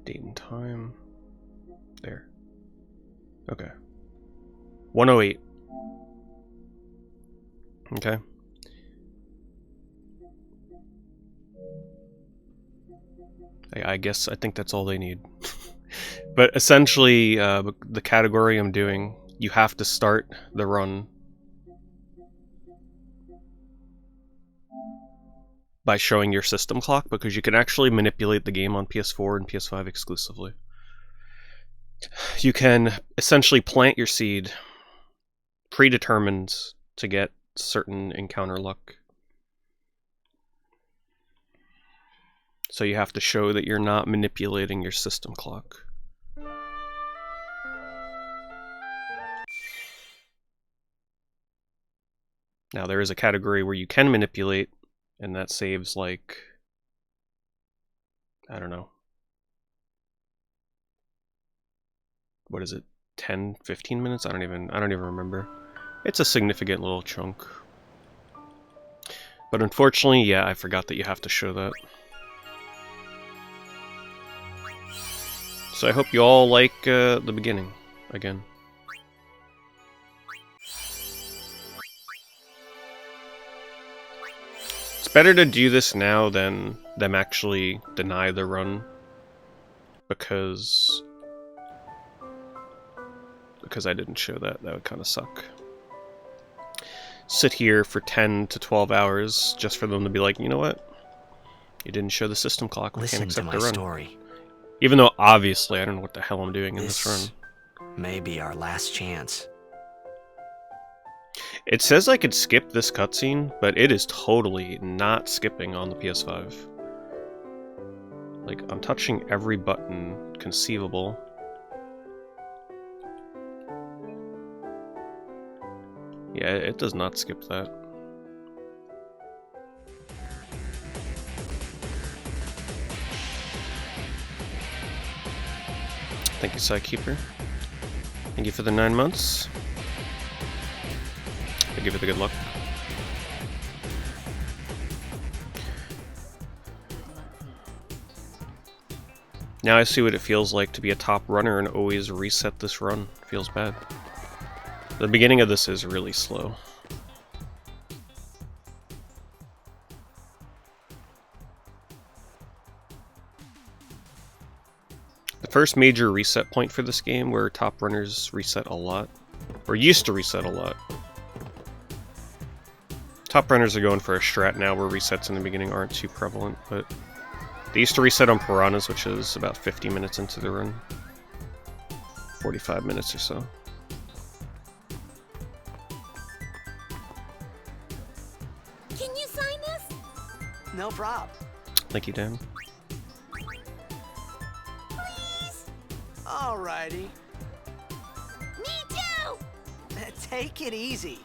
Date and time. There. Okay. 108. Okay. I think that's all they need. But essentially, the category I'm doing, you have to start the run by showing your system clock, because you can actually manipulate the game on PS4 and PS5 exclusively. You can essentially plant your seed predetermined to get certain encounter luck. So you have to show that you're not manipulating your system clock. Now there is a category where you can manipulate, and that saves like, I don't know, what is it, 10, 15 minutes? I don't even remember. It's a significant little chunk. But unfortunately, yeah, I forgot that you have to show that. So I hope you all like the beginning again. It's better to do this now than them actually deny the run, because I didn't show that. That would kind of suck. Sit here for 10 to 12 hours just for them to be like, you know what? You didn't show the system clock. We can't accept the run. Story. Even though obviously I don't know what the hell I'm doing in this run. May be our last chance. It says I could skip this cutscene, but it is totally not skipping on the PS5. Like, I'm touching every button conceivable. Yeah, it does not skip that. Thank you, Sidekeeper. Thank you for the 9 months. Thank you for the good luck. Now I see what it feels like to be a top runner and always reset this run. Feels bad. The beginning of this is really slow. The first major reset point for this game, where top runners reset a lot, or used to reset a lot. Top runners are going for a strat now where resets in the beginning aren't too prevalent, but they used to reset on Piranhas, which is about 50 minutes into the run. 45 minutes or so. Can you sign this? No prob. Thank you, Dan. Please? Alrighty. Me too! Take it easy.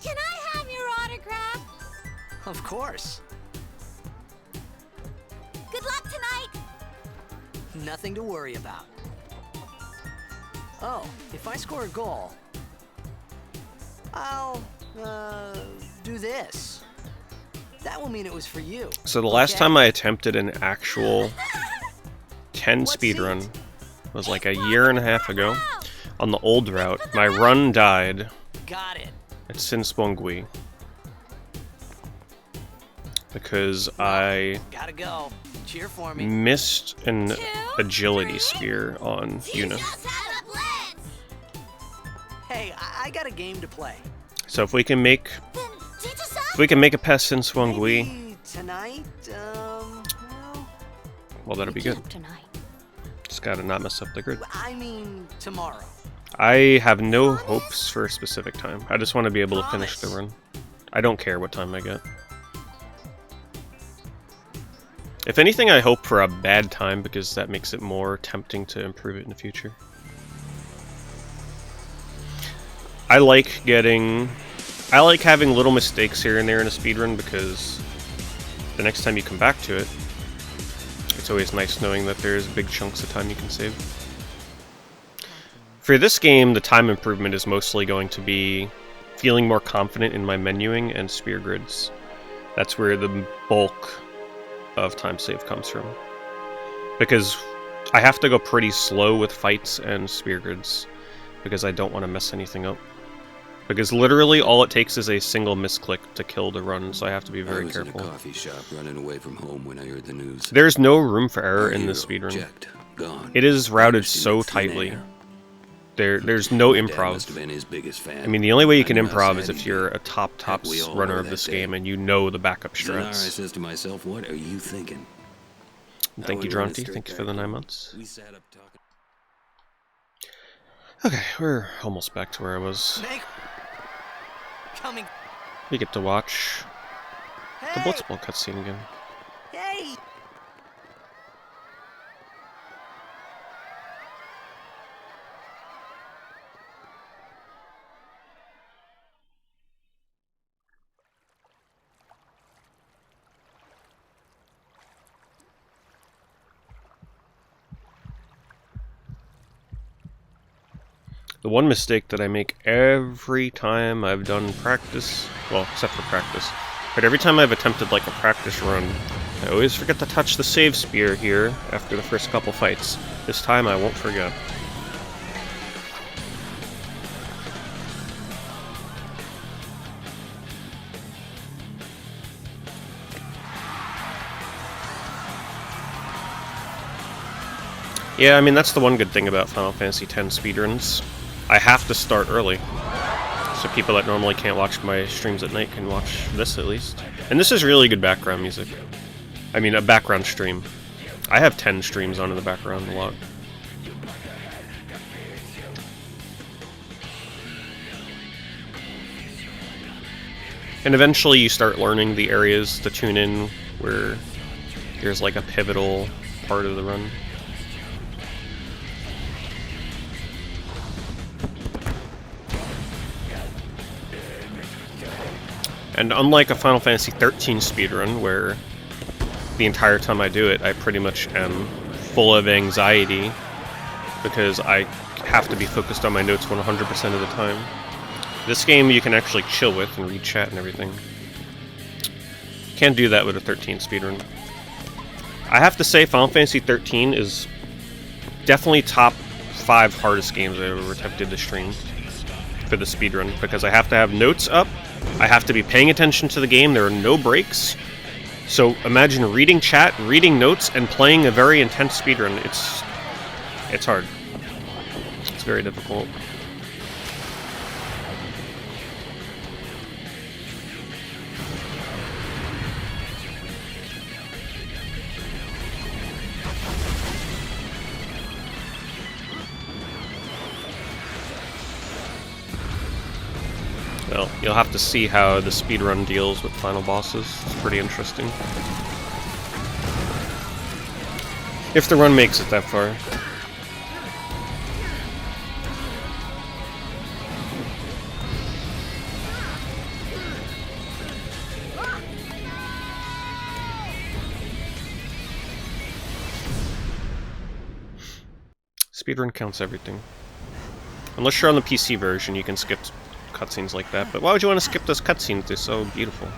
Can I have your autograph? Of course. Good luck tonight! Nothing to worry about. Oh, if I score a goal, I'll, do this. That will mean it was for you. So the last time I attempted an actual 10 speedrun was like a year and a half ago on the old route. My run died Got it. at Sinspongui because I Gotta go. Cheer for me. missed an agility spear on Yuna. Hey, I got a game to play. So if we can make it past Sinspongui, Maybe tonight, well, that'll be good. Just gotta not mess up the grid. I mean tomorrow. I have no hopes for a specific time. I just want to be able to finish the run. I don't care what time I get. If anything, I hope for a bad time, because that makes it more tempting to improve it in the future. I like getting I like having little mistakes here and there in a speedrun because the next time you come back to it, it's always nice knowing that there's big chunks of time you can save. For this game, the time improvement is mostly going to be feeling more confident in my menuing and spear grids. That's where the bulk of time save comes from. Because I have to go pretty slow with fights and spear grids, because I don't want to mess anything up. Because literally all it takes is a single misclick to kill the run, so I have to be very careful. I was in a coffee shop running away from home when I heard the news. There's no room for error in this speedrun. Checked, gone. It is routed so tightly. There's no improv. I mean, the only way you can improv is if you're a tops runner of this game and you know the backup strats. I says to myself, what are you thinking? Thank you, Dronty. Thank you for the 9 months. We sat up talking. Okay, we're almost back to where I was. Coming. We get to watch the Hey! Blitzball cutscene again. Hey! The one mistake that I make every time I've done practice, well, except for practice, but every time I've attempted like a practice run, I always forget to touch the save spear here after the first couple fights. This time I won't forget. Yeah, I mean, that's the one good thing about Final Fantasy X speedruns. I have to start early, so people that normally can't watch my streams at night can watch this at least. And this is really good background music. I mean, a background stream. I have 10 streams on in the background a lot. And eventually you start learning the areas to tune in where there's like a pivotal part of the run. And unlike a Final Fantasy XIII speedrun, where the entire time I do it, I pretty much am full of anxiety because I have to be focused on my notes 100% of the time. This game you can actually chill with and read chat and everything. Can't do that with a 13 speedrun. I have to say Final Fantasy XIII is definitely top 5 hardest games I've ever attempted to stream for the speedrun, because I have to have notes up, I have to be paying attention to the game, there are no breaks. So imagine reading chat, reading notes, and playing a very intense speedrun. It's hard. It's very difficult. Well, you'll have to see how the speedrun deals with final bosses. It's pretty interesting. If the run makes it that far. Speedrun counts everything. Unless you're on the PC version, you can skip cutscenes like that, but why would you want to skip those cutscenes? They're so beautiful.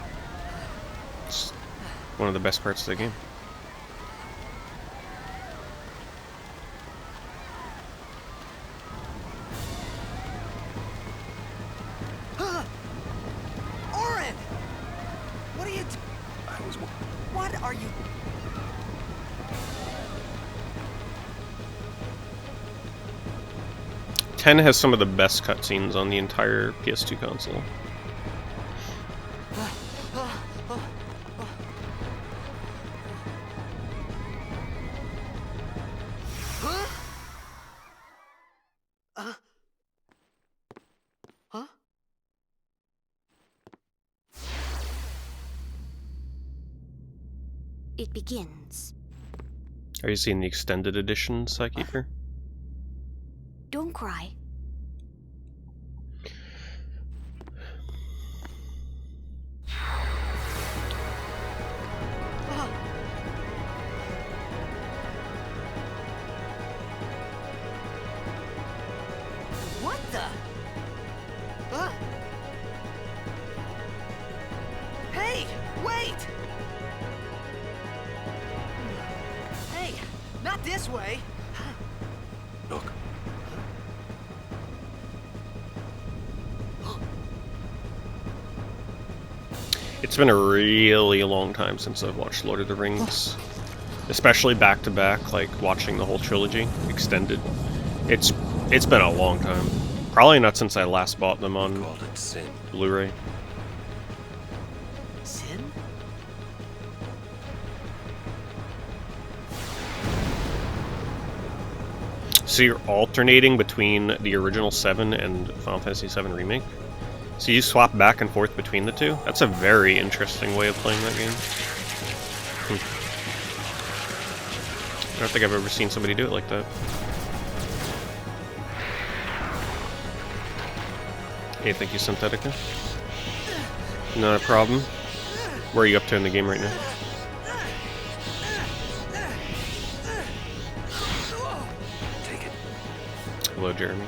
It's one of the best parts of the game. Orin! What are you What are you... 10 has some of the best cutscenes on the entire PS2 console. Huh? It begins. Are you seeing the extended edition, Psykeeper? Don't cry. Wait! Hey, not this way. Look. It's been a really long time since I've watched Lord of the Rings. Especially back to back, like watching the whole trilogy extended. It's been a long time. Probably not since I last bought them on Called it sin. Blu-ray. Sin? So you're alternating between the original 7 and Final Fantasy 7 Remake? So you swap back and forth between the two? That's a very interesting way of playing that game. I don't think I've ever seen somebody do it like that. Hey, thank you, Synthetica. Not a problem. Where are you up to in the game right now? Take it. Hello, Jeremy.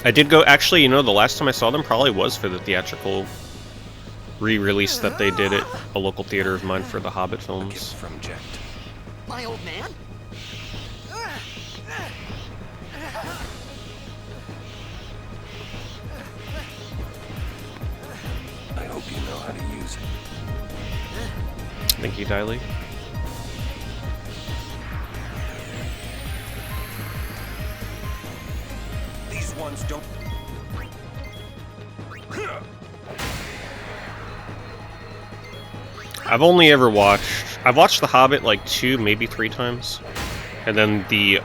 I did go, actually, you know, the last time I saw them probably was for the theatrical re-release that they did at a local theater of mine for the Hobbit Gift films. from Jet. My old man? I hope you know how to use it. Thank you, Diley. These ones don't. I've only ever I've watched The Hobbit like 2, maybe 3 times. And then the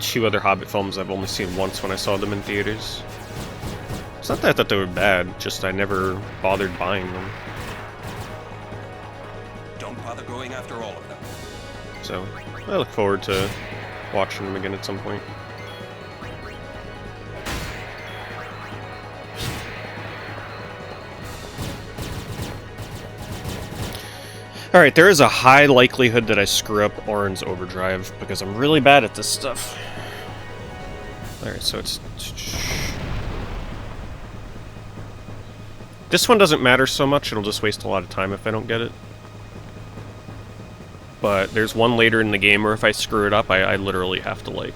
2 other Hobbit films I've only seen once when I saw them in theaters. It's not that I thought they were bad, just I never bothered buying them. Don't bother going after all of them. So, I look forward to watching them again at some point. Alright, there is a high likelihood that I screw up Orin's Overdrive, because I'm really bad at this stuff. Alright, so it's... This one doesn't matter so much, it'll just waste a lot of time if I don't get it. But there's one later in the game where if I screw it up, I literally have to, like,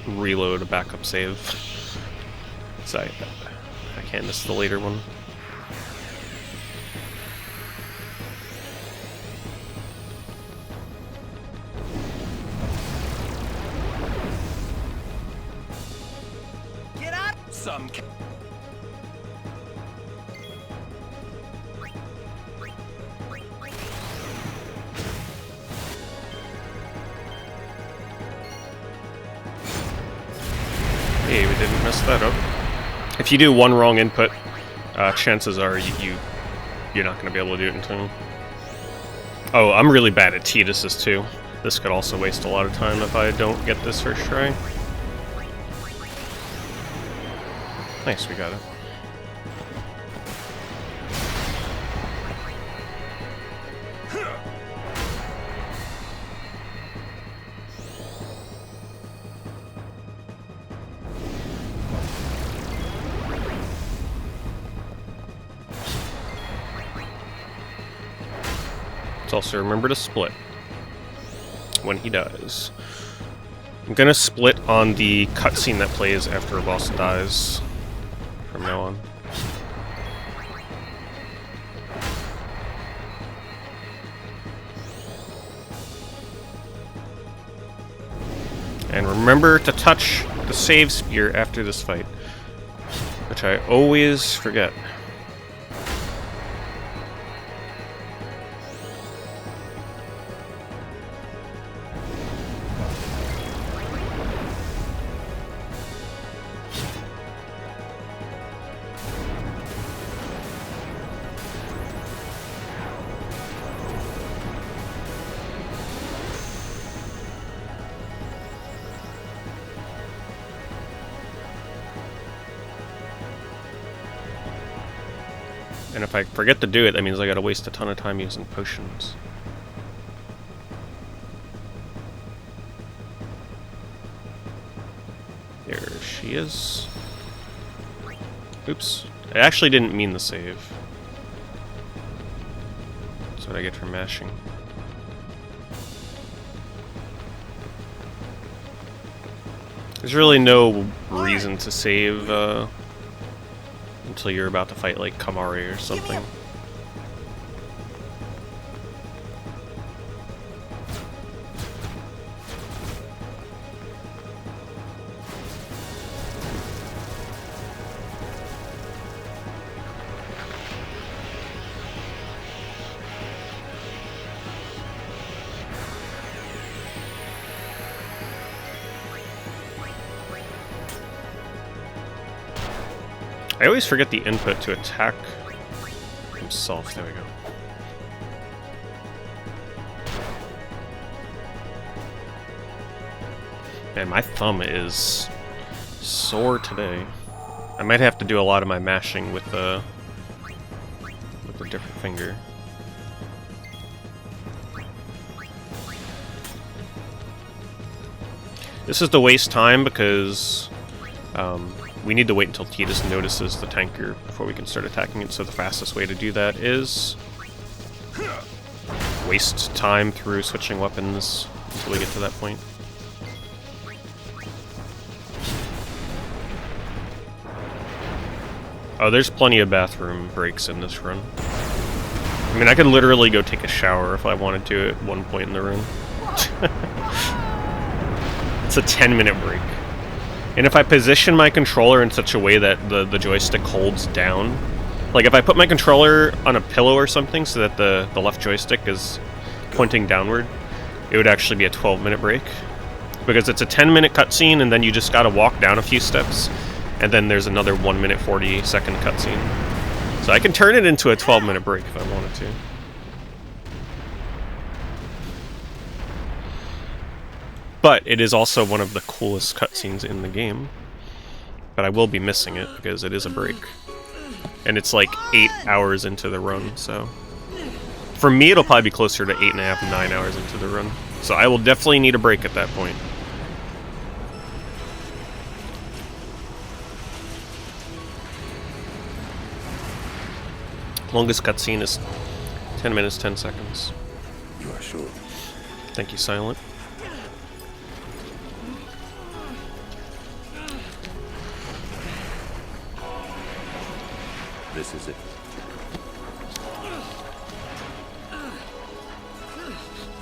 reload a backup save. So I can't miss the later one. Get out! Some. Hey, we didn't mess that up. If you do one wrong input, chances are you're not going to be able to do it in time. Oh, I'm really bad at Tidus's too. This could also waste a lot of time if I don't get this first try. Nice, we got it. Also remember to split when he dies. I'm gonna split on the cutscene that plays after a boss dies from now on. And remember to touch the save spear after this fight, which I always forget. And if I forget to do it, that means I gotta waste a ton of time using potions. There she is. Oops. I actually didn't mean the save. what I get for mashing. There's really no reason to save until you're about to fight like Kamari or something. I always forget the input to attack himself. There we go. Man, my thumb is sore today. I might have to do a lot of my mashing with a different finger. This is to waste time because we need to wait until Tidus notices the tanker before we can start attacking it, so the fastest way to do that is waste time through switching weapons until we get to that point. Oh, there's plenty of bathroom breaks in this run. I mean, I could literally go take a shower if I wanted to at one point in the run. It's a 10-minute break. And if I position my controller in such a way that the joystick holds down, like if I put my controller on a pillow or something so that the left joystick is pointing downward, it would actually be a 12-minute break. Because it's a 10-minute cutscene and then you just gotta walk down a few steps, and then there's another 1-minute 40-second cutscene. So I can turn it into a 12-minute break if I wanted to. But it is also one of the coolest cutscenes in the game. But I will be missing it because it is a break. And it's like 8 hours into the run, so... For me, it'll probably be closer to 8.5, 9 hours into the run. So I will definitely need a break at that point. Longest cutscene is 10 minutes, 10 seconds. You are sure? Thank you, Silent. This is it.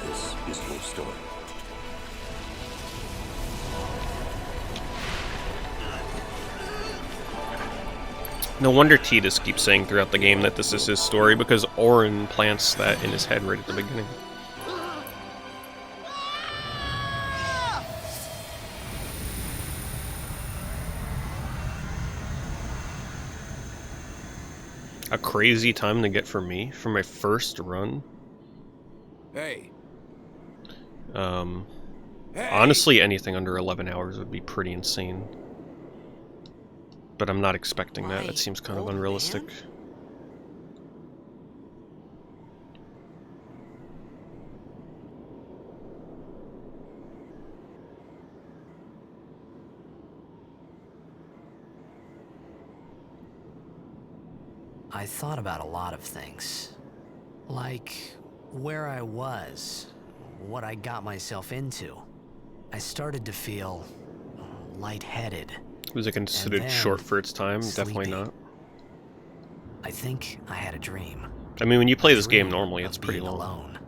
This is your story. No wonder Tidus keeps saying throughout the game that this is his story, because Auron plants that in his head right at the beginning. A crazy time to get for me, for my first run. Hey. Honestly, anything under 11 hours would be pretty insane. But I'm not expecting that. It seems kind of unrealistic. I thought about a lot of things. Like where I was, what I got myself into. I started to feel lightheaded. Was it considered short for its time? Sleepy. Definitely not. I think I had a dream. I mean, when you play this game normally, it's pretty long. Alone.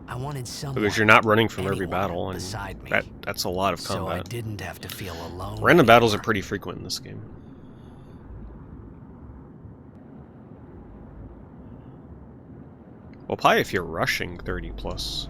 I wanted someone, Because you're not running from every battle, and beside me, that's a lot of combat. so I didn't have to feel alone. Random battles are pretty frequent in this game. Well, probably if you're rushing 30 plus.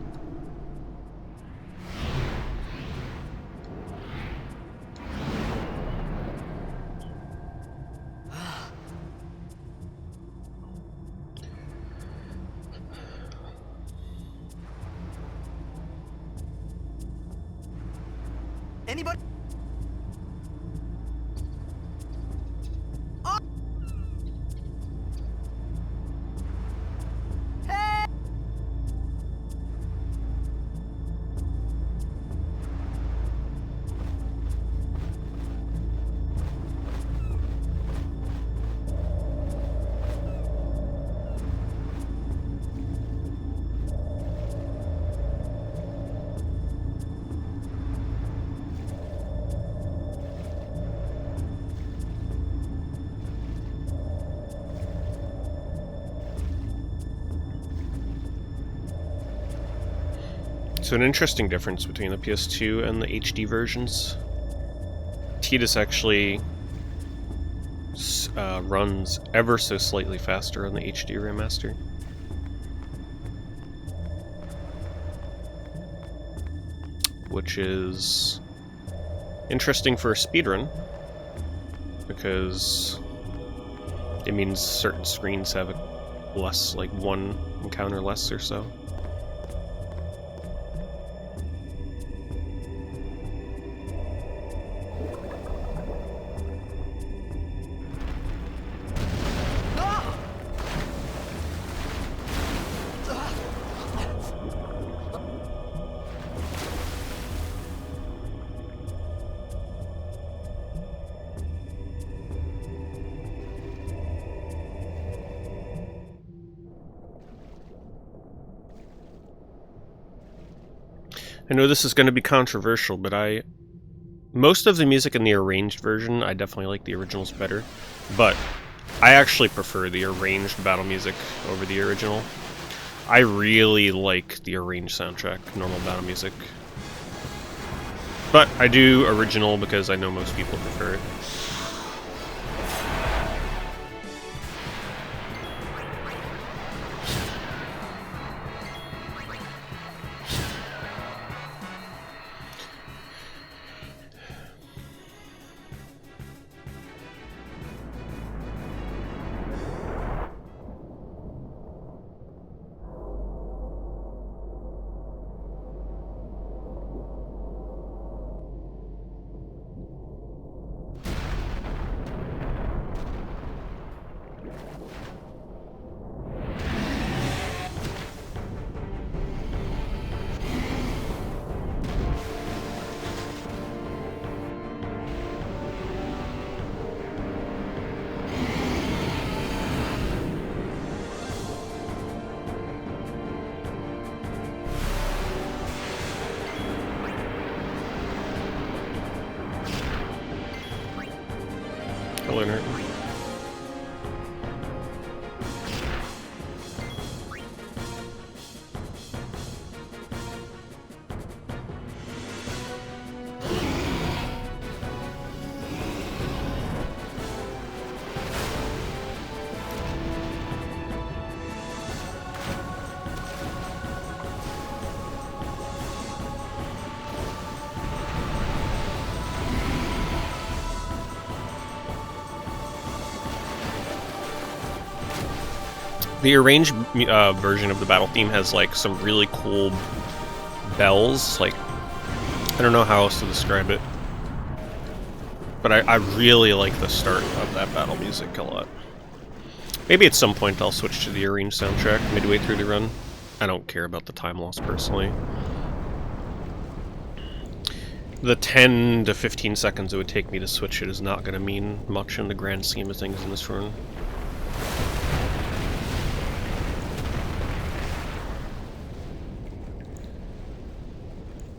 Anybody? So an interesting difference between the PS2 and the HD versions. Tidus actually runs ever so slightly faster on the HD remaster. Which is interesting for a speedrun, because it means certain screens have less, like one encounter less or so. I know this is going to be controversial, but most of the music in the arranged version, I definitely like the originals better, but I actually prefer the arranged battle music over the original. I really like the arranged soundtrack, normal battle music. But I do original because I know most people prefer it. Leonard. The arranged version of the battle theme has like some really cool bells, like, I don't know how else to describe it, but I really like the start of that battle music a lot. Maybe at some point I'll switch to the arranged soundtrack midway through the run. I don't care about the time loss personally. The 10 to 15 seconds it would take me to switch it is not going to mean much in the grand scheme of things in this run.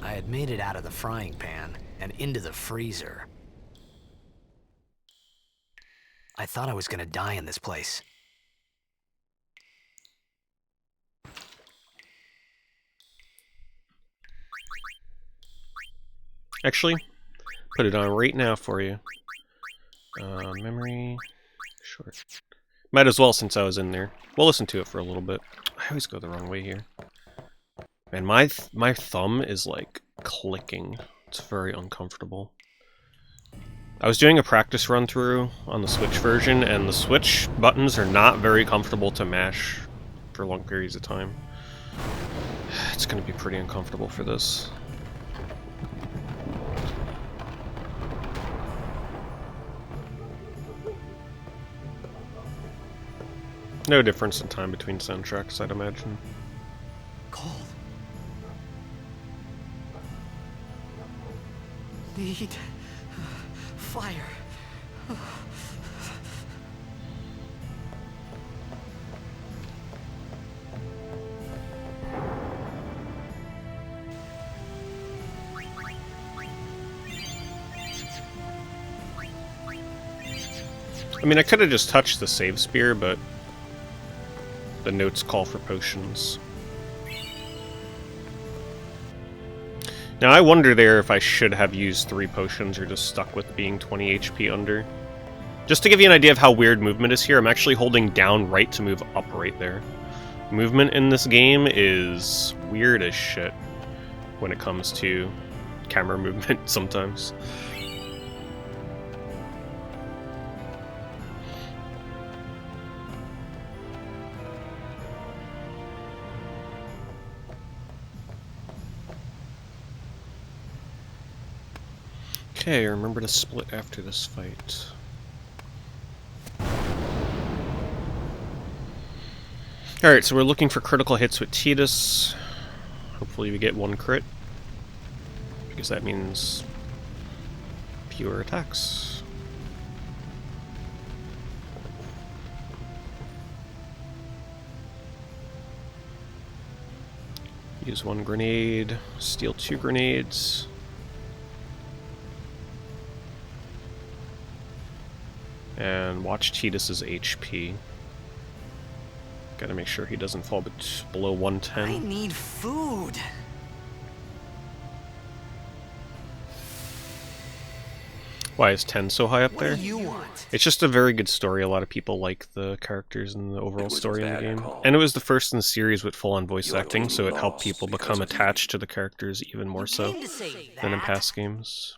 I had made it out of the frying pan and into the freezer. I thought I was gonna die in this place. Actually, put it on right now for you. Memory, short. Might as well since I was in there. We'll listen to it for a little bit. I always go the wrong way here. Man, my thumb is like clicking. It's very uncomfortable. I was doing a practice run through on the Switch version, and the Switch buttons are not very comfortable to mash for long periods of time. It's gonna be pretty uncomfortable for this. No difference in time between soundtracks, I'd imagine. Cold. Need fire. I mean, I could have just touched the save spear, but the notes call for potions. Now I wonder there if I should have used 3 potions or just stuck with being 20 HP under. Just to give you an idea of how weird movement is here, I'm actually holding down right to move up right there. Movement in this game is weird as shit when it comes to camera movement sometimes. Okay, remember to split after this fight. Alright, so we're looking for critical hits with Tidus. Hopefully we get 1 crit, because that means fewer attacks. Use 1 grenade, steal 2 grenades. And watch Tidus's HP. Gotta make sure he doesn't fall below 110. I need food. Why is 10 so high up What there? do you want? It's just a very good story. A lot of people like the characters and the overall It was a story in the bad game. call. And it was the first in the series with full-on voice You had acting, so it helped lost people because become of you. attached to the characters even more so Came to say than in that? past games.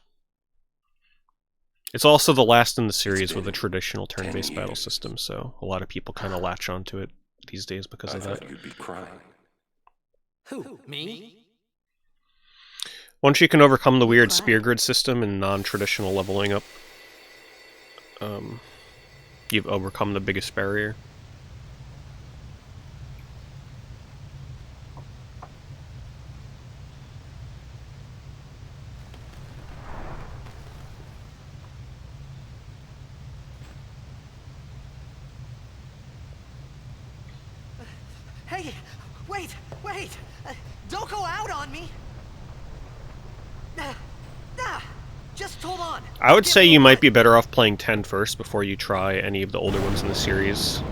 It's also the last in the series with a been traditional turn-based 10 battle years. system, so a lot of people kind of latch onto it these days because I of that. thought you'd be crying. Who? Me? Once you can overcome the weird Cry. spear grid system and non-traditional leveling up, you've overcome the biggest barrier. Hey, wait! Don't go out on me! Just hold on. I would Give say me a you might moment. be better off playing 10 first before you try any of the older ones in the series.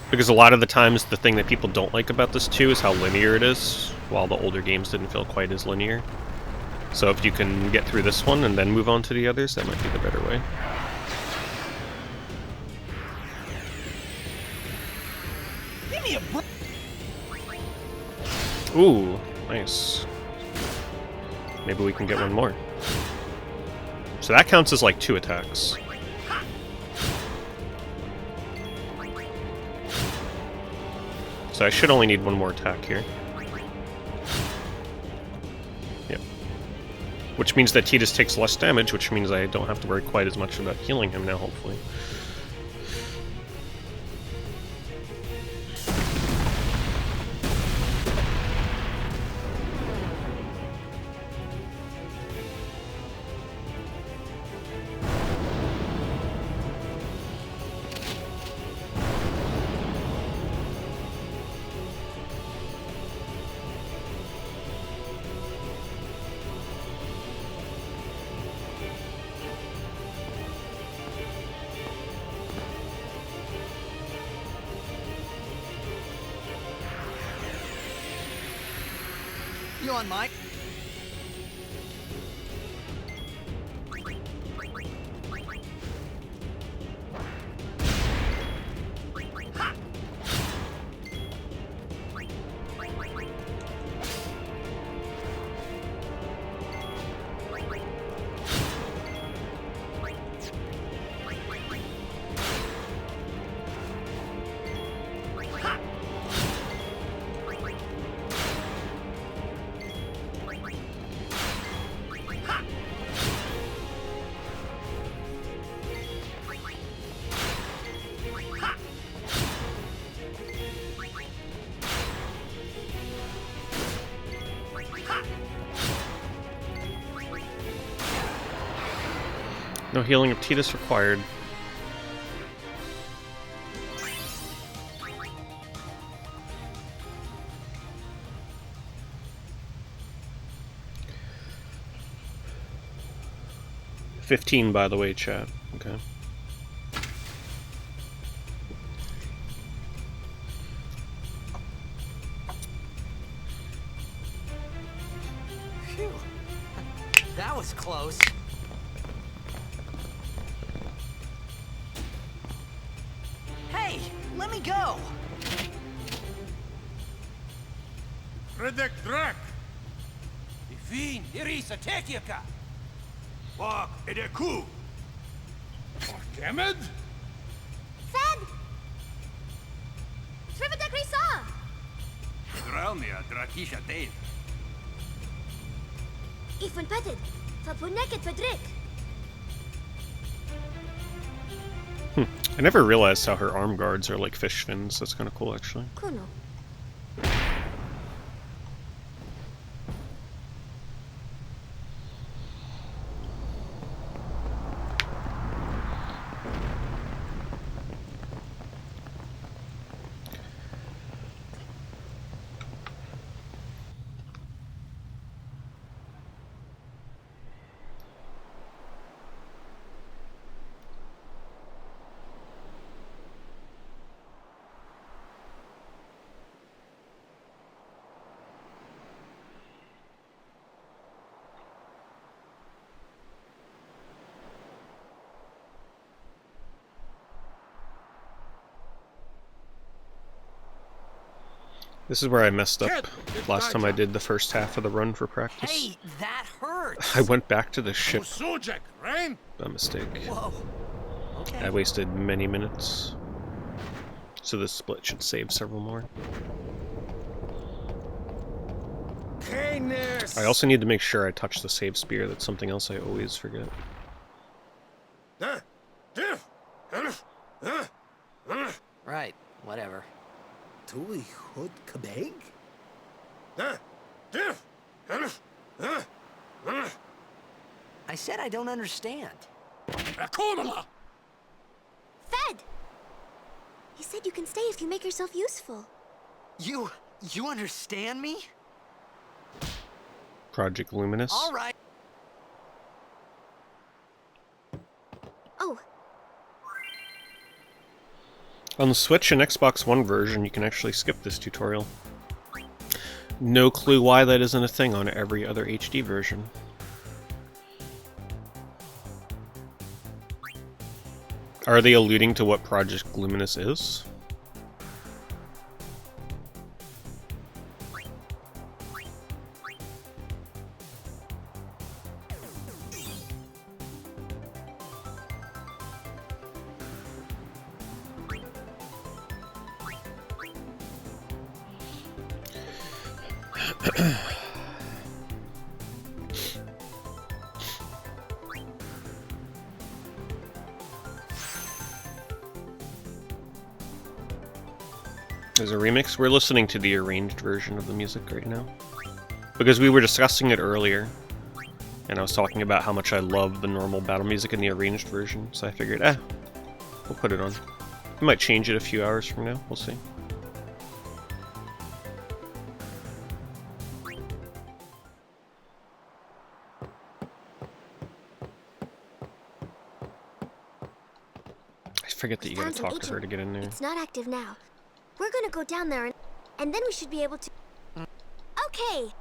Because a lot of the times the thing that people don't like about this too is how linear it is, while the older games didn't feel quite as linear. So if you can get through this one and then move on to the others, that might be the better way. Give me a break. Ooh, nice. Maybe we can get one more. So that counts as like 2 attacks. So I should only need 1 more attack here. Yep. Which means that Tidus takes less damage, which means I don't have to worry quite as much about healing him now, hopefully. You on mic? No healing of Tidus required. $15, by the way, chat. Okay. close. Hey, let me go! Redek Drak! Fin, Irisa, Tekiaka! Bak, Edeku! Gemed? Fed! Srivadak Risa! Dralmia, Drakisha Dave. Ifun Petted! Fapuneket Fedrik! I never realized how her arm guards are like fish fins. That's kind of cool, actually. Kuno. This is where I messed up last time I did the first half of the run for practice. Hey, that hurts! I went back to the ship Sojak, right? by mistake. Whoa. Okay. I wasted many minutes. So this split should save several more. I also need to make sure I touch the save spear. That's something else I always forget. Right, whatever. Tui Hood Kabeg? I said I don't understand. Akomala! Fed! He said you can stay if you make yourself useful. You understand me? Project Luminous. All right. Oh, On the Switch and Xbox One version, you can actually skip this tutorial. No clue why that isn't a thing on every other HD version. Are they alluding to what Project Luminous is? There's a remix. We're listening to the arranged version of the music right now. Because we were discussing it earlier. And I was talking about how much I love the normal battle music in the arranged version. So I figured, we'll put it on. We might change it a few hours from now. We'll see. I forget that you gotta found an talk to her to agent. get in there. It's not active now. We're gonna go down there and then we should be able to... Okay!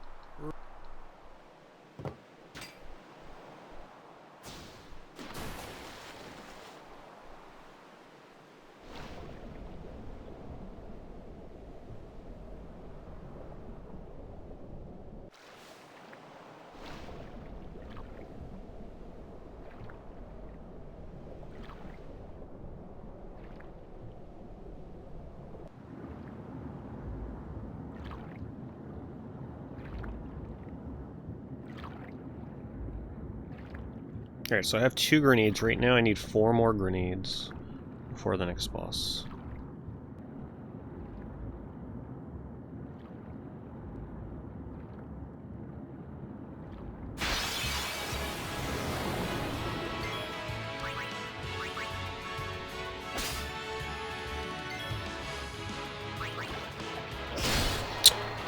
Alright, so I have 2 grenades right now. I need 4 more grenades before the next boss.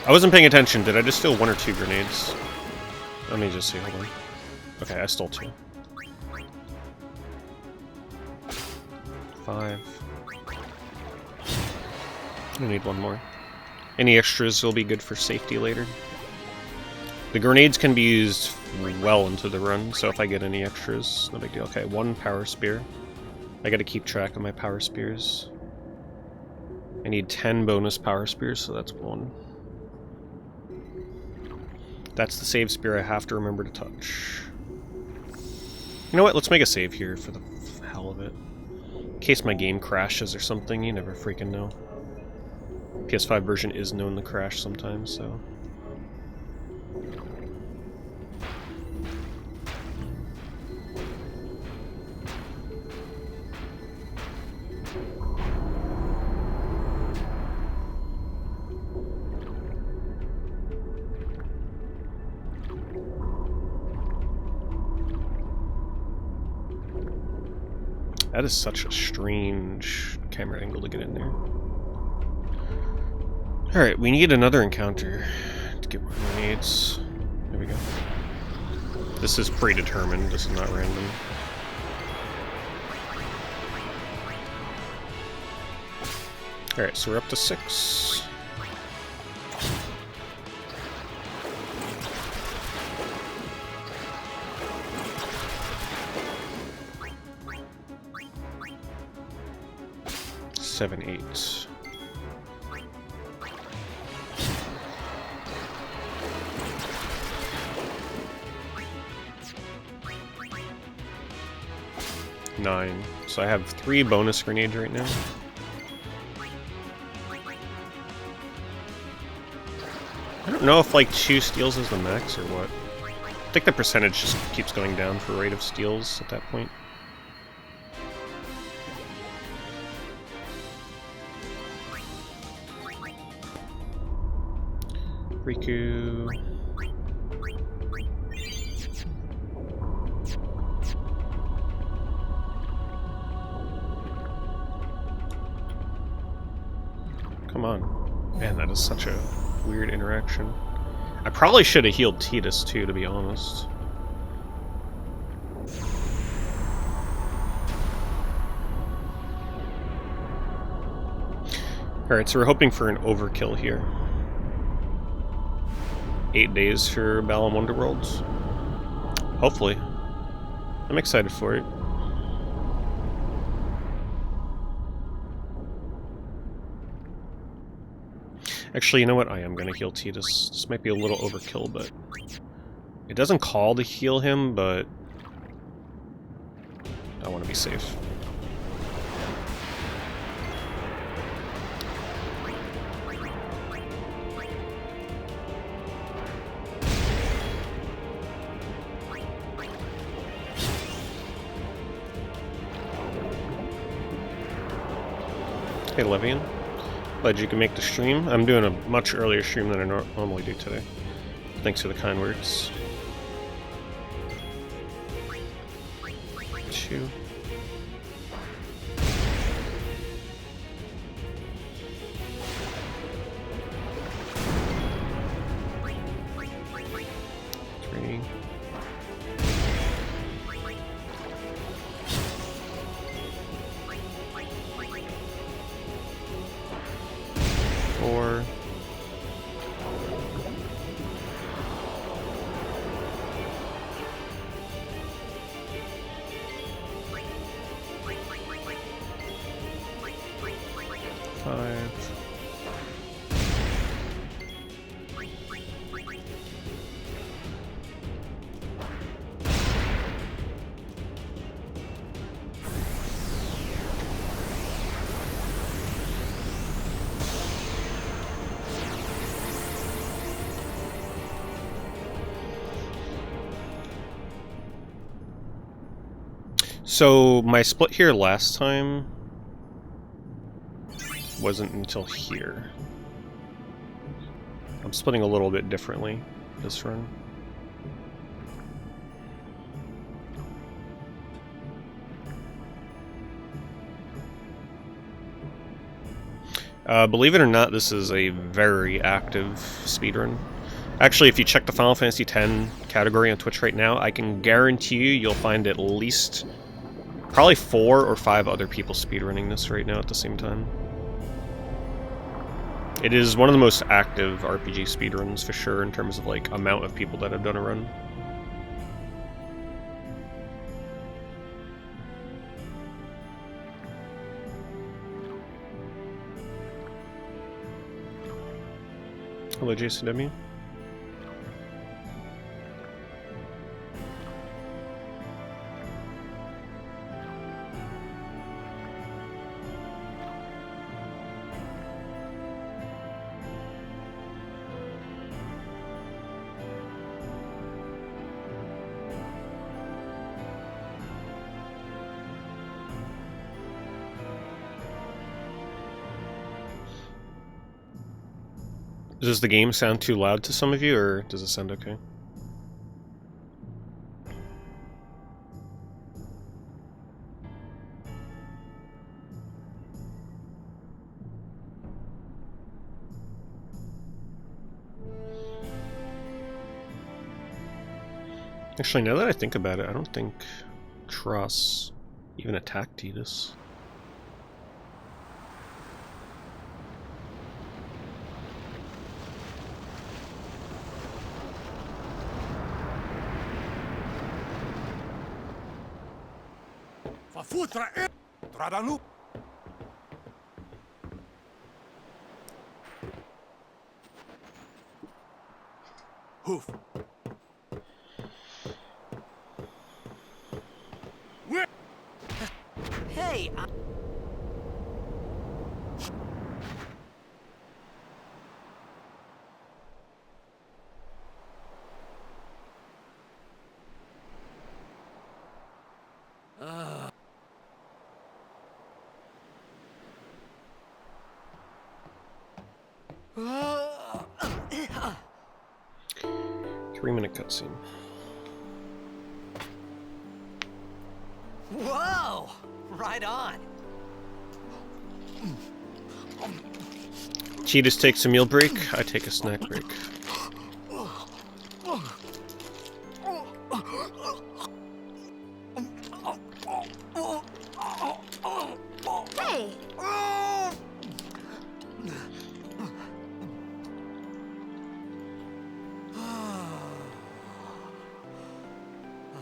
I wasn't paying attention. Did I just steal 1 or 2 grenades? Let me just see. Hold on. Okay, I stole 2. 5. I need 1 more. Any extras will be good for safety later. The grenades can be used well into the run, so if I get any extras, no big deal. Okay, 1 power spear. I gotta keep track of my power spears. I need 10 bonus power spears, so that's 1. That's the save spear I have to remember to touch. You know what, let's make a save here for the hell of it. In case my game crashes or something, you never freaking know. PS5 version is known to crash sometimes, so... That is such a strange camera angle to get in there. Alright, we need another encounter to get more grenades. There we go. This is predetermined, this is not random. Alright, so we're up to 6. Seven, 8. Nine. So I have 3 bonus grenades right now. I don't know if like 2 steals is the max or what. I think the percentage just keeps going down for rate of steals at that point. Riku. Come on. Man, that is such a weird interaction. I probably should have healed Titus too, to be honest. Alright, so we're hoping for an overkill here. 8 days for Balan Wonderworlds. Hopefully. I'm excited for it. Actually, you know what? I am gonna heal Titus. This might be a little overkill, but... It doesn't call to heal him, but... I want to be safe. Hey, Levian. Glad you can make the stream. I'm doing a much earlier stream than I normally do today. Thanks for the kind words. 2. So my split here last time wasn't until here. I'm splitting a little bit differently this run. Believe it or not, this is a very active speedrun. Actually, if you check the Final Fantasy X category on Twitch right now, I can guarantee you'll find at least probably 4 or 5 other people speedrunning this right now at the same time. It is one of the most active RPG speedruns for sure in terms of like amount of people that have done a run. Hello, JCW. Does the game sound too loud to some of you, or does it sound okay? Actually, now that I think about it, I don't think Cross even attacked Tidus. Fafutra Tradanu. Hoof. Hey, Three-minute cutscene. Whoa! Right on. Tidus takes a meal break, I take a snack break. Hey!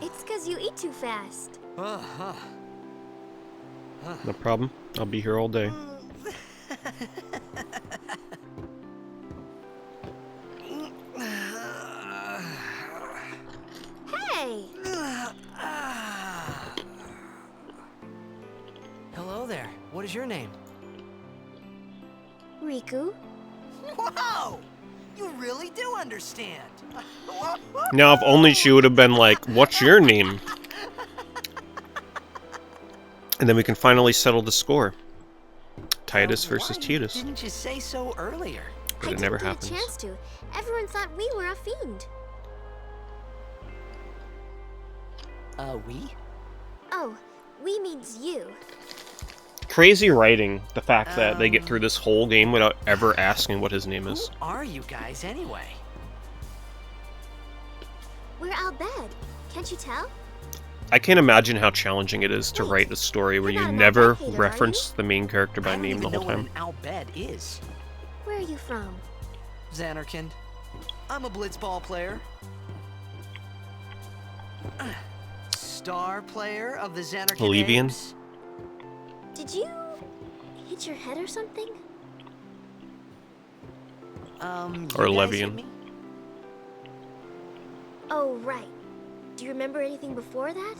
It's because you eat too fast. No problem. I'll be here all day. Hey! Hello there. What is your name? Riku? Whoa! You really do understand. Now, if only she would have been like, "What's your name?" And then we can finally settle the score. Tidus versus Why Tidus. didn't you say so earlier? But I it never didn't happens. get a chance to. Everyone thought we were a fiend. We? Oh, we means you. Crazy writing, the fact that they get through this whole game without ever asking what his name Who is. are you guys anyway? We're Albed. Can't you tell? I can't imagine how challenging it is to write a story where You're you not an never Albed hater, are you? reference the main character by I don't name the even whole know time. what an Albed is. Where are you from? Xanarkand. I'm a Blitzball player. Star player of the Xanarkand Bolivian? Apes. Did you hit your head or something? You Or guys Levian. hit me? Oh, right. Do you remember anything before that?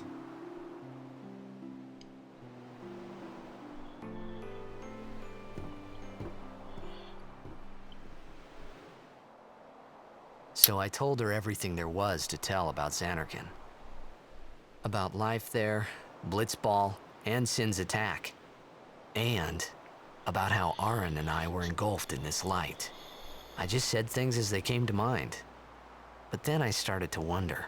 So I told her everything there was to tell about Xanarkand. About life there, Blitzball, and Sin's attack. And about how Aaron and I were engulfed in this light. I just said things as they came to mind. But then I started to wonder.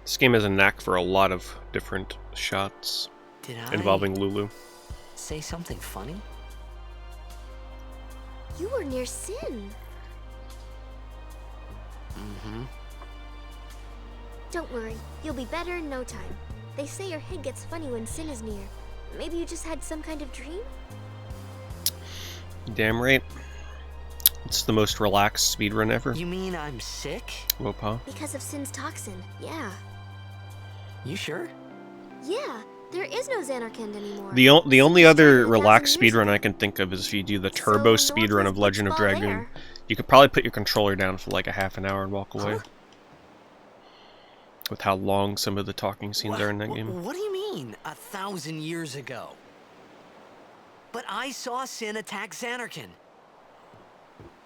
This game has a knack for a lot of different shots Did I involving Lulu. say something funny? You were near Sin. Mm-hmm. Don't worry, you'll be better in no time. They say your head gets funny when Sin is near. Maybe you just had some kind of dream? Damn right. It's the most relaxed speedrun ever. You mean I'm sick? Wopa. Because of Sin's toxin, yeah. You sure? Yeah, There is no Xanarkand anymore. The only Sin other started 1,000 relaxed years speedrun ago. I can think of is if you do the So, turbo no one speedrun plays of Legend of Blitzball Dragoon. there. You could probably put your controller down for like a half an hour and walk away. Huh? With how long some of the talking scenes are in that game. What do you mean, 1,000 years ago? But I saw Sin attack Xanarkand.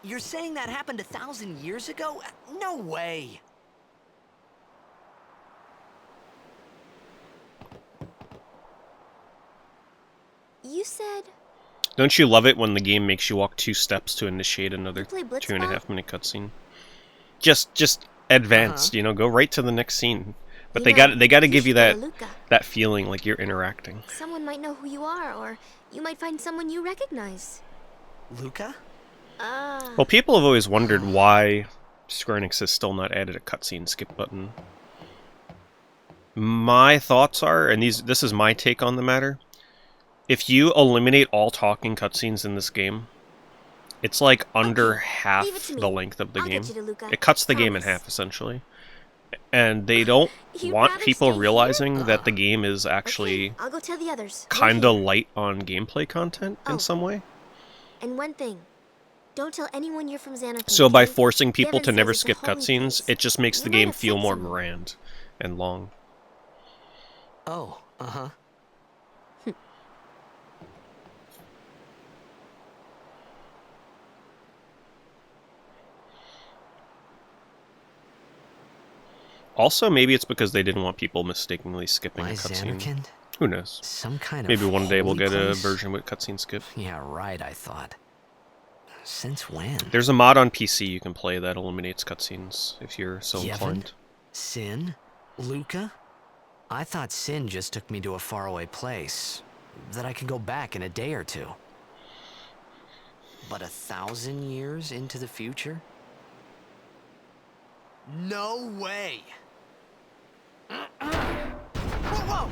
You're saying that happened 1,000 years ago? No way. You said Don't you love it when the game makes you walk 2 steps to initiate another you play Blitzball? 2.5 minute cutscene? Just advanced, you know, go right to the next scene. But they got to give you should go to Luca. that feeling like you're interacting. Someone might know who you are, or you might find someone you recognize. Luca? Well, people have always wondered why Square Enix has still not added a cutscene skip button. My thoughts are, and this is my take on the matter, if you eliminate all talking cutscenes in this game, it's like under half leave it to me. the length of the I'll game. get you to Luca. It cuts the game in Promise. half, essentially. And they don't You'd want rather people stay here? realizing that the game is actually Okay, I'll go tell the others. We're kinda here. light on gameplay content in Oh. some way. And one thing, don't tell anyone you're from Xanarkand. So by okay? forcing people Devin to never says it's a skip holy cutscenes, place. it just makes the You might game upset feel more someone. grand and long. Oh, uh-huh. Also, maybe it's because they didn't want people mistakenly skipping My a cutscene. Xanarkand? Who knows? Some kind of Maybe one day we'll holy get a place? version with cutscene skip. Yeah, right, I thought. Since when? There's a mod on PC you can play that eliminates cutscenes if you're so Yevon? inclined. Sin? Luca? I thought Sin just took me to a faraway place that I could go back in a day or two. But 1,000 years into the future? No way! Whoa!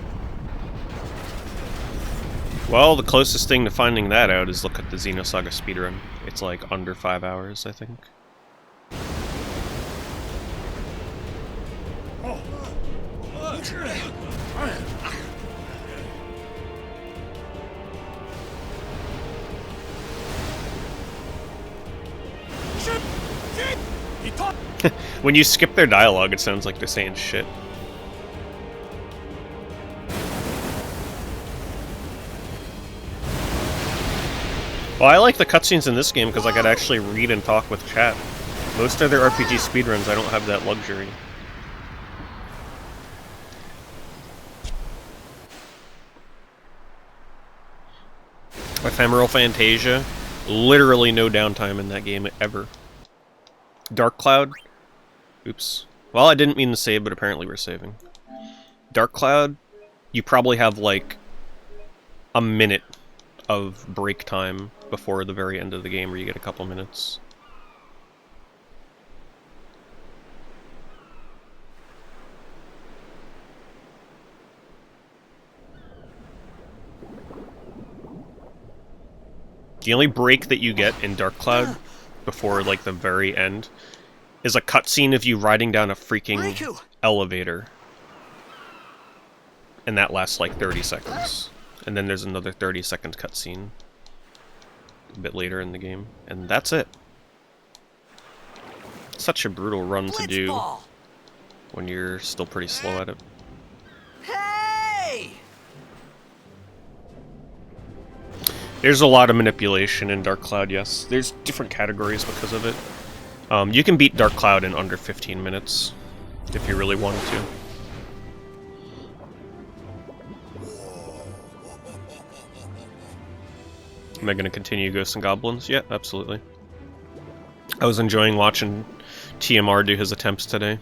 Well, the closest thing to finding that out is look at the Xenosaga speedrun. It's like under 5 hours, I think. When you skip their dialogue, it sounds like they're saying shit. Well, I like the cutscenes in this game because I could actually read and talk with chat. Most other RPG speedruns, I don't have that luxury. Ephemeral Fantasia, literally no downtime in that game ever. Dark Cloud, oops. Well, I didn't mean to save, but apparently we're saving. Dark Cloud, you probably have like a minute of break time before the very end of the game where you get a couple minutes. The only break that you get in Dark Cloud before like the very end is a cutscene of you riding down a freaking Riku! elevator. And that lasts like 30 seconds. And then there's another 30-second cutscene a bit later in the game. And that's it. Such a brutal run to do Blitzball! when you're still pretty slow at it. Hey! There's a lot of manipulation in Dark Cloud, yes. There's different categories because of it. You can beat Dark Cloud in under 15 minutes if you really wanted to. Am I going to continue Ghosts and Goblins? Yeah, absolutely. I was enjoying watching TMR do his attempts today.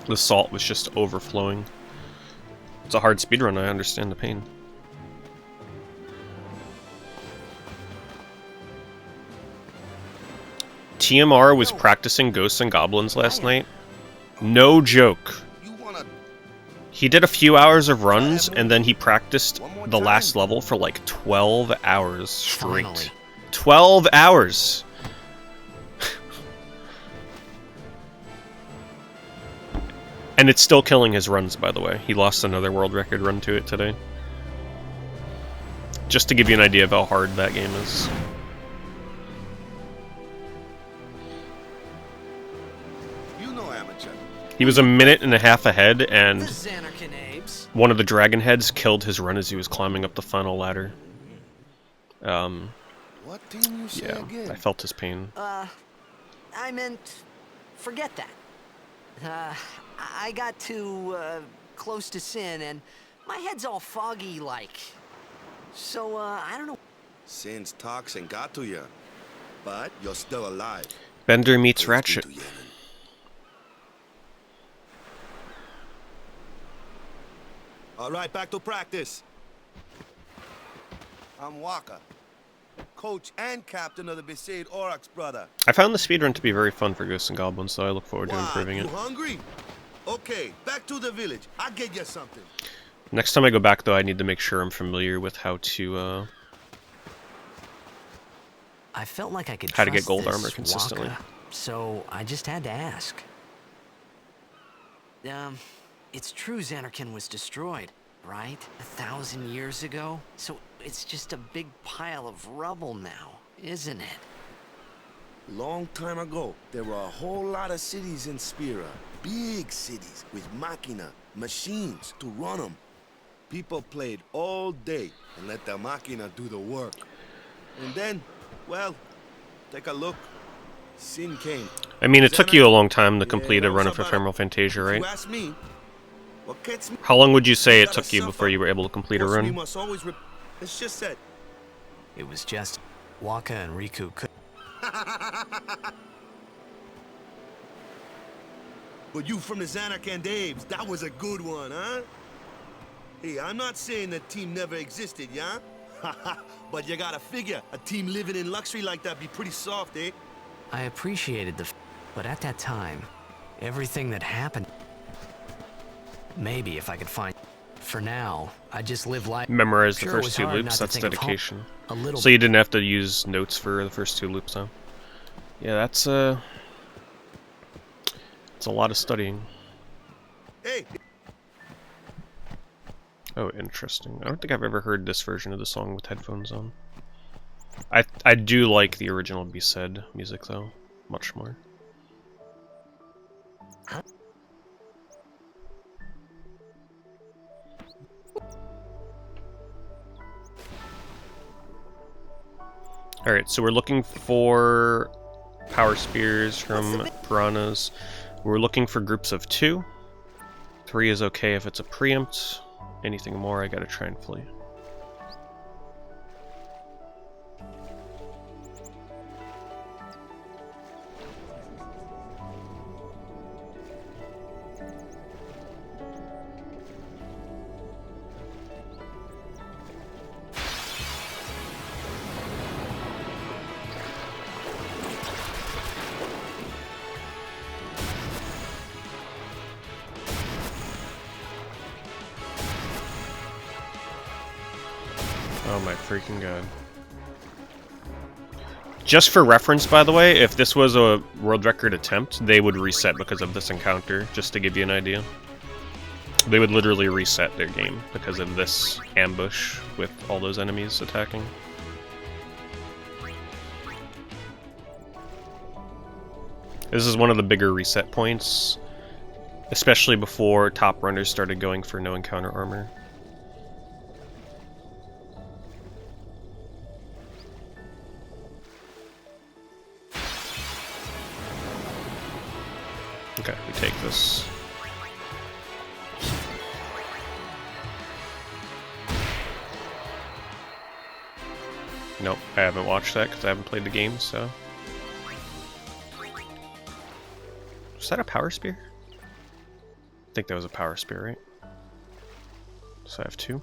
The salt was just overflowing. It's a hard speedrun, I understand the pain. TMR was practicing Ghosts and Goblins last night. No joke. He did a few hours of runs, and then he practiced the last level for like 12 hours straight. Finally. 12 hours! And it's still killing his runs, by the way. He lost another world record run to it today. just to give you an idea of how hard that game is. You know amateur. He was a minute and a half ahead, and This is Anarchin Apes. one of the dragon heads killed his run as he was climbing up the final ladder. What team you say Yeah, again? I felt his pain. I meant, forget that. I got too, close to Sin, and my head's all foggy like. So, I don't know. Sin's toxin got to you, but you're still alive. Bender meets Praise be Ratchet. to Yemen. All right, back to practice. I'm Waka, coach and captain of the Besaid Aurochs brother. I found the speedrun to be very fun for Ghosts and Goblins, so I look forward to Why, improving you it. hungry? Okay, back to the village. I'll get you something. Next time I go back, though, I need to make sure I'm familiar with how to I felt like I could How to get trust gold this armor consistently. Waka, so I just had to ask. It's true Xanarkin was destroyed, right? 1,000 years ago? So it's just a big pile of rubble now, isn't it? Long time ago, there were a whole lot of cities in Spira. Big cities with machina, machines to run them. People played all day and let the machina do the work. And then, well, take a look. Sin came. I mean, it took you a long time to Yeah, complete a well, run of somebody- Ephemeral Fantasia, If right? you ask me, what gets me... How long would you say it gotta took you before suffer. you were able to complete a Force me run? must always it's just that. It was just Waka and Riku could. But you from the Xanarkan Daves, that was a good one, huh? Hey, I'm not saying that team never existed, yeah? But you gotta figure, a team living in luxury like that be pretty soft, eh? I appreciated but at that time, everything that happened. Maybe if I could find. For now, I just live life. Memorize the Sure, it was first two hard not loops, to that's think of home dedication. a little So you didn't have to use notes for the first two loops, huh? Yeah, that's it's a lot of studying. Hey! Oh, interesting. I don't think I've ever heard this version of the song with headphones on. I do like the original B-Said music, though. Much more. Alright, so we're looking for power spears from piranhas. We're looking for groups of 2. 3 is okay if it's a preempt. Anything more, I gotta try and flee. Oh my freaking god. Just for reference, by the way, if this was a world record attempt, they would reset because of this encounter, just to give you an idea. They would literally reset their game because of this ambush with all those enemies attacking. This is one of the bigger reset points, especially before top runners started going for no encounter armor. Okay, we take this. Nope, I haven't watched that because I haven't played the game, so... Was that a power spear? I think that was a power spear, right? So I have 2.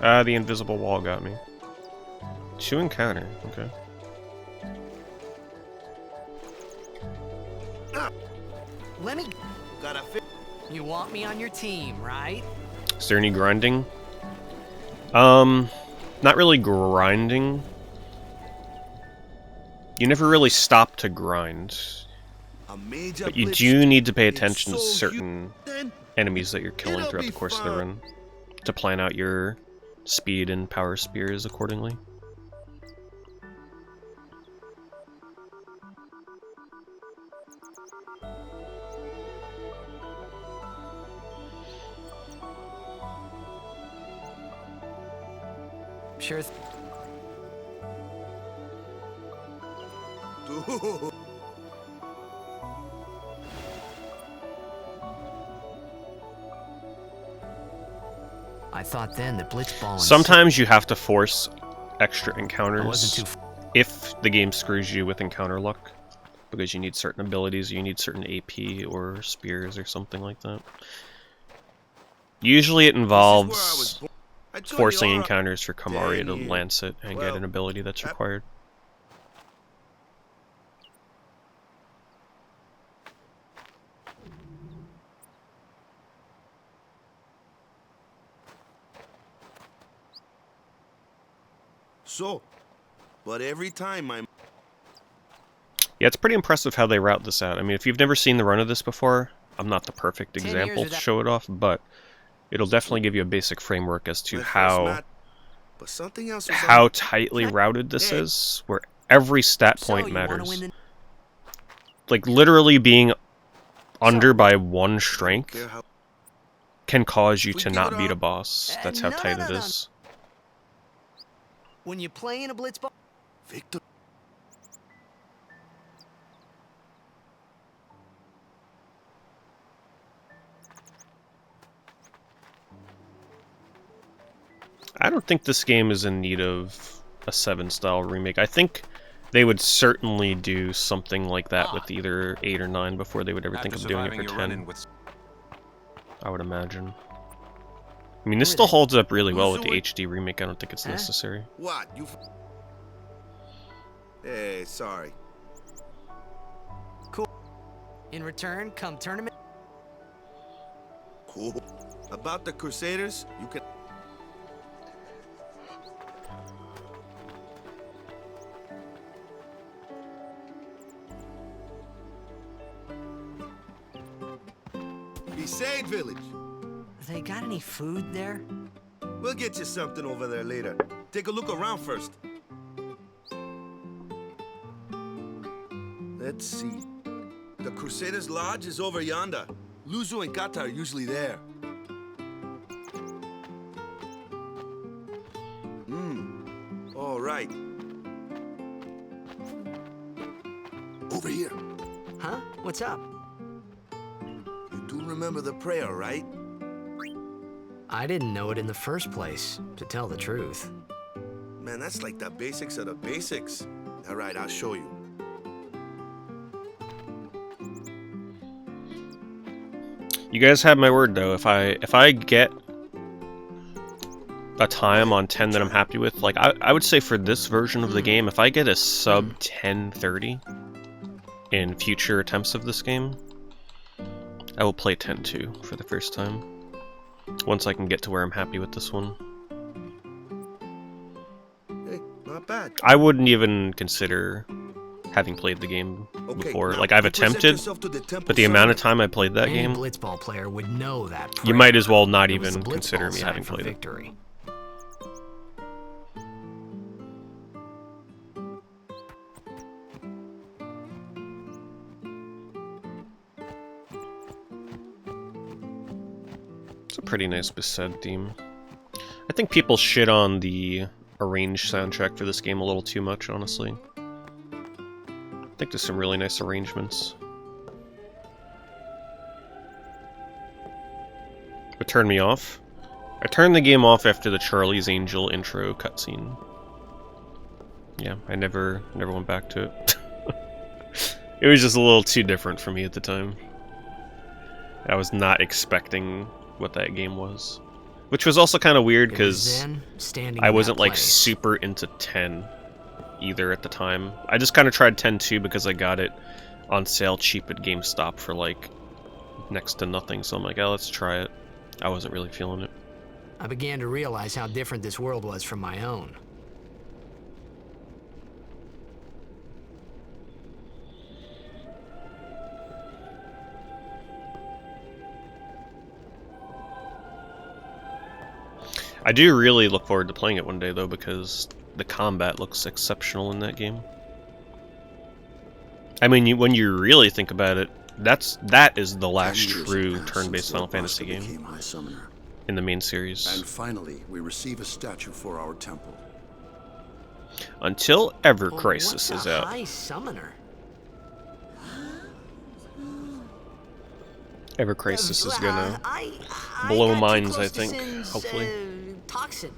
The invisible wall got me. 2 encounter, okay. Let me. Gotta fit. You want me on your team, right? Is there any grinding? Not really grinding. You never really stop to grind. A major But you blitz do need to pay is attention to so certain then enemies that you're killing it'll throughout be the course of the fun. run to plan out your speed and power spears accordingly. Sure. Dude. I thought then that Blitzball and Sometimes you have to force extra I wasn't encounters too. if the game screws you with encounter luck, because you need certain abilities, you need certain AP or spears or something like that. Usually it This is where I was involves born. I joined the forcing Aura encounters for Kamari to 10 years. lance it and get Well, an ability that's required. So, but every time I'm Yeah, it's pretty impressive how they route this out. I mean, if you've never seen the run of this before, I'm not the perfect 10 years example to without- show it off, but it'll definitely give you a basic framework as to my first how match, but something else was how on. tightly routed this Hey. is, where every stat So point you wanna matters. win the- Like, literally being under So- by one I don't strength care how can cause you If we to give not it beat a up- boss. That's how no, tight no, it no, no. is. When you play in a Blitzball, Victor. I don't think this game is in need of a 7 style remake. I think they would certainly do something like that with either 8 or 9 before they would ever think After of doing it surviving for your 10. run-in with I would imagine. I mean, this Who are still they? holds up really well Who's with the doing- HD remake. I don't think it's Huh? necessary. What? You Hey, sorry. in return, come tournament. Cool. About the Crusaders, you can Besaid Village. They got any food there? We'll get you something over there later. Take a look around first. Let's see. The Crusaders' Lodge is over yonder. Luzu and Kata are usually there. All right. Over here. Huh? What's up? You do remember the prayer, right? I didn't know it in the first place, to tell the truth. Man, that's like the basics of the basics. All right, I'll show you. You guys have my word, though. If I get a time on 10 that I'm happy with, like I would say for this version of the game, if I get a sub 1030 in future attempts of this game, I will play 10-2 for the first time. Once I can get to where I'm happy with this one. Hey, not bad. I wouldn't even consider having played the game Okay, before. now Like, I've you present attempted, yourself to the temple but the amount of summit. time I played that Any game, Blitzball player would know that. you prayer. might as well not It was even the consider Blitzball me sign having for played it. victory. It's a pretty nice Besaid theme. I think people shit on the arranged soundtrack for this game a little too much, honestly. I think there's some really nice arrangements. What turned me off? I turned the game off after the Charlie's Angel intro cutscene. Yeah, I never went back to it. It was just a little too different for me at the time. I was not expecting what that game was. Which was also kind of weird, It was because then, standing I in wasn't that like place. super into 10 either at the time. I just kind of tried 10-2 because I got it on sale cheap at GameStop for like next to nothing, so I'm like, oh, let's try it. I wasn't really feeling it. I began to realize how different this world was from my own. I do really look forward to playing it one day, though, because the combat looks exceptional in that game. I mean, when you really think about it, that is the last 10 years true have passed turn-based since Final Lord Fantasy Buster game became High Summoner. in the main series. And finally, we receive a statue for our temple. Until Ever Well, Crisis what's is a out. High Summoner? Ever Crisis is gonna I blow got too minds, close I to think, Sin's, hopefully. Toxin.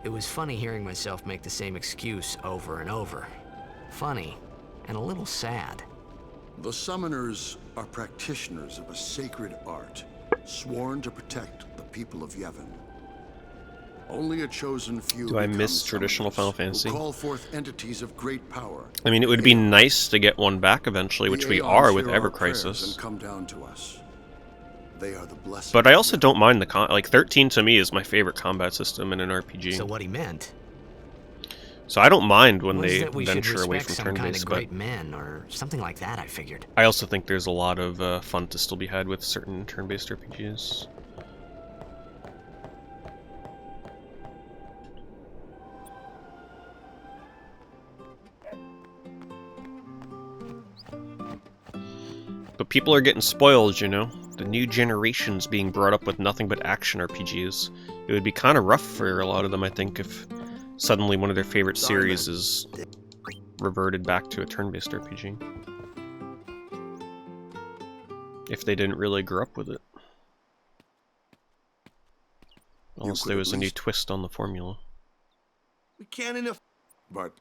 It was funny hearing myself make the same excuse over and over. Funny, and a little sad. The summoners are practitioners of a sacred art, sworn to protect the people of Yevon. Only a chosen few Do I become miss traditional Final summoners Fantasy? who call forth entities of great power. I mean, it would be nice to get one back eventually, which we are with Ever Crisis. And come down to us. They are the blessed. But I also don't mind the like 13 to me is my favorite combat system in an RPG. So what he meant So I don't mind when was they that we should venture away respect from some kind turn-based, of but great men or something like that. I figured. I also think there's a lot of fun to still be had with certain turn-based RPGs. But people are getting spoiled, you know? The new generation's being brought up with nothing but action RPGs. It would be kind of rough for a lot of them, I think, if suddenly one of their favorite series is reverted back to a turn-based RPG. If they didn't really grow up with it. Unless there was a new twist on the formula. We can't enough. But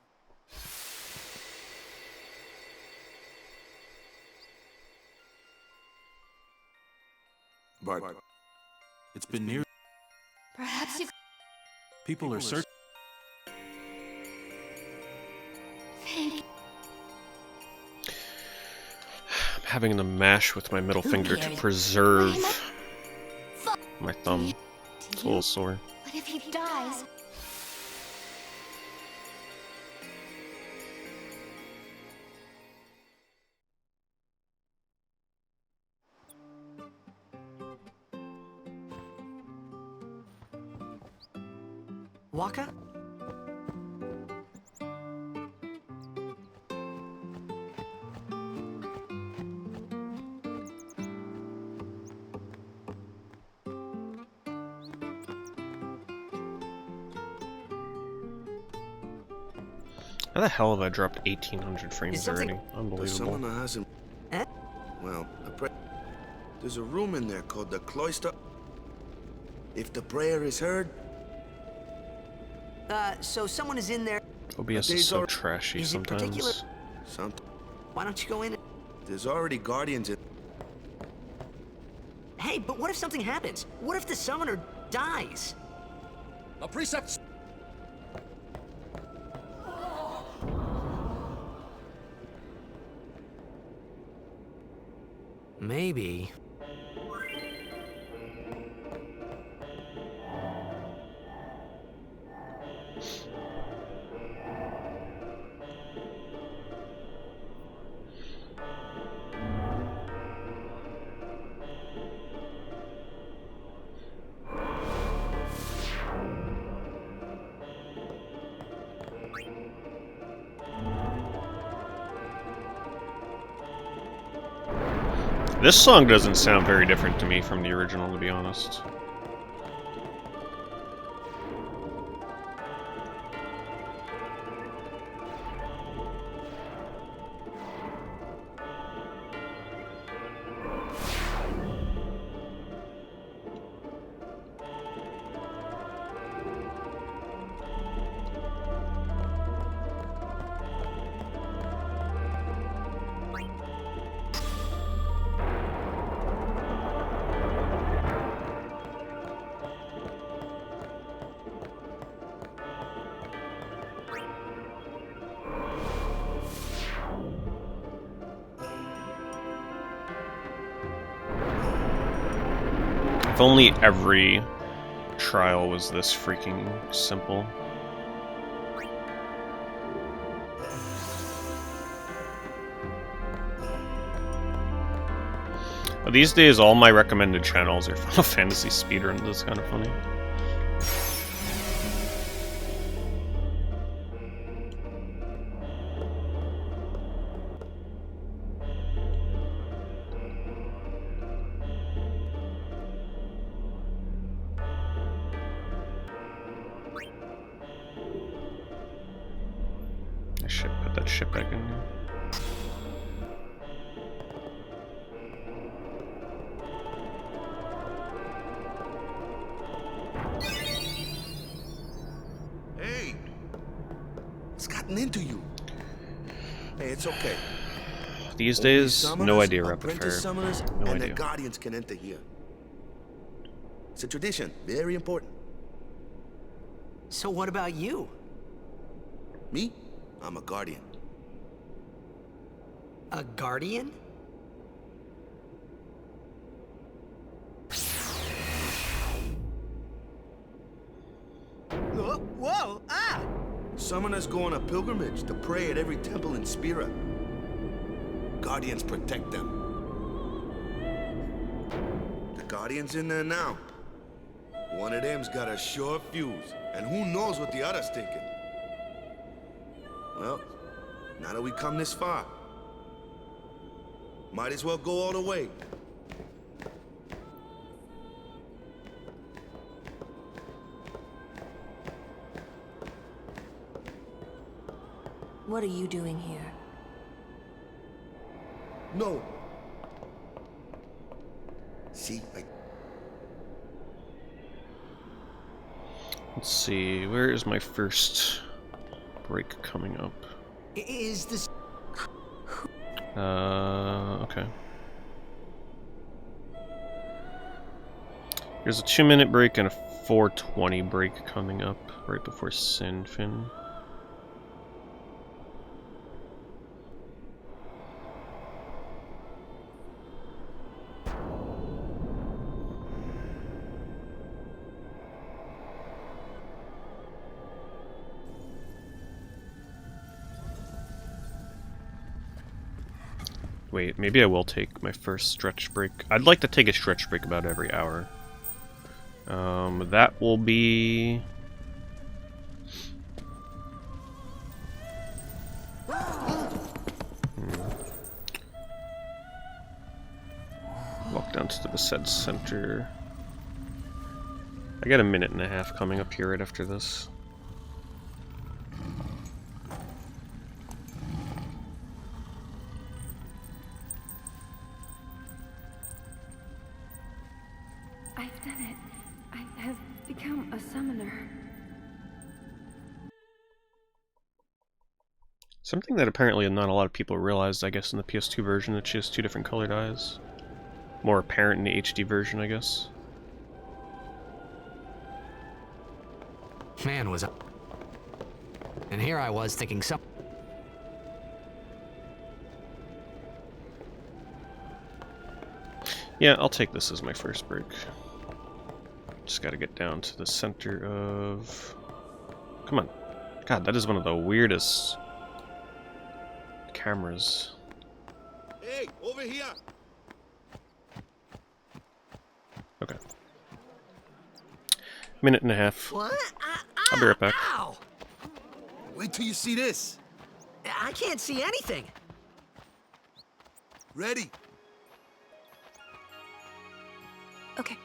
It's been near. Perhaps you. People are searching. Thank you. I'm having to mash with my middle finger to preserve my thumb. It's a little sore. But if he dies. Waka? How the hell have I dropped 1800 frames Is something- already? The Unbelievable. summoner hasn't. Eh? Well, there's a room in there called the cloister. If the prayer is heard, So someone is in there. OBS is so trashy Is it particular? sometimes. Why don't you go in? there's already guardians in. Hey, but what if something happens? What if the summoner dies? The precepts. Maybe. This song doesn't sound very different to me from the original, to be honest. If only every trial was this freaking simple. These days, all my recommended channels are Final Fantasy speedruns. That's kind of funny. I should put that shit back in there. Hey! It's gotten into you. Hey, it's okay. These Only days, no summoners, idea, Rapid apprentice Fire. summoners, No and idea. the guardians can enter here. It's a tradition, very important. So what about you? Me? I'm a guardian. A guardian? Whoa! Ah! Summoners go on a pilgrimage to pray at every temple in Spira. Guardians protect them. The guardian's in there now. One of them's got a short fuse, and who knows what the other's thinking. Well, now that we come this far, might as well go all the way. What are you doing here? No. See, Let's see, where is my first break coming up? Is this... Okay. There's a 2-minute break and a 4:20 break coming up right before Sinfin. Wait, maybe I will take my first stretch break. I'd like to take a stretch break about every hour. That will be... Walk down to the Besaid Center. I got a minute and a half coming up here right after this. I've done it. I have become a summoner. Something that apparently not a lot of people realized, I guess, in the PS2 version, that she has 2 different colored eyes. More apparent in the HD version, I guess. Man was up. And here I was thinking some... Yeah, I'll take this as my first break. Just gotta get down to the center of... Come on. God, that is one of the weirdest cameras. hey, over here! Okay. Minute and a half. What? I'll be right back. Ow! Wait till you see this. I can't see anything. Ready? Okay.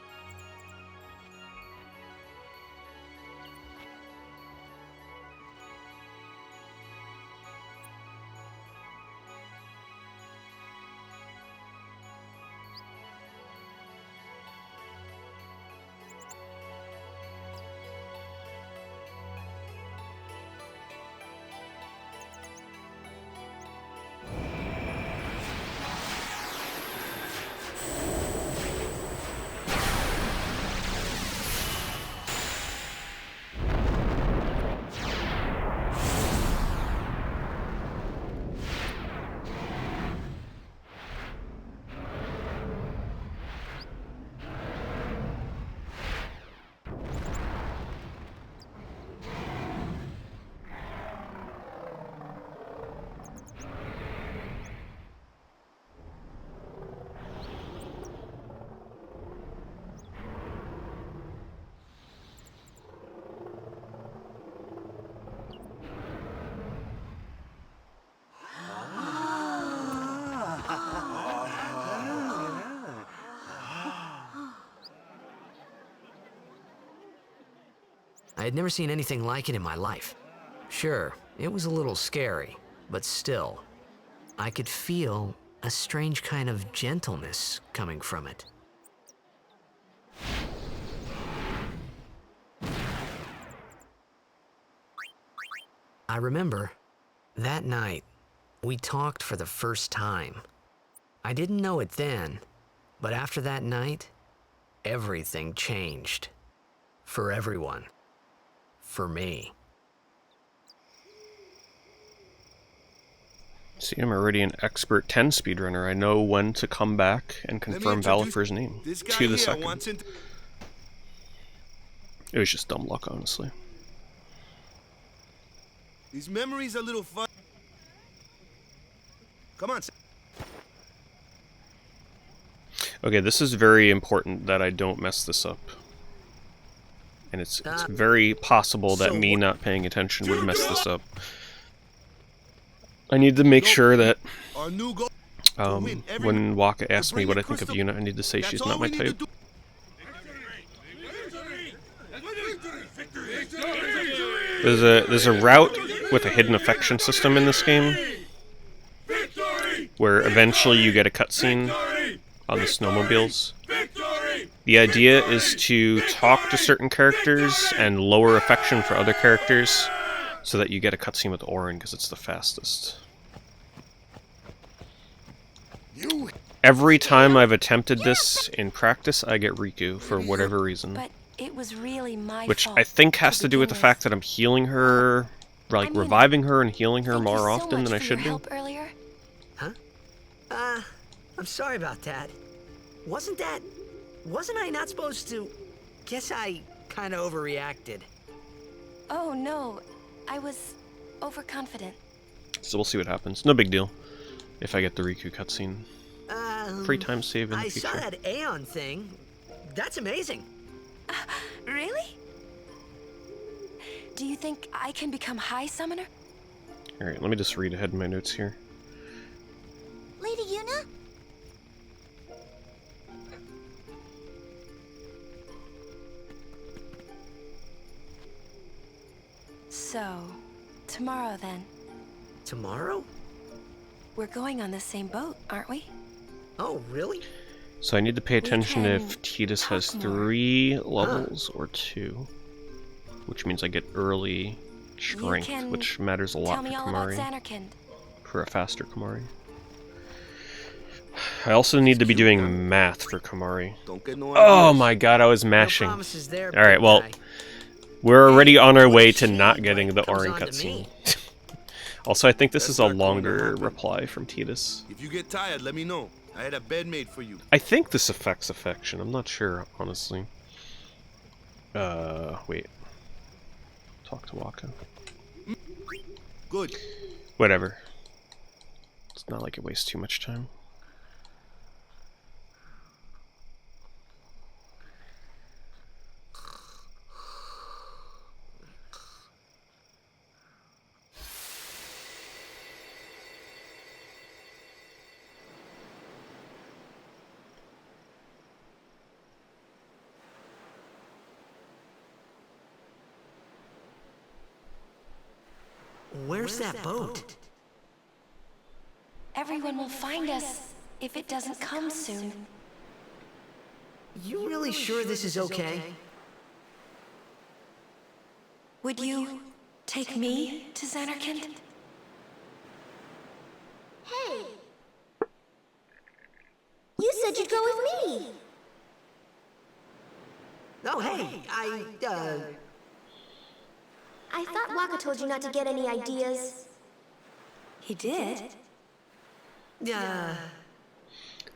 I'd never seen anything like it in my life. Sure, it was a little scary, but still, I could feel a strange kind of gentleness coming from it. I remember, that night, we talked for the first time. I didn't know it then, but after that night, everything changed. For everyone. For me. See, I'm already an expert 10 speedrunner. I know when to come back and confirm Valifer's name. To the second. It was just dumb luck, honestly. These memories are a little fun. Come on. Okay, this is very important that I don't mess this up. And it's very possible that me not paying attention would mess this up. I need to make sure that when Waka asks me what I think of Yuna, I need to say she's not my type. There's a route with a hidden affection system in this game where eventually you get a cutscene on the snowmobiles. The idea is to talk to certain characters and lower affection for other characters so that you get a cutscene with Orin because it's the fastest. Every time I've attempted this in practice, I get Riku for whatever reason. But it was really my Which fault I think has to do with the fact that I'm healing her, like reviving her and healing her more often than I should do. Huh? I'm sorry about that. Wasn't I not supposed to? Guess I kind of overreacted. Oh no, I was overconfident. So we'll see what happens. No big deal. If I get the Riku cutscene. Free time save in the future. I saw that Aeon thing. That's amazing. Really? Do you think I can become High Summoner? Alright, let me just read ahead in my notes here. Lady Yuna? So, tomorrow then. Tomorrow? We're going on the same boat, aren't we? Oh, really? So I need to pay attention if Tidus has 3 levels or 2. Which means I get early strength, which matters a lot for Kamari. For a faster Kamari. I also need to be doing math for Kamari. Oh my god, I was mashing. Alright, well, we're already on our way to not getting the Orin cutscene. Also, I think this is a longer reply from Tidus. If you get tired, let me know. I had a bed made for you. I think this affects affection. I'm not sure, honestly. Wait. Talk to Waka. Good. Whatever. It's not like it wastes too much time. Where's that boat? Everyone will find us if it doesn't come soon. You really sure this is okay? Would you take me to Xanarkand? Hey! You said you'd go with me! Oh, hey, I thought Waka told you not to get any ideas. He did?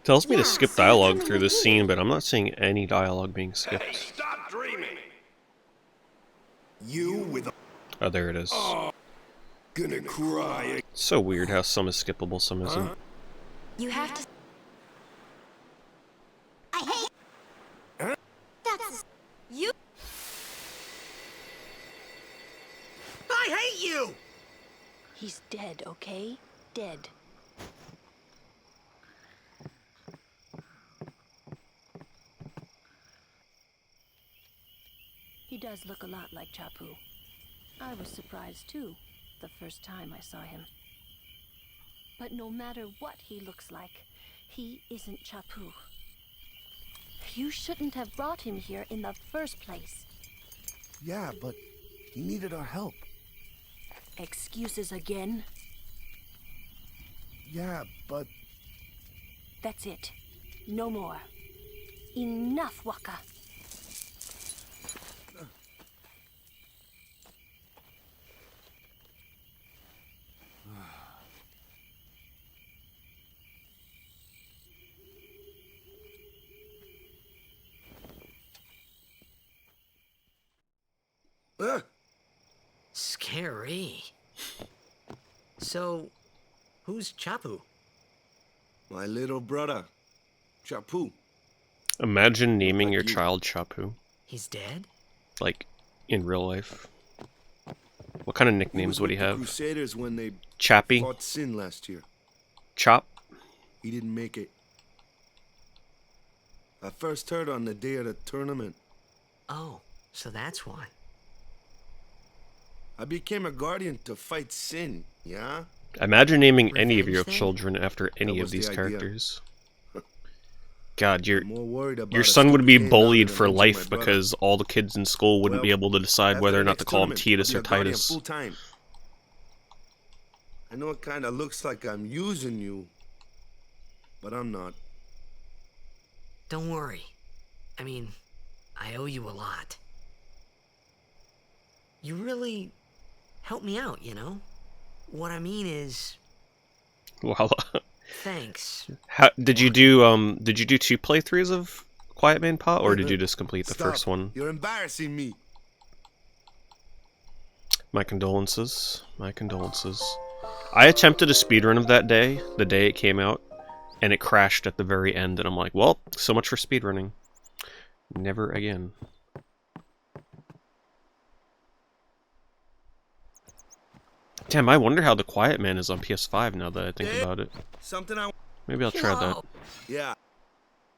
Tells me to skip dialogue through this scene, but I'm not seeing any dialogue being skipped. Hey, stop dreaming. You with a... Oh, there it is. Gonna cry. It's so weird how some is skippable, some isn't. You have to... I hate... Huh? That's... You... I hate you! He's dead, okay? Dead. He died does look a lot like Chapu. I was surprised too, the first time I saw him. But no matter what he looks like, he isn't Chapu. You shouldn't have brought him here in the first place. Yeah, but he needed our help. Excuses again? Yeah, but... That's it. No more. Enough, Waka. Scary. So, who's Chapu? My little brother, Chapu. Imagine naming Like your you. child Chapu, He's dead? like, in real life. What kind of He nicknames was would with he the have? Crusaders when they Chappy? fought Sin last year. Chop? He didn't make it. I first heard on the day of the tournament. Oh, so that's why. I became a guardian to fight Sin, yeah? Imagine naming any of Revenge, your then? children after any of was the these idea. characters. God, I'm more worried about your a son would stupid be game now bullied than for avenging my life brother. because all the kids in school wouldn't be Well, able to decide after whether the or not next to call him tournament, Titus I'll or be a guardian Titus. full time. I know it kind of looks like I'm using you, but I'm not. Don't worry. I mean, I owe you a lot. You really helped me out, you know? What I mean is, Wow. thanks. Did you do 2 playthroughs of Quiet Man Pot, or did you just complete the Stop. first one? You're embarrassing me. My condolences. My condolences. I attempted a speedrun of that day, the day it came out, and it crashed at the very end, and I'm like, well, so much for speedrunning. Never again. Damn, I wonder how The Quiet Man is on PS5 now that I think about it. Something I... Maybe I'll try that Whoa. at Yeah.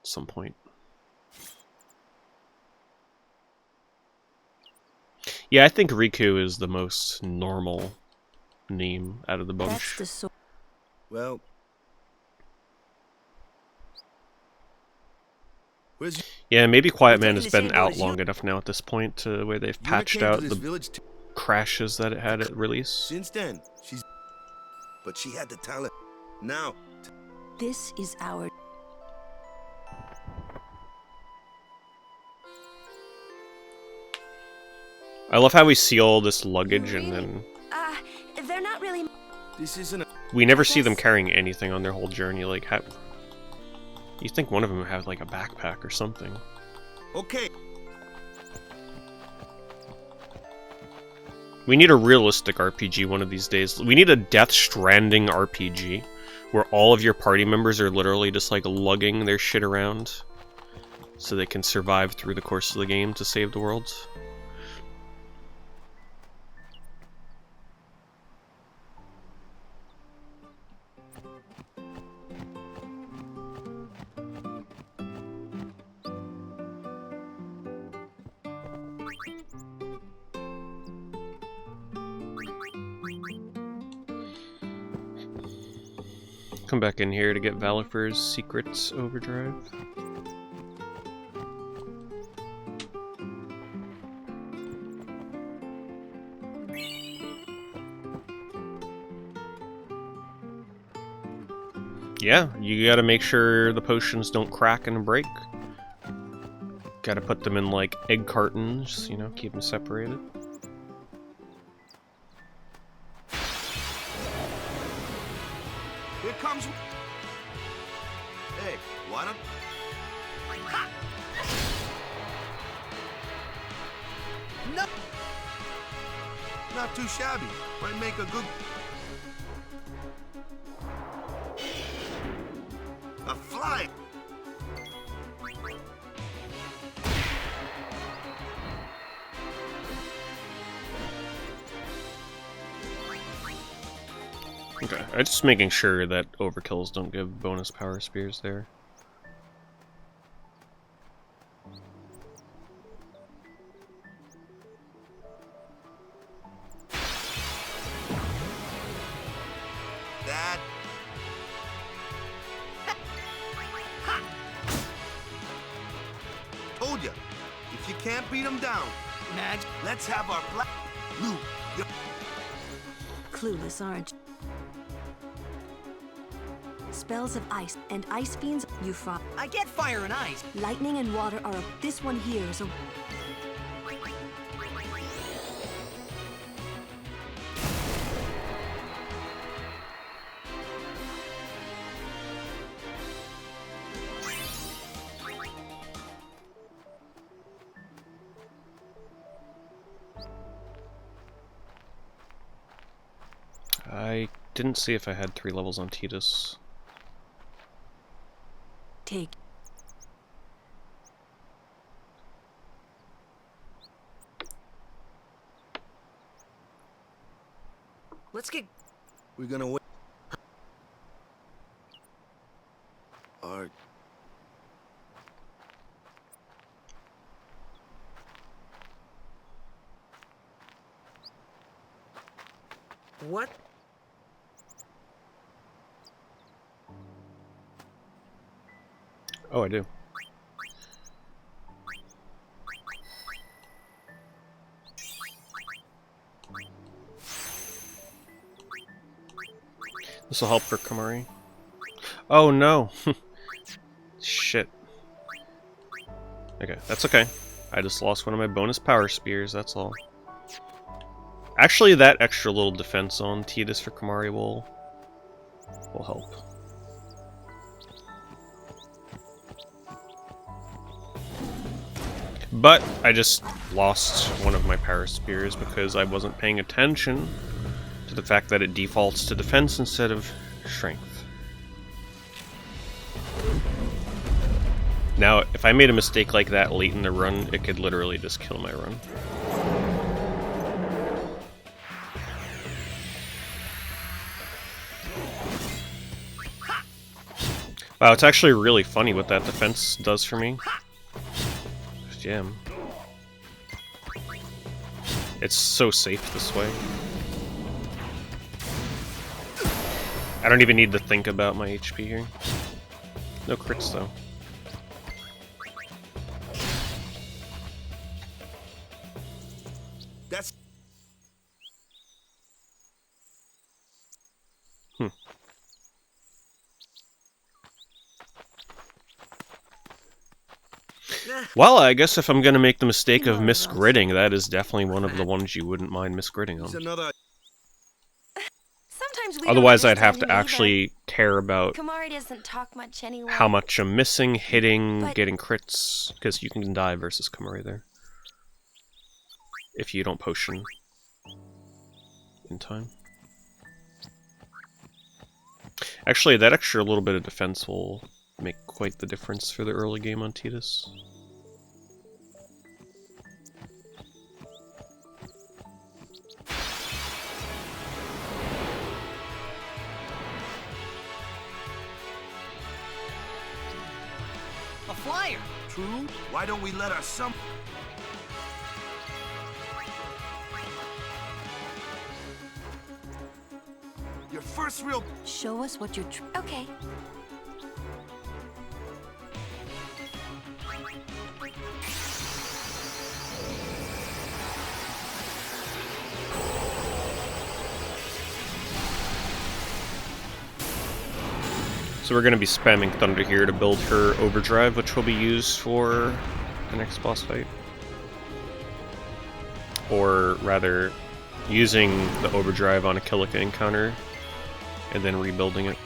some point. Yeah, I think Riku is the most normal name out of the That's bunch. the sort. Well... Where's... Yeah, maybe Quiet Man taking has the been same boat out as you. long enough now at this point to where they've Yuna patched came out to this the village crashes that it had at release. since then. She's... But she had the talent. Now... This is our. I love how we see all this luggage and then They're not really. This isn't a... we never see them carrying anything on their whole journey. Like, how... You think one of them would have, like, a backpack or something. Okay. We need a realistic RPG one of these days. We need a Death Stranding RPG, where all of your party members are literally just, like, lugging their shit around so they can survive through the course of the game to save the world. Come back in here to get Valifer's Secrets Overdrive. Yeah, you gotta make sure the potions don't crack and break. Gotta put them in, like, egg cartons, you know, keep them separated. Here comes... Hey, why don't... No! Not too shabby. Might make a good... A fly! Okay, I'm just making sure that overkills don't give bonus power spears there. can't beat them down. Mag. Let's have our black... Lou, Clueless, aren't you? Spells of ice and ice fiends, you fought. I get fire and ice. Lightning and water are this one here is a... I didn't see if I had 3 levels on Tidus. Take. Let's get... we're gonna wait. Art. What? Oh, I do. This will help for Kamari. Oh no! Shit. Okay, that's okay. I just lost one of my bonus power spears, that's all. Actually, that extra little defense on Tidus for Kamari will help. But I just lost one of my power spears because I wasn't paying attention to the fact that it defaults to defense instead of strength. Now, if I made a mistake like that late in the run, it could literally just kill my run. Wow, it's actually really funny what that defense does for me. Jam. It's so safe this way. I don't even need to think about my HP here. No crits though. That's... Well, I guess if I'm gonna make the mistake of misgridding, that is definitely one of the ones you wouldn't mind misgridding on. another... Sometimes we Otherwise, don't I'd have to understand him actually care about either. Kamari doesn't talk much anyway. how much I'm missing, hitting, But- getting crits, because you can die versus Kamari there. If you don't potion in time. Actually, that extra little bit of defense will make quite the difference for the early game on Tidus. A flyer. True? Why don't we let our son... Your first real... Show us what you're... Okay. So we're going to be spamming Thunder here to build her overdrive, which will be used for the next boss fight. Or rather, using the overdrive on a Kilika encounter and then rebuilding it.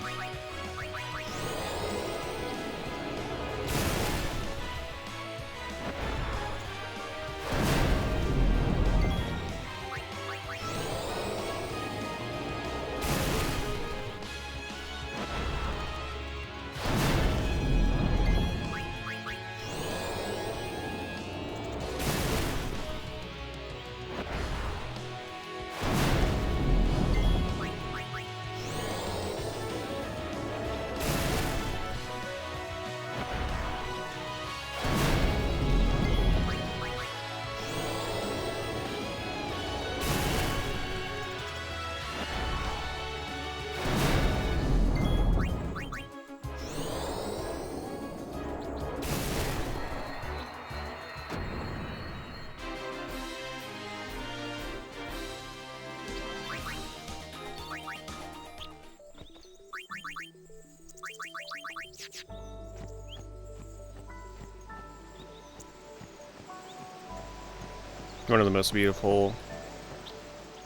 One of the most beautiful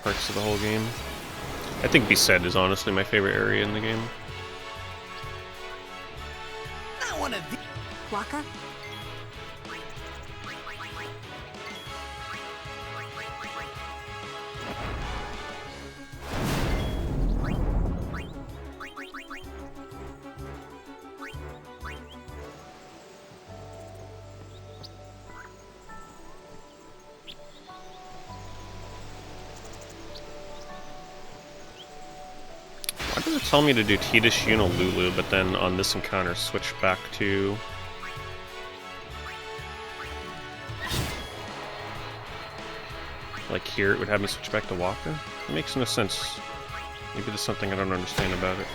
parts of the whole game. I think Beset is honestly my favorite area in the game. Not one of these. Waka? Why does it tell me to do Tidus, Yuna, Lulu, but then on this encounter switch back to... Like here, it would have me switch back to Waka? It makes no sense. Maybe there's something I don't understand about it.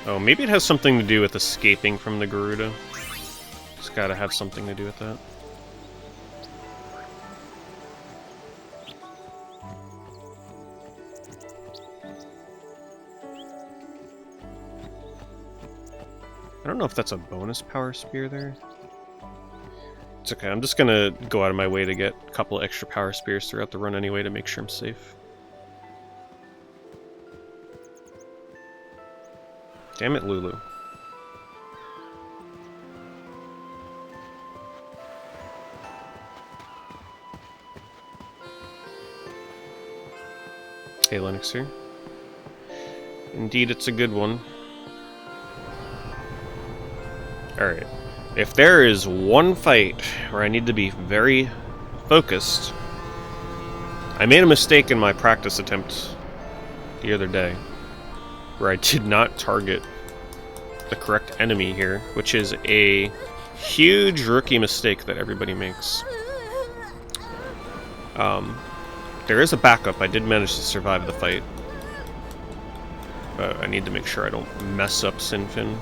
Oh, maybe it has something to do with escaping from the Garuda. It's gotta have something to do with that. I don't know if that's a bonus power spear there. It's okay, I'm just gonna go out of my way to get a couple extra power spears throughout the run anyway to make sure I'm safe. Damn it, Lulu. Hey, Lennox here. Indeed, it's a good one. Alright. If there is one fight where I need to be very focused... I made a mistake in my practice attempt the other day, where I did not target the correct enemy here, which is a huge rookie mistake that everybody makes. There is a backup. I did manage to survive the fight, but I need to make sure I don't mess up Sinfin.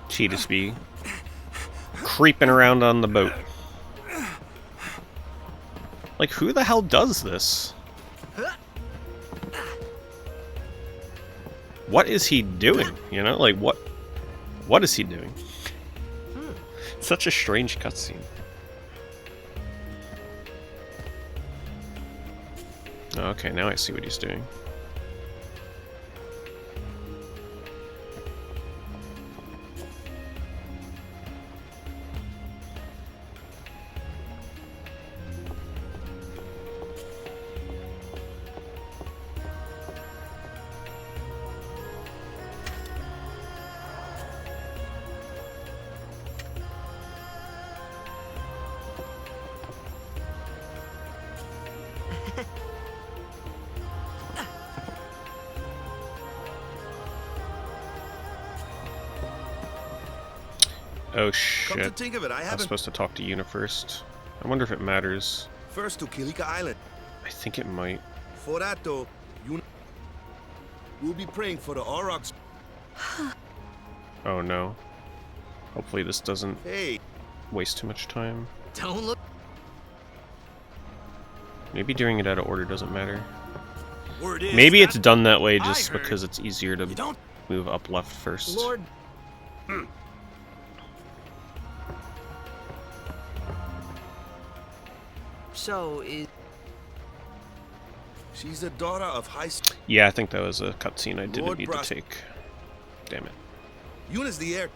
Tidus be creeping around on the boat. Like, who the hell does this? What is he doing? You know, like, what is he doing? Such a strange cutscene. Okay, now I see what he's doing. Oh shit. Come to think of it, I was haven't supposed to talk to Yuna first. I wonder if it matters. first to Kilika Island. I think it might. For that though, we'll be praying for the Aurochs. Oh no. Hopefully this doesn't Hey, waste too much time. Don't look. Maybe doing it out of order doesn't matter. word is Maybe that it's done that way I just heard. because it's easier to You don't. move up left first. Lord. So is. she's the daughter of High. Yeah, I think that was a cutscene I didn't Lord need Bros- to take. Damn it. Yuna's the heir.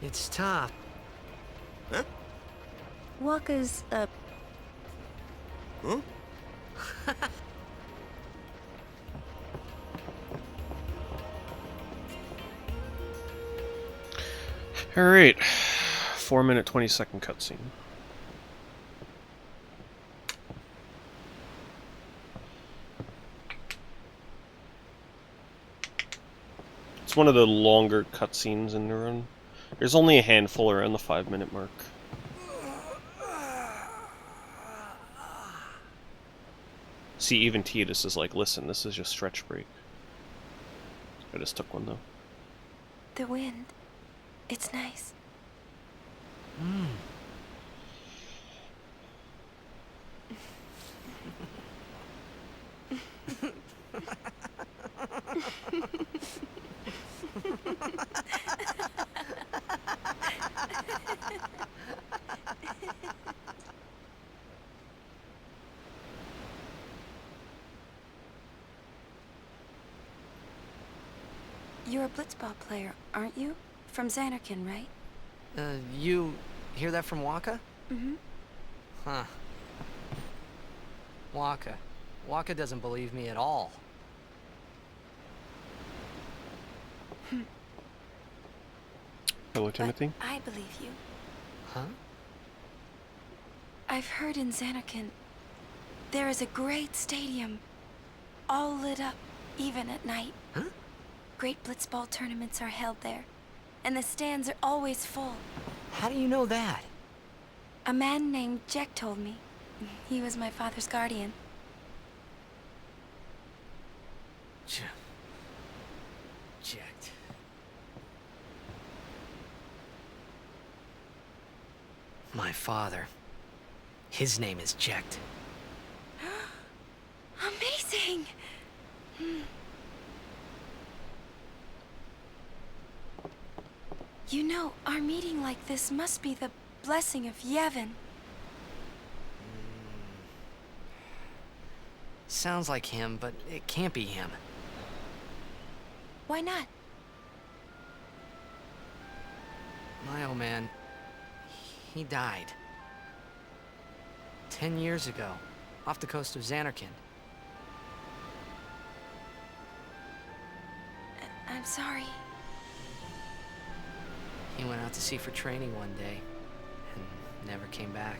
It's tough. Huh? Waka's a Huh? Alright. 4-minute 20-second cutscene. It's one of the longer cutscenes in the run. There's only a handful around the 5-minute mark. See, even Tidus is like, listen, this is just stretch break. I just took one though. The wind. It's nice. You're a Blitzball player, aren't you? From Xanarkin, right? You hear that from Waka? Mm-hmm. Huh. Waka. Waka doesn't believe me at all. Hello, Timothy. But I believe you. Huh? I've heard in Xanarkin there is a great stadium, all lit up, even at night. Huh? Great Blitzball tournaments are held there, and the stands are always full. How do you know that? A man named Jack told me. He was my father's guardian. Jacked. My father. His name is Jacked. Amazing! You know, our meeting like this must be the blessing of Yevon. Sounds like him, but it can't be him. Why not? My old man, he died. 10 years ago, off the coast of Xanarkin. I'm sorry. He went out to sea for training one day, and never came back.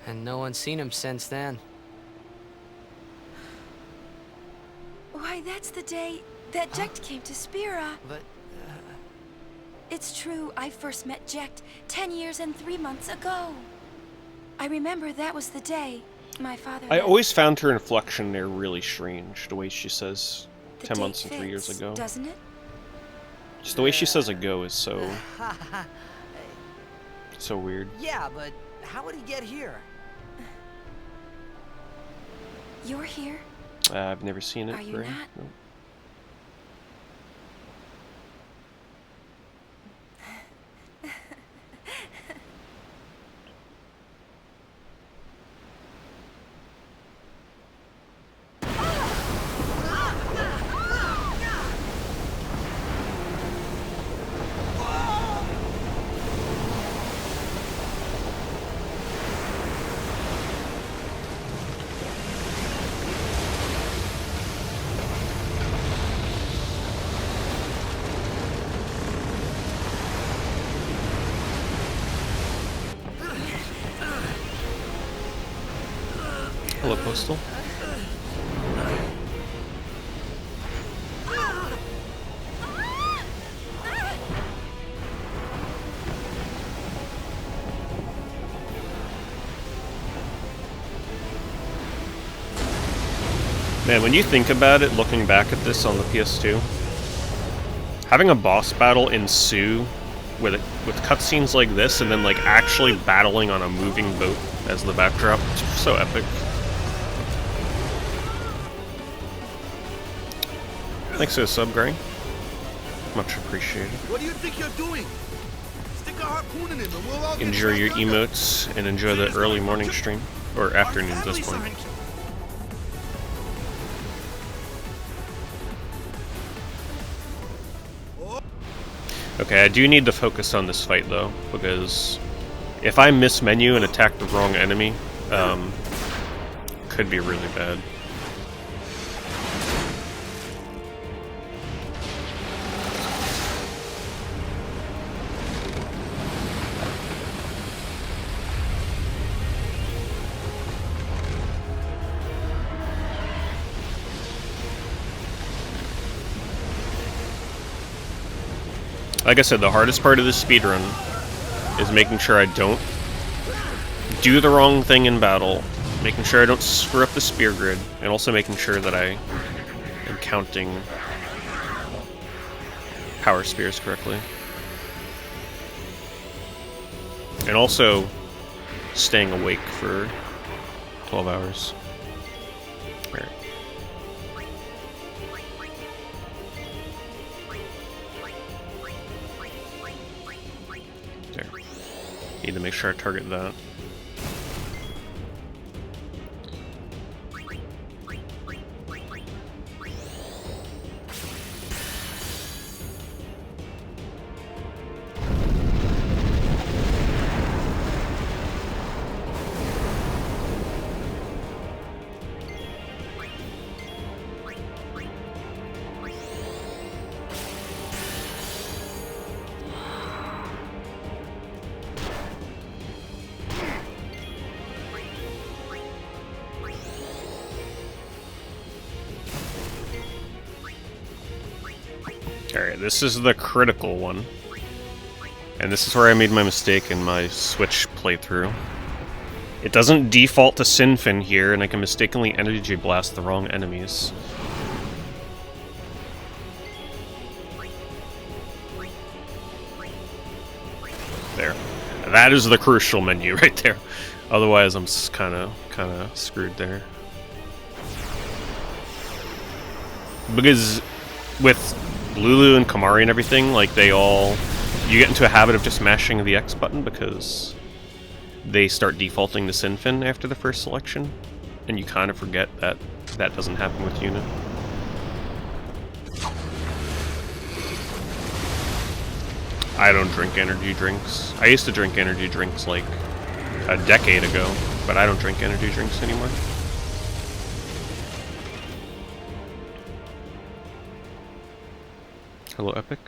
And no one's seen him since then. Why, that's the day that Jekt came to Spira. But, It's true, I first met Jekt 10 years and 3 months ago. I remember that was the day my father I left. always found her inflection there really strange, the way she says The 10 date months and 3 years fits, ago. doesn't it? Just the way she says ago is so weird. yeah, but how would he get here? You're here? I've never seen it. Are you Ray. not? No. Hello, Postal. Man, when you think about it, looking back at this on the PS2, having a boss battle ensue with cutscenes like this, and then like actually battling on a moving boat as the backdrop, it's so epic. Thanks for the sub, Gray. Much appreciated. What do you think you're doing? Stick a harpoon in him and we'll all get Enjoy your trapped under. emotes and enjoy the early morning stream. Or afternoon at this point. Okay, I do need to focus on this fight though, because if I miss menu and attack the wrong enemy, could be really bad. Like I said, the hardest part of this speedrun is making sure I don't do the wrong thing in battle, making sure I don't screw up the spear grid, and also making sure that I am counting power spears correctly. And also staying awake for 12 hours. Alright. There. Need to make sure I target that. Alright, this is the critical one. And this is where I made my mistake in my Switch playthrough. It doesn't default to Sinfin here, and I can mistakenly energy blast the wrong enemies. There. That is the crucial menu right there. Otherwise, I'm kind of screwed there. Because with Lulu and Kamari and everything, like you get into a habit of just mashing the X button because they start defaulting to Sinfin after the first selection, and you kind of forget that that doesn't happen with Yuna. I don't drink energy drinks. I used to drink energy drinks like a decade ago, but I don't drink energy drinks anymore. Hello, Epic.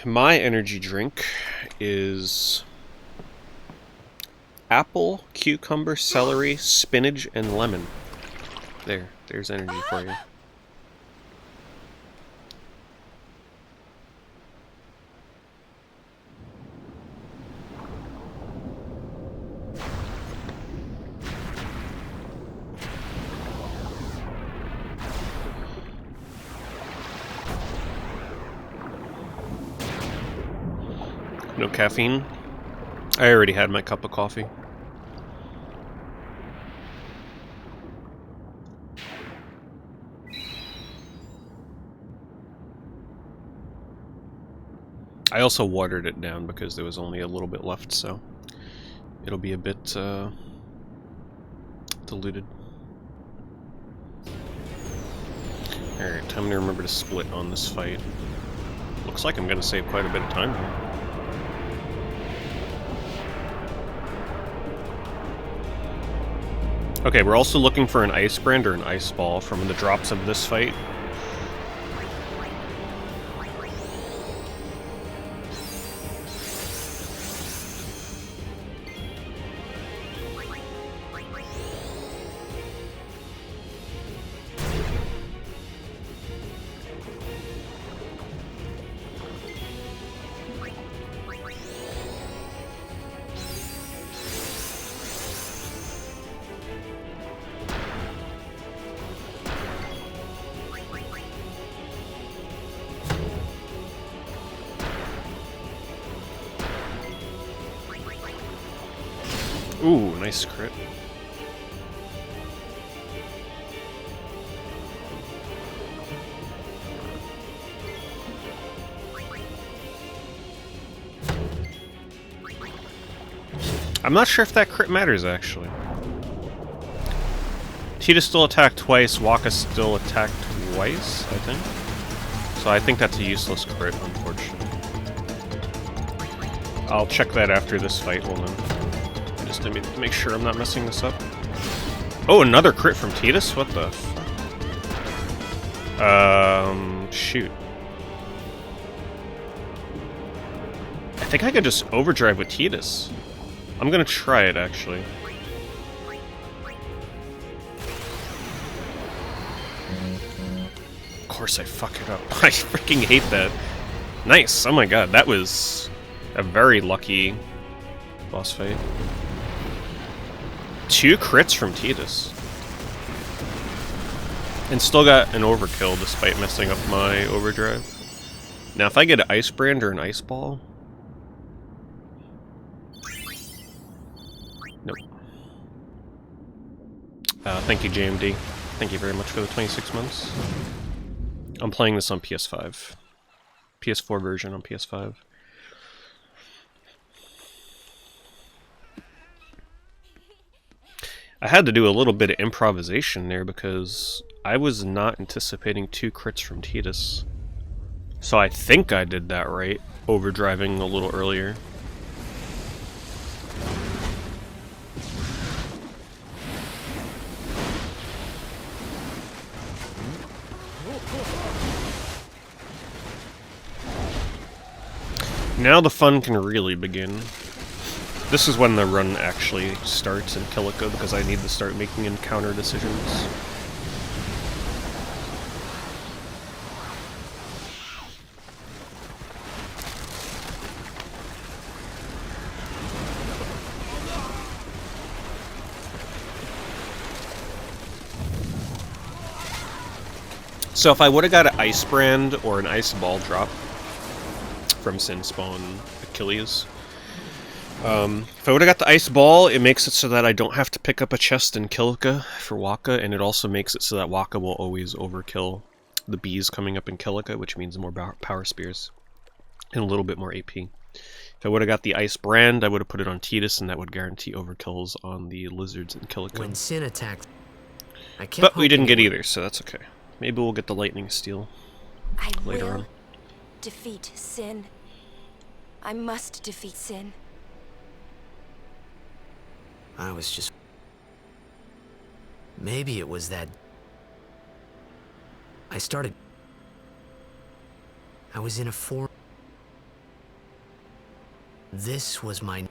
My energy drink is apple, cucumber, celery, spinach, and lemon. There's energy for you. No caffeine. I already had my cup of coffee. I also watered it down because there was only a little bit left, so it'll be a bit diluted. Alright, time to remember to split on this fight. Looks like I'm gonna save quite a bit of time here. Okay, we're also looking for an ice brand or an ice ball from the drops of this fight. Ooh, nice crit. I'm not sure if that crit matters, actually. Tita still attacked twice, Waka still attacked twice, I think. So I think that's a useless crit, unfortunately. I'll check that after this fight, hold on. Just to make sure I'm not messing this up. Oh, another crit from Titus? What the f... shoot. I think I could just overdrive with Tidus. I'm gonna try it, actually. Of course I fuck it up. I freaking hate that. Nice! Oh my god, that was a very lucky boss fight. 2 crits from Tidus. And still got an overkill despite messing up my overdrive. Now if I get an Ice Brand or an Ice Ball... Nope. Thank you, JMD. Thank you very much for the 26 months. I'm playing this on PS5. PS4 version on PS5. I had to do a little bit of improvisation there because I was not anticipating 2 crits from Tidus. So I think I did that right, overdriving a little earlier. Now the fun can really begin. This is when the run actually starts in Kilika, because I need to start making encounter decisions. So if I would have got an Ice Brand or an Ice Ball drop from Sin Spawn Achilles, if I would have got the Ice Ball, it makes it so that I don't have to pick up a chest in Kilika for Waka, and it also makes it so that Waka will always overkill the bees coming up in Kilika, which means more power spears and a little bit more AP. If I would have got the Ice Brand, I would have put it on Tidus, and that would guarantee overkills on the lizards in Kilika. When Sin attacked, but we didn't get either, so that's okay. Maybe we'll get the Lightning Steel I later will on. defeat Sin. I must defeat Sin. I was just... Maybe it was that... I was in a form... This was my...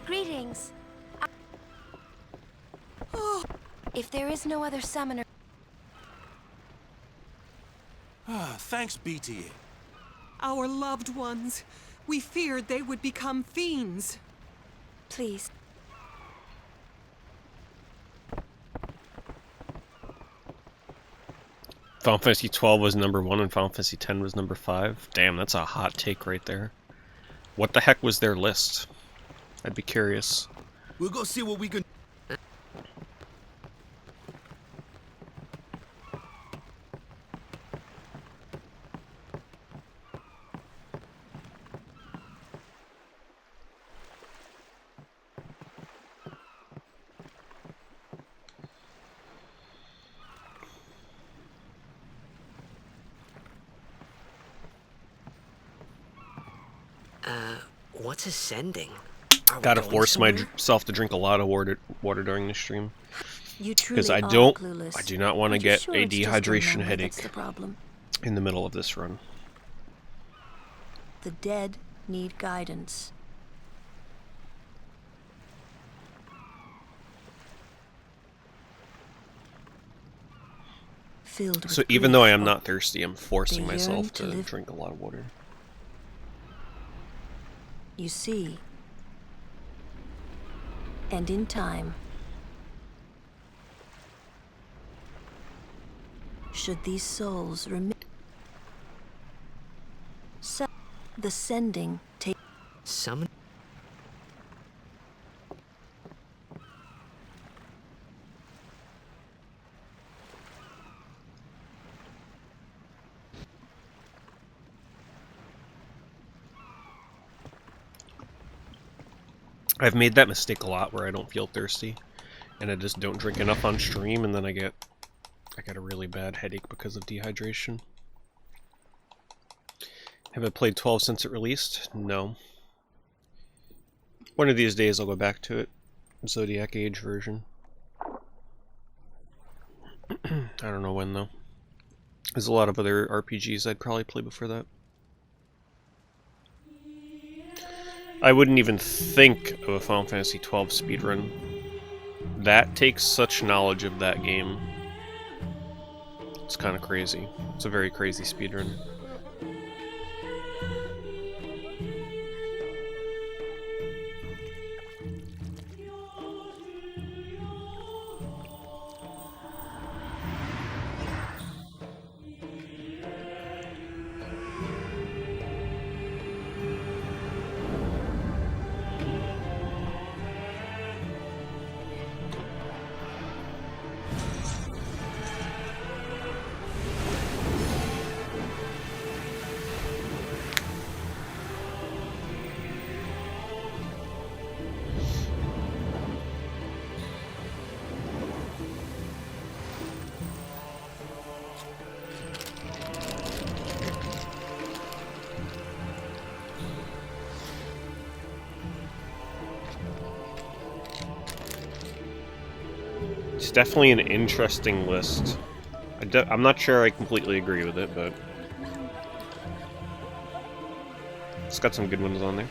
Greetings. If there is no other summoner... Thanks, BTA. Our loved ones. We feared they would become fiends. Please. Final Fantasy 12 was number 1 and Final Fantasy 10 was number 5. Damn, that's a hot take right there. What the heck was their list? I'd be curious. We'll go see what we can... What's ascending? Gotta force myself to drink a lot of water during the stream. You truly Because I are do clueless. not want to Are you get sure a it's just your dehydration memory headache that's the problem? in the middle of this run. The dead need guidance. Filled with So even though I am grief, not thirsty, I'm forcing they myself yearn to to live. drink a lot of water. You see. And in time, should these souls the sending take Summon? I've made that mistake a lot where I don't feel thirsty, and I just don't drink enough on stream, and then I get a really bad headache because of dehydration. Have I played 12 since it released? No. One of these days I'll go back to it. Zodiac Age version. I don't know when though. There's a lot of other RPGs I'd probably play before that. I wouldn't even think of a Final Fantasy XII speedrun. That takes such knowledge of that game. It's kind of crazy. It's a very crazy speedrun. It's definitely an interesting list. I'm not sure I completely agree with it, but it's got some good ones on there.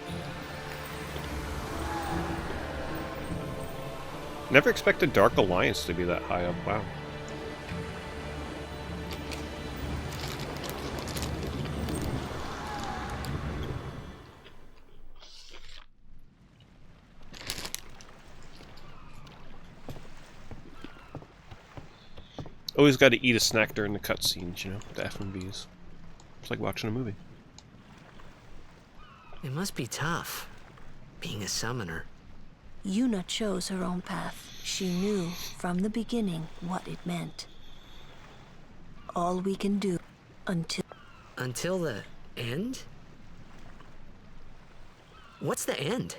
Never expected Dark Alliance to be that high up, wow. Always got to eat a snack during the cutscenes, you know, the FMVs. It's like watching a movie. It must be tough, being a summoner. Yuna chose her own path. She knew from the beginning what it meant. All we can do until... Until the end? What's the end?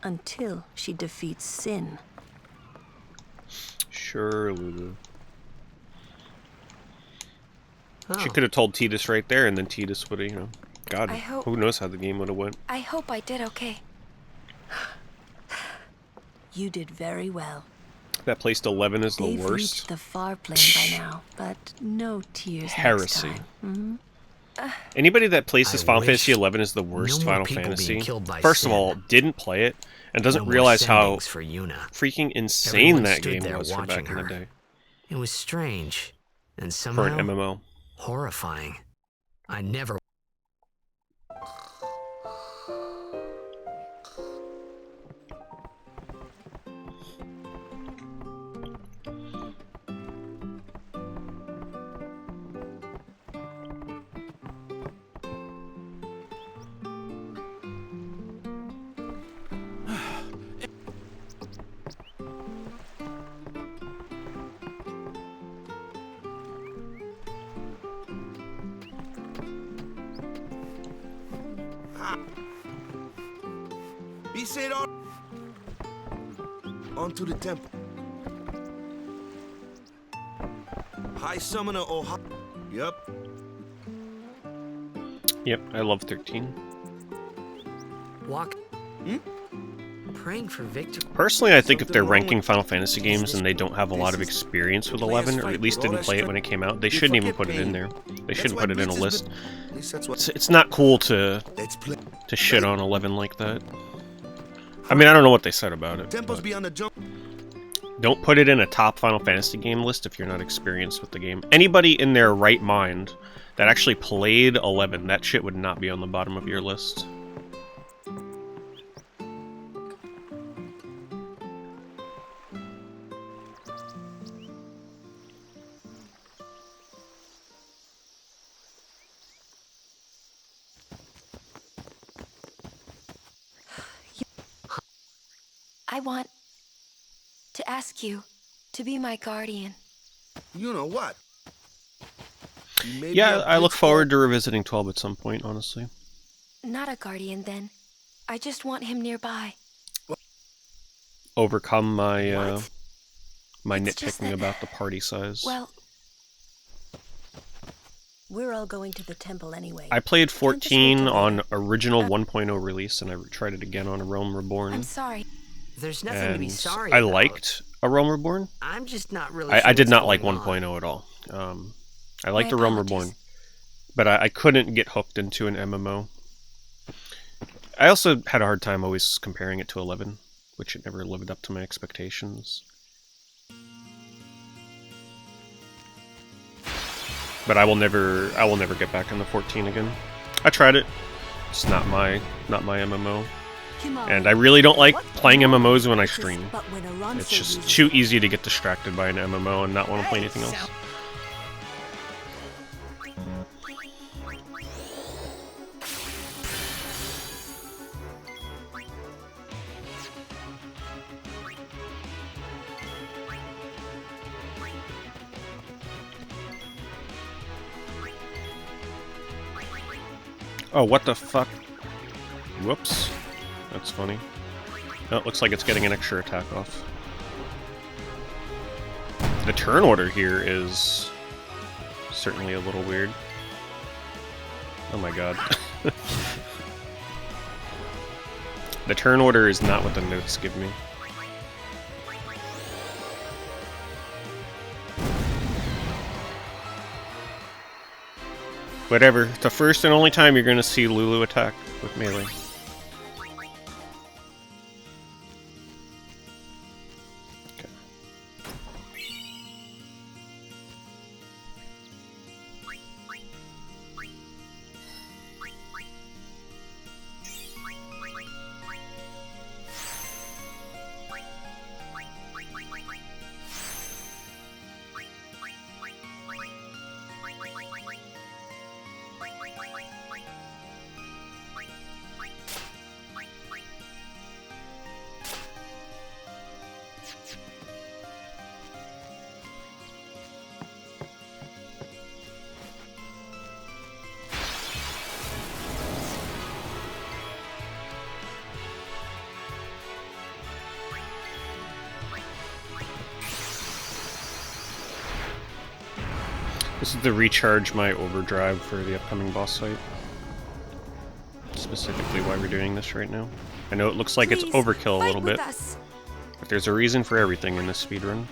Until she defeats sin. Sure, Lulu. Oh. She could have told Tidus right there, and then Tidus would have, you know, got it. Who knows how the game would have went. I hope I did okay. You did very well. That placed 11 is the They've worst. reached the far plane by now, but no tears Heresy. next time. Anybody that places I Final wish Fantasy 11 as the worst no more Final people being Fantasy, killed by first of sin. all, didn't play it, and doesn't No more realize how sendings for Yuna. freaking insane Everyone that stood game there was for back in the watching day. It was strange, and For somehow an MMO. horrifying. I never... Be said on. Onto the temple. High summoner or high. Yep. Yep, I love 13. Walk... Praying for victory. Personally, I think if they're ranking Final Fantasy games and they don't have a lot of experience with 11, or at least didn't play it when it came out, they shouldn't even put it in there. They shouldn't put it in a list. It's not cool to shit on 11 like that. I mean, I don't know what they said about it. Don't put it in a top Final Fantasy game list if you're not experienced with the game. Anybody in their right mind that actually played 11, that shit would not be on the bottom of your list. I want to ask you to be my guardian. You know what? Maybe Yeah, a I look Blitzball- forward to revisiting 12 at some point, honestly. Not a guardian, then. I just want him nearby. Overcome my What? my It's just nitpicking that- about the party size. Well, We're all going to the temple anyway. I played Can't this 14 wait till on later? original 1.0 release, and I tried it again on A Realm Reborn. I'm sorry. There's nothing to be and sorry I about. liked A Realm Reborn. I'm just not really I sure did what's not like going on. 1.0 at all. I liked My A Realm apologies. Reborn, but I couldn't get hooked into an MMO. I also had a hard time always comparing it to 11, which it never lived up to my expectations. But I will never get back into 14 again. I tried it. It's not my MMO. Come on. And I really don't like What? playing MMOs when I stream. But when Alonso It's just uses too it- easy to get distracted by an MMO and not want to play anything else. Oh, what the fuck? Whoops. That's funny. Oh, it looks like it's getting an extra attack off. The turn order here is certainly a little weird. Oh my god. The turn order is not what the notes give me. Whatever. The first and only time you're going to see Lulu attack with melee. Okay. This is to recharge my overdrive for the upcoming boss fight. Specifically why we're doing this right now. I know it looks like it's Please, overkill a fight little with bit, us. but there's a reason for everything in this speedrun.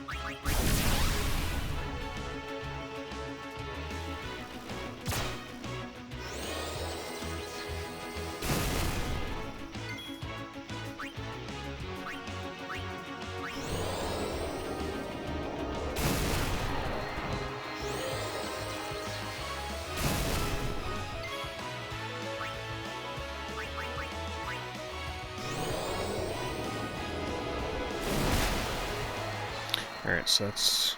Alright, so that's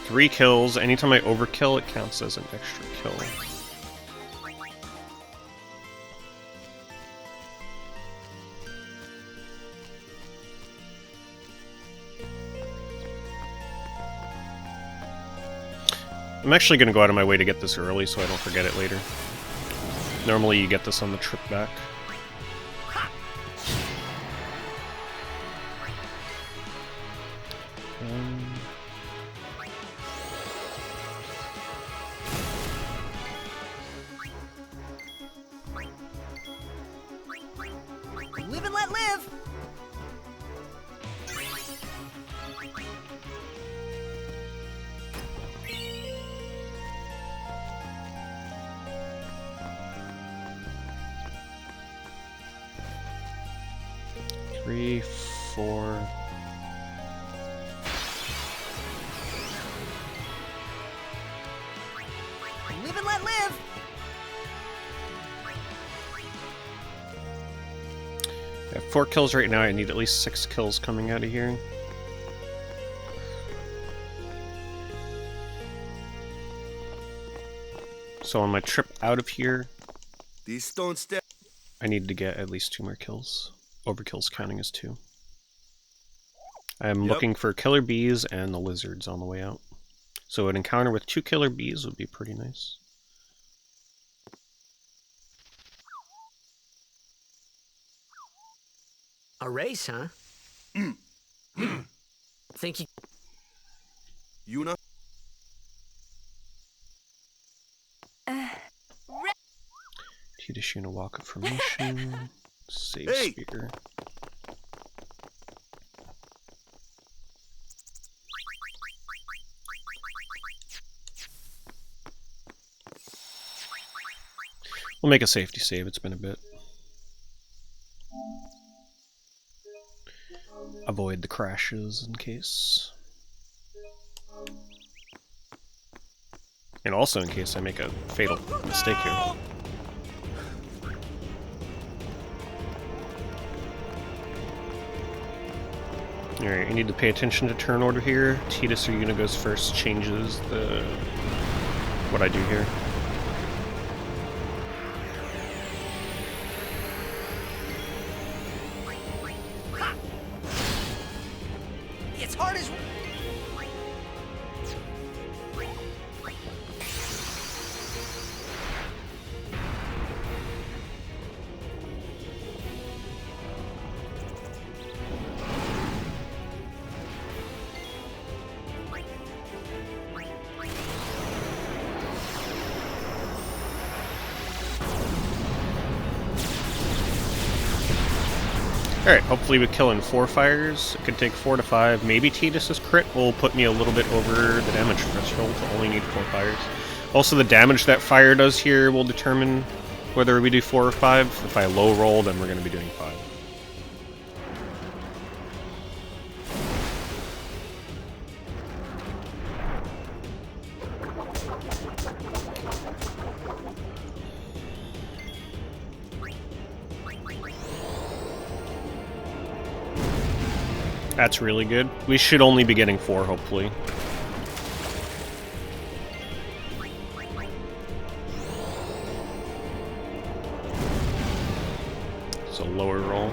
3 kills. Anytime I overkill, it counts as an extra kill. I'm actually going to go out of my way to get this early so I don't forget it later. Normally you get this on the trip back. Live and let live! Three, 4. Live and let live! I have 4 kills right now. I need at least 6 kills coming out of here. So on my trip out of here, These stone steps. I need to get at least 2 more kills. Overkill's counting as 2. I am Yep. looking for killer bees and the lizards on the way out. So an encounter with 2 killer bees would be pretty nice. A race, huh? Think you... You know? Tidashina Waka formation. Save Hey! spear. We'll make a safety save, it's been a bit. Avoid the crashes in case. And also in case I make a fatal mistake here. Alright, you need to pay attention to turn order here. Tidus, are you gonna go first? Changes the what I do here. It's hard as... Alright, hopefully we kill in 4 fires. It could take 4 to 5. Maybe Tidus's crit will put me a little bit over the damage threshold to only need 4 fires. Also, the damage that fire does here will determine whether we do 4 or 5. If I low roll, then we're going to be doing 5. That's really good. We should only be getting 4, hopefully. It's a lower roll.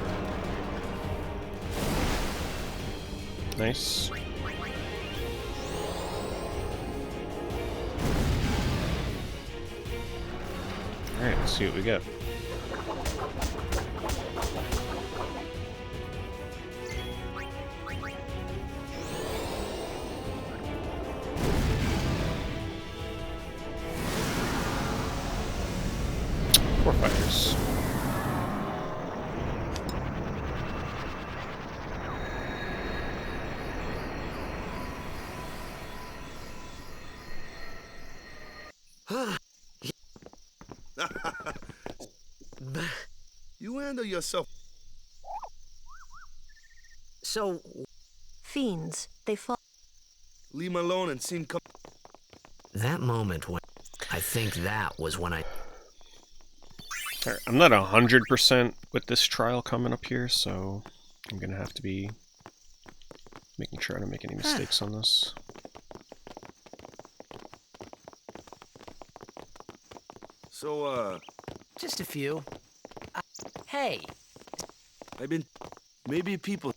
Nice. Alright, let's see what we get. Fires. You handle yourself. So... Fiends, they fall. Leave him alone and see him come. That moment when... I think that was when I... Right, I'm not 100% with this trial coming up here, so I'm gonna have to be making sure I don't make any mistakes on this. So, Just a few. Hey! I've been... Maybe people...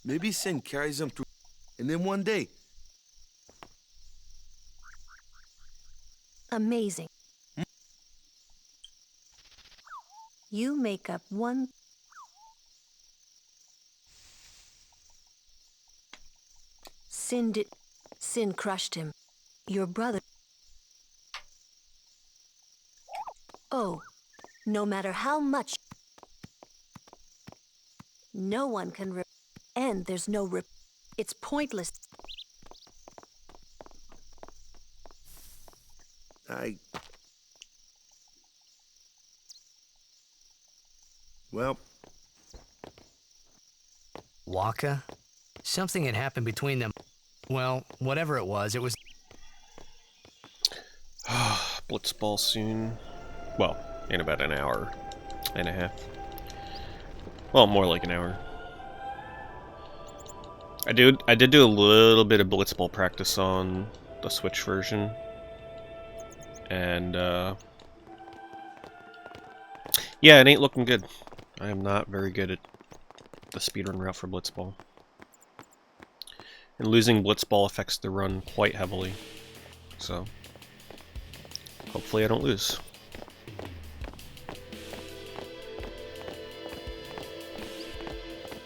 Maybe Sin carries them through... And then one day... Amazing. You make up one... Sin crushed him. Your brother... Oh, no matter how much... No one can rip... And there's no rip... It's pointless. Well... Waka? Something had happened between them. Well, whatever it was... Blitzball soon. Well, in about an hour and a half. Well, more like an hour. I did do a little bit of Blitzball practice on the Switch version. And, yeah, it ain't looking good. I am not very good at the speedrun route for Blitzball. And losing Blitzball affects the run quite heavily. So, hopefully I don't lose.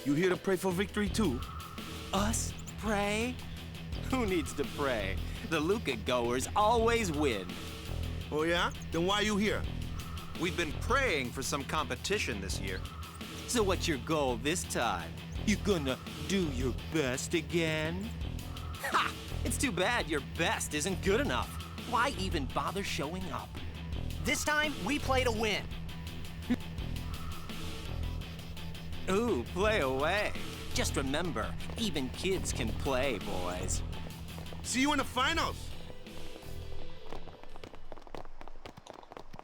You here to pray for victory too? Us? Pray? Who needs to pray? The Luca goers always win. Oh yeah? Then why you here? We've been praying for some competition this year. So what's your goal this time? You gonna do your best again? Ha! It's too bad your best isn't good enough. Why even bother showing up? This time, we play to win. Ooh, play away. Just remember, even kids can play, boys. See you in the finals.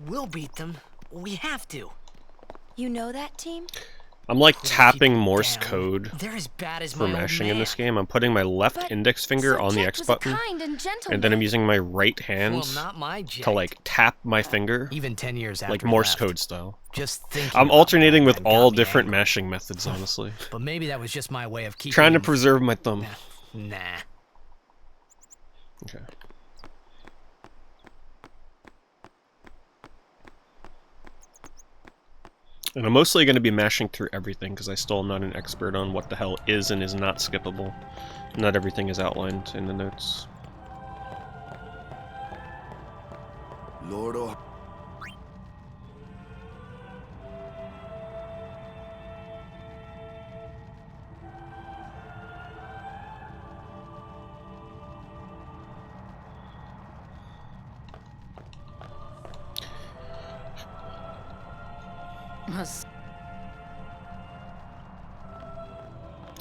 We'll beat them. We have to. You know that, team? I'm like tapping Keep Morse down. code They're as bad as for my old mashing in this man. game. I'm putting my left But index finger Sir on the Jack X was a button, kind and gentle and then I'm man. using my right hand Well, not my Jack. to like tap my finger, Even 10 years after like he Morse left. code style. Just thinking I'm about alternating that with got all me different angry. mashing methods, honestly. But maybe that was just my way of keeping Trying to him- preserve my thumb. Nah. Okay. And I'm mostly going to be mashing through everything because I still am not an expert on what the hell is and is not skippable. Not everything is outlined in the notes. Lord, oh.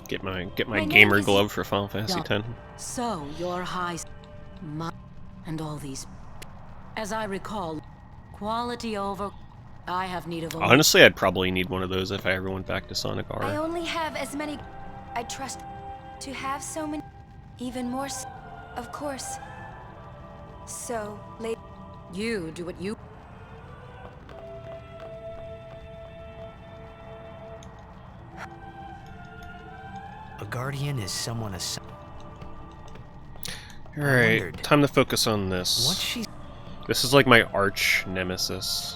Get my My name gamer is- glove for Final Fantasy X. So, your high... and all these... As I recall, quality over... I have need of... Honestly, I'd probably need one of those if I ever went back to Sonic R. I only have as many. I trust to have so many. Even more, of course. So, late. You do what you... A guardian is someone assigned. Alright, wondered, time to focus on this. What's she? This is like my arch nemesis.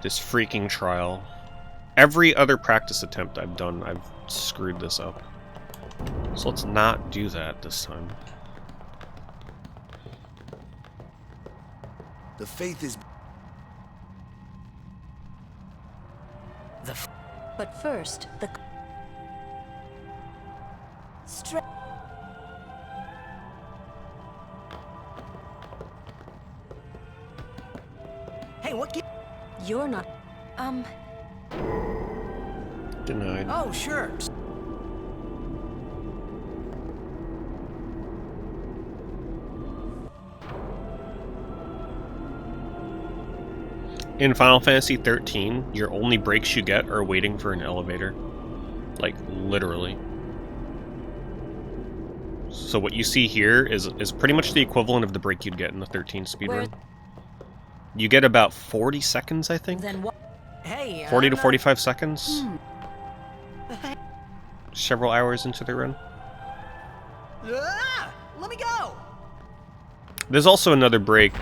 This freaking trial. Every other practice attempt I've done, I've screwed this up. So let's not do that this time. The faith is. But first, the... Straight. Hey, what? You're not... Denied. Oh, sure. In Final Fantasy 13, your only breaks you get are waiting for an elevator. Like, literally. So what you see here is pretty much the equivalent of the break you'd get in the 13 speedrun. You get about 40 seconds, I think? Then what? Hey, 40 to I'm 45 seconds? Several hours into the run. Let me go. There's also another break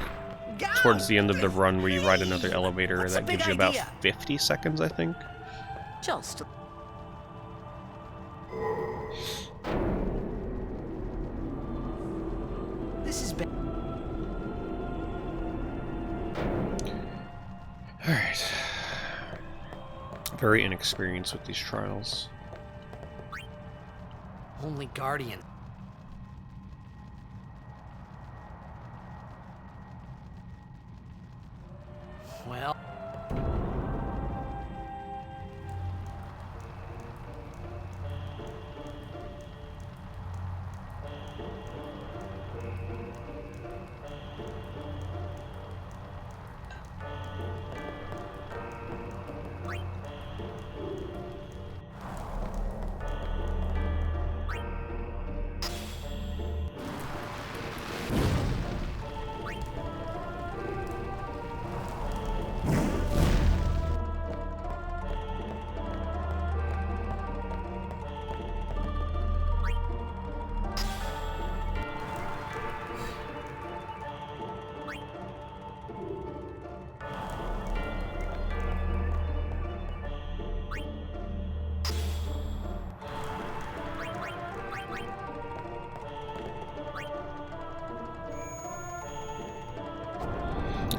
Go! towards the end of the run where you ride another elevator What's the that big gives you about idea? 50 seconds, I think. Just... This is bad. Alright. Very inexperienced with these trials. Only guardian. Well.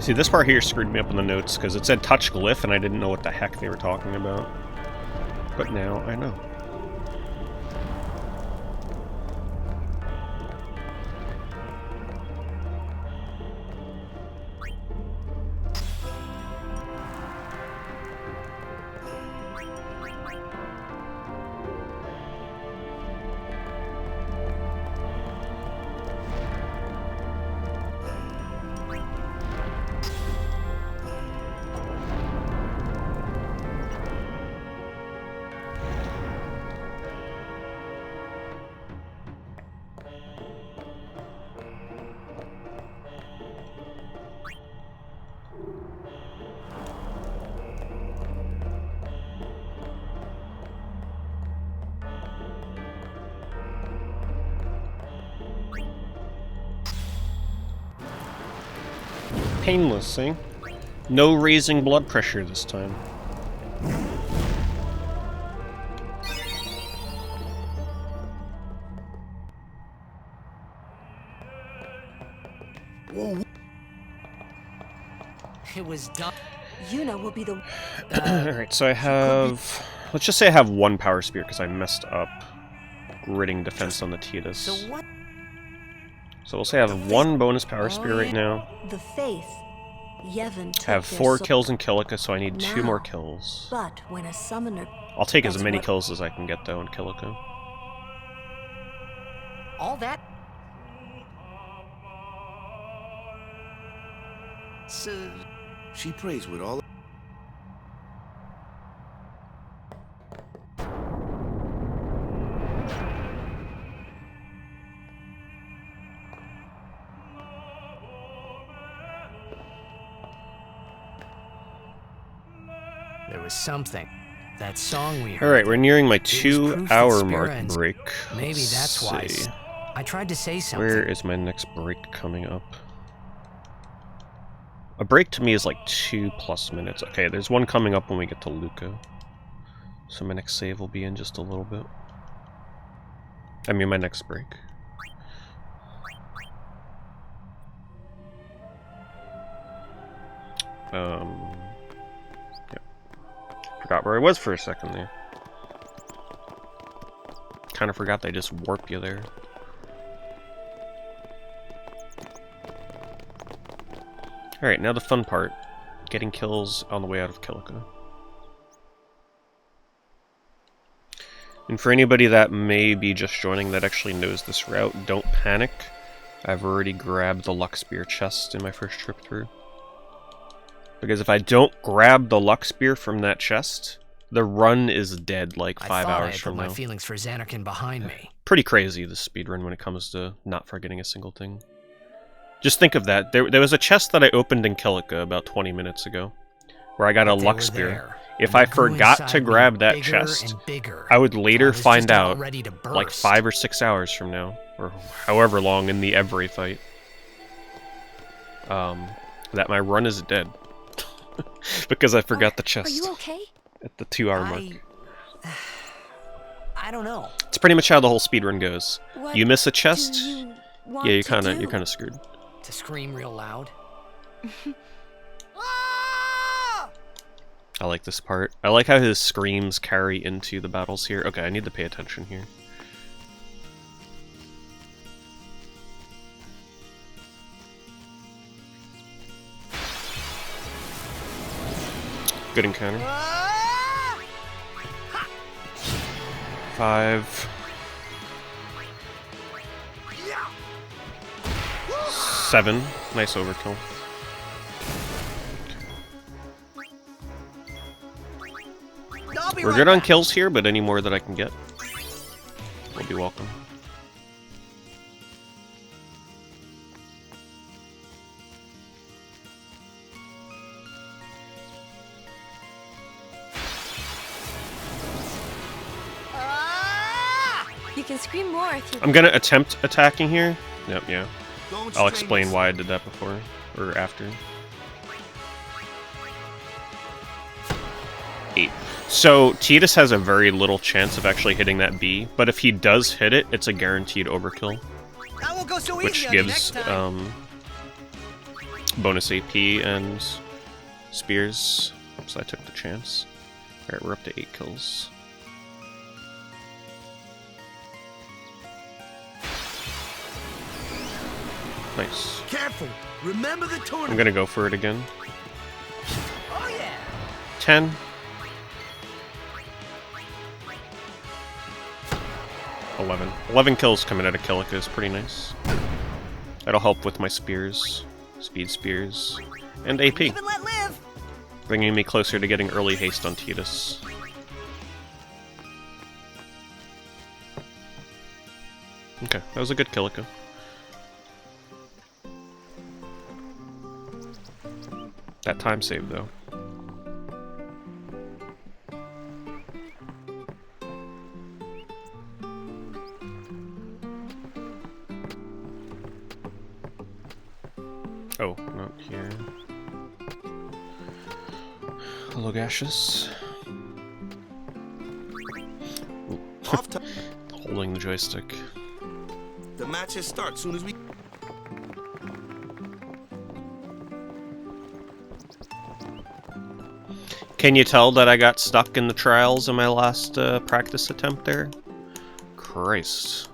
See, this part here screwed me up in the notes, because it said touch glyph, and I didn't know what the heck they were talking about. But now I know. Painless, see? No raising blood pressure this time. Whoa. It was done. Yuna will be the... Alright, so I have... Let's just say I have one power spear because I messed up gridding defense on the Tidus. So what? So we'll say I have one bonus power spear right now. The faith. Yevon took I have their 4 soul. kills in Kilika, so I need 2 Now, more kills. But when a summoner... I'll take as That's many what- kills as I can get, though, in Kilika. All that? So... She prays with all. There was something. That song we heard. Alright, we're nearing my It was proof that 2-hour mark Spearruns- break. Maybe Let's that's why. see. I tried to say something. Where is my next break coming up? A break to me is like 2+ minutes. Okay, there's one coming up when we get to Luca. So my next save will be in just a little bit. I mean, my next break. Yeah. Forgot where I was for a second there. Kind of forgot they just warp you there. Alright, now the fun part. Getting kills on the way out of Kilika. And for anybody that may be just joining that actually knows this route, don't panic. I've already grabbed the Luck Spear chest in my first trip through. Because if I don't grab the Luck Spear from that chest, the run is dead like 5 hours from now. I thought I had put my feelings for Xanarkin behind me. Pretty crazy, this speedrun, when it comes to not forgetting a single thing. Just think of that. There was a chest that I opened in Kilika about 20 minutes ago, where I got a Luck Spear. If I forgot to grab that chest, I would later find out, like 5 or 6 hours from now, or however long in the Evray fight, that my run is dead. Because I forgot the chest. Are you okay? At the 2-hour mark. I don't know. It's pretty much how the whole speedrun goes. What you miss a chest, do you want yeah, you're to do? kinda screwed. To scream real loud. I like this part. I like how his screams carry into the battles here. Okay, I need to pay attention here. Good encounter. 5. 7. Nice overkill. We're good on kills here, but any more that I can get will be welcome. You can scream more if you... I'm gonna attempt attacking here. Yep, yeah. Don't I'll strain explain yourself. why I did that before, or after. 8. So, Tidus has a very little chance of actually hitting that B, but if he does hit it, it's a guaranteed overkill. That won't go so Which easy on you gives, next time. bonus AP and spears, so I took the chance. Alright, we're up to 8 kills. Nice. Careful! Remember the tournament! I'm gonna go for it again. Oh yeah! 10. 11 kills coming out of Kilika is pretty nice. That'll help with my spears, speed spears, and AP. Live and let live. Bringing me closer to getting early haste on Tidus. Okay, that was a good Kilika. That time save though. Oh, not here. Hello, Gaseous. Holding the joystick. The matches start soon as we... Can you tell that I got stuck in the trials in my last practice attempt there? Christ.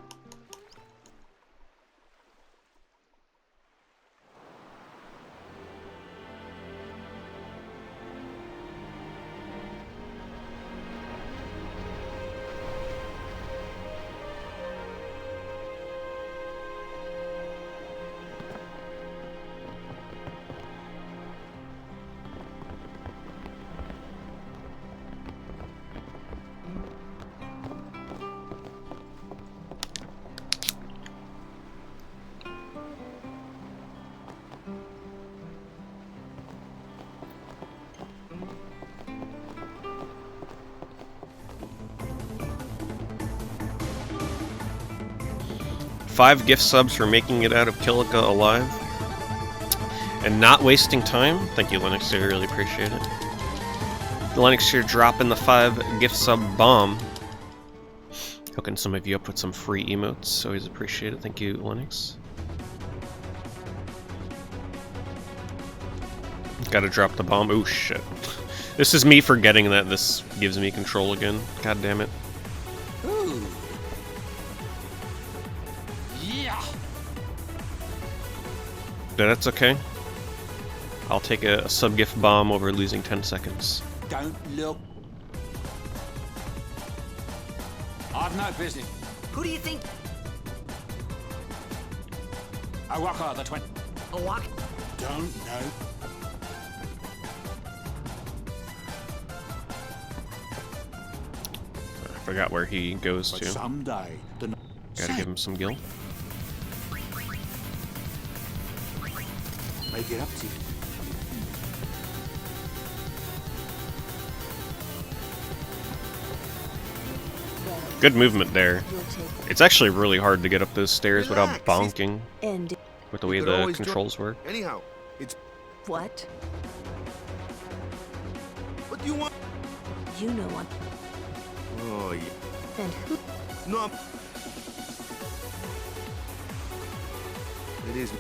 Five gift subs for making it out of Kilika alive. And not wasting time. Thank you, Linux. I really appreciate it. Linux, you're dropping the 5 gift sub bomb. Hooking some of you up with some free emotes. Always appreciate it. Thank you, Linux. Gotta drop the bomb. Oh shit. This is me forgetting that this gives me control again. God damn it. Ooh. Yeah. But that's okay. I'll take a sub-gift bomb over losing 10 seconds. Don't look. I've no business. Who do you think? Awaka, the 20. Awaka? Don't know. I forgot where he goes But to. someday, the Gotta give him some gil. make it up to you. Good movement there. It's actually really hard to get up those stairs without bonking And with the way the controls work. Anyhow, it's... what? What do you want? You know what? Oh, yeah. And who? No, I'm... It is...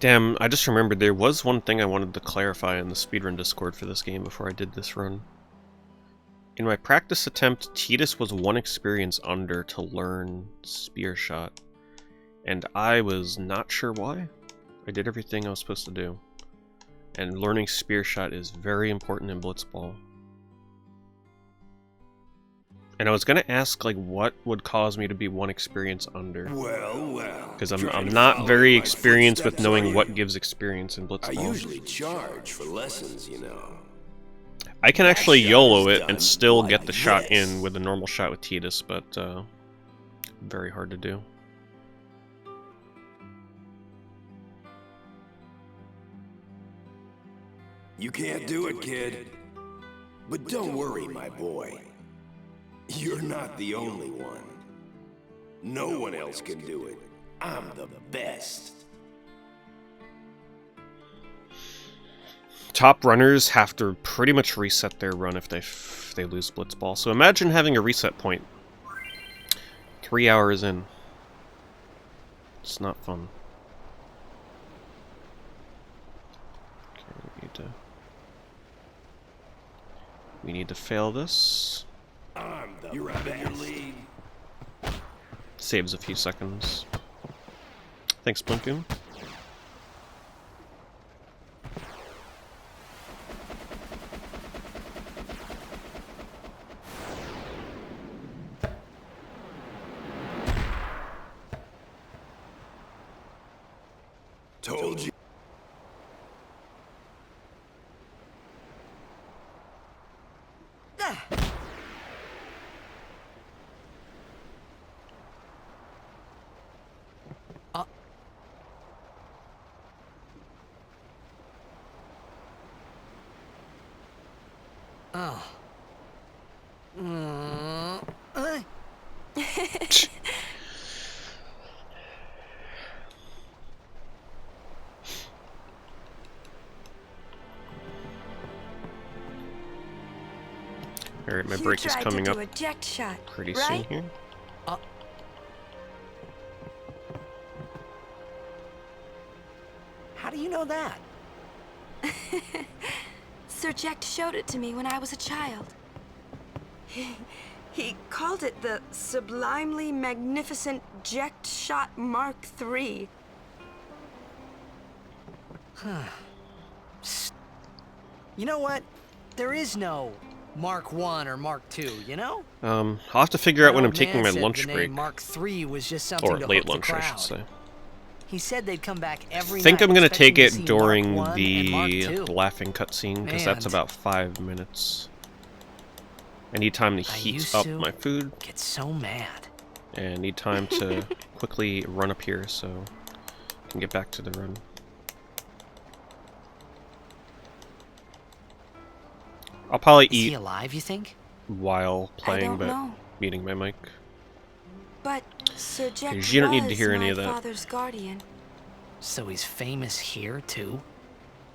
Damn, I just remembered there was one thing I wanted to clarify in the speedrun Discord for this game before I did this run. In my practice attempt, Tidus was 1 experience under to learn Spear Shot, and I was not sure why. I did everything I was supposed to do, and learning Spear Shot is very important in Blitzball. And I was gonna ask, like, what would cause me to be 1 experience under? Well. Because I'm not very experienced with knowing what gives experience in Blitzball. I usually charge for lessons, you know. I can actually YOLO it and still get the shot in with a normal shot with Tidus, but very hard to do. You can't do it, kid. But don't worry, my boy. You're not the only one. No one else can do it. I'm the best. Top runners have to pretty much reset their run if they lose Blitzball. So imagine having a reset point 3 hours in. It's not fun. Okay, we need to fail this. You're out of your league. Saves a few seconds. Thanks, Blinkum. Told you. Oh. Alright, my break is coming up a eject shot, pretty right? soon here. How do you know that? Sir Ject showed it to me when I was a child. He called it the Sublimely Magnificent Ject Shot Mark III. You know what? There is no Mark 1 or Mark 2, you know? I'll have to figure out when I'm taking my lunch the break. name Mark 3 was just something Or to late hook the lunch, I crowd. should say. He said they'd come back every I think night I'm gonna take expecting to see it during Mark 1 and Mark the 2. laughing cutscene, because that's And about 5 minutes. I need time to heat used up to my food, get so mad. and need time to quickly run up here so I can get back to the run. I'll probably Is he eat alive, you think? while playing, don't but know. muting my mic. But Sir Ject You don't need to was hear any my of that. father's guardian. So he's famous here, too?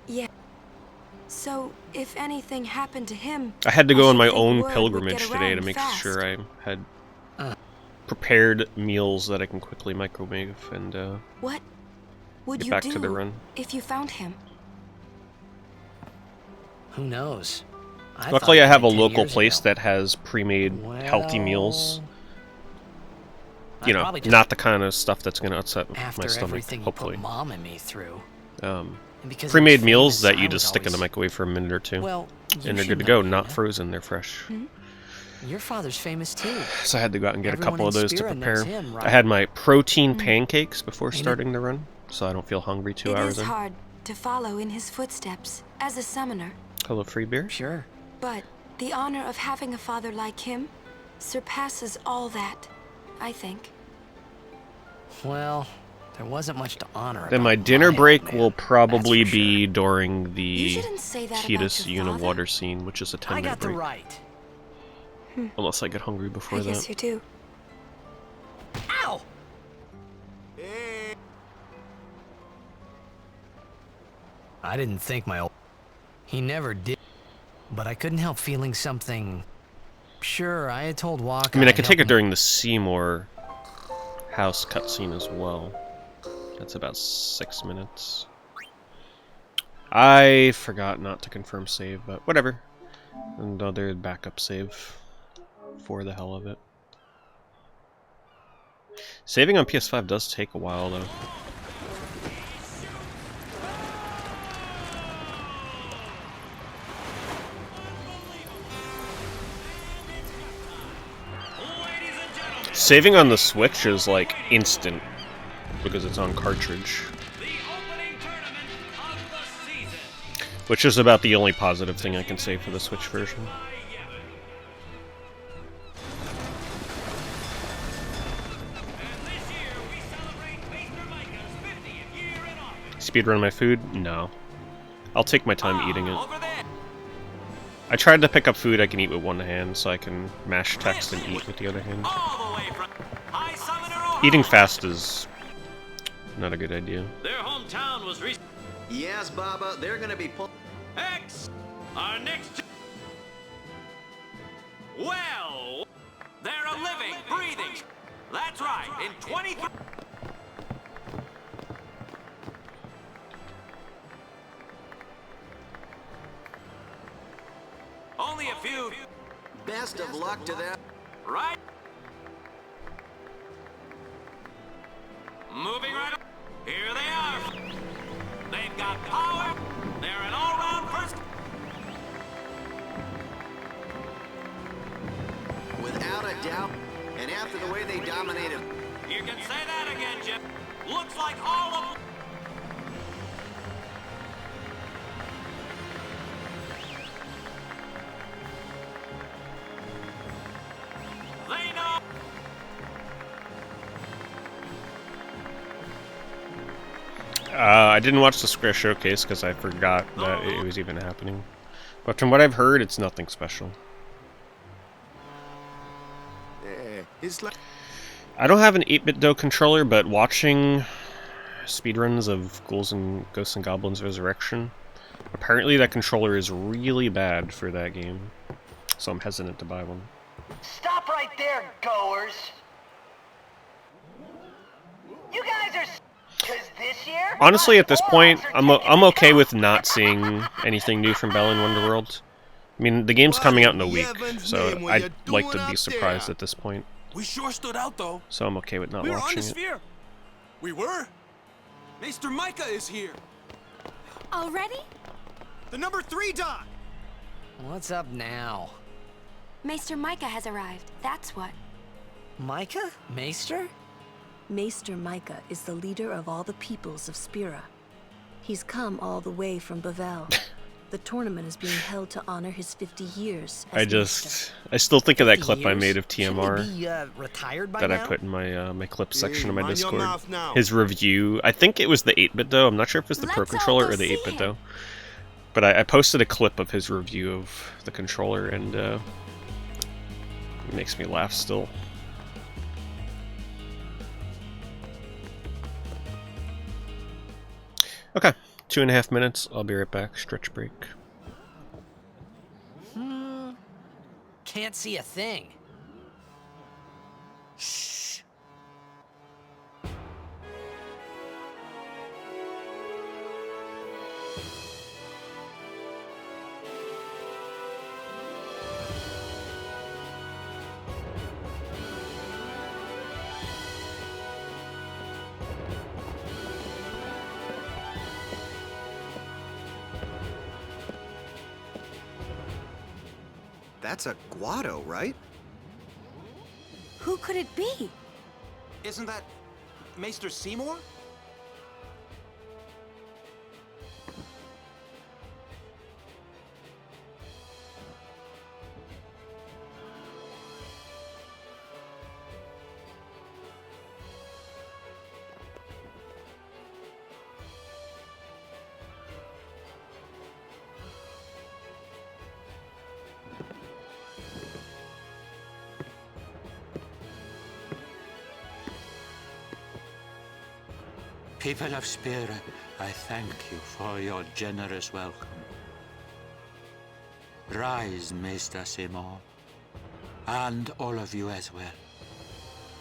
Yeah. So if anything happened to him, I had to go on my should think own word would pilgrimage get today to around make fast. sure I had prepared meals that I can quickly microwave and What would get you back do to the run. if you found him? Who knows? Luckily, I have a died 10 local years place ago. that has pre-made healthy meals. You know, probably just- not the kind of stuff that's going to upset After my stomach, everything you hopefully. put Mom and me through. And because he Pre-made was meals famous, that I you was just stick in the always- microwave for a minute or two. Well, you and they're should good to know, go, not Nina. frozen, they're fresh. Your father's famous, too. So I had to go out and get Everyone a couple of in those to Spira knows prepare. him, I right? had my protein pancakes before Ain't it? starting the run, so I don't feel hungry 2 It hours is in. hard to follow in his footsteps as a summoner, Hello, free beer? Sure. but the honor of having a father like him surpasses all that, I think. Well, there wasn't much to honor Then about my dinner my break old man, will probably that's for be during the You shouldn't say that about Titus your father. Water scene, which is a I 10-minute got the break. right. Unless I get hungry before I that. guess you do. Ow! I didn't think my old... He never did. But I couldn't help feeling something... Sure, I had told Walker... I mean, I could take it during the Seymour house cutscene as well. That's about 6 minutes. I forgot not to confirm save, but whatever. Another backup save for the hell of it. Saving on PS5 does take a while, though. Saving on the Switch is like instant because it's on cartridge. Which is about the only positive thing I can say for the Switch version. Speedrun my food? No. I'll take my time eating it. I tried to pick up food I can eat with one hand so I can mash text and eat with the other hand. Eating fast is not a good idea. Their hometown was Yes, Baba, they're gonna be X! Our next... Well... They're a living, breathing... That's right, in 23... Only a few... Best of luck to them. Right? Moving right up. Here they are. They've got power. They're an all-round first... Without a doubt, and after the way they dominated... You can say that again, Jim. Looks like all of them... They know... I didn't watch the Square Showcase because I forgot that it was even happening. But from what I've heard, it's nothing special. Yeah, it's like... I don't have an 8-bit dough controller, but watching speedruns of Ghosts and Goblins Resurrection, apparently that controller is really bad for that game. So I'm hesitant to buy one. Stop right there, goers! You guys are... Cause this year... Honestly, at this point, I'm okay with not seeing anything new from Balan Wonderworld. I mean, the game's coming out in a week, so I'd like to be surprised at this point. We sure stood out, though. So I'm okay with not We were on watching the it. sphere. We were. Maester Micah is here. Already? The number 3 doc. What's up now? Maester Micah has arrived, that's what. Micah? Maester? Maester Micah is the leader of all the peoples of Spira. He's come all the way from Bavel. The tournament is being held to honor his 50 years as I still think of that 50 clip I years? made of Shouldn't TMR he be, retired by that now? I put in my my clips section of my mind your Discord. mouth now. His review. I think it was the 8-bit though. I'm not sure if it was the Pro Let's all controller go or the see 8-bit him. though. But I posted a clip of his review of the controller, and it makes me laugh still. Okay, 2.5 minutes. I'll be right back. Stretch break. Can't see a thing. Shh. That's a Guado, right? Who could it be? Isn't that Maester Seymour? People of Spira, I thank you for your generous welcome. Rise, Maester Seymour, and all of you as well.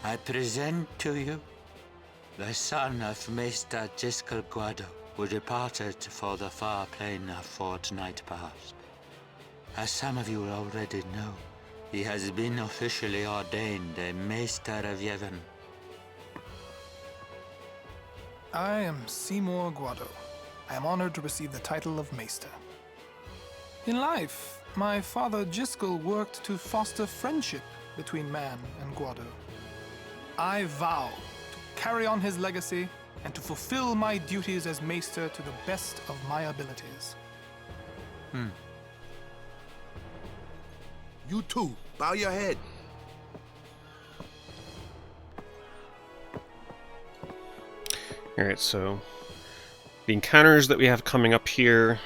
I present to you the son of Maester Jiskel Guado, who departed for the far plain a fortnight past. As some of you already know, he has been officially ordained a Maester of Yevon. I am Seymour Guado. I am honored to receive the title of Maester. In life, my father Jiskel worked to foster friendship between man and Guado. I vow to carry on his legacy and to fulfill my duties as Maester to the best of my abilities. You too. Bow your head. Alright, so the encounters that we have coming up here,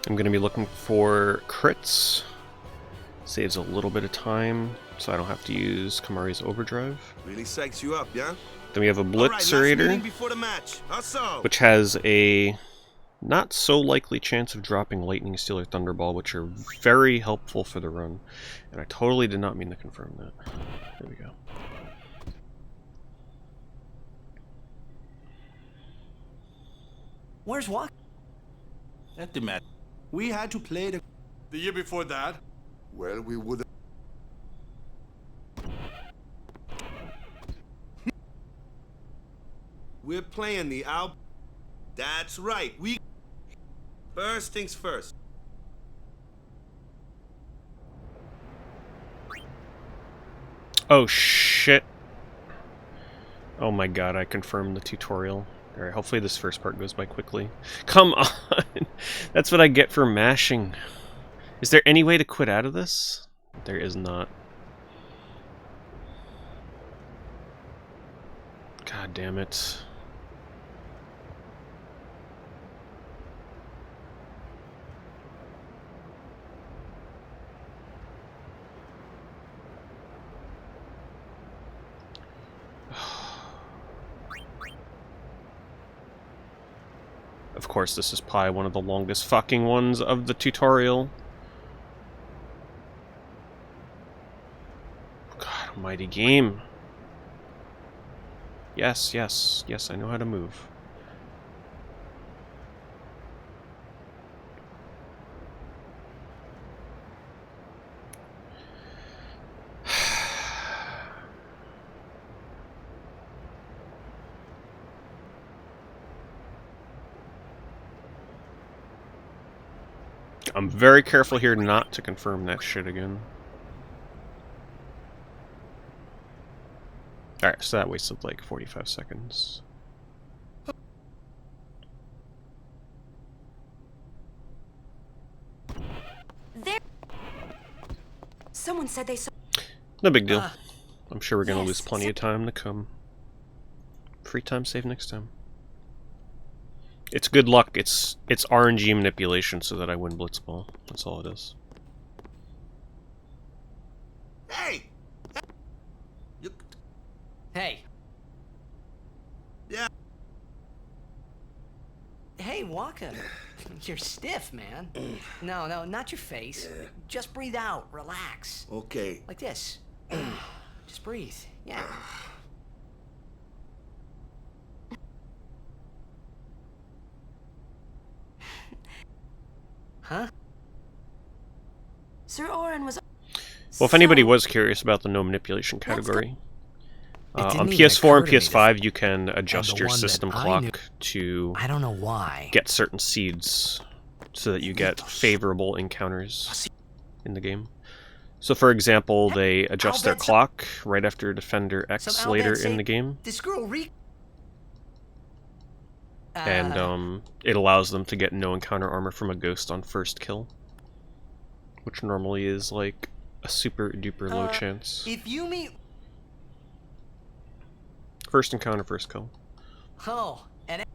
I'm going to be looking for crits. Saves a little bit of time, so I don't have to use Kamari's Overdrive. Really psychs you up, yeah? Then we have a All right, last Blitzerator, meeting before the match. Hustle. which has a not so likely chance of dropping Lightning Steel or Thunderball, which are very helpful for the run. And I totally did not mean to confirm that. There we go. Where's Walk? At the match. We had to play the year before that? Well, we would have. We're playing the out. That's right. We. First things first. Oh shit. Oh my god, I confirmed the tutorial. Alright, hopefully this first part goes by quickly. Come on! That's what I get for mashing. Is there any way to quit out of this? There is not. God damn it. Of course, this is probably one of the longest fucking ones of the tutorial. God almighty game. Yes, yes, yes, I know how to move. I'm very careful here not to confirm that shit again. Alright, so that wasted like 45 seconds. There. Someone said they saw. No big deal. I'm sure we're gonna lose plenty of time to come. Free time save next time. It's good luck. It's RNG manipulation so that I win Blitzball. That's all it is. Hey! Hey. Yeah. Hey, Waka. You're stiff, man. No, no, not your face. Just breathe out. Relax. Okay. Like this. Just breathe. Yeah. Huh? Sir Oren was. Well, if anybody was curious about the no manipulation category, on even PS4 and occur to me PS5 you can adjust the your one that system I clock knew- to I don't know why. get certain seeds so that you get favorable encounters in the game. So for example, they adjust their clock right after Defender X Some later Albert in say the game. This girl And it allows them to get no encounter armor from a ghost on first kill, which normally is like a super duper low chance. If you meet. First encounter, first kill. Oh, and.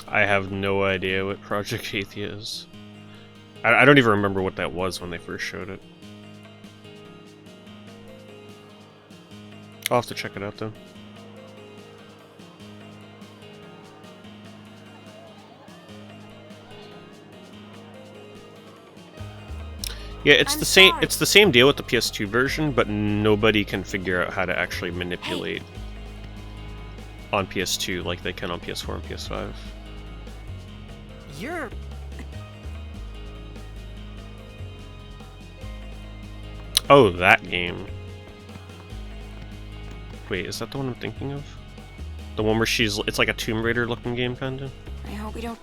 I have no idea what Project Athia is. I don't even remember what that was when they first showed it. I'll have to check it out though. Yeah, it's the same deal with the PS2 version, but nobody can figure out how to actually manipulate on PS2 like they can on PS4 and PS5. You're. Oh, that game. Wait, is that the one I'm thinking of? The one where it's like a Tomb Raider looking game, kinda? I hope we don't.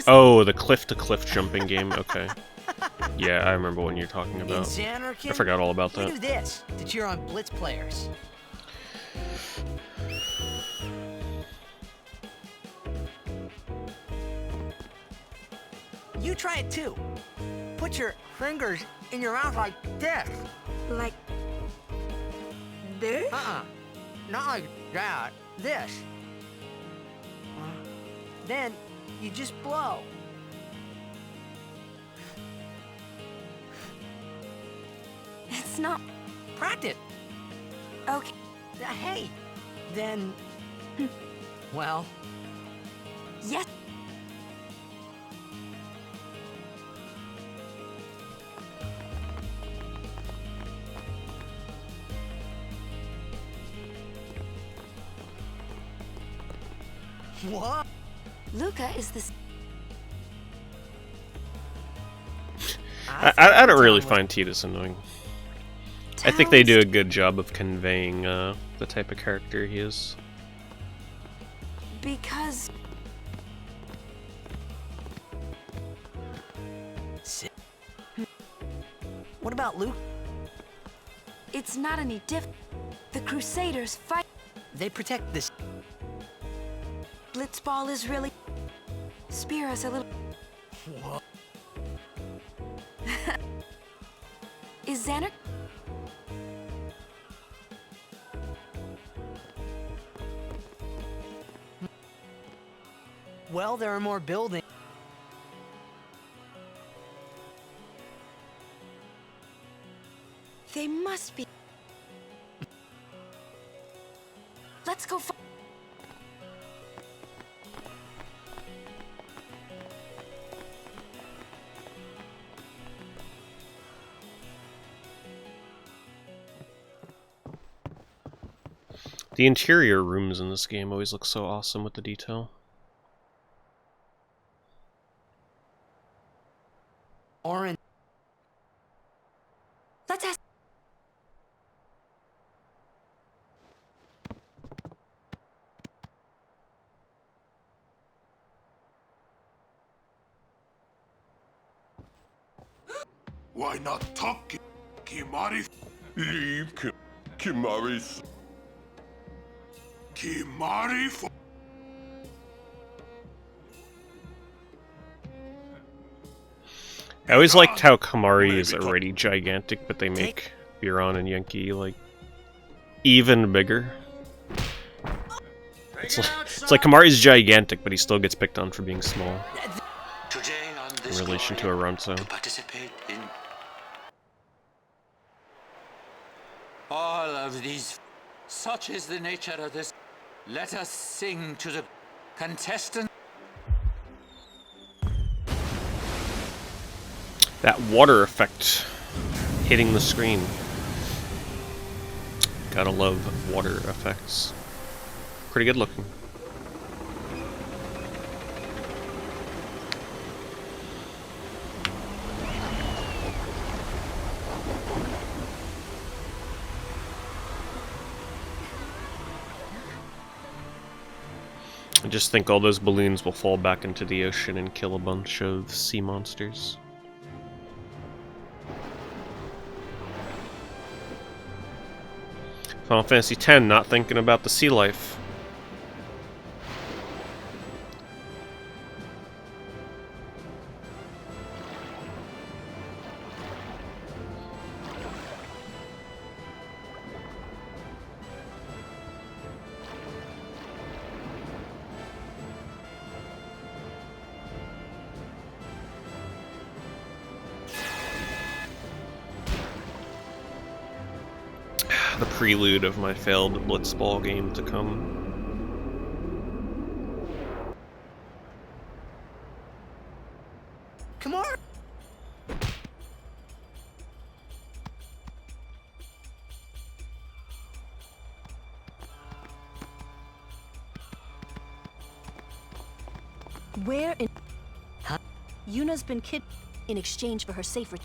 Oh, the cliff-to-cliff jumping game, okay. Yeah, I remember what you're talking In about. Xanarkin, I forgot all about we that. do this to cheer on Blitz players. You try it too. Put your fingers in your mouth like this. Like this? Not like that. This. Then you just blow. It's not. Practice. Okay. Hey, then. Well. Yes. What? Luca is the. I don't really find Tidus annoying. I think they do a good job of conveying the type of character he is. Because. What about Luke? It's not any different. The Crusaders fight. They protect this. Blitzball is really. Spira's a little. What? Is Xander? Well, there are more buildings. They must be. Let's go. The interior rooms in this game always look so awesome with the detail. Orange. Let's ask. Why not talk, Kimari? Leave Kimari. Kimari for. I always liked how Kamari is already gigantic, but they make Biron and Yankee like even bigger. It's like Kamari's gigantic, but he still gets picked on for being small in relation to Aranzo. Participate in all of these. Such is the nature of this. Let us sing to the contestant. That water effect hitting the screen. Gotta love water effects. Pretty good looking. I just think all those balloons will fall back into the ocean and kill a bunch of sea monsters. Final Fantasy X, not thinking about the sea life. The prelude of my failed Blitzball game to come. Come on. Where in... Huh? Yuna's been kidnapped in exchange for her safer...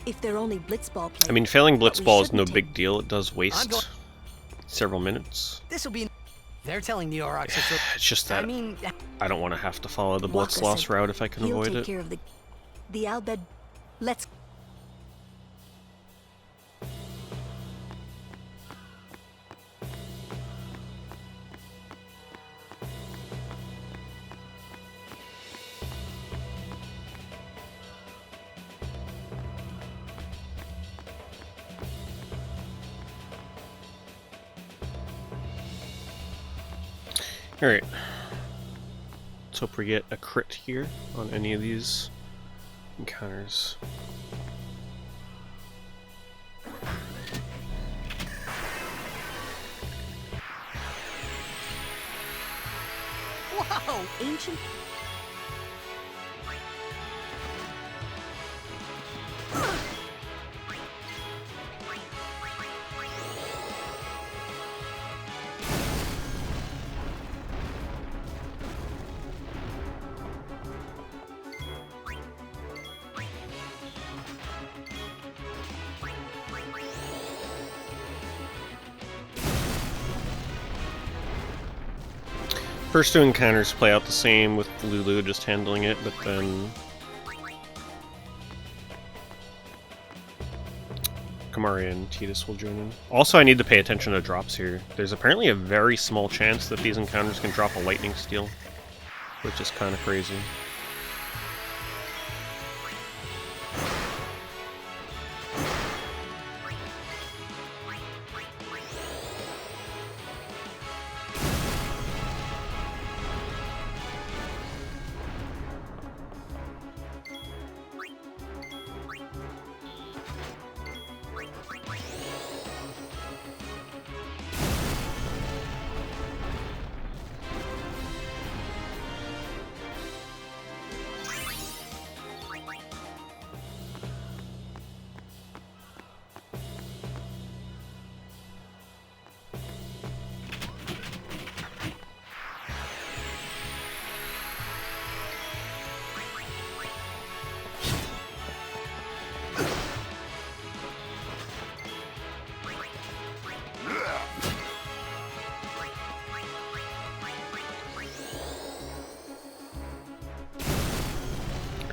If they're only Blitzball players... I mean, failing Blitzball is no big deal. It does waste several minutes. This'll be... They're telling the Aurochs It's just that I don't want to have to follow the Blitzloss route if I can avoid it. Care of the... The Albed. Let's. Alright. Let's hope we get a crit here on any of these encounters. Whoa! Ancient. First two encounters play out the same with Lulu just handling it, but then Kamari and Tidus will join in. Also, I need to pay attention to drops here. There's apparently a very small chance that these encounters can drop a lightning steel, which is kind of crazy.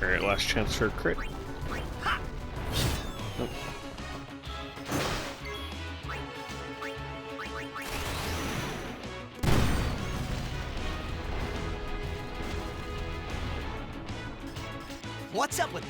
Alright, last chance for a crit. Nope. What's up with...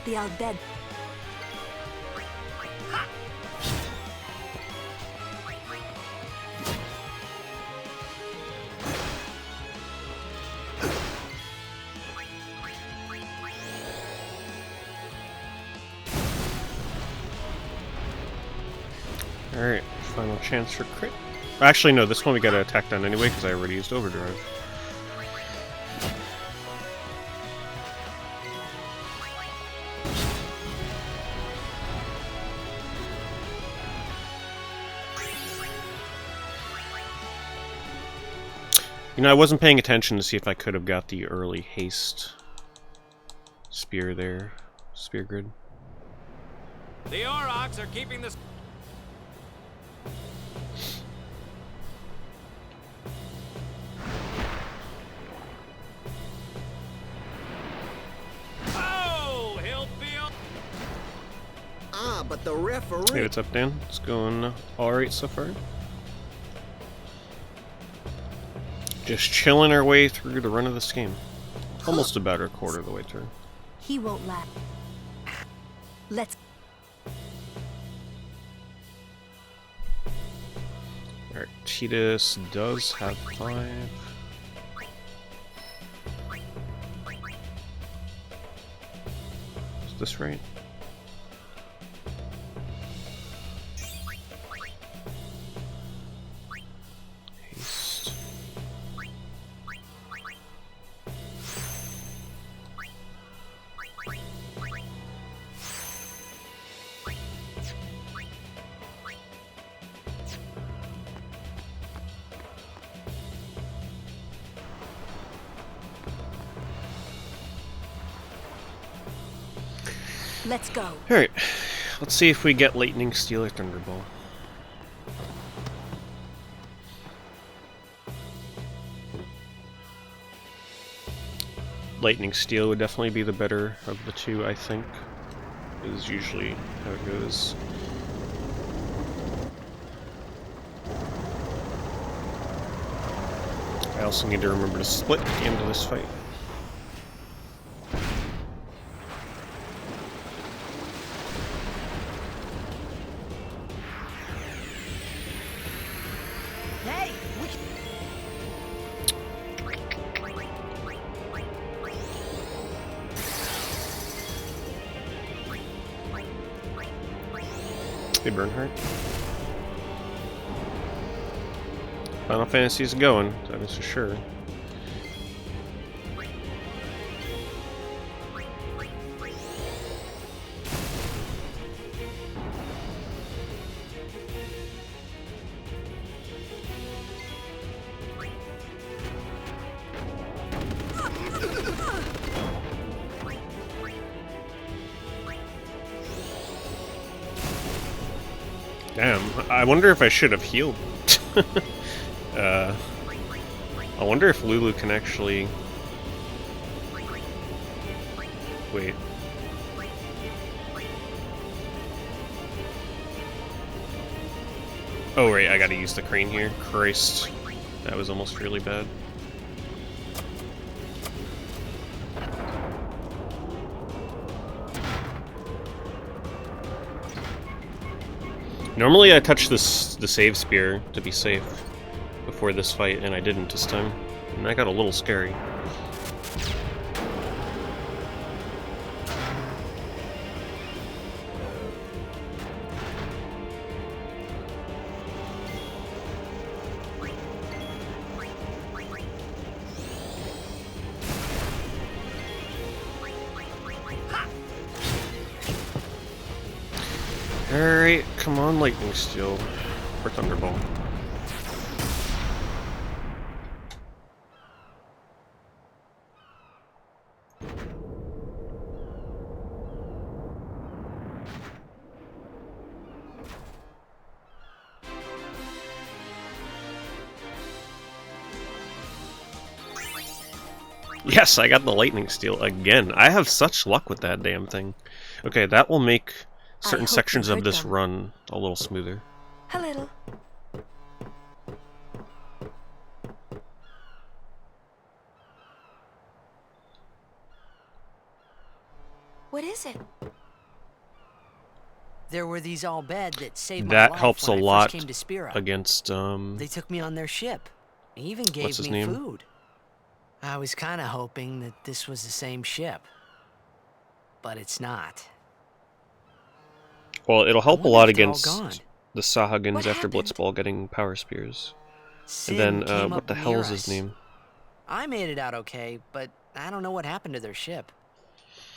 The Albed. Alright, final chance for crit. Actually, no, this one we got to attack done anyway because I already used overdrive. You know, I wasn't paying attention to see if I could have got the early haste spear there. Spear grid. The Aurochs are keeping this. Oh, he'll feel. Ah, but the referee. Hey, what's up, Dan? It's going alright so far. Just chilling our way through the run of this game. Almost about a quarter of the way through. He won't laugh. Let's. Alright, Tidus does have 5. Is this right? Haste. Let's go. Alright, let's see if we get Lightning, Steel, or Thunderball. Lightning Steel would definitely be the better of the two, I think. Is usually how it goes. I also need to remember to split at the end of this fight. Hey, Hey, Bernhardt. Final Fantasy is going, that is for sure. Damn, I wonder if I should have healed. I wonder if Lulu can actually... Wait. Oh right, I gotta use the crane here. Christ. That was almost really bad. Normally I touch the save spear to be safe before this fight, and I didn't this time. And that got a little scary. Alright, come on, Lightning Steel. Or Thunderball. Yes, I got the Lightning Steel again. I have such luck with that damn thing. Okay, that will make certain sections of this run a little smoother. A little. What is it? There were these Al Bhed that saved my That life helps a when I lot first came to Spira. against They took me on their ship. They even gave what's his me name? food. I was kind of hoping that this was the same ship. But it's not. Well, it'll help a lot against gone. the Sahagins after Blitzball getting power spears. And then, what the hell is his name? I made it out okay, but I don't know what happened to their ship.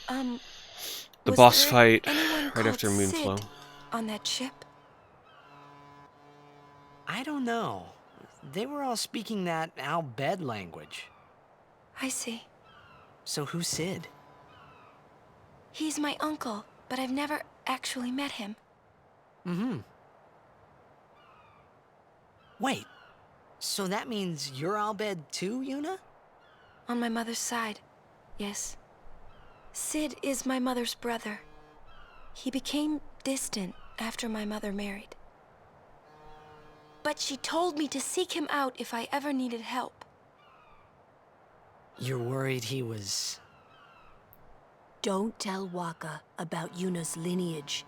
The boss fight right after Moonflow. Sid on that ship? I don't know. They were all speaking that Al Bhed language. I see. So who's Sid? He's my uncle, but I've never actually met him. Wait, so that means you're Al Bhed too, Yuna? On my mother's side, yes. Sid is my mother's brother. He became distant after my mother married. But she told me to seek him out if I ever needed help. You're worried he was... Don't tell Waka about Yuna's lineage.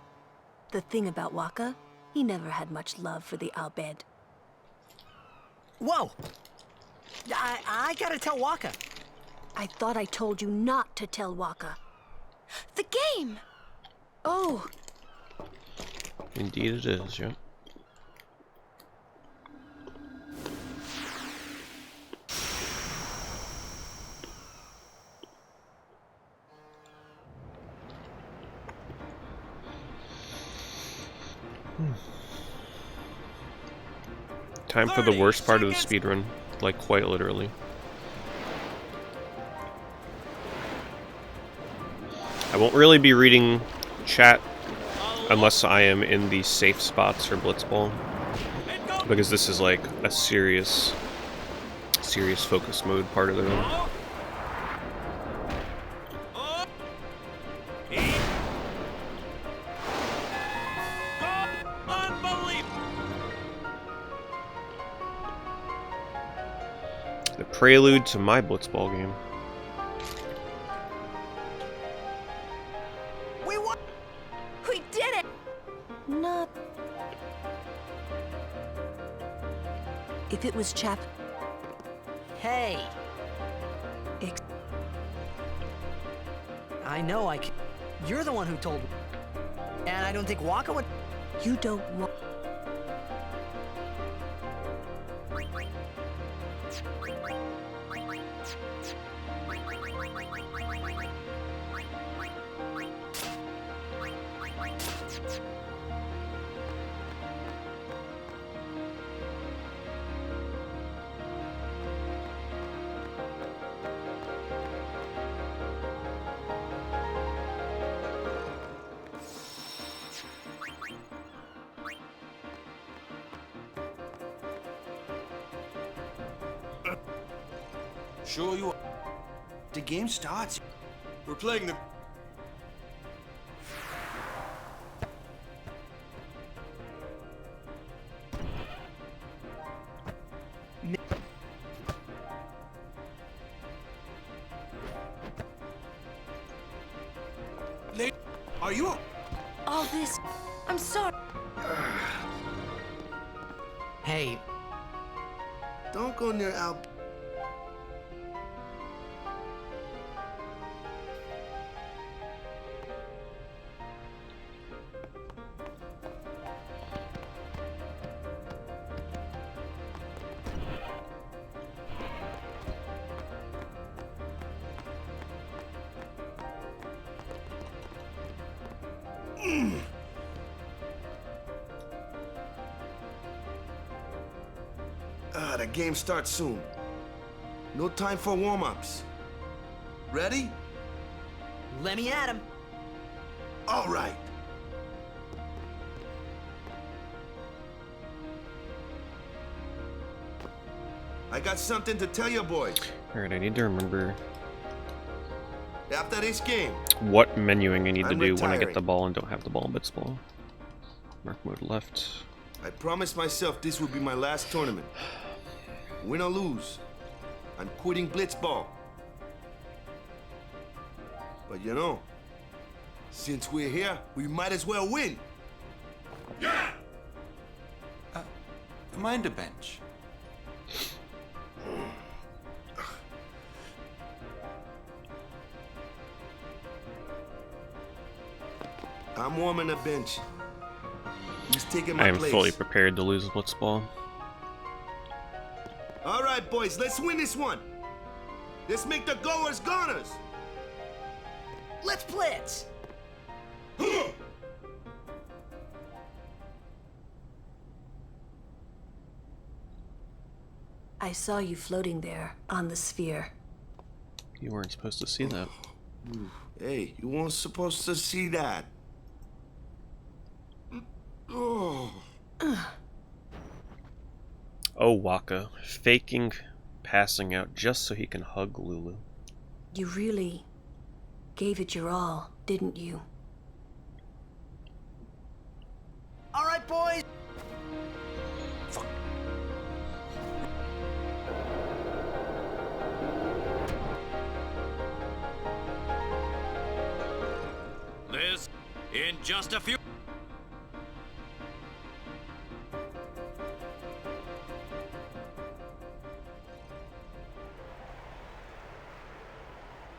The thing about Waka, he never had much love for the Al Bhed. Whoa! I gotta tell Waka. I thought I told you not to tell Waka. The game! Oh! Indeed it is, yeah. Time for the worst part of the speedrun, like quite literally. I won't really be reading chat, unless I am in the safe spots for Blitzball, because this is like a serious focus mode part of the game. The prelude to my Blitzball game. We won! We did it! Not. If it was Chap. Hey! I know I can. You're the one who told me. And I don't think Waka would. You don't want. Sure you are. The game starts. We're playing the... Are you... All this... I'm sorry. Hey. Don't go near Al... The game starts soon. No time for warm-ups. Ready? Let me at him. All right. I got something to tell you boys. Alright, I need to remember After this game, what menuing I need to I'm do when I get retiring. the ball and don't have the ball in Blitzball. Mark mode left. I promised myself this would be my last tournament. Win or lose, I'm quitting Blitzball. But you know, since we're here, we might as well win. Yeah! Mind a bench. I'm warming the bench. He's taking I my am place. fully prepared to lose Blitzball. All right, boys, let's win this one. Let's make the goers goners. Let's blitz. I saw you floating there on the sphere. You weren't supposed to see that. Hey, you weren't supposed to see that. Oh. Oh, Waka. Faking passing out just so he can hug Lulu. You really gave it your all, didn't you? All right, boys. This in just a few.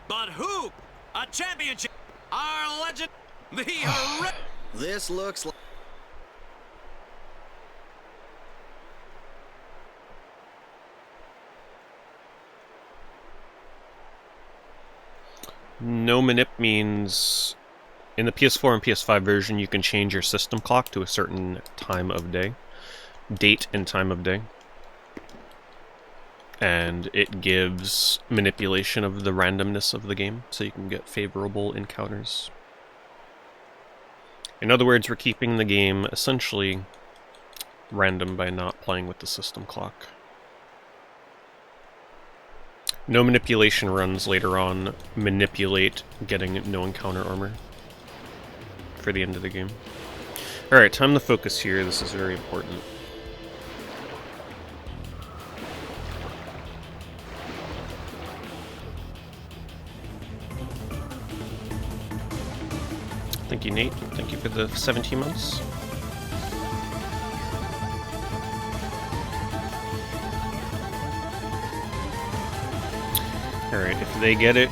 But who? A championship? Our legend, the This looks like... No manip means in the PS4 and PS5 version you can change your system clock to a certain time of day. Date and time of day. And it gives manipulation of the randomness of the game, so you can get favorable encounters. In other words, we're keeping the game essentially random by not playing with the system clock. No manipulation runs later on manipulate getting no encounter armor for the end of the game. Alright, time to focus here. This is very important. Thank you, Nate. Thank you for the 17 months. Alright, if they get it...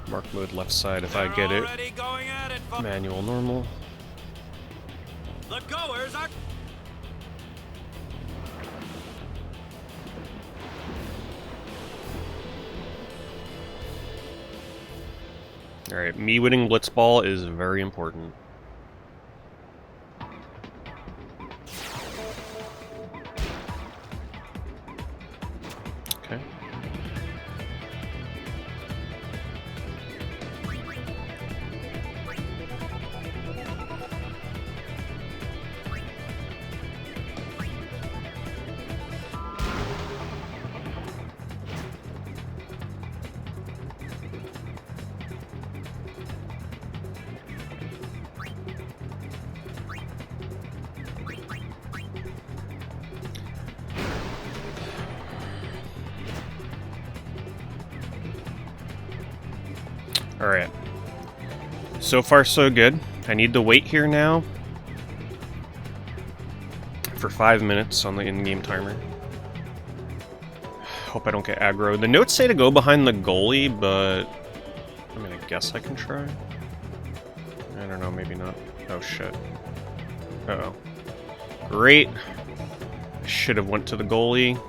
Mark mode left side if I get it. Manual normal. The goers are... Alright, me winning Blitzball is very important. Okay. Alright. So far, so good. I need to wait here now for 5 minutes on the in-game timer. Hope I don't get aggro. The notes say to go behind the goalie, but... I mean, I guess I can try. I don't know, maybe not. Oh, shit. Uh-oh. Great. I should have went to the goalie.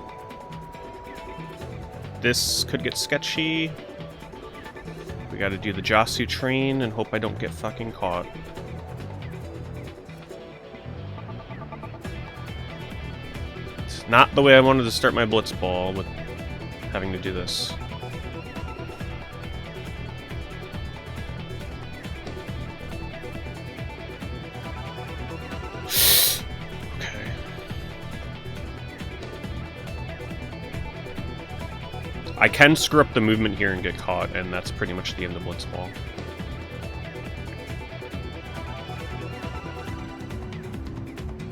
This could get sketchy. We gotta do the Jasu train and hope I don't get fucking caught. It's not the way I wanted to start my Blitzball with having to do this. Okay. I can screw up the movement here and get caught, and that's pretty much the end of Blitzball.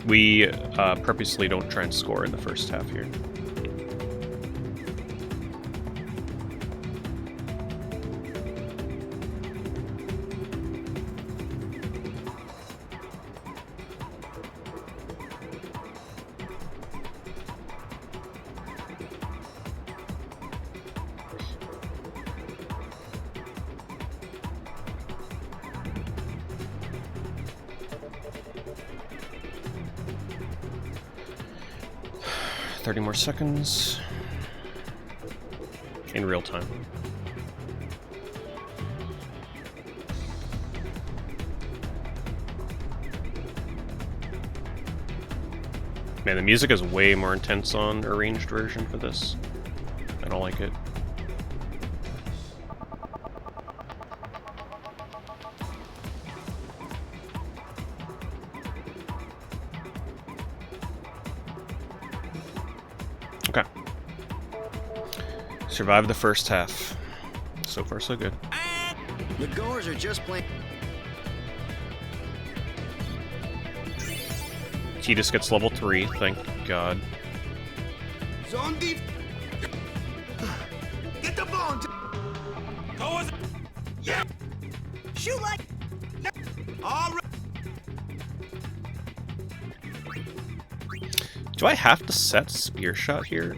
We purposely don't try and score in the first half here. More seconds in real time. Man, the music is way more intense on arranged version for this. I don't like it. Okay. Survived the first half. So far, so good. The goers are just playing. Titus gets level 3, thank God. Zombie. Get the ball. Goers. Yeah. Shoot like. All right. Do I have to set spear shot here?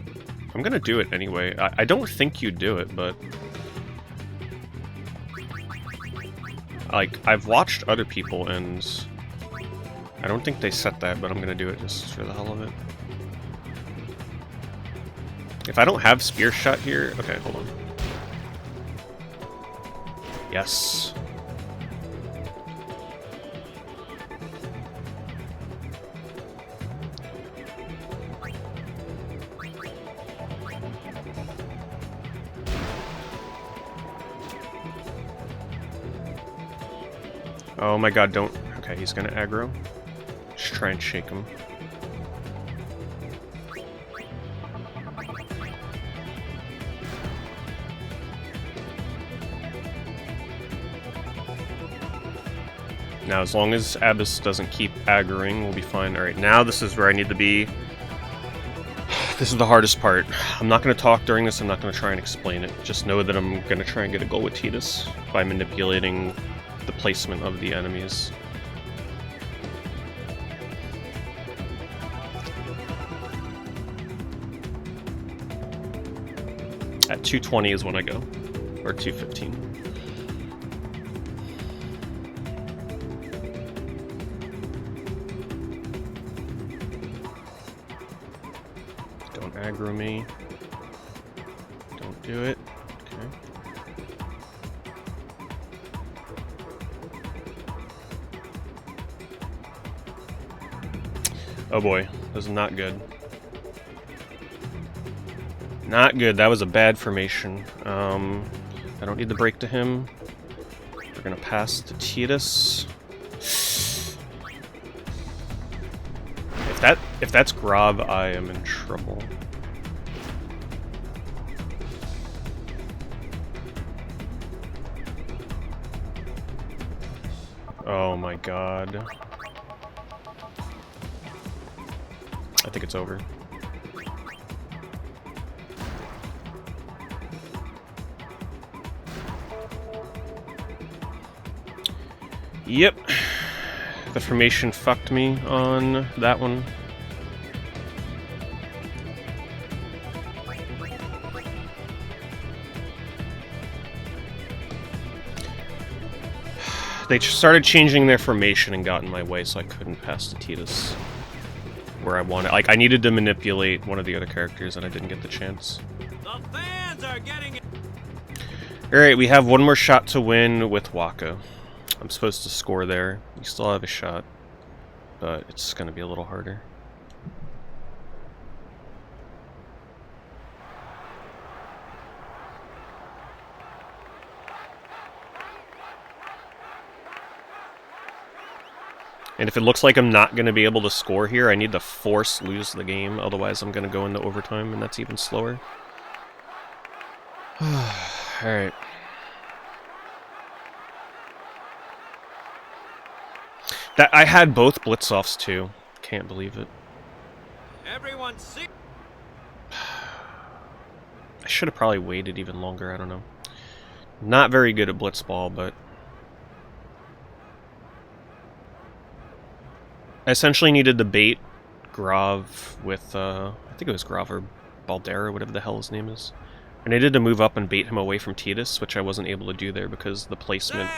I'm gonna do it anyway. I don't think you do it, but... Like, I've watched other people and... I don't think they set that, but I'm gonna do it just for the hell of it. If I don't have spear shot here... Okay, hold on. Yes. Oh my god, don't... Okay, he's gonna aggro. Just try and shake him. Now, as long as Abyss doesn't keep aggroing, we'll be fine. Alright, now this is where I need to be. This is the hardest part. I'm not going to talk during this, I'm not going to try and explain it. Just know that I'm going to try and get a goal with Tidus by manipulating the placement of the enemies. At 220 is when I go, or 215. Don't aggro me. Don't do it. Okay. Oh boy, this is not good. Not good. That was a bad formation. I don't need the break to him. We're gonna pass to Tidus. If that's Grob, I am in trouble. Oh my god. I think it's over. Yep. The formation fucked me on that one. They started changing their formation and got in my way, so I couldn't pass the Tidus where I wanted. Like, I needed to manipulate one of the other characters, and I didn't get the chance. The fans are getting it. Alright, we have one more shot to win with Waka. I'm supposed to score there. We still have a shot, but it's going to be a little harder. And if it looks like I'm not going to be able to score here, I need to force lose the game, otherwise I'm going to go into overtime, and that's even slower. Alright. That I had both blitz-offs too. Can't believe it. Everyone see. I should have probably waited even longer, I don't know. Not very good at blitzball, but... I essentially needed to bait Grav with, I think it was Grav or Baldera, whatever the hell his name is. I needed to move up and bait him away from Tidus, which I wasn't able to do there because the placement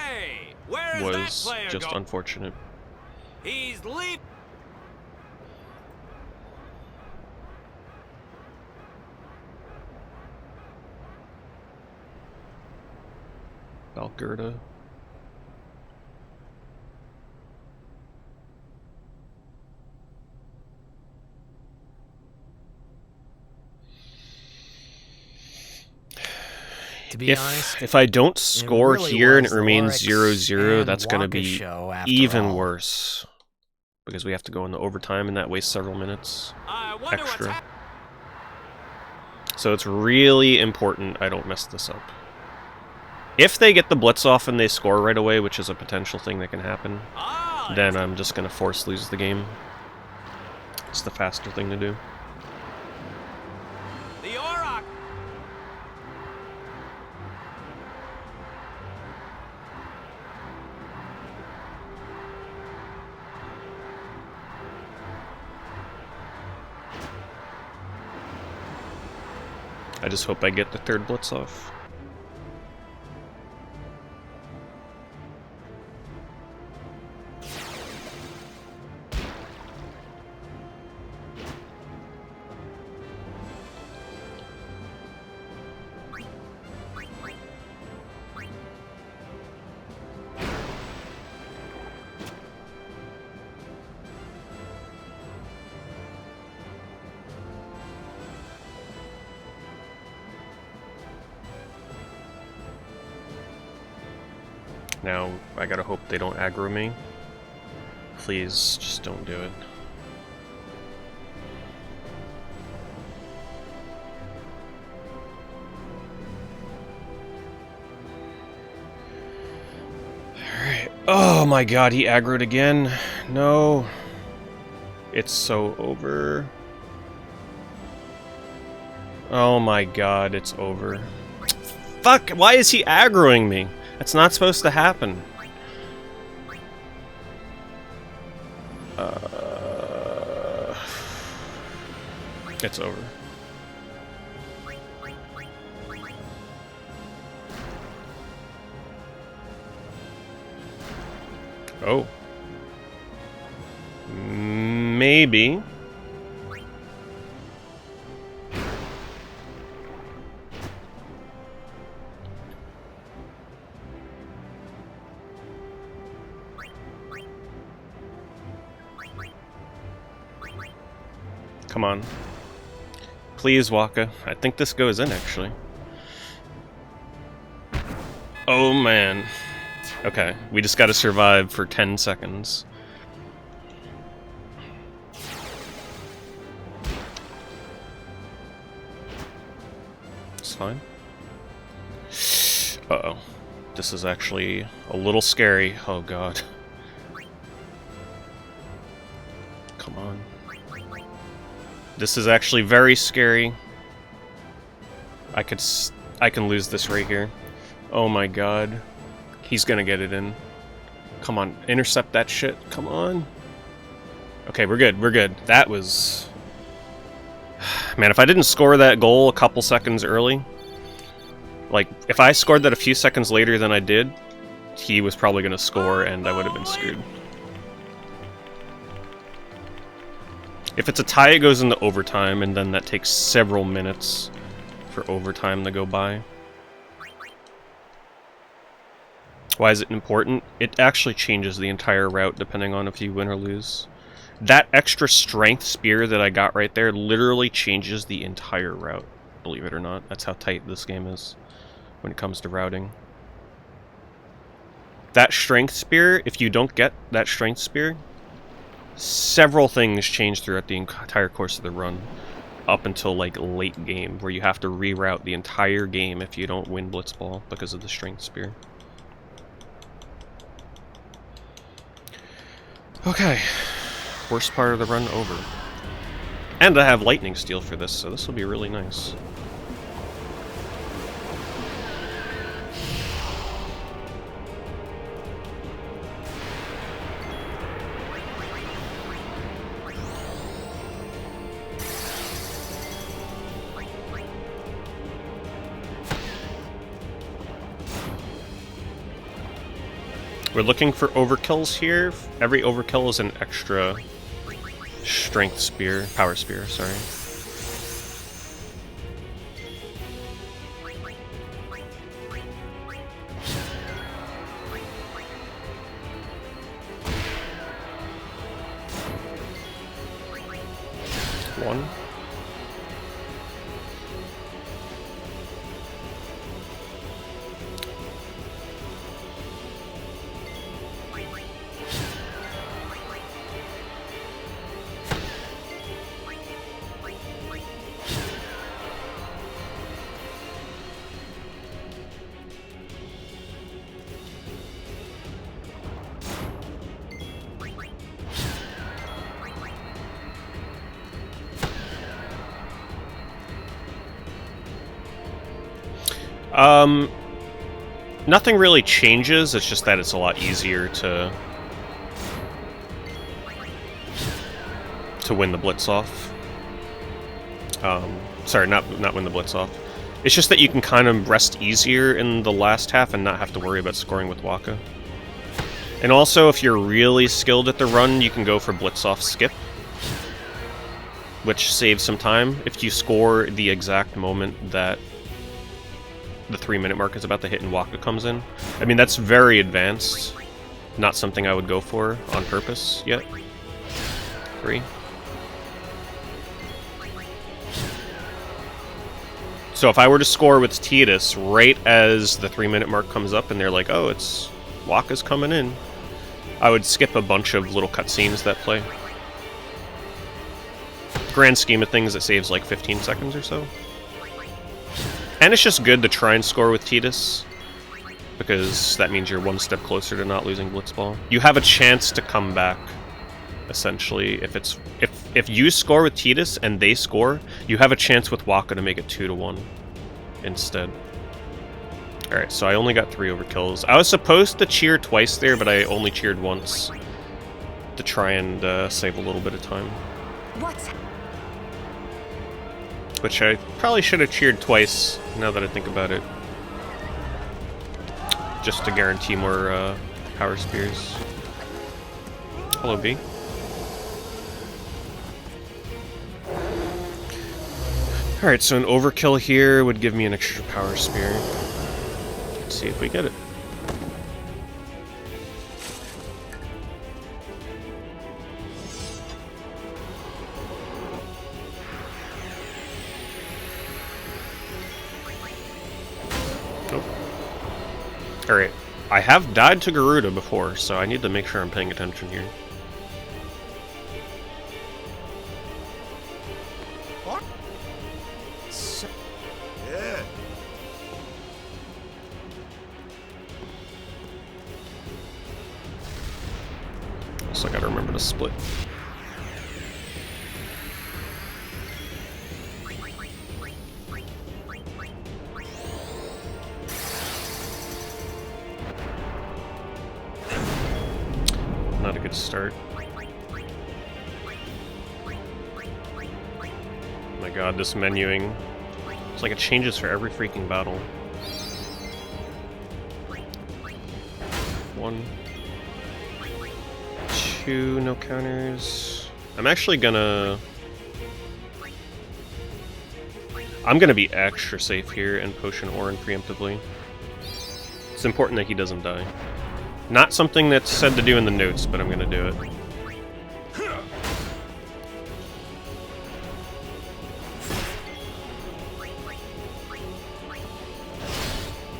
was just unfortunate. He's leap. Valgerda. To be honest, if I don't score really here and it was remains Lorix 0-0, that's going to Wonka's be show after even all. worse. Because we have to go into overtime and that wastes several minutes extra. So it's really important I don't mess this up. If they get the blitz off and they score right away, which is a potential thing that can happen, then I'm just going to force lose the game. It's the faster thing to do. The Auroch. I just hope I get the third blitz off. Now, I gotta hope they don't aggro me. Please, just don't do it. Alright. Oh my god, he aggroed again. No. It's so over. Oh my god, it's over. Fuck! Why is he aggroing me? That's not supposed to happen. It's over. Oh. Maybe. Come on. Please, Waka. I think this goes in, actually. Oh, man. Okay, we just gotta survive for 10 seconds. It's fine. Uh-oh. This is actually a little scary. Oh, God. Come on. This is actually very scary. I can lose this right here. Oh my god. He's gonna get it in. Come on, intercept that shit. Come on. Okay, we're good, we're good. That was... Man, if I didn't score that goal a couple seconds early... Like, if I scored that a few seconds later than I did, he was probably gonna score and I would have been screwed. If it's a tie, it goes into overtime, and then that takes several minutes for overtime to go by. Why is it important? It actually changes the entire route depending on if you win or lose. That extra strength spear that I got right there literally changes the entire route, believe it or not. That's how tight this game is when it comes to routing. That strength spear, if you don't get that strength spear, several things change throughout the entire course of the run, up until like late game, where you have to reroute the entire game if you don't win Blitzball because of the strength spear. Okay, worst part of the run over. And I have lightning steel for this, so this will be really nice. We're looking for overkills here. Every overkill is an extra strength spear, power spear, sorry. One. Nothing really changes, it's just that it's a lot easier to win the blitz off. Sorry, not win the blitz off. It's just that you can kind of rest easier in the last half and not have to worry about scoring with Waka. And also, if you're really skilled at the run, you can go for blitz off skip, which saves some time if you score the exact moment that the 3-minute mark is about to hit and Waka comes in. I mean, that's very advanced. Not something I would go for on purpose yet. 3. So if I were to score with Tidus right as the 3-minute mark comes up and they're like, oh, it's Waka's coming in. I would skip a bunch of little cutscenes that play. Grand scheme of things, it saves like 15 seconds or so. And it's just good to try and score with Tidus, because that means you're one step closer to not losing Blitzball. You have a chance to come back, essentially. If you score with Tidus and they score, you have a chance with Waka to make it 2-1 instead. Alright, so I only got 3 overkills. I was supposed to cheer twice there, but I only cheered once to try and save a little bit of time. What's... Which I probably should have cheered twice, now that I think about it. Just to guarantee more power spears. Hello, B. Alright, so an overkill here would give me an extra power spear. Let's see if we get it. Nope. Alright, I have died to Garuda before, so I need to make sure I'm paying attention here. Yeah. So I gotta remember to split. Not a good start. Oh my god, this menuing. It's like it changes for every freaking battle. 1, 2, no counters. I'm gonna be extra safe here and potion Orin preemptively. It's important that he doesn't die. Not something that's said to do in the notes, but I'm gonna do it.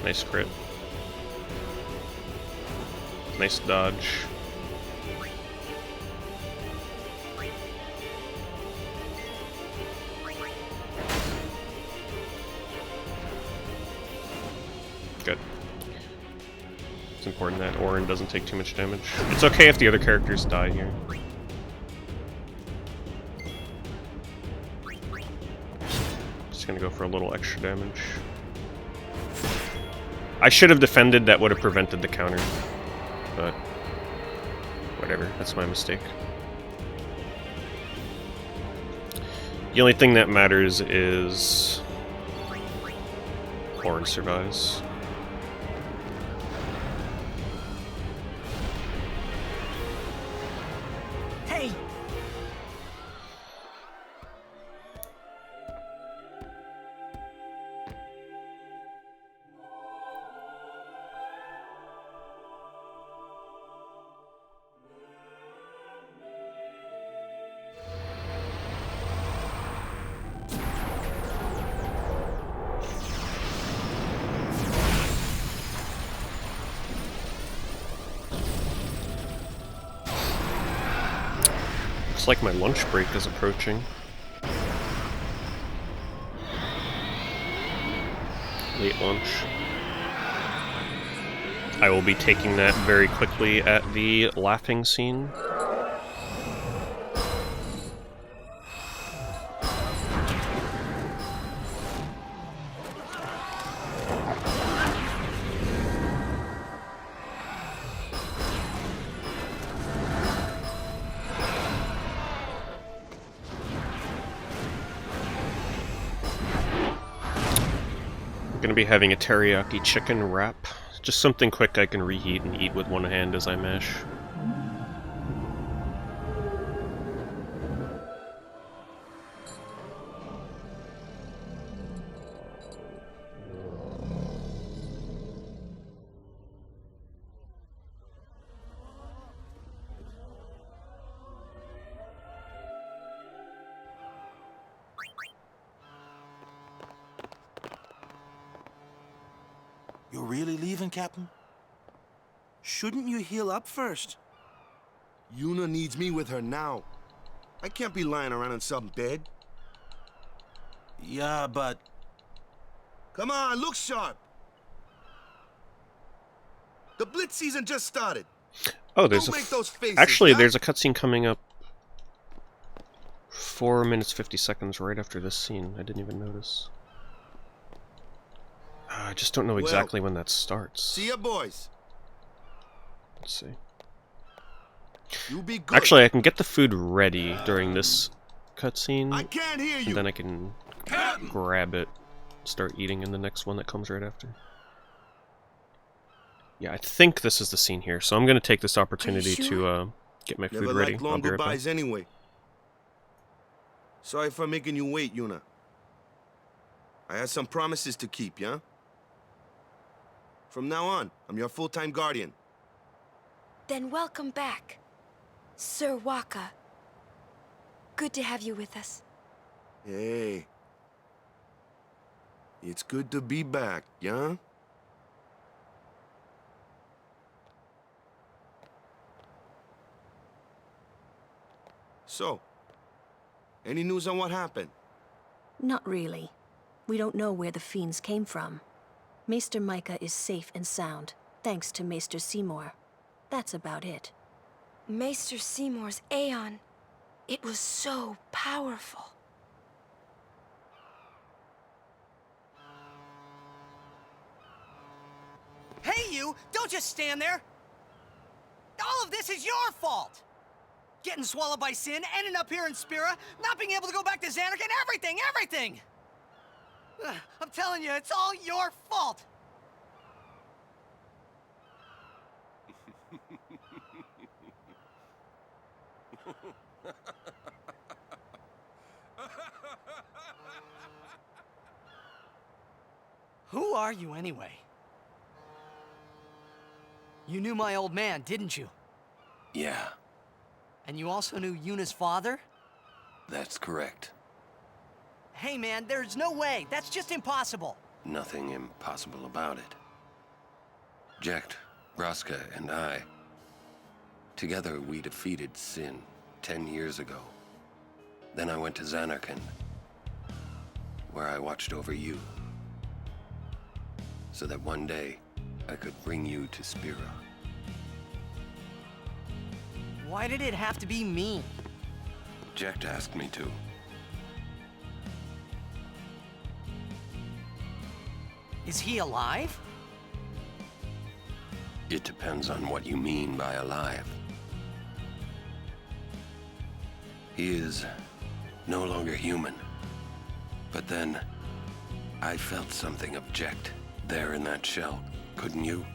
Nice crit. Nice dodge. Good. It's important that Orin doesn't take too much damage. It's okay if the other characters die here. Just gonna go for a little extra damage. I should have defended, that would have prevented the counter. But whatever, that's my mistake. The only thing that matters is Orin survives. Hey! Looks like my lunch break is approaching. Late lunch. I will be taking that very quickly at the laughing scene. Gonna be having a teriyaki chicken wrap. Just something quick I can reheat and eat with one hand as I mash. You're really leaving, Captain? Shouldn't you heal up first? Yuna needs me with her now. I can't be lying around in some bed. Yeah, but... Come on, look sharp. The Blitz season just started. Oh, there's Don't make those faces, actually, yeah? there's a cutscene coming up 4 minutes 50 seconds right after this scene. I didn't even notice. I just don't know exactly when that starts. See ya, boys. Let's see. You be good. Actually, I can get the food ready during this cutscene. I can't hear you. And then I can grab it, start eating in the next one that comes right after. Yeah, I think this is the scene here, so I'm going to take this opportunity to get my food ready. Never liked long goodbyes anyway. Sorry for making you wait, Yuna. I had some promises to keep, yeah? From now on, I'm your full-time guardian. Then welcome back, Sir Waka. Good to have you with us. Hey. It's good to be back, yeah? So, any news on what happened? Not really. We don't know where the fiends came from. Maester Micah is safe and sound, thanks to Maester Seymour. That's about it. Maester Seymour's Aeon. It was so powerful. Hey, you! Don't just stand there! All of this is your fault! Getting swallowed by Sin, ending up here in Spira, not being able to go back to Xanark, and everything! I'm telling you, it's all your fault! Who are you, anyway? You knew my old man, didn't you? Yeah, And you also knew Yuna's father? that's correct. Hey man, there's no way. That's just impossible. Nothing impossible about it. Jecht, Braska, and I, together we defeated Sin 10 years ago. Then I went to Xanarkand, where I watched over you, so that one day I could bring you to Spira. Why did it have to be me? Jecht asked me to. Is he alive? It depends on what you mean by alive. He is no longer human. But then, I felt something of Jecht there in that shell, couldn't you?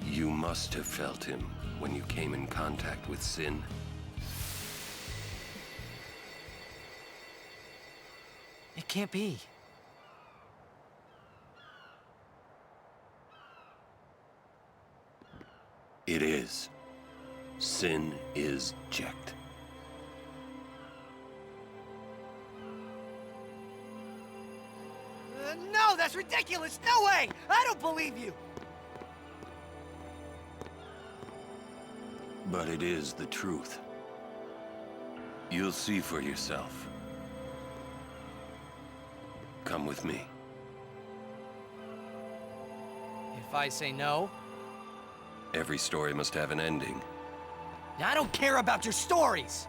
You must have felt him when you came in contact with Sin. It can't be. It is. Sin is Jecht. No, that's ridiculous! No way! I don't believe you! But it is the truth. You'll see for yourself. Come with me. If I say no? Every story must have an ending. I don't care about your stories!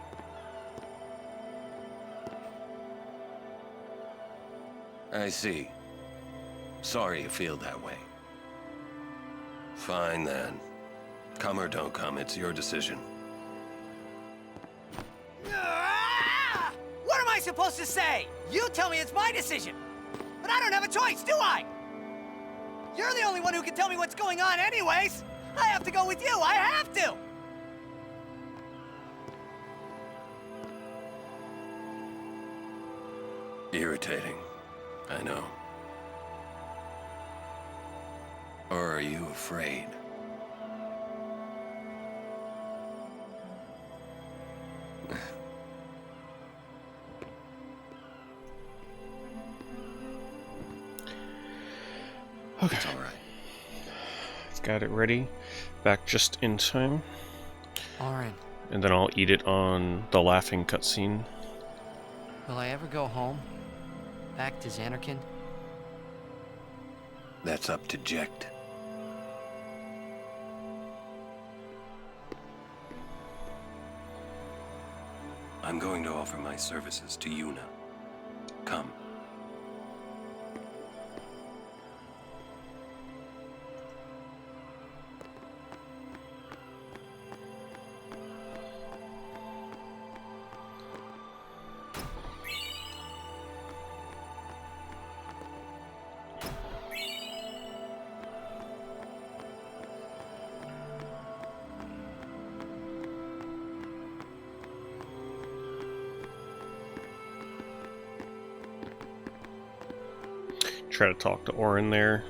I see. Sorry you feel that way. Fine then. Come or don't come, it's your decision. Ah! What am I supposed to say? You tell me it's my decision. But I don't have a choice, do I? You're the only one who can tell me what's going on anyways. I have to go with you, I have to! Irritating, I know. Or are you afraid? Okay. It's all right. I've got it ready. Back just in time. Orin, And then I'll eat it on the laughing cutscene. will I ever go home? Back to Xanarkand? That's up to Jecht. I'm going to offer my services to Yuna. Come. Try to talk to Orin there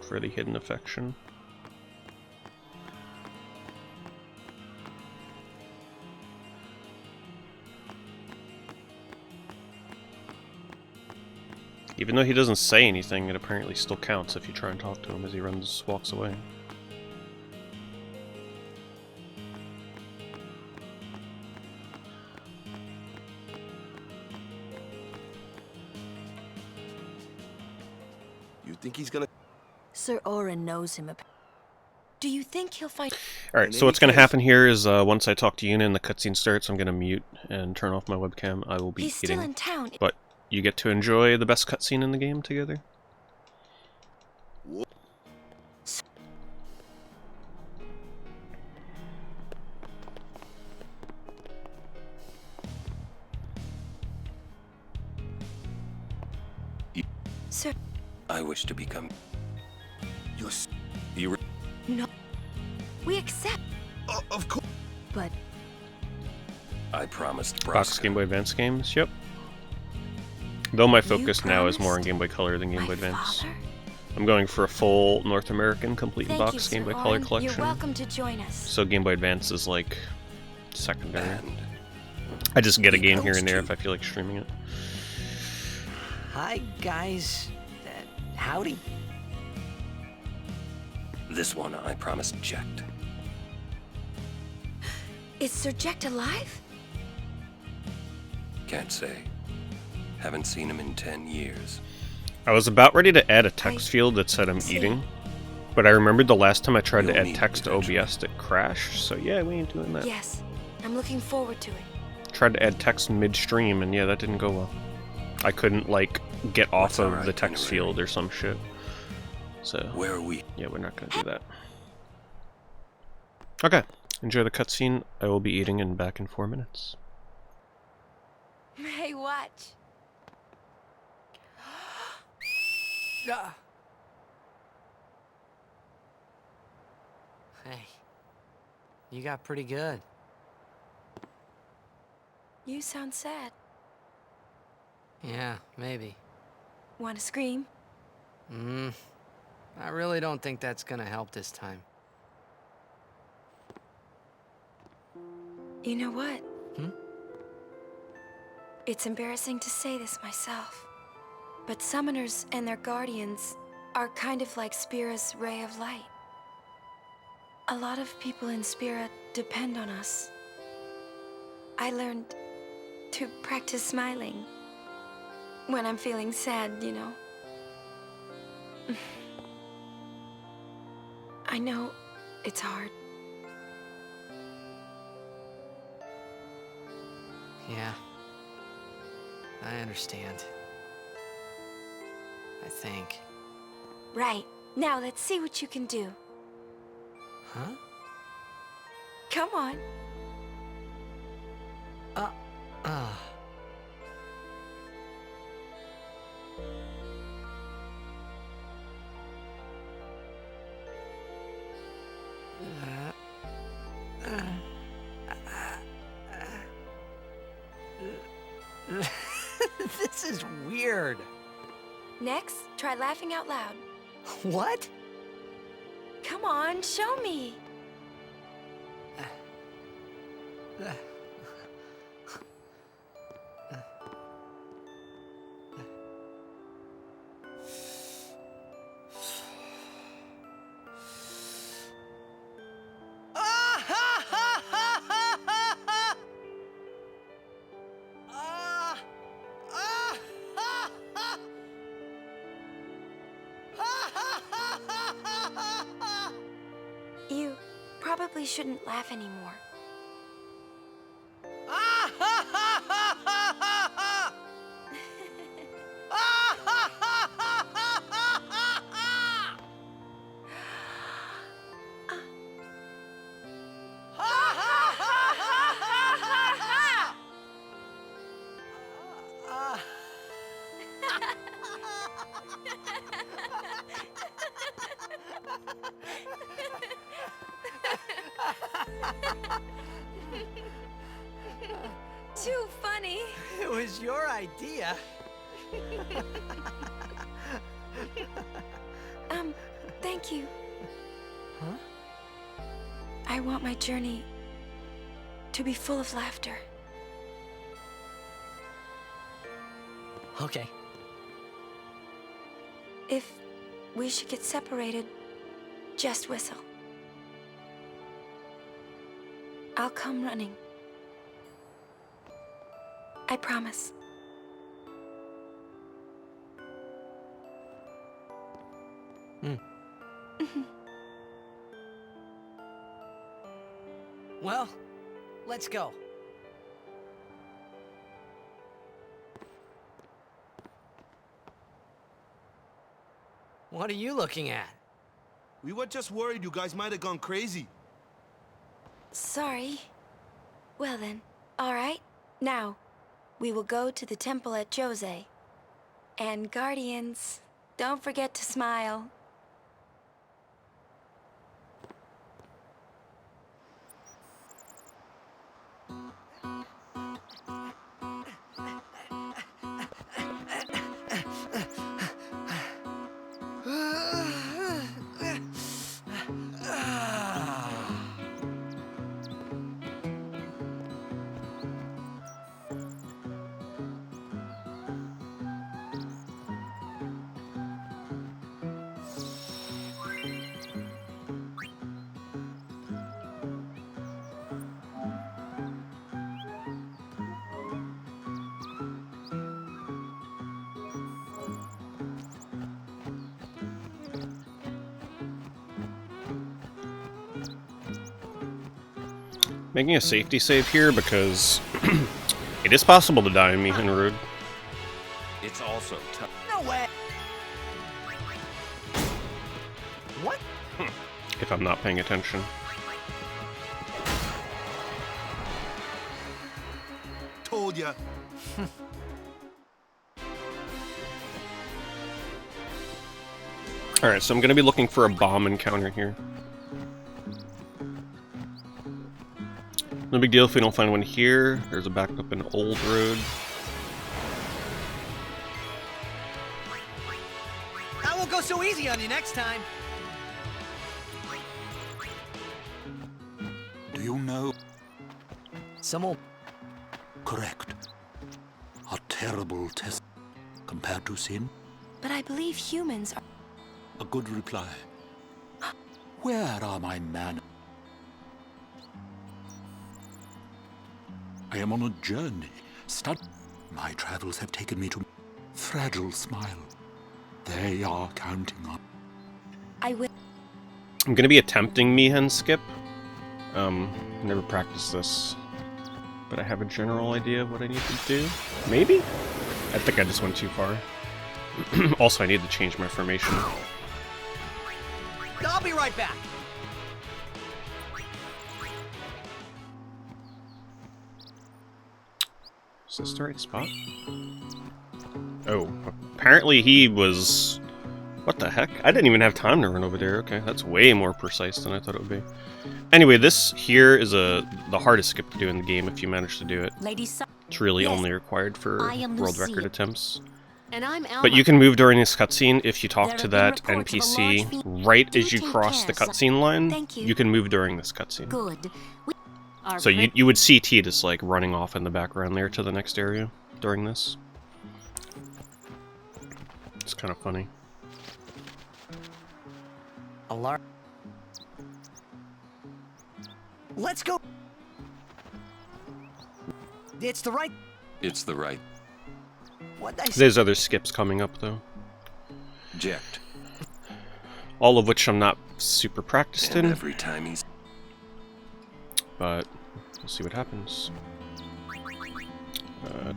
for the hidden affection. Even though he doesn't say anything, it apparently still counts if you try and talk to him as he walks away. You think he's gonna... Sir Orin knows him. Do you think he'll find... Alright, so what's going to happen here is once I talk to Yuna and the cutscene starts, I'm going to mute and turn off my webcam. I will be He's eating. still in town. But you get to enjoy the best cutscene in the game together. Sir... I wish to become... You were... No. We accept. Of course. But... I promised Box Game Boy Advance games, yep. Though my focus now is more on Game Boy Color than Game Boy Advance. I'm going for a full North American complete Thank box you, Game Boy Sir Color Orin. collection. You're welcome to join us. So Game Boy Advance is like secondary. I just get a game here and there if I feel like streaming it. Hi, guys. Howdy. This one I promised Jecht. Is Sir Jecht alive? Can't say. Haven't seen him in 10 years. I was about ready to add a text field that said I'm eating, but I remembered the last time I tried to add text to OBS it crashed, so yeah, we ain't doing that. Yes. I'm looking forward to it. Tried to add text midstream, and yeah, that didn't go well. I couldn't, like, get off of the text field or some shit. So, where are we? Yeah, we're not gonna do that. Okay, enjoy the cutscene. I will be eating and back in 4 minutes. Hey, watch. Hey, you got pretty good. You sound sad. Yeah, maybe. Want to scream? I really don't think that's gonna help this time. You know what? Hmm? It's embarrassing to say this myself, but summoners and their guardians are kind of like Spira's ray of light. A lot of people in Spira depend on us. I learned to practice smiling when I'm feeling sad, you know. I know it's hard. Yeah. I understand. I think. Right. Now let's see what you can do. Huh? Come on. This is weird. Next, try laughing out loud. What? Come on, show me. probably shouldn't laugh anymore. Ah ha ha ha ha ha ha! Ah ha ha ha ha ha ha ha! Ha ha ha ha ha ha ha! Too funny. It was your idea. Thank you. Huh? I want my journey to be full of laughter. Okay. If we should get separated, just whistle. I'll come running. I promise. Well, let's go. What are you looking at? We were just worried you guys might have gone crazy. Sorry. Well then, all right. Now, we will go to the temple at Jose. And Guardians, don't forget to smile. Making a safety save here because it is possible to die in me and Rude. It's also tough. No way! What? If I'm not paying attention. Told ya. Alright, so I'm going to be looking for a bomb encounter here. No big deal if we don't find one here. There's a backup in Old Road. I won't go so easy on you next time. Do you know? Someone. Correct. A terrible test compared to sin. But I believe humans are... A good reply. Where are my manners? I am on a journey. My travels have taken me to fragile smile. They are counting on. I will. I'm going to be attempting Mihen skip. Never practiced this, but I have a general idea of what I need to do. Maybe? I think I just went too far. Also, I need to change my formation. I'll be right back. Is this the right spot? Oh, apparently he was... What the heck? I didn't even have time to run over there. Okay, that's way more precise than I thought it would be. Anyway, this here is the hardest skip to do in the game if you manage to do it. It's really only required for world record attempts. And I'm Alma. But you can move during this cutscene if you talk to that NPC right as you cross the cutscene line. You can move during this cutscene. Good. So you would see T just like running off in the background there to the next area during this. It's kind of funny. Alarm. Let's go. It's the right. It's the right. What I say? There's other skips coming up though. Eject. All of which I'm not super practiced in. And every time he's... but we'll see what happens.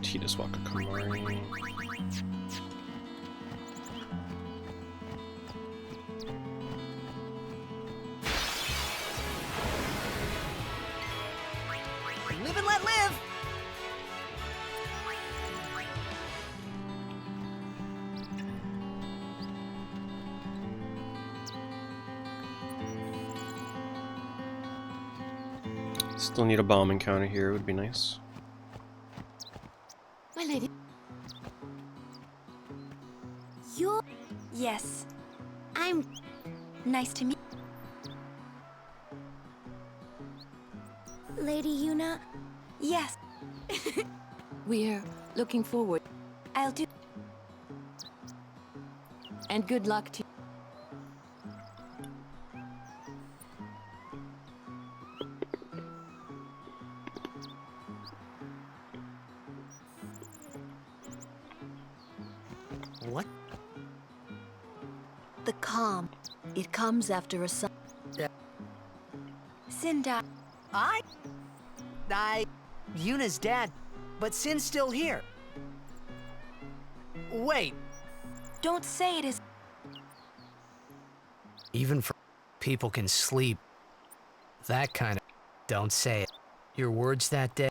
Titus Waka Kamari. Live and let live! Still need a bomb encounter here, it would be nice. My lady. You're... Yes. I'm... Nice to meet... Lady Yuna? Yes. We're looking forward. I'll do... And good luck to you. What? The calm. It comes after a sun. Sinda. Yuna's dad, but Sin's still here. Wait. Don't say it is... Even for people can sleep. That kind of... Don't say it. Your words that day.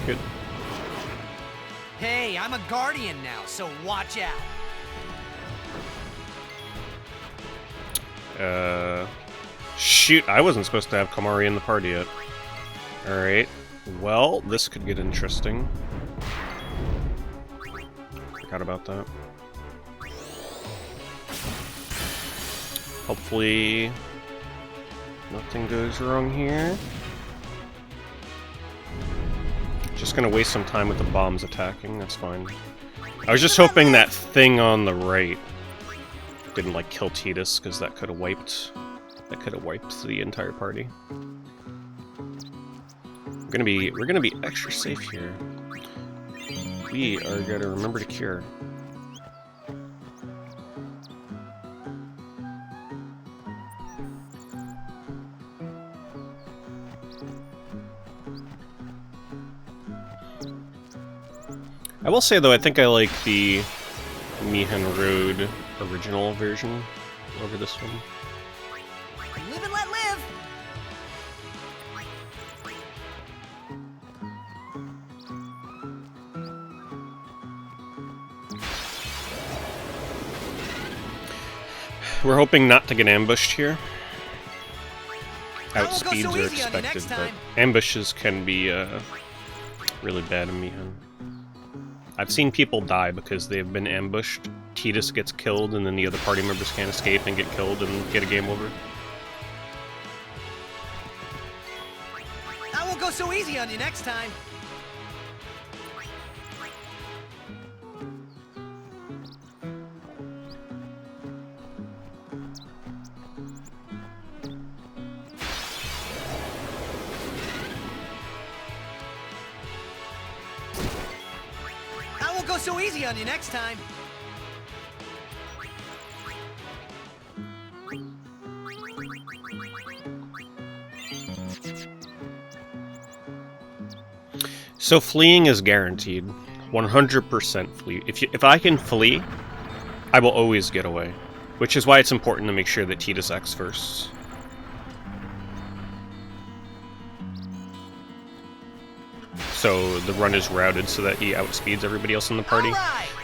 Good. Hey, I'm a guardian now, so watch out. Shoot, I wasn't supposed to have Kamari in the party yet. Alright, well, this could get interesting. Forgot about that. Hopefully, nothing goes wrong here. Just gonna waste some time with the bombs attacking, that's fine. I was just hoping that thing on the right didn't like kill Titus, because that could have wiped the entire party. We're gonna be extra safe here. We are gonna remember to cure. I will say though, I think I like the Mihan Road original version over this one. Live and let live! We're hoping not to get ambushed here. That won't go Outspeeds so are easy on you expected, next but time. ambushes can be really bad in Mihan. I've seen people die because they've been ambushed. Titus gets killed, and then the other party members can't escape and get killed and get a game over. That won't go so easy on you next time. That won't go so easy on you next time. So fleeing is guaranteed. 100% flee. If I can flee, I will always get away. Which is why it's important to make sure that Titus acts first. So the run is routed so that he outspeeds everybody else in the party.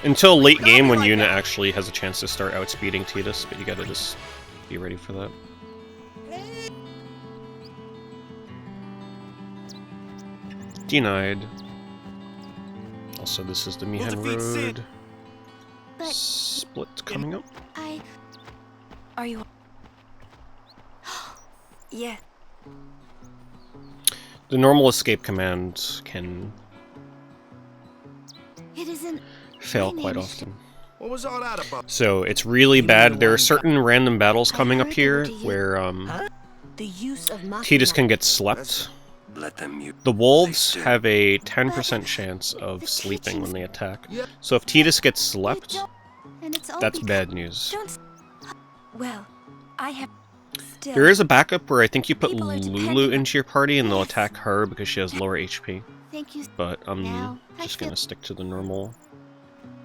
Until late game when Yuna actually has a chance to start outspeeding Titus, but you gotta just be ready for that. Denied. Also, this is the Mihan Road. But Split coming up. Are you... Yeah. The normal escape command can It isn't... fail quite often. What was all that about? So it's really bad. There are certain random battles coming up here where The use of Titus can get slept Let them mute. The wolves have a 10% chance of sleeping when they attack. So if Titus gets slept, that's bad news. Well, I have still... There is a backup where I think you put Lulu into your party and they'll attack her because she has lower HP. But I'm just gonna stick to the normal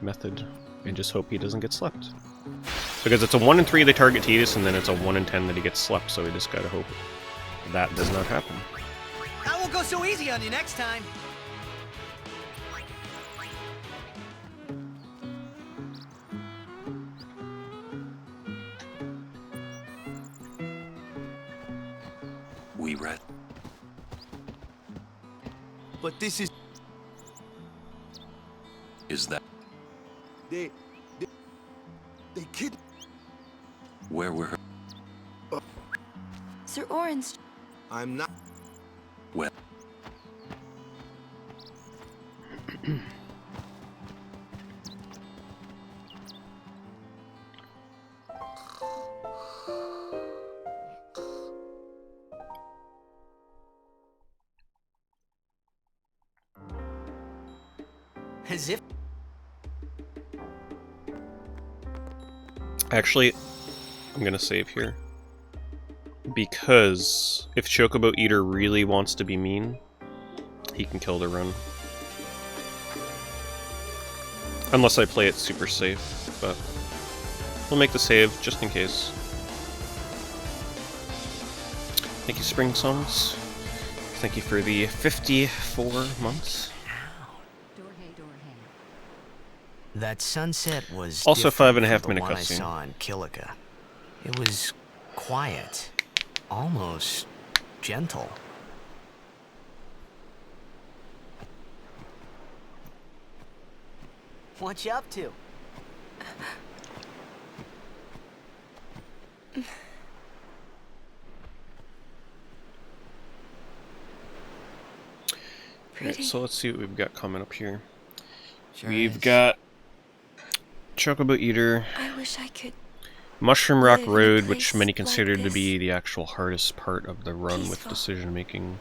method and just hope he doesn't get slept. Because it's a 1 in 3 they target Titus, and then it's a 1 in 10 that he gets slept, so we just gotta hope that does not happen. I won't go so easy on you next time. We read. But this is... Is that... They kid... Where were her... Sir Orange... I'm not... Well... As if... Actually, I'm gonna save here. Because if Chocobo Eater really wants to be mean, he can kill the run. Unless I play it super safe, but we'll make the save just in case. Thank you, Spring Songs. Thank you for the 54 months. That sunset was also different 5.5 from the minute one I cutscene. saw in Kilika. It was quiet, almost gentle. What you up to? Alright, so let's see what we've got coming up here. Sure We've is. got Chocobo Eater, I wish I could... Mushroom Rock live in a Road, place which many like consider to this. be the actual hardest part of the run with Peaceful. decision making.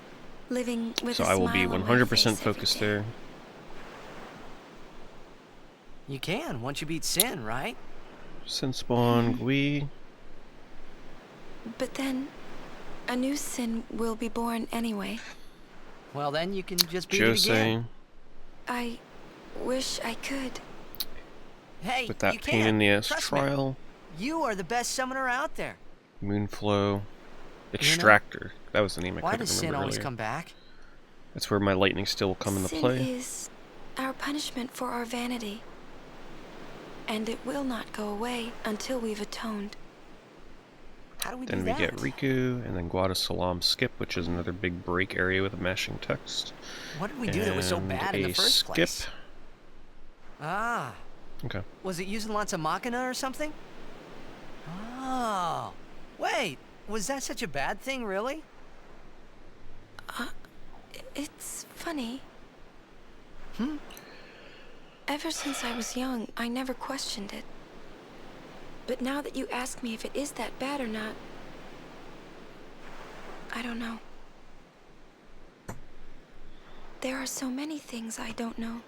Living with So a I will be smile on my 100% face every focused day. there. You can, once you beat Sin, right? Sin Spawn, Gui. But then, a new sin will be born anyway. Well, then you can just beat it again. Jose, I wish I could. Hey, with that you pain can. in the ass Trust me. trial. You are the best summoner out there. Moonflow. Extractor. That was the name I Why couldn't does Sin remember always earlier. come back? That's where my lightning still will come into Sin play. is our punishment for our vanity. And it will not go away until we've atoned. How do we Then do we that? get Riku, and then Guadasalam Skip, which is another big break area with a mashing text. What did we do that was so And bad in the a first skip. place? Ah. Okay. Was it using lots of Machina or something? Oh. Wait, was that such a bad thing, really? It's funny. Ever since I was young, I never questioned it. But now that you ask me if it is that bad or not, I don't know. There are so many things I don't know.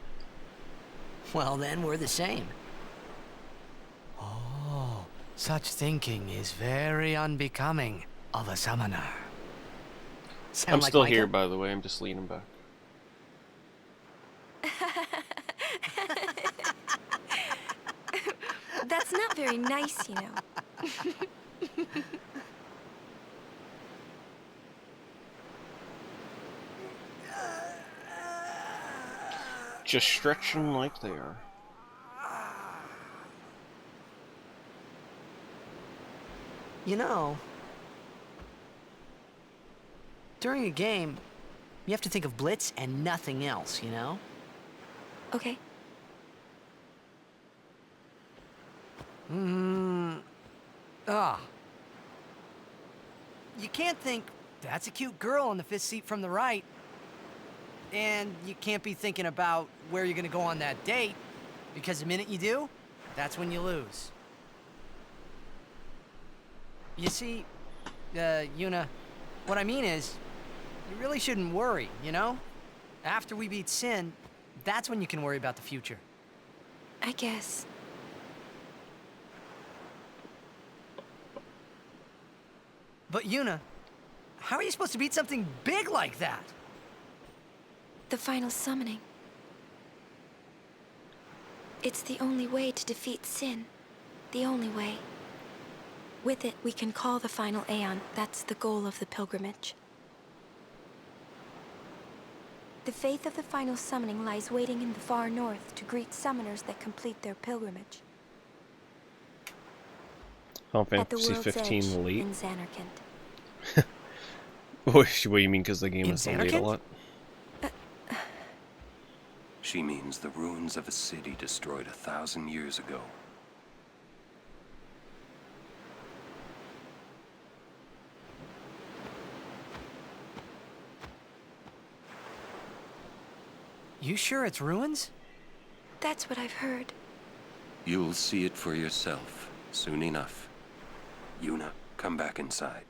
Well, then we're the same. Oh, such thinking is very unbecoming of a summoner. Sound I'm like still Micah? here, by the way. I'm just leaning back. That's not very nice, you know. Just stretching like they are. You know, during a game, you have to think of Blitz and nothing else, you know? Okay. You can't think, that's a cute girl in the fifth seat from the right. And you can't be thinking about where you're gonna go on that date, because the minute you do, that's when you lose. You see, Yuna, what I mean is, You really shouldn't worry, you know? After we beat Sin, that's when you can worry about the future. I guess. But Yuna, how are you supposed to beat something big like that? The final summoning. It's the only way to defeat Sin. The only way. With it, we can call the final Aeon. That's the goal of the pilgrimage. The faith of the final summoning lies waiting in the far north to greet summoners that complete their pilgrimage. Final At the Fantasy world's 15 edge late. in Xanarkand. What do you mean, because the game is delayed a Xanarkand? lot? She means the ruins of a city destroyed 1,000 years ago. You sure it's ruins? That's what I've heard. You'll see it for yourself soon enough. Yuna, come back inside.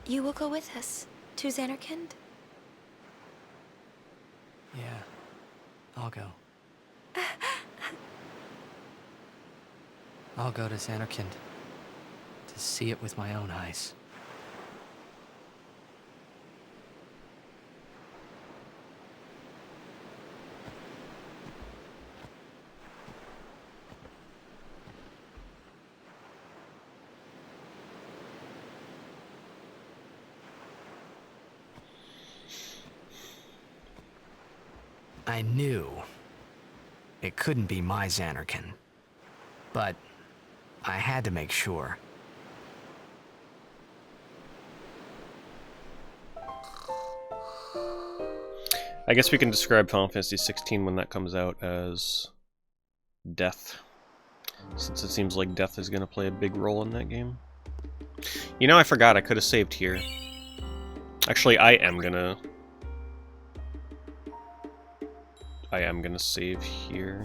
You will go with us to Xanarkand? Yeah, I'll go. I'll go to Xanarkand to see it with my own eyes. I knew it couldn't be my Xanarkand, but I had to make sure. I guess we can describe Final Fantasy 16 when that comes out as death, since it seems like death is going to play a big role in that game. You know, I forgot I could have saved here. Actually, I am gonna save here.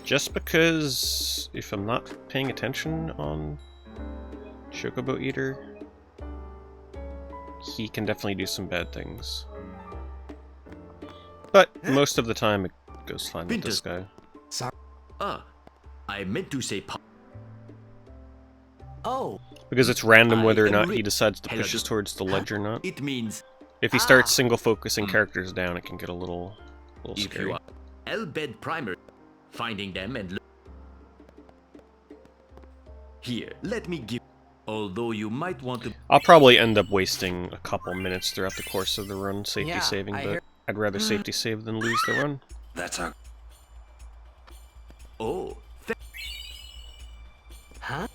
Just because if I'm not paying attention on Chocobo Eater, he can definitely do some bad things. But most of the time it goes fine with this guy. Sorry. I meant to say Oh. Because it's random whether or not he decides to push us towards the ledge or not. It means If he starts single focusing characters down, it can get a little if scary. you are L-bed primer, finding them and here, let me give. Although you might want to. I'll probably end up wasting a couple minutes throughout the course of the run safety Yeah, saving, I but hear- I'd rather safety save than lose the run. That's our... Oh. Huh?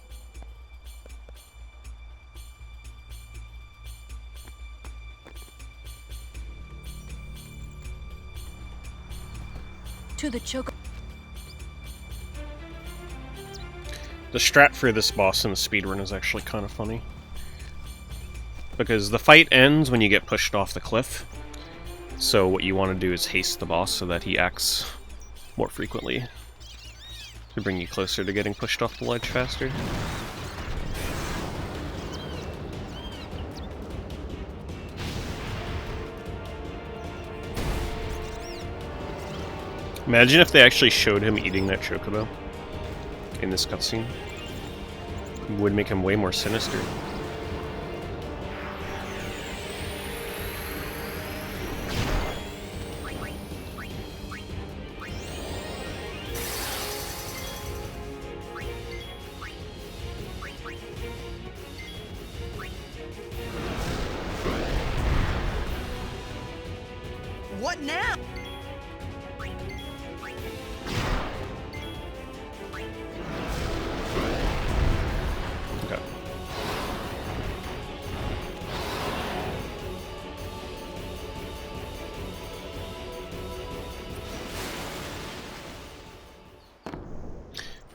To the choco. The strat for this boss in the speedrun is actually kind of funny. Because the fight ends when you get pushed off the cliff. So what you want to do is haste the boss so that he acts more frequently. To bring you closer to getting pushed off the ledge faster. Imagine if they actually showed him eating that chocobo in this cutscene. It would make him way more sinister. What now? Okay.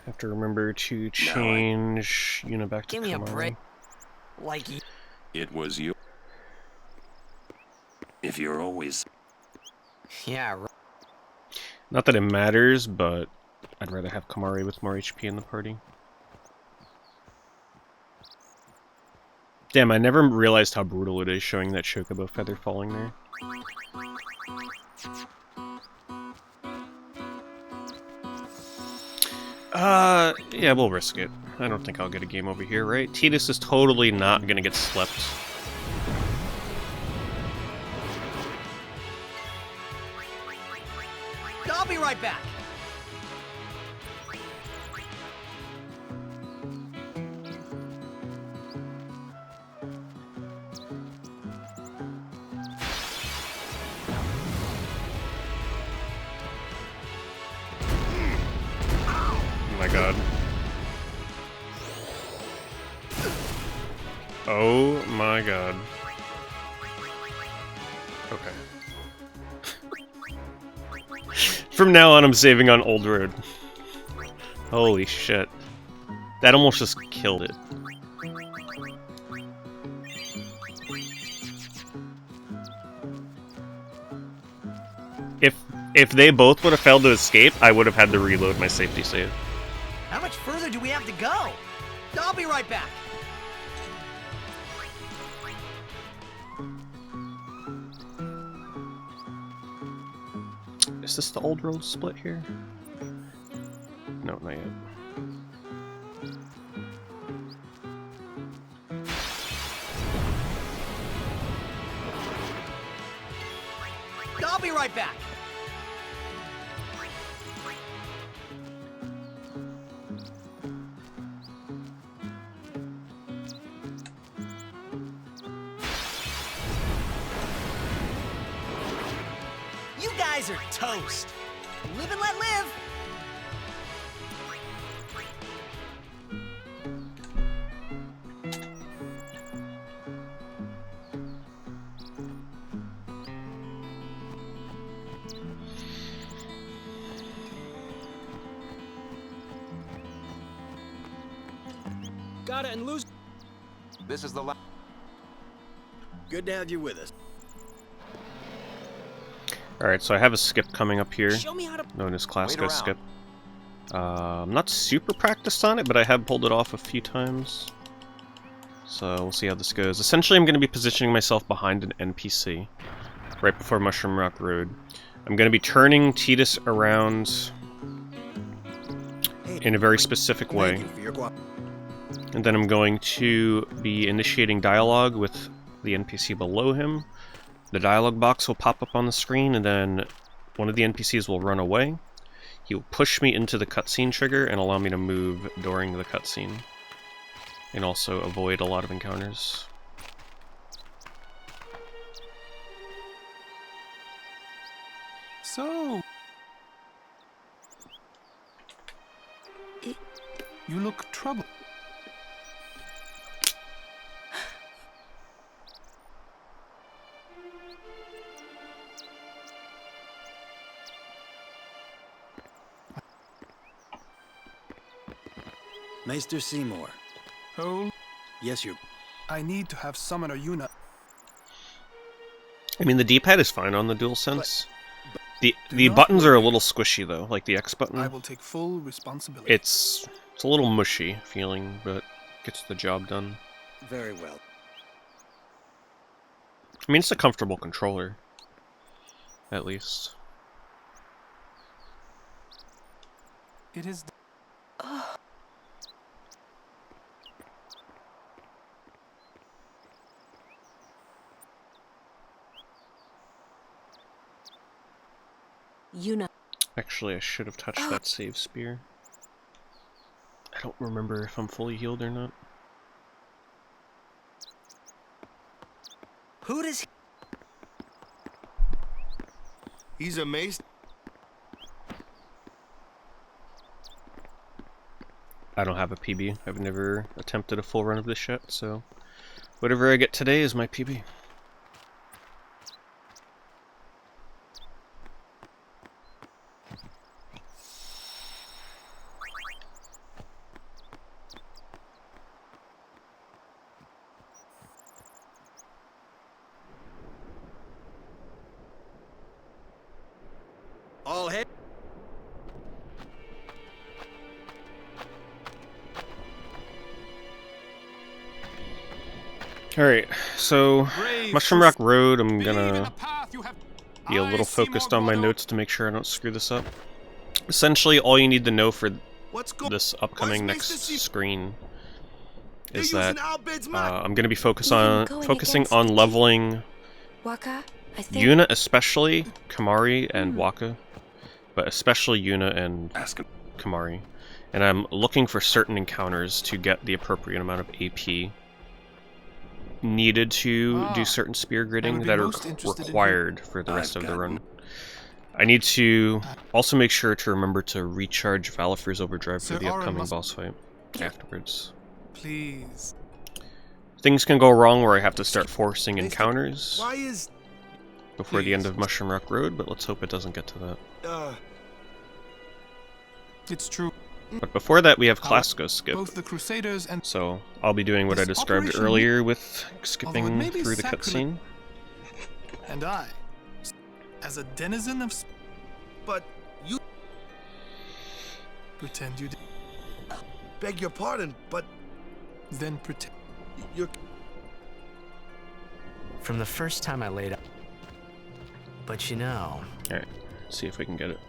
Have to remember to change Yuna back to Give me a Kamari. break. Like you. It was you. If you're always... Yeah, right. Not that it matters, but I'd rather have Kamari with more HP in the party. Damn, I never realized how brutal it is showing that Chocobo feather falling there. Yeah, we'll risk it. I don't think I'll get a game over here, right? Tidus is totally not gonna get slept. I'll be right back. Oh my god. Oh my god. Okay. From now on, I'm saving on Old Road. Holy shit. That almost just killed it. If they both would have failed to escape, I would have had to reload my safety save. How much further do we have to go? I'll be right back. Is this the Old Road split here? No, not yet. I'll be right back. You guys are toast. Live and let live. Got it and lose. This is the last. Good to have you with us. Alright, so I have a skip coming up here, Show me how to known as Classico Skip. I'm not super practiced on it, but I have pulled it off a few times. So we'll see how this goes. Essentially, I'm going to be positioning myself behind an NPC, right before Mushroom Rock Road. I'm going to be turning Tidus around in a very specific way. And then I'm going to be initiating dialogue with the NPC below him. The dialogue box will pop up on the screen, and then one of the NPCs will run away. He will push me into the cutscene trigger and allow me to move during the cutscene, and also avoid a lot of encounters. So... you look troubled. Maester Seymour. Hold. Yes, you. I need to have Summoner Yuna. I mean, the D-pad is fine on the DualSense. The buttons are a little squishy though, like the X button. I will take full responsibility. It's a little mushy feeling, but gets the job done. Very well. I mean, it's a comfortable controller, at least. It is. Yuna. Actually, I should have touched that save spear. I don't remember if I'm fully healed or not. Who does he... He's a maester. I don't have a PB. I've never attempted a full run of this yet, so whatever I get today is my PB. All head. Alright, so Mushroom Rock Road, I'm gonna be a little focused on my notes to make sure I don't screw this up. Essentially, all you need to know for this upcoming next screen is that I'm gonna be focusing on leveling Waka, I think. Yuna, especially Kamari and Waka, but especially Yuna and Kamari. And I'm looking for certain encounters to get the appropriate amount of AP needed to do certain spear gridding that are required for the rest of the run. I need to also make sure to remember to recharge Valifer's Overdrive for the upcoming boss fight afterwards. Please. Things can go wrong where I have to start forcing encounters before the end of Mushroom Rock Road, but let's hope it doesn't get to that. It's true. But before that, we have Classico skip. Both the Crusaders and so I'll be doing what I described earlier with skipping through the cutscene. And I, as a denizen of... But you... Pretend you did. Beg your pardon, but... Then pretend... You're... From the first time I laid up... But you know... Alright, see if we can get it.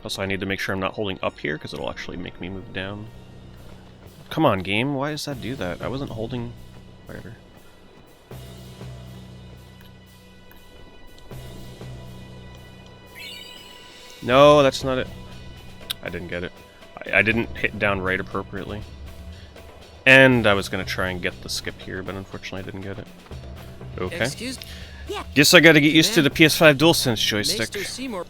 Also, I need to make sure I'm not holding up here, because it'll actually make me move down. Come on, game. Why does that do that? I wasn't holding... Whatever. No, that's not it. I didn't get it. I didn't hit down right appropriately. And I was going to try and get the skip here, but unfortunately I didn't get it. Okay. Excuse? Yeah. Guess I gotta get used to the PS5 DualSense joystick. Mr. Seymour.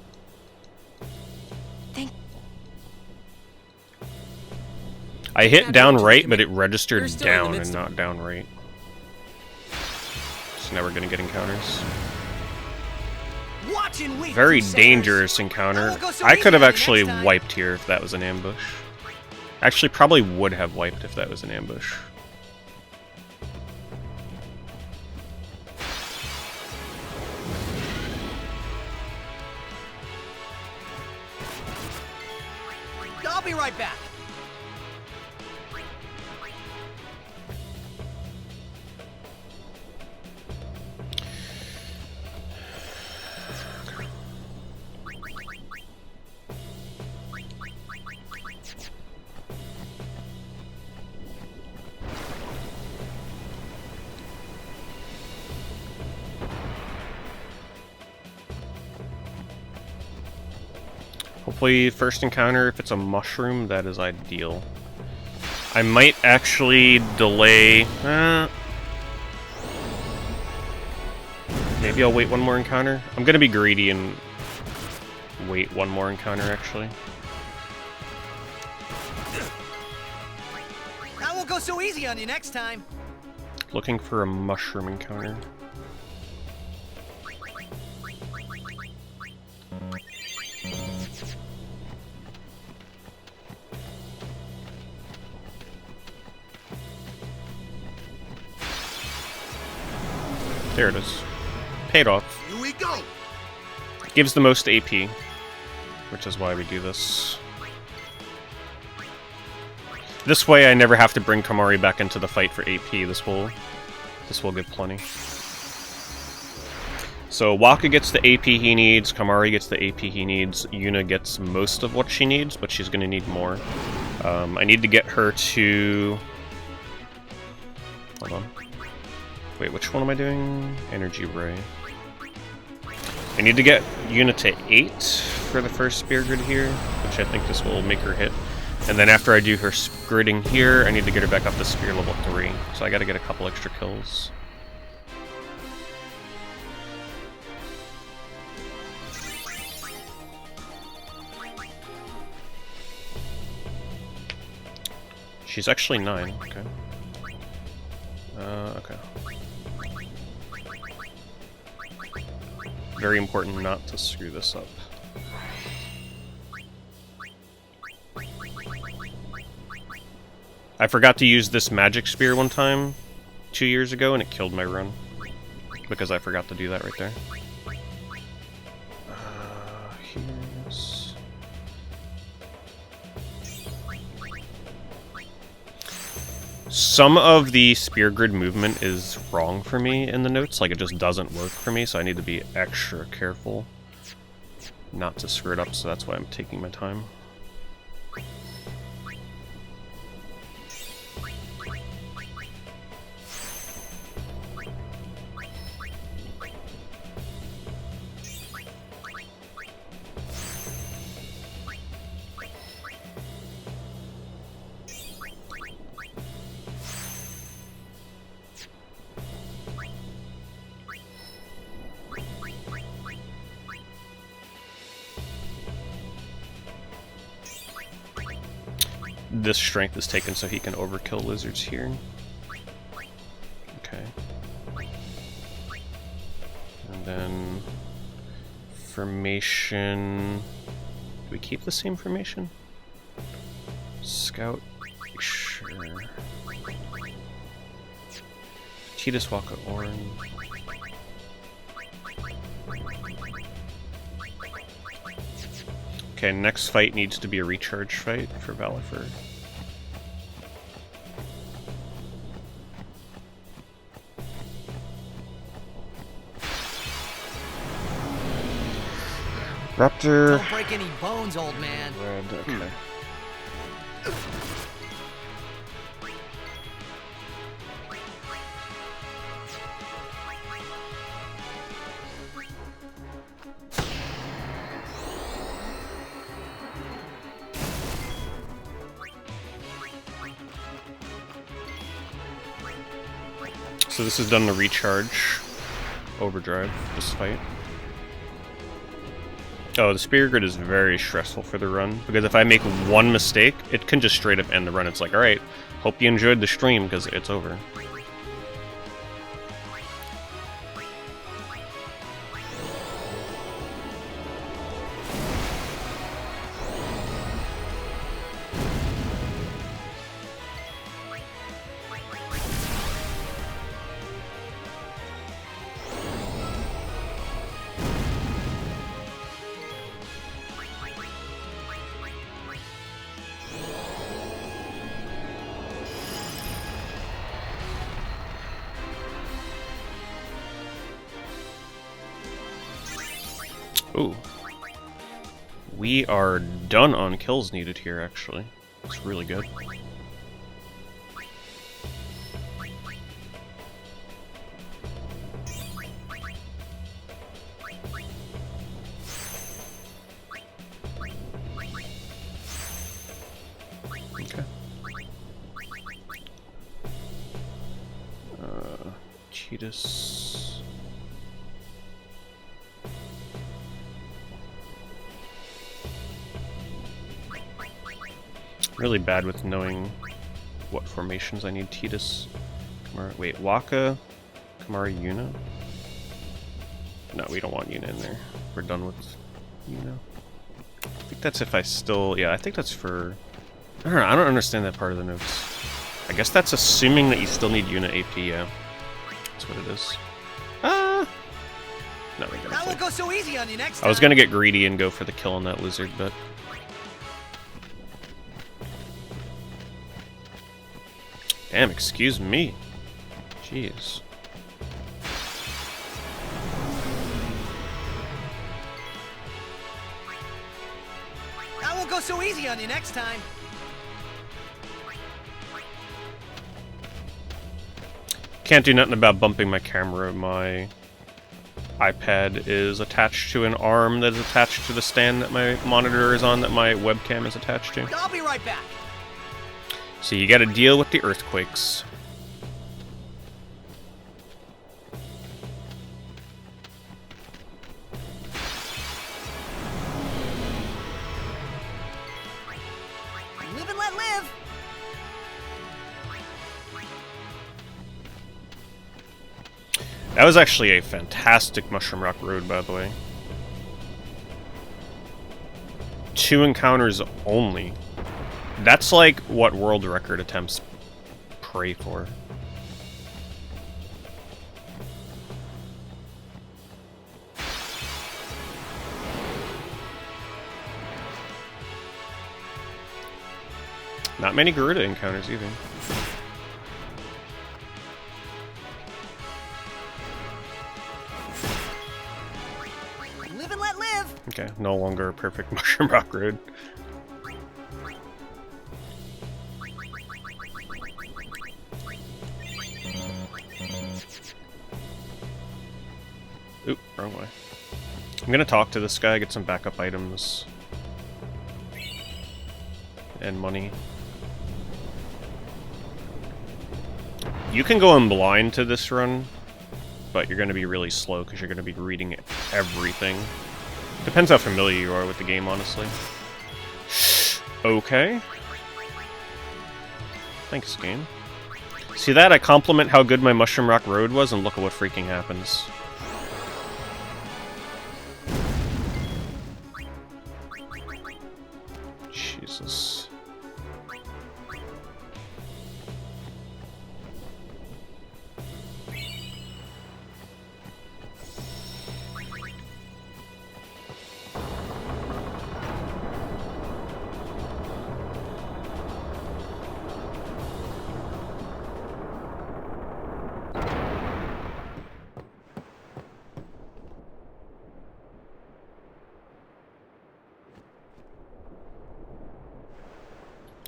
I hit down right, but it registered down and not down right. So now we're gonna get encounters. Very dangerous encounter. I could have actually wiped here if that was an ambush. Actually, probably would have wiped if that was an ambush. I'll be right back. Hopefully, first encounter, if it's a mushroom, that is ideal. I might actually delay... maybe I'll wait one more encounter. I'm gonna be greedy and wait one more encounter, actually. I won't go so easy on you next time. Looking for a mushroom encounter. There it is. Paid off. Here we go. Gives the most AP, which is why we do this. This way I never have to bring Kamari back into the fight for AP. This will give plenty. So Waka gets the AP he needs, Kamari gets the AP he needs, Yuna gets most of what she needs, but she's gonna need more. I need to get her to... Hold on. Wait, which one am I doing? Energy Ray. I need to get Yuna to 8 for the first spear grid here, which I think this will make her hit. And then after I do her gridding here, I need to get her back up to spear level 3. So I gotta get a couple extra kills. She's actually 9, okay. Okay. Very important not to screw this up. I forgot to use this magic spear one time 2 years ago and it killed my run because I forgot to do that right there. Here's... Some of the spear grid movement is wrong for me in the notes, like it just doesn't work for me, so I need to be extra careful not to screw it up, so that's why I'm taking my time. This strength is taken so he can overkill lizards here. Okay. And then formation. Do we keep the same formation? Scout. Sure. Cheetahs walk orange. Okay, next fight needs to be a recharge fight for Valiford. Raptor. Don't break any bones, old man. Red, okay. So this is done to recharge overdrive this fight. Oh, the spear grid is very stressful for the run, because if I make one mistake, it can just straight up end the run. It's like, alright, hope you enjoyed the stream, because it's over. Ooh. We are done on kills needed here, actually. It's really good. Okay. Cheetahs. Really bad with knowing what formations I need. Titus, Kamara, wait, Waka, Kamara, Yuna? No, we don't want Yuna in there. We're done with Yuna. I think that's if I still, yeah, I think that's for, I don't know, I don't understand that part of the notes. I guess that's assuming that you still need Yuna AP, yeah. That's what it is. No, we That won't go so easy on you next time. I was gonna get greedy and go for the kill on that lizard, but damn, excuse me. Jeez. That won't go so easy on you next time. Can't do nothing about bumping my camera. My iPad is attached to an arm that is attached to the stand that my monitor is on, that my webcam is attached to. I'll be right back. So you gotta deal with the earthquakes. Live and let live. That was actually a fantastic Mushroom Rock Road, by the way. 2 encounters only. That's like what world record attempts pray for. Not many Garuda encounters either. Okay, no longer a perfect Mushroom Rock Road. Oop, wrong way. I'm gonna talk to this guy, get some backup items. And money. You can go in blind to this run, but you're gonna be really slow because you're gonna be reading everything. Depends how familiar you are with the game, honestly. Okay. Thanks, game. See that? I compliment how good my Mushroom Rock Road was, and look at what freaking happens. Jesus.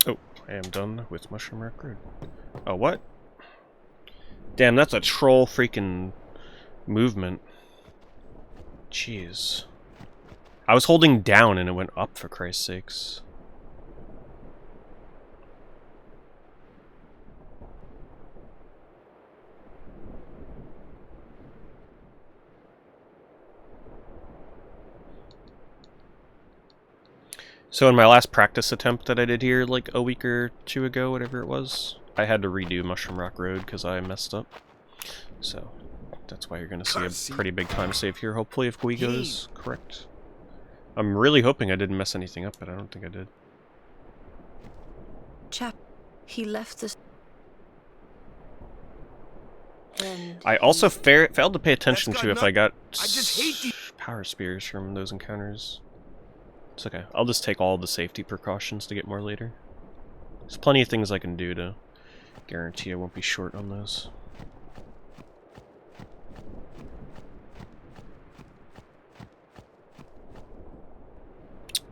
Oh, I am done with Mushroom Rock Road. Oh, what? Damn, that's a troll freaking movement. Jeez. I was holding down and it went up, for Christ's sakes. So in my last practice attempt that I did here, like a week or two ago, whatever it was, I had to redo Mushroom Rock Road because I messed up. So that's why you're going to see a pretty big time save here, hopefully, if Guigo is correct. I'm really hoping I didn't mess anything up, but I don't think I did. Chap, he left this. And I also failed to pay attention to if I got power spears from those encounters. It's okay. I'll just take all the safety precautions to get more later. There's plenty of things I can do to guarantee I won't be short on those.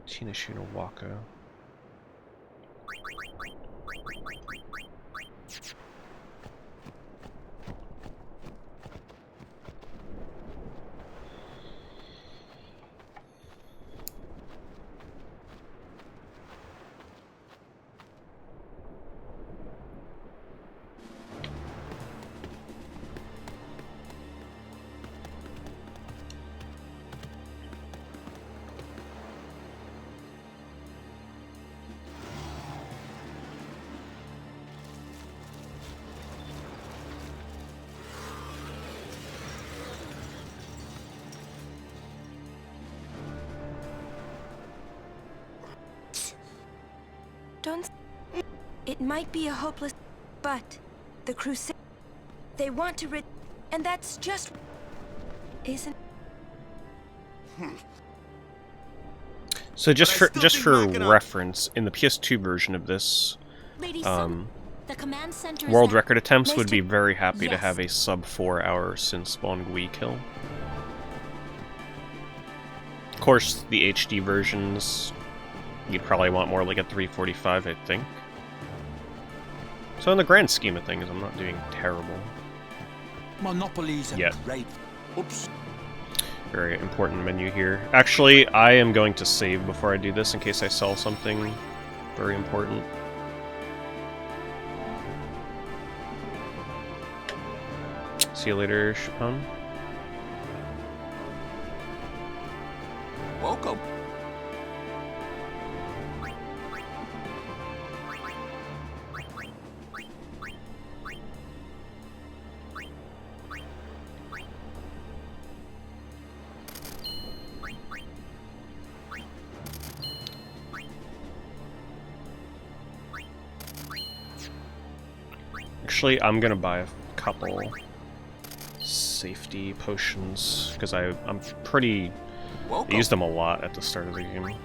Tinashina Waka. Don't... It might be a hopeless... But the Crusade... They want to rid... And that's just... Isn't... So just for reference, in the PS2 version of this, world record attempts would be very happy to have a sub 4 hour sin spawn Gui kill. Of course, the HD versions, you'd probably want more like a 345, I think. So in the grand scheme of things, I'm not doing terrible. Monopolies yet. Great. Oops. Very important menu here. Actually, I am going to save before I do this in case I sell something very important. See you later, Chapon. Welcome. Actually, I'm gonna buy a couple safety potions because I'm pretty. I used them a lot at the start of the game.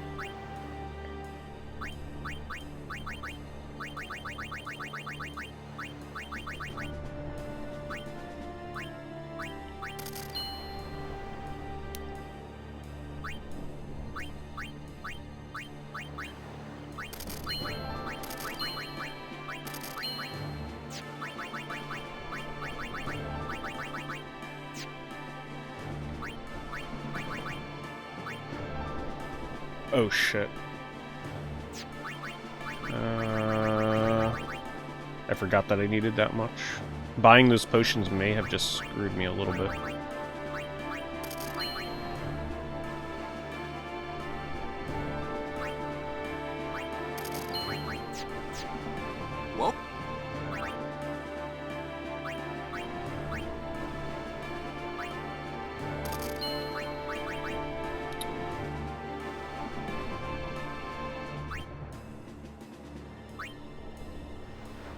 Oh shit. I forgot that I needed that much. Buying those potions may have just screwed me a little bit. Whoa.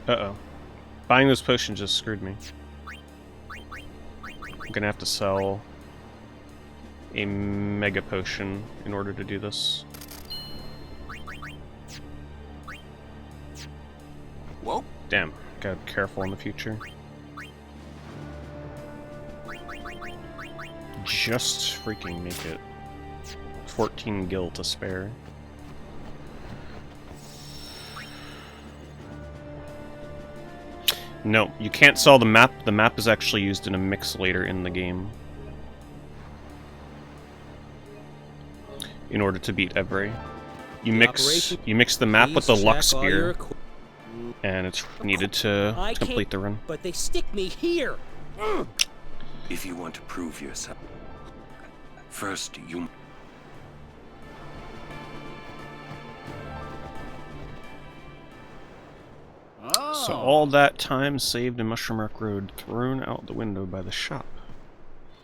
Uh-oh. Buying those potions just screwed me. I'm gonna have to sell a mega potion in order to do this. Whoa. Damn, gotta be careful in the future. Just freaking make it. 14 gil to spare. No, you can't sell the map. The map is actually used in a mix later in the game. In order to beat Ebre. You mix the map with the Luck Spear, and it's needed to complete the run. But they stick me here. If you want to prove yourself, first you... So all that time saved in Mushroom Rock Road thrown out the window by the shop.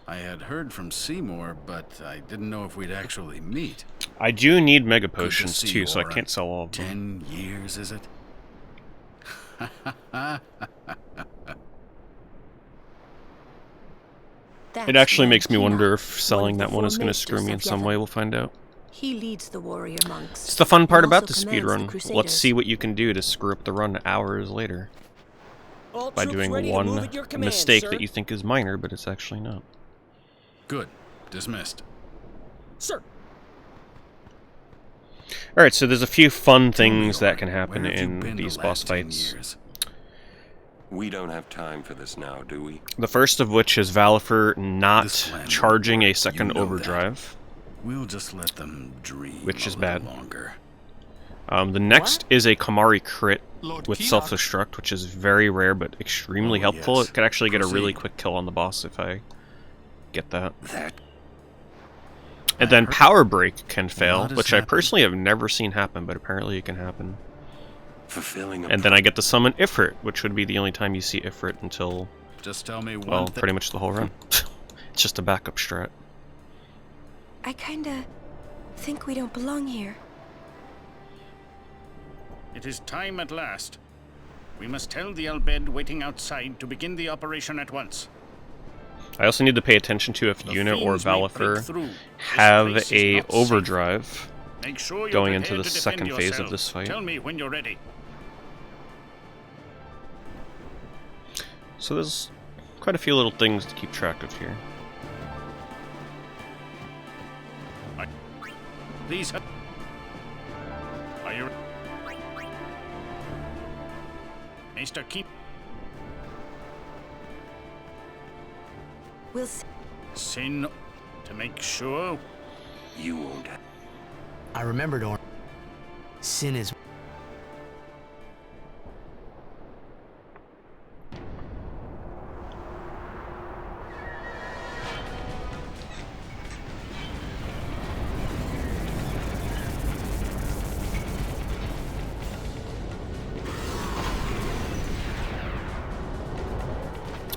I had heard from Seymour, but I didn't know if we'd actually meet. I do need mega potions too, so I can't sell all of them. 10 years, is it? It actually makes me wonder if selling that one is going to screw me in some way. We'll find out. He leads the warrior monks. It's the fun part about the speedrun. Let's see what you can do to screw up the run hours later. By doing one mistake that you think is minor, but it's actually not. Good. Dismissed. Sir. Alright, so there's a few fun things that can happen in these boss fights. We don't have time for this now, do we? The first of which is Valifer not charging a second overdrive. We'll just let them dream which is bad. Longer. The next is a Kamari crit with self-destruct, which is very rare but extremely helpful. It could actually get a really quick kill on the boss if I get that. And then Power Break can fail, which I personally have never seen happen, but apparently it can happen. And then I get to summon Ifrit, which would be the only time you see Ifrit until, just tell me well, pretty much the whole run. It's just a backup strat. I kinda think we don't belong here. It is time at last. We must tell the Albed waiting outside to begin the operation at once. I also need to pay attention to if Yuna or Valifer have a overdrive going into the second phase of this fight. Tell me when you're ready. So there's quite a few little things to keep track of here. Please. Are you? Mr. Keep. We'll see. Sin to make sure. You won't. I remembered, or Sin is.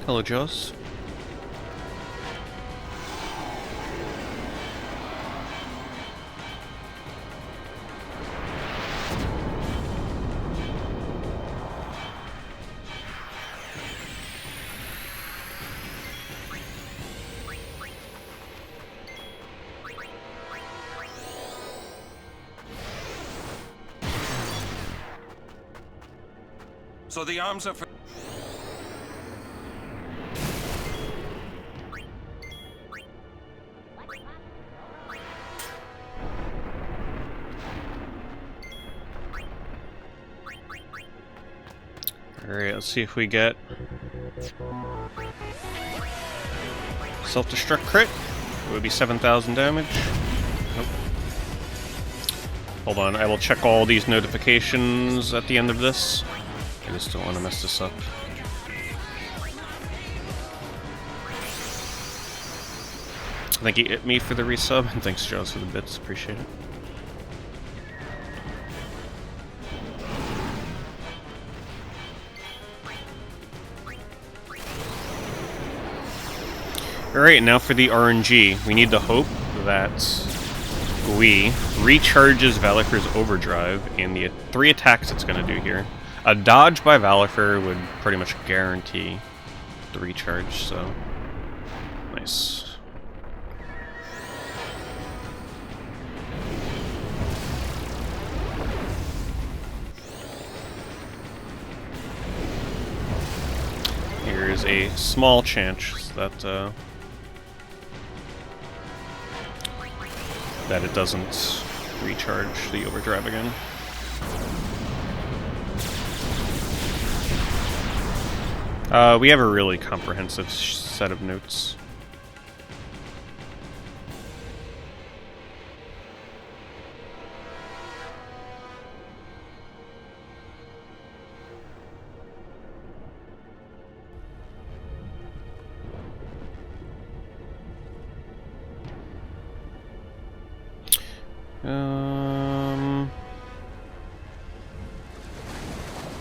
Hello, Joss. So the arms are for... Alright, let's see if we get self-destruct crit. It would be 7,000 damage. Nope. Hold on, I will check all these notifications at the end of this. I just don't want to mess this up. Thank you, me, for the resub, and thanks, Jones, for the bits. Appreciate it. Alright, now for the RNG. We need to hope that Gui recharges Valifer's overdrive in the 3 attacks it's going to do here. A dodge by Valifer would pretty much guarantee the recharge, so nice. Here's a small chance that that it doesn't recharge the overdrive again. We have a really comprehensive set of notes.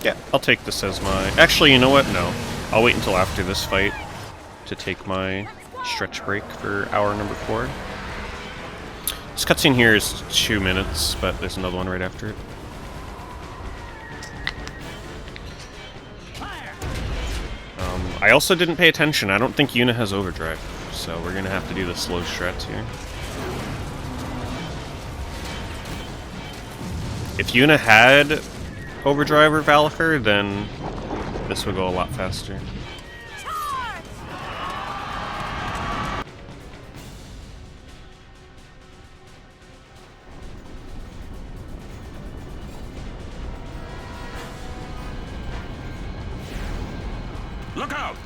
Yeah, I'll take this as my... Actually, you know what? No. I'll wait until after this fight to take my stretch break for hour number 4. This cutscene here is 2 minutes, but there's another one right after it. I also didn't pay attention. I don't think Yuna has overdrive, so we're gonna have to do the slow strats here. If Yuna had overdrive or Valifer, then this would go a lot faster. Look out!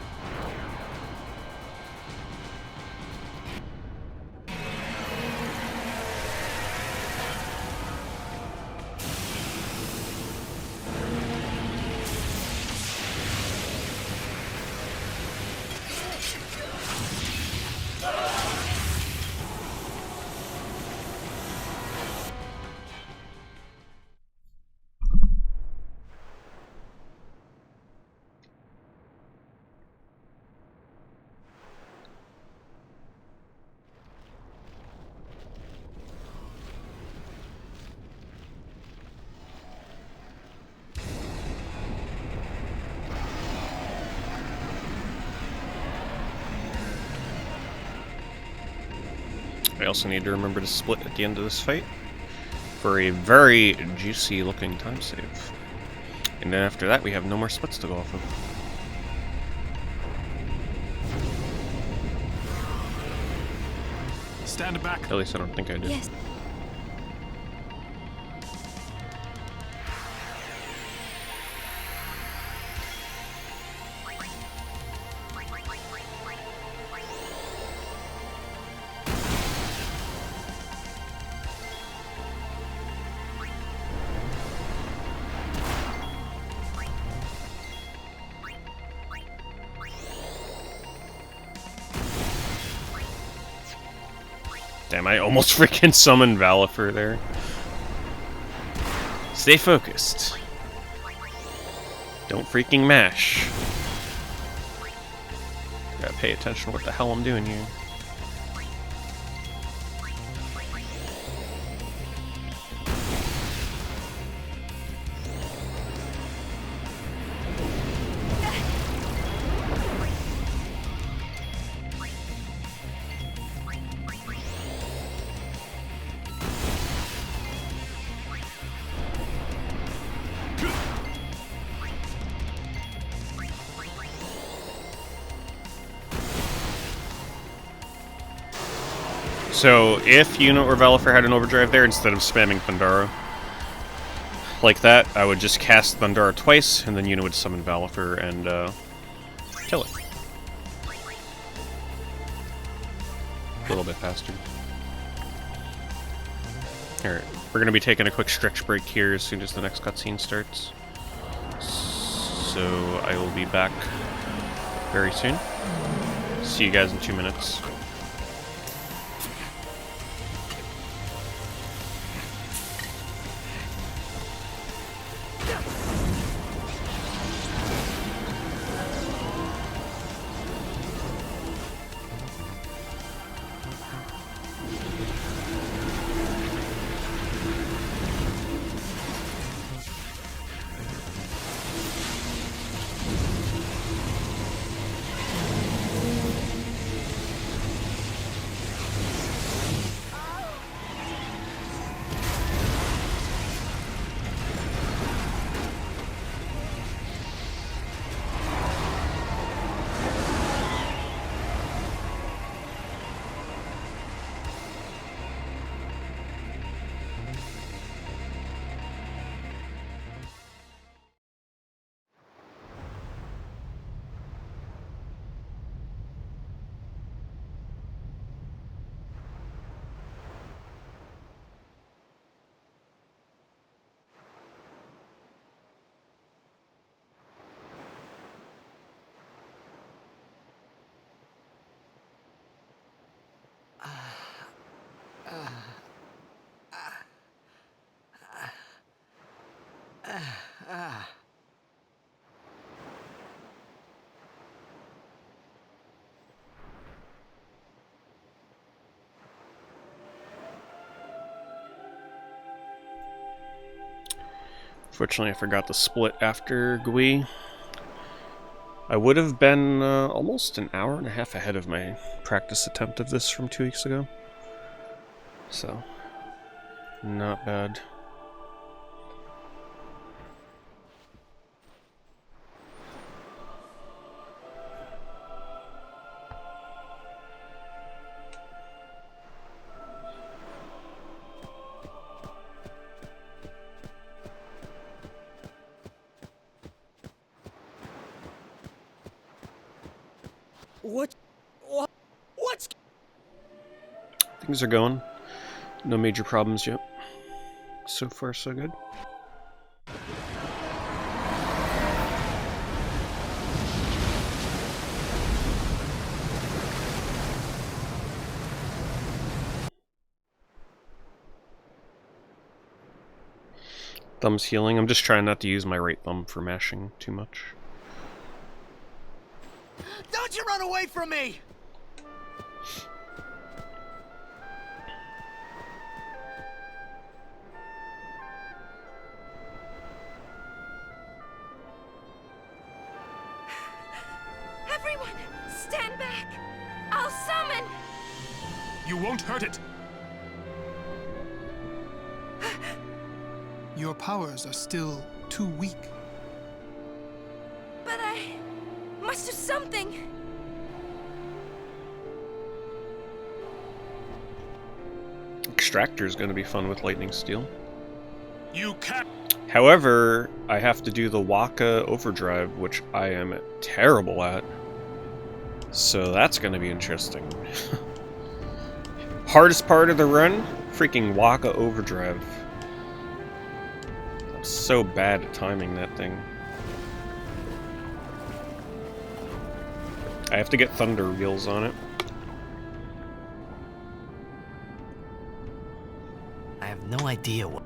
I also need to remember to split at the end of this fight for a very juicy looking time save. And then after that we have no more splits to go off of. Stand back. At least I don't think I did. Yes. Damn, I almost freaking summoned Valifer there. Stay focused. Don't freaking mash. Gotta pay attention to what the hell I'm doing here. So, if Yuna or Valifer had an overdrive there, instead of spamming Thundara like that, I would just cast Thundara twice, and then Yuna would summon Valifer and kill it. A little bit faster. Alright, we're gonna be taking a quick stretch break here as soon as the next cutscene starts. So I will be back very soon. See you guys in 2 minutes. Fortunately, I forgot to split after Gui. I would have been almost an hour and a half ahead of my practice attempt of this from 2 weeks ago. So, not bad. What's... Things are going. No major problems yet. So far, so good. Thumb's healing. I'm just trying not to use my right thumb for mashing too much. Don't you run away from me! Everyone, stand back! I'll summon! You won't hurt it! Your powers are still too weak. But I must do something! Extractor is going to be fun with lightning steel. You can't. However, I have to do the Waka overdrive, which I am terrible at. So that's going to be interesting. Hardest part of the run? Freaking Waka overdrive. I'm so bad at timing that thing. I have to get thunder wheels on it. I have no idea what...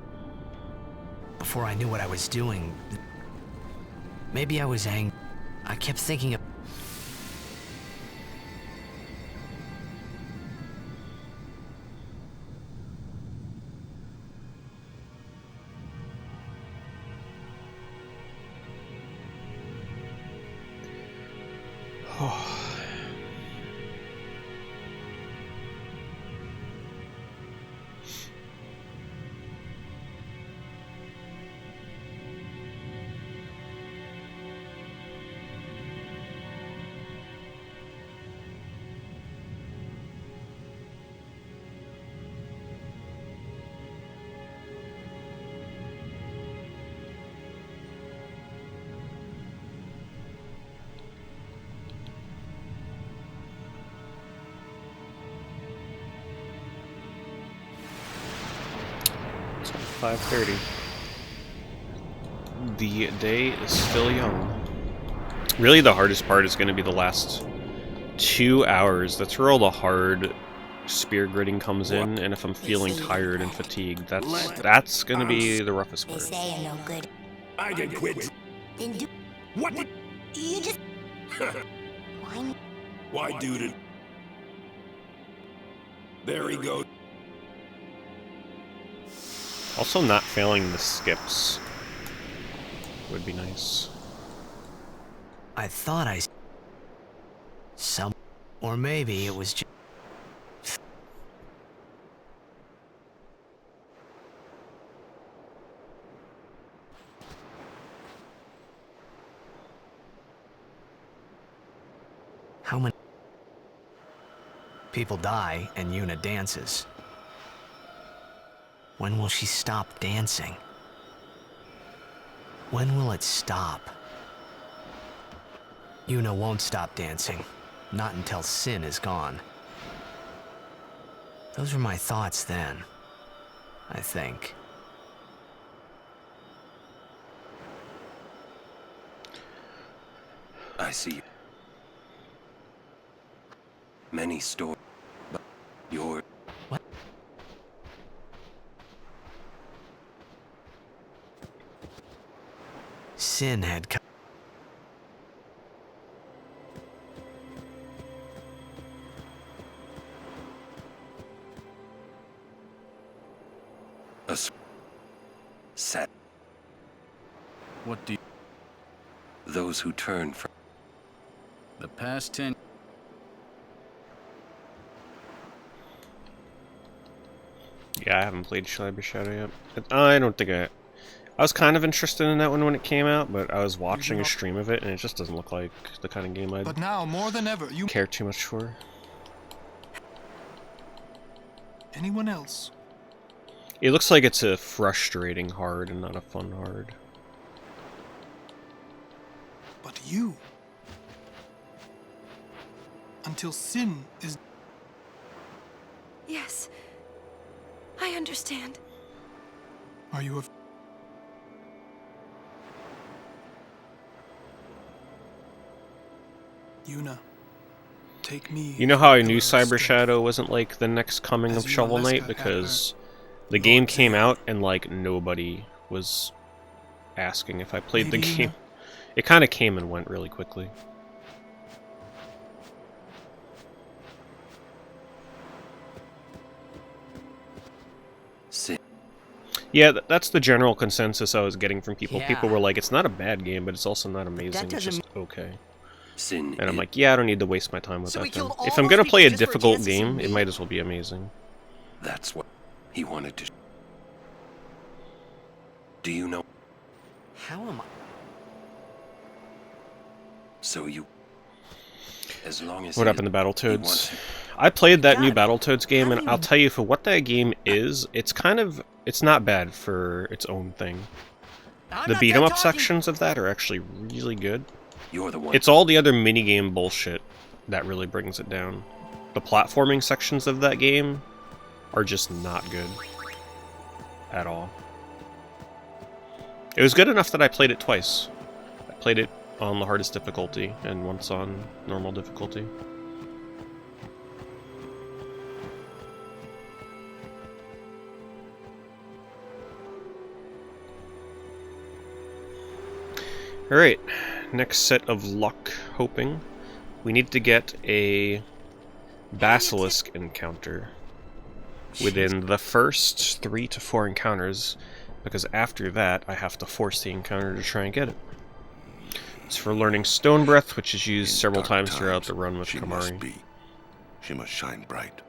Before I knew what I was doing... Maybe I was angry. I kept thinking of... 5:30. The day is still young. Really, the hardest part is going to be the last 2 hours. That's where all the hard spear gridding comes in, and if I'm feeling tired and fatigued, that's going to be the roughest part. They say no good. I did quit. Then do What did... you just why? Why, dude? There he goes. Also, not failing the skips would be nice. I thought I... Or maybe it was just... How many... People die and Yuna dances. When will she stop dancing? When will it stop? Yuna won't stop dancing. Not until Sin is gone. Those were my thoughts then, I think. I see. Many stories, but your... What? Sin had come. Set. What do you... Those who turn from... The past 10... Yeah, I haven't played Cyber Shadow yet. I don't think I was kind of interested in that one when it came out, but I was watching a stream of it, and it just doesn't look like the kind of game I'd But now, more than ever, you care too much for. Anyone else? It looks like it's a frustrating hard and not a fun hard. But you. Until Sin is... Yes. I understand. Are you a... Yuna, take me... You know how I knew Cyber Shadow wasn't like the next coming of Shovel Knight? Because the game came out and like nobody was asking if I played the game. It kind of came and went really quickly. Yeah, that's the general consensus I was getting from people. Yeah. People were like, it's not a bad game, but it's also not amazing, it's just okay. And I'm like, yeah, I don't need to waste my time with that then. If I'm gonna play a difficult game, it might as well be amazing. That's what he wanted to... Do you know? How am I? So you... As long as... What happened to Battletoads? I played that new Battletoads game, and I'll tell you, for what that game is, it's not bad for its own thing. The beat-em-up sections of that are actually really good. You're the one. It's all the other minigame bullshit that really brings it down. The platforming sections of that game are just not good. At all. It was good enough that I played it twice. I played it on the hardest difficulty, and once on normal difficulty. Alright, next set of luck hoping. We need to get a basilisk encounter within the first 3 to 4 encounters, because after that I have to force the encounter to try and get it. It's for learning Stone Breath, which is used several times throughout the run with Kamari. She must shine bright.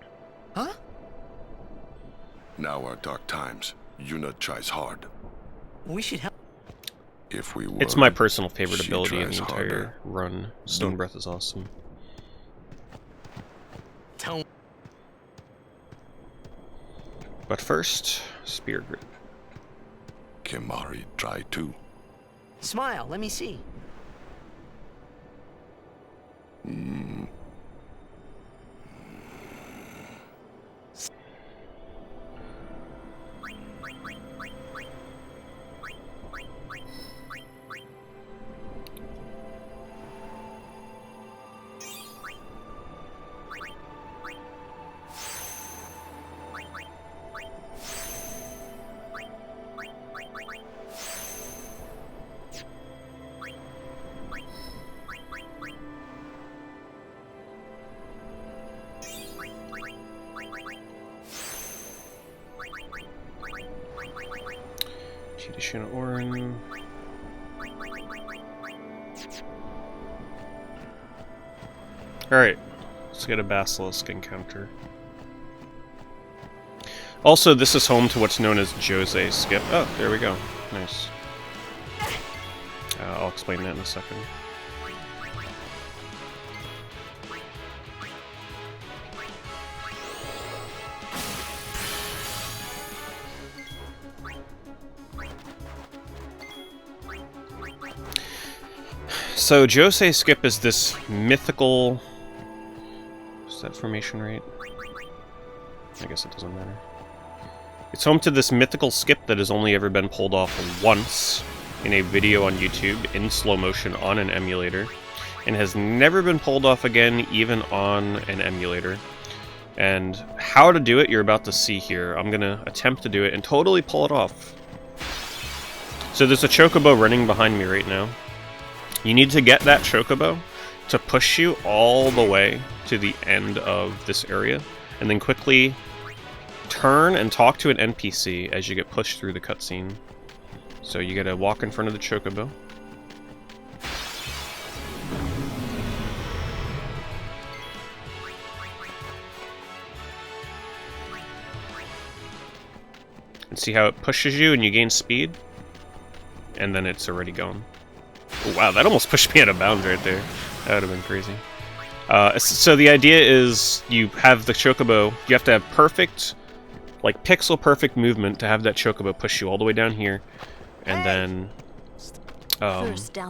Huh? Now are dark times. Yuna tries hard. We should help. If we were, it's my personal favorite she ability in tries the entire harder. run. Stone Breath is awesome. But first, Spear Grip. Kamari try too. Smile, let me see. Tidishina Orin. Alright, let's get a Basilisk encounter. Also, this is home to what's known as Jose Skip. Oh, there we go. Nice. I'll explain that in a second. So, Jose Skip is this mythical... Is that formation right? I guess it doesn't matter. It's home to this mythical skip that has only ever been pulled off once in a video on YouTube in slow motion on an emulator, and has never been pulled off again even on an emulator. And how to do it you're about to see here. I'm gonna attempt to do it and totally pull it off. So there's a chocobo running behind me right now. You need to get that chocobo to push you all the way to the end of this area, and then quickly turn and talk to an NPC as you get pushed through the cutscene. So you gotta walk in front of the chocobo. And see how it pushes you and you gain speed? And then it's already gone. Oh, wow, that almost pushed me out of bounds right there. That would have been crazy. So the idea is you have the chocobo, you have to have perfect, like pixel perfect movement to have that chocobo push you all the way down here, and then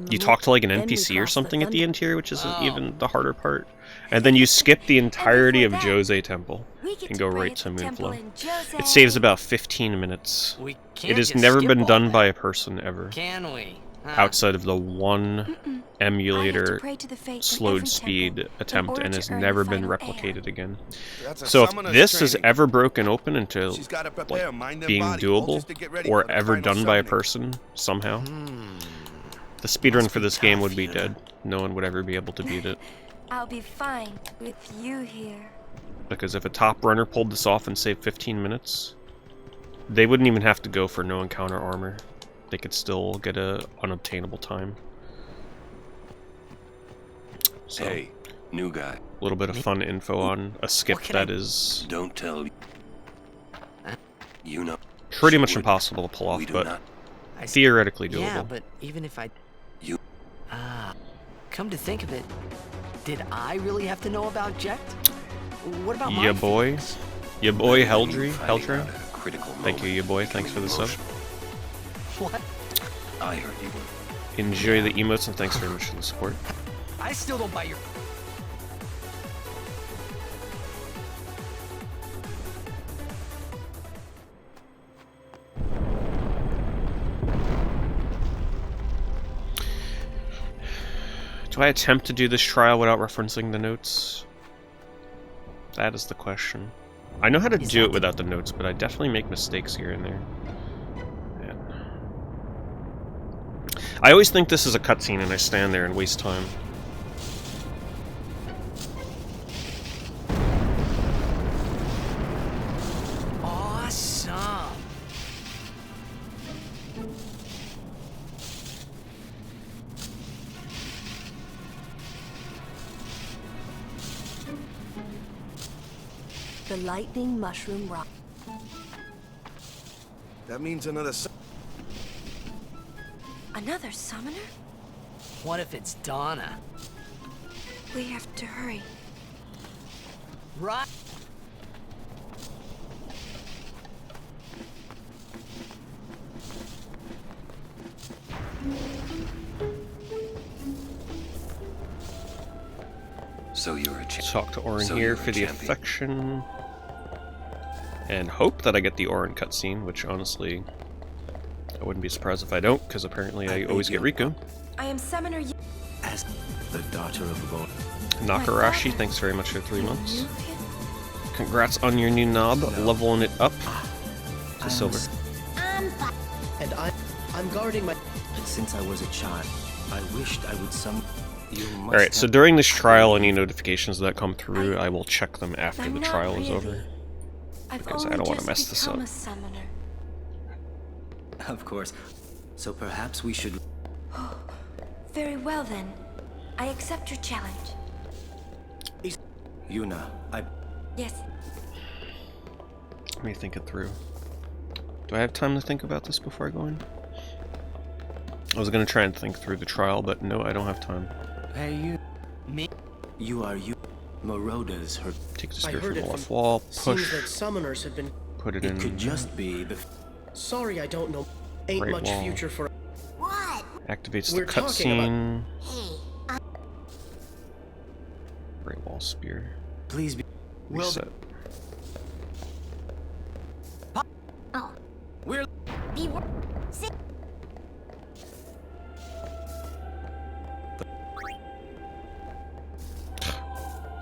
you talk to like an NPC or something at the end here, which is even the harder part, and then you skip the entirety of Jose Temple and go right to Moonflow. It saves about 15 minutes. It has never been done by a person ever. Can we? Outside of the one emulator slowed speed attempt, and has never been replicated again. So if this is ever broken open into like being doable or ever done by a person somehow, the speedrun for this game would be dead. No one would ever be able to beat it. I'll be fine with you here. Because if a top runner pulled this off and saved 15 minutes, they wouldn't even have to go for no encounter armor. They could still get a unobtainable time. So, hey, new guy. A little bit of fun info on a skip that is... Don't tell you know. Pretty much impossible to pull off, but theoretically doable. Yeah, but even if I... come to think of it, did I really have to know about Ject? What about my boy? Ya boy Heldry? Thank you, ya boy. Thanks for the sub. What? I heard you. Enjoy the emotes and thanks very much for the support. I still don't buy your... Do I attempt to do this trial without referencing the notes? That is the question. I know how to do it without the notes, but I definitely make mistakes here and there. I always think this is a cutscene and I stand there and waste time. Awesome! The lightning mushroom rock. That means another... Another summoner? What if it's Donna? We have to hurry. Right. So you're a champion. Talk to Orin here for the affection. And hope that I get the Orin cutscene, which honestly... I wouldn't be surprised if I don't, because apparently I always get Riku. I am summoner as the daughter of God. Nakarashi, thanks very much for 3 months. Congrats on your new knob, leveling it up to silver. And I'm guarding my... Since I was a child, I wished I would summon... Alright, so during this trial, any notifications that come through, I will check them after the trial is over. Because I don't want to mess this up. Of course. So perhaps we should... Very well then. I accept your challenge. Yuna, Yes. Let me think it through. Do I have time to think about this before I go in? I was gonna try and think through the trial, but no, I don't have time. Hey, you. Me? You are you. Moroda's her. Take the spear from the left wall, Seems push, that summoners have been... put it in. It could just be the... Sorry, I don't know. Ain't Right much wall. future for... What? Activates We're the talking cutscene. Hey, Right wall spear. Please be... Reset. oh. We're... Be... Sit.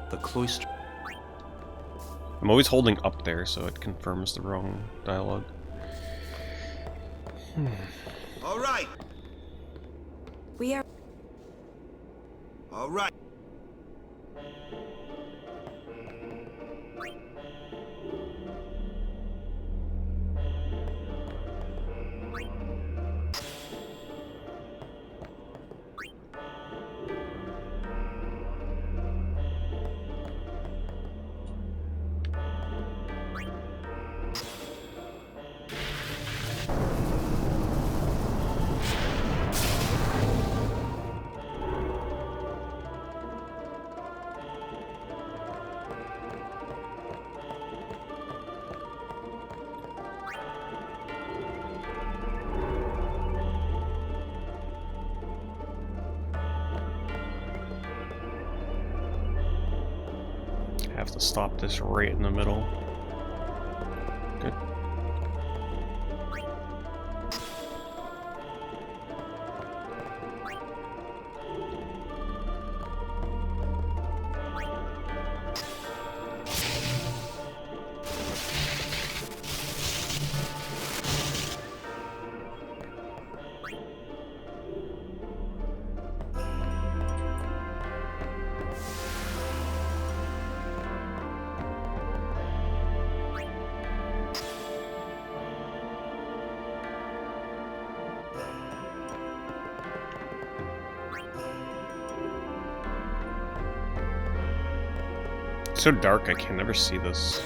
The cloister... I'm always holding up there, so it confirms the wrong dialogue. All right. We are... All right. Have to stop this right in the middle. Good. It's so dark, I can never see this.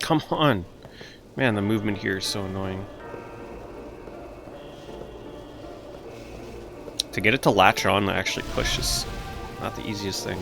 Come on! Man, the movement here is so annoying. To get it to latch on to actually push is not the easiest thing.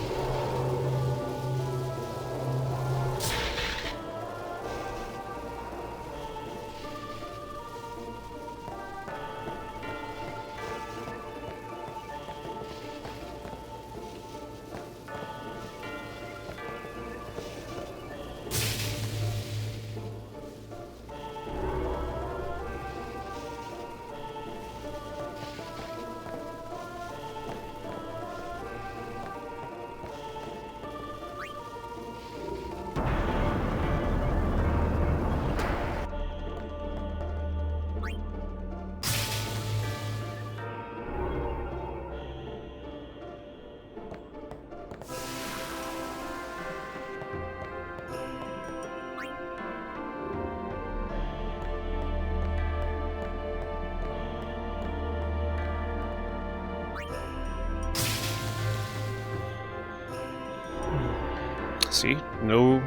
See? No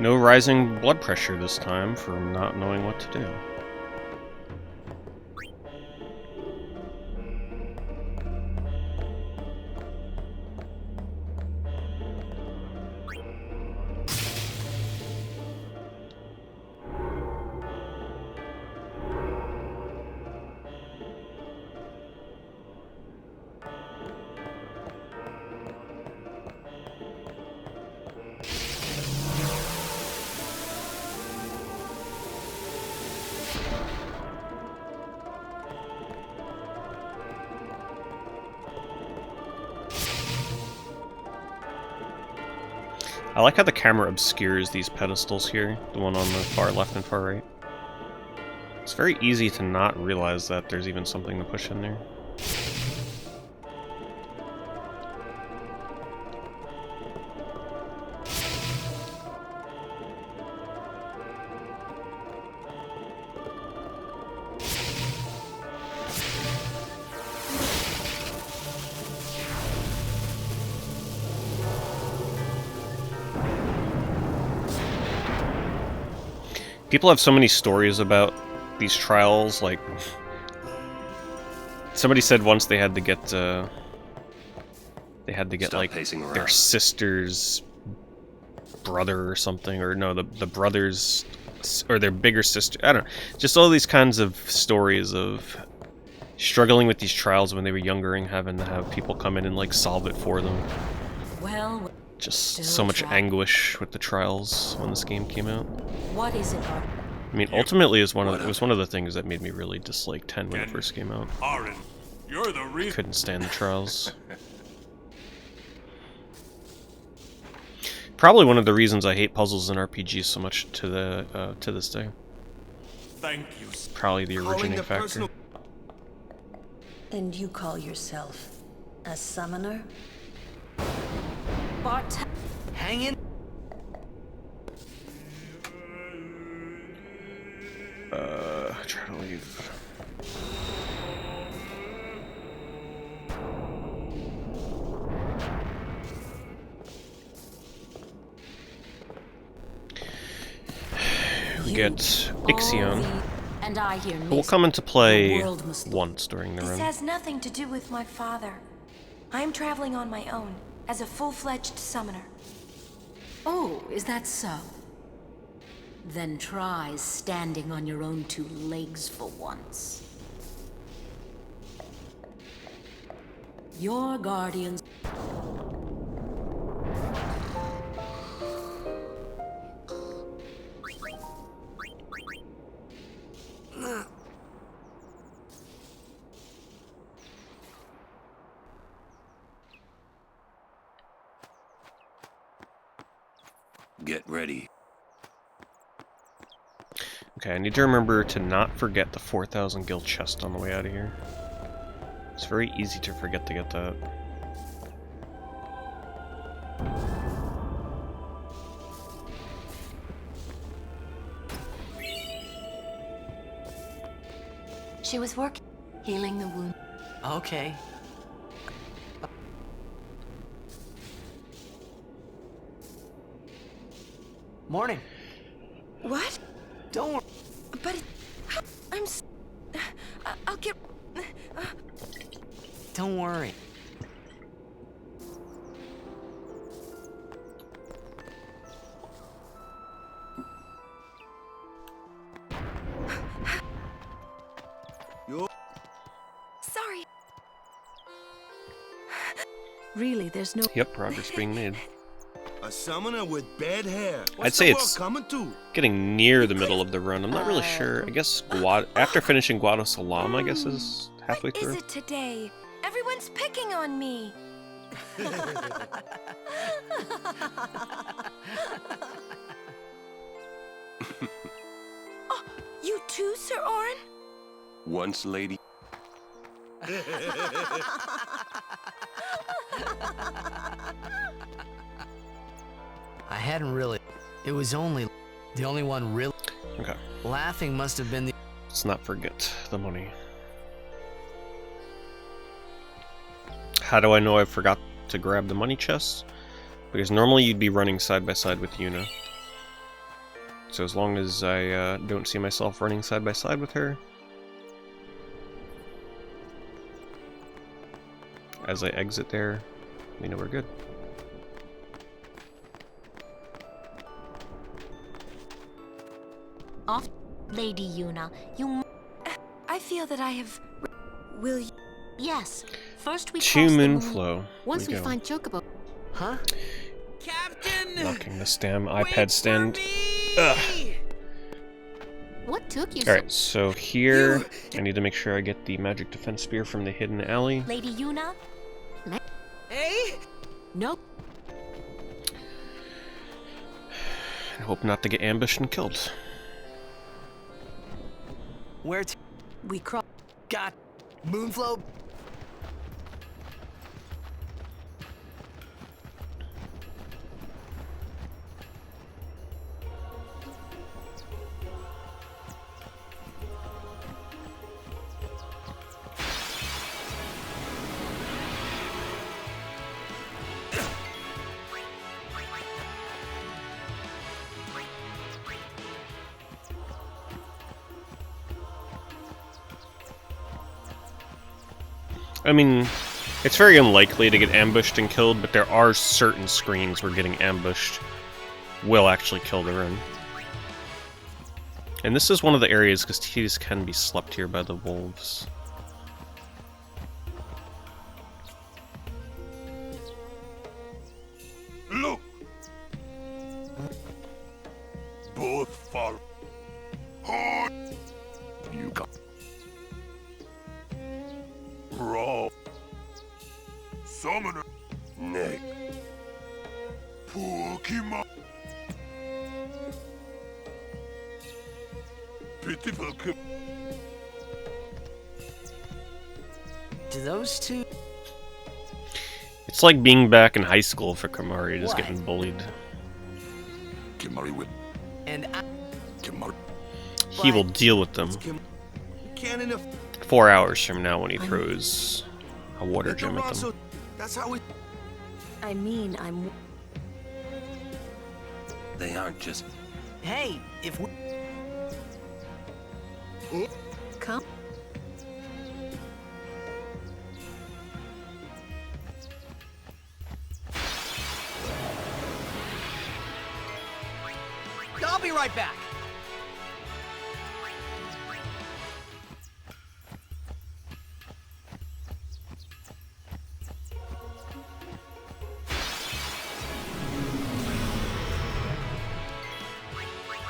rising blood pressure this time from not knowing what to do. I like how the camera obscures these pedestals here, the one on the far left and far right. It's very easy to not realize that there's even something to push in there. People have so many stories about these trials, like somebody said once they had to get like their sister's brother or something, or no, the brother's or their bigger sister. I don't know, just all these kinds of stories of struggling with these trials when they were younger and having to have people come in and like solve it for them. Well, just so much anguish with the trials when this game came out. What is it? I mean, ultimately, it was one of the things that made me really dislike 10 when it first came out. Aaron, you're the reason. Couldn't stand the trials. Probably one of the reasons I hate puzzles and RPGs so much to this day. Thank you. Probably the originating factor. And you call yourself a summoner? Bart, hang in. Try to leave. We get Ixion, and I hear who will come into play once during the This run. has nothing to do with my father. I'm traveling on my own, as a full-fledged summoner. Oh, is that so? Then try standing on your own two legs for once. Your guardians... Get ready. Okay, I need to remember to not forget the 4,000 gil chest on the way out of here. It's very easy to forget to get that. She was working, healing the wound. Okay. Morning. What? Don't worry. But I'll get... Don't worry. Sorry. Really, there's no... Yep, progress being made. A summoner with bad hair. What's I'd say the world it's coming to? getting near the middle of the run. I'm not really sure. I guess after finishing Guado Salam, I guess is halfway What through. is it today? Everyone's picking on me. Oh, you too, Sir Orin? Once, lady. I hadn't really. It was only the only one really. Okay. Laughing must have been the. Let's not forget the money. How do I know I forgot to grab the money chest? Because normally you'd be running side by side with Yuna. So as long as I don't see myself running side by side with her, as I exit there, we know we're good. Off, Lady Yuna. You... I feel that I have... Will you... Yes. First we Two cross the moon. Moonflow. Once we go. find Chocobo. Huh? Knocking this damn iPad stand. Ugh. What took you Alright, so here I need to make sure I get the magic defense spear from the hidden alley. Lady Yuna? Hey? Nope. I hope not to get ambushed and killed. Where to? We cross. Got Moonflow. I mean, it's very unlikely to get ambushed and killed, but there are certain screens where getting ambushed will actually kill the run. And this is one of the areas because Tidus can be slept here by the wolves. Look! Both fall. Hard. You got. Raw. Summoner. Neck. Pokemon. Pitiful. Do those two? It's like being back in high school for Kamari, just What? getting bullied. Kimari with. And I. Kimari. He will deal with them. Can't enough. 4 hours from now when he throws a water gem at them. That's how we. I mean, I'm. They aren't just... Hey, if we. Come. I'll be right back.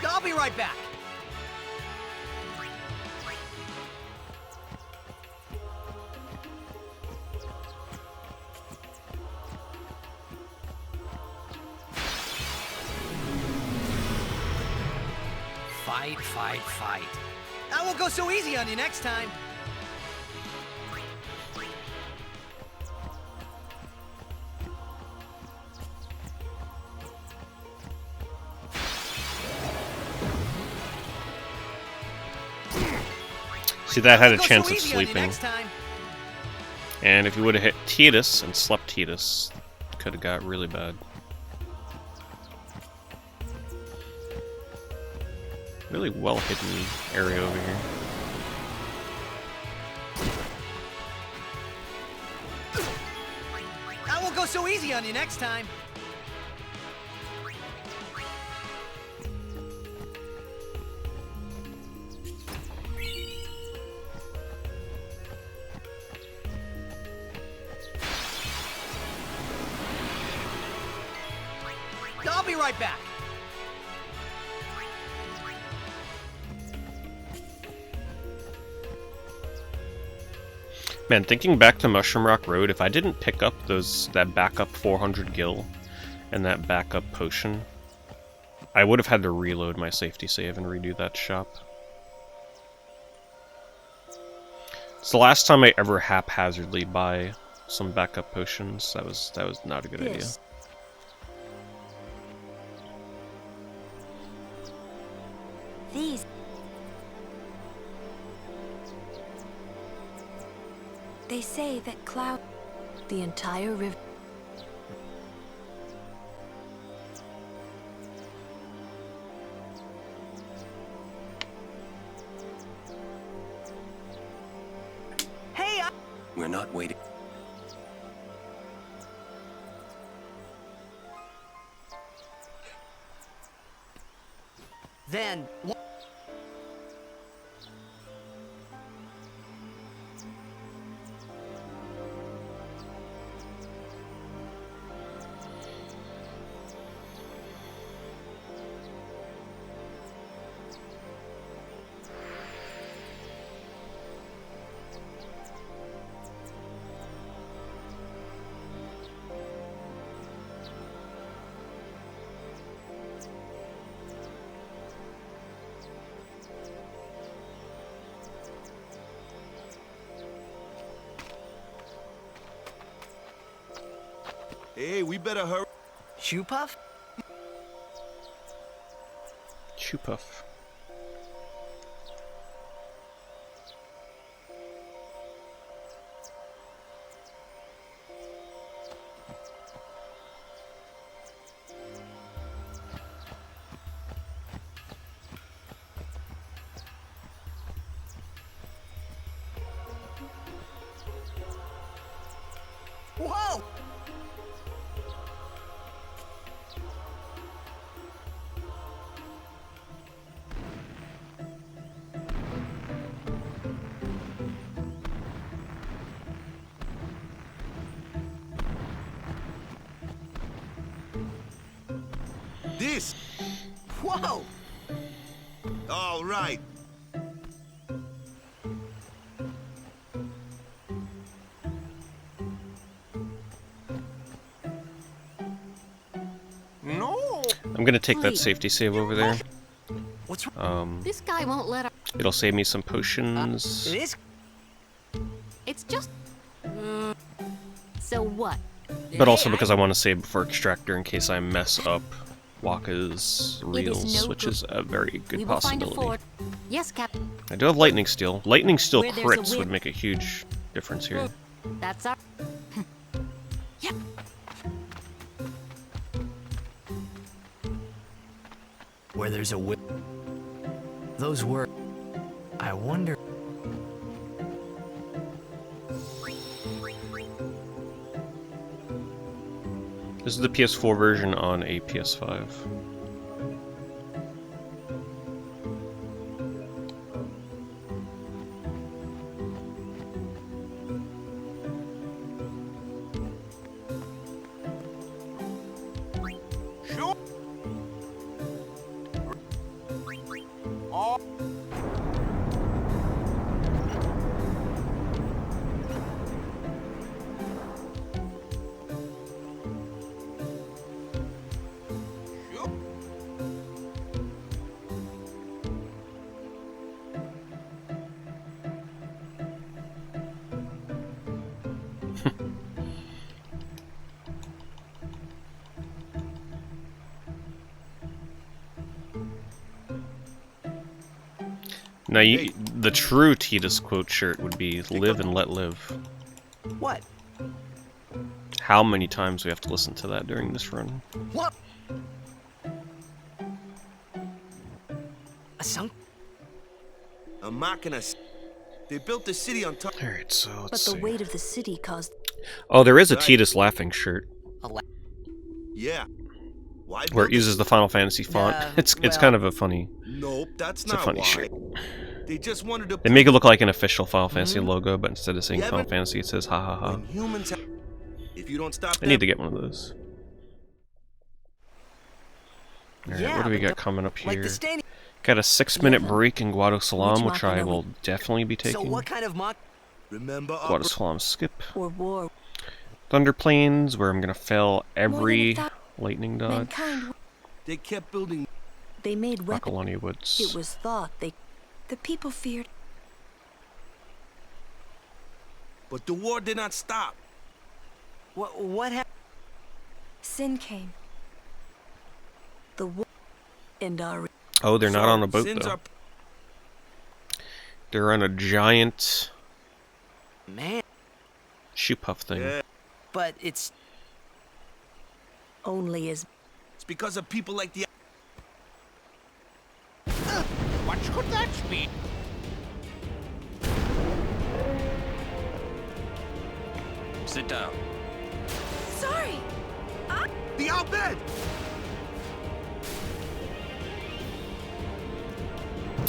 I'll be right back. Fight, fight, fight. I won't go so easy on you next time. See, that had a Won't go chance so of easy on you sleeping. next time. And if you would have hit Tidus and slept Tidus, could have got really bad. Really well hidden area over here. I won't go so easy on you next time. I'll be right back. Man, thinking back to Mushroom Rock Road, if I didn't pick up that backup 400 gil and that backup potion, I would have had to reload my safety save and redo that shop. It's the last time I ever haphazardly buy some backup potions. That was not a good idea. These. They say that Cloud. The entire river. Hey, We're not waiting. then. Hey, we better hurry. Shoe puff? Shoe puff. Whoa! This. Whoa! All right. No! I'm gonna take that Wait. safety save over there. What's wrong? This guy won't let us. It'll save me some potions. It is. It's just. So what? But also because I want to save before extractor in case I mess up Waka's reels, no which good. is a very good We will find a possibility. ford. Yes, Captain. I do have lightning steel. Lightning steel Where there's a crits would wind- make a huge difference here. That's our. Yep. Where there's a whip. Those were. I wonder. This is the PS4 version on a PS5. Sure. Oh. Now, the true Titus quote shirt would be "Live and let live." What? How many times we have to listen to that during this run? What? A sunk? A machina. They built the city on top. Alright, so But let's the see. weight of the city caused. Oh, there is a Titus laughing shirt Yeah. Why where it build uses the Final Fantasy font. It's well- kind of a funny. Nope, that's It's a not funny why. shirt. They just wanted to. They make it look like an official Final Fantasy Mhm. logo, but instead of saying Yeah, Final but- Fantasy, it says ha ha ha. When humans have... If you don't stop I need to get one of those. Alright, Yeah, what do we but got don't- coming up like here? the staining. Got a 6-minute break in Guadalsalam, which I Machina will definitely be So taking. what kind of mock? Remember Guadalsalam skip. Or war. Thunder Plains, where I'm gonna fail every thou- lightning dodge. Mankind. They kept building. They made weapons. Akalani Woods. It was thought they. The people feared. But the war did not stop. What happened? Sin came. The war. And our. Oh, they're not on a boat Sins though. are... They're on a giant Man, shoe puff thing. Yeah, but it's Only as. it's because of people like the... What could that be? Sit down. Sorry. The Al-Bed!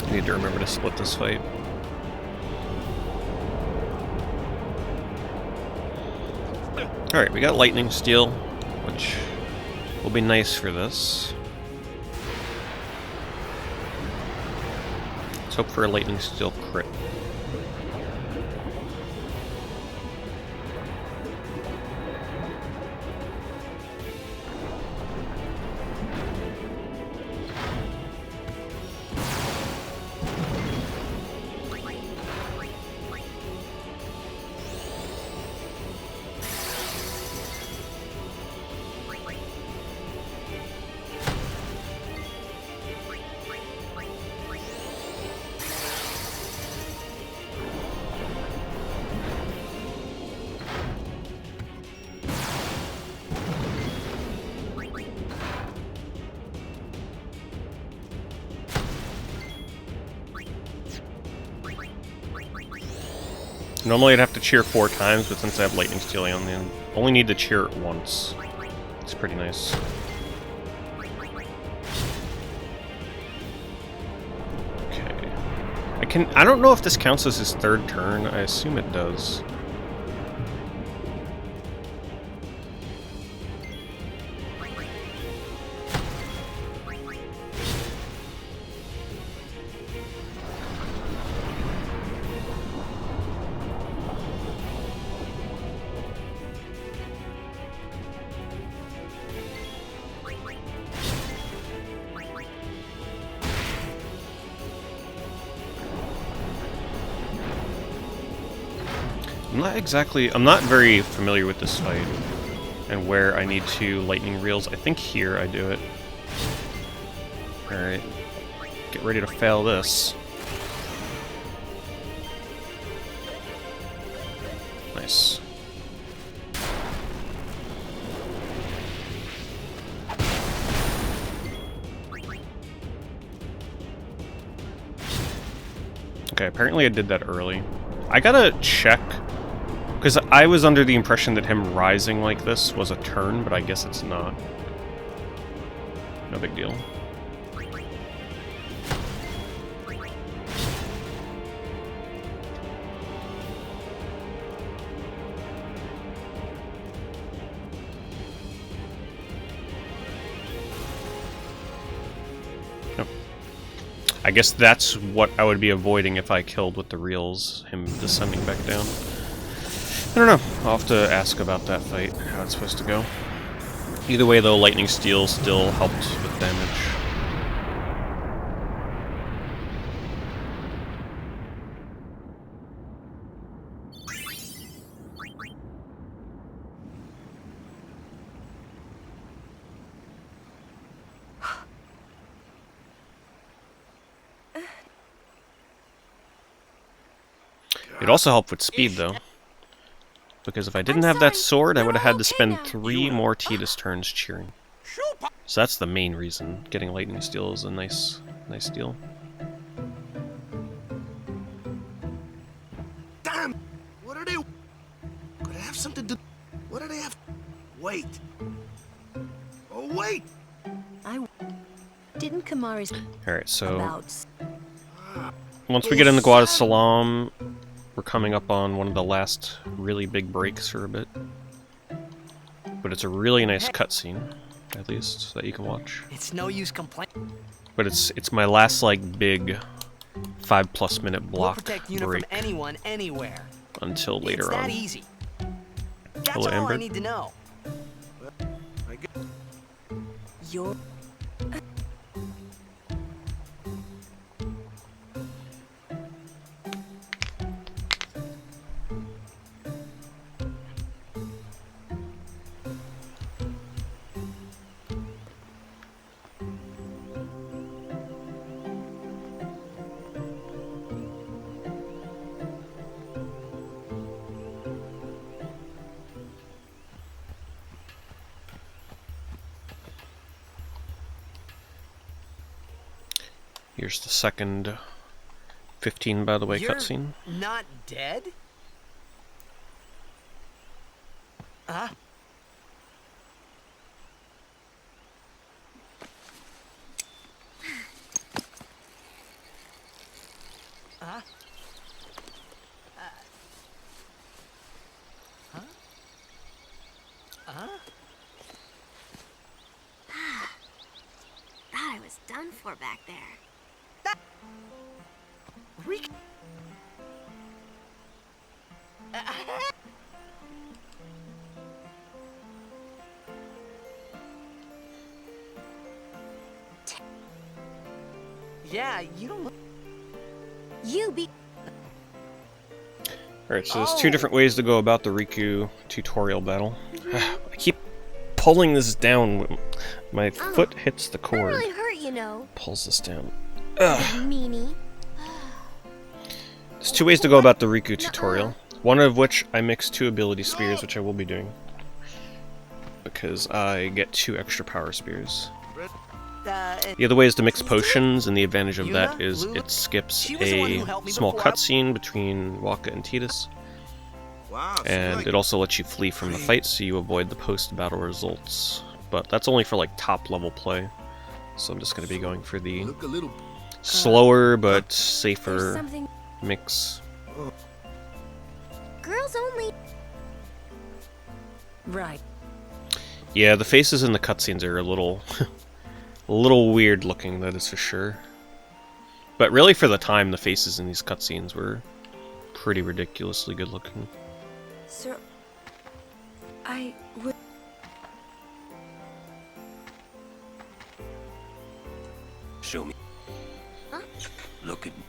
I need to remember to split this fight. Alright, we got lightning steel, which will be nice for this. Let's hope for a lightning steel crit. Normally I'd have to cheer 4 times, but since I have lightning stealing on the end, only need to cheer it once. It's pretty nice. Okay. I don't know if this counts as his 3rd turn. I assume it does. I'm not very familiar with this fight and where I need to lightning reels. I think here I do it. Alright. Get ready to fail this. Nice. Okay, apparently I did that early. I gotta check, because I was under the impression that him rising like this was a turn, but I guess it's not. No big deal. I guess that's what I would be avoiding if I killed with the reels, him descending back down. I don't know. I'll have to ask about that fight, how it's supposed to go. Either way, though, Lightning Steel still helped with damage. It also helped with speed, though. Because if I didn't have that sword, I would have had to spend 3 more Tidus turns cheering. So that's the main reason getting Lightning Steel is a nice deal. Damn! What are they? Could I have something to? What do they have? Wait. Oh wait! Didn't Kamari's Alright, so once we get in the Guada Salam, we're coming up on one of the last really big breaks for a bit. But it's a really nice cutscene, at least, that you can watch. It's no use complaining. But it's my last like big 5+ minute block We'll protect Una break from anyone, anywhere. until later It's that on. easy. That's Hello, all Amber. I need to know. You're... Here's the second 15, by the way, You're cutscene. not dead? Huh? Huh? Huh? Huh? Thought I was done for back there. Yeah, you don't look... You be... Alright, so there's 2 different ways to go about the Riku tutorial battle. I keep pulling this down. My foot hits the cord. really hurt, you know. Pulls this down. Meanie. There's 2 ways to go about the Riku tutorial. One of which I mix 2 ability spears, which I will be doing. Because I get 2 extra power spears. The other way is to mix potions, and the advantage of that is it skips a small cutscene between Waka and Tidus. And it also lets you flee from the fight, so you avoid the post-battle results. But that's only for like top-level play. So I'm just going to be going for the slower but safer mix. Girls only. Right. Yeah, the faces in the cutscenes are a little weird looking, that is for sure. But really, for the time, the faces in these cutscenes were pretty ridiculously good looking. Sir, I would... Show me. Huh? Look at me.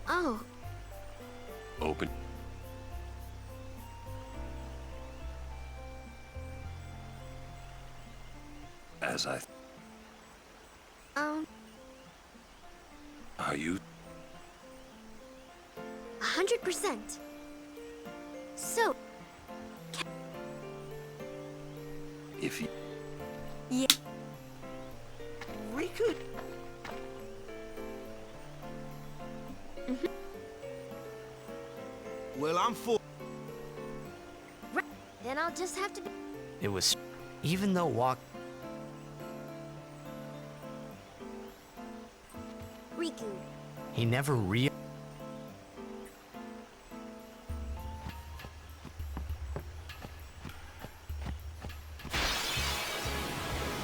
Oh. Open. As I... Are you... 100%. So... If you... Yeah. Riku. Well, I'm full. Right. Then I'll just have to be... It was... Even though Riku. he never Ooh,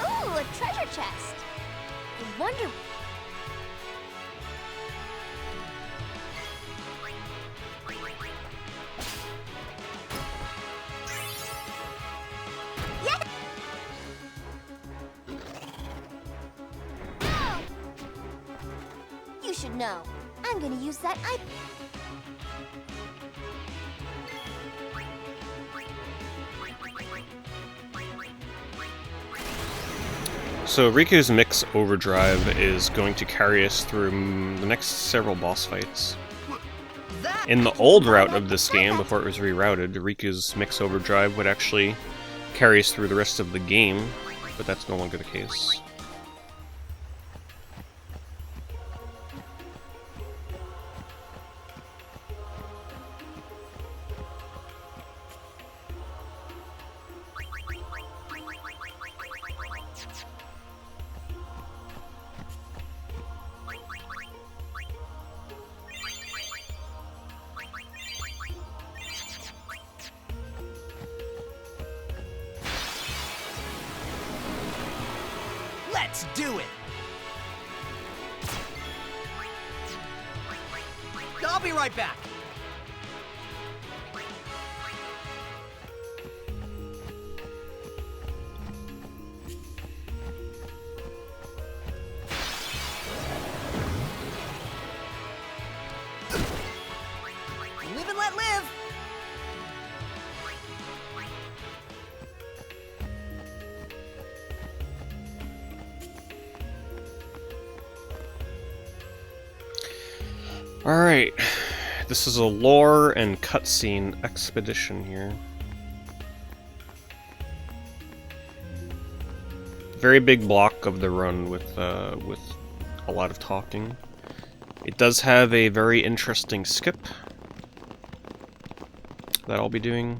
a treasure chest. I wonder... Yeah! No! You should know. I'm gonna use that So Riku's Mix Overdrive is going to carry us through the next several boss fights. In the old route of this game, before it was rerouted, Riku's Mix Overdrive would actually carry us through the rest of the game, but that's no longer the case. Let's do it! I'll be right back. Live and let live! Alright, this is a lore and cutscene expedition here. Very big block of the run with a lot of talking. It does have a very interesting skip that I'll be doing.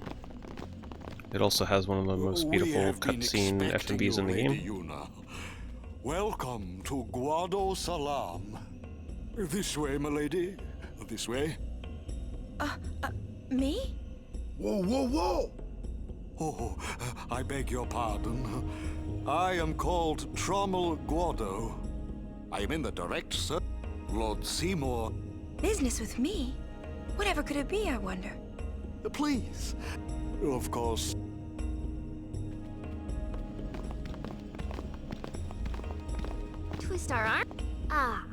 It also has one of the most beautiful cutscene FMVs in the game. Yuna. Welcome to Guado Salam. This way, milady. This way. Me? Whoa, whoa, whoa! Oh, I beg your pardon. I am called Trommel Guado. I am in the direct service. Lord Seymour. Business with me? Whatever could it be, I wonder? Please. Of course. Twist our arm? Ah.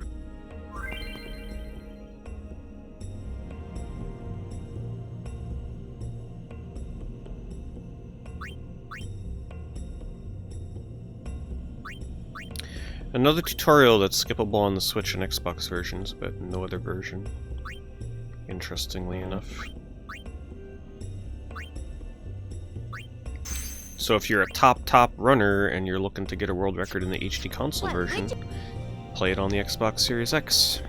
Another tutorial that's skippable on the Switch and Xbox versions, but no other version. Interestingly enough. So if you're a top runner and you're looking to get a world record in the HD console version, play it on the Xbox Series X.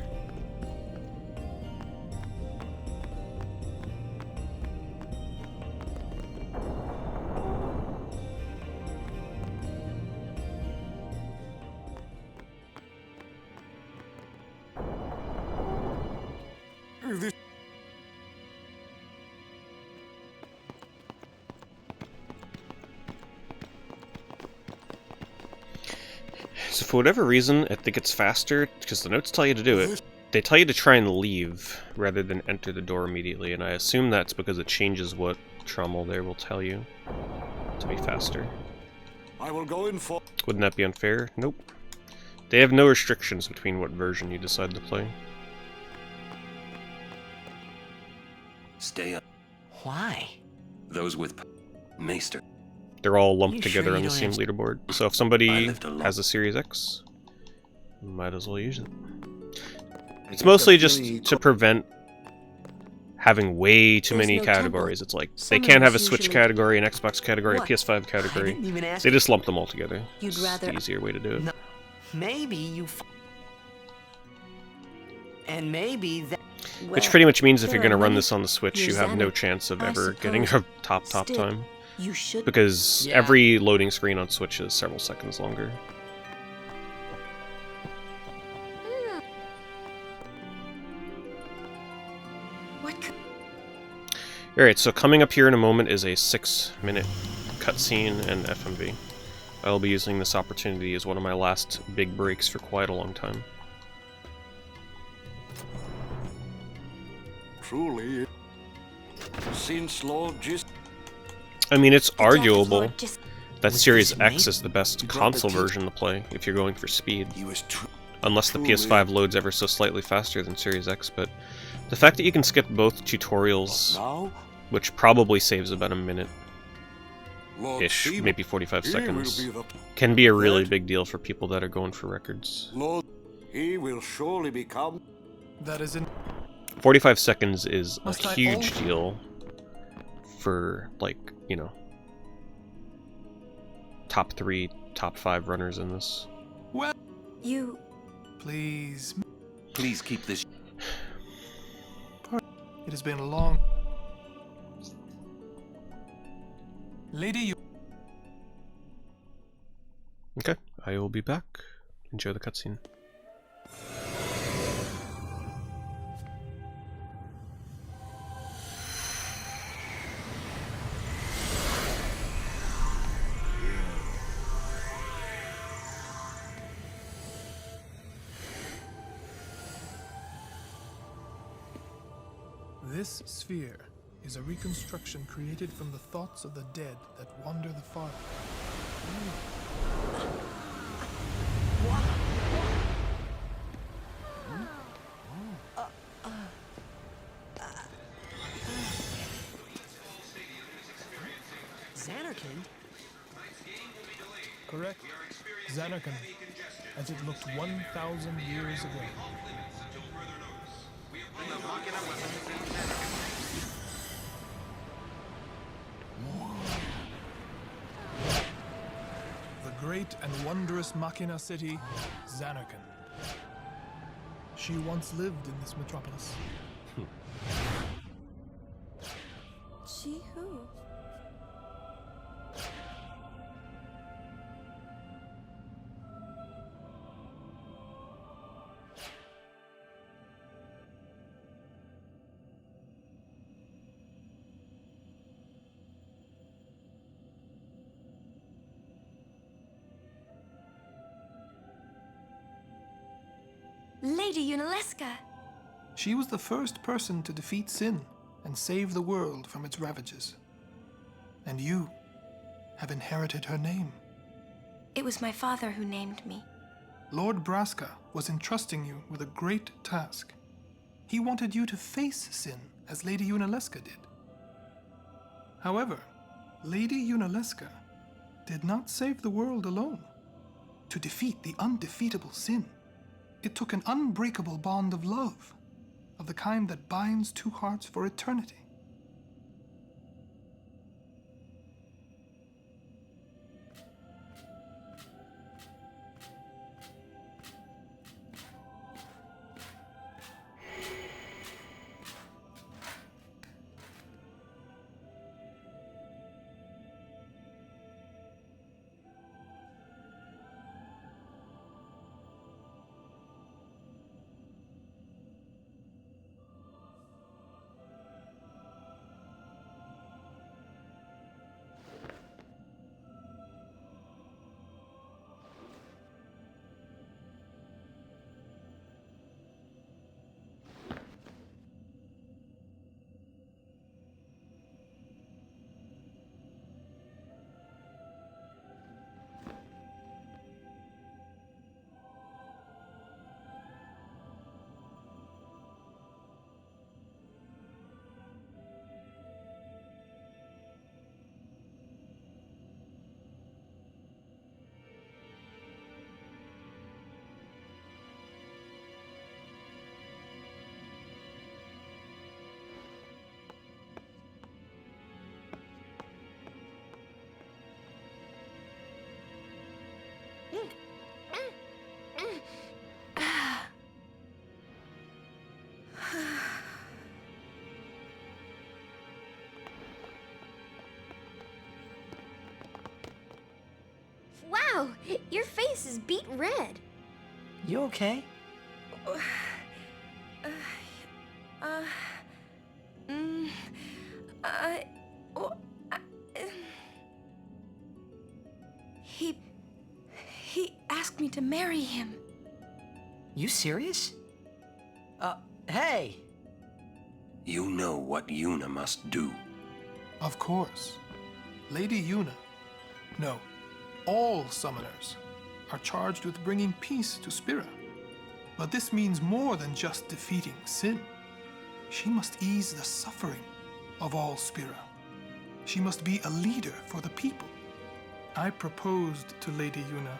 So for whatever reason, I think it's faster, because the notes tell you to do it. They tell you to try and leave, rather than enter the door immediately, and I assume that's because it changes what Trommel there will tell you to be faster. I will go in for... Wouldn't that be unfair? Nope. They have no restrictions between what version you decide to play. Stay up. Why? Those with Maester. They're all lumped You together sure on you the don't same have... leaderboard. So if somebody has a Series X, might as well use it. It's mostly just to prevent having way too many categories. It's like, they can't have a Switch category, an Xbox category, a PS5 category. They just lump them all together. It's the easier way to do it. No, maybe you... And maybe that... Which pretty much means if you're going to run this on the Switch, you have no chance of ever getting a top time. Because every loading screen on Switch is several seconds longer. Alright, so coming up here in a moment is a 6-minute cutscene and FMV. I'll be using this opportunity as one of my last big breaks for quite a long time. Truly, since Lord I mean, it's arguable that Series X is the best console version to play if you're going for speed. Unless the PS5 loads ever so slightly faster than Series X, but the fact that you can skip both tutorials, which probably saves about a minute-ish, maybe 45 seconds, can be a really big deal for people that are going for records. Lord, he will surely become... That is in... 45 seconds is a huge deal for, like, you know, top 3, top 5 runners in this. Well, you... Please keep this... It has been a long... Lady, you... Okay, I will be back. Enjoy the cutscene. This sphere is a reconstruction created from the thoughts of the dead that wander the far. Xanarkand? Correct. Xanarkand, as it looked 1,000 years ago. The great and wondrous Machina city, Xanarkand. She once lived in this metropolis. She who? Lady Yunalesca! She was the first person to defeat sin and save the world from its ravages. And you have inherited her name. It was my father who named me. Lord Braska was entrusting you with a great task. He wanted you to face sin as Lady Yunalesca did. However, Lady Yunalesca did not save the world alone. To defeat the undefeatable sin, it took an unbreakable bond of love, of the kind that binds two hearts for eternity. Wow, your face is beet red. You okay? He asked me to marry him. You serious? Hey! You know what Yuna must do. Of course. Lady Yuna. No, all summoners are charged with bringing peace to Spira. But this means more than just defeating sin. She must ease the suffering of all Spira. She must be a leader for the people. I proposed to Lady Yuna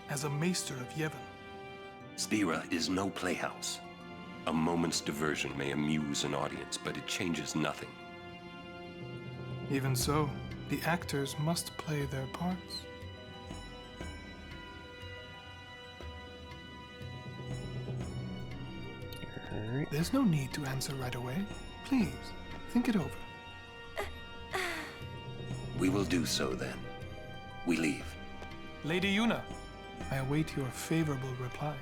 as a maester of Yevon. Spira is no playhouse. A moment's diversion may amuse an audience, but it changes nothing. Even so, the actors must play their parts. There's no need to answer right away. Please, think it over. We will do so then. We leave. Lady Yuna, I await your favorable reply.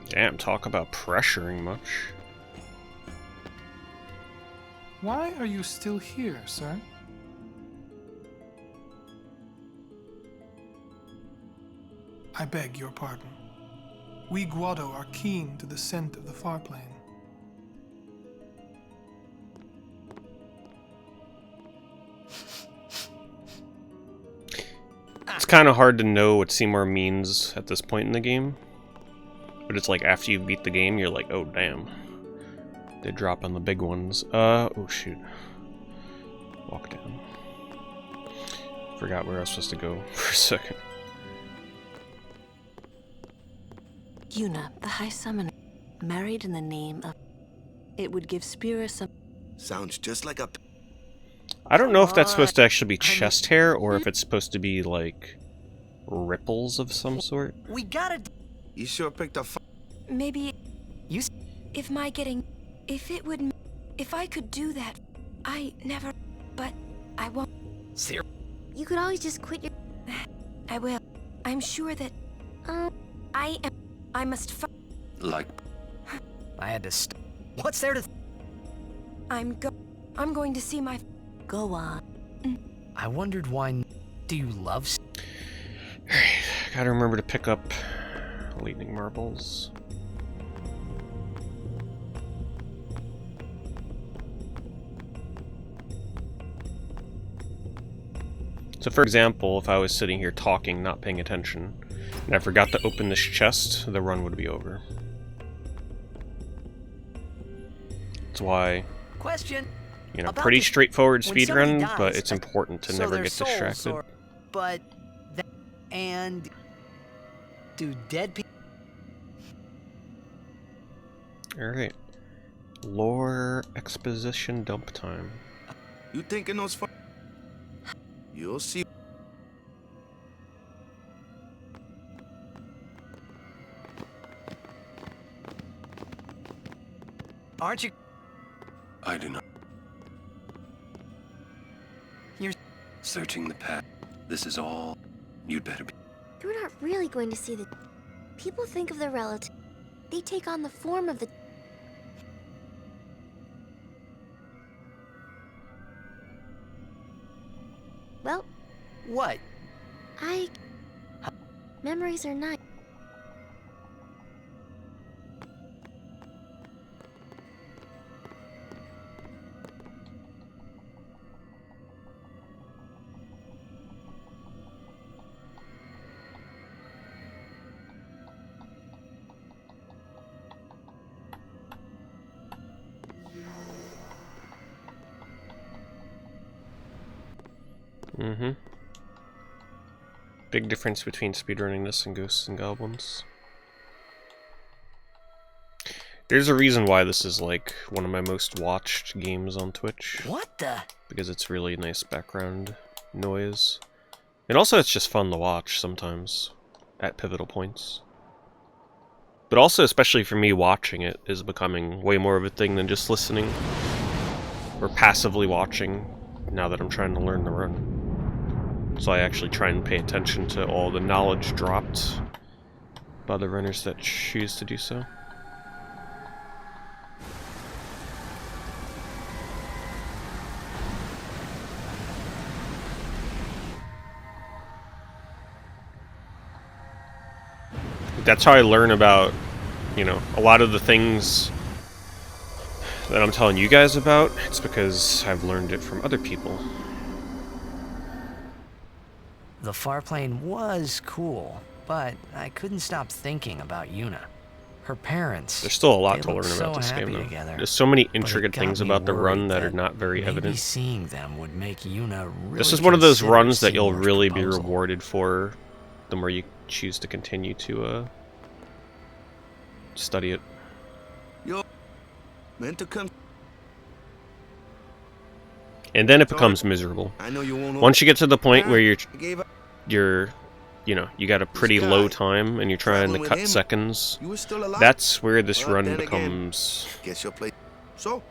Damn, talk about pressuring much. Why are you still here, sir? I beg your pardon. We Guado are keen to the scent of the far plane. It's kind of hard to know what Seymour means at this point in the game. But it's like after you beat the game, you're like, oh damn. They drop on the big ones. Oh shoot. Walk down. Forgot where I was supposed to go for a second. Yuna, the High Summoner, married in the name of... It would give Spira some... Sounds just like a... I don't know if that's supposed to actually be chest hair, or if it's supposed to be, like, ripples of some sort. We gotta... You sure picked a... Maybe... If my getting... If I could do that, I never... But I won't... Sir. You could always just quit your... I will. I'm sure that... I must Like... I had to What's there to... I'm going to see my... Go on. I wondered why... Do you love... Alright, gotta remember to pick up lightning marbles. So for example, if I was sitting here talking, not paying attention, and I forgot to open this chest, the run would be over. That's why... Question. You know, pretty straightforward speedrun, but it's important to never get distracted. But... And... Do dead people... Alright. Lore exposition dump time. You thinking those fun? You'll see. Aren't you... I do not. You're... Searching the path. This is all... You'd better be... You're not really going to see the... People think of the relative. They take on the form of the... Well... What? Memories are nice. Mm-hmm. Big difference between speedrunning this and Ghosts and Goblins. There's a reason why this is like one of my most watched games on Twitch. What the? Because it's really nice background noise. And also it's just fun to watch sometimes at pivotal points. But also, especially for me, watching it is becoming way more of a thing than just listening or passively watching now that I'm trying to learn the run. So I actually try and pay attention to all the knowledge dropped by the runners that choose to do so. That's how I learn about, you know, a lot of the things that I'm telling you guys about. It's because I've learned it from other people. The farplane was cool, but I couldn't stop thinking about Yuna. Her parents. There's still a lot they to learn looked about so this game, happy though. together, There's so many but it intricate got things me about the run worried that are not very maybe evident. seeing them would make Yuna really This is one of those consider runs that you'll Seymour's really proposal. be rewarded for the more you choose to continue to study it. Yo, meant to come. And then it becomes miserable. I know you won't. Once you get to the point where I gave up. you're, you know, you got a pretty low time and you're trying to traveling with cut him, seconds, you were still alive? that's where this Well, run then again, becomes guess you'll play. So,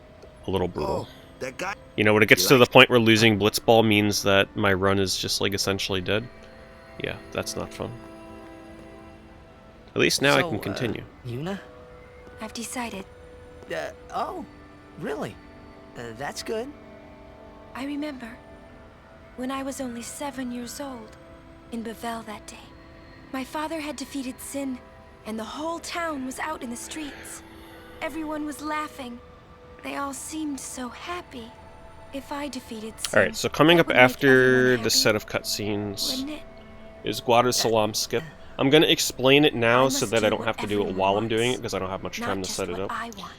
a little brutal. that guy. You know, when it gets to the point where losing Blitzball means that my run is just, like, essentially dead, yeah, that's not fun. At least now I can continue. Yuna? I've decided. Oh, really? That's good. I remember when I was only 7 years old in Bavel that day. My father had defeated Sin, and the whole town was out in the streets. Everyone was laughing. They all seemed so happy. If I defeated Sin, Alright, so coming that up would make after everyone this happy, set of cutscenes wouldn't it? is Guada's Salam skip. I'm going to explain it now so must that I do don't have to what do it everyone while I'm wants, doing it, because I don't have much not time to just set it what up. I want.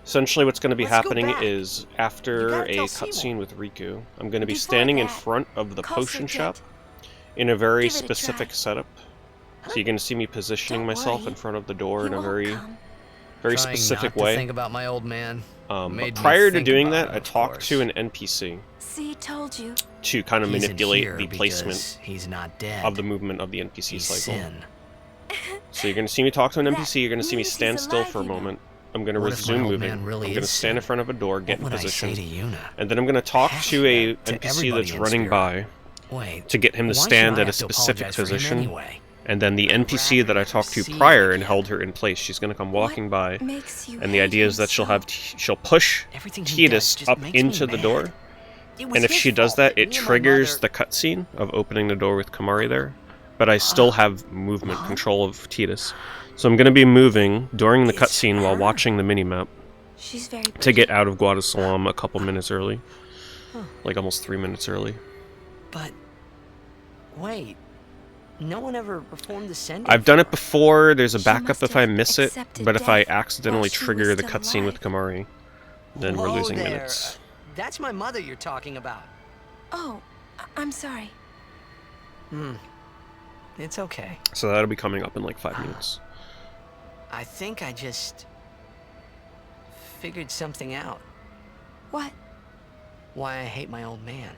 Essentially what's going to be Let's go happening back. is, You after gotta a tell cutscene Seymour. with Riku, I'm going to be Before standing in that, front of the call potion Sir shop Jet. in a very Give it a specific try. setup. So you're going to see me positioning Don't myself worry. in front of the door He in a won't very, come. very Trying specific not to way. think about my old man. But made me prior to think doing about that, it, I of talked course. to an NPC See, told you. to kind of He isn't manipulate here the because placement he's not dead. of the movement of the NPC He's cycle. Sin. So you're going to see me talk to an That NPC, you're going to see me means he's stand still alive, for a you know. moment. I'm going to What if my resume old moving. man really I'm going to is stand in Sin? front of a door, get What in would I say position, to Yuna? and then I'm going to talk to a To NPC everybody that's in running Spirit. by Wait, to get him to why should stand I at a have to specific apologize for him position. anyway? And then the I'd NPC rather that I never talked to see him prior and again. held her in place, she's going to come walking by, Makes you and the hate idea is him that she'll so? have she'll push Everything he does Tidus just up makes me into the mad. door. It was And if his she does fault that, me it and my triggers mother- the cutscene of opening the door with Kamari there. But I still have movement control of Tidus. So I'm going to be moving during the cutscene while watching the minimap She's very to get out of Guadasalam a couple minutes early. Like almost 3 minutes early. But wait, no one ever performed the sending. I've done it before, there's a She backup must if I have miss it, accepted but if I death accidentally while she trigger was the still cutscene with Kamari, then we're Whoa losing there. minutes. That's my mother you're talking about. Oh, I'm sorry. It's okay. So that'll be coming up in like 5 minutes. I think I just figured something out. What? Why I hate my old man.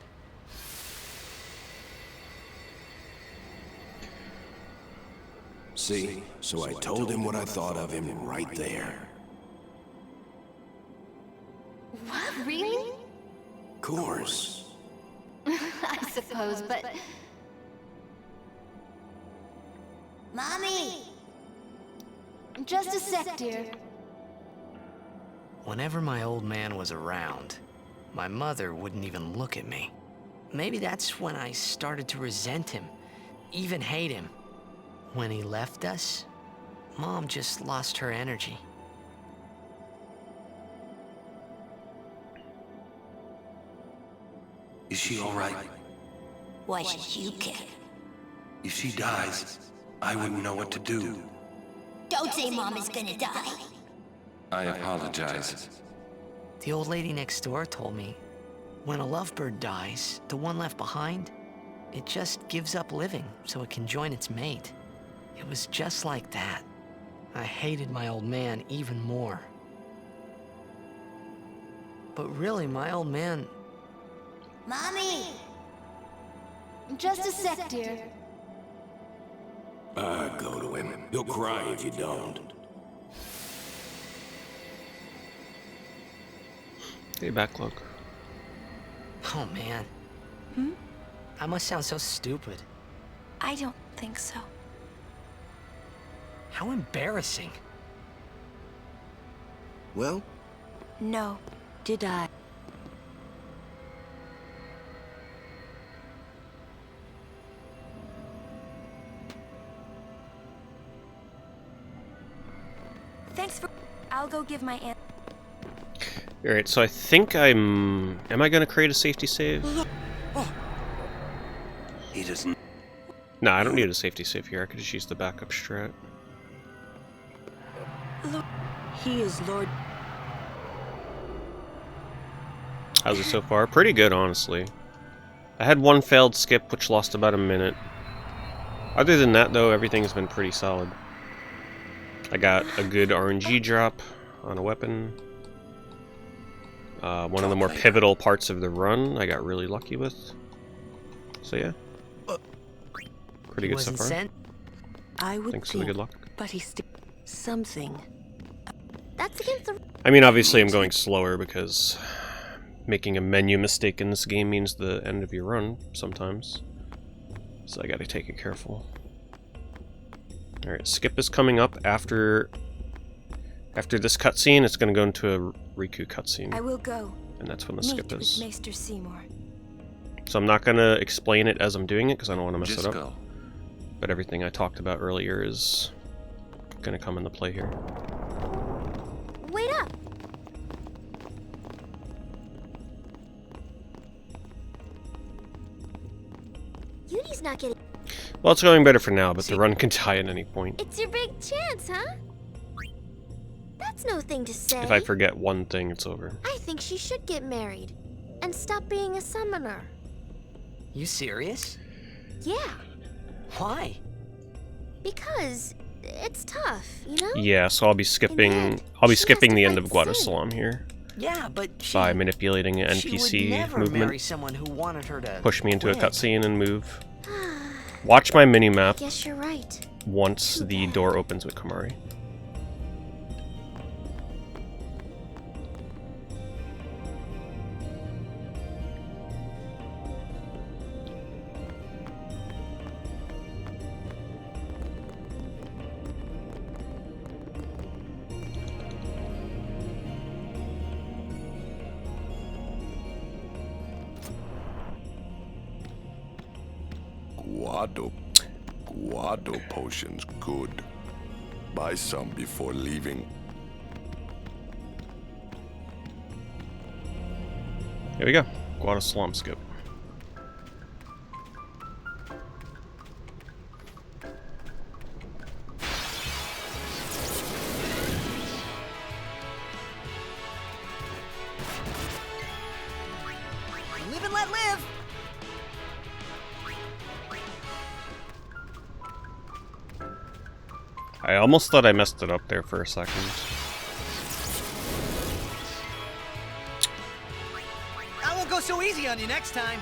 See, so I told him what I thought of him right there. What? Really? Course. I suppose, but... Mommy! Just a sec, dear. Whenever my old man was around, my mother wouldn't even look at me. Maybe that's when I started to resent him, even hate him. When he left us, Mom just lost her energy. Is she alright? Why should you care? If she dies, I wouldn't know what to do. Don't say Mom is gonna die. I apologize. The old lady next door told me, when a lovebird dies, the one left behind, it just gives up living so it can join its mate. It was just like that. I hated my old man even more. But really, my old man... Mommy! Just a sec, dear. Go to him. He'll cry if you don't. Hey, backlog. Oh, man. I must sound so stupid. I don't think so. How embarrassing. Well? No. Did I? Thanks for... I'll go give my aunt... Alright, so I think I'm... Am I gonna create a safety save? He doesn't... No, I don't need a safety save here. I could just use the backup strat. He is Lord... How's it so far? Pretty good, honestly. I had one failed skip, which lost about a minute. Other than that, though, everything's been pretty solid. I got a good RNG drop on a weapon. One of the more pivotal parts of the run I got really lucky with. So yeah. Pretty good so far. I would Thanks for the good luck. But he's still... Something. That's against the... I mean, obviously I'm going slower because making a menu mistake in this game means the end of your run sometimes. So I gotta take it careful. Alright, skip is coming up after this cutscene. It's gonna go into a Riku cutscene. I will go. And that's when the skip is. With Maester Seymour. So I'm not gonna explain it as I'm doing it because I don't want to mess Just it up. go. But everything I talked about earlier is gonna come into play here. Wait up! Yudi's not getting... Well, it's going better for now, but the run can die at any point. It's your big chance, huh? That's no thing to say. If I forget one thing, it's over. I think she should get married and stop being a summoner. You serious? Yeah, Why? because it's tough, you know? Yeah, so I'll be skipping. I'll be skipping the end of Guadasalam here Yeah, but she... by manipulating an she would NPC never marry movement. someone who wanted her to Push me into a quit. cutscene and move. Watch my minimap Guess you're right. once the door opens with Kamari. Guado potions good. Buy some before leaving. Here we go. Guadasalam skip. Live and let live! I almost thought I messed it up there for a second. I won't go so easy on you next time.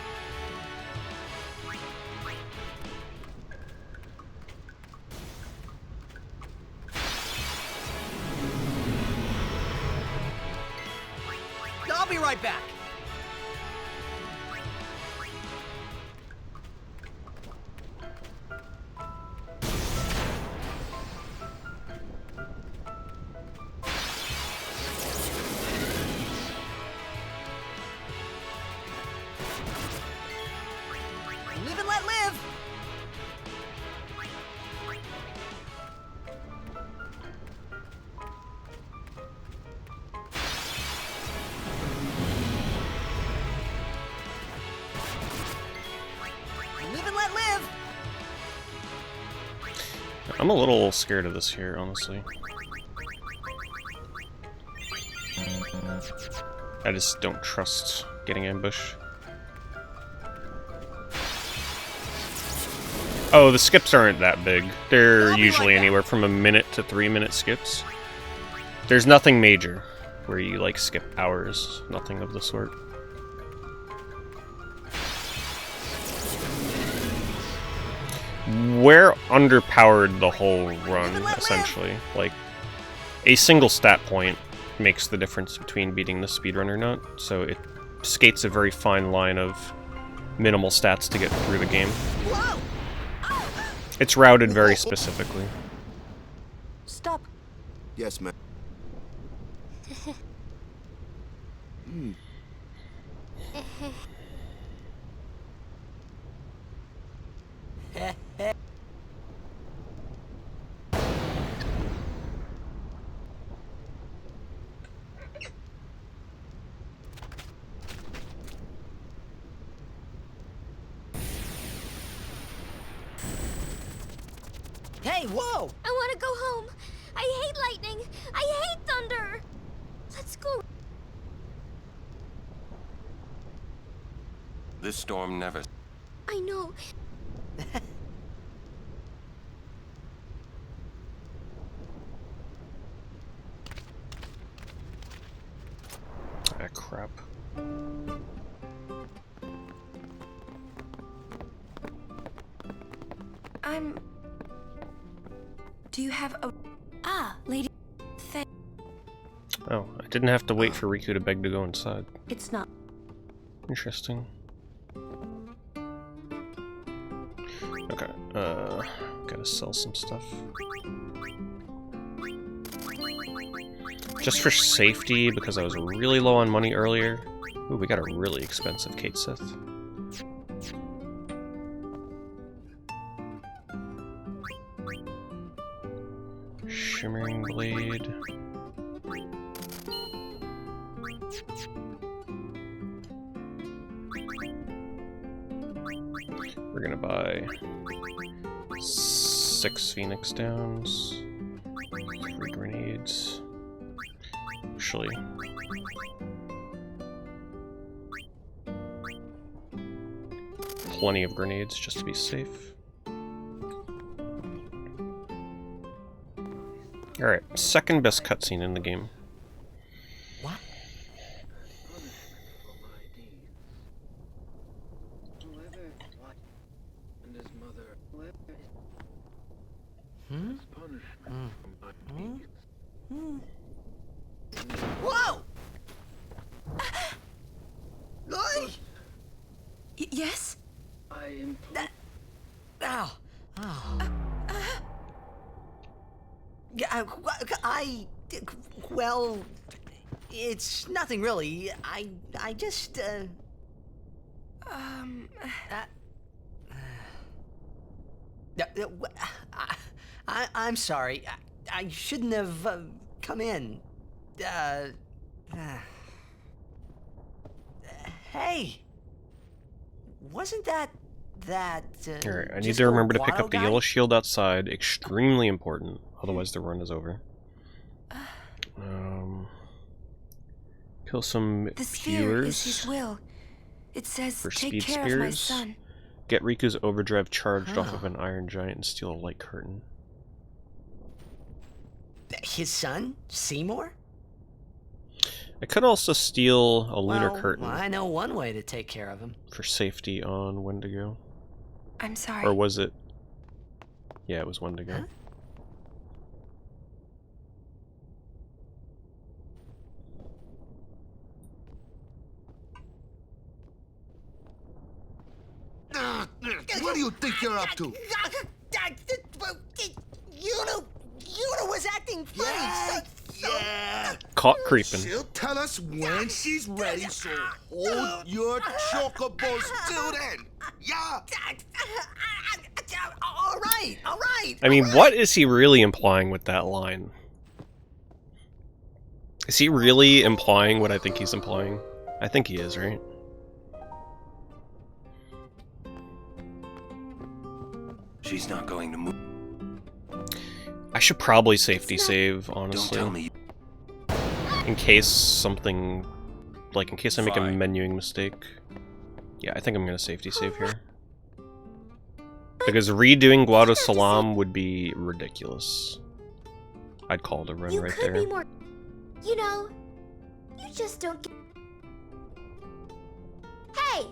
I'll be right back. Live and let live. Live and let live. I'm a little scared of this here, honestly. I just don't trust getting ambushed. Oh, the skips aren't that big. They're usually anywhere from a minute to 3-minute skips. There's nothing major where you like skip hours, nothing of the sort. We're underpowered the whole run, essentially. Like, a single stat point makes the difference between beating the speedrun or not, so it skates a very fine line of minimal stats to get through the game. It's routed very specifically. Stop. Yes, ma'am. Hey, whoa! I want to go home. I hate lightning. I hate thunder. Let's go. This storm never... I know. Ah, crap. Do you have a... Ah, lady... Oh, I didn't have to wait for Riku to beg to go inside. It's not. Interesting. Okay, gotta sell some stuff. Just for safety, because I was really low on money earlier. Ooh, we got a really expensive Kate Sith. Shimmering Blade. We're gonna buy 6 Phoenix Downs, 3 grenades. Actually, plenty of grenades just to be safe. Alright, second best cutscene in the game. What? Whoa! Oi! Yes? I am. Ow! Oh. Yeah, well, it's nothing really. I just, I'm sorry. I shouldn't have come in. Hey, wasn't that? Alright, I need to remember to pick up the yellow shield outside. Extremely important. Otherwise the run is over. Kill some The sphere viewers. is his will. It says, For take speed care of my spears. son. Get Riku's overdrive charged off of an iron giant and steal a light curtain. His son, Seymour? I could also steal a lunar curtain. I know one way to take care of him. For safety on Wendigo. I'm sorry. Or was it? Yeah, it was Wendigo. Huh? What do you think you're up to? Yuna was acting funny. Yeah. Caught creeping. She'll tell us when she's ready, so hold your chocobos till then. Yeah. All right. I mean, what is he really implying with that line? Is he really implying what I think he's implying? I think he is, right? She's not going to move. I should probably safety save, honestly. Don't tell me. In case something... Like, in case I make a menuing mistake. Yeah, I think I'm gonna safety save here. Because redoing Guado Salam would be ridiculous. I'd call it a run right there. You could be more... You know, you just don't get... Hey!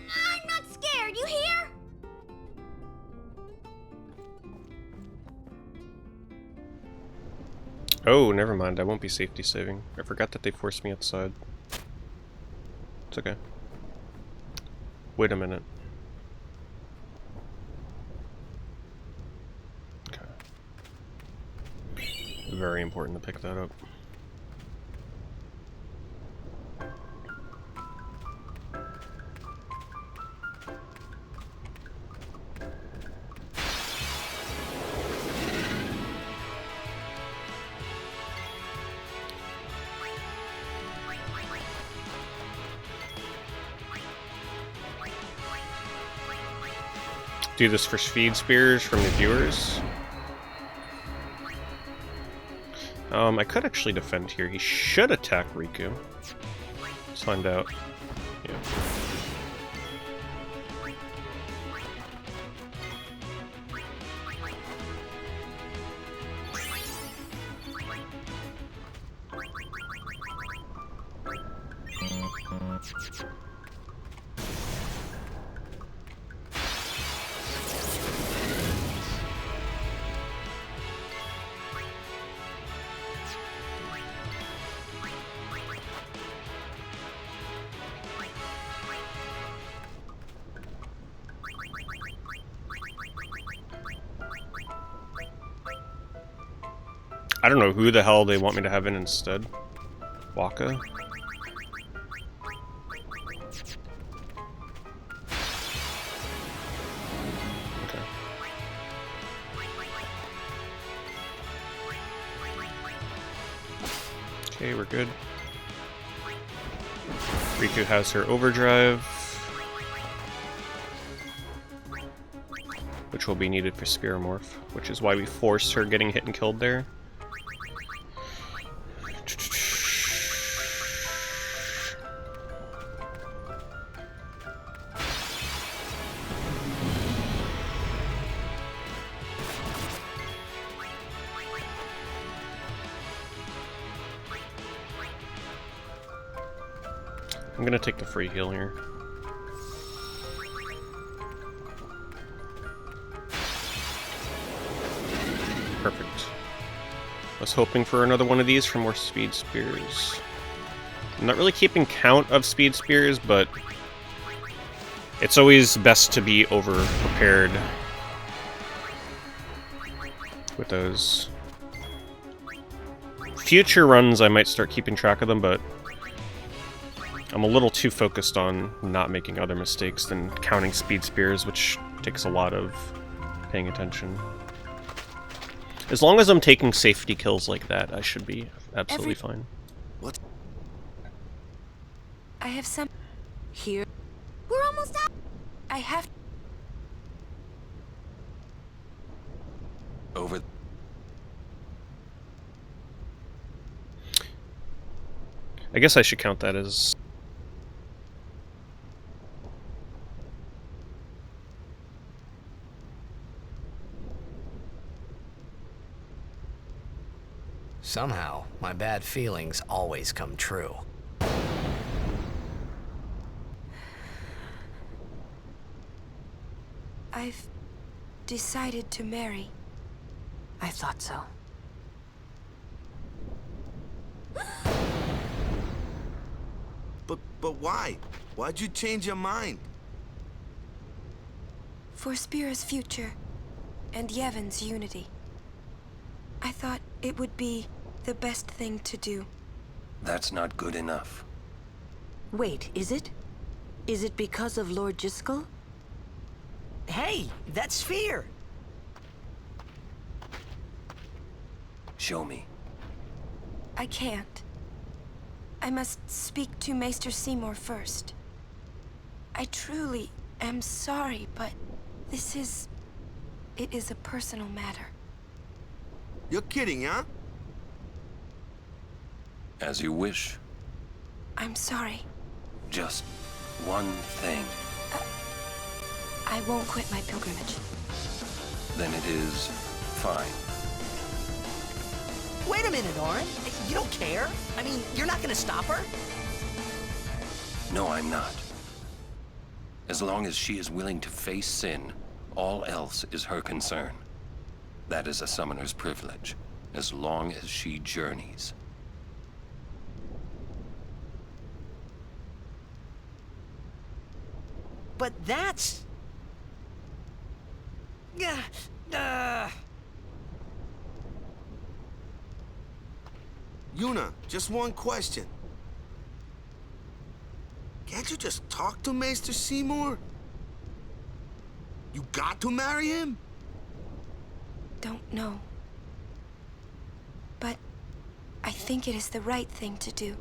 I'm not scared, you hear? Oh, never mind. I won't be safety saving. I forgot that they forced me outside. It's okay. Wait a minute. Okay. Very important to pick that up. Do this for speed spears from the viewers. I could actually defend here. He should attack Riku. Let's find out. Yeah. I don't know who the hell they want me to have in instead. Waka? Okay. Okay, we're good. Riku has her overdrive, which will be needed for Spiramorph, which is why we forced her getting hit and killed there. I'm gonna take the free heal here. Perfect. I was hoping for another one of these for more speed spears. I'm not really keeping count of speed spears, but it's always best to be over prepared with those. Future runs I might start keeping track of them, but I'm a little too focused on not making other mistakes than counting speed spears, which takes a lot of paying attention. As long as I'm taking safety kills like that, I should be absolutely fine. What? I have some here. We're almost out. I have over. I guess I should count that as... Somehow, my bad feelings always come true. I've decided to marry. I thought so. But why? Why'd you change your mind? For Spira's future and Yevon's unity. I thought it would be the best thing to do. That's not good enough. Wait, is it? Is it because of Lord Jiskel? Hey, that sphere! Show me. I can't. I must speak to Maester Seymour first. I truly am sorry, but this is... it is a personal matter. You're kidding, huh? As you wish. I'm sorry. Just one thing. I won't quit my pilgrimage. Then it is fine. Wait a minute, Orin. You don't care? I mean, you're not gonna stop her? No, I'm not. As long as she is willing to face sin, all else is her concern. That is a summoner's privilege, as long as she journeys. But that's... Yuna, just one question. Can't you just talk to Maester Seymour? You got to marry him? Don't know. But I think it is the right thing to do.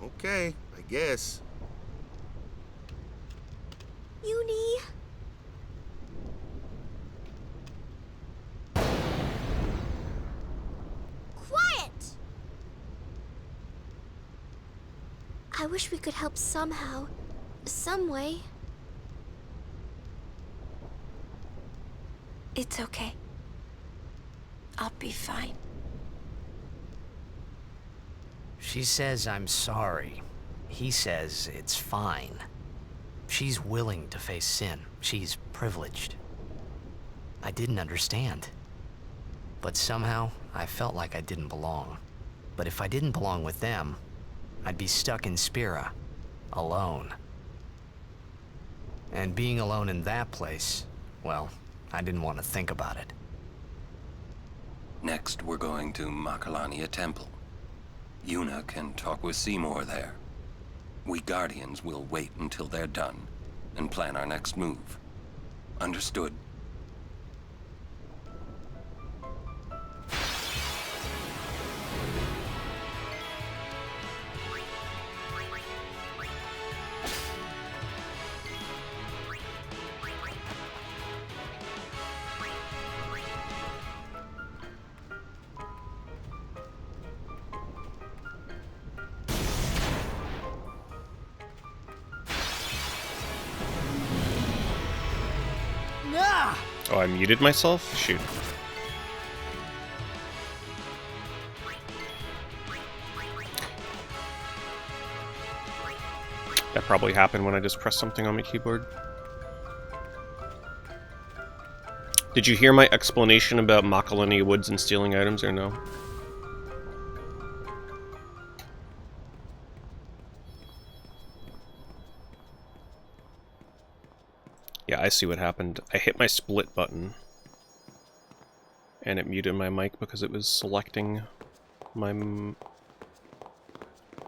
Okay, I guess. Uni. Quiet! I wish we could help somehow. Some way. It's okay. I'll be fine. She says I'm sorry. He says it's fine. She's willing to face sin. She's privileged. I didn't understand. But somehow, I felt like I didn't belong. But if I didn't belong with them, I'd be stuck in Spira, alone. And being alone in that place, well, I didn't want to think about it. Next, we're going to Makalania Temple. Yuna can talk with Seymour there. We Guardians will wait until they're done and plan our next move. Understood? Oh, I muted myself? Shoot. That probably happened when I just pressed something on my keyboard. Did you hear my explanation about Makalania Woods and stealing items, or no? Yeah, I see what happened. I hit my split button, and it muted my mic because it was selecting my...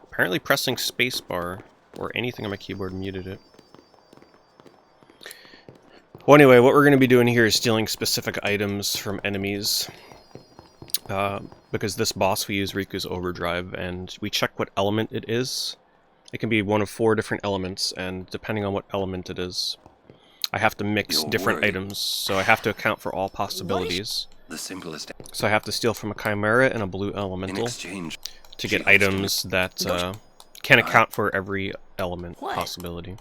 Apparently pressing spacebar or anything on my keyboard muted it. Well, anyway, what we're going to be doing here is stealing specific items from enemies. Because this boss we use Riku's Overdrive, and we check what element it is. It can be one of 4 different elements, and depending on what element it is, I have to mix different items, so I have to account for all possibilities. The simplest. So I have to steal from a Chimera and a blue elemental to get items that can account for every element possibility.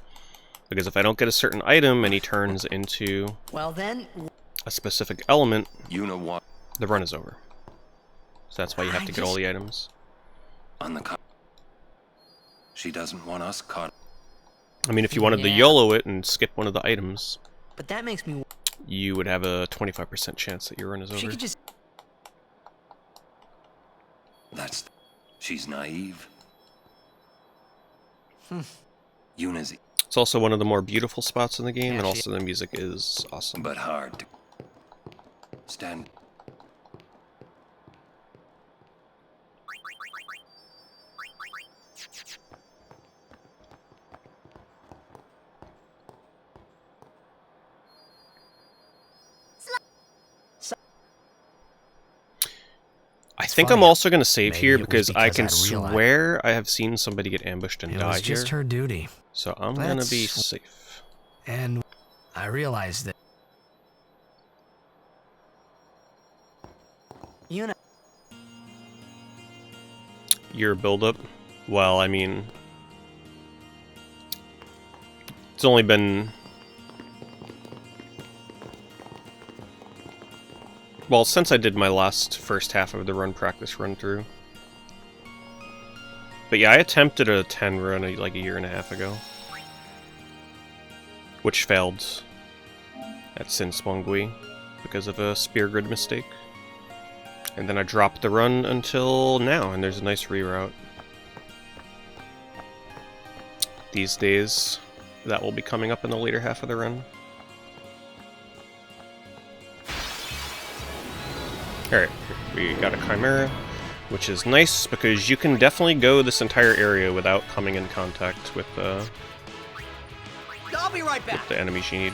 Because if I don't get a certain item and he turns into a specific element, the run is over. So that's why you have to get all the items. She doesn't want us caught. I mean, if you wanted to YOLO it and skip one of the items, but that makes me... you would have a 25% chance that your run is over. She could just... She's naive. Yuna's... It's also one of the more beautiful spots in the game, and also the music is awesome. But hard to... Stand... I think I'm also going to save here because I can swear I have seen somebody get ambushed and die here. It was just her duty. So I'm going to be safe. And I realized that... Yuna... Your build-up? Well, I mean... It's only been... Well, since I did my last first half of the run practice run-through. But yeah, I attempted a 10 run like a year and a half ago. Which failed at Sin Spongui because of a spear grid mistake. And then I dropped the run until now, and there's a nice reroute. These days, that will be coming up in the later half of the run. Alright, we got a Chimera, which is nice because you can definitely go this entire area without coming in contact with I'll be right back. with the enemies you need.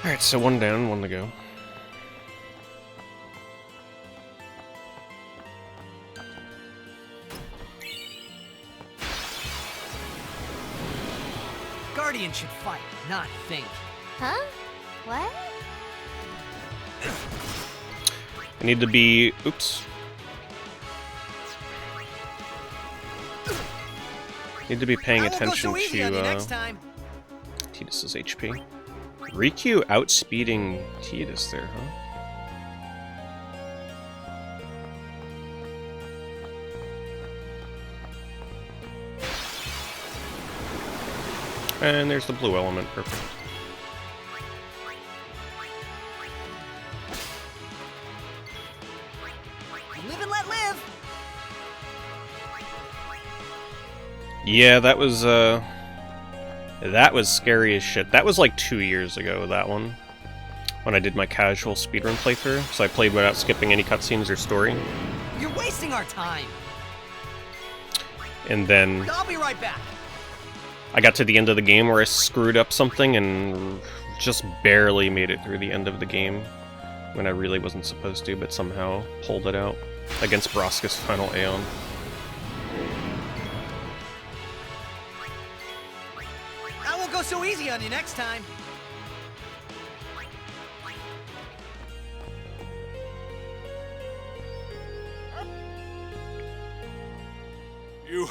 Alright, so one down, one to go. Guardian should fight, not think. Huh? What? I need to be... oops. Need to be paying attention to Tidus's HP. Riku outspeeding Tidus there, huh? And there's the blue element, perfect. Live and let live. Yeah, that was scary as shit. That was like 2 years ago, that one. When I did my casual speedrun playthrough, so I played without skipping any cutscenes or story. You're wasting our time. And then I'll be right back. I got to the end of the game where I screwed up something and just barely made it through the end of the game when I really wasn't supposed to, but somehow pulled it out against Braska's final Aeon. I won't go so easy on you next time. You...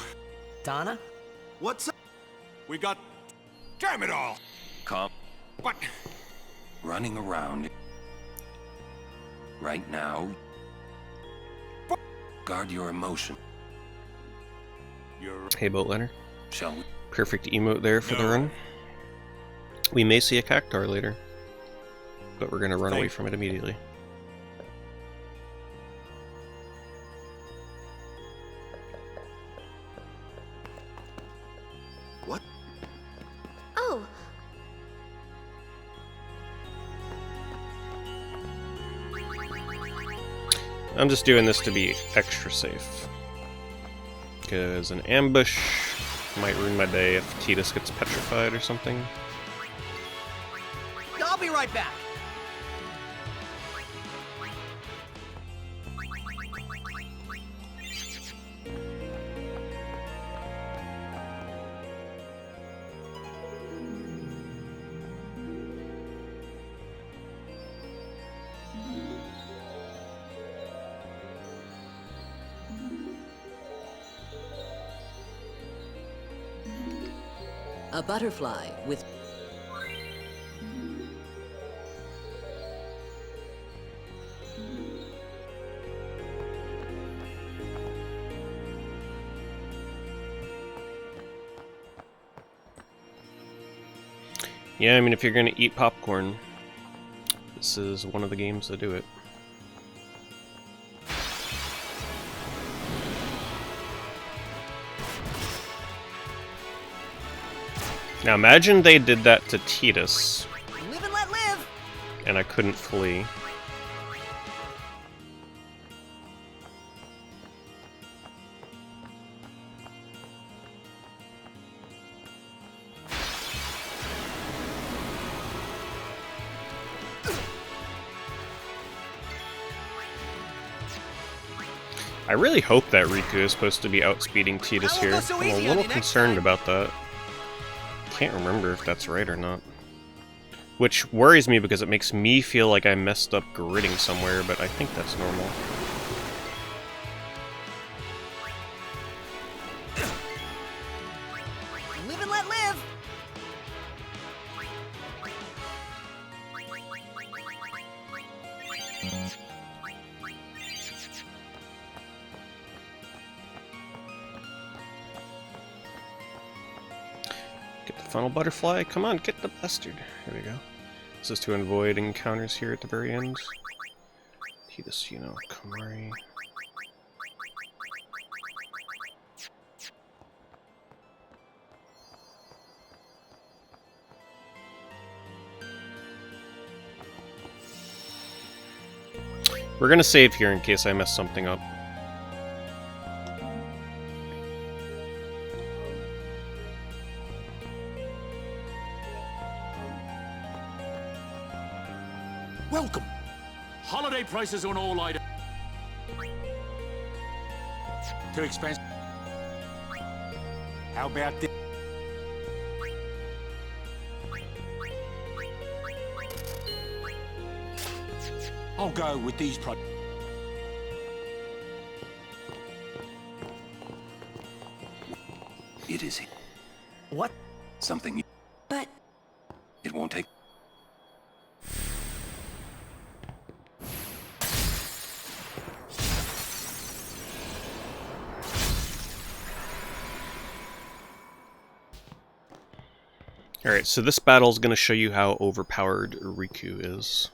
Donna? What's up? We got... Damn it all! Calm. What? Running around. Right now. Guard your emotion. Hey, Boatliner. Shall we? Perfect emote there for the run. We may see a Cactuar later, but we're gonna run away from it immediately. What? Oh. I'm just doing this to be extra safe. Because an ambush might ruin my day if Tidus gets petrified or something. I'll be right back. A butterfly with... Yeah, I mean, if you're gonna eat popcorn, this is one of the games that do it. Now imagine they did that to Tidus, Live and let live. and I couldn't flee. I really hope that Riku is supposed to be outspeeding Tidus here. I'm a little concerned about that. Can't remember if that's right or not. Which worries me because it makes me feel like I messed up gridding somewhere, but I think that's normal. Live and let live. Get the funnel butterfly. Come on, get the bastard. Here we go. This is to avoid encounters here at the very end. Hidasuno Kamari. We're gonna save here in case I mess something up. Welcome. Holiday prices on all items. Too expensive. How about this? I'll go with these products. It is What? something. But It won't take. Alright, so this battle is going to show you how overpowered Riku is.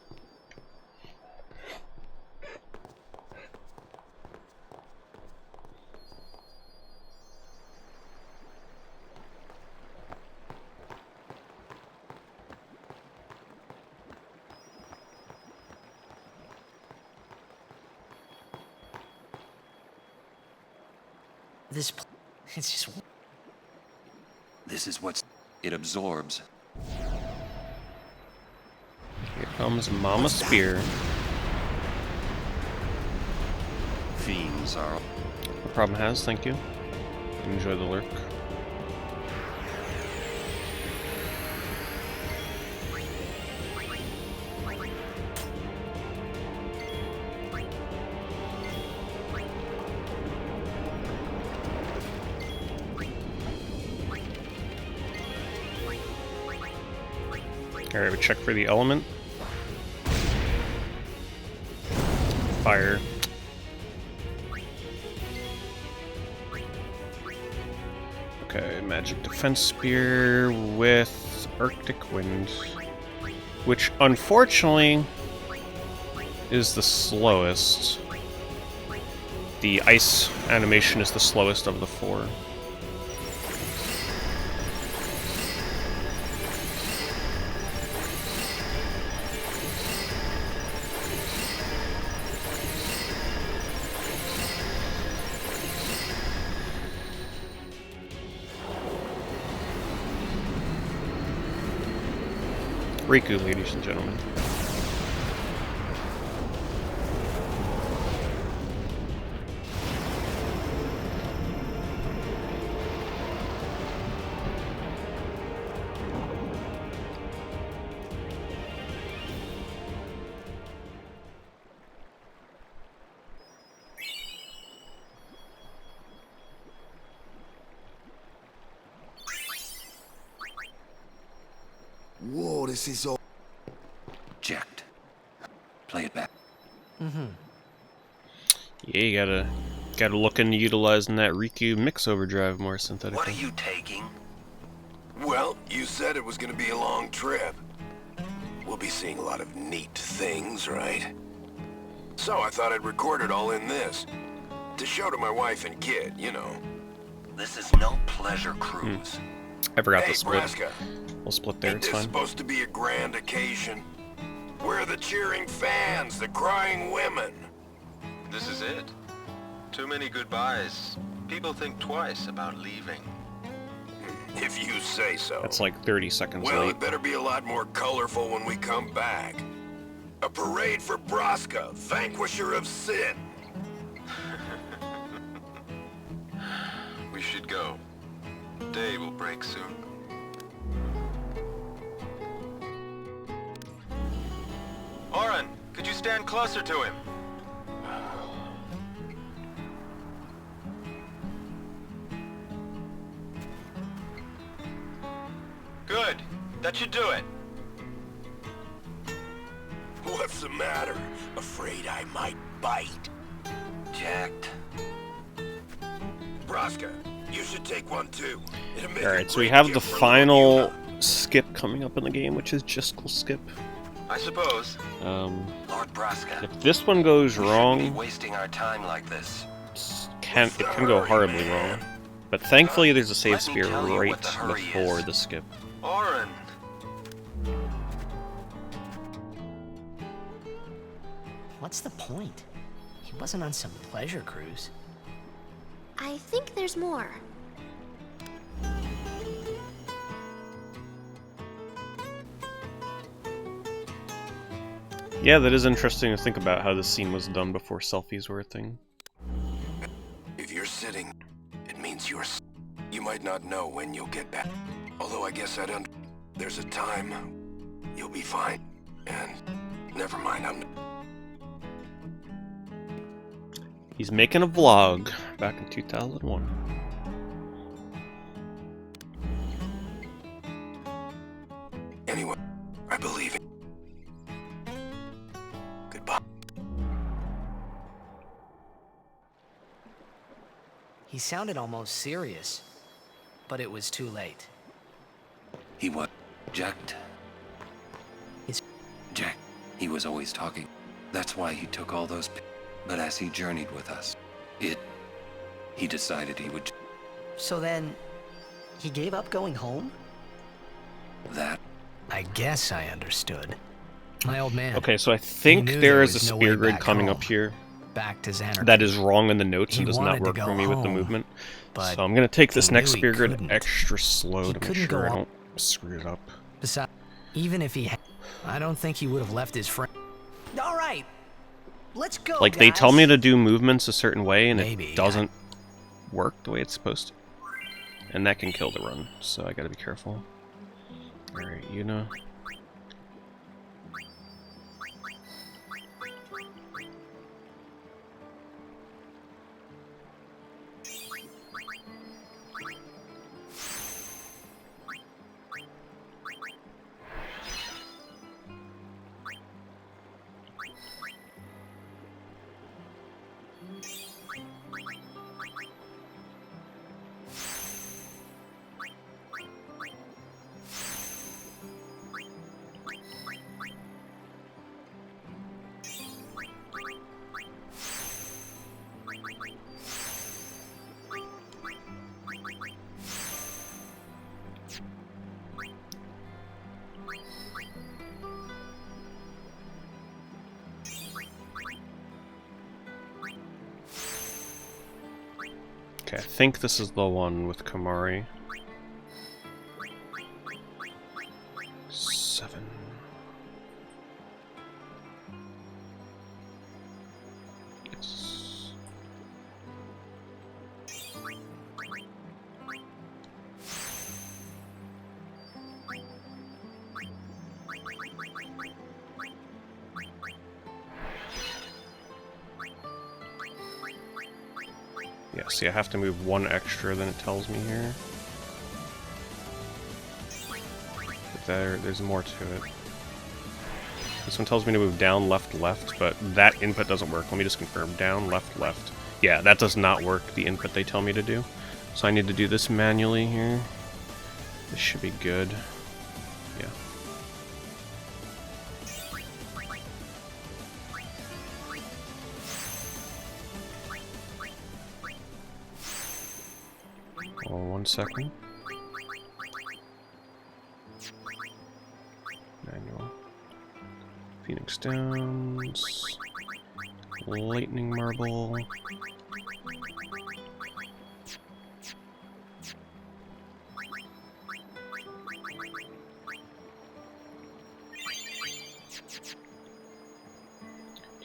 It's just... This is what it absorbs. Here comes Mama Spear. Fiends are. No problem has, thank you. Enjoy the lurk. Alright, we check for the element. Fire. Okay, magic defense spear with Arctic Wind, which unfortunately is the slowest. The ice animation is the slowest of the four. Riku, ladies and gentlemen. Whoa, this is all... Jacked. Play it back. Mm-hmm. Yeah, you gotta look into utilizing that Riku mix overdrive more synthetically. What are you taking? Well, you said it was gonna be a long trip. We'll be seeing a lot of neat things, right? So I thought I'd record it all in this. To show to my wife and kid, you know. This is no pleasure cruise. I forgot Hey, to split. Braska. We'll split there, Ain't it's this fine. supposed to be a grand occasion? We're the cheering fans, the crying women. This is it. Too many goodbyes. People think twice about leaving. If you say so. That's like 30 seconds Well, late. it better be a lot more colorful when we come back. A parade for Braska, vanquisher of sin. We should go. Day will break soon. Oren, could you stand closer to him? Good. That should do it. What's the matter? Afraid I might bite? Jacked. Braska, you should take one too. It'll make a Alright, so we great have gift the for final skip coming up in the game, which is Jiskel skip. I suppose. Lord Braska. If this one goes We shouldn't be wrong, wasting our time like this. it can go horribly wrong. But thankfully, there's a save Let me spear tell you right what the hurry before is. the skip. Oren! What's the point? He wasn't on some pleasure cruise. I think there's more. Yeah, that is interesting to think about how this scene was done before selfies were a thing. If you're sitting, it means you might not know when you'll get back. Although I guess there's a time you'll be fine. And never mind, He's making a vlog back in 2001. Anyway, I believe it. Goodbye. He sounded almost serious, but it was too late. He was jacked. Jack. He was always talking. That's why he took all those. But as he journeyed with us, he decided he would. So then, he gave up going home? That. I guess I understood. My old man. Okay, so I think knew there there is a was no spear way grid back coming home. up here. Back to Xanarkand. That is wrong in the notes He and does not wanted to work go for me with the home, movement. but So I'm gonna take this he next knew he spear grid couldn't. extra slow He to make couldn't sure I go on. don't screw it up. Besides, even if he had, I don't think he would have left his friend. All right, let's go. Like, they tell guys. me to do movements a certain way, and Maybe, it doesn't work the way it's supposed to. And that can kill the run, so I gotta be careful. Alright, you know. Okay, I think this is the one with Kamari. 7. Yes. Yeah, see, I have to move one extra than it tells me here. But there's more to it. This one tells me to move down, left, left, but that input doesn't work. Let me just confirm. Down, left, left. Yeah, that does not work, the input they tell me to do. So I need to do this manually here. This should be good. Yeah. Oh, 1 second. Manual. Phoenix Downs. Lightning Marble.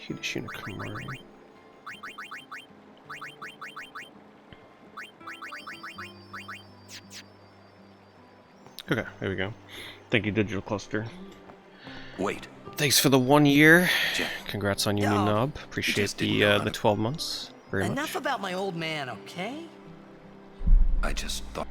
Hideshina Kamari. Okay, there we go. Thank you, Digital Cluster. Wait. Thanks for the 1 year. Jack. Congrats on your new knob. Appreciate the 12 months very much. Enough about my old man, okay? I just thought.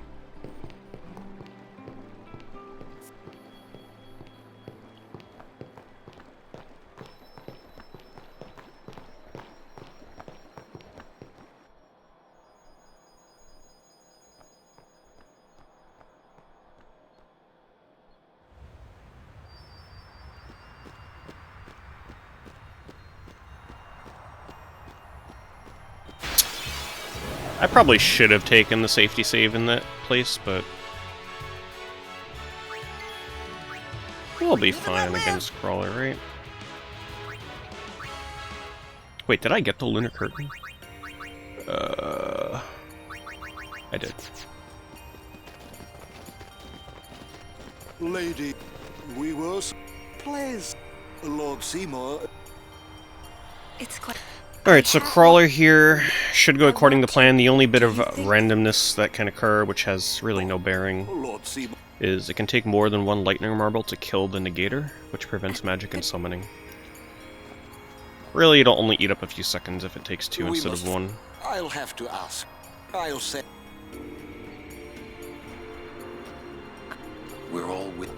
I probably should have taken the safety save in that place, but we'll be fine against Crawler, right? Wait, did I get the Lunar Curtain? I did. Lady, we were... Please, Lord Seymour... It's quite... Alright, so Crawler here should go according to plan. The only bit of randomness that can occur, which has really no bearing, is it can take more than one lightning marble to kill the negator, which prevents magic and summoning. Really, it'll only eat up a few seconds if it takes two instead of one. I'll have to ask. I'll say... We're all with...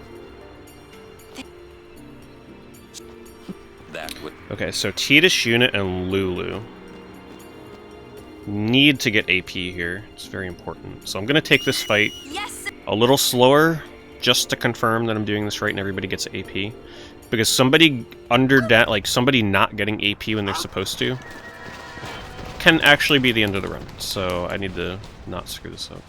That would... Okay, so Tidus, Unit, and Lulu need to get AP here. It's very important. So I'm going to take this fight a little slower, just to confirm that I'm doing this right and everybody gets AP. Because somebody somebody not getting AP when they're supposed to can actually be the end of the run. So I need to not screw this up.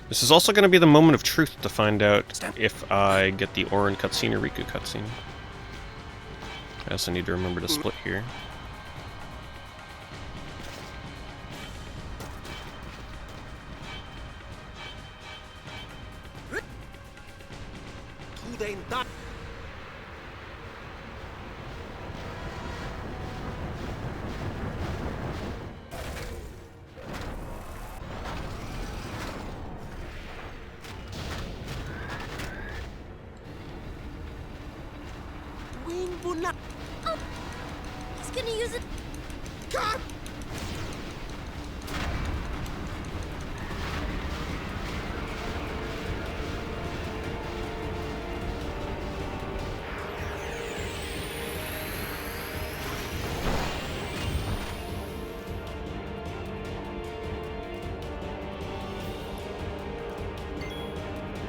This is also going to be the moment of truth to find out if I get the Orin cutscene or Riku cutscene. I also need to remember to split here. Oh, he's gonna use it. God.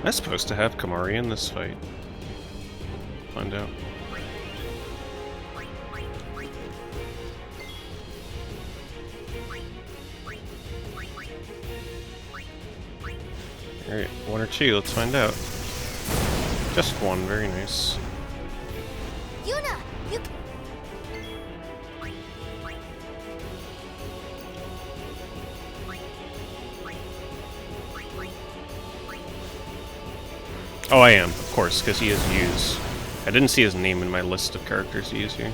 Am I supposed to have Kamari in this fight? Find out. Alright, one or two, let's find out. Just one, very nice. Yuna, you... Oh, I am, of course, because he is Use. I didn't see his name in my list of characters to use here.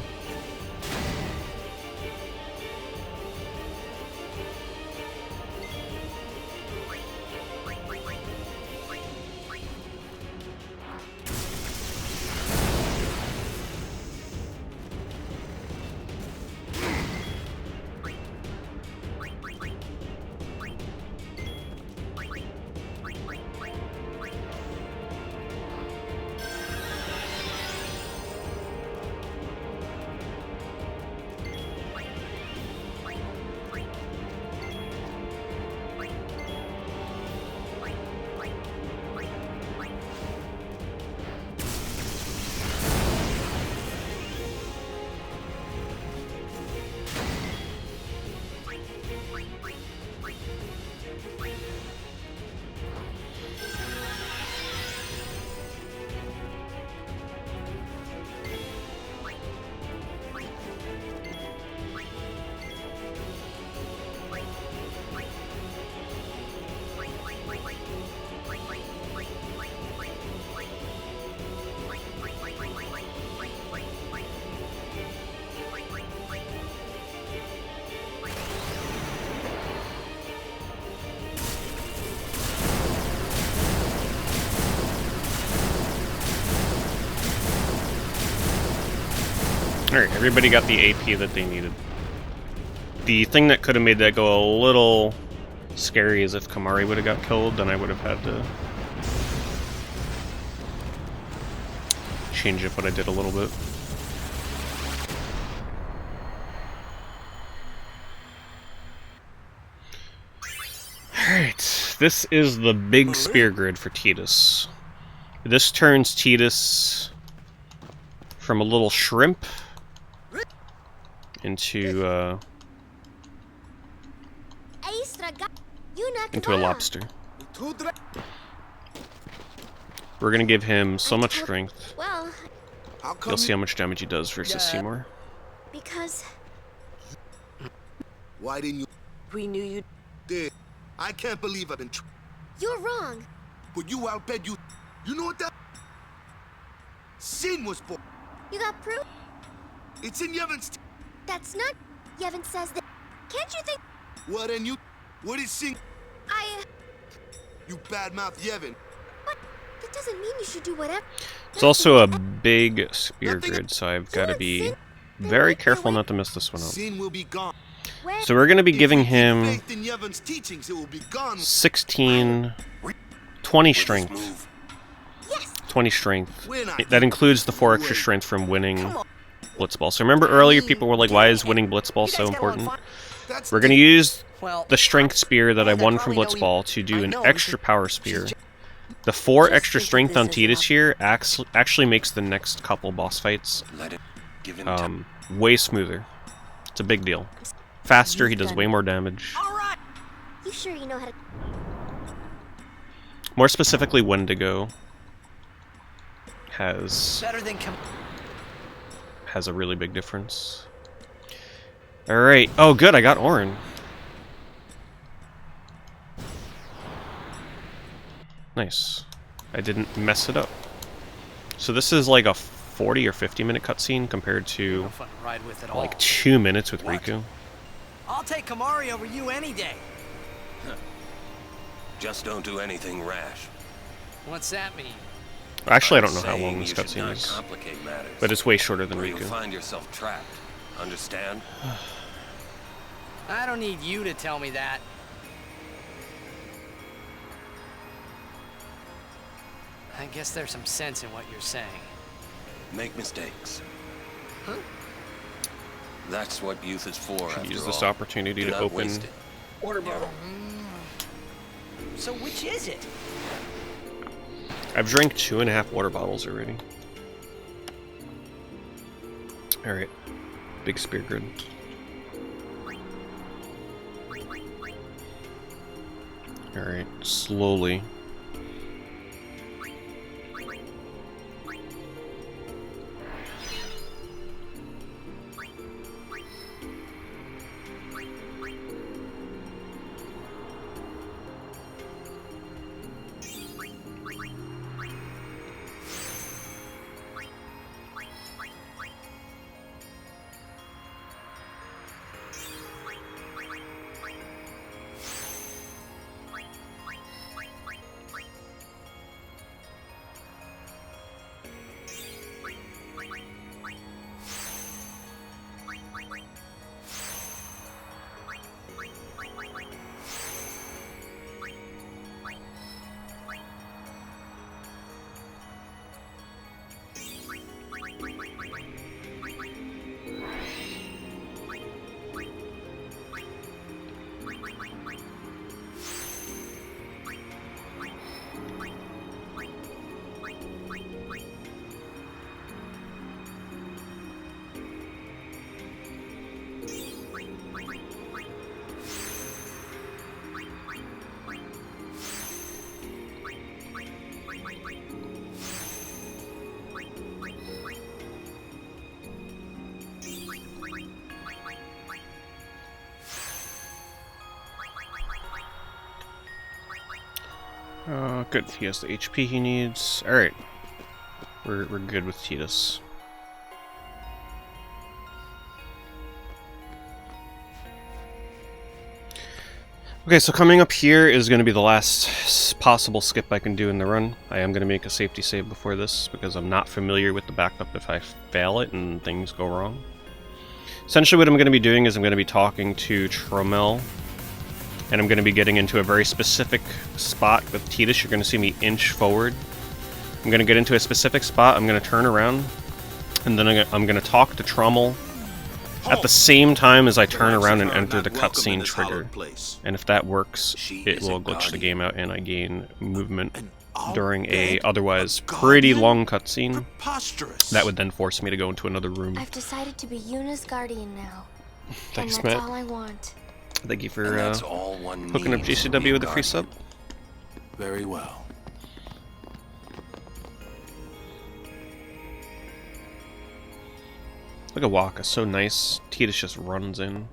Alright, everybody got the AP that they needed. The thing that could have made that go a little scary is if Kamari would have got killed, then I would have had to change up what I did a little bit. Alright, this is the big spear grid for Tidus. This turns Tidus from a little shrimp into a lobster. We're gonna give him so much strength. Well, You'll see how much damage he does versus Seymour. because Why didn't you? We knew you did. I can't believe I've been. you're wrong. But you outbid you. You know what that? Sin was born. You got proof? It's in Yevon's. That's not. Yevon says that. Can't you think? What and you? What is Sin? You badmouth Yevon. What? That doesn't mean you should do whatever. It's also a big spear grid, so I've got to be very careful not to mess this one up. Sin will be gone. So we're going to be giving him Faith in Yevon's teachings, it will be gone. 20 strength. 20 strength. That includes the 4 extra strength from winning Blitzball. So remember earlier people were like, why is winning Blitzball so important? We're going to use the strength spear that I won from Blitzball to do an extra power spear. The 4 extra strength on Tidus here actually makes the next couple boss fights way smoother. It's a big deal. Faster, he does way more damage. You sure you know how to? More specifically, Wendigo has a really big difference. Alright. Oh, good, I got Orin. Nice. I didn't mess it up. So this is like a 40 or 50 minute cutscene compared to like 2 minutes with Riku. I'll take Kamari over you any day. Just don't do anything rash. What's that mean? Actually, I don't know how long this cutscene is, but it's way shorter than You'll Riku. find yourself trapped. Understand? I don't need you to tell me that. I guess there's some sense in what you're saying. Make mistakes. Huh? That's what youth is for. Should use this opportunity to open. Water bottle. So which is it? I've drank 2.5 water bottles already. Alright. Big spear grid. Alright, slowly. Good. He has the HP he needs. Alright. We're good with Tidus. Okay, so coming up here is going to be the last possible skip I can do in the run. I am going to make a safety save before this because I'm not familiar with the backup if I fail it and things go wrong. Essentially what I'm going to be doing is I'm going to be talking to Trommel, and I'm going to be getting into a very specific spot with Tidus. You're going to see me inch forward. I'm going to get into a specific spot, I'm going to turn around, and then I'm going to talk to Trommel at the same time as I turn around and enter the cutscene trigger. And if that works, it will glitch the game out and I gain movement during a otherwise pretty long cutscene. That would then force me to go into another room. I've decided to be Yuna's guardian now. Thanks, and Matt. that's all I want. Thank you for hooking up needs to GCW be with a free sub. Very well. Look at Waka, so nice. Tidus just runs in.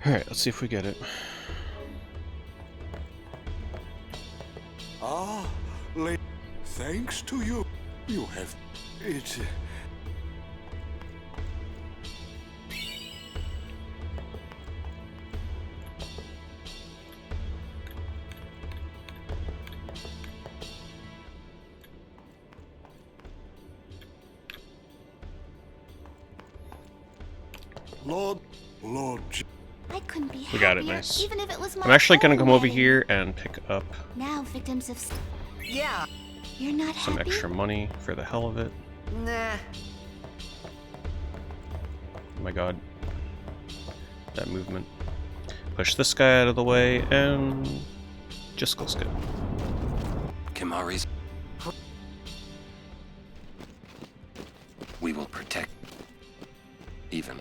Alright, let's see if we get it. Thanks to you, you have it. Lord. I couldn't be We got it, happier, nice. even if it was my I'm actually gonna own come over wedding. here and pick up Now victims of... Yeah. You're not some happy? extra money for the hell of it. Nah. Oh my god. That movement. Push this guy out of the way, and Jiskel's good. Kimahri's. We will protect. Even.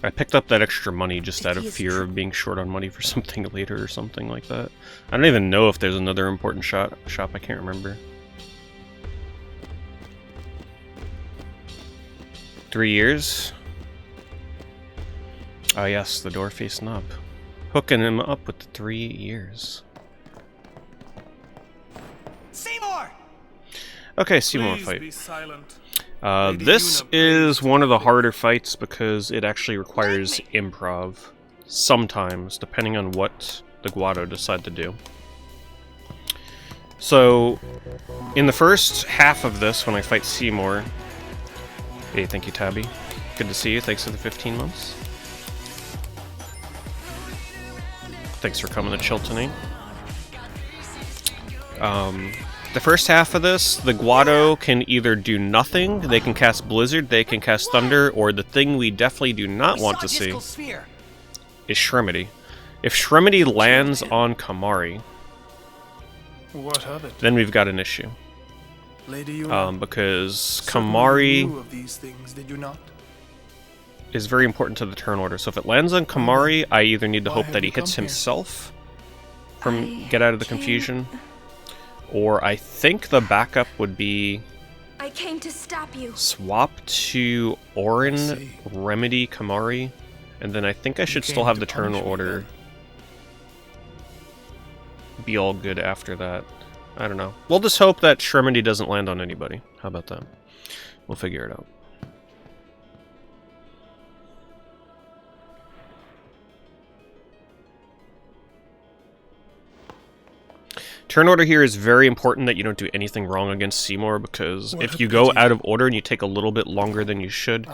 I picked up that extra money just out of fear of being short on money for something later or something like that. I don't even know if there's another important shop, I can't remember. 3 years? Ah yes, the door facing up. Hooking him up with the 3 years. Seymour! Okay, Seymour Please fight. be silent. This is one of the harder fights because it actually requires improv. Sometimes, depending on what the Guado decide to do. So, in the first half of this, when I fight Seymour... Hey, thank you, Tabby. Good to see you. Thanks for the 15 months. Thanks for coming to chill tonight. The first half of this, the Guado can either do nothing, they can cast Blizzard, they can cast Thunder, or the thing we definitely do not want to see is Shremity. If Shremity lands on Kimahri, What of it? then we've got an issue. Lady Because certainly Kimahri knew of these things, did you not? is very important to the turn order. So if it lands on Kimahri, I either need to Why hope have that he you come hits here? himself from get out of the confusion, or I think the backup would be I came to stop you. swap to Orin, Remedy, Kimahri, and then I think I should still have the turn order be all good after that. I don't know. We'll just hope that Shremedy doesn't land on anybody. How about that? We'll figure it out. Turn order here is very important that you don't do anything wrong against Seymour, because if you go out of order and you take a little bit longer than you should,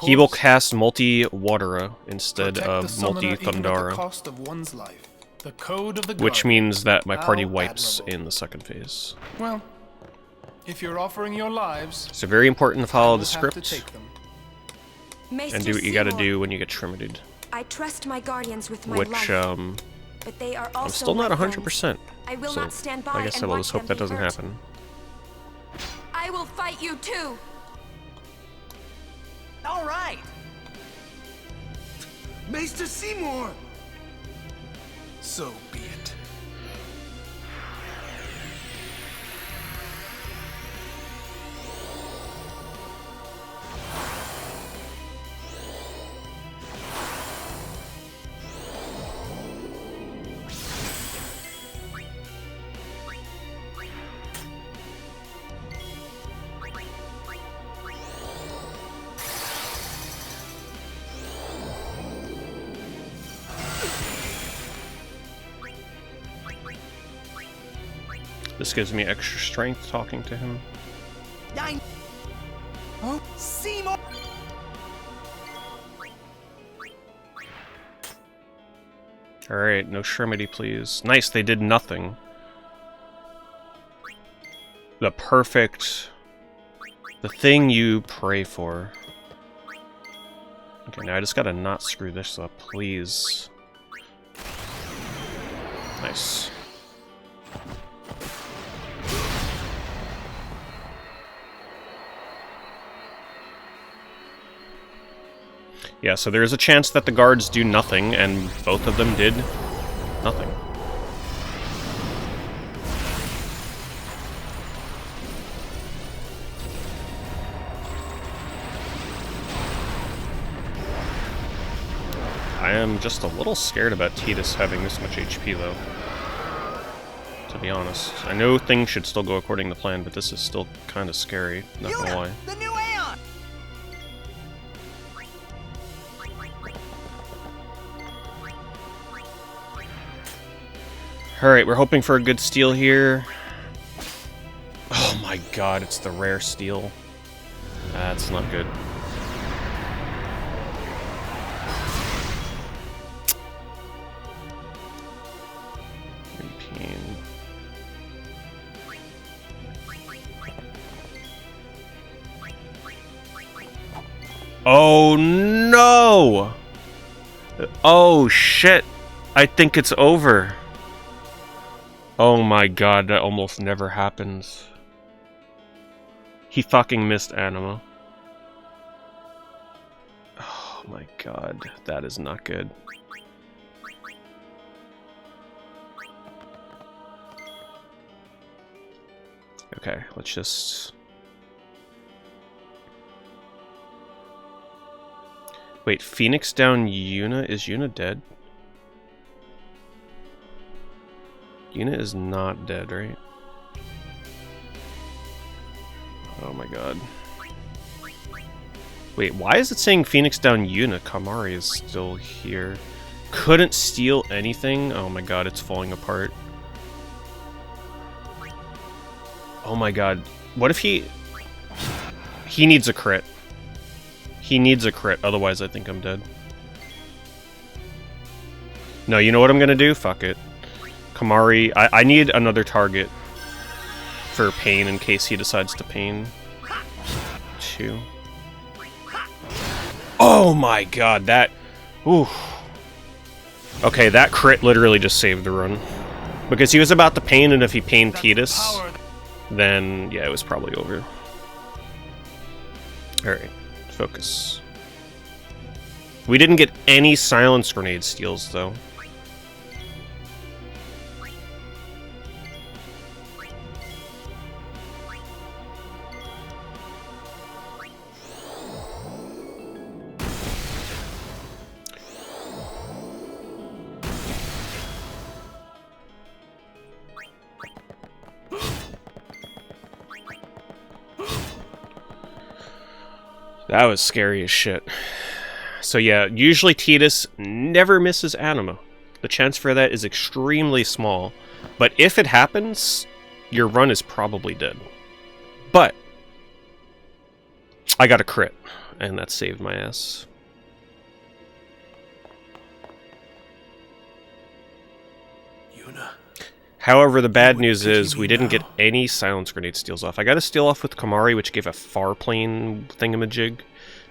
he will cast multi-Watera instead Protect the of summoner even at the multi-Thundara, cost of one's life. The code of the which Guardian. means that my party How wipes admirable. in the second phase. Well, if you're offering your lives, So very important to follow I the will have to script take them. Maester and do what you gotta Seymour, do when you get Shremitied, I trust my guardians with my which life, but they are also I'm still not my 100%. friends. I will so not stand by like I said, and we'll watch just hope them that be doesn't hurt. happen. I will fight you too. All right. Maester Seymour! So be it. This gives me extra strength talking to him. Huh? Seymour! Alright, no Shremity, please. Nice, they did nothing. The perfect... the thing you pray for. Okay, now I just gotta not screw this up, please. Nice. Yeah, so there is a chance that the guards do nothing, and both of them did nothing. I am just a little scared about Titus having this much HP, though. To be honest. I know things should still go according to plan, but this is still kind of scary, not gonna lie. The new Aeon! Alright, we're hoping for a good steal here. Oh my god, it's the rare steal. That's not good. Oh no! Oh shit! I think it's over. Oh my god, that almost never happens. He fucking missed Anima. Oh my god, that is not good. Okay, let's just... Wait, Phoenix down Yuna? Is Yuna dead? Yuna is not dead, right? Oh my god. Wait, why is it saying Phoenix down Yuna? Kamari is still here. Couldn't steal anything? Oh my god, it's falling apart. Oh my god. What if he... He needs a crit. He needs a crit, otherwise I think I'm dead. No, you know what I'm gonna do? Fuck it. Kamari, I need another target for Pain in case he decides to Pain. 2. Oh my god, that... Ooh. Okay, that crit literally just saved the run. Because he was about to Pain, and if he Pained Titus, then yeah, it was probably over. Alright. Focus. We didn't get any silence grenade steals, though. That was scary as shit. So yeah, usually Titus never misses Anima. The chance for that is extremely small. But if it happens, your run is probably dead. But I got a crit, and that saved my ass. However, the bad news is we didn't get any silence grenade steals off. I got a steal off with Kamari, which gave a far plane thingamajig.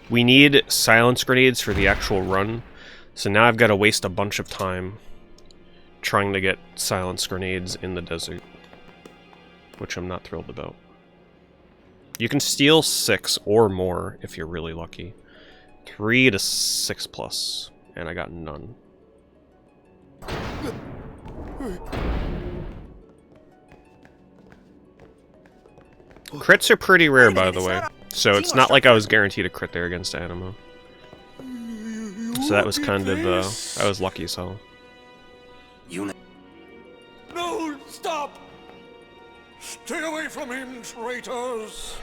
We need silence grenades for the actual run, so now I've got to waste a bunch of time trying to get silence grenades in the desert, which I'm not thrilled about. You can steal 6 or more if you're really lucky. 3 to 6 plus, and I got none. Crits are pretty rare, by the way, so it's not like I was guaranteed a crit there against Anima. So that was kind of, I was lucky as hell. No, stop! Stay away from him, traitors!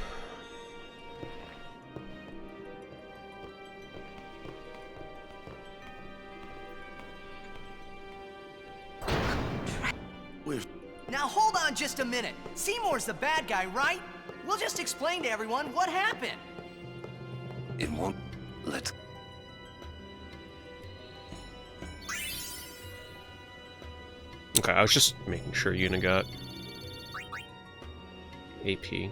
Now hold on just a minute. Seymour's the bad guy, right? We'll just explain to everyone what happened. It won't let... Okay, I was just making sure Yuna got AP.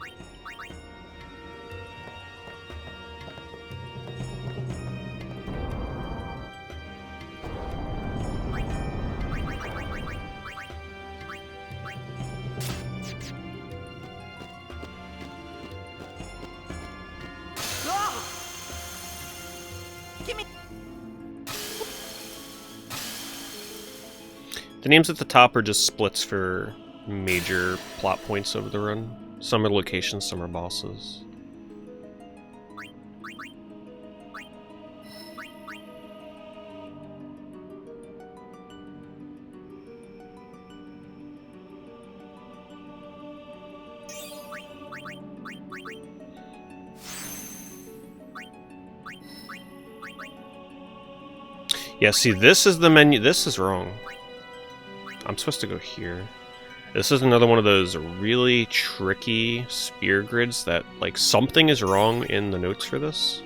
The names at the top are just splits for major plot points over the run. Some are locations, some are bosses. Yeah, see, this is the menu. This is wrong. I'm supposed to go here. This is another one of those really tricky spear grids that, like, something is wrong in the notes for this.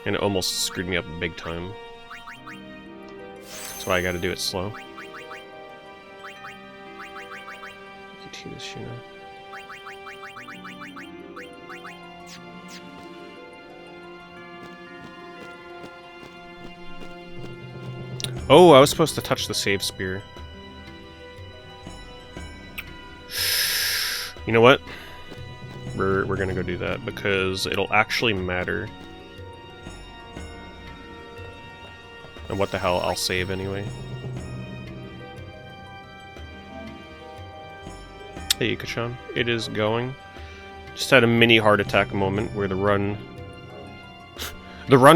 And it almost screwed me up big time. That's why I gotta do it slow. You can see this, you know. Oh, I was supposed to touch the save spear. You know what? We're gonna go do that because it'll actually matter. And what the hell, I'll save anyway. Hey, Ikachan. It is going. Just had a mini heart attack moment where the run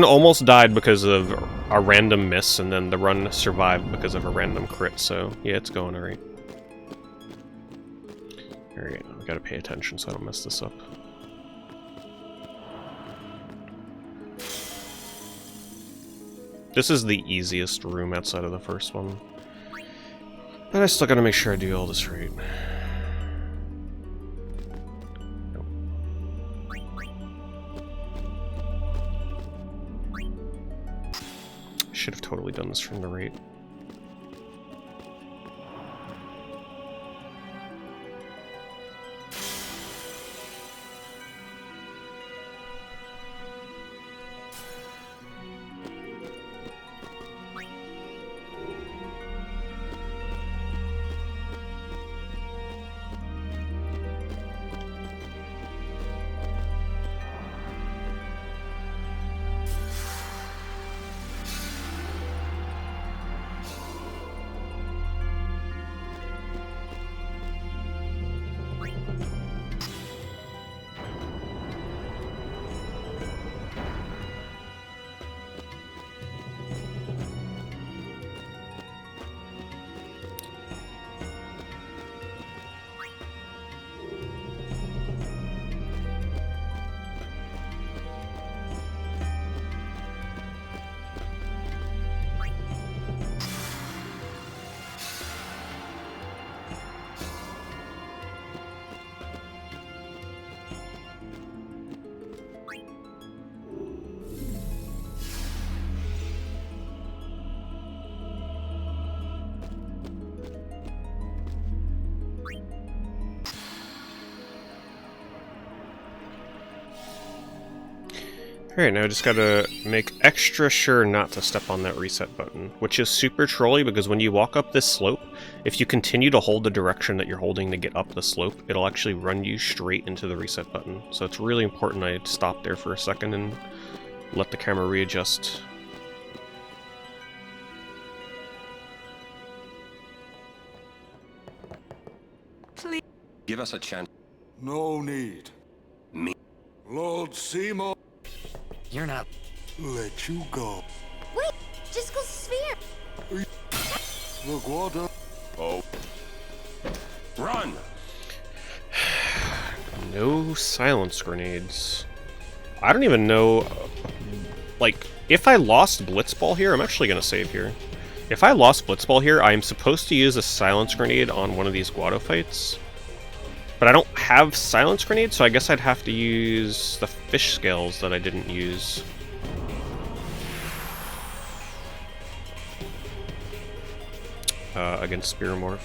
almost died because of a random miss, and then the run survived because of a random crit, so yeah, it's going alright. Alright, I gotta pay attention so I don't mess this up. This is the easiest room outside of the first one. But I still gotta make sure I do all this right. Should have totally done this from the right. Alright, now I just gotta make extra sure not to step on that reset button, which is super trolly because when you walk up this slope, if you continue to hold the direction that you're holding to get up the slope, it'll actually run you straight into the reset button. So it's really important I stop there for a second and let the camera readjust. Please. Give us a chance. No need. Me. Lord Seymour. You're not. Let you go. Wait, Jiskel's sphere. The Guado. Oh. Run! No silence grenades. I don't even know... Like, if I lost Blitzball here, I'm actually gonna save here. If I lost Blitzball here, I'm supposed to use a silence grenade on one of these Guado fights. But I don't have silence grenades, so I guess I'd have to use the fish scales that I didn't use. Against Spearomorph.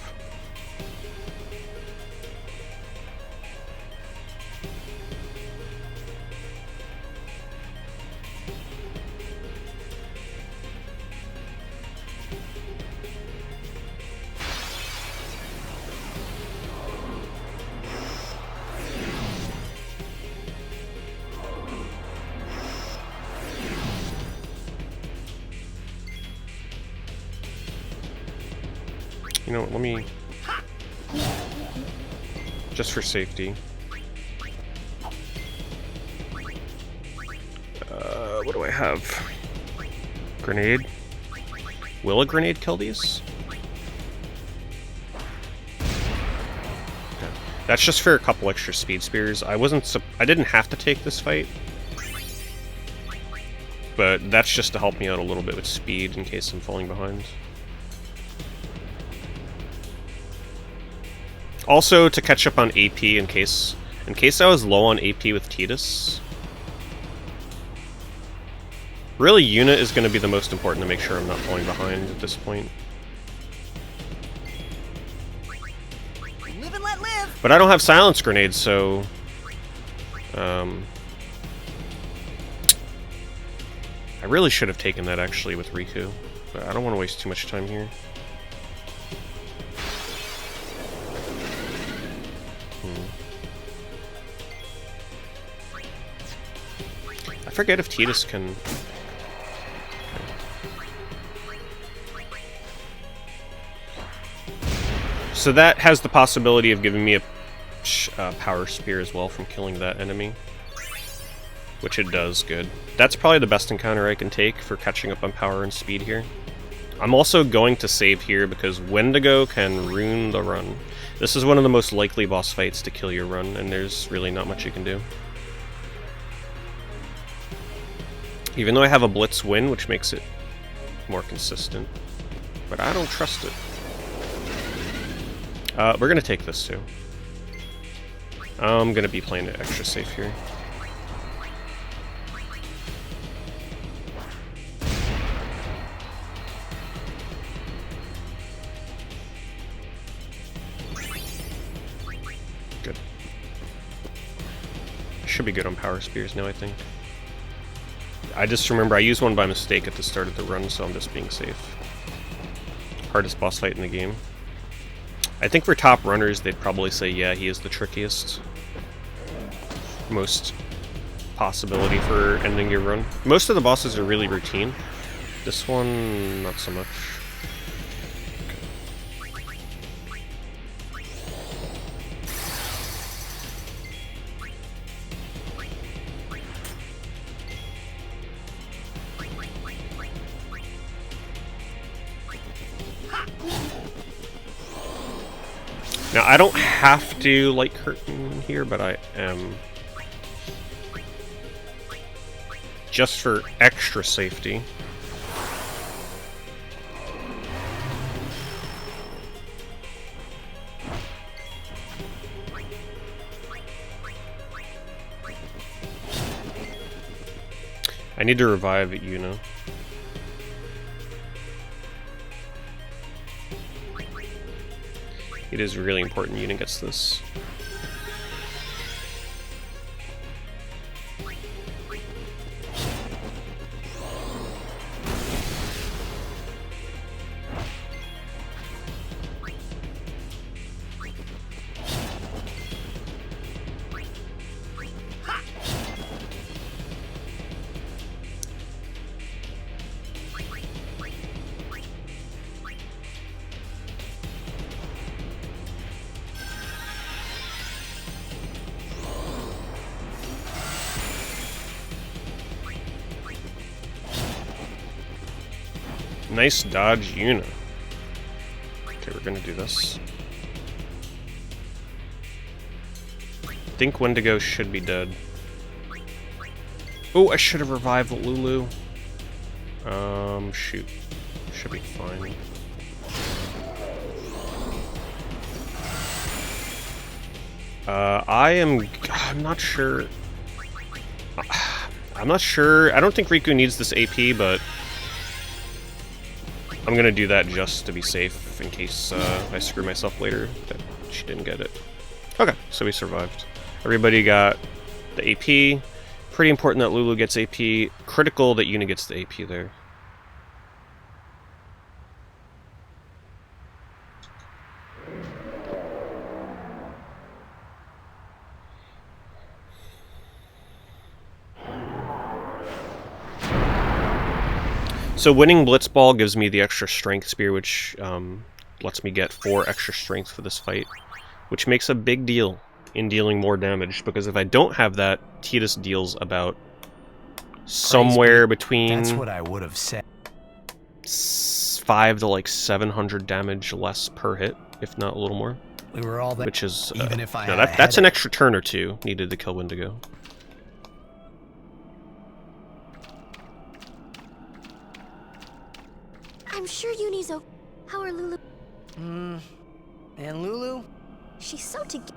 You know what, let me... Just for safety. What do I have? Grenade? Will a grenade kill these? Okay. That's just for a couple extra speed spears. I didn't have to take this fight. But that's just to help me out a little bit with speed in case I'm falling behind. Also to catch up on AP in case I was low on AP with Tidus. Really, Yuna is going to be the most important to make sure I'm not falling behind at this point. Live and let live. But I don't have silence grenades, so... I really should have taken that actually with Riku, but I don't want to waste too much time here. I forget if Tidus can... So that has the possibility of giving me a power spear as well from killing that enemy. Which it does, good. That's probably the best encounter I can take for catching up on power and speed here. I'm also going to save here because Wendigo can ruin the run. This is one of the most likely boss fights to kill your run, and there's really not much you can do. Even though I have a Blitz win, which makes it more consistent. But I don't trust it. We're gonna take this too. I'm gonna be playing it extra safe here. Good. Should be good on power spears now, I think. I just remember I used one by mistake at the start of the run, so I'm just being safe. Hardest boss fight in the game. I think for top runners, they'd probably say, yeah, he is the trickiest. Most possibility for ending your run. Most of the bosses are really routine. This one, not so much. Now, I don't have to light curtain here, but I am. Just for extra safety. I need to revive Yuna. It is really important Yuna gets this. Nice dodge, Yuna. Okay, we're gonna do this. I think Wendigo should be dead. Oh, I should have revived Lulu. Shoot. Should be fine. I'm not sure. I'm not sure. I don't think Riku needs this AP, but I'm gonna do that just to be safe in case I screw myself later that she didn't get it. Okay, so we survived. Everybody got the AP. Pretty important that Lulu gets AP. Critical that Yuna gets the AP there. So winning Blitzball gives me the extra strength spear, which lets me get 4 extra strength for this fight, which makes a big deal in dealing more damage, because if I don't have that, Tidus deals about somewhere between... That's what I would have said. 5 to like 700 damage less per hit, if not a little more. We were all there. Which is even if I that's an extra turn or 2 needed to kill Wendigo. I'm sure Uni's okay. How are Lulu? And Lulu? She's so together.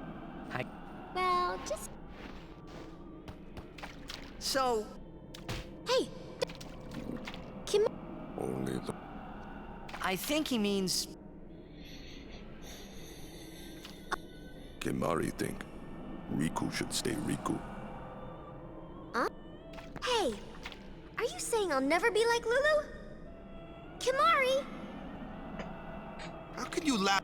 Hi. Well, just... So... Hey! Kim... Only the... I think he means... Kimari think Riku should stay Riku. Huh? Hey! Are you saying I'll never be like Lulu? Kimari! How could you laugh?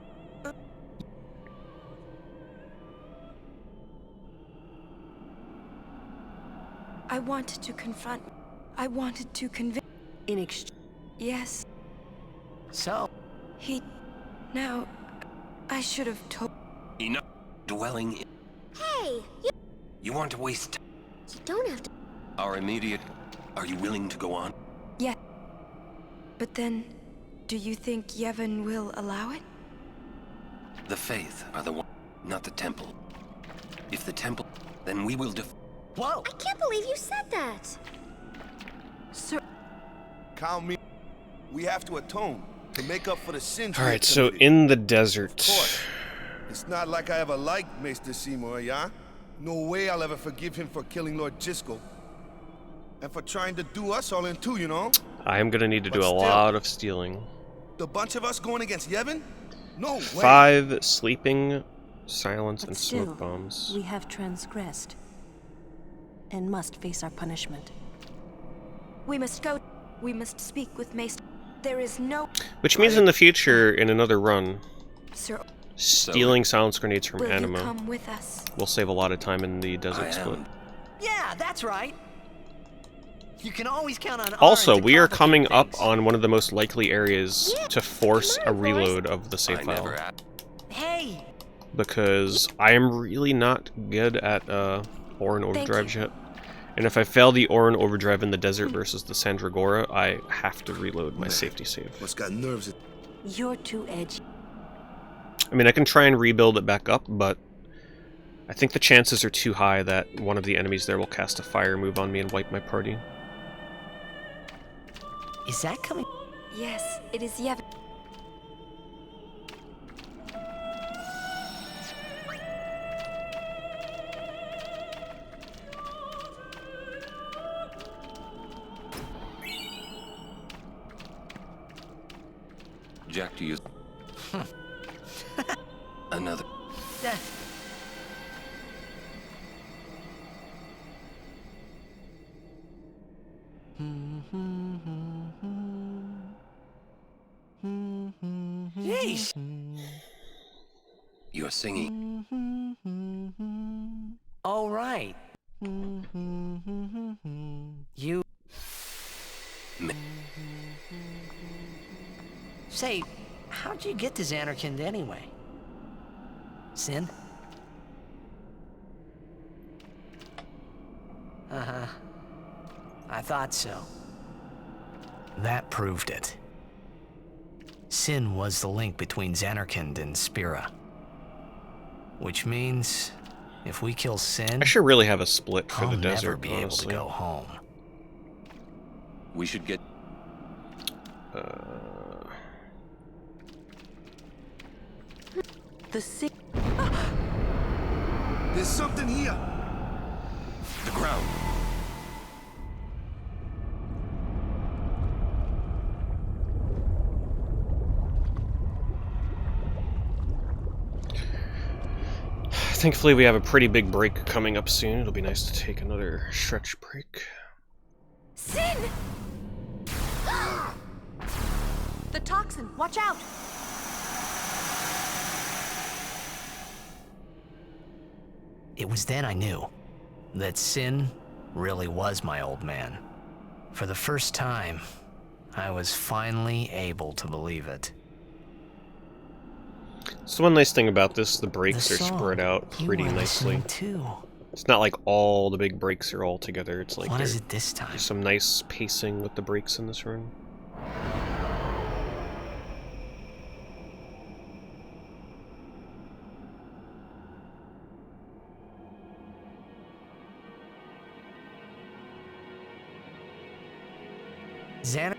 I wanted to confront. I wanted to convince. In exchange. Yes. So? He... Now... I should have told... Enough dwelling in... Hey! You want to waste... You don't have to... Our immediate... Are you willing to go on? Yeah. But then... Do you think Yevon will allow it? The Faith are the one, not the Temple. If the Temple... Then we will Whoa! I can't believe you said that! Sir... Count me. We have to atone to make up for the sins. Alright, so in the desert. Of course. It's not like I ever liked Maester Seymour, yeah? No way I'll ever forgive him for killing Lord Jiskel. And for trying to do us all in two, you know? I am gonna need to do a lot of stealing. The bunch of us going against Yevon? No way. 5 sleeping, silence, and Still, smoke bombs. we have transgressed. And must face our punishment. We must go. We must speak with Maester. There is no... Which means in the future, in another run, Sir... stealing silence grenades from Will you Anima come with us? will save a lot of time in the desert split. Yeah, that's right. You can always count on Also, Arn to we are complicate coming up things. on one of the most likely areas to force a reload of the save file. Hey! Because I am really not good at Orin Overdrives yet. And if I fail the Orin Overdrive in the desert versus the Sandragora, I have to reload my safety save. What's got nerves? You're too edgy. I mean, I can try and rebuild it back up, but I think the chances are too high that one of the enemies there will cast a fire move on me and wipe my party. Is that coming? Yes, it is Yevon. Jack, do you... Another... Yeesh! You're singing. All right. You... Say, how'd you get to Xanarkand anyway? Sin? Uh-huh. I thought so. That proved it. Sin was the link between Xanarkand and Spira. Which means, if we kill Sin... I should really have a split for the desert, never be honestly. able to go home. We should get... The sea... There's something here. The ground. Thankfully, we have a pretty big break coming up soon. It'll be nice to take another stretch break. Sin! The toxin! Watch out! It was then I knew that Sin really was my old man. For the first time, I was finally able to believe it. So one nice thing about this, the breaks are spread out pretty nicely. It's not like all the big breaks are all together. It's like what is it this time? There's some nice pacing with the breaks in this run. Xander.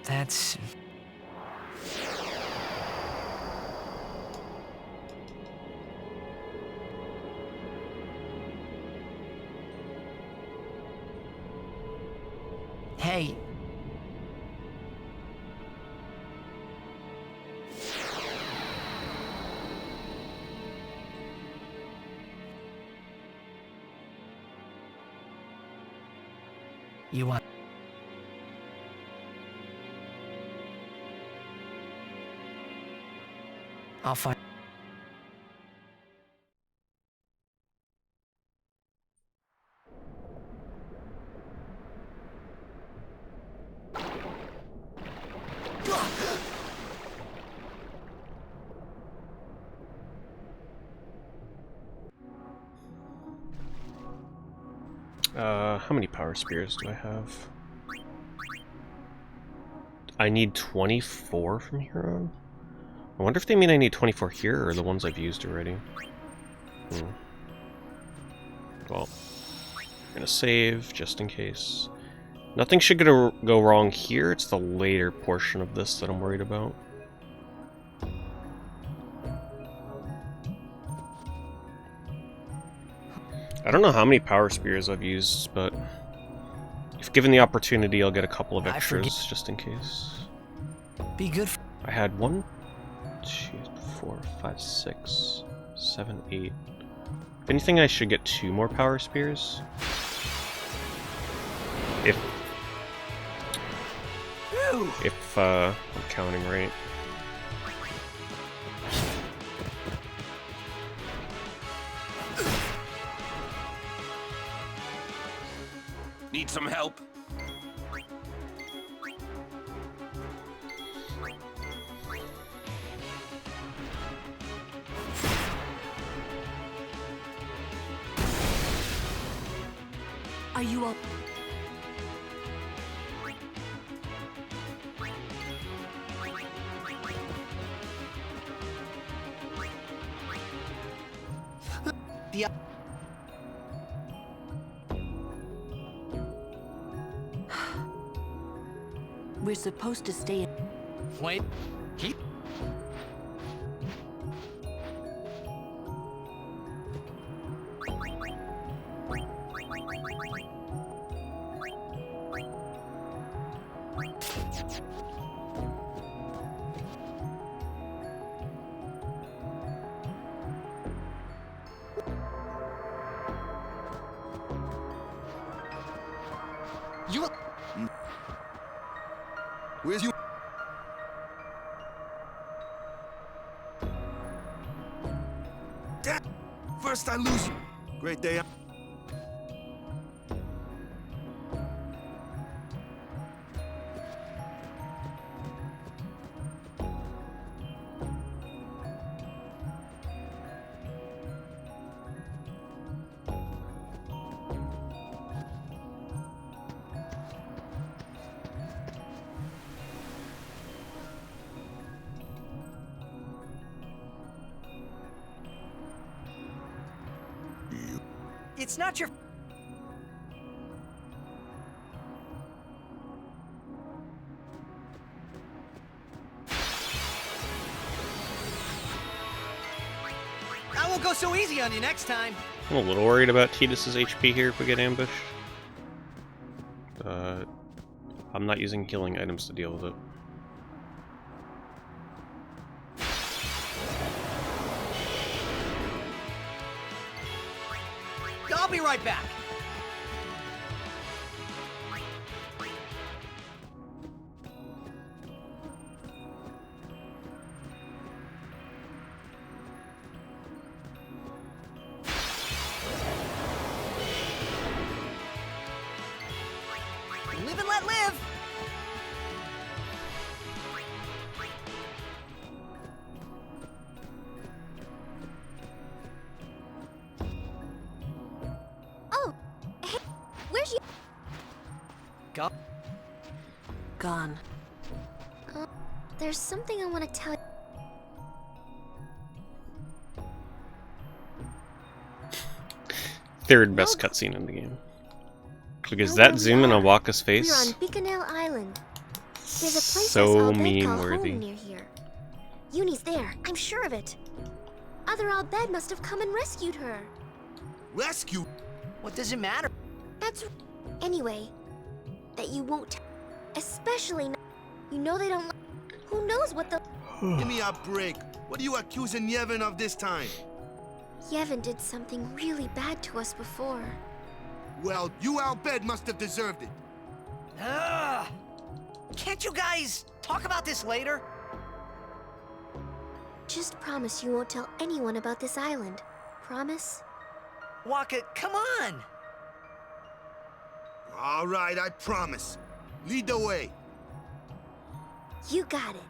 That's... Hey. You want... I'll find... How many power spears do I have? I need 24 from here on? I wonder if they mean I need 24 here or the ones I've used already. Well, I'm gonna save just in case. Nothing should go wrong here. It's the later portion of this that I'm worried about. I don't know how many power spears I've used, but if given the opportunity, I'll get a couple of extras just in case. Be good. I had 1, 2, 4, 5, 6, 7, 8. If anything, I should get 2 more power spears. If I'm counting right. Need some help? Are you all... We're supposed to stay in... Wait. Keep... You... Where's you? Damn! First I lose you. Great day. It's not your... I won't go so easy on you next time. I'm a little worried about Tidus's HP here if we get ambushed. I'm not using healing items to deal with it. I'll be right back. go. Gone. There's something I want to tell you. Third best cutscene in the game. Because that zoom in on Waka's We're face, on Bikanel Island. There's a place so Al Bhed meme call worthy. home near here. Uni's there, I'm sure of it. Other Al Bhed must have come and rescued her. Rescue? What does it matter? That's anyway. That you won't, especially not. You know they don't. Who knows what the? Give me a break. What are you accusing Yevon of this time? Yevon did something really bad to us before. Well, you Al Bhed must have deserved it. Can't you guys talk about this later? Just promise you won't tell anyone about this island. Promise? Waka, come on! All right, I promise. Lead the way. You got it.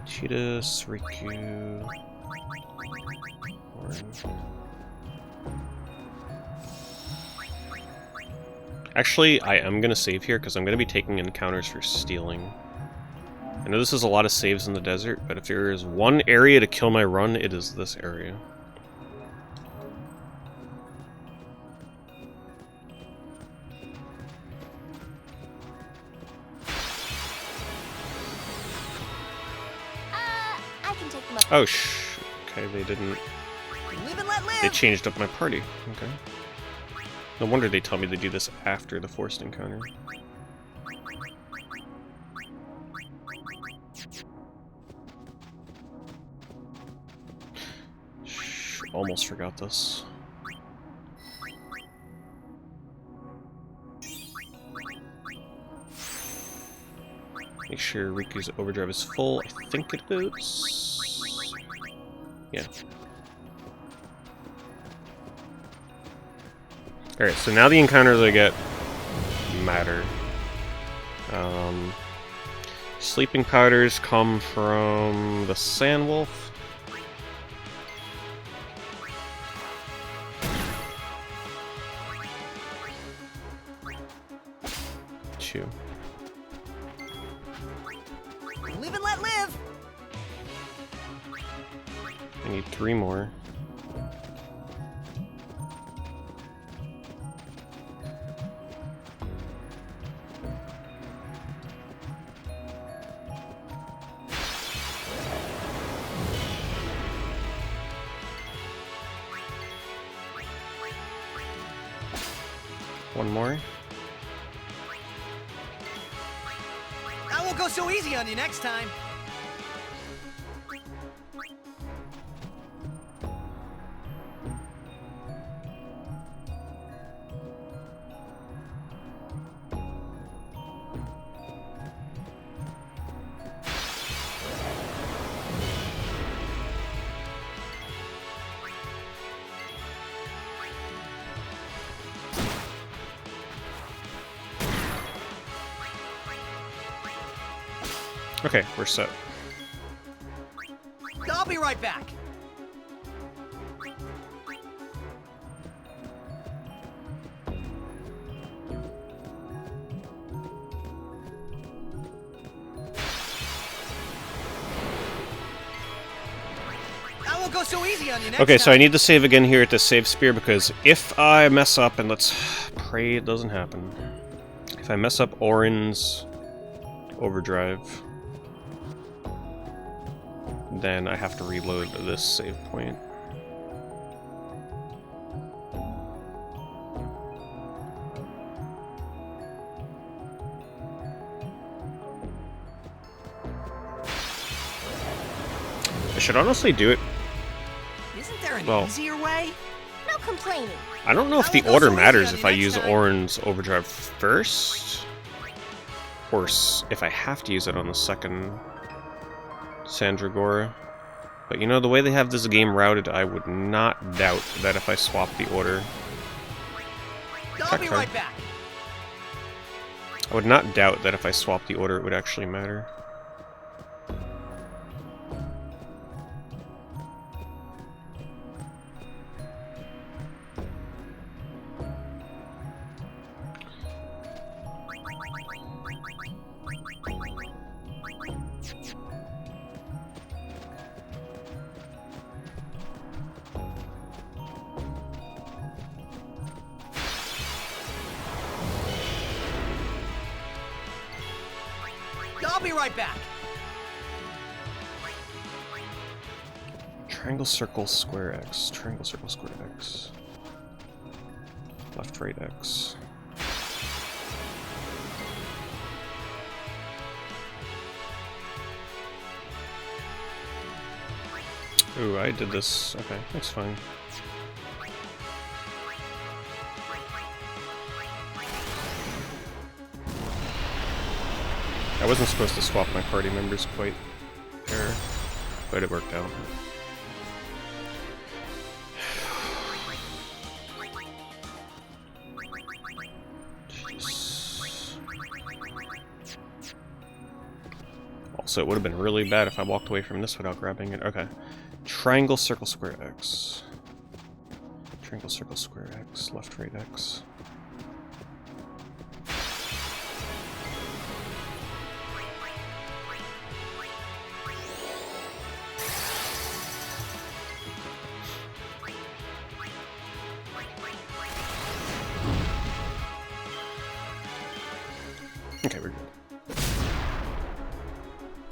Cheetah, Riku. Actually, I am going to save here because I'm going to be taking encounters for stealing. I know this is a lot of saves in the desert, but if there is one area to kill my run, it is this area. I can take them up. Oh, okay, they didn't... Live and let live. They changed up my party. Okay. No wonder they tell me to do this after the forced encounter. Almost forgot this. Make sure Riku's overdrive is full. I think it is. Yeah. Alright, so now the encounters I get matter. Sleeping powders come from the Sand Wolf. Chew. Live and let live. I need 3 more. One more. I won't go so easy on you next time. Okay, we're set. I'll be right back. I won't go so easy on you next Okay, time. so I need to save again here at the save spear because if I mess up, and let's pray it doesn't happen. If I mess up Orin's overdrive, then I have to reload this save point. I should honestly do it. Isn't there an Well, easier way? No complaining. I don't know if the order matters if I use Orin's overdrive first, or if I have to use it on the second Sandragora. But you know, the way they have this game routed, I would not doubt that if I swap the order... I'll be right back. I would not doubt that if I swap the order, it would actually matter. I'll be right back. Triangle, circle, square, X. Triangle, circle, square, X. Left, right, X. Ooh, I did this. Okay, that's fine. I wasn't supposed to swap my party members quite there, but it worked out. Also, it would have been really bad if I walked away from this without grabbing it. Okay. Triangle, circle, square, X. Triangle, circle, square, X. Left, right, X. Okay, we're good.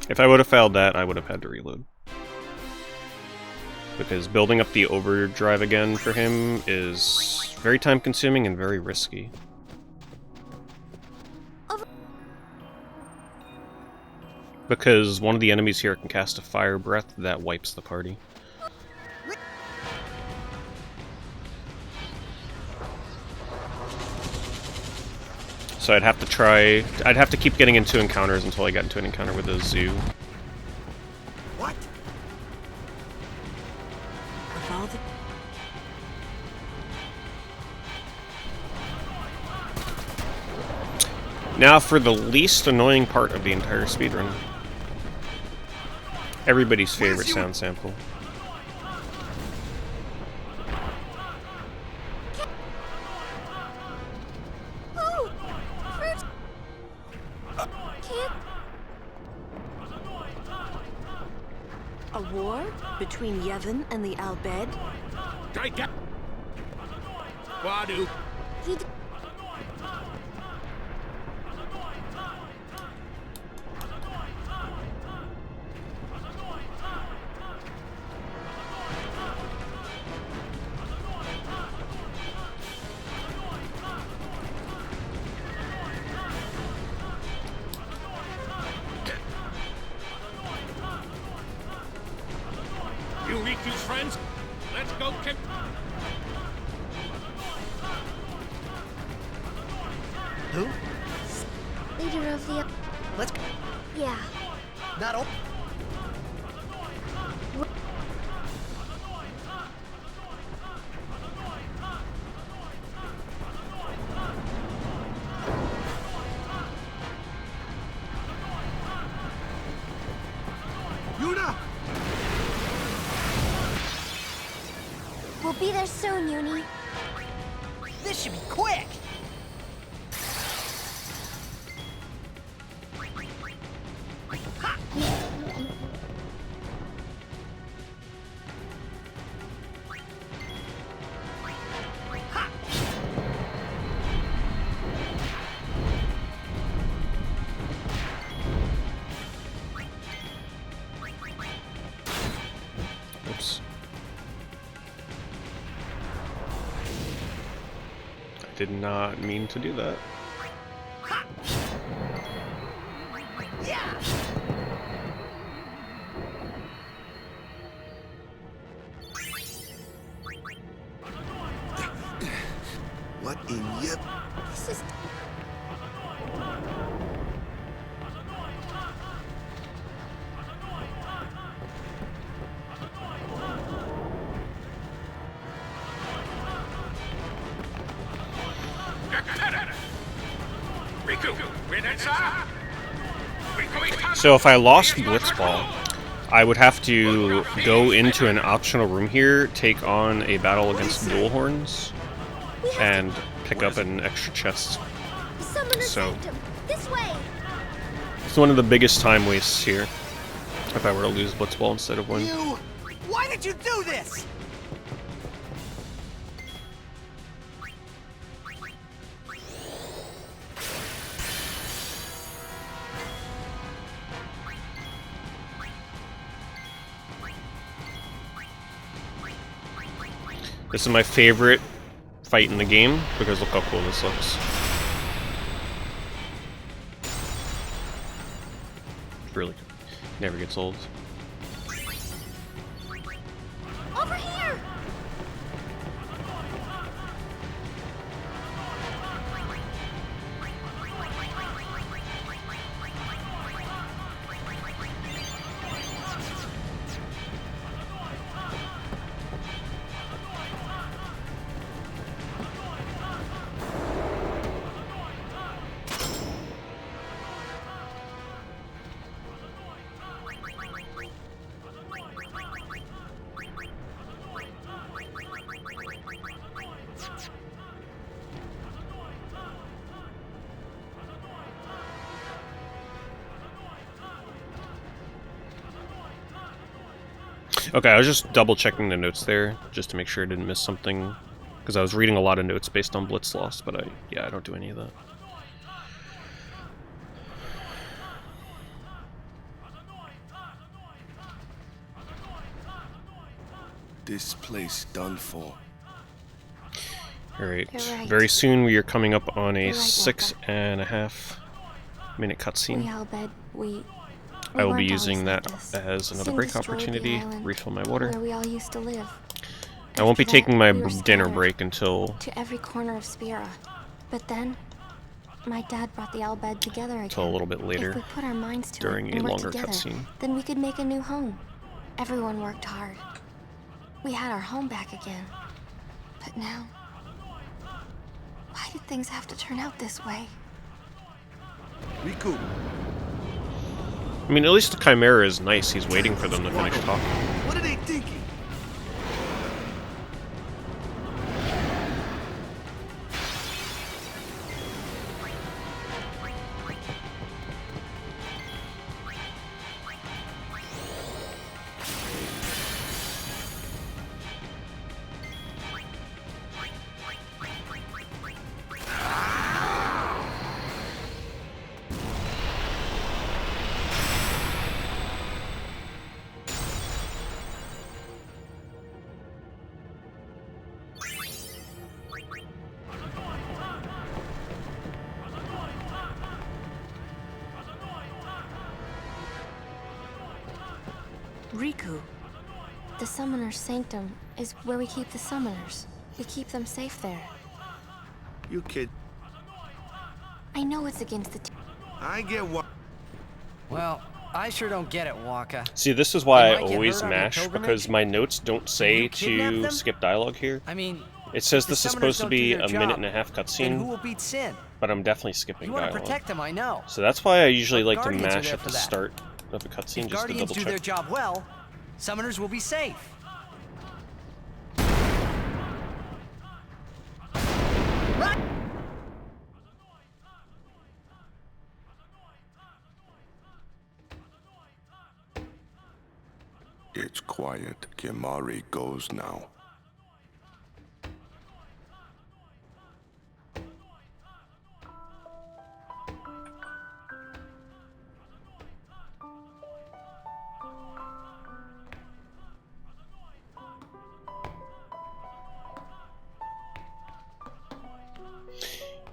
If I would have failed that, I would have had to reload. Because building up the overdrive again for him is very time-consuming and very risky. Because one of the enemies here can cast a fire breath that wipes the party. So I'd have to keep getting into encounters until I got into an encounter with a zoo. What? Now for the least annoying part of the entire speedrun. Everybody's favorite sound sample. A war between Yevon and the Al Bhed? Wadu. You meet these friends? Let's go kick. Who? Leader of the... Let's... Yeah. Not all... Yuna! We'll be there soon, Uni. This should be quick! Oops. I did not mean to do that. What in yep? This is... So if I lost Blitzball, I would have to go into an optional room here, take on a battle against dual horns, and pick up an extra chest. So This way! It's one of the biggest time wastes here. If I were to lose Blitzball instead of win. You! Why did you do this? This is my favorite fight in the game because look how cool this looks. Really never gets old. Over here! Okay, I was just double checking the notes there just to make sure I didn't miss something because I was reading a lot of notes based on Blitz loss, but I don't do any of that. This place done for. Alright, Right. very soon we are coming up on a You're right, 6.5 minute cutscene. We I will be weren't using always that like this. as another Sin break destroyed the opportunity, island refill my water. where we all used to live. I won't be After that, taking my we were dinner scattered break until to every corner of Spira. But then, my dad brought the Albed together again. a little bit later If we put our minds to during it a and work longer together, cutscene. then we could make a new home. Everyone worked hard. We had our home back again. But now, why did things have to turn out this way? Riku, I mean, at least the Chimera is nice. He's waiting for them to finish talking. what are they thinking? Riku. The Summoner's Sanctum is where we keep the Summoners. We keep them safe there. You kid. I know it's against the I get what. Well, I sure don't get it, Waka. See, this is why I might get always hurt on your mash, pilgrimage? because my notes don't say kidnap to them? skip dialogue here. I mean, It says if the this is summoners supposed to don't do be their a job, minute-and-a-half then who cutscene, will beat Sin? but I'm definitely skipping You want to dialogue. protect them, I know. So that's why I usually But like to Guardians are mash there at for the that. start of a cutscene If just to Guardians double do their check. job well, Summoners will be safe. It's quiet. Kimari goes now.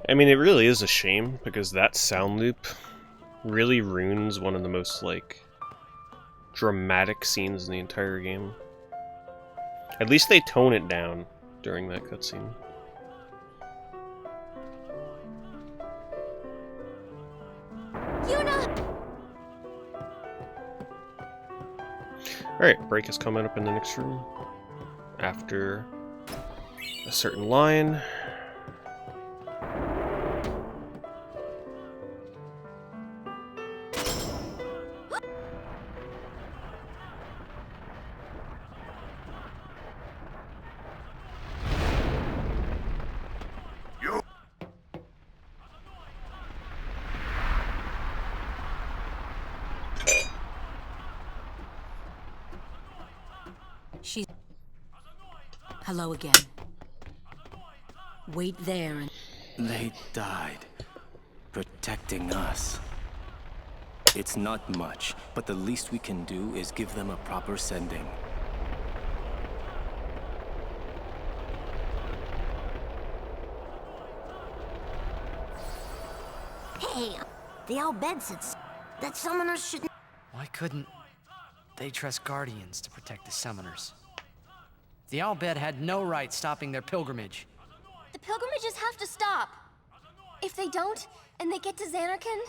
I mean, it really is a shame, because that sound loop really ruins one of the most, like, dramatic scenes in the entire game. At least they tone it down during that cutscene. Alright, break is coming up in the next room. After a certain line. Hello again. Wait there and... They died, protecting us. It's not much, but the least we can do is give them a proper sending. Hey, the Al Bed said that summoners shouldn't... Why couldn't they trust Guardians to protect the summoners? The Al Bed had no right stopping their pilgrimage. The pilgrimages have to stop. If they don't, and they get to Xanarkand,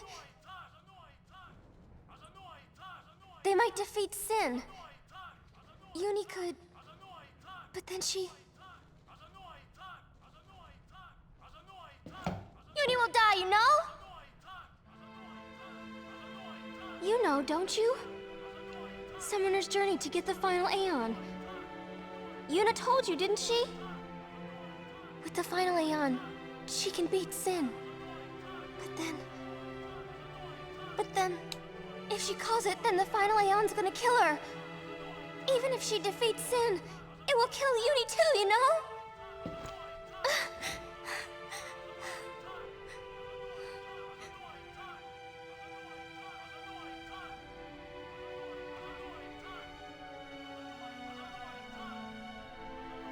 they might defeat Sin. Uni could... But then she... Uni will die, you know? You know, don't you? Summoner's journey to get the final Aeon. Yuna told you, didn't she? With the final Aeon, she can beat Sin. But then... If she calls it, then the final Aeon's gonna kill her. Even if she defeats Sin, it will kill Uni too, you know?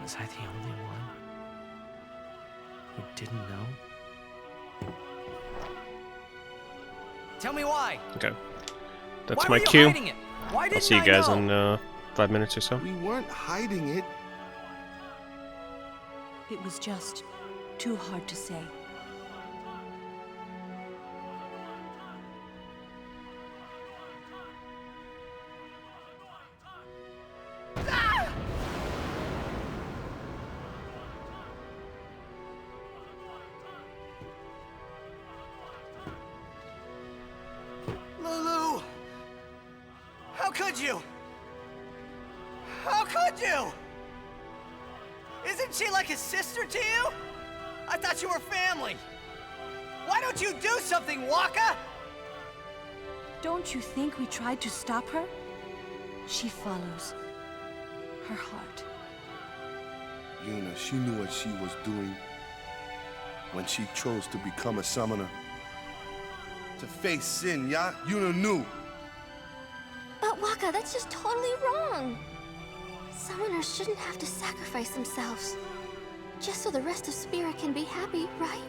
Was I the only one who didn't know? Tell me why. Okay. That's Why my were you cue. hiding it? Why I'll didn't see you I guys know? in 5 minutes or so. We weren't hiding it. It was just too hard to say. Lulu! How could you? How could you? Isn't she like a sister to you? I thought you were family. Why don't you do something, Waka? Don't you think we tried to stop her? She follows her heart. Yuna, she knew what she was doing when she chose to become a summoner. To face Sin, yeah? Yuna knew. But Waka, that's just totally wrong. Summoners shouldn't have to sacrifice themselves. Just so the rest of Spirit can be happy, right?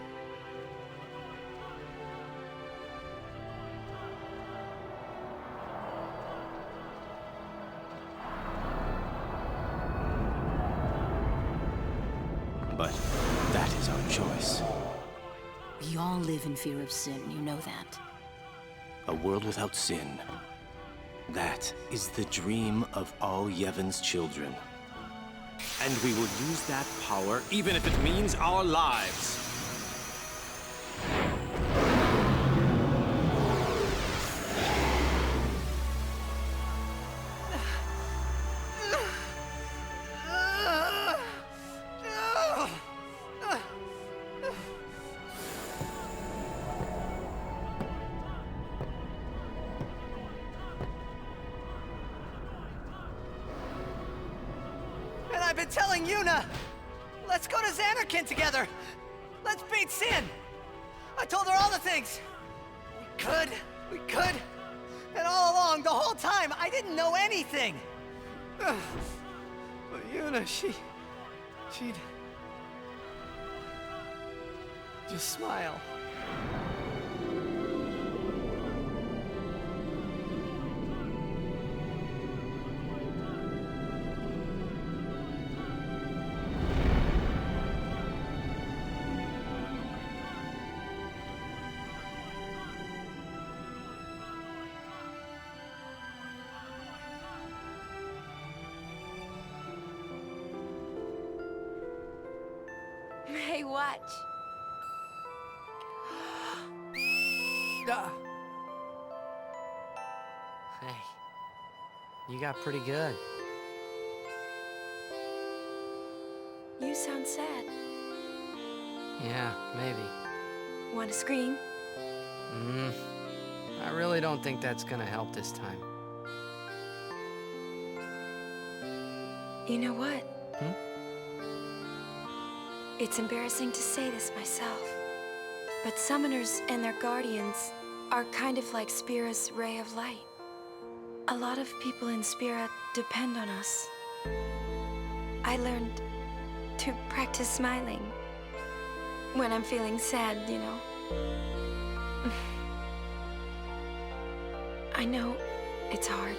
But that is our choice. We all live in fear of Sin, you know that. A world without sin. That is the dream of all Yevon's children. And we will use that power, even if it means our lives. And I've been telling Yuna, let's go to Xanarkand together. Let's beat Sin. I told her all the things. We could. And all along, the whole time, I didn't know anything. But Yuna, she'd just smile. Hey, watch. Hey, you got pretty good. You sound sad. Yeah, maybe. Want to scream? I really don't think that's gonna help this time. You know what? It's embarrassing to say this myself, but summoners and their guardians are kind of like Spira's ray of light. A lot of people in Spira depend on us. I learned to practice smiling when I'm feeling sad, you know. I know it's hard.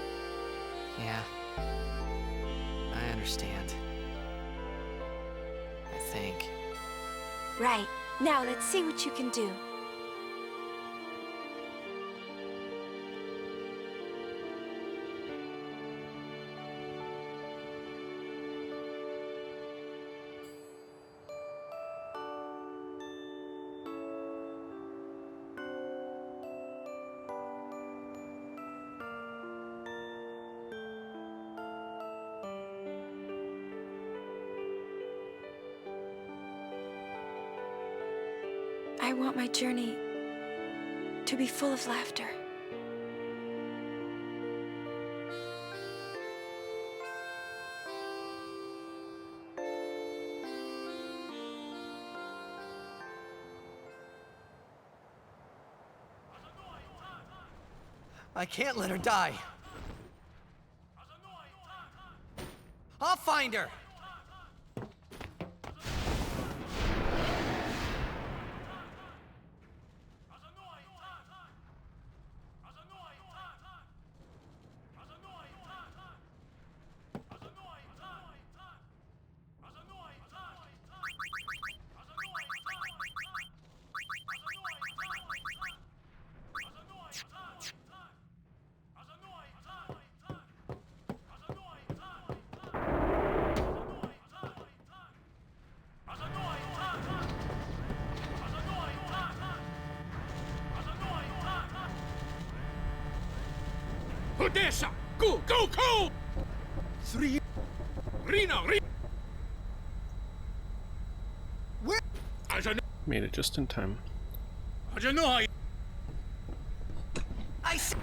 Yeah. I understand. I think. Right. Now let's see what you can do. I want my journey to be full of laughter. I can't let her die. I'll find her. Odessa! Go, go, go! Three. Reno, Reno! Where? Made it just in time. I said,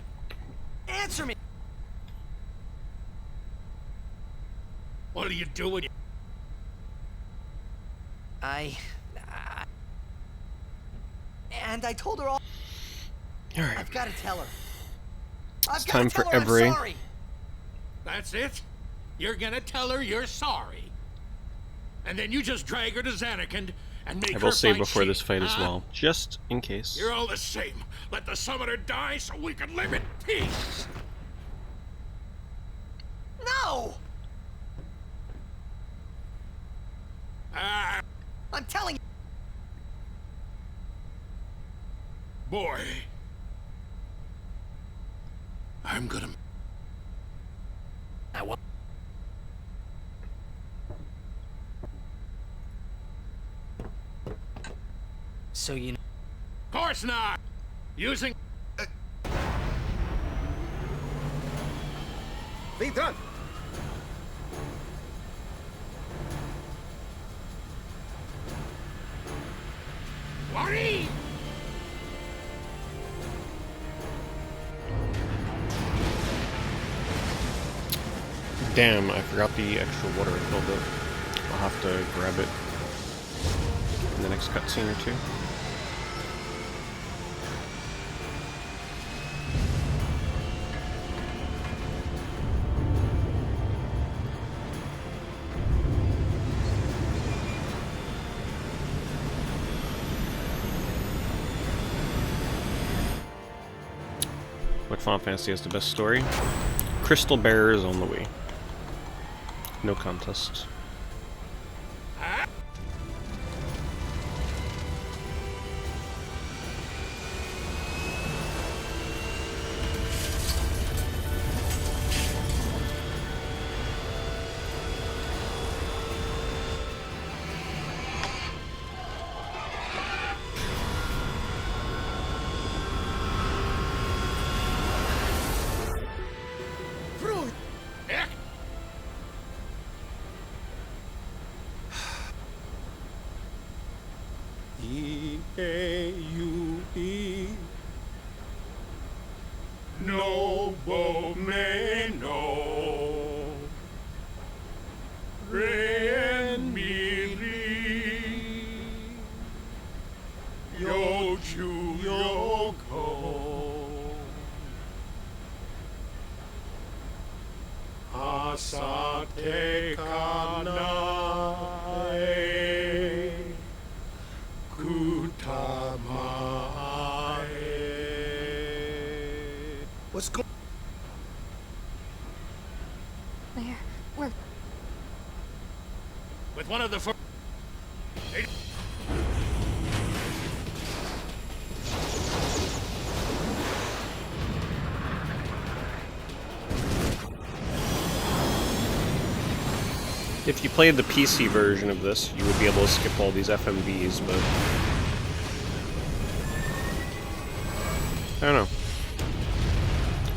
answer me. What are you doing? And I told her all. All right. I've got to tell her. It's time for every. That's it? You're gonna tell her you're sorry. And then you just drag her to Zanarkand and make I her will say fight before cheap, this fight as huh? well, just in case. You're all the same. Let the summoner die so we can live in peace. No! I'm telling you. Boy. I'm gonna... So you know... Of course not! Using... Speedrun! Worry! Damn, I forgot the extra water I filled up. I'll have to grab it in the next cutscene or two. What Final Fantasy has the best story? Crystal Bearer is on the way. No contest. E-A-U-E Nobo Meno Re Mi Ri Yoko. Asate kanae kutamae. What's going? Where? With one of the first. If you played the PC version of this, you would be able to skip all these FMVs, but I don't know.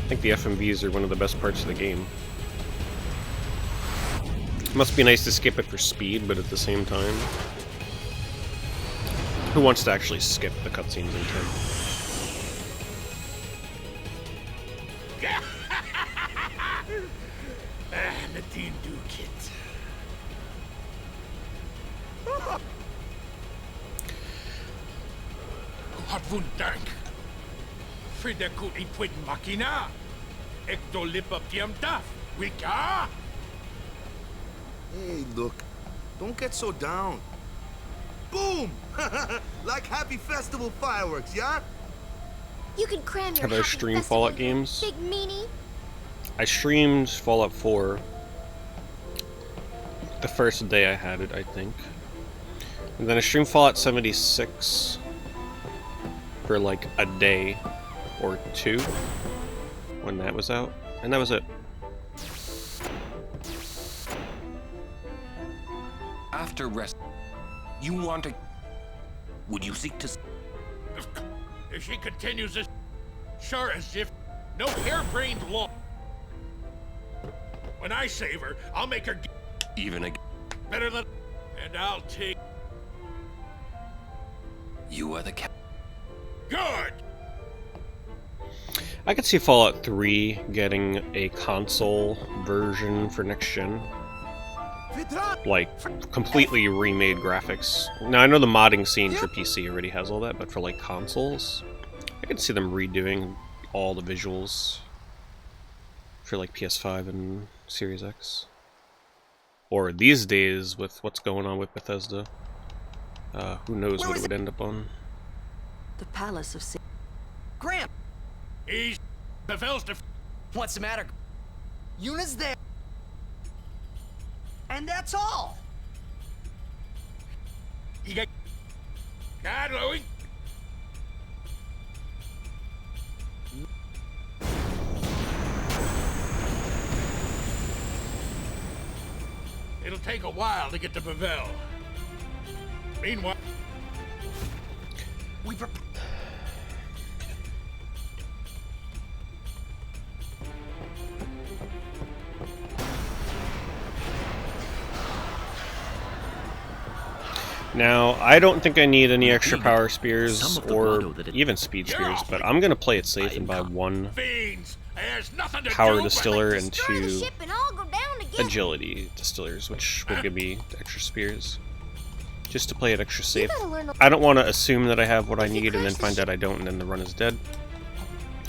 I think the FMVs are one of the best parts of the game. It must be nice to skip it for speed, but at the same time, who wants to actually skip the cutscenes in 10? Nadine Dukit. Hartvun Dank. Frideku Ipwid Makina. Ekto Lipa Piamtaf. Wika. Hey, look. Don't get so down. Boom! Like happy festival fireworks, yeah? You can cram your Have I streamed Fallout games? big meanie. I streamed Fallout 4 the first day I had it, I think. And then I streamed Fallout 76 for like a day or two when that was out, and that was it. After rest, you want to... Would you seek to... If she continues this, sure as if no harebrained law. When I save her, I'll make her Even a... better than, and I'll take. You are the cap... Good. I could see Fallout 3 getting a console version for next gen. Like, completely remade graphics. Now, I know the modding scene for PC already has all that, but for, like, consoles, I could see them redoing all the visuals for, like, PS5 and Series X. Or these days, with what's going on with Bethesda, who knows what it would end up on. The Palace of Sin. Graham! He's Pavel's What's the matter? Yuna's there. And that's all. You got. God, Louie. It'll take a while to get to Pavel. Meanwhile, we Now, I don't think I need any extra power spears or even speed spears, but I'm going to play it safe and buy one power distiller and two agility distillers, which will give me extra spears, just to play it extra safe. I don't want to assume that I have what I need and then find out I don't and then the run is dead.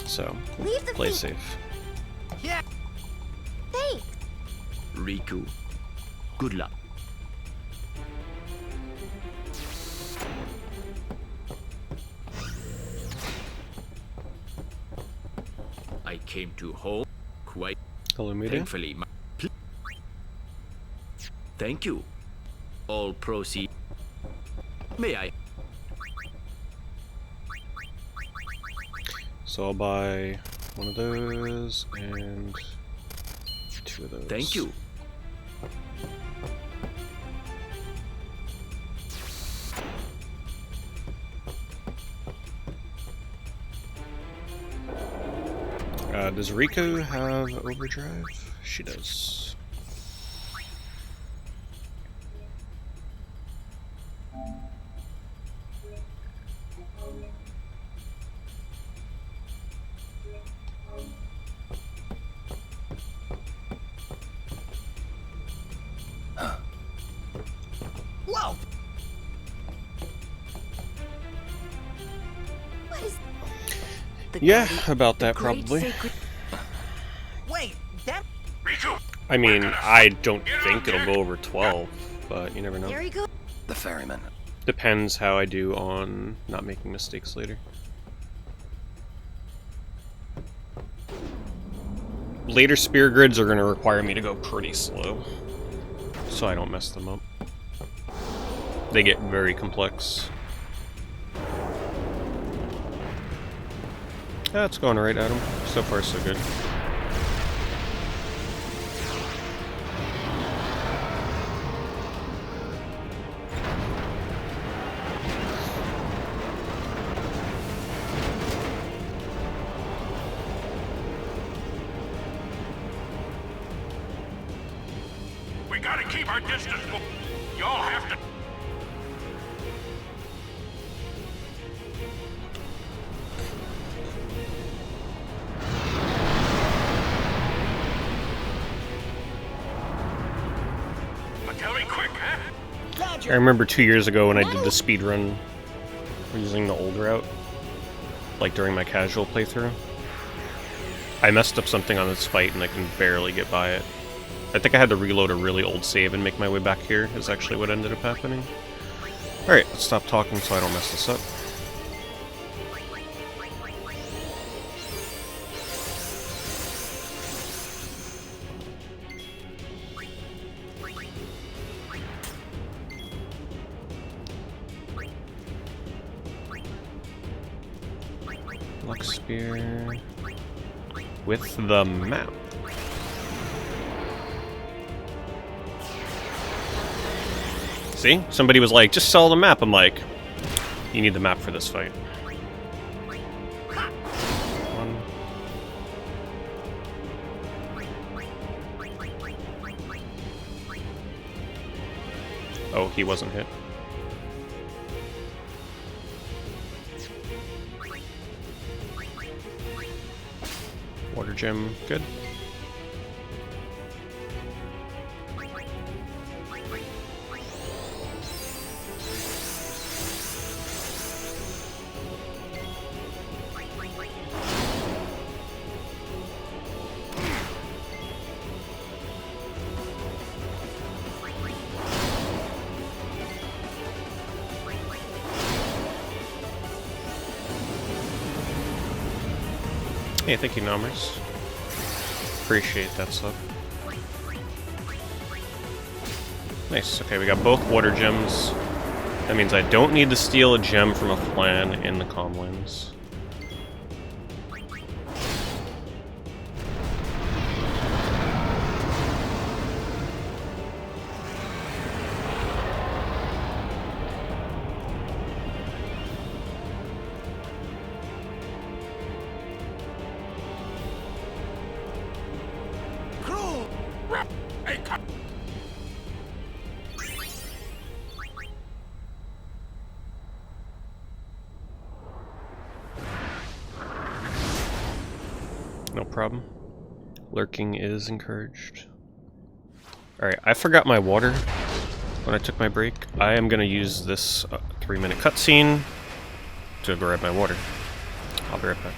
So, play it safe. Yeah. Thanks. Riku, good luck. I came to home quite thankfully. Thank you. All proceed. May I? So I'll buy one of those and two of those. Thank you. Does Riku have overdrive? She does. Whoa! What is Yeah, about that probably. Wait, that... I mean, I don't think it'll go over 12, but you never know. There he goes. The ferryman. Depends how I do on not making mistakes later. Later spear grids are going to require me to go pretty slow, so I don't mess them up. They get very complex. That's going right at him. So far, so good. We gotta keep our distance. Y'all have to... Tell me quick, huh? I remember 2 years ago when I did the speedrun using the old route, like during my casual playthrough. I messed up something on this fight and I can barely get by it. I think I had to reload a really old save and make my way back here, is actually what ended up happening. Alright, let's stop talking so I don't mess this up. Luck spear with the map. See? Somebody was like, just sell the map. I'm like, you need the map for this fight. One. Oh, he wasn't hit. Water gem, good. Hey, thank you, Nomers. Appreciate that stuff. Nice, okay, we got both water gems. That means I don't need to steal a gem from a flan in the Comlands. No problem. Lurking is encouraged. Alright, I forgot my water when I took my break. I am going to use this 3-minute cutscene to grab my water. I'll be right back.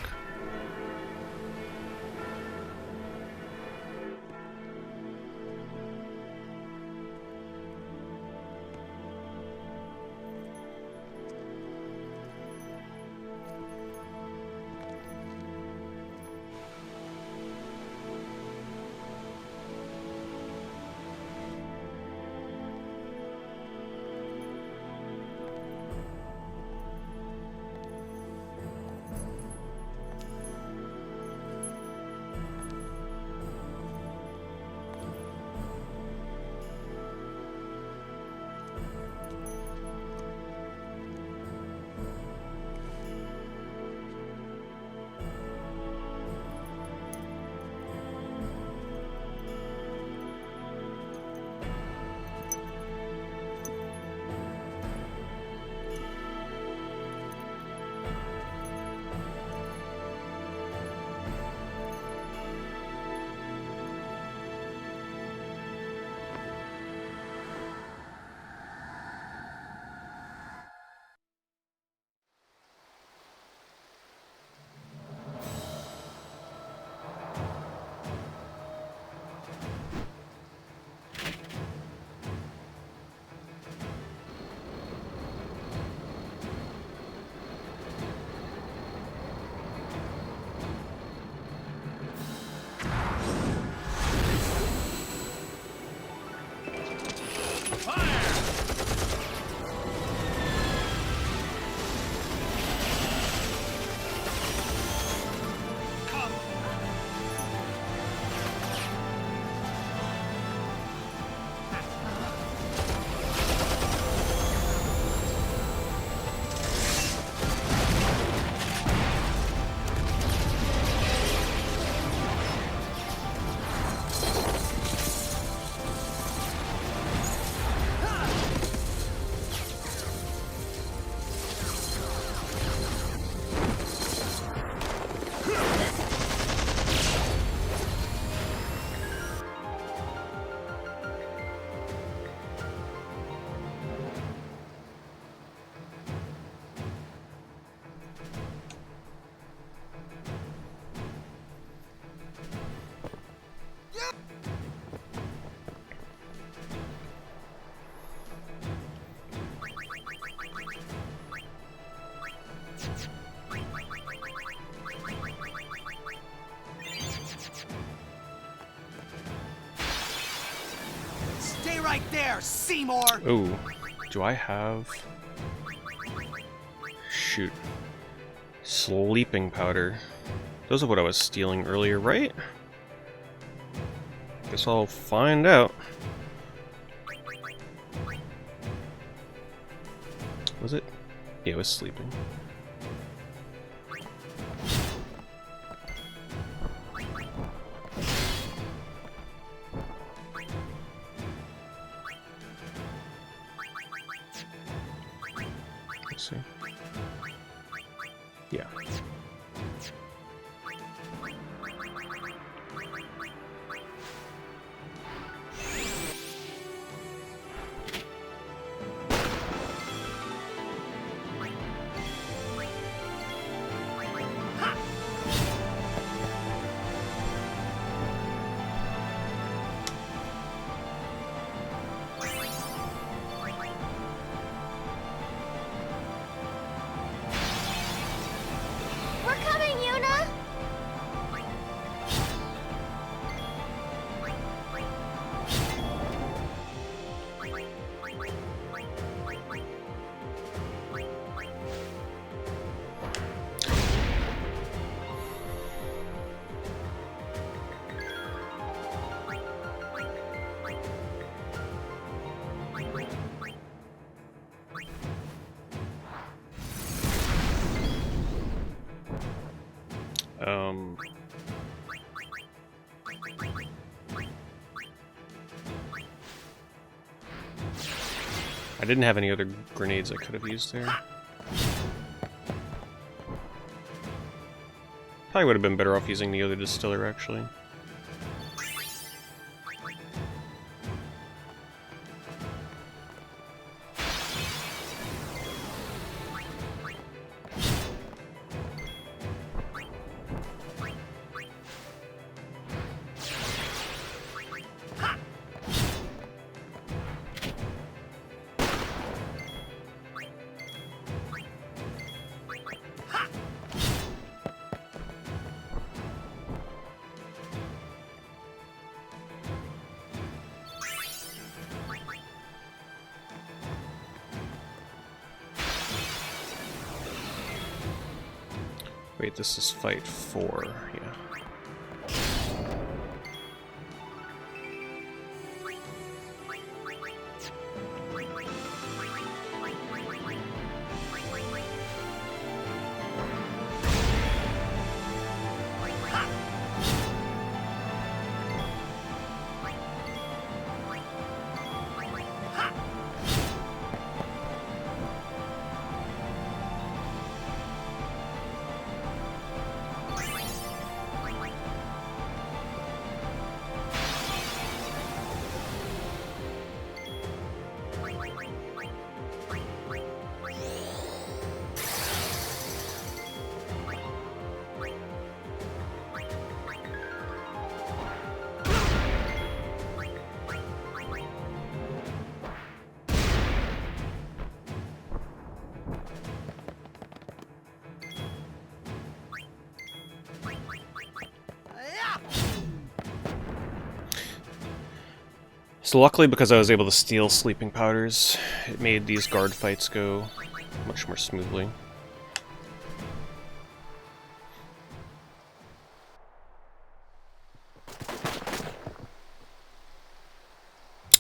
right there, Seymour! Ooh, do I have... Shoot. Sleeping powder. Those are what I was stealing earlier, right? Guess I'll find out. Was it? Yeah, it was sleeping. Let's see. Yeah. We're coming, Yuna! I didn't have any other grenades I could have used there. Probably would have been better off using the other distiller, actually. Wait, this is fight 4, yeah. So luckily, because I was able to steal sleeping powders, it made these guard fights go much more smoothly.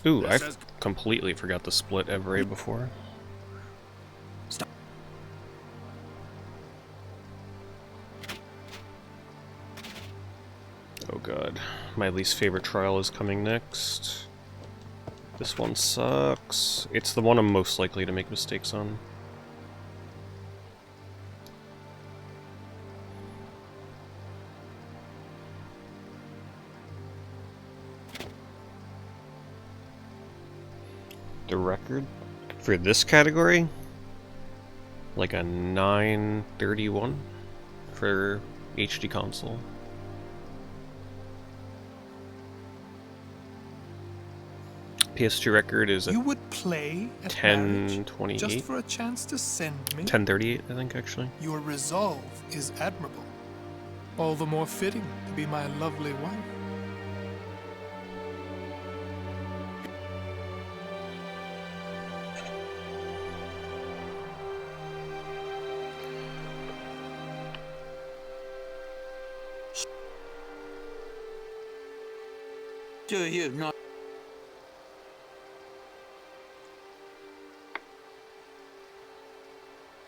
Ooh, I completely forgot to split Every before. Stop. Oh god, my least favorite trial is coming next. This one sucks. It's the one I'm most likely to make mistakes on. The record for this category? Like a 931 for HD console. PS2 record is a You would play at 1028. just for a chance to send me? 1038, I think, actually. Your resolve is admirable. All the more fitting to be my lovely wife. Do you not?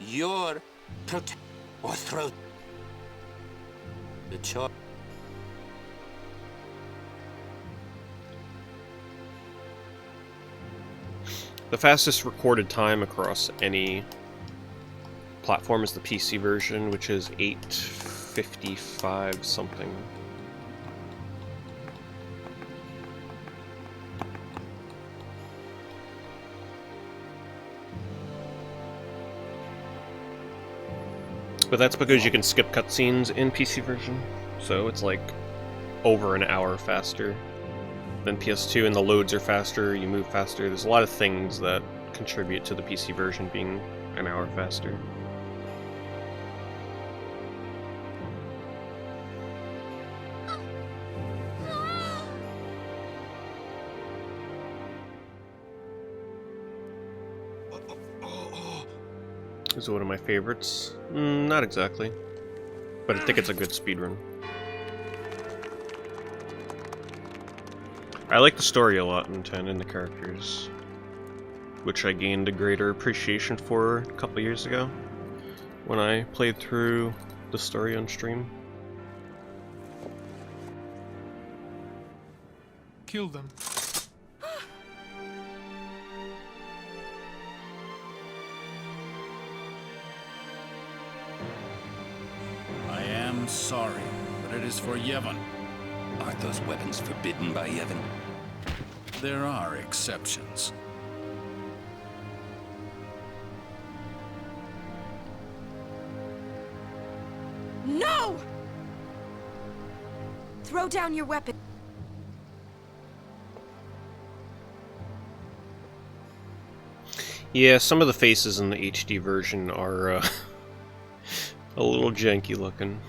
Your protect or throw the choice. The fastest recorded time across any platform is the PC version, which is 8:55 something. But that's because you can skip cutscenes in PC version, so it's like over an hour faster than PS2, and the loads are faster, you move faster. There's a lot of things that contribute to the PC version being an hour faster. This is one of my favorites. Not exactly, but I think it's a good speedrun. I like the story a lot in 10 and the characters, which I gained a greater appreciation for a couple years ago when I played through the story on stream. Kill them. I am sorry, but it is for Yevon. Aren't those weapons forbidden by Yevon? There are exceptions. No! Throw down your weapon. Yeah, some of the faces in the HD version are a little janky looking.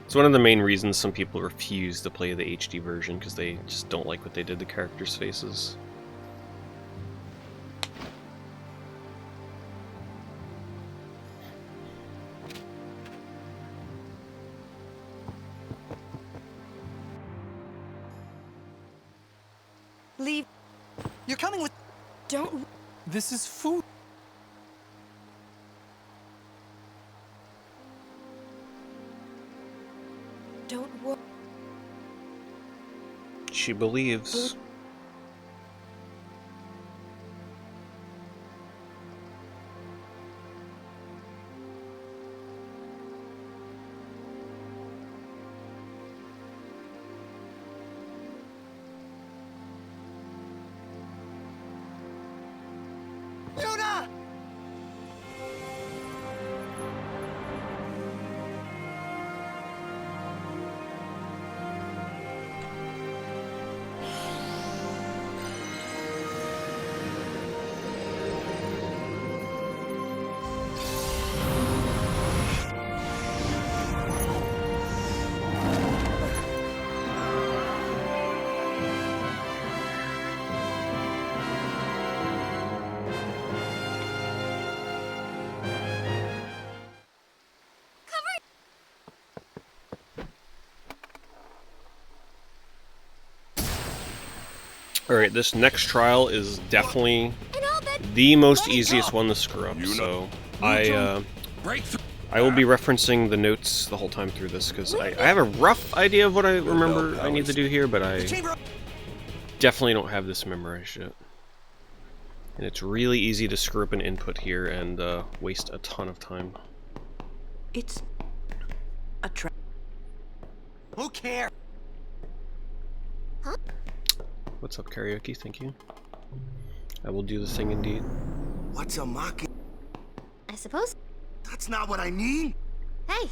It's one of the main reasons some people refuse to play the HD version, because they just don't like what they did to characters' faces. Leave. You're coming with... Don't... This is food. Don't worry. She believes. Yuna! Alright, this next trial is definitely the most easiest one to screw up, so I will be referencing the notes the whole time through this, because I have a rough idea of what I remember I need to do here, but I definitely don't have this memorized yet. And it's really easy to screw up an input here and waste a ton of time. It's a trap. Who cares? What's up, karaoke? Thank you. I will do the thing indeed. What's a mocking? I suppose. That's not what I mean. Hey.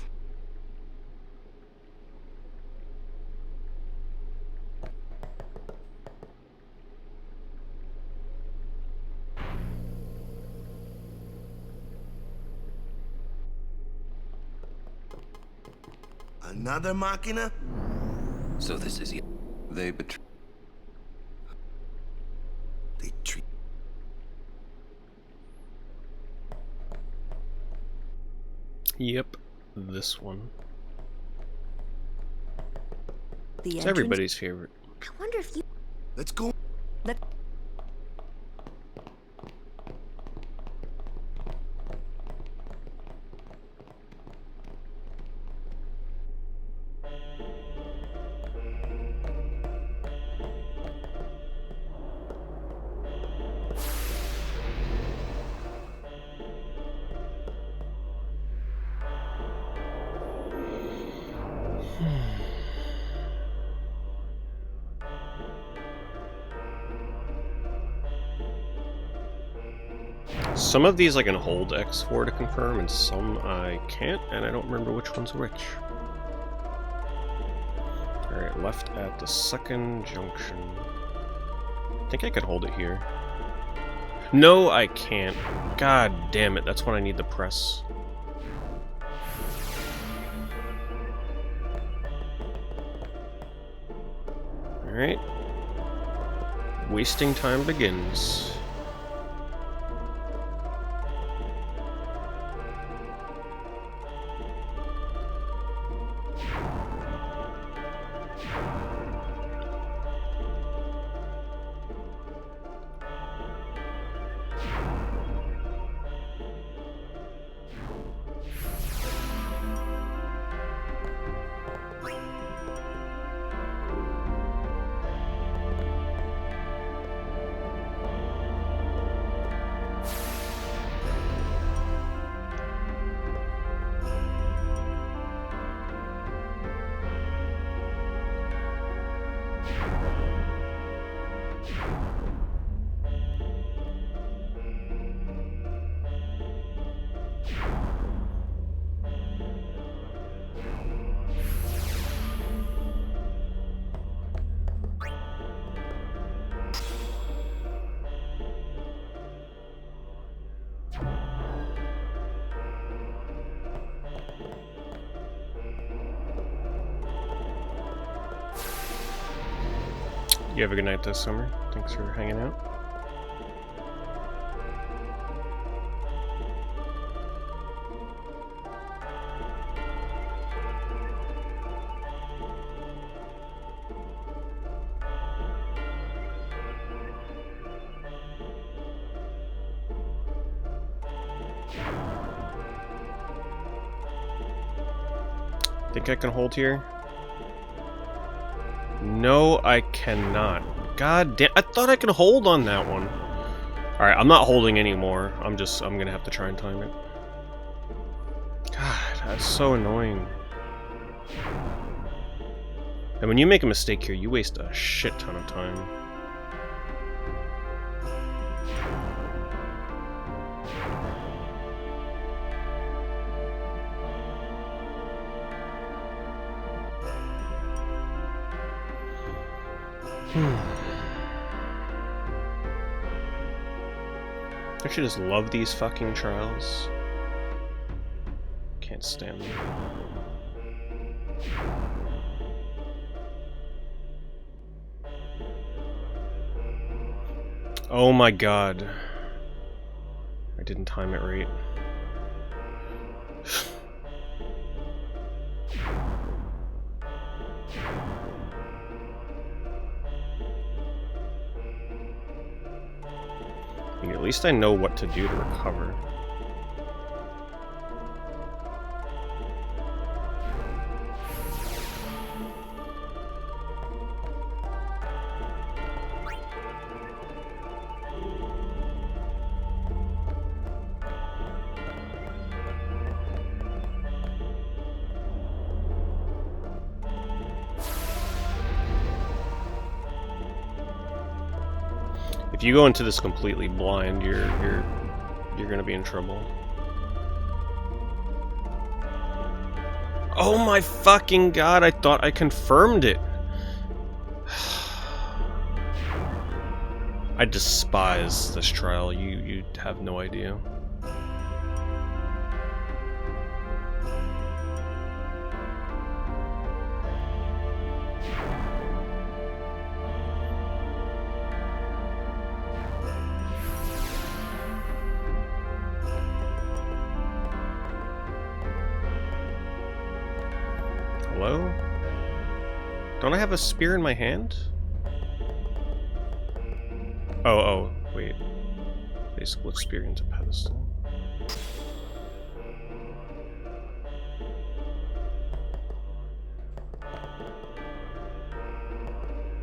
Another machina? So this is... They betray... They treat... Yep, this one. The It's entrance... everybody's favorite. I wonder if you... Let's go. Some of these I can hold X4 to confirm, and some I can't, and I don't remember which one's which. Alright, left at the second junction. I think I could hold it here. No, I can't. God damn it, that's when I need the press. Alright. Wasting time begins. You have a good night this summer. Thanks for hanging out. Think I can hold here? No, I cannot. God damn, I thought I could hold on that one. Alright, I'm not holding anymore. I'm gonna have to try and time it. God, that's so annoying. And when you make a mistake here, you waste a shit ton of time. I should just love these fucking trials. Can't stand them. Oh my god. I didn't time it right. I mean, at least I know what to do to recover. If you go into this completely blind, you're gonna be in trouble. Oh my fucking god, I thought I confirmed it. I despise this trial, you have no idea. Hello? Don't I have a spear in my hand? Oh, wait. They split spear into pedestal.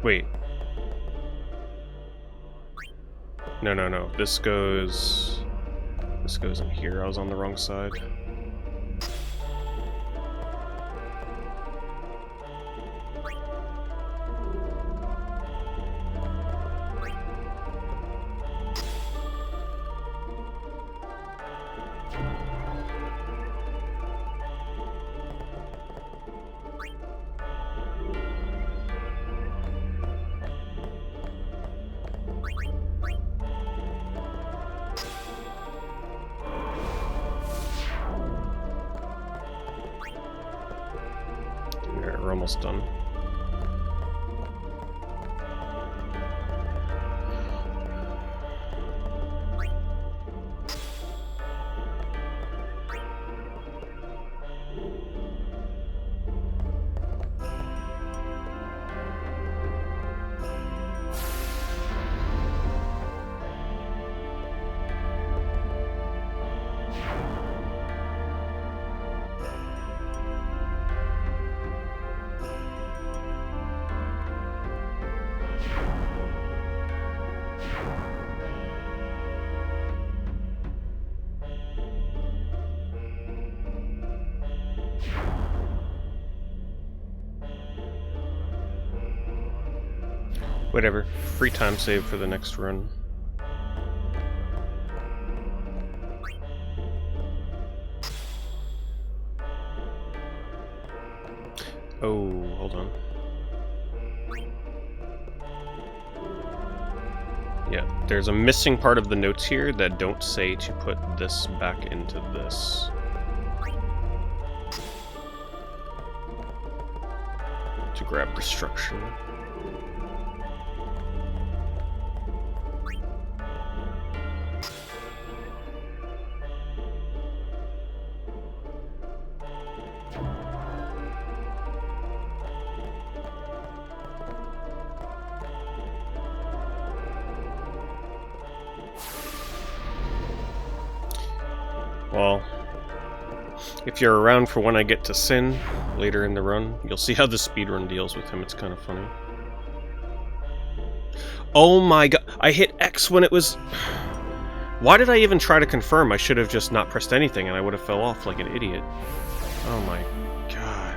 Wait. No. This goes in here. I was on the wrong side. Alright, we're almost done. Whatever. Free time save for the next run. Oh, hold on. Yeah, there's a missing part of the notes here that don't say to put this back into this. To grab destruction. Well, if you're around for when I get to Sin later in the run, you'll see how the speedrun deals with him. It's kind of funny. Oh my god, I hit X when it was... Why did I even try to confirm? I should have just not pressed anything and I would have fell off like an idiot. Oh my god.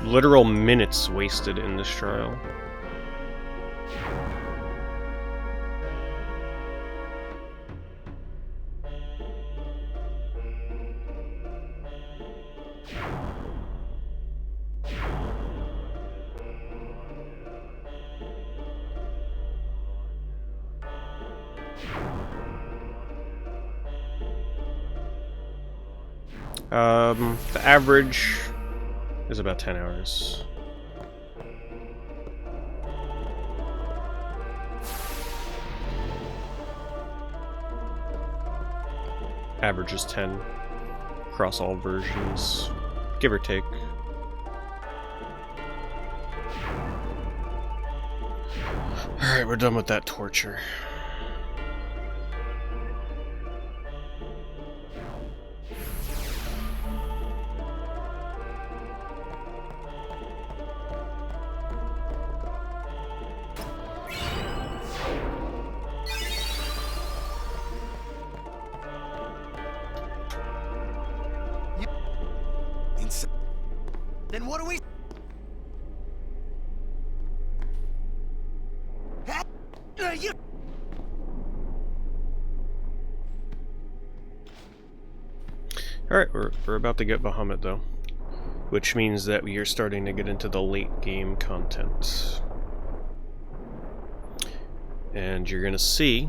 Literal minutes wasted in this trial. The average is about 10 hours. Average is 10 across all versions, give or take. Alright, we're done with that torture. Then what do we... You... Alright, we're about to get Bahamut though, which means that we are starting to get into the late game content. And you're gonna see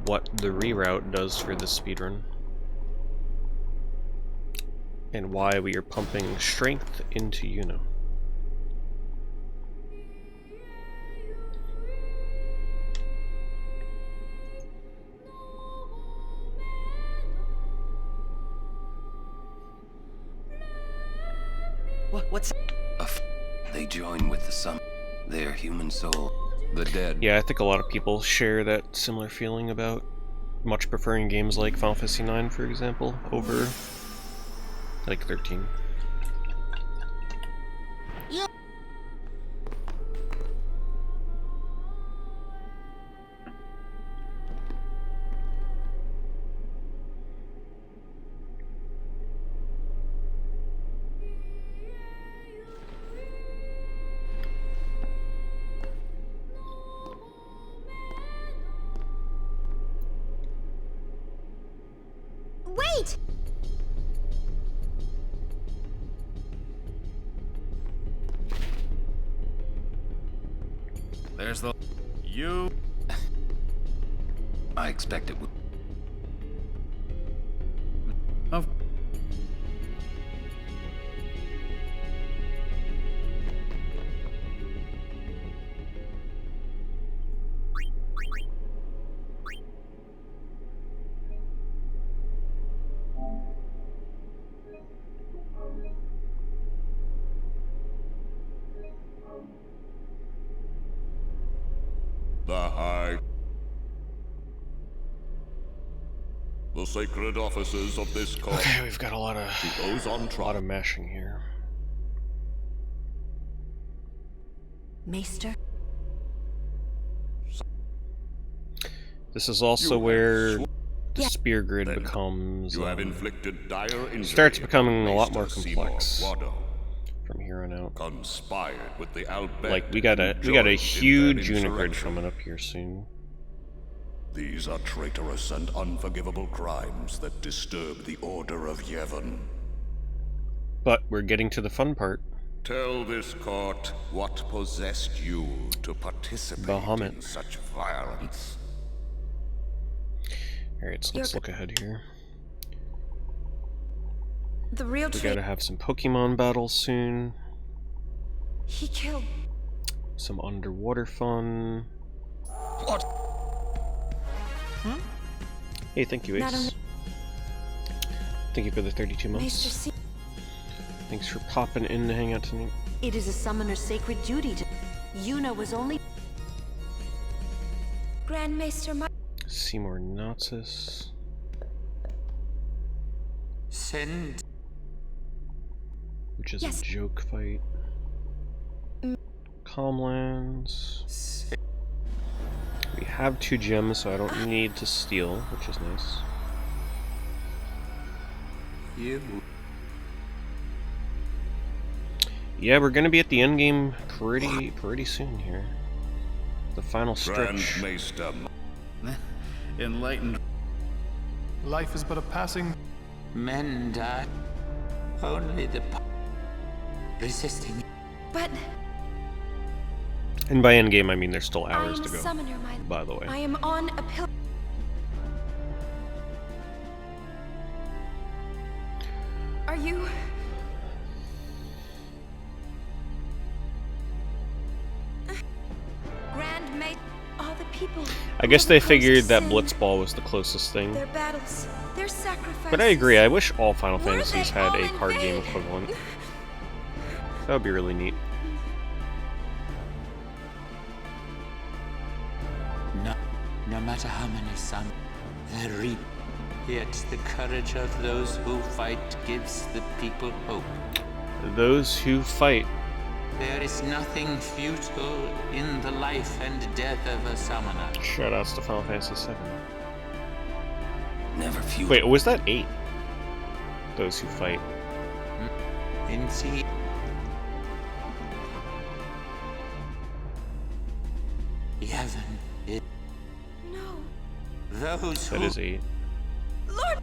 what the reroute does for the speedrun. And why we are pumping strength into Yuno. What's... They join with the sun. Their human soul. The dead. Yeah, I think a lot of people share that similar feeling about much preferring games like Final Fantasy IX, for example, over like 13. Yeah. Wait! There's the... You... I expect it would... Of... The sacred officers of this court. Okay, we've got a lot of mashing here. Maester? This is also where the spear grid becomes starts becoming a lot more complex from here on out. Conspired with the like we got a huge unit grid coming up here soon. These are traitorous and unforgivable crimes that disturb the order of Yevon. But we're getting to the fun part. Tell this court what possessed you to participate in such violence. Alright, so let's look ahead here. The real we gotta have some Pokemon battles soon. He killed... Some underwater fun. What? Hey, thank you, Ace. Thank you for the 32 months. Thanks for popping in to hang out tonight. It is a summoner's sacred duty to... Yuna was only... Grand Maester Seymour Nazis. Send. Which is a joke fight. Calmlands. We have 2 gems, so I don't need to steal, which is nice. Yeah, we're gonna be at the endgame pretty soon here. The final stretch. Enlightened. Life is but a passing. Men die. Only the resisting. But and by endgame, I mean there's still hours to go. Summoner, by the way. I am on a pill. Are you? Grand Mate, all the people. I guess they figured that Blitzball was the closest thing. Their battles, their sacrifices. But I agree. I wish all Final Fantasies had a card game equivalent. That would be really neat. No matter how many suns they reap, yet the courage of those who fight gives the people hope. Those who fight. There is nothing futile in the life and death of a summoner. Shoutouts to Final Fantasy VII. Never futile. Wait, was that 8? Those who fight. Indeed. Yevon is... No. Those who... That is 8. Lord!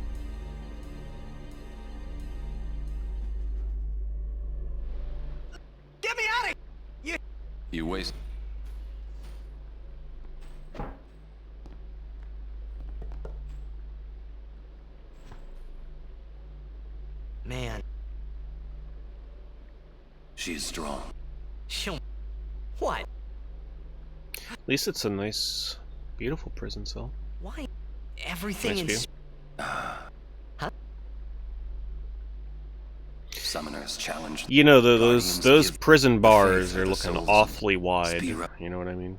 Get me out of here! You waste... Man. She's strong. She'll... What? At least it's a nice, beautiful prison cell. Why? Everything nice in... Huh? summoners challenged. You know, those prison bars are looking awfully wide. You know what I mean?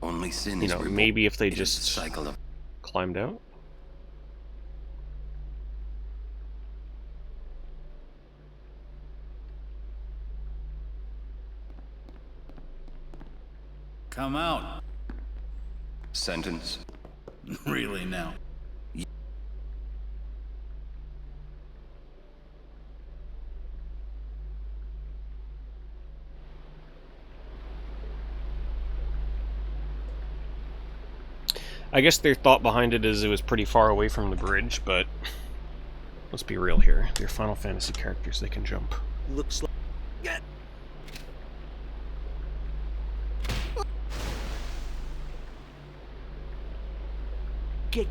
Only sin You is know, reborn. maybe if they It is just the cycle of climbed out. Come out. Sentence. Really now? I guess their thought behind it is it was pretty far away from the bridge, but let's be real here. They're Final Fantasy characters, they can jump. Looks like... Get... Get...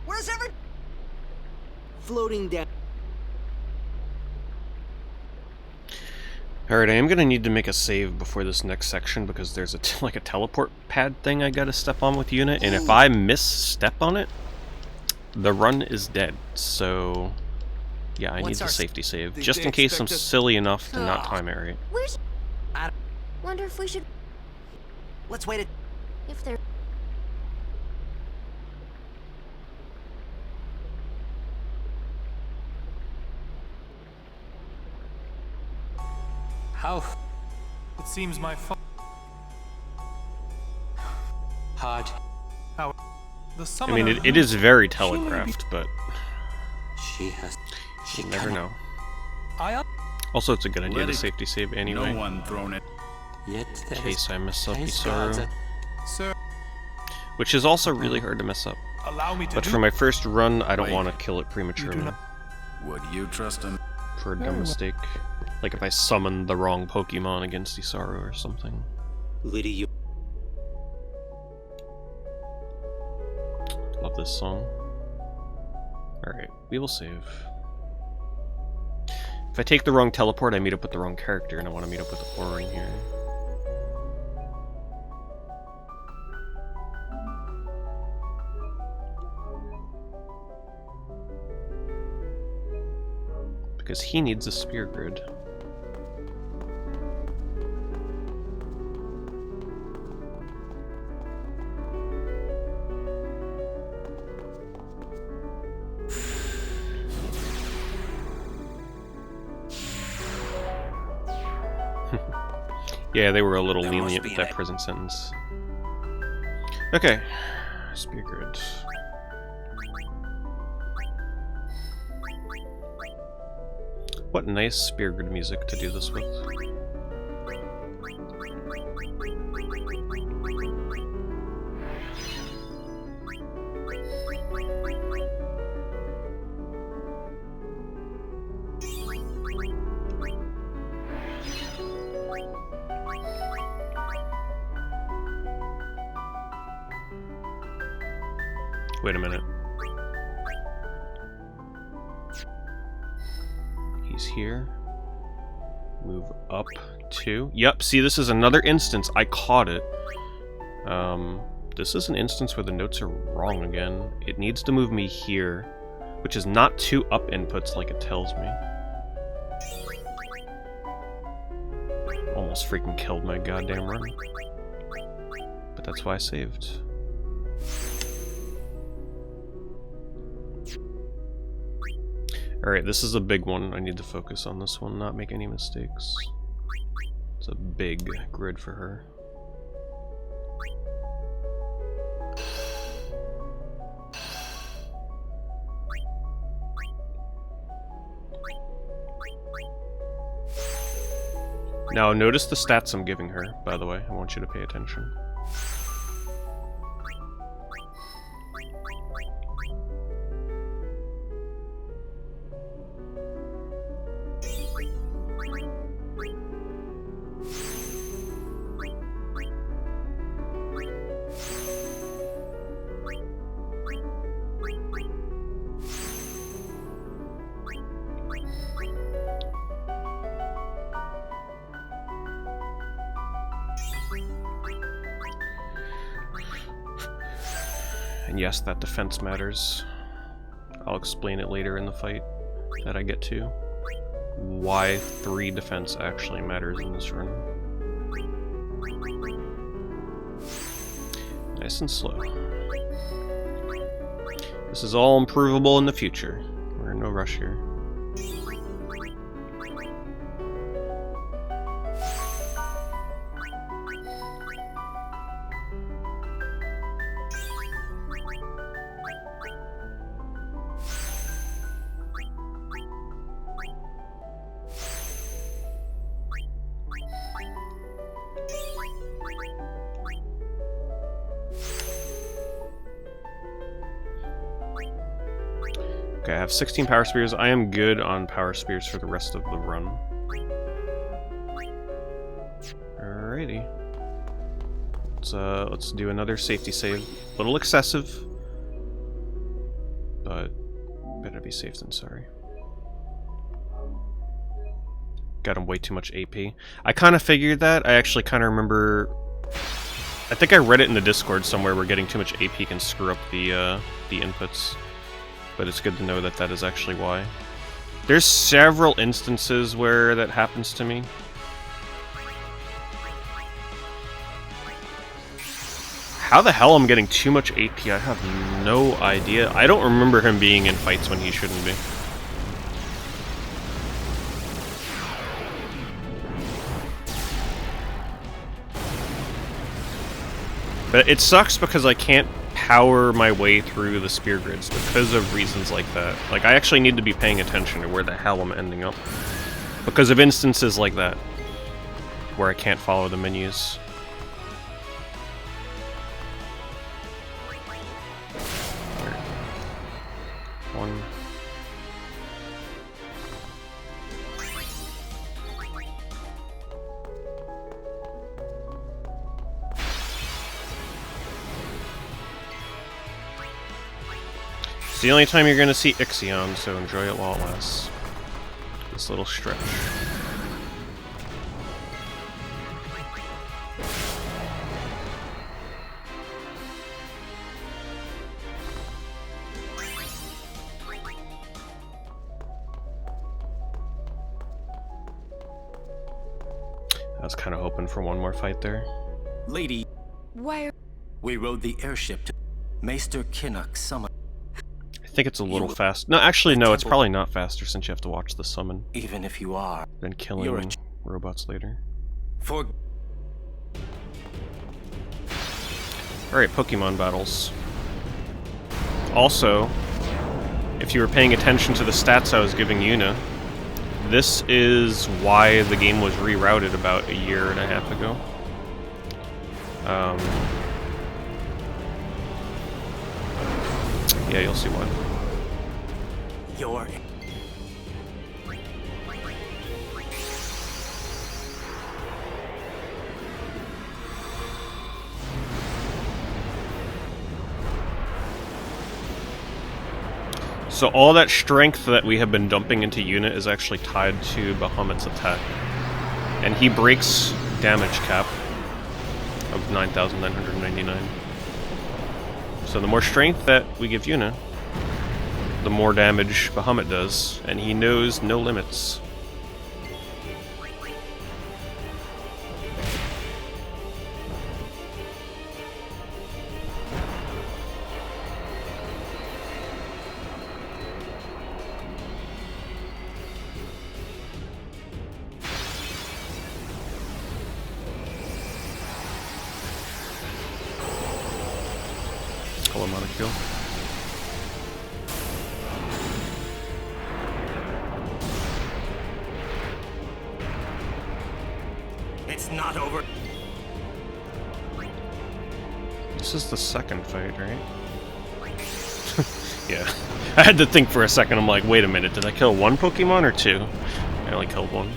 Where's every... Floating down... Alright, I am going to need to make a save before this next section because there's like a teleport pad thing I gotta step on with Unit, and if I misstep on it, the run is dead. So, yeah, I need the safety save, just in case I'm silly enough to not time it right. Where's... I wonder if we should... Let's wait it. If they're... How It seems my fault. hard? How the I summoner... mean, it is very telegraphed, but She has... you never know. I... Also, it's a good idea Let to it- safety save anyway. No one thrown it. Yet In there case I mess up place Isaru. gods at- Sir, Which is also really hard to mess up. allow me to But do... for my first run, I don't Wait. want to kill it prematurely. Would you trust him? For a dumb mistake. Like if I summon the wrong Pokemon against Isaru or something. Lydia. Love this song. Alright, we will save. If I take the wrong teleport, I meet up with the wrong character, and I want to meet up with Orin here. Because he needs a spear grid. Yeah, they were a little lenient with that prison sentence. Okay, spear grid. What nice spear grid music to do this with. Wait a minute. He's here. Move up 2. Yep, see, this is another instance. I caught it. This is an instance where the notes are wrong again. It needs to move me here, which is not 2 up inputs like it tells me. Almost freaking killed my goddamn run. But that's why I saved. Alright, this is a big one. I need to focus on this one, not make any mistakes. It's a big grid for her. Now, notice the stats I'm giving her, by the way. I want you to pay attention. And yes, that defense matters. I'll explain it later in the fight that I get to. why 3 defense actually matters in this run. Nice and slow. This is all improvable in the future. We're in no rush here. Okay, I have 16 power spears. I am good on power spears for the rest of the run. Alrighty. Let's do another safety save. A little excessive, but better be safe than sorry. Got him way too much AP. I kind of figured that. I actually kind of remember. I think I read it in the Discord somewhere where getting too much AP can screw up the inputs. But it's good to know that that is actually why. There's several instances where that happens to me. How the hell I'm getting too much AP, I have no idea. I don't remember him being in fights when he shouldn't be. But it sucks because I can't power my way through the spear grids because of reasons like that. Like, I actually need to be paying attention to where the hell I'm ending up because of instances like that where I can't follow the menus. One. It's the only time you're going to see Ixion, so enjoy it while it lasts. This little stretch. I was kind of hoping for one more fight there. Lady, Why? we rode the airship to Maester Kinnock summon. I think it's a little fast. No, actually, no, it's probably not faster since you have to watch the summon. Even if you are, then killing robots later. For Alright, Pokemon battles. Also, if you were paying attention to the stats I was giving Yuna, this is why the game was rerouted about a year and a half ago. Yeah, you'll see why. your So all that strength that we have been dumping into Yuna is actually tied to Bahamut's attack. And he breaks damage cap of 9,999. So the more strength that we give Yuna, the more damage Bahamut does, and he knows no limits. Call him on a kill. It's not over. This is the second fight, right? Yeah. I had to think for a second. I'm like, wait a minute, did I kill one Pokemon or two? I only killed one.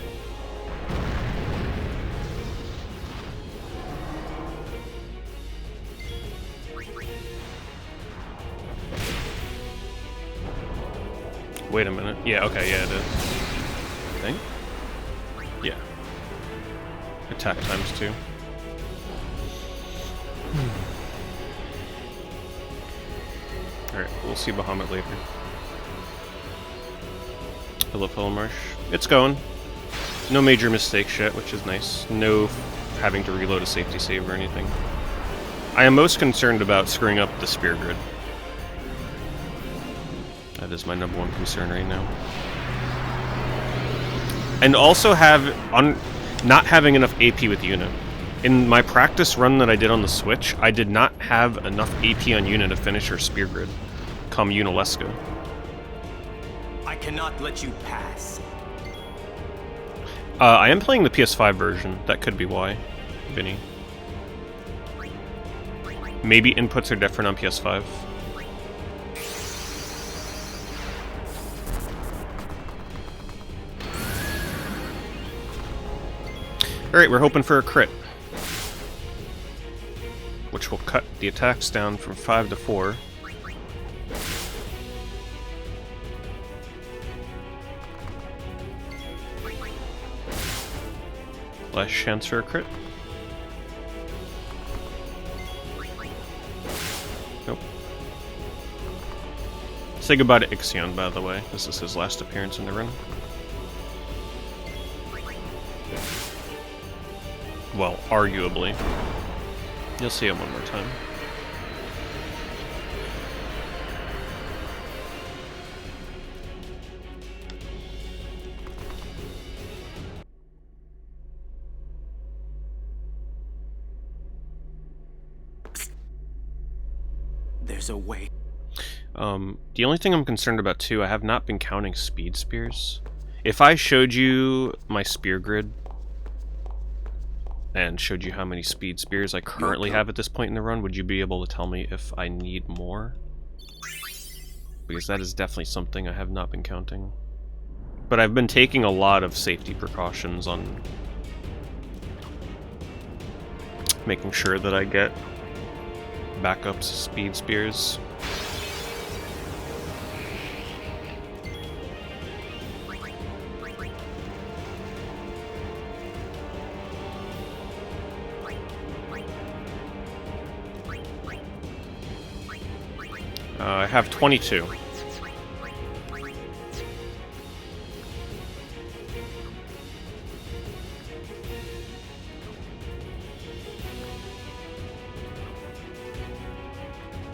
Wait a minute. Yeah, okay, yeah, it is. I think? Yeah. Attack times 2. Alright, we'll see Bahamut later. Pillow Marsh. It's going. No major mistakes yet, which is nice. No having to reload a safety save or anything. I am most concerned about screwing up the spear grid. That is my #1 concern right now. And also not having enough AP with Yuna. In my practice run that I did on the Switch, I did not have enough AP on Yuna to finish her spear grid. Come Yunalesca. I cannot let you pass. I am playing the PS5 version. That could be why, Vinny. Maybe inputs are different on PS5. Alright, we're hoping for a crit. Which will cut the attacks down from 5 to 4. Last chance for a crit. Nope. Say goodbye to Ixion, by the way. This is his last appearance in the run. Well, arguably. You'll see him one more time. There's a way. The only thing I'm concerned about too, I have not been counting speed spears. If I showed you my spear grid and showed you how many speed spears I currently have at this point in the run, would you be able to tell me if I need more? Because that is definitely something I have not been counting. But I've been taking a lot of safety precautions on making sure that I get backups speed spears. I have 22.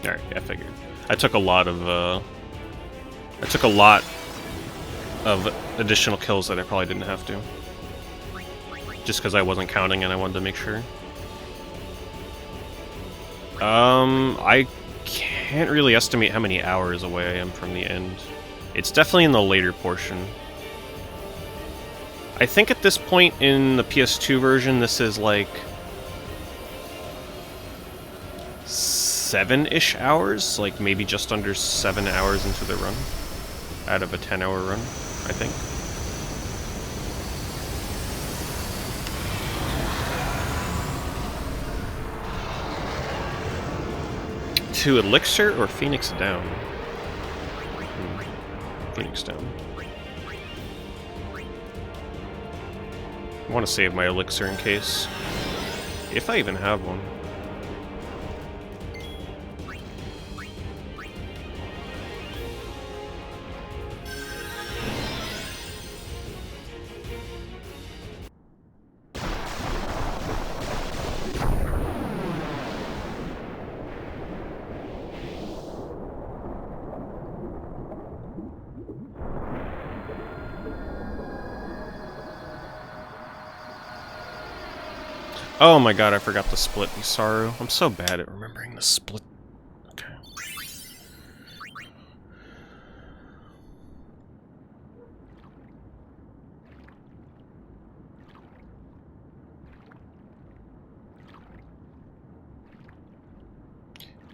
Alright, yeah, I figured. I took a lot of additional kills that I probably didn't have to. Just because I wasn't counting and I wanted to make sure. I can't really estimate how many hours away I am from the end. It's definitely in the later portion. I think at this point in the PS2 version, this is like 7-ish hours, like maybe just under 7 hours into the run, out of a 10-hour run, I think. To Elixir or Phoenix Down? Phoenix Down. I want to save my Elixir in case. If I even have one. Oh my god, I forgot the split Isaru. I'm so bad at remembering the split. Okay.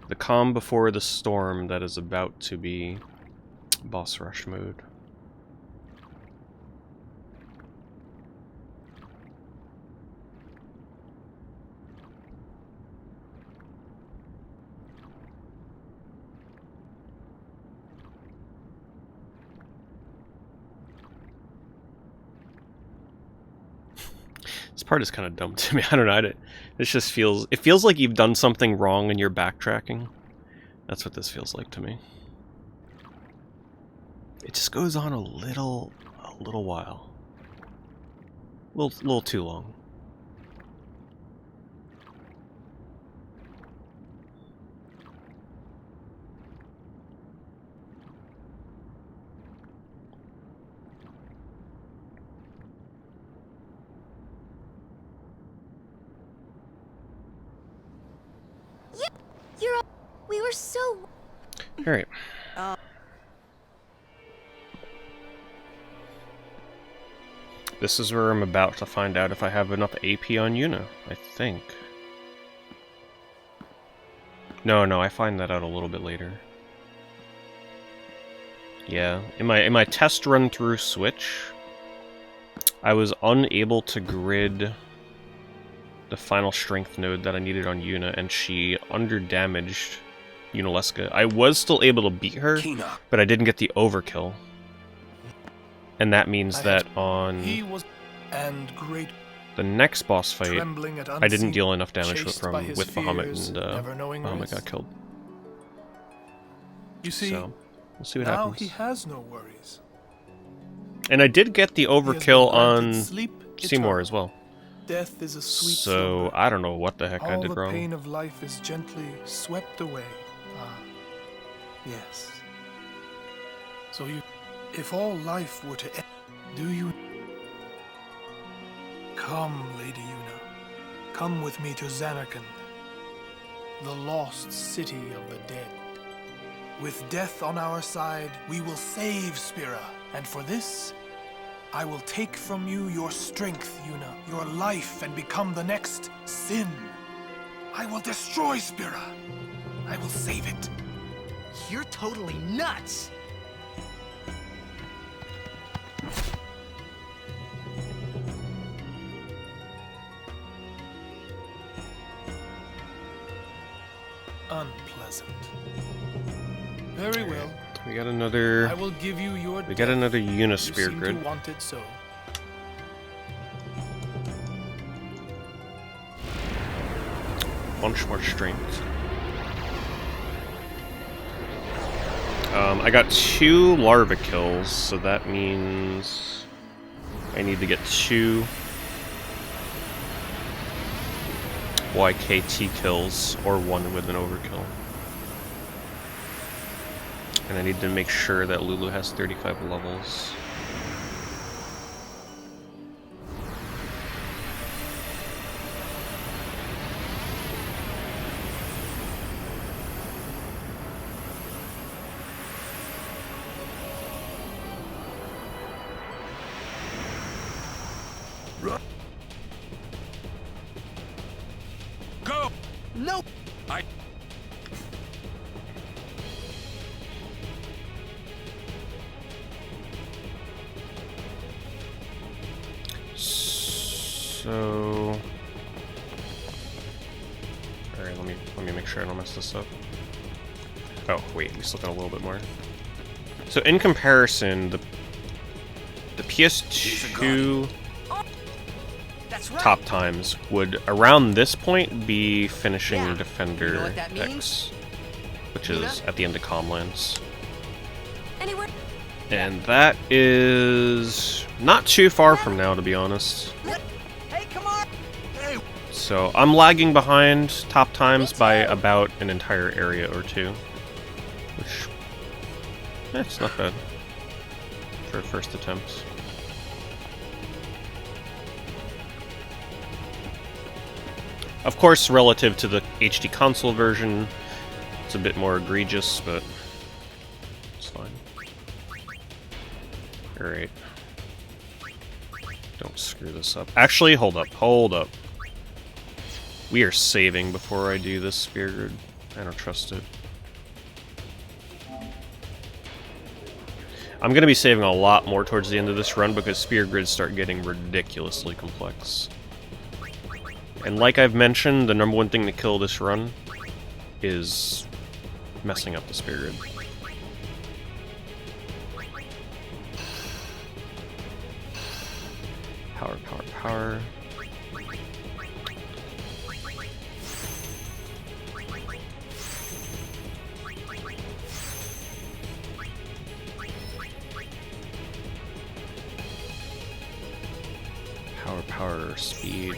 The calm before the storm that is about to be boss rush mode. This part is kind of dumb to me. I don't know. It feels like you've done something wrong and you're backtracking. That's what this feels like to me. It just goes on a little a little while. A little too long. We were so... Alright. This is where I'm about to find out if I have enough AP on Yuna, I think. No, I find that out a little bit later. Yeah, in my test run through Switch, I was unable to grid the final strength node that I needed on Yuna, and she underdamaged Yunalesca. I was still able to beat her, but I didn't get the overkill. And that means that on the next boss fight, I didn't deal enough damage with Bahamut, and Bahamut got killed. You see, so, we'll see what now happens. He has no worries. And I did get the overkill on Seymour as well. Death is a sweet so slumber. I don't know what the heck I did All the wrong. pain of life is gently swept away. Ah, yes. So if all life were to end, do you... Come, Lady Yuna. Come with me to Zanarkand, the lost city of the dead. With death on our side, we will save Spira, and for this, I will take from you your strength, Yuna, your life, and become the next Sin. I will destroy Spira. I will save it. You're totally nuts! Unpleasant. Very well. We got another. I will give you your. We got another Unisphere grid. You want it so. Bunch more strength. I got 2 larva kills, so that means I need to get 2 YKT kills, or 1 with an overkill. And I need to make sure that Lulu has 35 levels. Go! No! So, alright, let me make sure I don't mess this up. Oh, wait, we still got a little bit more. So in comparison, the PS2 top times would, around this point, be finishing Defender X, which is at the end of Comlands. And that is not too far from now, to be honest. Hey, come on! Hey. So I'm lagging behind top times by about an entire area or 2, which it's not bad for a first attempt. Of course, relative to the HD console version, it's a bit more egregious, but it's fine. Alright. Don't screw this up. Actually, hold up. We are saving before I do this spear grid. I don't trust it. I'm going to be saving a lot more towards the end of this run because spear grids start getting ridiculously complex. And like I've mentioned, the number one thing to kill this run is messing up the spear grid. Power. power or speed.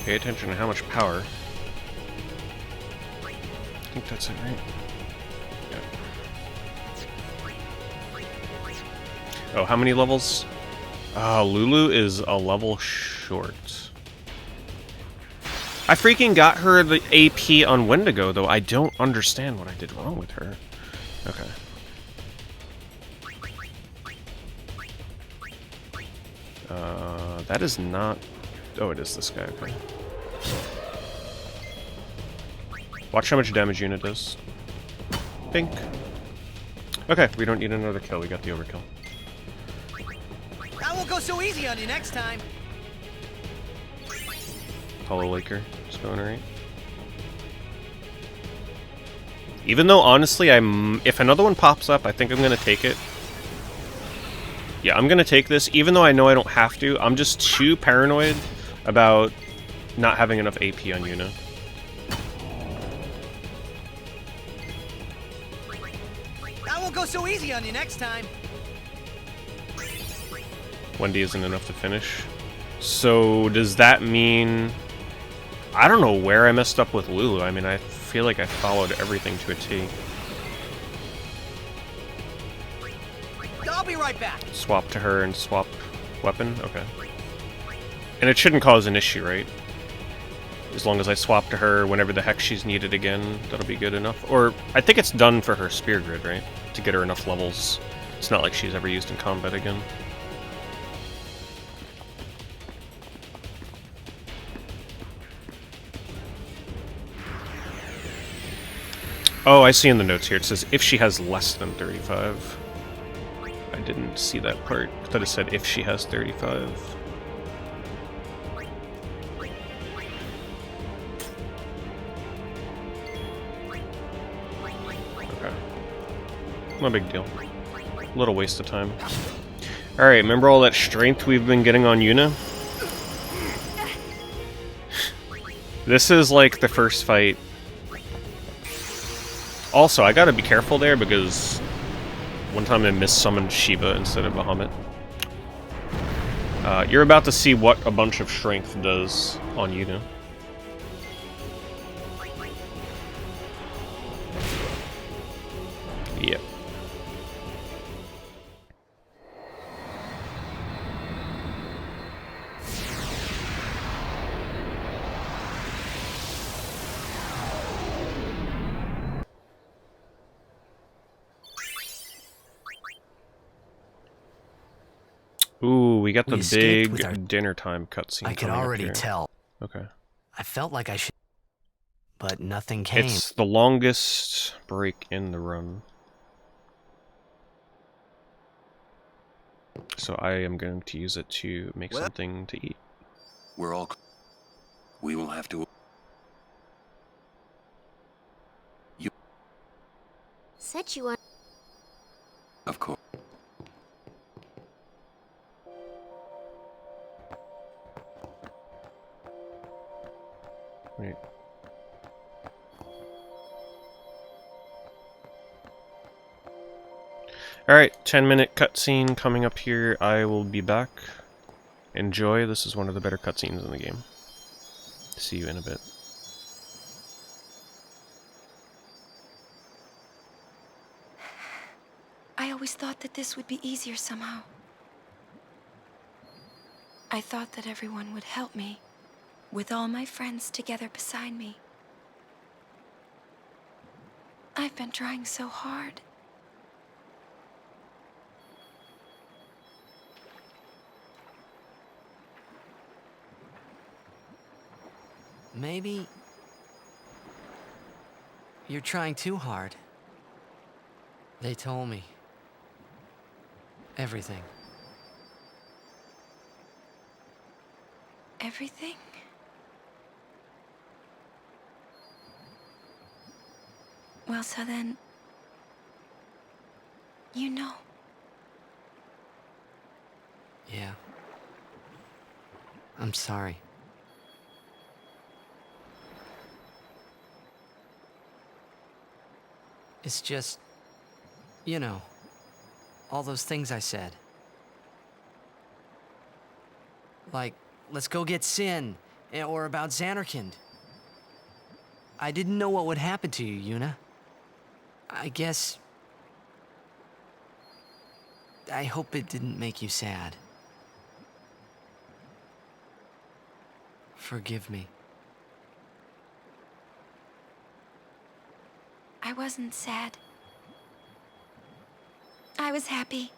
Pay attention to how much power. I think that's it, right? Yeah. Oh, how many levels? Lulu is a level short. I freaking got her the AP on Wendigo, though. I don't understand what I did wrong with her. Okay. That is not... Oh, it is this guy, okay. Watch how much damage unit does. Pink. Okay, we don't need another kill, we got the overkill. I won't go so easy on you next time. Hollow Laker, just going right. Even though, honestly, if another one pops up, I think I'm gonna take it. Yeah, I'm gonna take this, even though I know I don't have to. I'm just too paranoid about not having enough AP on Yuna. I won't go so easy on you next time. Wendy isn't enough to finish. So does that mean... I don't know where I messed up with Lulu. I mean, I feel like I followed everything to a T. I'll be right back. Swap to her and swap weapon? Okay. And it shouldn't cause an issue, right? As long as I swap to her whenever the heck she's needed again, that'll be good enough. Or, I think it's done for her spear grid, right? To get her enough levels. It's not like she's ever used in combat again. Oh, I see in the notes here, it says if she has less than 35. I didn't see that part. I thought it said if she has 35. Okay. No big deal. A little waste of time. Alright, remember all that strength we've been getting on Yuna? This is like the first fight. Also, I gotta be careful there because one time I missummoned Shiva instead of Bahamut. You're about to see what a bunch of strength does on Yuna. Yep. Ooh, we got the big dinner time cutscene. I could already tell. Okay. I felt like I should, but nothing came. It's the longest break in the run. So I am going to use it to make something to eat. We're all... We will have to... You... Said you are... Of course. Wait. Alright, 10-minute cutscene coming up here. I will be back. Enjoy. This is one of the better cutscenes in the game. See you in a bit. I always thought that this would be easier somehow. I thought that everyone would help me, with all my friends together beside me. I've been trying so hard. Maybe you're trying too hard. They told me everything. Everything? Well, so then... you know. Yeah. I'm sorry. It's just, you know, all those things I said. Like, let's go get Sin, or about Xanarkand. I didn't know what would happen to you, Yuna. I guess... I hope it didn't make you sad. Forgive me. I wasn't sad. I was happy.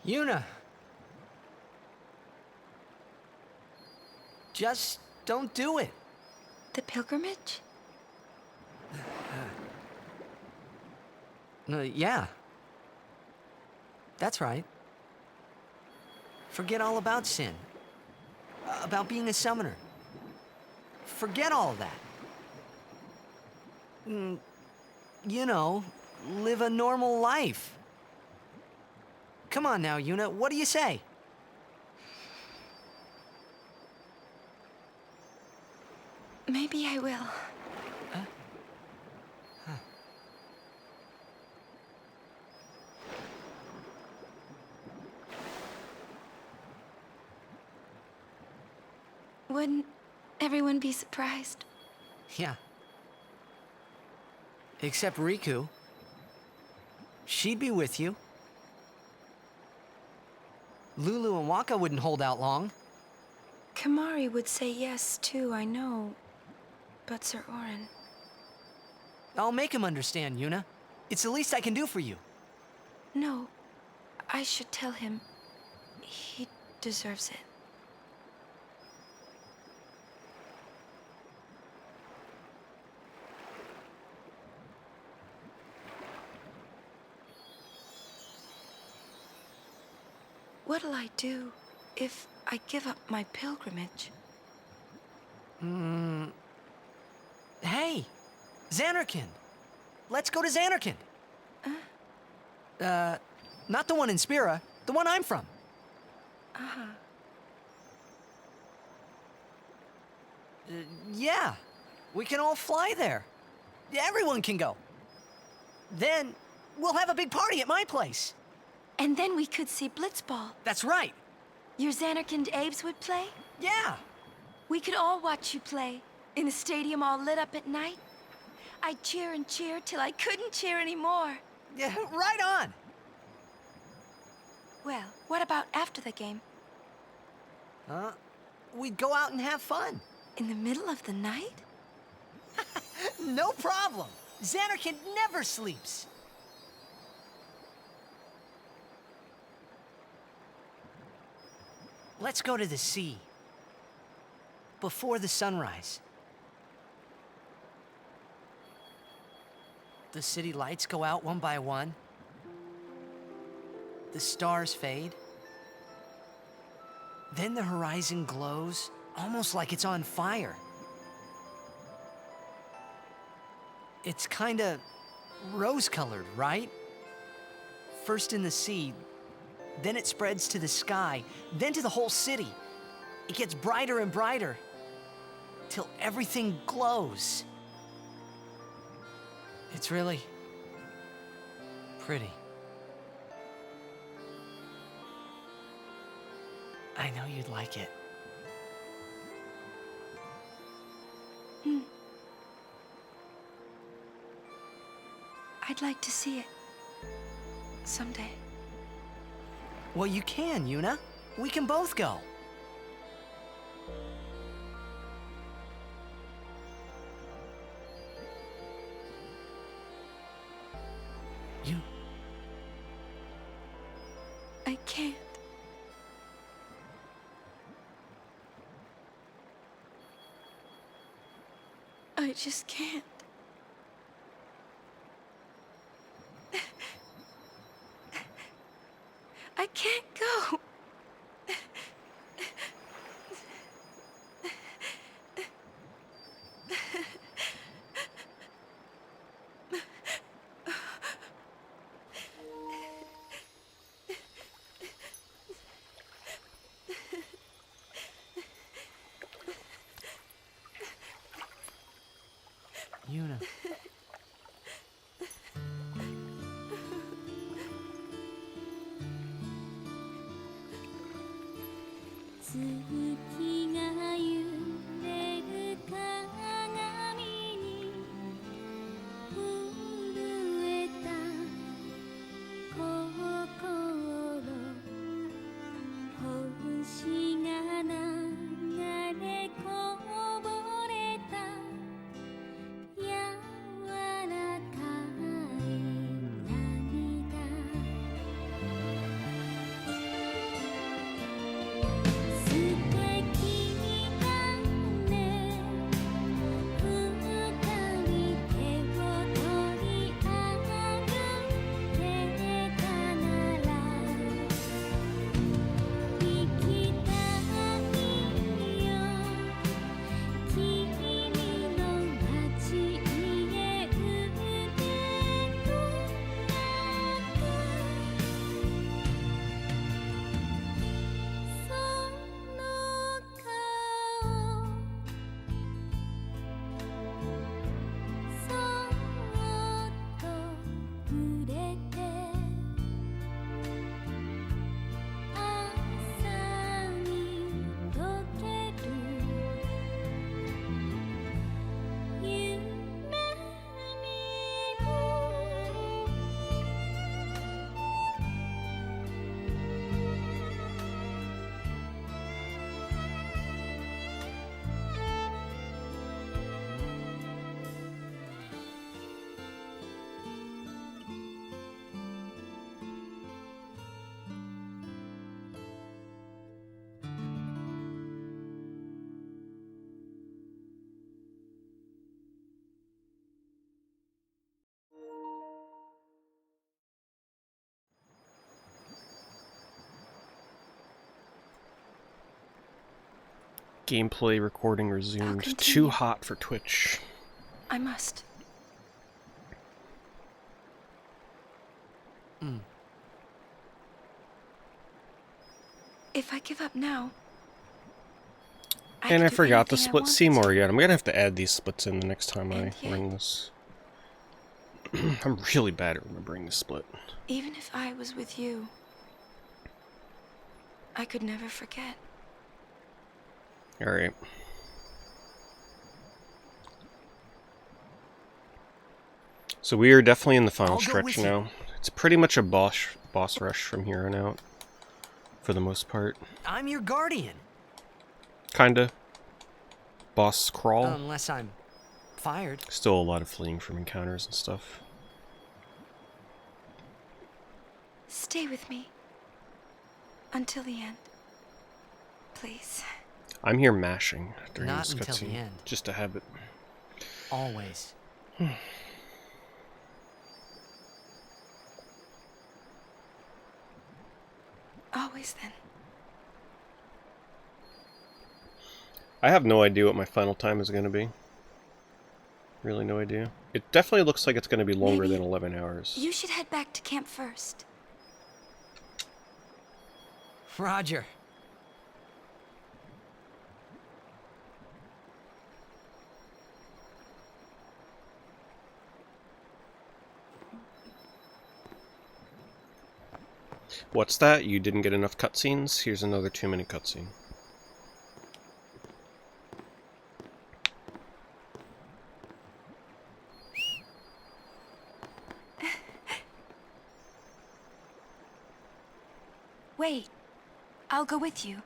Yuna! Just don't do it. The pilgrimage? Yeah. That's right. Forget all about Sin. About being a summoner. Forget all of that. You know, live a normal life. Come on now, Yuna, what do you say? Maybe I will. Wouldn't everyone be surprised? Yeah. Except Riku. She'd be with you. Lulu and Waka wouldn't hold out long. Kamari would say yes, too, I know. But Sir Orin... I'll make him understand, Yuna. It's the least I can do for you. No, I should tell him. He deserves it. What'll I do if I give up my pilgrimage? Hey! Xanarkand! Let's go to Xanarkand! Not the one in Spira, the one I'm from. Uh-huh. Yeah, we can all fly there. Everyone can go. Then, we'll have a big party at my place. And then we could see Blitzball. That's right. Your Xanarkand Abes would play? Yeah. We could all watch you play, in a stadium all lit up at night. I'd cheer and cheer till I couldn't cheer anymore. Yeah, right on. Well, what about after the game? We'd go out and have fun. In the middle of the night? No problem. Xanarkand never sleeps. Let's go to the sea. Before the sunrise. The city lights go out one by one. The stars fade. Then the horizon glows, almost like it's on fire. It's kinda rose-colored, right? First in the sea, then it spreads to the sky, then to the whole city. It gets brighter and brighter, till everything glows. It's really pretty. I know you'd like it. I'd like to see it. Someday. Well, you can, Yuna. We can both go. I can't. I just can't. Yuna. Gameplay recording resumed. Too hot for Twitch. I must. If I give up now... And I forgot to split Seymour yet. I'm gonna have to add these splits in the next time I ring this. I'm really bad at remembering the split. Even if I was with you, I could never forget. Alright. So we are definitely in the final stretch now. It's pretty much a boss rush from here on out. For the most part. I'm your guardian. Kinda. Boss crawl. Unless I'm fired. Still a lot of fleeing from encounters and stuff. Stay with me. Until the end. Please. I'm here mashing during Not this until the cutscene. end. Just a habit. Always. Always then. I have no idea what my final time is going to be. Really no idea. It definitely looks like it's going to be longer than 11 hours. You should head back to camp first. Roger. What's that? You didn't get enough cutscenes? Here's another 2-minute cutscene. Wait. I'll go with you.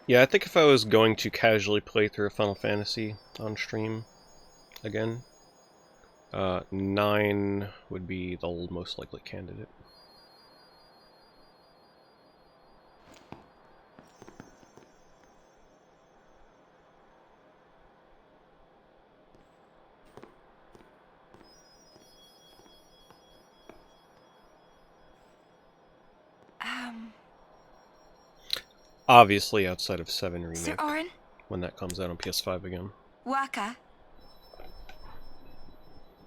Yeah, I think if I was going to casually play through a Final Fantasy on stream again, 9 would be the most likely candidate. Obviously outside of 7 Remake, Sir Orin? when that comes out on PS5 again. Waka.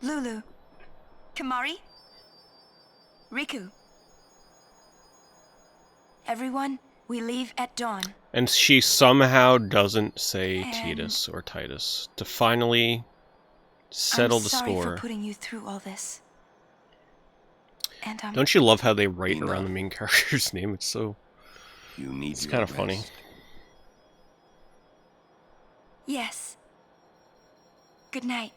Lulu. Kamari. Riku. Everyone, we leave at dawn. And she somehow doesn't say Titus or Titus to finally settle the score. I'm sorry for putting you through all this. And don't you love how they write around the main character's name? It's so... it's kind of funny. Yes. Good night.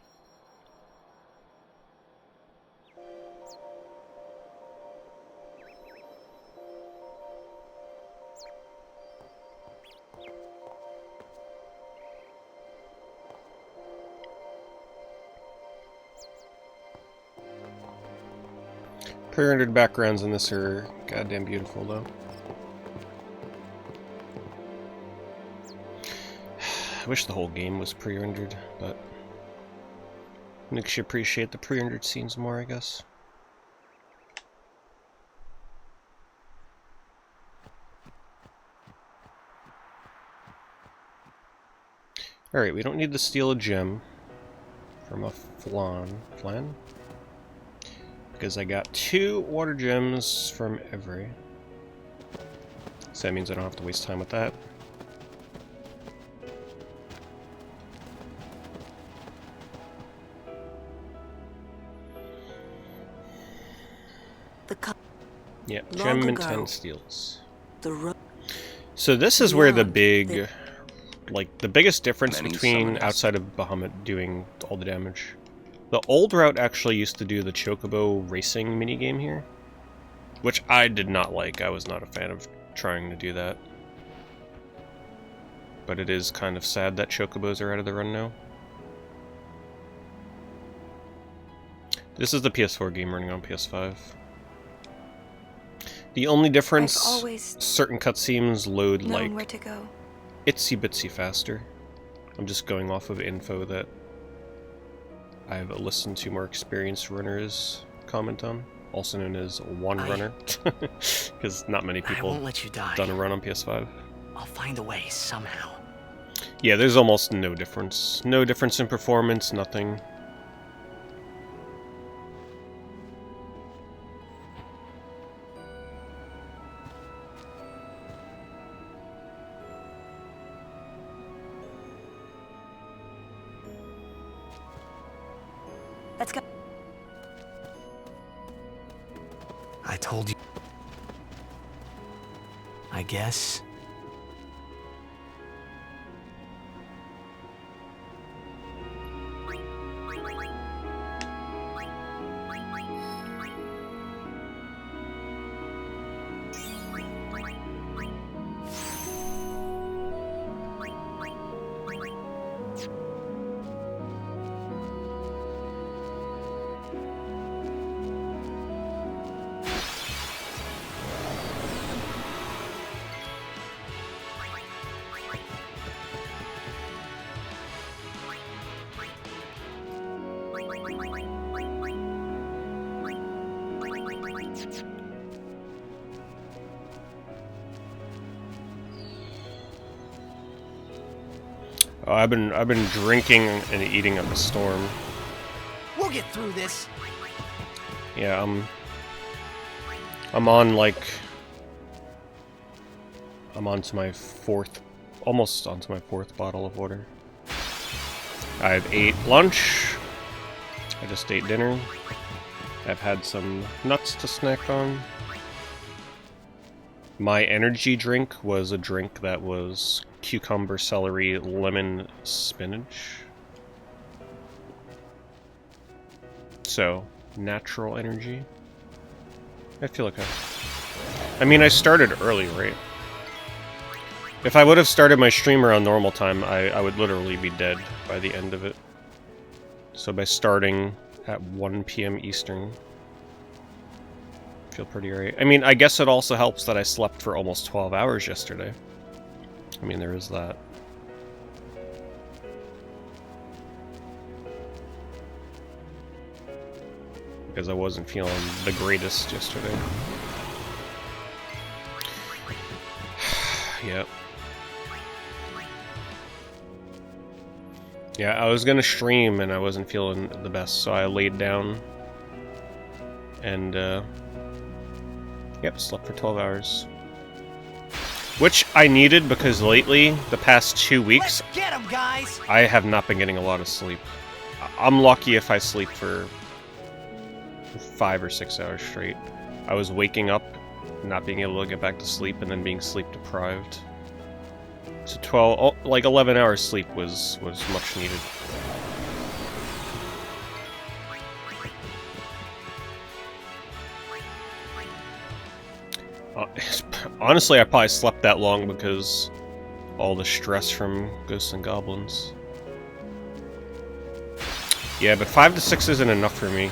Pre-rendered backgrounds in this are goddamn beautiful, though. I wish the whole game was pre-rendered, but makes you appreciate the pre-rendered scenes more, I guess. Alright, we don't need to steal a gem from a flan? Because I got 2 water gems from every. So that means I don't have to waste time with that. Yep, gem and 10 steals. So this is where the big, like, the biggest difference between outside of Bahamut doing all the damage. The old route actually used to do the Chocobo racing minigame here, which I did not like. I was not a fan of trying to do that. But it is kind of sad that Chocobos are out of the run now. This is the PS4 game running on PS5. The only difference, certain cutscenes load like where to go. itsy bitsy faster. I'm just going off of info that I've listened to more experienced runners comment on, also known as one runner, because not many people I won't let you die. done a run on PS5. I'll find a way somehow. Yeah, there's almost no difference. No difference in performance, nothing. Let's go. I told you. I guess. Oh, I've been drinking and eating up a storm. We'll get through this. Yeah, I'm on like I'm onto my almost onto my 4th bottle of water. I've ate lunch. I just ate dinner. I've had some nuts to snack on. My energy drink was a drink that was cucumber, celery, lemon, spinach. So, natural energy. I feel like I mean, I started early, right? If I would have started my stream around normal time, I would literally be dead by the end of it. So by starting at 1 PM Eastern, I feel pretty right. I mean, I guess it also helps that I slept for almost 12 hours yesterday. I mean, there is that. Because I wasn't feeling the greatest yesterday. Yep. Yeah, I was gonna stream and I wasn't feeling the best, so I laid down and, yep, slept for 12 hours. Which I needed because lately, the past 2 weeks, Get 'em, guys! I have not been getting a lot of sleep. I'm lucky if I sleep for 5 or 6 hours straight. I was waking up, not being able to get back to sleep, and then being sleep deprived. So 12, like 11 hours sleep was much needed. Honestly, I probably slept that long because all the stress from Ghosts and Goblins. Yeah, but 5 to 6 isn't enough for me.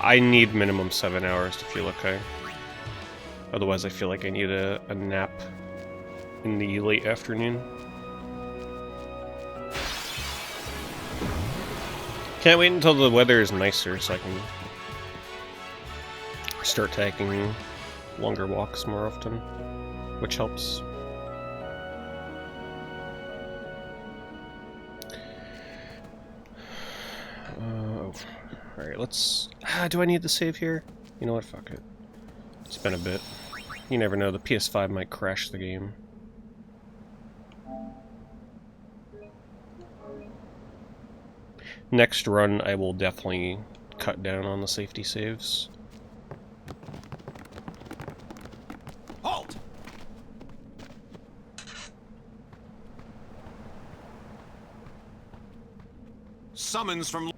I need minimum 7 hours to feel okay. Otherwise, I feel like I need a nap in the late afternoon. Can't wait until the weather is nicer so I can start taking longer walks more often, which helps. Alright, let's... do I need to save here? You know what, fuck it. It's been a bit. You never know, the PS5 might crash the game. Next run, I will definitely cut down on the safety saves. Halt! Summons from...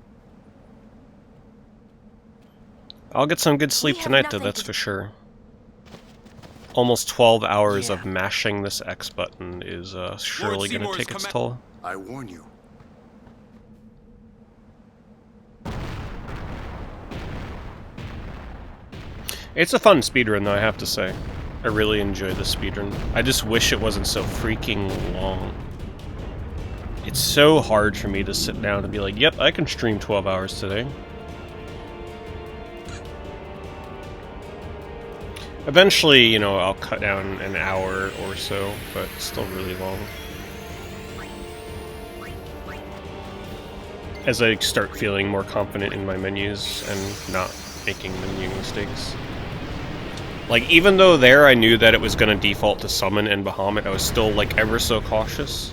I'll get some good sleep tonight, though, that's for sure. Almost 12 hours of mashing this X button is surely going to take its toll. I warn you. It's a fun speedrun, though, I have to say. I really enjoy the speedrun. I just wish it wasn't so freaking long. It's so hard for me to sit down and be like, yep, I can stream 12 hours today. Eventually, you know, I'll cut down an hour or so, but it's still really long. As I start feeling more confident in my menus and not making menu mistakes. Like, even though there I knew that it was going to default to summon and Bahamut, I was still, like, ever so cautious.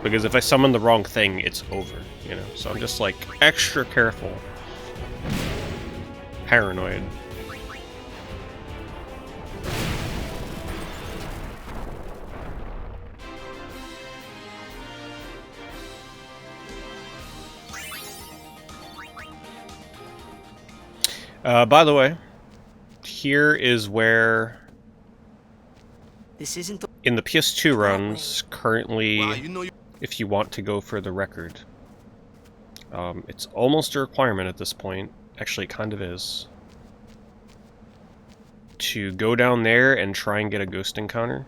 Because if I summon the wrong thing, it's over, you know? So I'm just, like, extra careful. Paranoid. By the way, here is where, this isn't in the PS2 runs, currently, if you want to go for the record, it's almost a requirement at this point, actually it kind of is, to go down there and try and get a ghost encounter.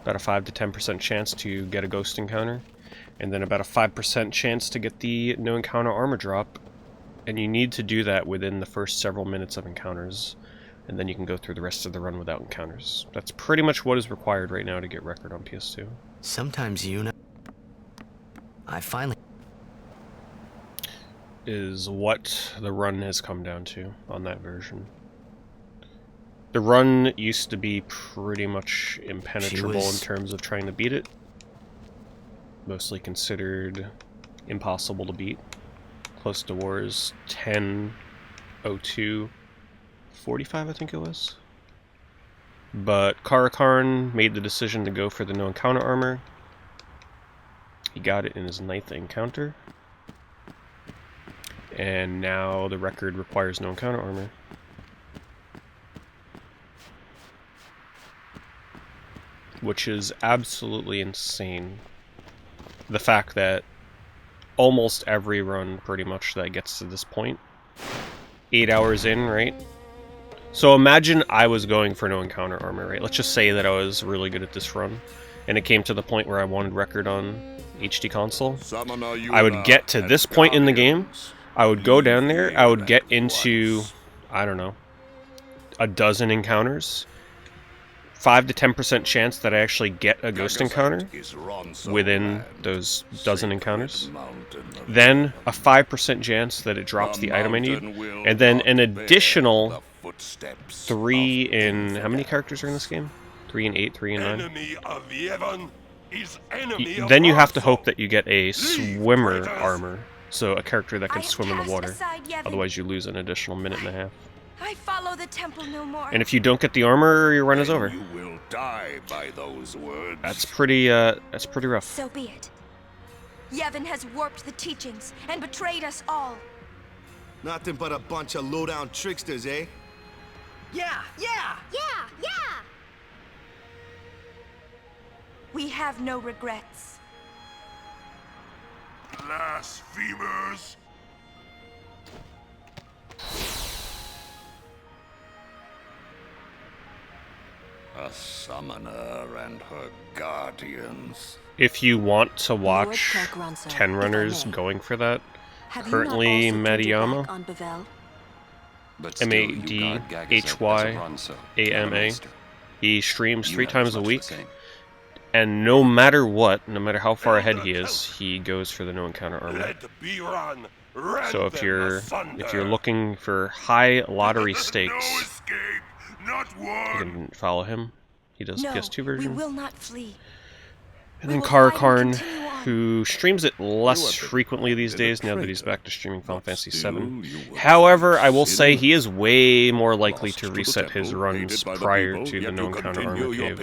About a 5 to 10% chance to get a ghost encounter, and then about a 5% chance to get the no encounter armor drop. And you need to do that within the first several minutes of encounters, and then you can go through the rest of the run without encounters. That's pretty much what is required right now to get record on PS2. Sometimes you know... I finally... Is what the run has come down to on that version. The run used to be pretty much impenetrable in terms of trying to beat it. Mostly considered impossible to beat. Close to wars 10:02:45, I think it was. But Karakarn made the decision to go for the no encounter armor. He got it in his 9th encounter. And now the record requires no encounter armor. Which is absolutely insane. The fact that almost every run, pretty much, that gets to this point, 8 hours in, right? So imagine I was going for no encounter armor, right? Let's just say that I was really good at this run, and it came to the point where I wanted record on HD console. I would get to this point in the game, I would go down there, I would get into, I don't know, a dozen encounters, 5 to 10% chance that I actually get a ghost encounter within those dozen encounters. Then a 5% chance that it drops the item I need. And then an additional 3 in... How many characters are in this game? 3 and 8, 3 and 9? Then you have to hope that you get a swimmer armor. So a character that can swim in the water. Otherwise you lose an additional minute and a half. I follow the temple no more. And if you don't get the armor, your run is over. You will die by those words. That's pretty rough. So be it. Yevon has warped the teachings and betrayed us all. Nothing but a bunch of low-down tricksters, eh? Yeah! We have no regrets. Blasphemers! A summoner and her guardians. If you want to watch 10 runners going for that, currently Madiyama, M-A-D-H-Y-A-M-A, he streams 3 times a week, and no matter what, no matter how far ahead he is, he goes for the no encounter armor. So if you're looking for high lottery stakes, you can follow him. He does PS2 version. We will not flee. And then Karn, who streams it less frequently these days now that he's back to streaming Final Fantasy VII. However, I will say he is way more likely to reset his runs prior to the no encounter armor cave.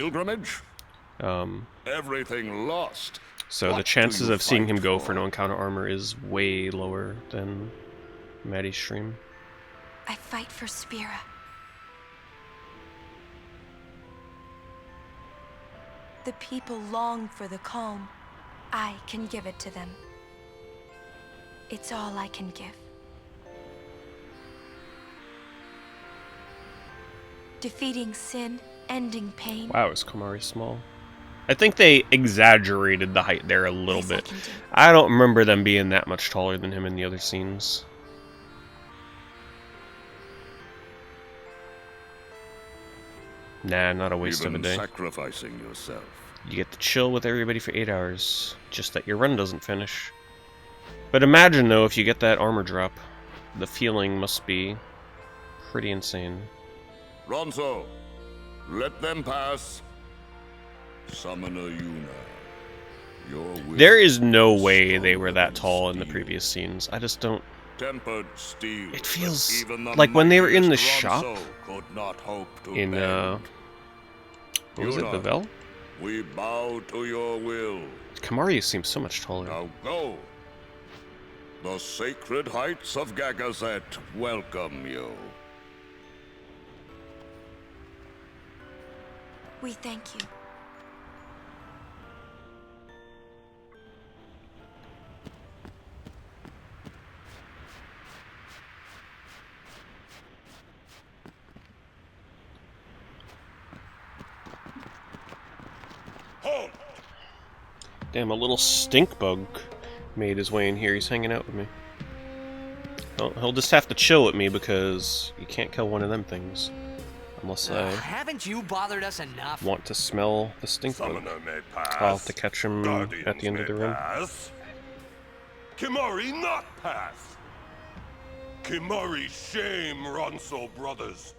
Everything lost. So the chances of seeing him go for no encounter armor is way lower than Maddie's stream. I fight for Spira. The people long for the calm. I can give it to them. It's all I can give. Defeating sin, ending pain. Wow, is Komari small? I think they exaggerated the height there a little bit. I don't remember them being that much taller than him in the other scenes. Nah, not a waste of a day. Sacrificing yourself. You get to chill with everybody for 8 hours, just that your run doesn't finish. But imagine though, if you get that armor drop, the feeling must be pretty insane. Ronso, let them pass. Summoner Yuna, your will. There is no way they were that tall in the previous scenes. I just don't... Tempered steel. It feels like when they were in the shop in what was it, Bavel? We bow to your will. Kamari seems so much taller. Now go. The sacred heights of Gagazet welcome you. We thank you. Damn, a little stink bug made his way in here. He's hanging out with me. He'll just have to chill with me because you can't kill one of them things. Unless I haven't you bothered us enough? Want to smell the stink bug. I'll have to catch him at the end of the run. Kimari not pass! Kimari shame Ronso brothers.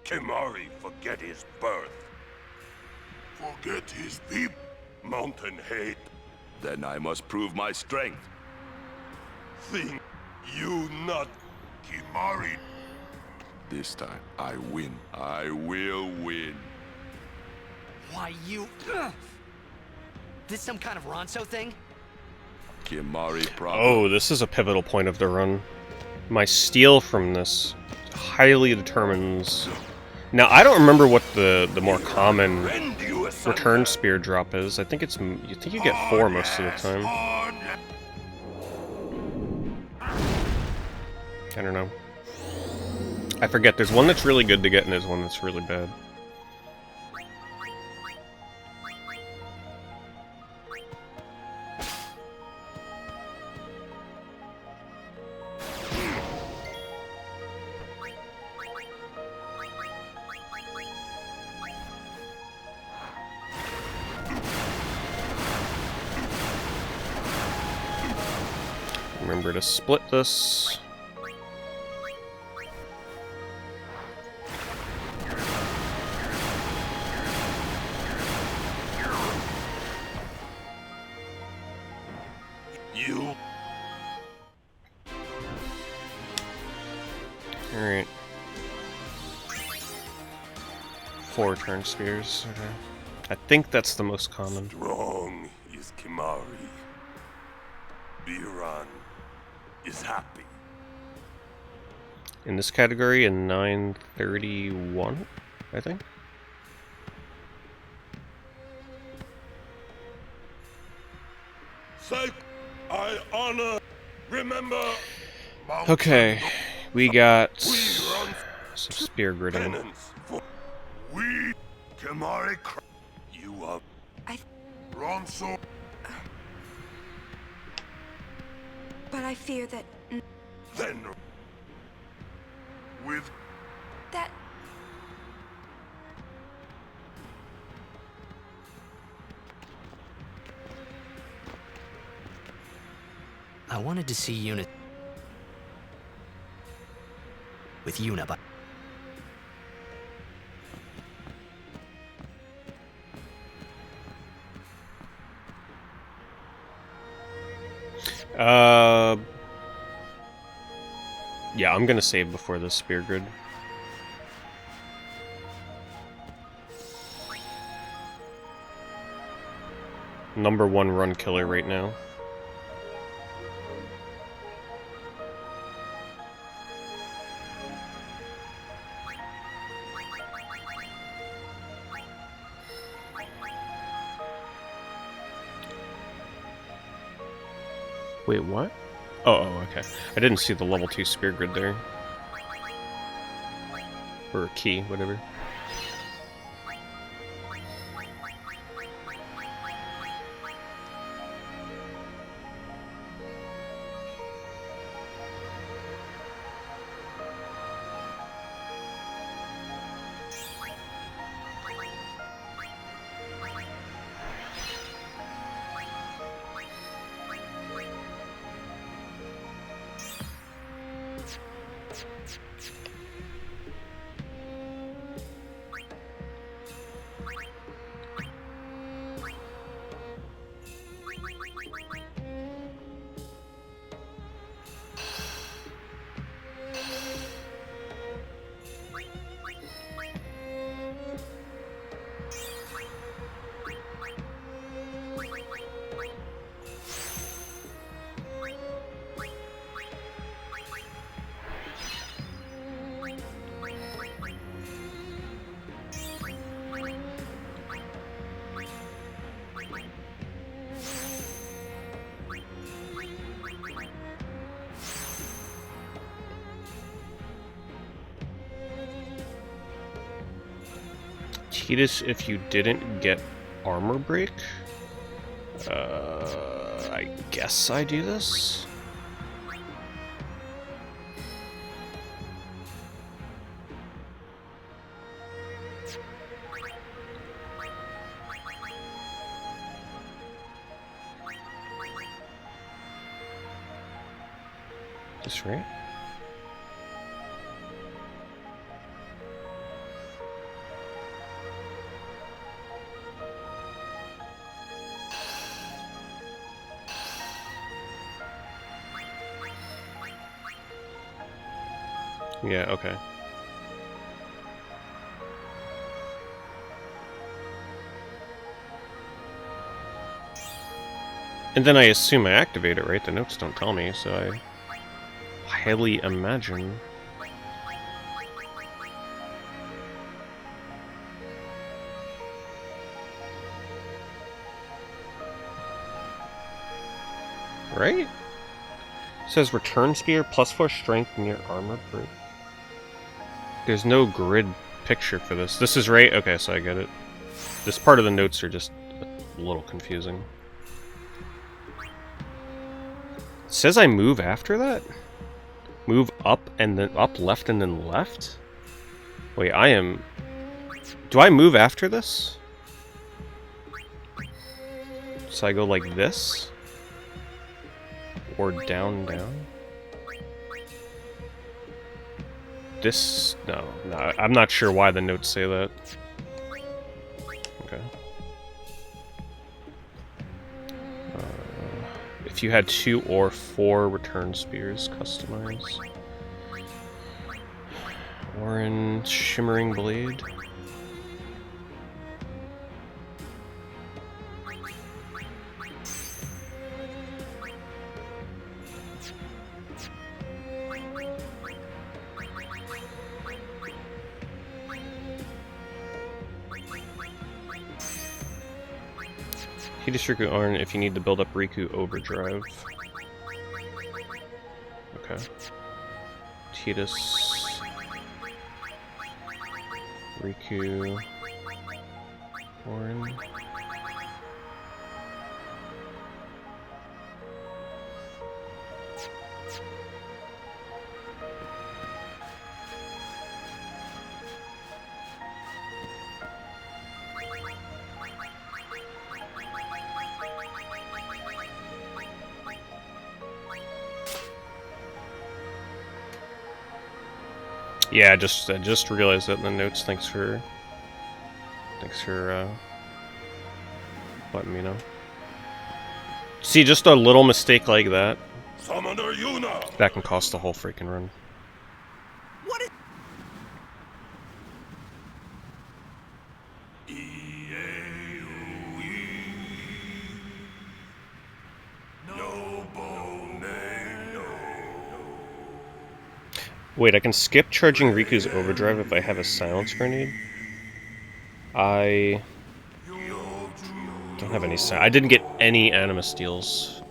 Kimari forget his birth. Forget his people. Mountain hate. Then I must prove my strength. Think you not Kimari. This time, I win. I will win. Why, you... This some kind of Ronso thing? Kimari problem. Oh, this is a pivotal point of the run. My steal from this highly determines... Now, I don't remember what the more common return spear drop is. I think it's... You think you get 4 most of the time. I don't know. I forget. There's one that's really good to get, and there's one that's really bad. Remember to split this. You. Alright. 4 turn spears. Okay. I think that's the most common. Strong is Kimari. Biran is happy. In this category, in 931, I think. Sake, I honor, remember. Okay, we got some spear gridding. We, Kimari, you are. Ronso. But I fear that... Then. With. That... I wanted to see Yuna... with Yuna, but... Yeah, I'm gonna save before this spear grid. #1 run killer right now. Wait, what? Oh, okay. I didn't see the level 2 spear grid there. Or key, whatever. Cheetahs if you didn't get armor break. I guess I do this. This right? Yeah, okay. And then I assume I activate it, right? The notes don't tell me, so I highly imagine. Right? It says return spear +4 strength near armor break. There's no grid picture for this. This is right? Okay, so I get it. This part of the notes are just a little confusing. It says I move after that? Move up and then up, left, and then left? Wait, I am... Do I move after this? So I go like this? or down, down? This... No, I'm not sure why the notes say that. Okay. If you had 2 or 4 return spears, customize. Orange shimmering blade. Tidus Riku Arn if you need to build up Riku Overdrive. Okay. Tidus. Riku. Arn. Yeah, I just realized that in the notes. Thanks for letting me know. See, just a little mistake like that, that can cost the whole freaking run. What is... Wait, I can skip charging Riku's overdrive if I have a silence grenade? I don't have any I didn't get any anima steals.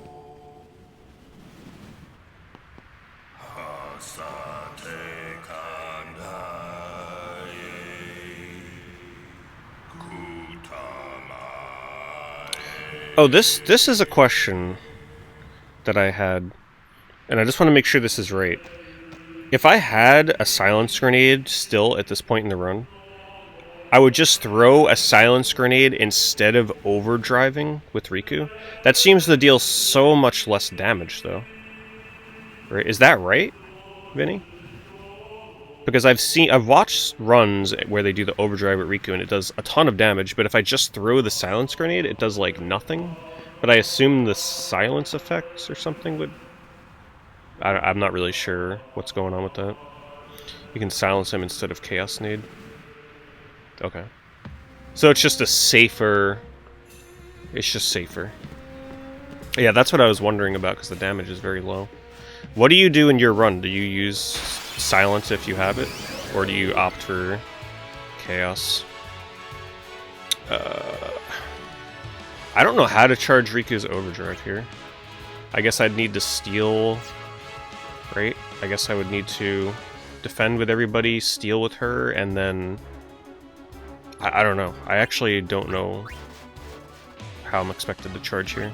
Oh, this is a question that I had, and I just want to make sure this is right. If I had a silence grenade still at this point in the run, I would just throw a silence grenade instead of overdriving with Riku. That seems to deal so much less damage, though. Right? Is that right, Vinny? Because I've watched runs where they do the overdrive with Riku and it does a ton of damage, but if I just throw the silence grenade, it does like nothing. But I assume the silence effects or something would... I'm not really sure what's going on with that. You can silence him instead of Chaos Nade. Okay. So it's just a safer... It's just safer. Yeah, that's what I was wondering about, because the damage is very low. What do you do in your run? Do you use silence if you have it? Or do you opt for Chaos? I don't know how to charge Riku's overdrive here. I guess I'd need to steal... Right? I guess I would need to defend with everybody, steal with her, and then... I don't know. I actually don't know how I'm expected to charge here.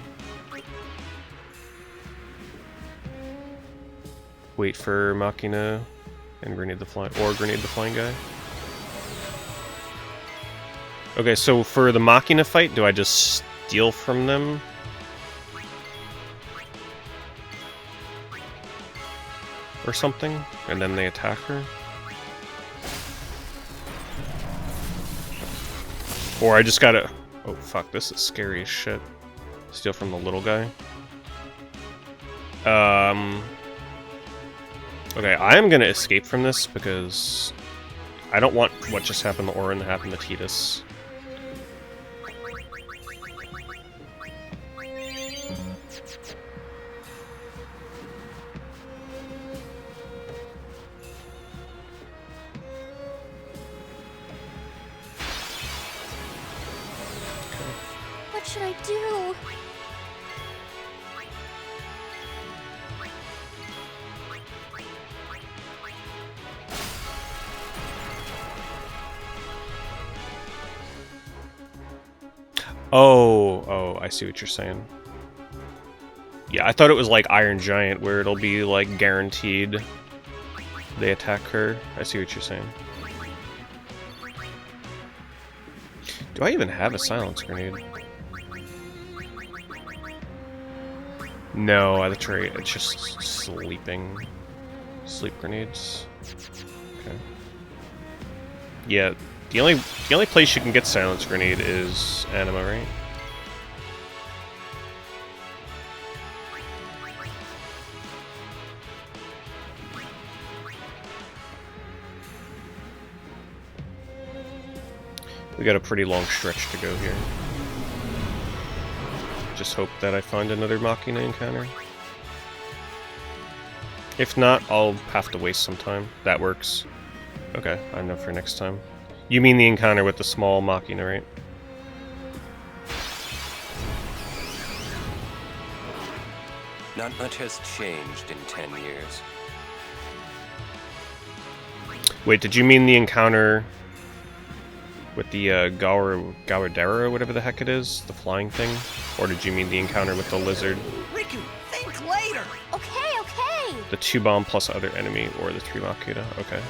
Wait for Machina and grenade the flying guy. Okay, so for the Machina fight, do I just steal from them? Or something, and then they attack her? Or I just gotta... Oh fuck, this is scary as shit. Steal from the little guy. Okay, I am gonna escape from this because I don't want what just happened to Auron to happen to Tidus. What should I do? Oh, I see what you're saying. Yeah, I thought it was like Iron Giant, where it'll be like guaranteed they attack her. I see what you're saying. Do I even have a silence grenade? No, that's right. It's just sleeping. Sleep grenades. Okay. Yeah, the only place you can get silence grenade is Anima, right? We got a pretty long stretch to go here. Just hope that I find another Machina encounter. If not, I'll have to waste some time. That works. Okay, I know for next time. You mean the encounter with the small Machina, right? Not much has changed in 10 years. Wait, did you mean the encounter with the Gowardera, whatever the heck it is? The flying thing? Or did you mean the encounter with the lizard? Riku, think later! Okay, okay! The 2-bomb plus other enemy, or the 3 Machina? Okay.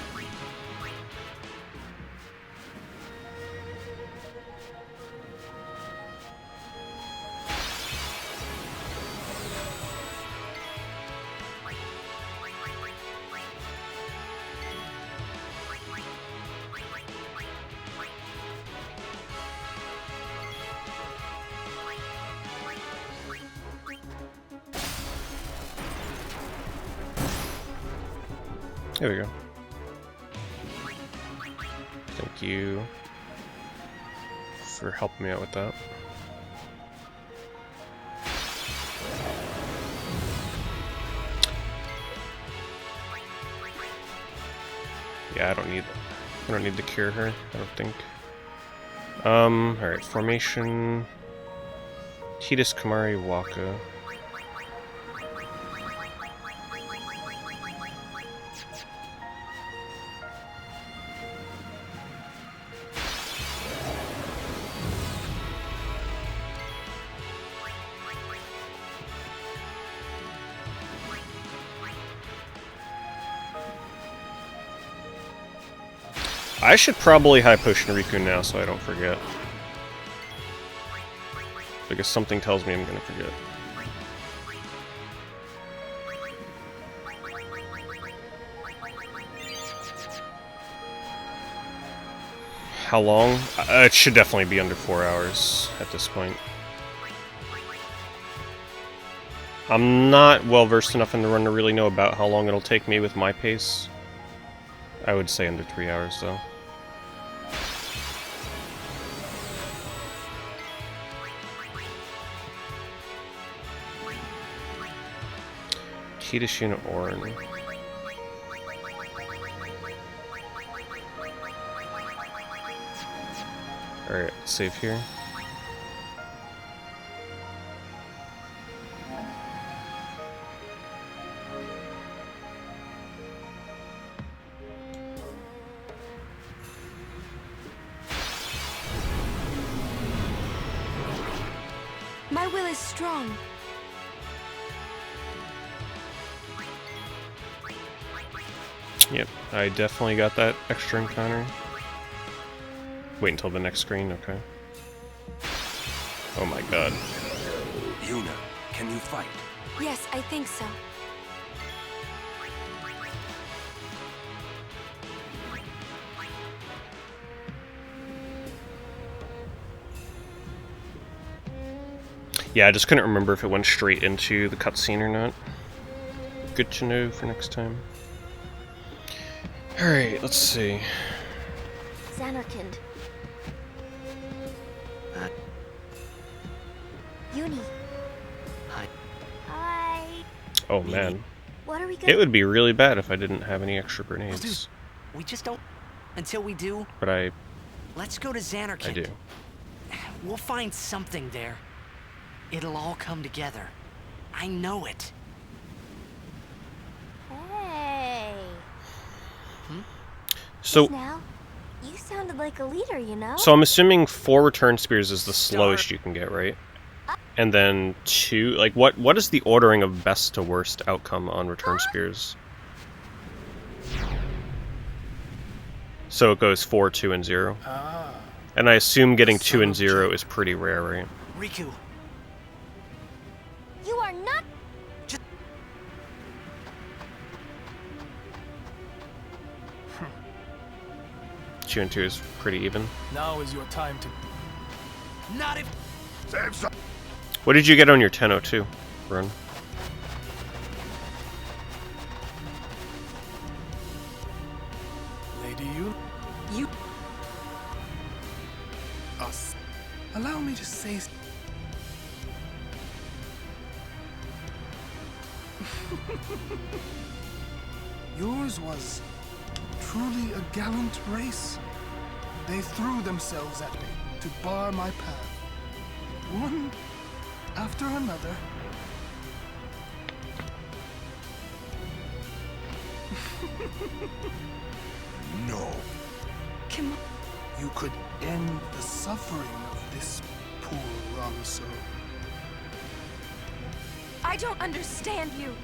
There we go. Thank you for helping me out with that. Yeah, I don't need to cure her, I don't think. Alright, formation. Tidus Kamari Waka. I should probably high potion Riku now so I don't forget. Because something tells me I'm gonna forget. How long? It should definitely be under 4 hours at this point. I'm not well versed enough in the run to really know about how long it'll take me with my pace. I would say under 3 hours though. Tidus Orin. Alright, save here. My will is strong. Yep, I definitely got that extra encounter. Wait until the next screen, okay. Oh my god. Yuna, can you fight? Yes, I think so. Yeah, I just couldn't remember if it went straight into the cutscene or not. Good to know for next time. Alright, let's see. Xanarkand. Uni. Hi. Hi. Oh man. What are we gonna... It would be really bad if I didn't have any extra grenades. We just don't... Until we do... But I Let's go to Xanarkand. do. We'll find something there. It'll all come together. I know it. Hey. So Now, you sounded like a leader, you know? So I'm assuming 4 return spears is the slowest you can get, right? And then 2, like what is the ordering of best to worst outcome on return spears? So it goes 4, 2, and 0. And I assume getting 2 and 0 is pretty rare, right? Riku. You are not... 2 and 2 is pretty even. Now is your time to... Not if... What did you get on your 1002 run? Lady, you... Us. Allow me to say... Yours was truly a gallant race. They threw themselves at me to bar my path. One after another. No. Come on. You could end the suffering of this poor Ramso. I don't understand you.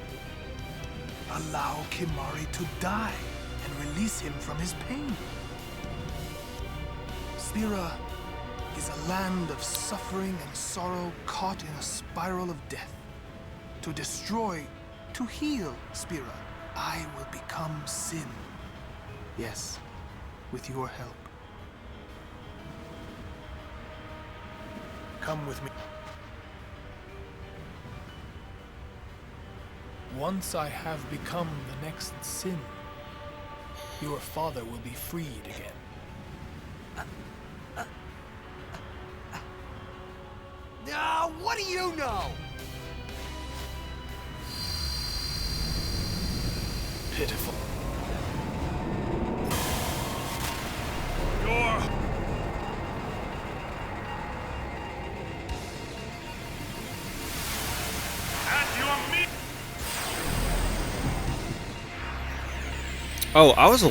Allow Kimari to die and release him from his pain. Spira is a land of suffering and sorrow caught in a spiral of death. To destroy, to heal Spira, I will become Sin. Yes, with your help. Come with me. Once I have become the next Sin, your father will be freed again. What do you know? Pitiful. Oh, I was a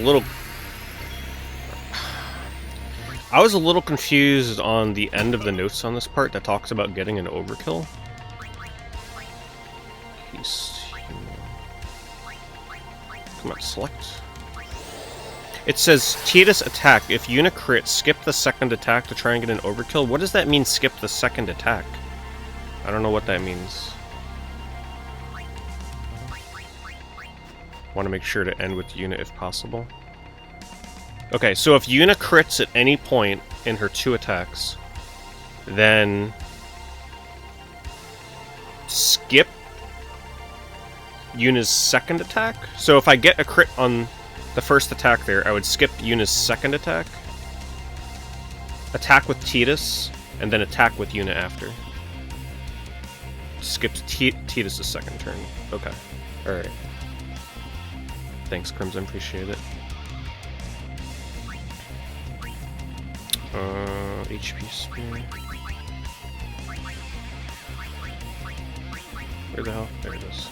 little confused on the end of the notes on this part that talks about getting an overkill. Come on, select. It says Tidus attack. If unit crit, skip the second attack to try and get an overkill. What does that mean, skip the second attack? I don't know what that means. Want to make sure to end with Yuna if possible. Okay, so if Yuna crits at any point in her 2 attacks, then skip Yuna's second attack. So if I get a crit on the first attack there, I would skip Yuna's second attack, attack with Tidus, and then attack with Yuna after. Skips Tidus' second turn. Okay, alright. Thanks, Crimson, appreciate it. HP spear. Where the hell? There it is.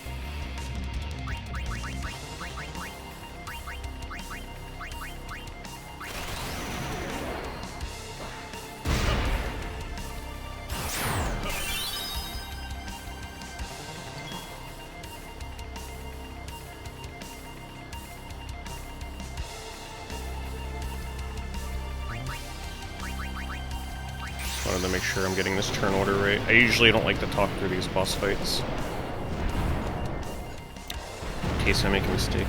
Wanted to make sure I'm getting this turn order right. I usually don't like to talk through these boss fights, in case I make a mistake.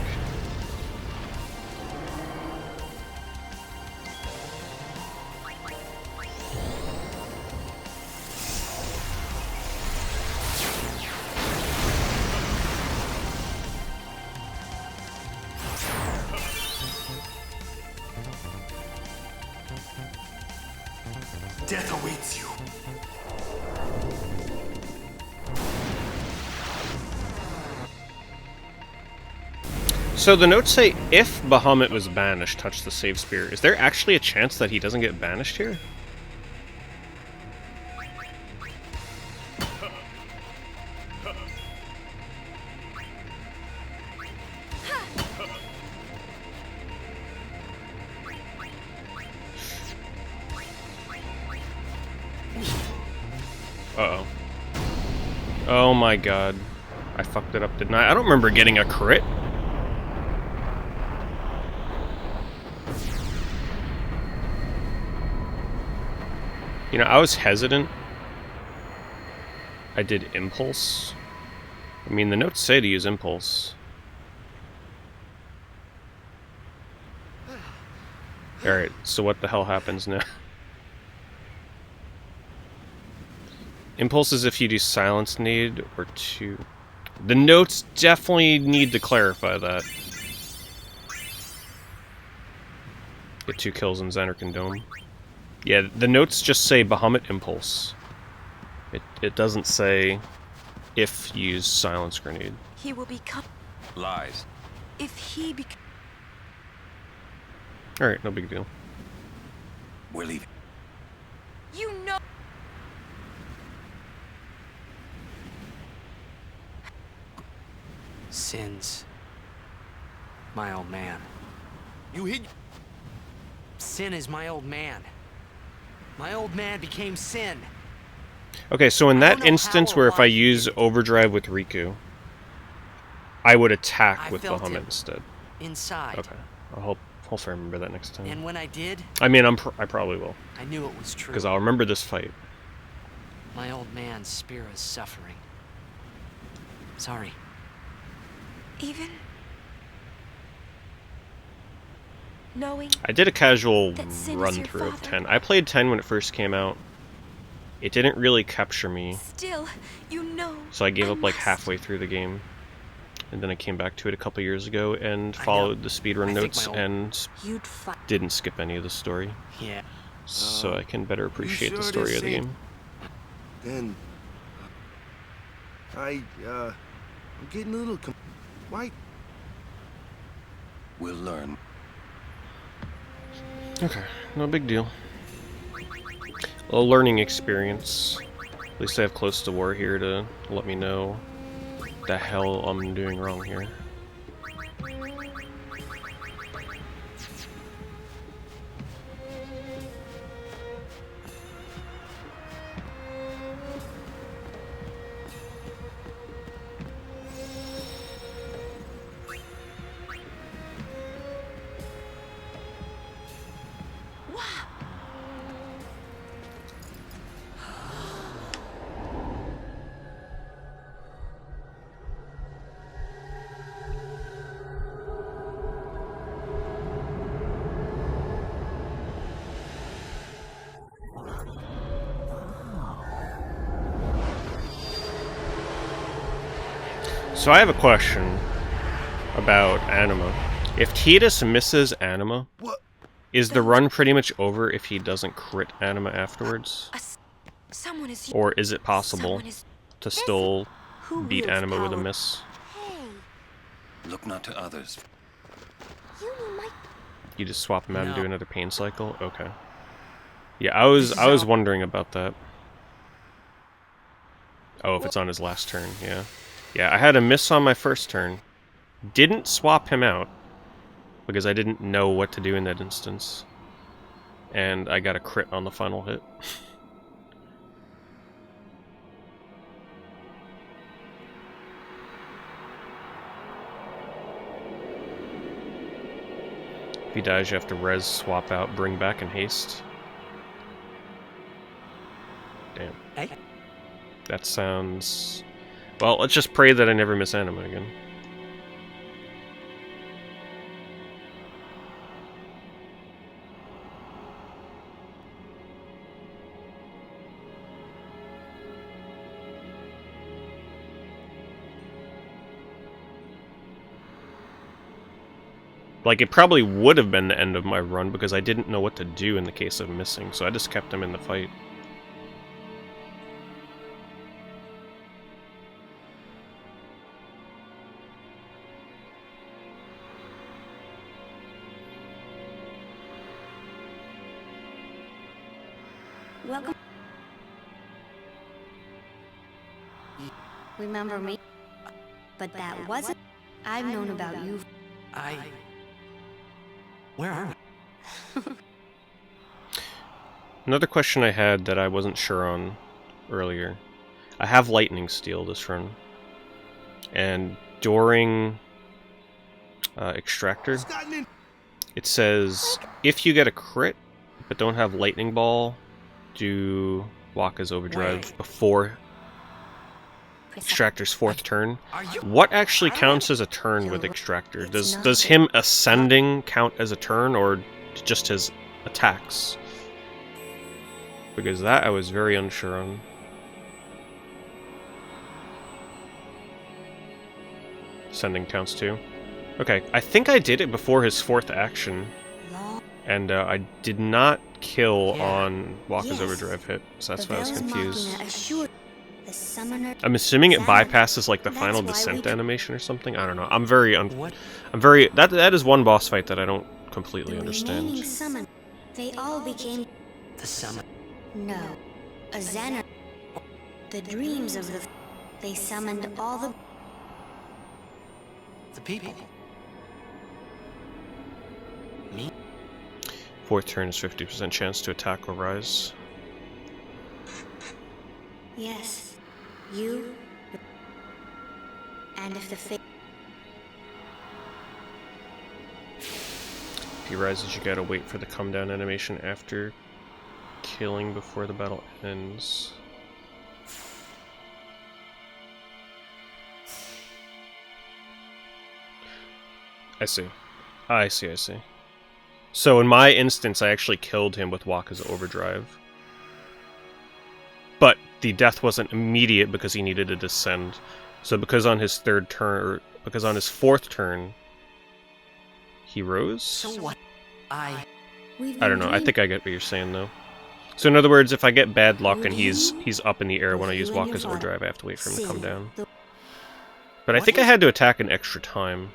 Death awaits you. So the notes say, if Bahamut was banished, touch the save spear. Is there actually a chance that he doesn't get banished here? Uh-oh. Oh my god. I fucked it up, didn't I? I don't remember getting a crit. You know, I was hesitant. I did Impulse. I mean, the notes say to use Impulse. Alright, so what the hell happens now? Impulses if you do silence need or 2. The notes definitely need to clarify that. Get 2 kills in Xanarkand Dome. Yeah, the notes just say Bahamut Impulse. It doesn't say if use silence grenade. He will become... Lies. If he becomes... Alright, no big deal. We're leaving. You know... Sin's my old man. You hit... Sin is my old man. My old man became Sin. Okay, so in that instance where if I why use Overdrive with Riku, I would attack I with felt Bahamut him instead. inside. Okay, I'll hopefully remember that next time. And when I did, I mean, I probably will. I knew it was true. Because I'll remember this fight. My old man Spira's suffering. Sorry. Even... knowing... I did a casual that Sin is run your through of father. 10. I played 10 when it first came out. It didn't really capture me, Still, you know... so I gave up like halfway through the game. And then I came back to it a couple years ago and followed the speedrun notes and didn't skip any of the story. Yeah. So I can better appreciate the sure story this of the ain't- game. Then... I'm getting a little... Why? We'll learn. Okay, no big deal. A learning experience. At least I have Close to War here to let me know the hell I'm doing wrong here. So I have a question about Anima. If Tidus misses Anima, is the run pretty much over if he doesn't crit Anima afterwards? Someone is... Or is it possible Someone is... to still Who beat wields Anima with a power? miss? Look not to others. You just swap him out and do No. another pain cycle? Okay. Yeah, I was wondering about that. Oh, if it's on his last turn, yeah. Yeah, I had a miss on my first turn. Didn't swap him out, because I didn't know what to do in that instance. And I got a crit on the final hit. If he dies, you have to res, swap out, bring back, and haste. Damn. Hey. That sounds... Well, let's just pray that I never miss Anima again. Like, it probably would have been the end of my run because I didn't know what to do in the case of missing, so I just kept him in the fight. Welcome. Remember me? But that wasn't... I've known about you. Where are we? Another question I had that I wasn't sure on earlier. I have Lightning Steel this run. And during Extractor, it says, if you get a crit, but don't have Lightning Ball, do Wakka's Overdrive before Extractor's fourth turn. What actually counts as a turn with Extractor? Does him ascending count as a turn, or to just his attacks. Because that I was very unsure on. Sending counts too. Okay, I think I did it before his 4th action. And I did not kill on Wakka's overdrive hit, so that's why I was confused. I'm assuming it bypasses like the final descent animation or something. I don't know. I'm very that is one boss fight that I don't completely understand. They all became the summon. No, a Xener. The dreams of the. They summoned all the people. Me? 4th turn is 50% chance to attack or rise. Yes, you. And if the fate. If he rises, you gotta wait for the come down animation after killing before the battle ends. I see. I see. So in my instance, I actually killed him with Wakka's overdrive. But the death wasn't immediate because he needed to descend. So because on his 3rd turn, or because on his 4th turn, he rose? So what? I don't know. I think I get what you're saying, though. So in other words, if I get bad luck and he's up in the air when I use Wakka's overdrive, I have to wait for him to come down. But I think I had to attack an extra time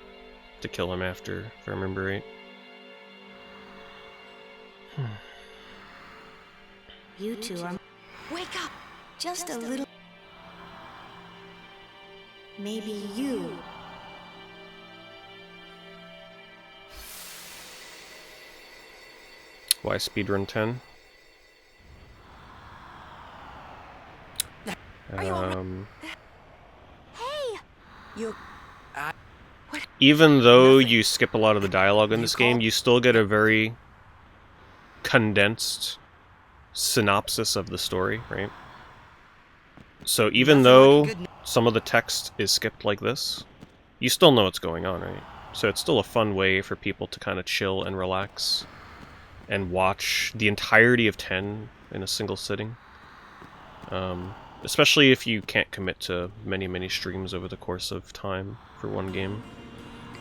to kill him after, if I remember right. You two are. Wake up! Just a little. Maybe you. Why speedrun 10? Hey! You. Even though you skip a lot of the dialogue in this game, you still get a very condensed synopsis of the story, right? So even though some of the text is skipped like this, you still know what's going on, right? So it's still a fun way for people to kind of chill and relax and watch the entirety of 10 in a single sitting. Especially if you can't commit to many streams over the course of time for one game,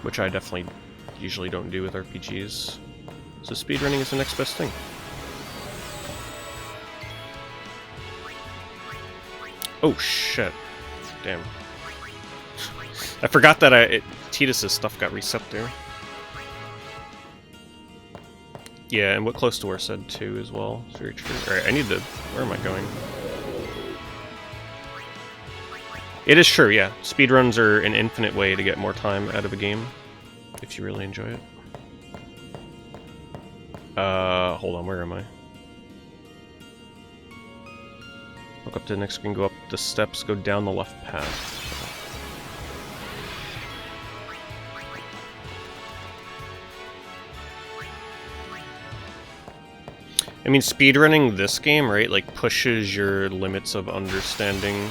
which I definitely usually don't do with RPGs. So speedrunning is the next best thing. Oh shit. Damn. I forgot that Tidus's stuff got reset there. Yeah, and what Close to War said too as well. It's very true. Alright, I need to... Where am I going? It is true, yeah. Speedruns are an infinite way to get more time out of a game, if you really enjoy it. Hold on, where am I? Look up to the next screen, go up the steps, go down the left path. I mean, speedrunning this game, right, like, pushes your limits of understanding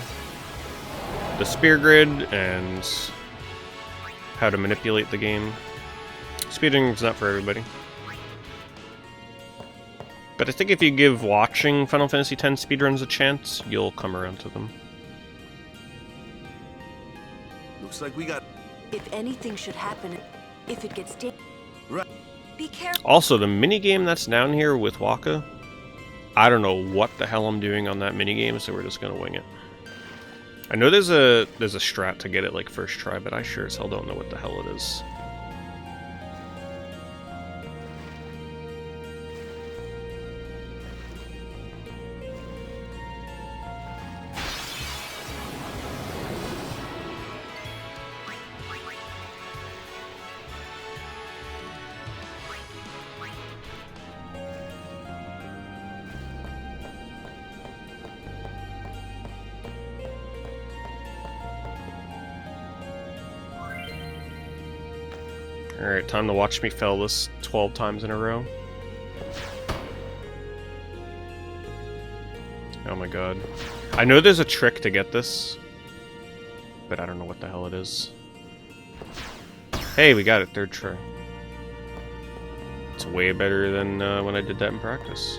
the spear grid and how to manipulate the game. Speedrunning is not for everybody. But I think if you give watching Final Fantasy X speedruns a chance, you'll come around to them. Looks like we got... If anything should happen, if it gets right. Be careful. Also, the minigame that's down here with Wakka, I don't know what the hell I'm doing on that minigame, so we're just gonna wing it. I know there's a strat to get it like first try, but I sure as hell don't know what the hell it is. Alright, time to watch me fail this 12 times in a row. Oh my god. I know there's a trick to get this, but I don't know what the hell it is. Hey, we got it, third try. It's way better than when I did that in practice.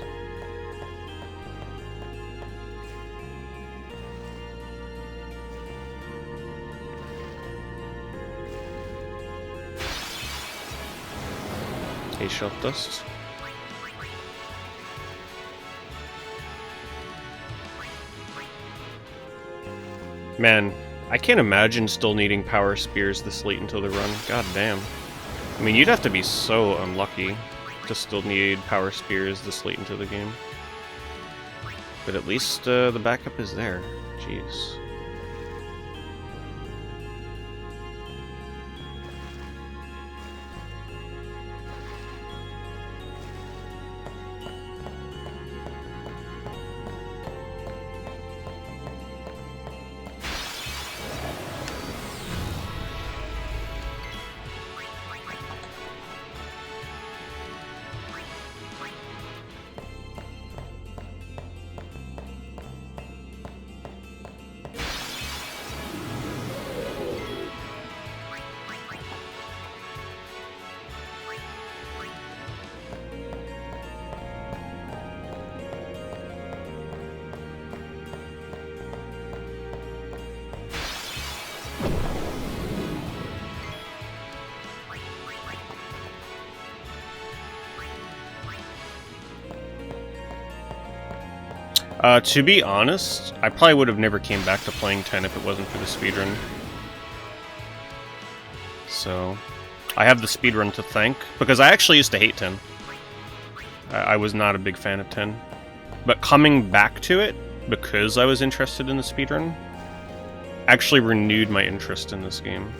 Hey, shelf dust. Man, I can't imagine still needing power spears this late into the run. God damn. I mean, you'd have to be so unlucky to still need power spears this late into the game. But at least the backup is there. Jeez. To be honest, I probably would have never came back to playing 10 if it wasn't for the speedrun. So, I have the speedrun to thank, because I actually used to hate 10. I was not a big fan of 10. But coming back to it, because I was interested in the speedrun, actually renewed my interest in this game.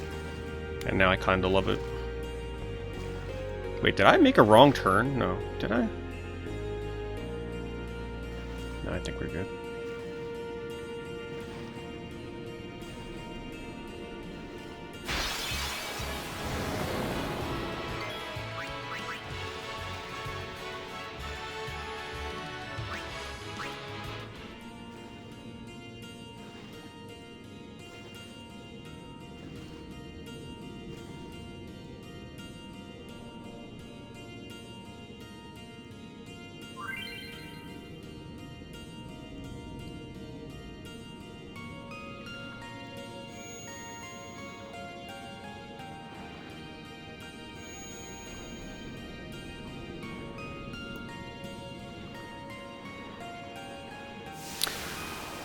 And now I kinda love it. Wait, did I make a wrong turn? No, did I? No, I think we're good.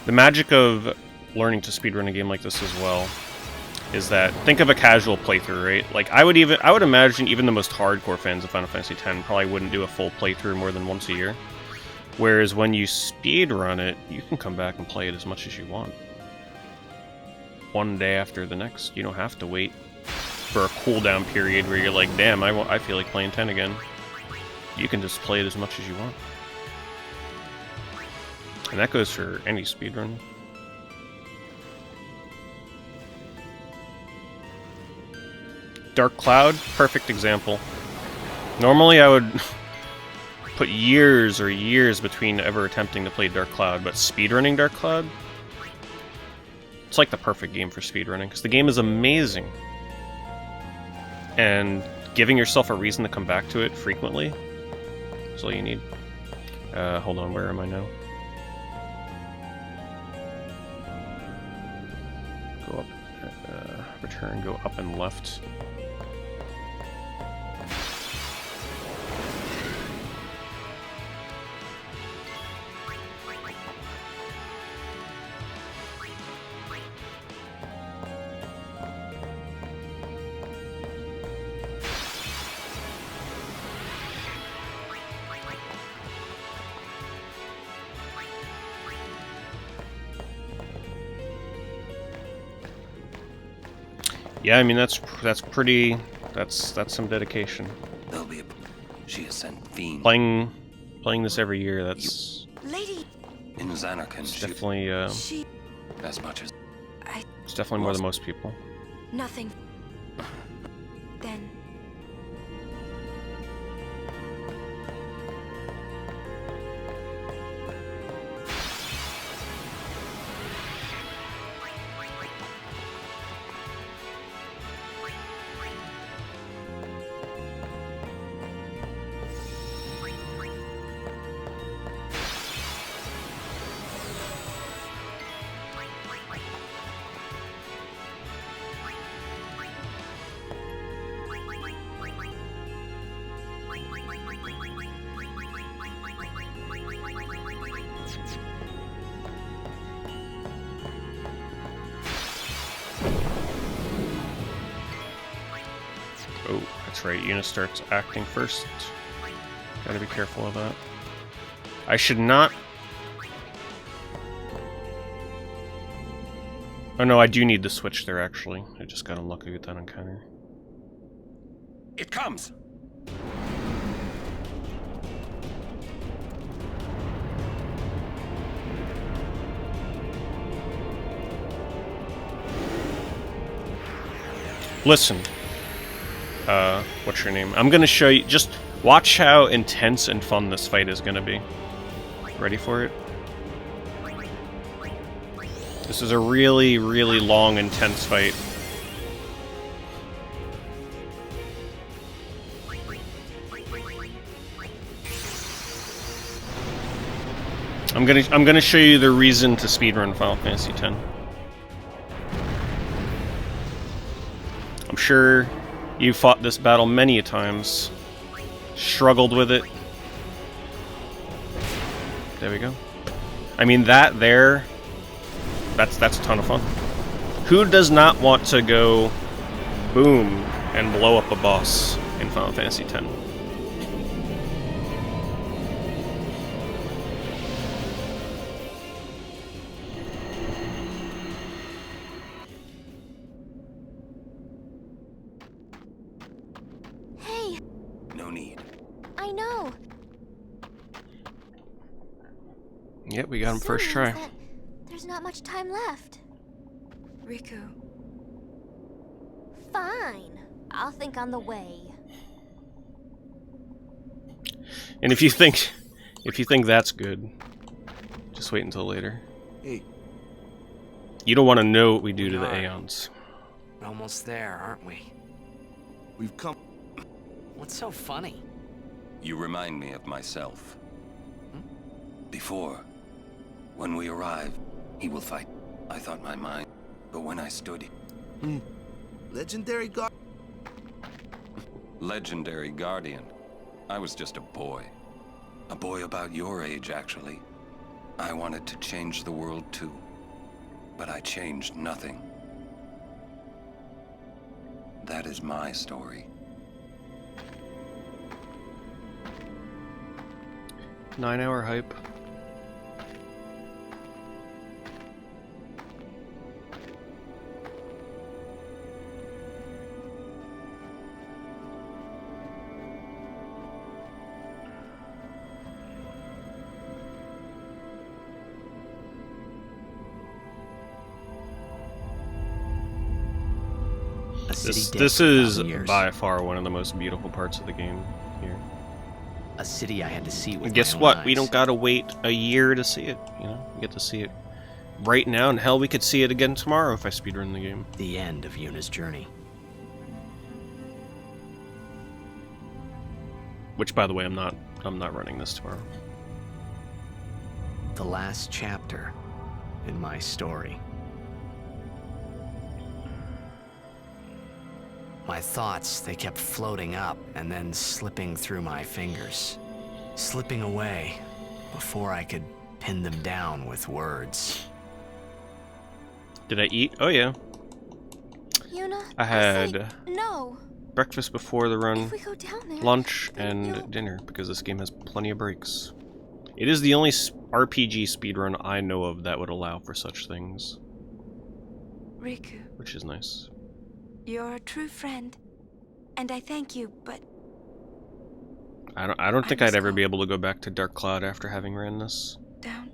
The magic of learning to speedrun a game like this as well is that, think of a casual playthrough, right? Like, I would imagine even the most hardcore fans of Final Fantasy X probably wouldn't do a full playthrough more than once a year. Whereas when you speedrun it, you can come back and play it as much as you want. One day after the next. You don't have to wait for a cooldown period where you're like, damn, I feel like playing 10 again. You can just play it as much as you want. And that goes for any speedrun. Dark Cloud, perfect example. Normally I would put years or years between ever attempting to play Dark Cloud, but speedrunning Dark Cloud, it's like the perfect game for speedrunning, because the game is amazing. And giving yourself a reason to come back to it frequently is all you need. Hold on, where am I now? Go up, return, go up and left. Yeah, I mean that's some dedication. There'll be a she has sent fiend. Playing this every year, that's Lady in Xanarkand. It's definitely as much as it's definitely more than most people. Nothing. Then That's right, Yuna starts acting first. Gotta be careful of that. I should not... Oh no, I do need to switch there, actually. I just got unlucky with that encounter. It comes! Listen. What's your name? I'm gonna show you... Just watch how intense and fun this fight is gonna be. Ready for it? This is a really, really long, intense fight. I'm gonna show you the reason to speedrun Final Fantasy X. I'm sure you've fought this battle many a times, struggled with it. There we go. I mean, that's a ton of fun. Who does not want to go boom and blow up a boss in Final Fantasy X? Hey! No need. I know. Yep, we got him first try. There's not much time left. Riku. Fine. I'll think on the way. And if you think that's good, just wait until later. Hey. You don't want to know what we do to the Aeons. We're almost there, aren't we? We've come. What's so funny? You remind me of myself. Before, when we arrived, he will fight. I thought my mind, but when I stood... Legendary guard. Legendary Guardian. I was just a boy. A boy about your age, actually. I wanted to change the world too. But I changed nothing. That is my story. 9-hour hype. This is by far one of the most beautiful parts of the game here. A city I had to see with and guess my own what? eyes. We don't gotta wait a year to see it, you know? We get to see it right now, and hell, we could see it again tomorrow if I speedrun the game. The end of Yuna's journey. Which, by the way, I'm not running this tomorrow. The last chapter in my story. My thoughts, they kept floating up and then slipping through my fingers. Slipping away before I could pin them down with words. Did I eat? Oh, yeah. Yuna, I had no. breakfast before the run, If we go down there, lunch, and dinner, because this game has plenty of breaks. It is the only RPG speedrun I know of that would allow for such things. Riku. Which is nice. You're a true friend, and I thank you, but... I don't think I'd ever be able to go back to Dark Cloud after having ran this. Down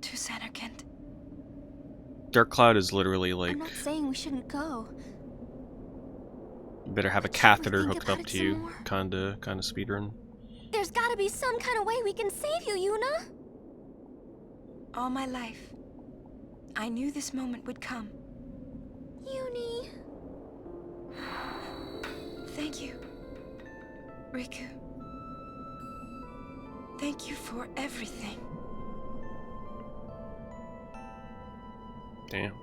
to Zanarkand. Dark Cloud is literally like... I'm not saying we shouldn't go. You better have a catheter hooked up to you, kinda speedrun. There's gotta be some kind of way we can save you, Yuna! All my life, I knew this moment would come. Uni... Thank you, Riku. Thank you for everything. Damn.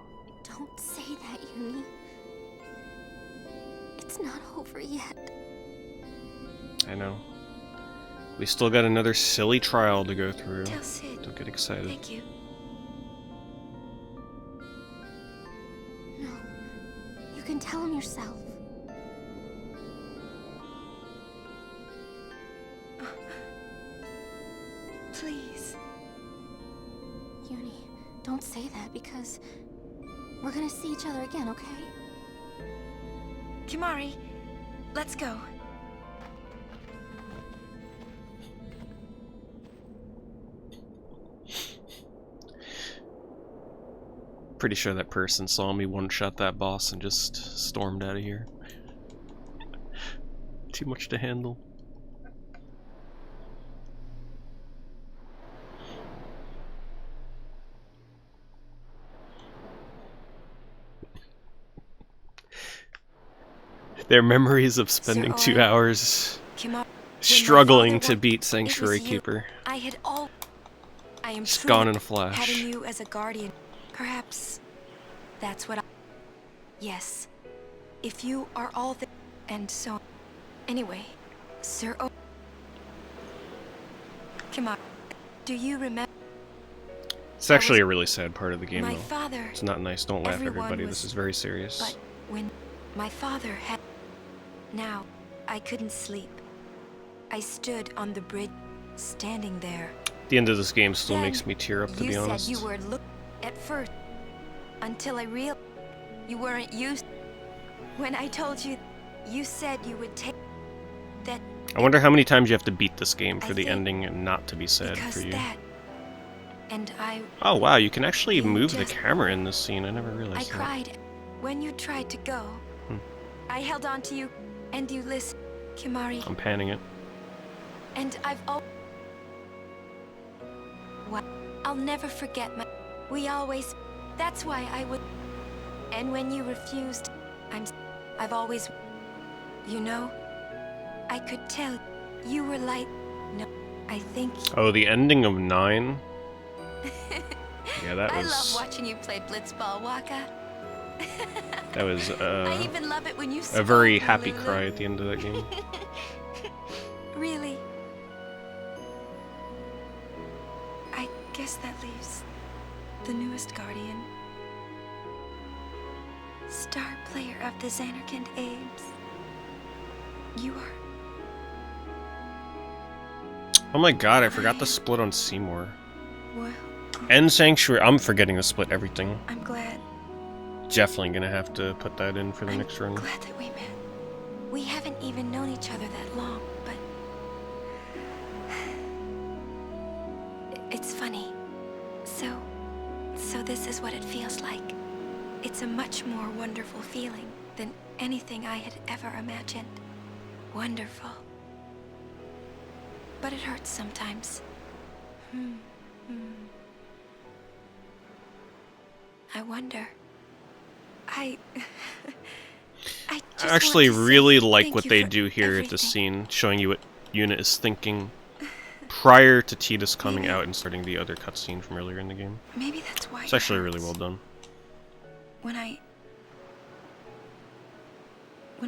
Don't say that, Uni. It's not over yet. I know. We still got another silly trial to go through. Tell Sid. Don't get excited. Thank you. No. You can tell him yourself. puny. Don't say that because we're gonna see each other again, okay? Kimari, let's go. Pretty sure that person saw me one-shot that boss and just stormed out of here. Too much to handle. Their memories of spending 2 hours struggling to beat Sanctuary Keeper. I am It's gone in a flash. Having you as a guardian. Perhaps that's what I... Yes. If you are all the... And so... Anyway, Sir O... Come on. Do you remember... It's actually a really sad part of the game, my though. father... It's not nice. Don't laugh, Everyone everybody. was- This is very serious. But when my father had... Now, I couldn't sleep. I stood on the bridge, standing there. The end of this game still Then makes me tear up, to be honest. You said you were look at first, until I realized you weren't used. When I told you, you said you would take that. I wonder how many times you have to beat this game for I the think ending and not to be sad because for you. that. And I. Oh wow, you can actually You move the just- camera in this scene. I never I realized that. cried when you tried to go. I held on to you, and you listened, Kimari. I'm panning it. And I've I'll never forget my... We always... That's why I would... And when you refused, I've always... You know? I could tell you were like... No, I think... Oh, the ending of 9? Yeah, that I love was... watching you play Blitzball, Waka. That was, I even love it when you a very scold me, happy Lulu. cry at the end of that game. Really? I guess that leaves the newest guardian. Star player of the Xanarkand Abes. You are... Oh my god, I forgot the split on Seymour. Well, And Sanctuary. I'm forgetting to split everything. I'm glad. Definitely gonna have to put that in for the next run. Glad that we met. We haven't even known each other that long, but... It's funny. So this is what it feels like. It's a much more wonderful feeling than anything I had ever imagined. Wonderful. But it hurts sometimes. I wonder. I just actually want to say really like thank what you they for do here at everything. this scene, showing you what Yuna is thinking prior to Tidus coming out and starting the other cutscene from earlier in the game. Maybe that's why It's it actually really hurts. well done. When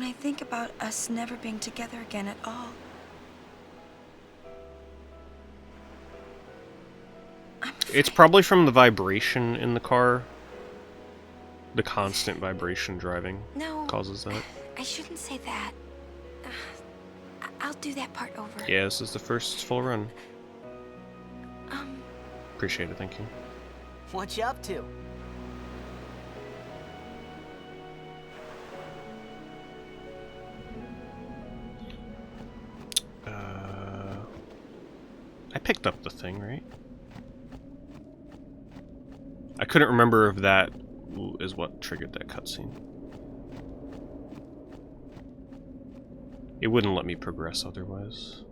I think about us never being together again at all, It's probably from the vibration in the car. The constant vibration driving No. causes that. I shouldn't say that. I'll do that part over. Yeah, this is the first full run. Um, Appreciate it, thank you. What you up to? I picked up the thing, right? I couldn't remember if that is what triggered that cutscene. It wouldn't let me progress otherwise.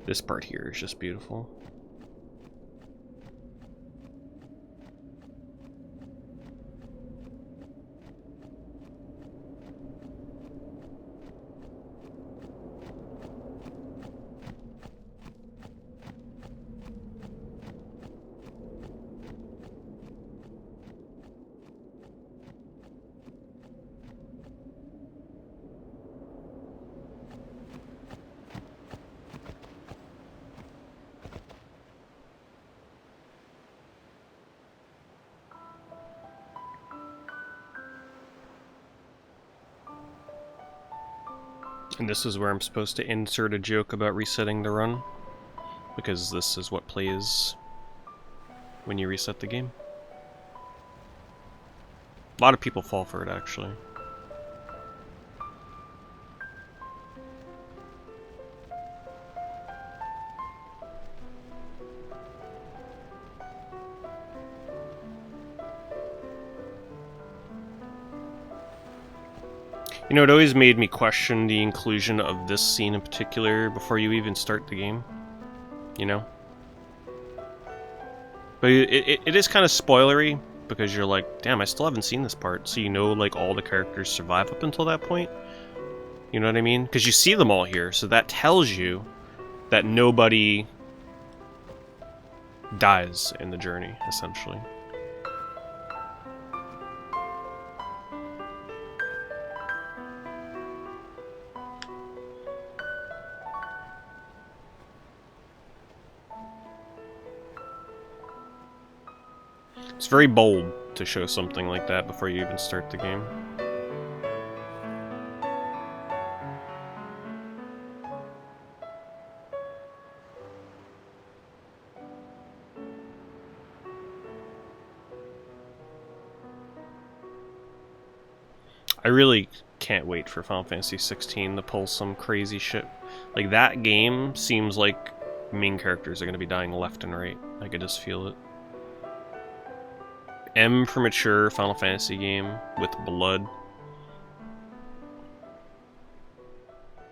This part here is just beautiful. And this is where I'm supposed to insert a joke about resetting the run, because this is what plays when you reset the game. A lot of people fall for it, actually. You know, it always made me question the inclusion of this scene in particular before you even start the game. You know? But it is kind of spoilery, because you're like, damn, I still haven't seen this part. So you know, like, all the characters survive up until that point. You know what I mean? Because you see them all here, so that tells you that nobody dies in the journey, essentially. It's very bold to show something like that before you even start the game. I really can't wait for Final Fantasy 16 to pull some crazy shit. Like, that game seems like main characters are going to be dying left and right. I could just feel it. M for mature Final Fantasy game with blood.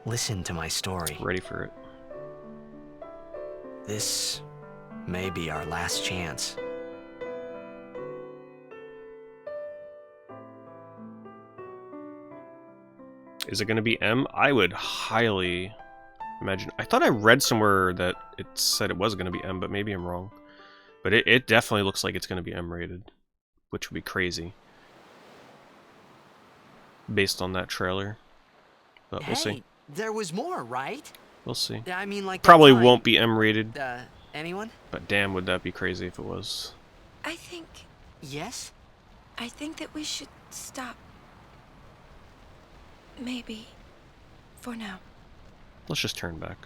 Listen to my story. Ready for it. This may be our last chance. Is it going to be M? I would highly imagine. I thought I read somewhere that it said it was going to be M, but maybe I'm wrong. But it definitely looks like it's going to be M rated, which would be crazy based on that trailer. But we'll see. There was more, right? We'll see. I mean, like, probably won't be M rated. Anyone? But damn, would that be crazy if it was. I think... Yes? I think that we should stop. Maybe. For now. Let's just turn back.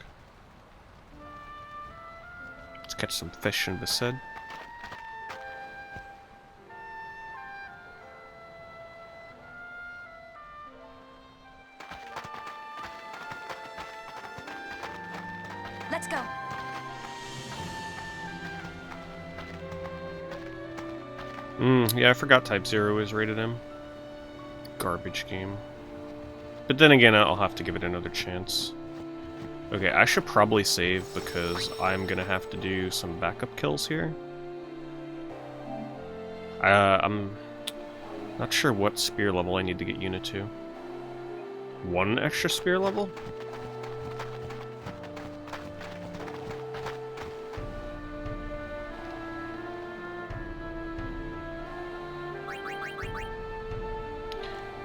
Let's catch some fish in the Besaid. Let's go. Yeah, I forgot Type 0 is rated M. Garbage game. But then again, I'll have to give it another chance. Okay, I should probably save because I'm gonna have to do some backup kills here. I'm not sure what spear level I need to get Yuna to. 1 extra spear level?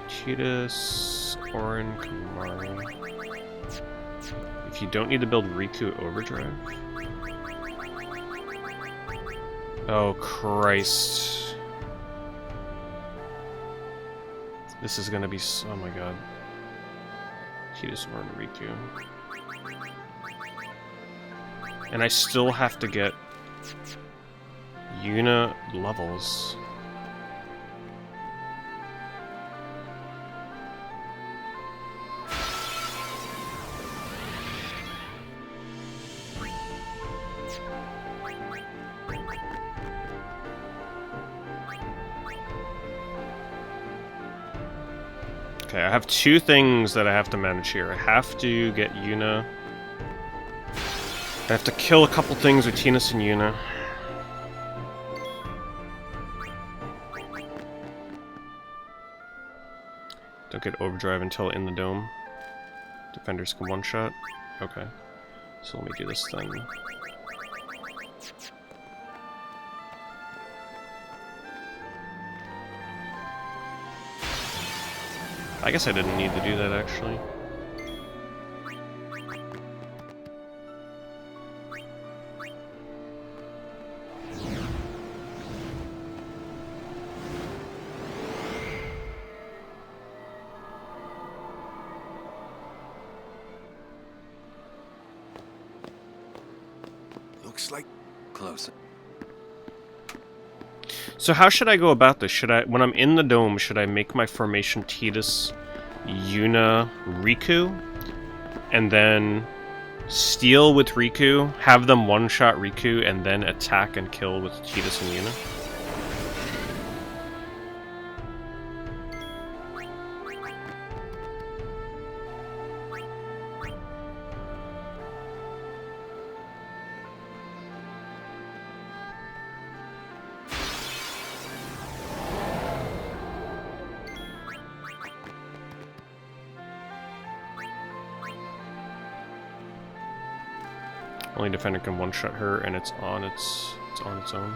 Cheetahs, Orin, Kamari. If you don't need to build Riku Overdrive. Oh Christ. This is gonna be so, oh my god. Cheetahs, Orin, Riku. And I still have to get Yuna levels. Okay, I have 2 things that I have to manage here. I have to get Yuna. I have to kill a couple things with Tinas and Yuna. Don't get overdrive until in the dome. Defenders can one-shot. Okay. So let me do this then. I guess I didn't need to do that, actually. looks like... Close. So how should I go about this? Should I, when I'm in the dome, should I make my formation Tidus, Yuna, Riku, and then steal with Riku, have them one-shot Riku, and then attack and kill with Tidus and Yuna? Only defender can one-shot her, and it's on its own.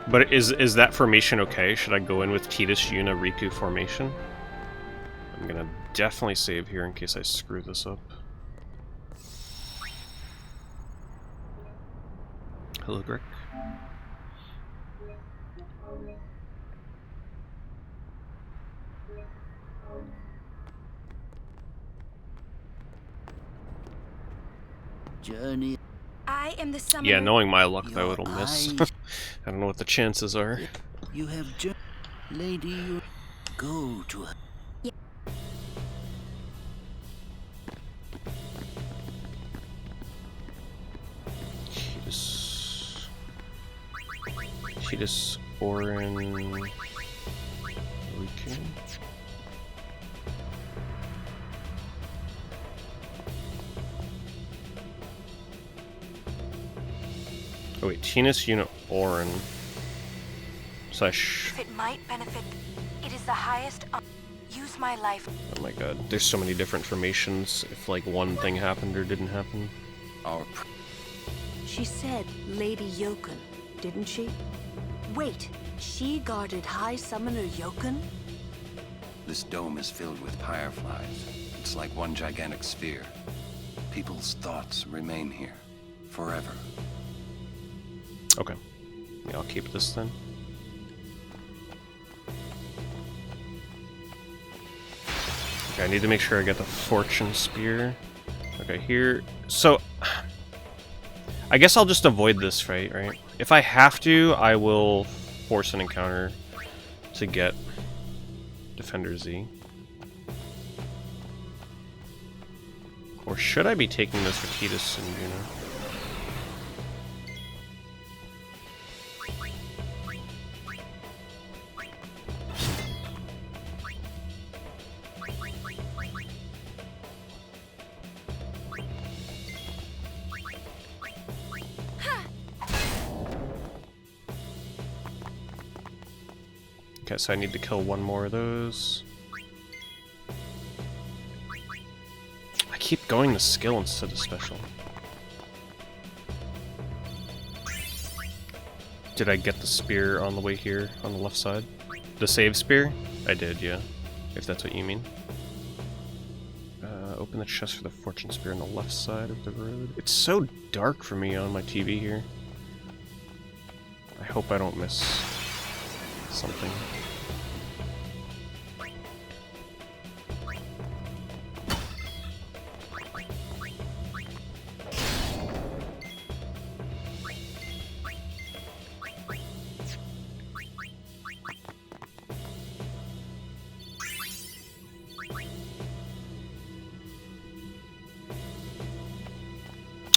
But is that formation okay? Should I go in with Tidus, Yuna, Riku formation? I'm gonna definitely save here in case I screw this up. Hello, Greg. Journey. I am the summoner. Yeah, knowing my luck, though, it'll miss. I don't know what the chances are. You have lady, you go to her. Yeah. Tidus, Orin, Riku. Oh wait, Tidus, Yuna, Orin. Slash... If it might benefit, it is the highest... Use my life. Oh my god, there's so many different formations if like one thing happened or didn't happen. She said Lady Yokun, didn't she? Wait, she guarded High Summoner Yokun? This dome is filled with fireflies. It's like one gigantic sphere. People's thoughts remain here forever. Okay. Yeah, I'll keep this then. Okay, I need to make sure I get the Fortune Spear. Okay, here... So... I guess I'll just avoid this fight, right? If I have to, I will force an encounter to get Defender Z. Or should I be taking this for Tidus and Yuna? Okay, so I need to kill one more of those. I keep going to skill instead of special. Did I get the spear on the way here, on the left side? The save spear? I did, yeah. If that's what you mean. Open the chest for the fortune spear on the left side of the road. It's so dark for me on my TV here. I hope I don't miss something.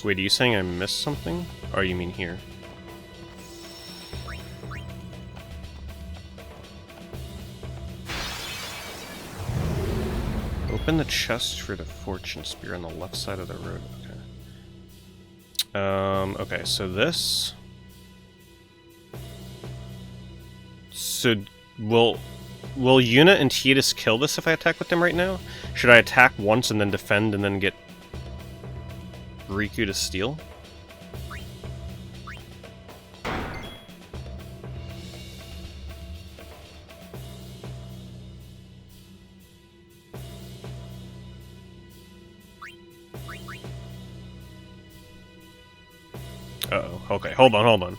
Wait, are you saying I missed something? Or you mean here? Open the chest for the fortune spear on the left side of the road. Okay. Okay, so this... So, will Yuna and Tidus kill this if I attack with them right now? Should I attack once and then defend and then get Riku to steal? Uh-oh. Okay, hold on.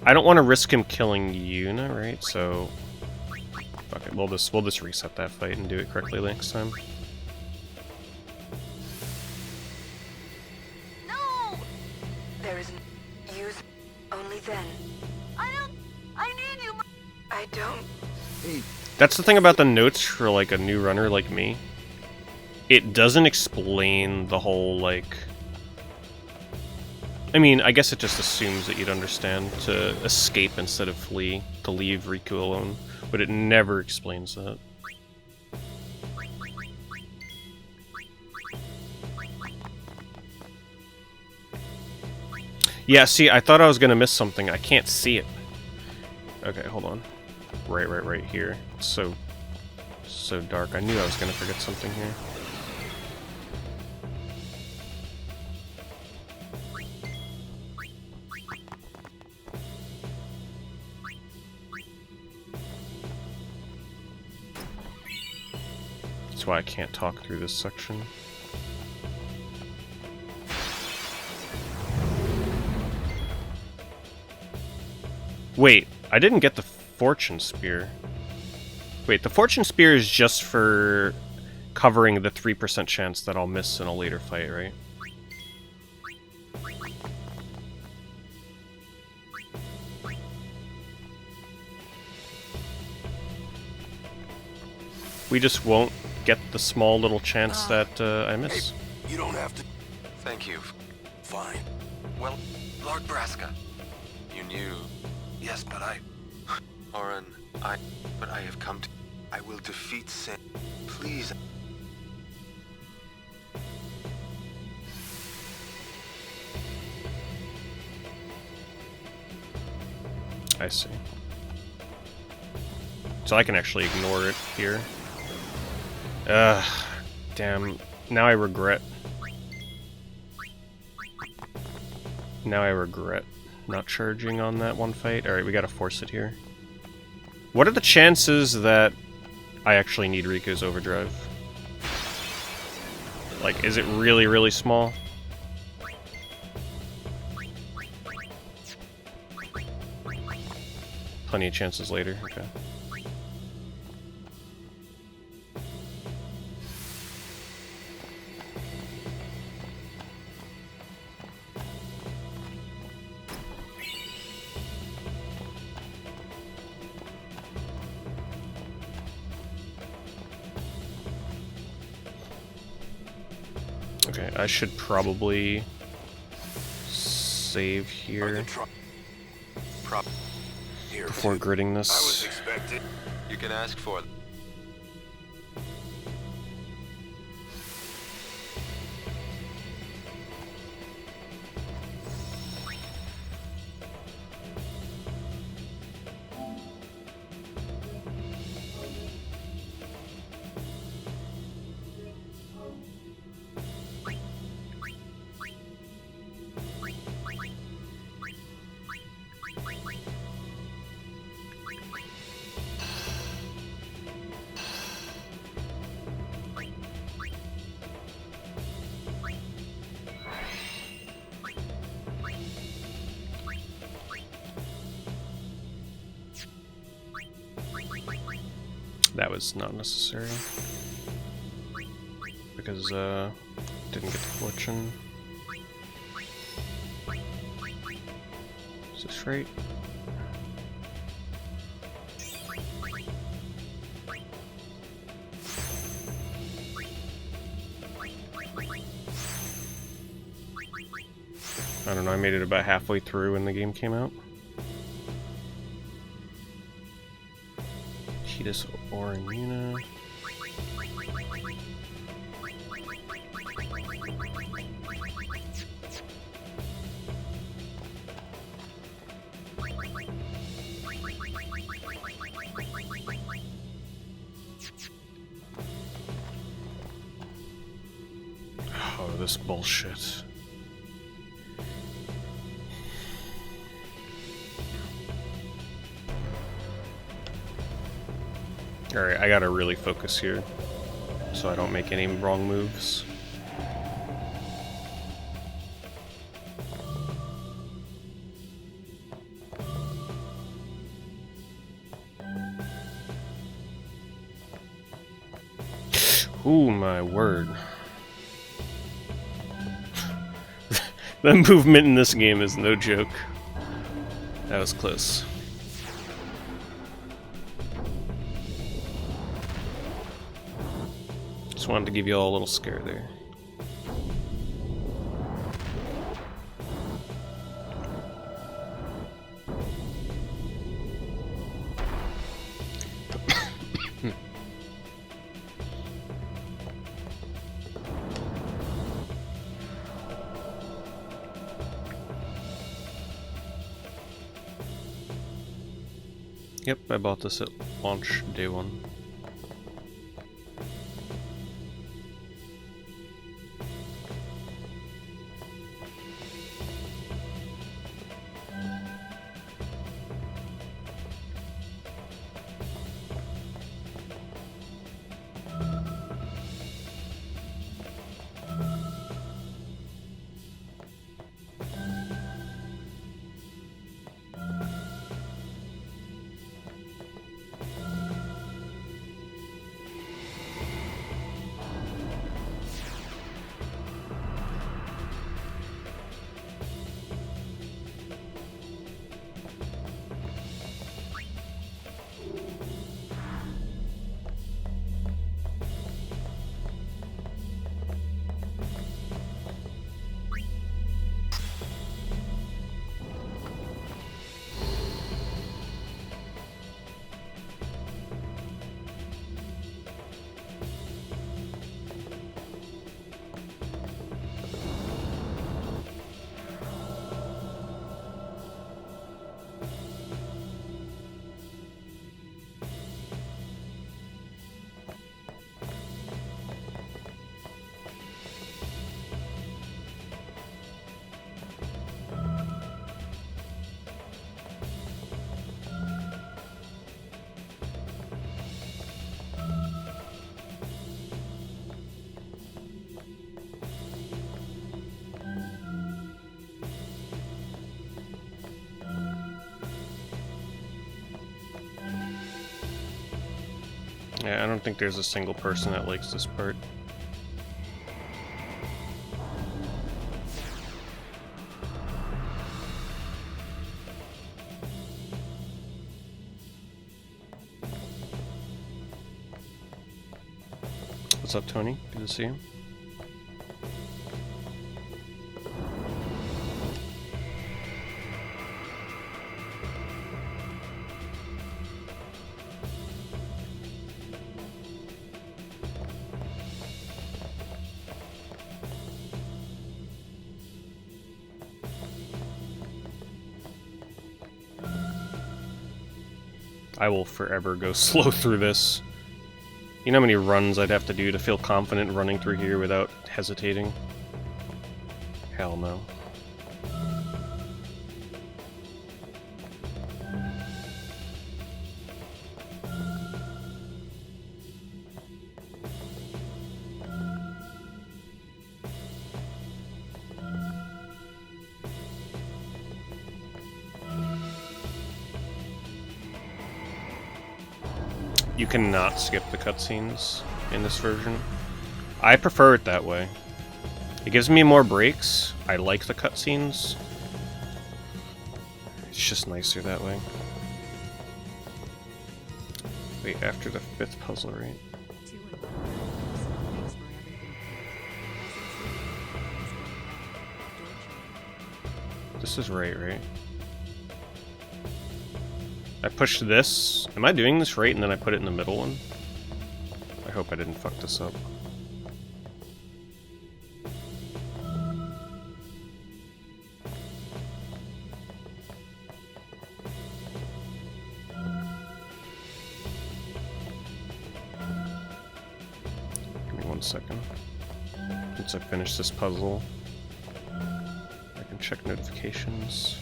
I don't want to risk him killing Yuna, right? So, okay, we'll just reset that fight and do it correctly next time. No! There is use only then. I need you. I don't. Hey. That's the thing about the notes for like a new runner like me. It doesn't explain the whole like. I mean, I guess it just assumes that you'd understand to escape instead of flee, to leave Riku alone, but it never explains that. Yeah, see, I thought I was gonna miss something. I can't see it. Okay, hold on. Right here. It's so dark. I knew I was gonna forget something here. That's why I can't talk through this section. Wait, I didn't get the Fortune Spear. Wait, the Fortune Spear is just for covering the 3% chance that I'll miss in a later fight, right? We just won't get the small little chance that I miss. Hey, you don't have to. Thank you. Fine. Well, Lord Braska, you knew. Yes, but Orin, but I have come to. I will defeat sin. Please. I see. So I can actually ignore it here. Damn. Now I regret. Now I regret not charging on that one fight. Alright, we gotta force it here. What are the chances that I actually need Riku's overdrive? Like, is it really, really small? Plenty of chances later, okay. Okay, I should probably save here before gridding this. I was expecting. You can ask for it. That was not necessary. Because, didn't get the fortune. Is this right? I don't know, I made it about halfway through when the game came out. Cheetahs or Yuna. Oh, this bullshit. Alright, I gotta really focus here, so I don't make any wrong moves. Ooh, my word. The movement in this game is no joke. That was close. Just wanted to give you all a little scare there. Yep, I bought this at launch day one. Yeah, I don't think there's a single person that likes this part. What's up, Tony? Good to see you. I will forever go slow through this. You know how many runs I'd have to do to feel confident running through here without hesitating? Hell no. You cannot skip the cutscenes in this version. I prefer it that way. It gives me more breaks. I like the cutscenes. It's just nicer that way. Wait, after the 5th puzzle, right? This is right? I pushed this. Am I doing this right and then I put it in the middle one? I hope I didn't fuck this up. Give me 1 second. Once I finish this puzzle, I can check notifications.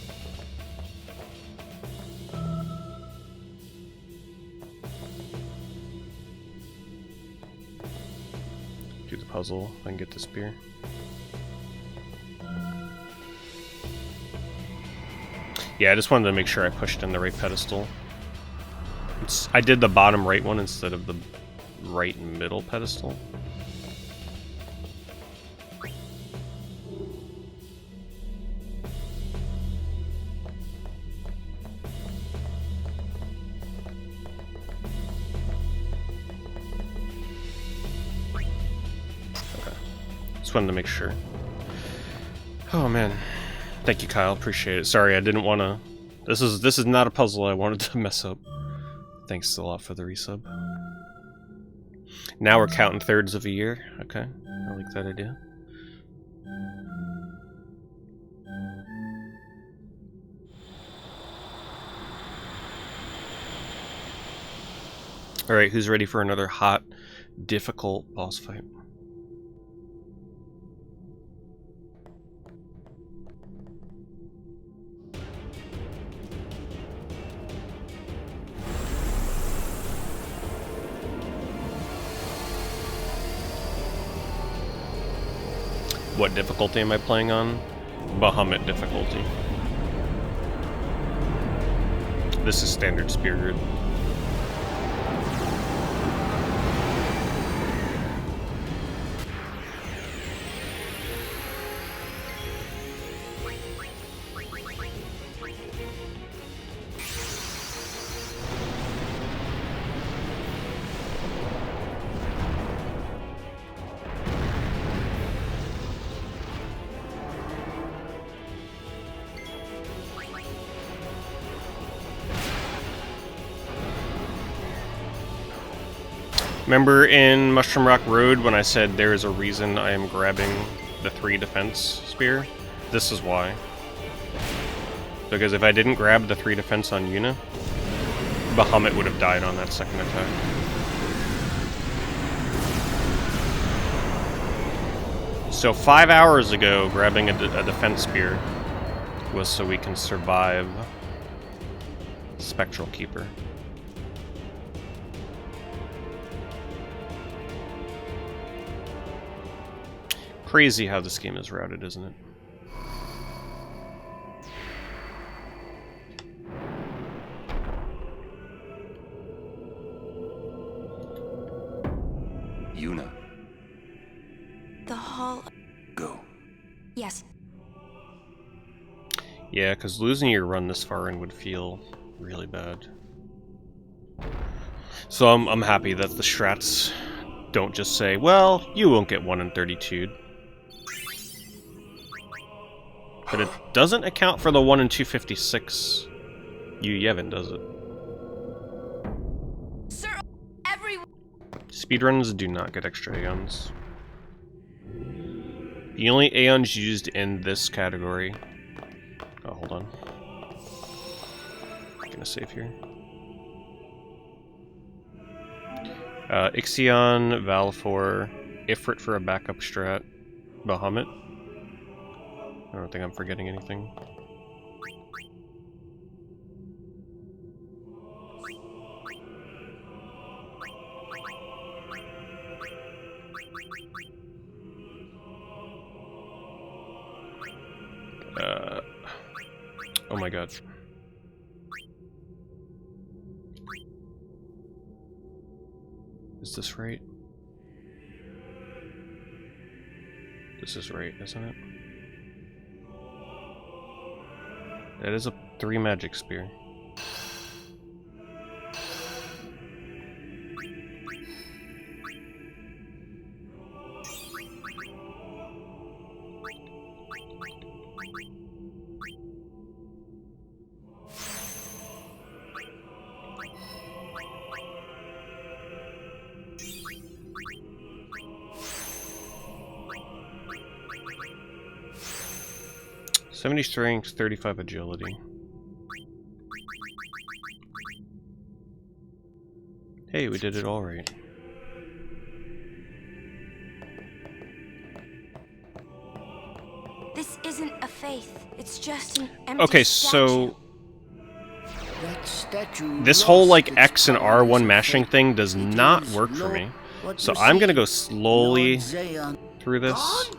Do the puzzle, I can get this beer. Yeah, I just wanted to make sure I pushed in the right pedestal. I did the bottom right one instead of the right middle pedestal. wanted to make sure. Oh man, thank you, Kyle. Appreciate it. Sorry, I didn't want to. This is not a puzzle I wanted to mess up. Thanks a lot for the resub. Now we're counting thirds of a year. Okay, I like that idea. All right, who's ready for another hot, difficult boss fight? What difficulty am I playing on? Bahamut difficulty. This is standard spear grid. Remember in Mushroom Rock Road when I said there is a reason I am grabbing the 3 defense spear? This is why. Because if I didn't grab the 3 defense on Yuna, Bahamut would have died on that second attack. So 5 hours ago, grabbing a defense spear was so we can survive Spectral Keeper. Crazy how this game is routed, isn't it? Yuna. The hall. Go. Yes. Yeah, because losing your run this far in would feel really bad. So I'm happy that the strats don't just say, well, you won't get 1 in 32. But it doesn't account for the 1 in 256. Yevon, does it? Sir, everyone. Speedruns do not get extra Aeons. The only Aeons used in this category... Oh, hold on. I'm gonna save here. Ixion, Valfor, Ifrit for a backup strat, Bahamut. I don't think I'm forgetting anything. Oh my god. Is this right? This is right, isn't it? That is a 3 magic spear. $70 strength, 35 agility. Hey, we did it all right. This isn't a faith. It's just an empty Okay, statue. so this whole like X and R1 mashing thing does not work for me. So I'm gonna go slowly through this.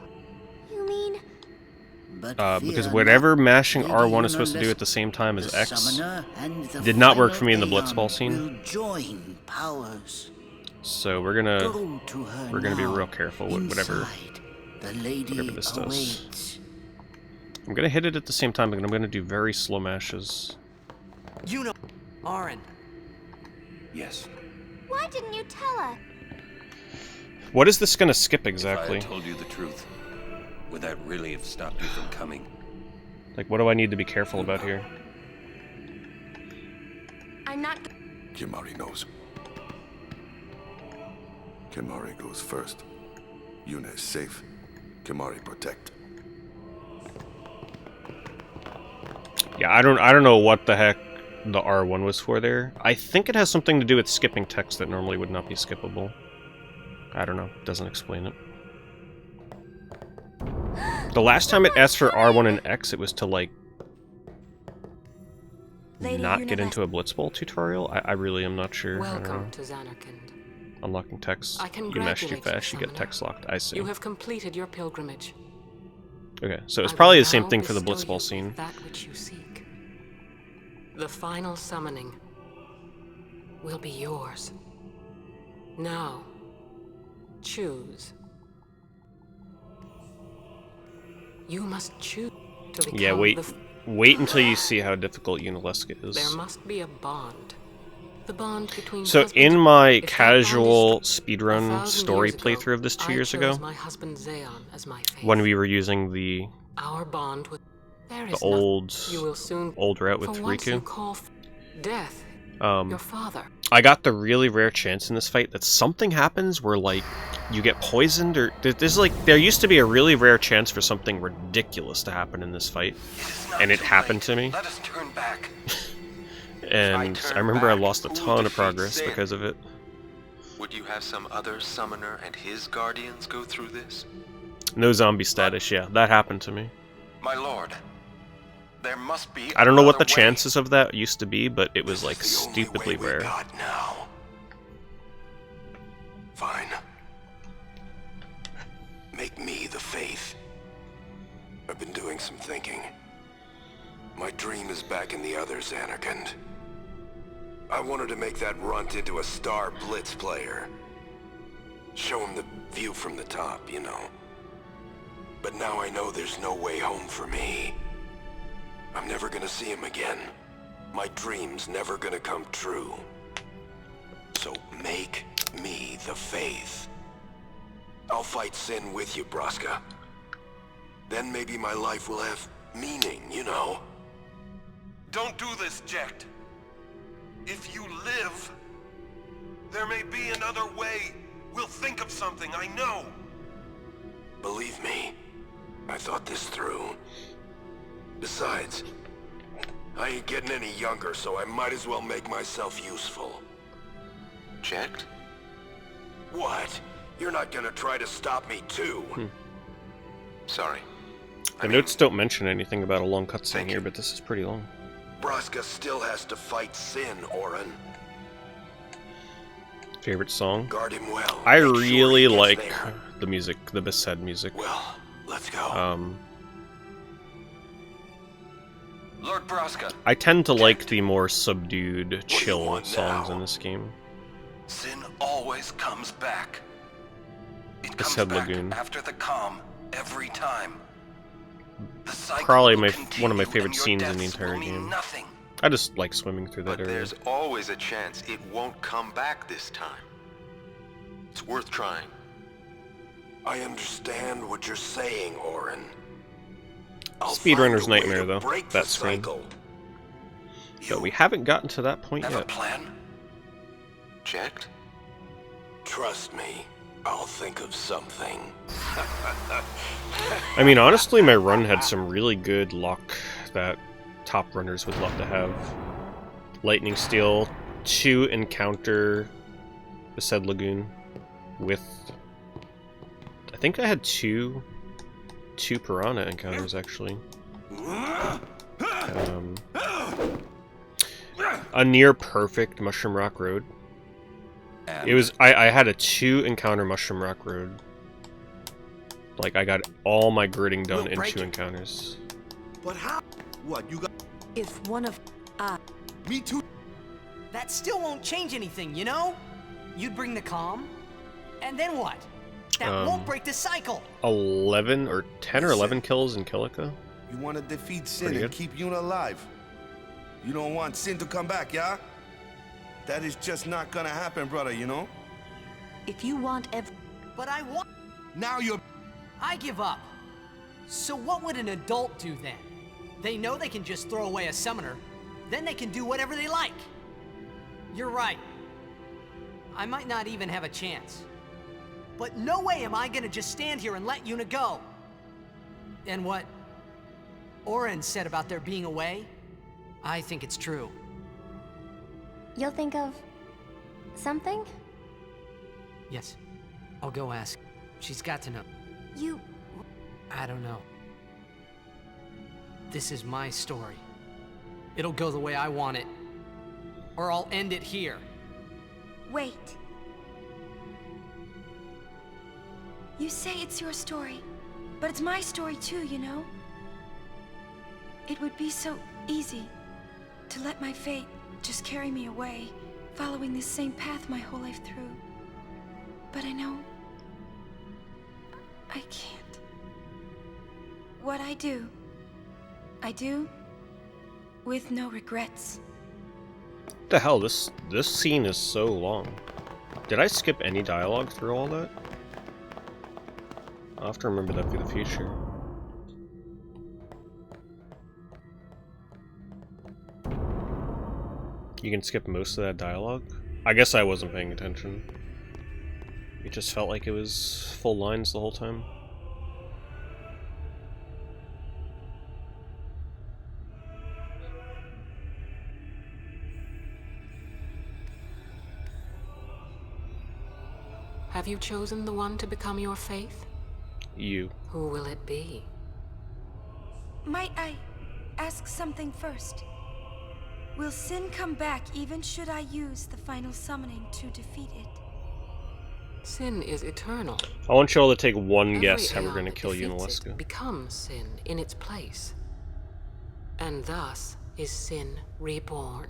Because whatever mashing R1 is supposed to do at the same time as X did not work for me in the Blitzball scene. So we're gonna be real careful with whatever this does. I'm gonna hit it at the same time, but I'm gonna do very slow mashes. You know, Aaron. Yes. Why didn't you tell us? What is this gonna skip exactly? If I had told you the truth, Would that really have stopped you from coming? Like, what do I need to be careful about here? I'm not... Kimari knows. Kimari goes first. Yuna is safe. Kimari protect. Yeah, I don't know what the heck the R1 was for there. I think it has something to do with skipping text that normally would not be skippable. I don't know. Doesn't explain it. The last time it asked for R1 and X, it was to, like, not get into a Blitzball tutorial? I really am not sure. Welcome to Zanarkand. Unlocking text. I You mash too congratulate fast, you get Summoner. text locked. I see. You have completed your pilgrimage. Okay, so it's I probably will the same now thing for the bestow Blitzball you scene. That which you seek. The final summoning will be yours. Now, choose. You must choose to become Yeah, wait the until you see how difficult Unalesca is. There must be a bond. The bond between So husband- in my If that casual bond is speedrun 1,000 story years ago, playthrough of this 2 I years chose ago, my husband Zeon as my faith. when we were using the Our bond with there the is nothing. old You will soon route with for once you Riku, call death your father. I got the really rare chance in this fight that something happens where, like, you get poisoned, or there used to be a really rare chance for something ridiculous to happen in this fight, and it happened to me. Let us turn back. And I remember I lost a ton of progress because of it. Would you have some other summoner and his guardians go through this? No zombie status, yeah, that happened to me. My lord, there must be I don't know what the another way. chances of that used to be, but it was, like, stupidly rare. Now. Fine. Make me the faith. I've been doing some thinking. My dream is back in the other Zanarkand. I wanted to make that runt into a star Blitz player. Show him the view from the top, you know. But now I know there's no way home for me. I'm never gonna see him again. My dream's never gonna come true. So make me the faith. I'll fight sin with you, Braska. Then maybe my life will have meaning, you know? Don't do this, Jecht. If you live, there may be another way. We'll think of something, I know. Believe me, I thought this through. Besides, I ain't getting any younger, so I might as well make myself useful. Jecht? What? You're not gonna try to stop me too? Sorry. The notes don't mention anything about a long cutscene here, but this is pretty long. Braska still has to fight sin, Orin. Favorite song? Guard him well. I Make sure really he gets like there. the music, the Besed music. Well, let's go. Lord Braska. I tend to like the more subdued, chill songs in this game. Sin always comes back. It comes Besed back Lagoon. after the calm, every time. The cycle Probably will one of my continue, favorite and your scenes in the deaths entire will mean game. nothing. I just like swimming through that But area. there's always a chance it won't come back this time. It's worth trying. I understand what you're saying, Orin. I'll Speedrunner's find a way nightmare, to though. break That the screen. cycle. But we haven't gotten to that point Have a yet. plan? Checked? Trust me, I'll think of something. I mean, honestly, my run had some really good luck that top runners would love to have. Lightning Steel, 2 encounter the said lagoon with... I think I had two piranha encounters, actually. A near perfect Mushroom Rock Road. It was I had a 2 encounter Mushroom Rock Road. Like, I got all my gridding done in 2 encounters. But how? What, you got... If one of... Me too. That still won't change anything, you know? You'd bring the calm, and then what? That won't break the cycle. 11 or 10 or 11 kills in Kilika. You want to defeat Sin Pretty and good. keep Yuna alive. You don't want Sin to come back, yeah? That is just not gonna happen, brother, you know? If you want But I want... Now you're... I give up. So what would an adult do then? They know they can just throw away a summoner, then they can do whatever they like. You're right. I might not even have a chance. But no way am I gonna just stand here and let Yuna go. And what Oren said about there being a way, I think it's true. You'll think of something? Yes, I'll go ask. She's got to know. You... I don't know. This is my story. It'll go the way I want it. Or I'll end it here. Wait. You say it's your story, but it's my story too, you know? It would be so easy to let my fate just carry me away, following this same path my whole life through. But I know I can't. What I do with no regrets. What the hell? This scene is so long. Did I skip any dialogue through all that? I'll have to remember that for the future. You can skip most of that dialogue? I guess I wasn't paying attention. It just felt like it was full lines the whole time. Have you chosen the one to become your faith? You. Who will it be? Might I ask something first? Will Sin come back even should I use the final summoning to defeat it? Sin is eternal. I want you all to take one guess how we're going to kill Yunalesca. Becomes Sin in its place. And thus is Sin reborn.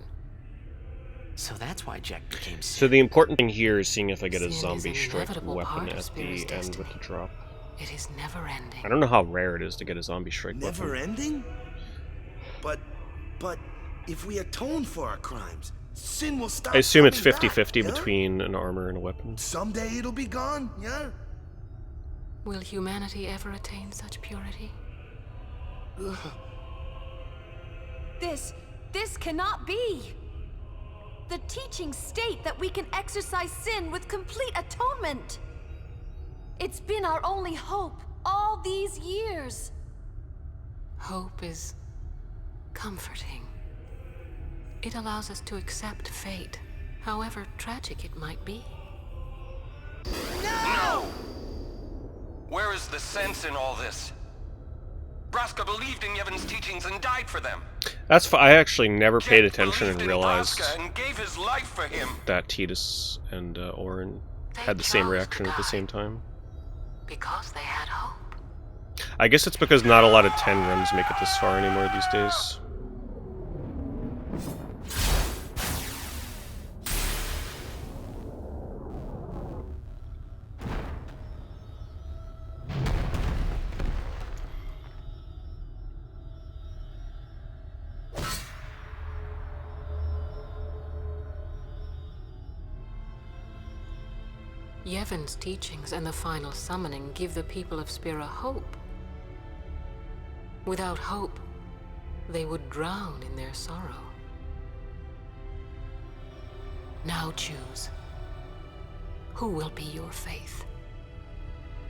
So that's why Jack became Sin. So the important thing here is seeing if I get a Sin zombie is an strike inevitable weapon part of at Spirit's the end destiny. with the drop. It is never ending. I don't know how rare it is to get a zombie strike Never weapon. ending? But if we atone for our crimes, Sin will stop. I assume it's coming 50-50 back, between an armor and a weapon. Someday it'll be gone, yeah? Will humanity ever attain such purity? This cannot be! The teachings state that we can exercise sin with complete atonement! It's been our only hope all these years! Hope is comforting. It allows us to accept fate, however tragic it might be. No! Where is the sense in all this? Braska believed in Yevon's teachings and died for them. I actually never paid attention and realized and gave his life for him. that Tidus and Orin had the same reaction at the same time. Because they had hope. I guess it's because not a lot of 10 runs make it this far anymore these days. Yevon's teachings and the final summoning give the people of Spira hope. Without hope, they would drown in their sorrow. Now choose. Who will be your faith?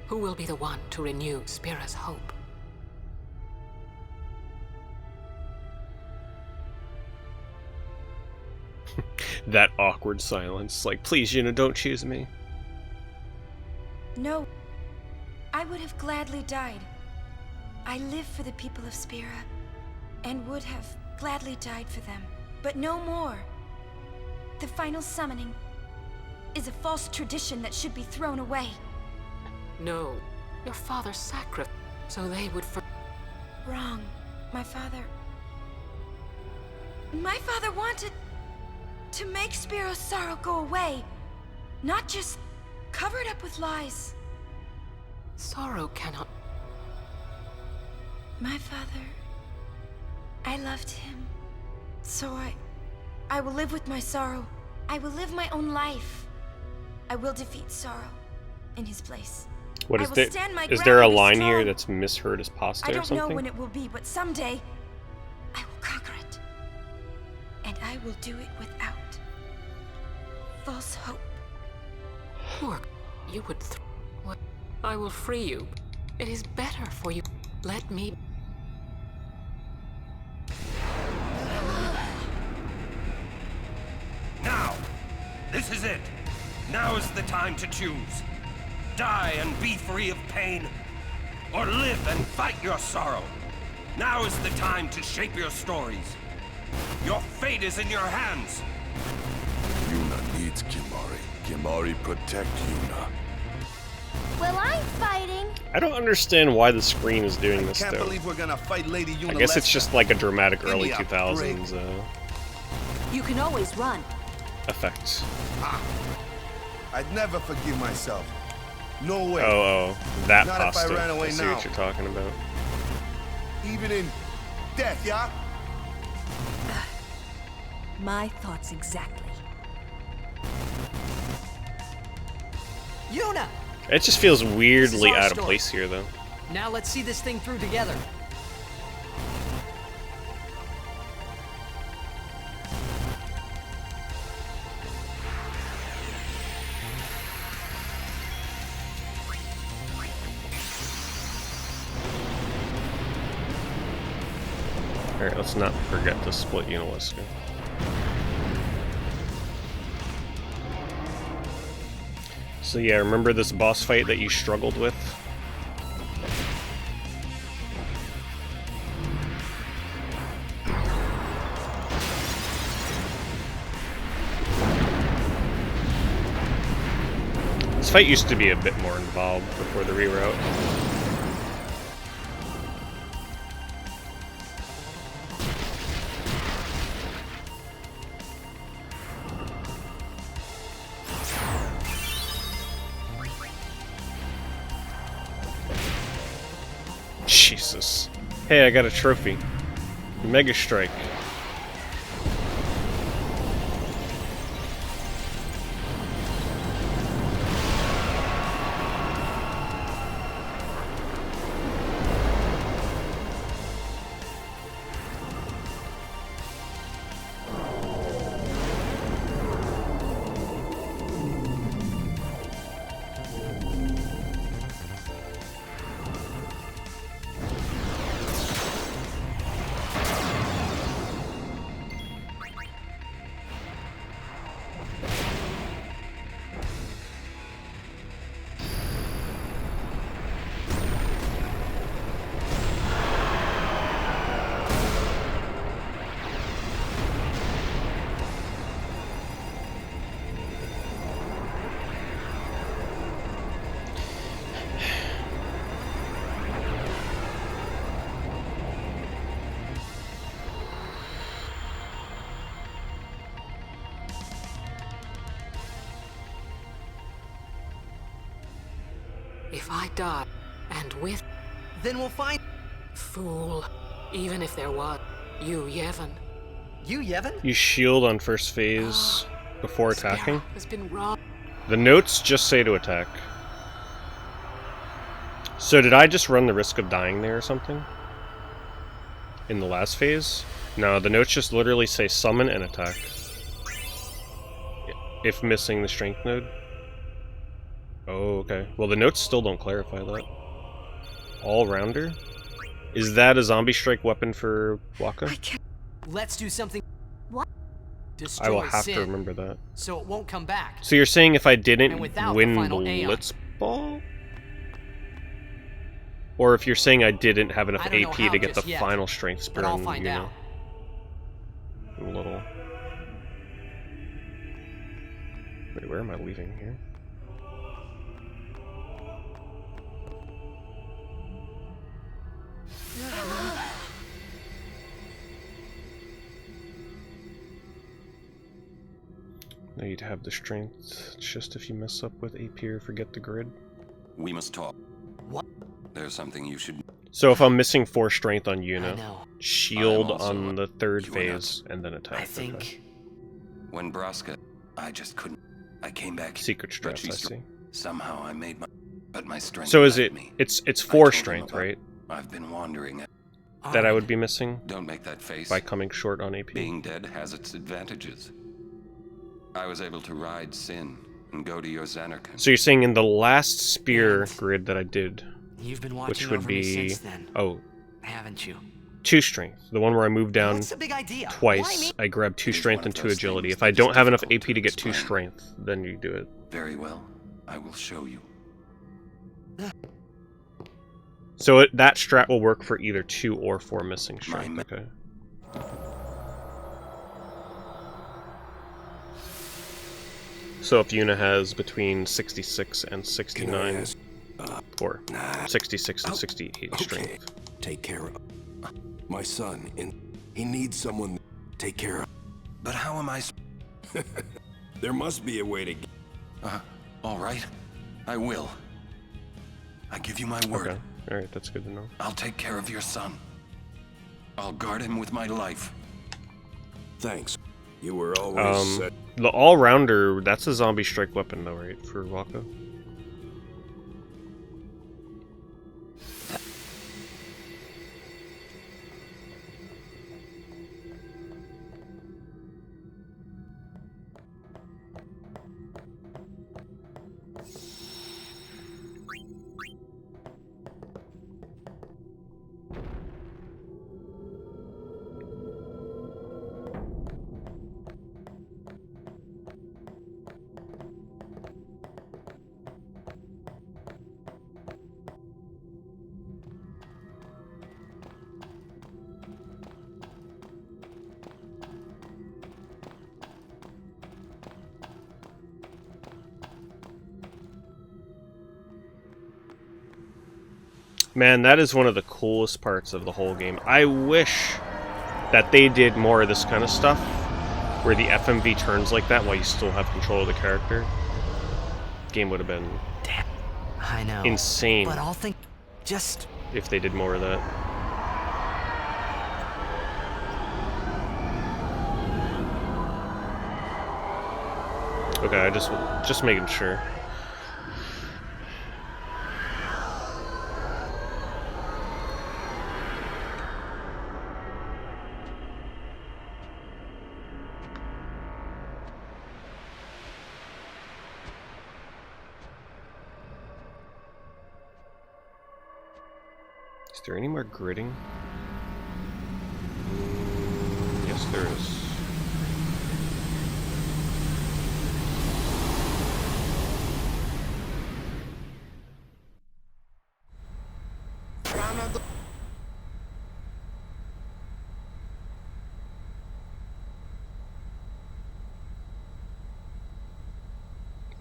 Who will be the one to renew Spira's hope? That awkward silence, like, please, Yuna, don't choose me. No. I would have gladly died. I live for the people of Spira, and would have gladly died for them. But no more. The final summoning is a false tradition that should be thrown away. No. Your father sacrificed so they would Wrong. My father wanted to make Spiro's sorrow go away, not just cover it up with lies. Sorrow cannot... My father... I loved him. So I will live with my sorrow. I will live my own life. I will defeat sorrow in his place. What I is will there? stand my Is ground there a and be line here strong. that's misheard as I pasta or don't know something? when it will be, but someday I will conquer it. And I will do it without false hope. Poor, you would. What? I will free you. It is better for you. Let me. Now! This is it! Now is the time to choose. Die and be free of pain, or live and fight your sorrow. Now is the time to shape your stories. Your fate is in your hands. Yuna needs Kimari. Kimari protect Yuna. Well, I'm fighting. I don't understand why the screen is doing this, Can't though. believe we're gonna fight Lady Yuna. I guess it's just like a dramatic Give me early a 2000s You can always run. effect. I'd never forgive myself. No way. Oh, that Not if I pasta. ran away I see now. what you're talking about. Even in death, yeah? My thoughts exactly. Yuna! It just feels This weirdly is our out of story. place here, though. Now let's see this thing through together. Alright, let's not forget to split Unalisca. So yeah, remember this boss fight that you struggled with? This fight used to be a bit more involved before the reroute. Jesus. Hey, I got a trophy. Mega Strike. If I die, and with... Then we'll find... Fool. Even if there was... You, Yevon. You, Yevon? You shield on first phase before attacking. Has been wrong. The notes just say to attack. So did I just run the risk of dying there or something? In the last phase? No, the notes just literally say summon and attack. If missing the strength node. Oh, okay. Well, the notes still don't clarify that. All-rounder? Is that a zombie strike weapon for Waka? Let's do something. What? Destroy I will have sin, to remember that. so it won't come back. So you're saying if I didn't And without win the final Aeon. Blitzball? Or if you're saying I didn't have enough I don't know AP how to get the just yet, final strength but spear I'll on find Yuna? out. A little. Wait, where am I leaving here? Now you'd have the strength just if you mess up with AP or forget the grid. We must talk. What? There's something you should... So if I'm missing 4 strength on I Yuna, know. shield I'm also on the third you phase, and then attack. I think... When Braska, I just couldn't. I came back. Secret but stress, she I see. Somehow I made my... but my strength. So is it? It's 4 strength, right? I've been wandering. That I would be missing. Don't make that face. By coming short on AP. Being dead has its advantages. I was able to ride Sin and go to your Xanarkand. So you're saying in the last spear grid that I did, You've been watching which would over be me since then, haven't you? 2 strength. The one where I moved down What's the big idea? twice. I grabbed 2 strength and 2 agility. If I don't have enough AP to get 2 strength, then you do it. Very well. I will show you. So that strat will work for either 2 or 4 missing strength. Okay. So if Yuna has between 66 and 69, or 66 and 68 strength. Take care of my son, and he needs someone to take care of. But how am I? There must be a way to. All right. I will. I give you my word. Okay. All right, that's good to know. I'll take care of your son. I'll guard him with my life. Thanks. You were always set. The all-rounder, that's a zombie strike weapon though, right, for Waka? Man, that is one of the coolest parts of the whole game. I wish that they did more of this kind of stuff, where the FMV turns like that while you still have control of the character. Game would have been I know. insane. But I'll think just if they did more of that. Okay, I just making sure. Is there any more gridding? Yes, there is.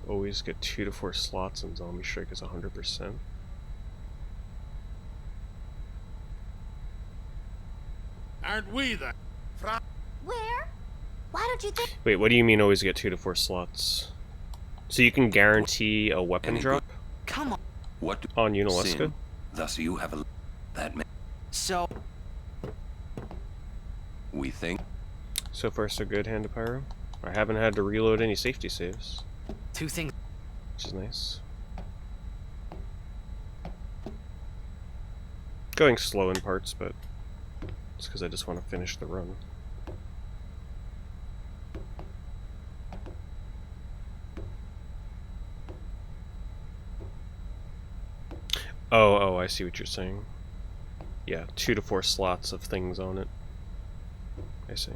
Always get 2 to 4 slots and Zombie Strike is 100%. Aren't we the... Where? Why don't you think... Wait, what do you mean always get 2 to 4 slots? So you can guarantee a weapon drop? Come on. What? On Unalesca? Sin. Thus you have a... That man. So... We think... So far so good, Hand of Pyro. I haven't had to reload any safety saves. 2 things. Which is nice. Going slow in parts, but it's because I just want to finish the run. Oh, I see what you're saying. Yeah, 2 to 4 slots of things on it. I see.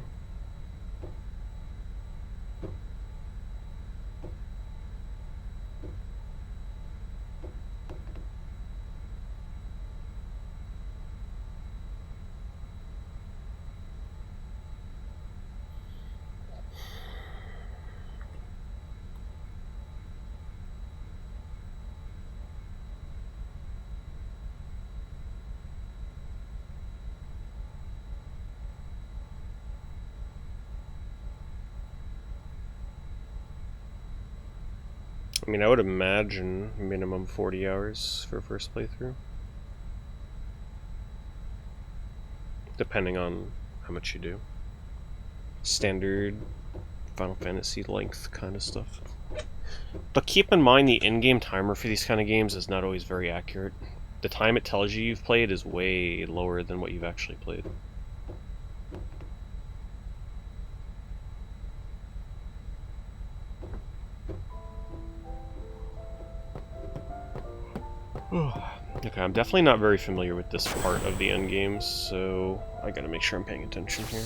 I mean, I would imagine minimum 40 hours for first playthrough. Depending on how much you do. Standard Final Fantasy length kind of stuff. But keep in mind the in-game timer for these kind of games is not always very accurate. The time it tells you you've played is way lower than what you've actually played. Okay, I'm definitely not very familiar with this part of the endgame, so I gotta make sure I'm paying attention here.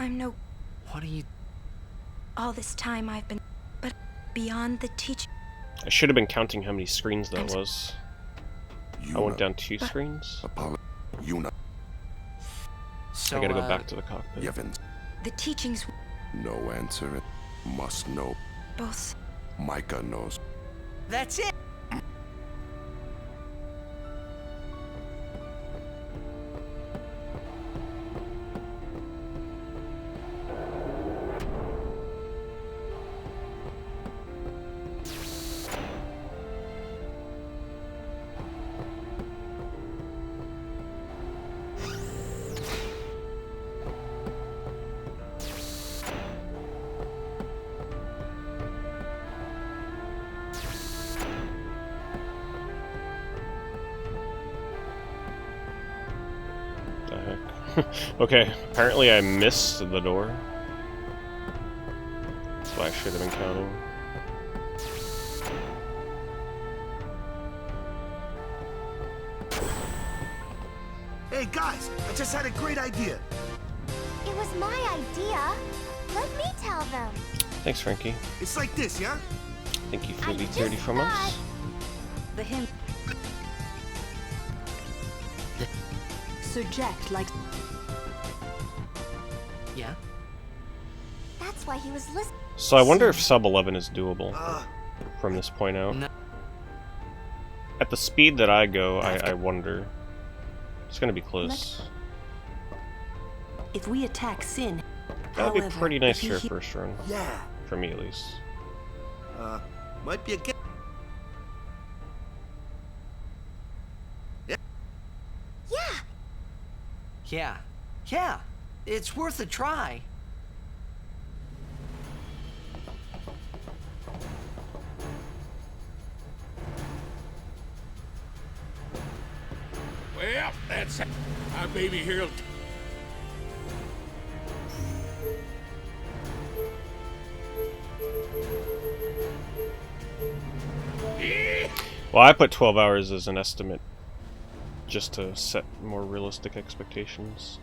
I'm no... What are you... All this time I've been... But beyond the teaching... I should have been counting how many screens that was. I went down 2 screens. So, I gotta go back to the cockpit. The teachings... No answer. Must know. Both... Micah knows. That's it! Okay, apparently I missed the door. That's what I should have been counting. Hey guys, I just had a great idea. It was my idea. Let me tell them. Thanks, Frankie. It's like this, yeah? Thank you for the 30 from us. The hymn. Surject like... Yeah? That's why he was listening. So I wonder if sub 11 is doable from this point out. No. At the speed that I go, I wonder. It's gonna be close. If we attack Sin... That would be pretty nice for your first run. Yeah. For me, at least. Might be a get. Yeah. It's worth a try. Well, that's our baby here. Well, I put 12 hours as an estimate, just to set more realistic expectations.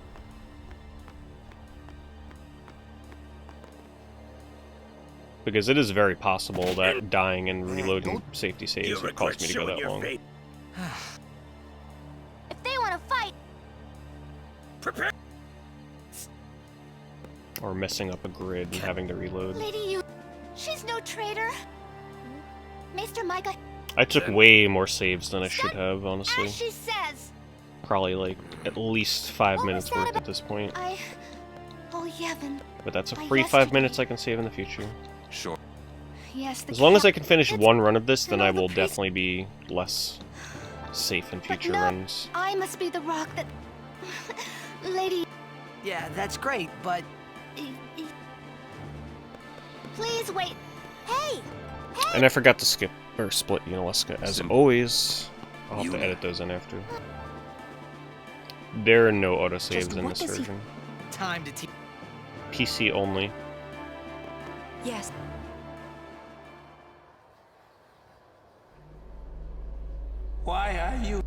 Because it is very possible that dying and reloading safety saves would cause me to go that long. If they want to fight, prepare. Or messing up a grid and having to reload. Lady she's no traitor. Maester Micah. I took way more saves than I should have, honestly. As she says. Probably like at least 5 minutes worth at this point. Oh, Yevon. But that's a free 5 minutes I can save in the future. Sure. Yes. As long as I can finish one run of this, then I will definitely be less safe in future runs. I must be the rock that... Lady... Yeah, that's great, but... Please wait. Hey! And I forgot to skip or split Unalaska, as always. I'll have to edit those in after. There are no autosaves in this version. Time to teach. PC only. Yes. Why are you?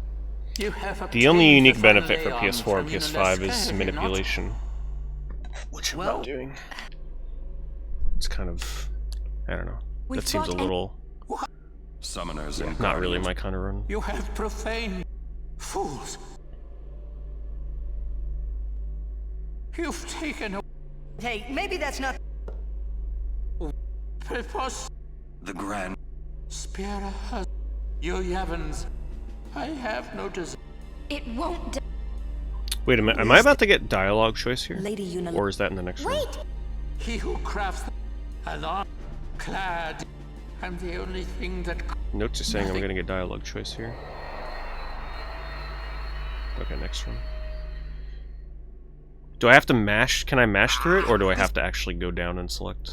You have The only unique benefit for PS4 and PS5 is manipulation. Which I'm not doing. It's kind of... I don't know. That seems a little... Summoners and not really my kind of run. You have profaned fools. You've taken. Hey, maybe that's not. The Grand Spira has you Yevons I have no desire. It won't. Wait a minute, am I about to get dialogue choice here? Lady Una. Or is that in the next room? He who crafts an arm clad. I'm the only thing that. Notes are saying I'm gonna get dialogue choice here. Okay, next room. Do I have to mash? Can I mash through it, or do I have to actually go down and select?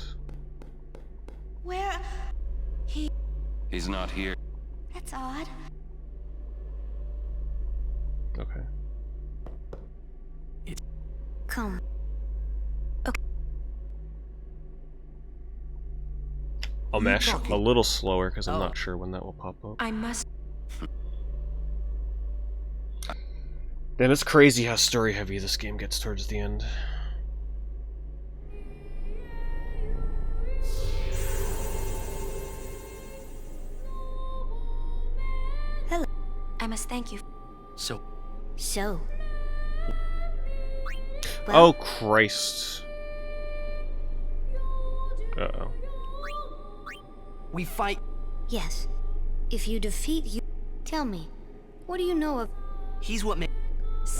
Where? He's not here. That's odd. Okay. Come. I'll mash a little slower because I'm not sure when that will pop up. I must. Then it's crazy how story heavy this game gets towards the end. Hello. I must thank you. So. Oh Christ. Uh-oh. We fight. Yes. If you defeat you, tell me, what do you know of? He's what made.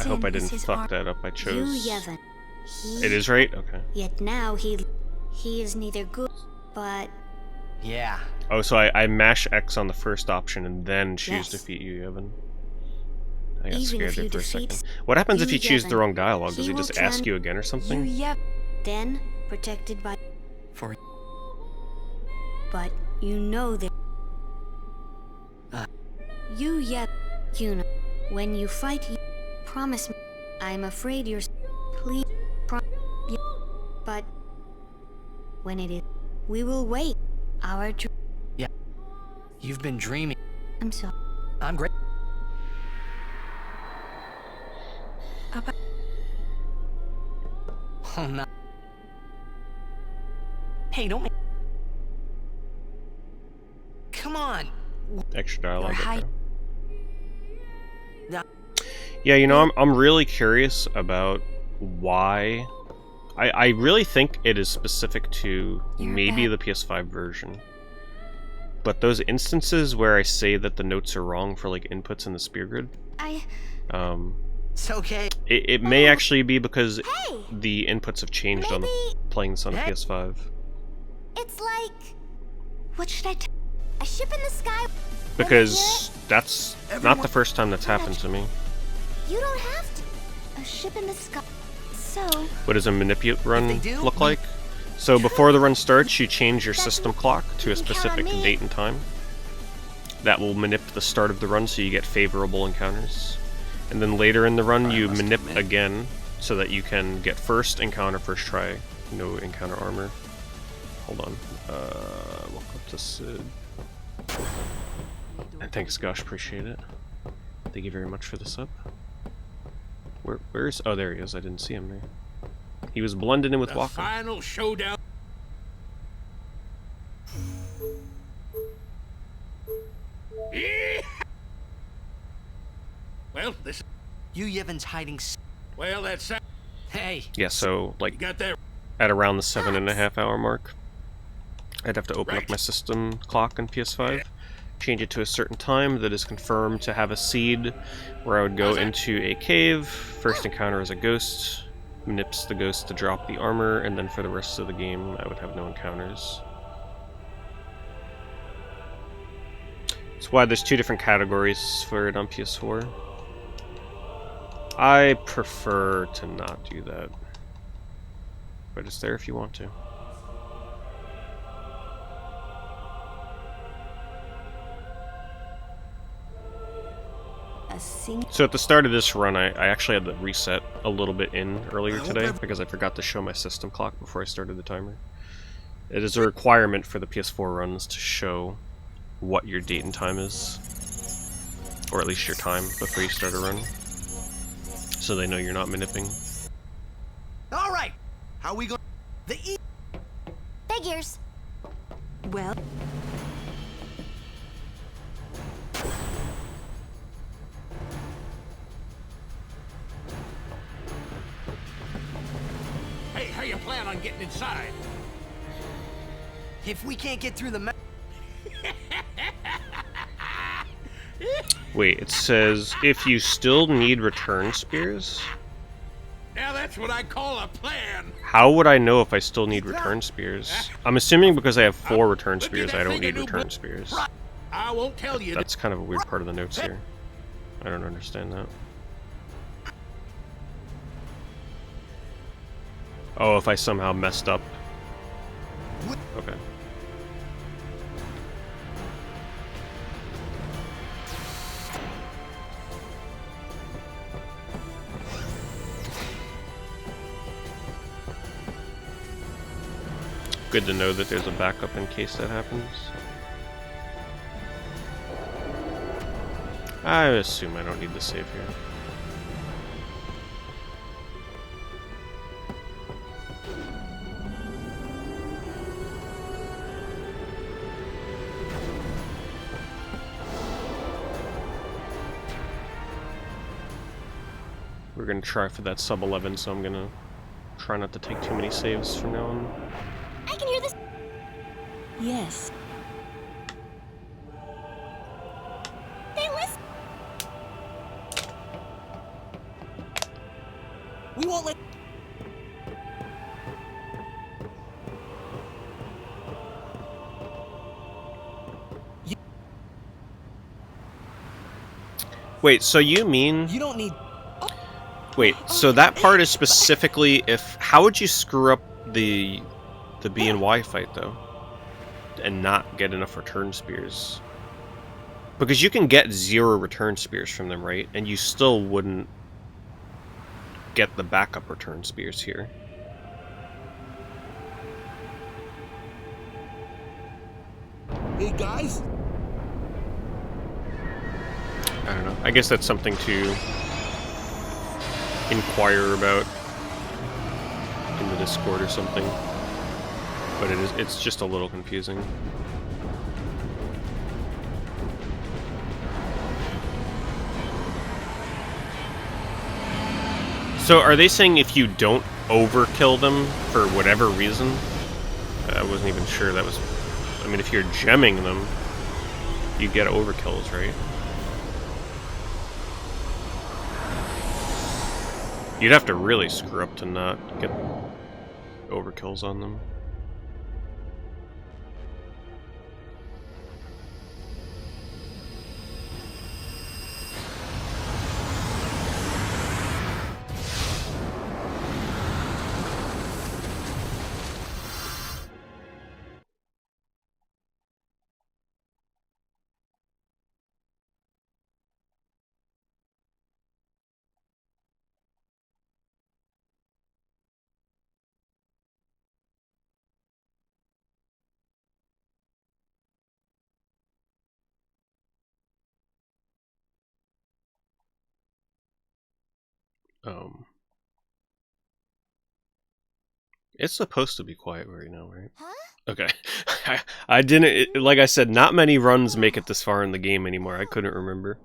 I hope I didn't fuck that up. I chose. Yevon. It is right? Okay. Yet now he is neither good, but. Yeah. Oh, so I mash X on the first option and then choose Yes. defeat you, Yevon. I got Even scared if there you for a defeat second. What happens if you choose the Yevon, wrong dialogue? Does he he will just ask turn you again or something? Then protected by. For. But you know that. You yet, you know, when you fight, you promise me. I'm afraid you're. Please, but when it is, we will wait. Our. Yeah. You've been dreaming. I'm sorry. I'm great. Oh no. Hey, don't make. Come on. Extra dialogue. Hi. Okay. Yeah, you know, I'm really curious about why. I really think it is specific to maybe the PS5 version. But those instances where I say that the notes are wrong for like inputs in the spear grid, It's okay. it may actually be because the inputs have changed on playing this on a PS5. It's like. What should I tell? A ship in the sky. Because that's not the first time that's happened to me. You don't have to. A ship in the sky. So. What does a manipulate run look like? So before the run starts, you change your system clock to a specific date and time. That will manip the start of the run so you get favorable encounters. And then later in the run, you manip again so that you can get first encounter, first try, no encounter armor. Hold on. Welcome to Sid. And thanks, Gosh, appreciate it. Thank you very much for the sub. Where's... Oh, there he is. I didn't see him there. He was blended in with Walker. Final showdown. Well, this. You Yevon's hiding. Well, that's. Hey. Yeah, so, like, got there. at around the 7.5 hour mark, I'd have to open up my system clock on PS5, change it to a certain time that is confirmed to have a seed, where I would go into a cave, first encounter as a ghost, manips the ghost to drop the armor, and then for the rest of the game I would have no encounters. That's why there's two different categories for it on PS4. I prefer to not do that, but it's there if you want to. So at the start of this run, I actually had to reset a little bit in earlier today because I forgot to show my system clock before I started the timer. It is a requirement for the PS4 runs to show what your date and time is, or at least your time before you start a run, so they know you're not manipping. All right. How we going? Figures. Well. Hey, how you plan on getting inside? If we can't get through the Wait, it says if you still need return spears? Now that's what I call a plan. How would I know if I still need return spears? I'm assuming because I have 4 return spears, I don't need return spears. I won't tell you. That's kind of a weird part of the notes here. I don't understand that. Oh, if I somehow messed up. Okay. Good to know that there's a backup in case that happens. I assume I don't need to save here. We're gonna try for that sub 11, so I'm gonna try not to take too many saves from now on. I can hear this. Yes. They listen. We won't let. Wait, so you mean... You don't need... Wait, so that part is specifically if... How would you screw up the B and Y fight, though? And not get enough return spears? Because you can get 0 return spears from them, right? And you still wouldn't get the backup return spears here. Hey, guys? I don't know. I guess that's something to inquire about in the Discord or something. But it's just a little confusing. So are they saying if you don't overkill them for whatever reason? I wasn't even sure that was... I mean, if you're gemming them, you get overkills, right? You'd have to really screw up to not get overkills on them. It's supposed to be quiet right now, right? Huh? Okay. I didn't... like I said, not many runs make it this far in the game anymore. I couldn't remember.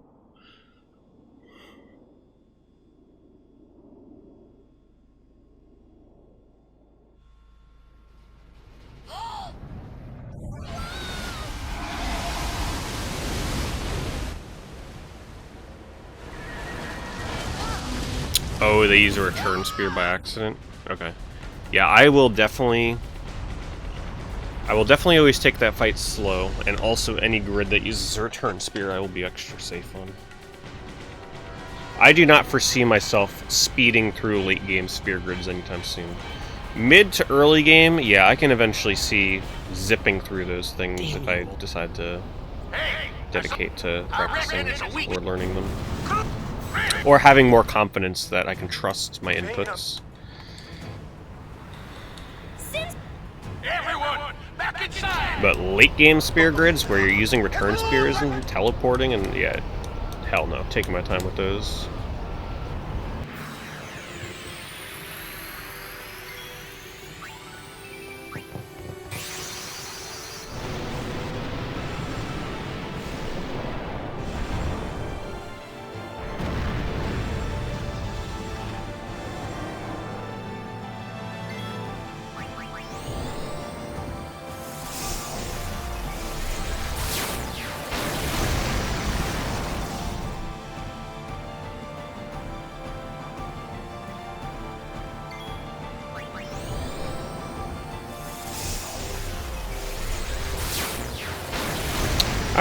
Oh, they use a return spear by accident? Okay. Yeah, I will definitely always take that fight slow, and also any grid that uses a return spear I will be extra safe on. I do not foresee myself speeding through late game spear grids anytime soon. Mid to early game, yeah, I can eventually see zipping through those things if I decide to dedicate to practicing or learning them. Or having more confidence that I can trust my inputs. But late game spear grids where you're using return spears and teleporting and yeah, hell no, taking my time with those.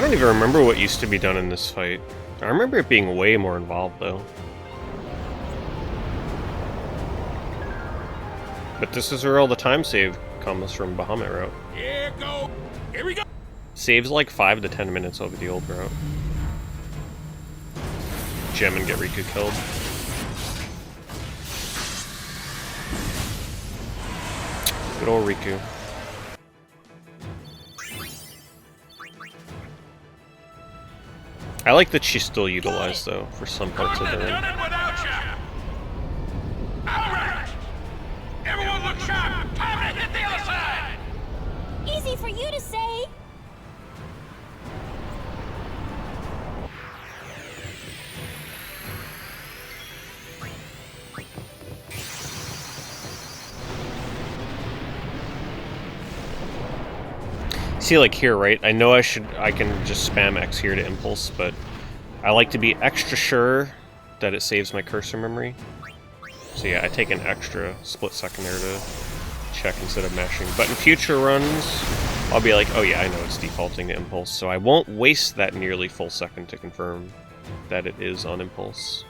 I don't even remember what used to be done in this fight. I remember it being way more involved, though. But this is where all the time save comes from Bahamut route. Here go. Here we go. Saves like 5 to 10 minutes over the old route. Gem and get Riku killed. Good old Riku. I like that she's still utilized, though, for some parts of the run. Alright! Everyone look sharp! Time to hit the other side! Easy for you to say! See, like here, right? I know I can just spam X here to impulse, but I like to be extra sure that it saves my cursor memory. So yeah, I take an extra split second there to check instead of mashing. But in future runs, I'll be like, oh yeah, I know it's defaulting to impulse, so I won't waste that nearly full second to confirm that it is on impulse.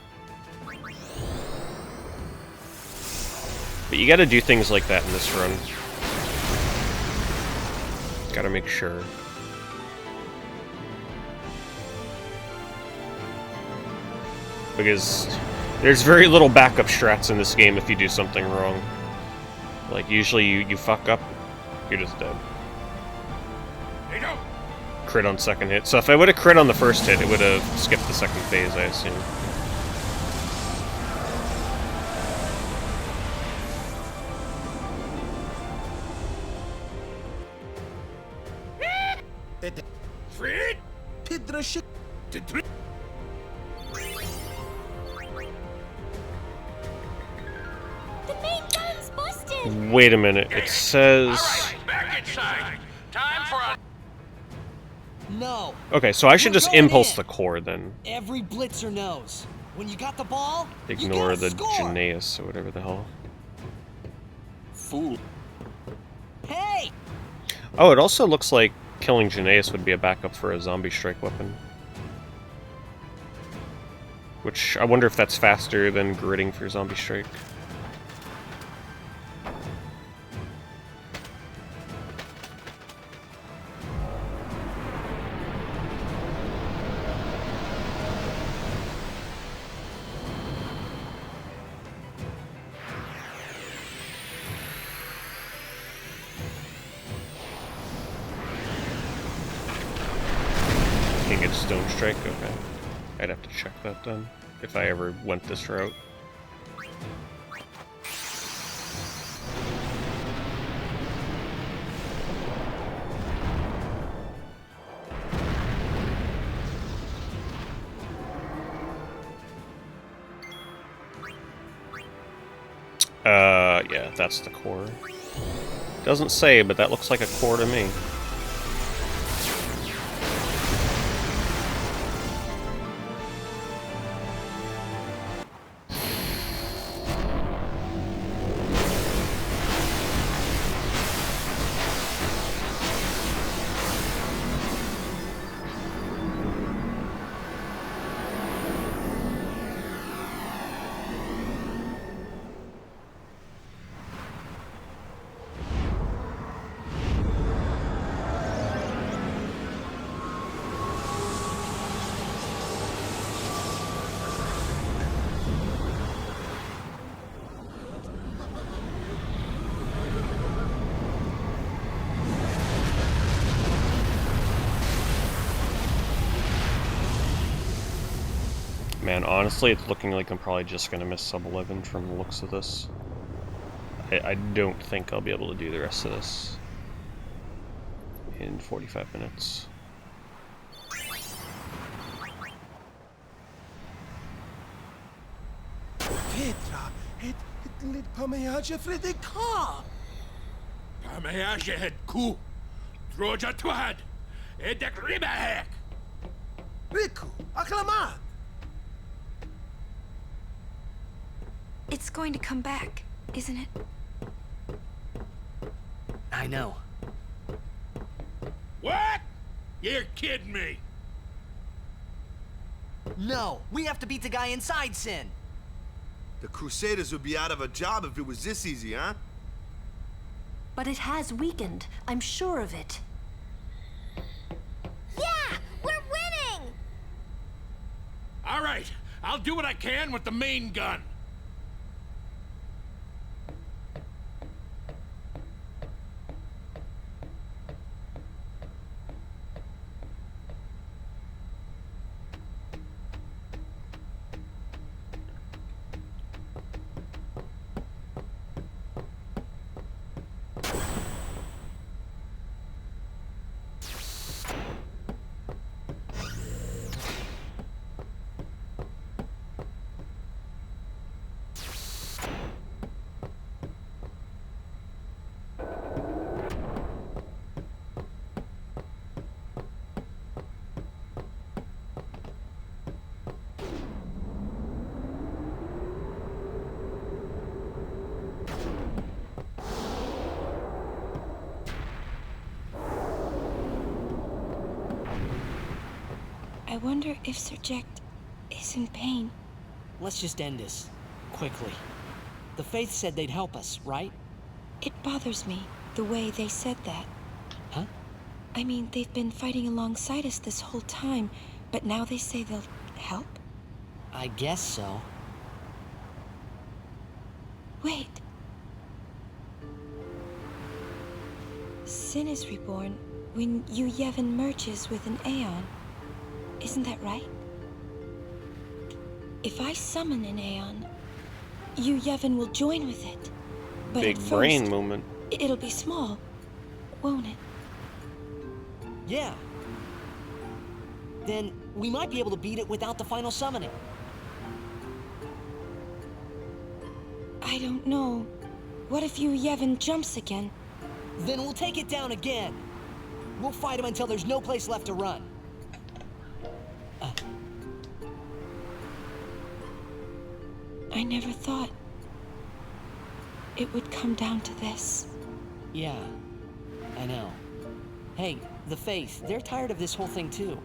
But you gotta do things like that in this run. Gotta make sure. Because there's very little backup strats in this game if you do something wrong. Like, usually you fuck up, you're just dead. Crit on second hit. So if I would have crit on the first hit, it would have skipped the second phase, I assume. The main gun's busted! Wait a minute, it says... No. Okay, so I should just impulse the core then. Every blitzer knows. When you got the ball, Ignore the Janaeus or whatever the hell. Fool. Hey! Oh, it also looks like killing Janaeus would be a backup for a zombie strike weapon. Which, I wonder if that's faster than gritting for zombie strike. Can't get stone strike? Okay. I'd have to check that then, if I ever went this route. Yeah, that's the core. Doesn't say, but that looks like a core to me. Man, honestly, it's looking like I'm probably just gonna miss sub 11 from the looks of this. I don't think I'll be able to do the rest of this in 45 minutes. Petra, het lid pamejage fredeka. Pamejage het ku. Droja twad. Edek ribahek. Riku, aklamat. It's going to come back, isn't it? I know. What? You're kidding me. No, we have to beat the guy inside Sin. The Crusaders would be out of a job if it was this easy, huh? But it has weakened. I'm sure of it. Yeah! We're winning! All right, I'll do what I can with the main gun. I wonder if Sir Ject is in pain. Let's just end this. Quickly. The Faith said they'd help us, right? It bothers me, the way they said that. Huh? I mean, they've been fighting alongside us this whole time, but now they say they'll help? I guess so. Wait. Sin is reborn when Yu Yevon merges with an Aeon. Isn't that right? If I summon an Aeon, Yu Yevon will join with it. But Big at first, brain movement. It'll be small, won't it? Yeah. Then we might be able to beat it without the final summoning. I don't know. What if Yu Yevon jumps again? Then we'll take it down again. We'll fight him until there's no place left to run. I never thought it would come down to this. Yeah, I know. Hey, the Faith, they're tired of this whole thing too.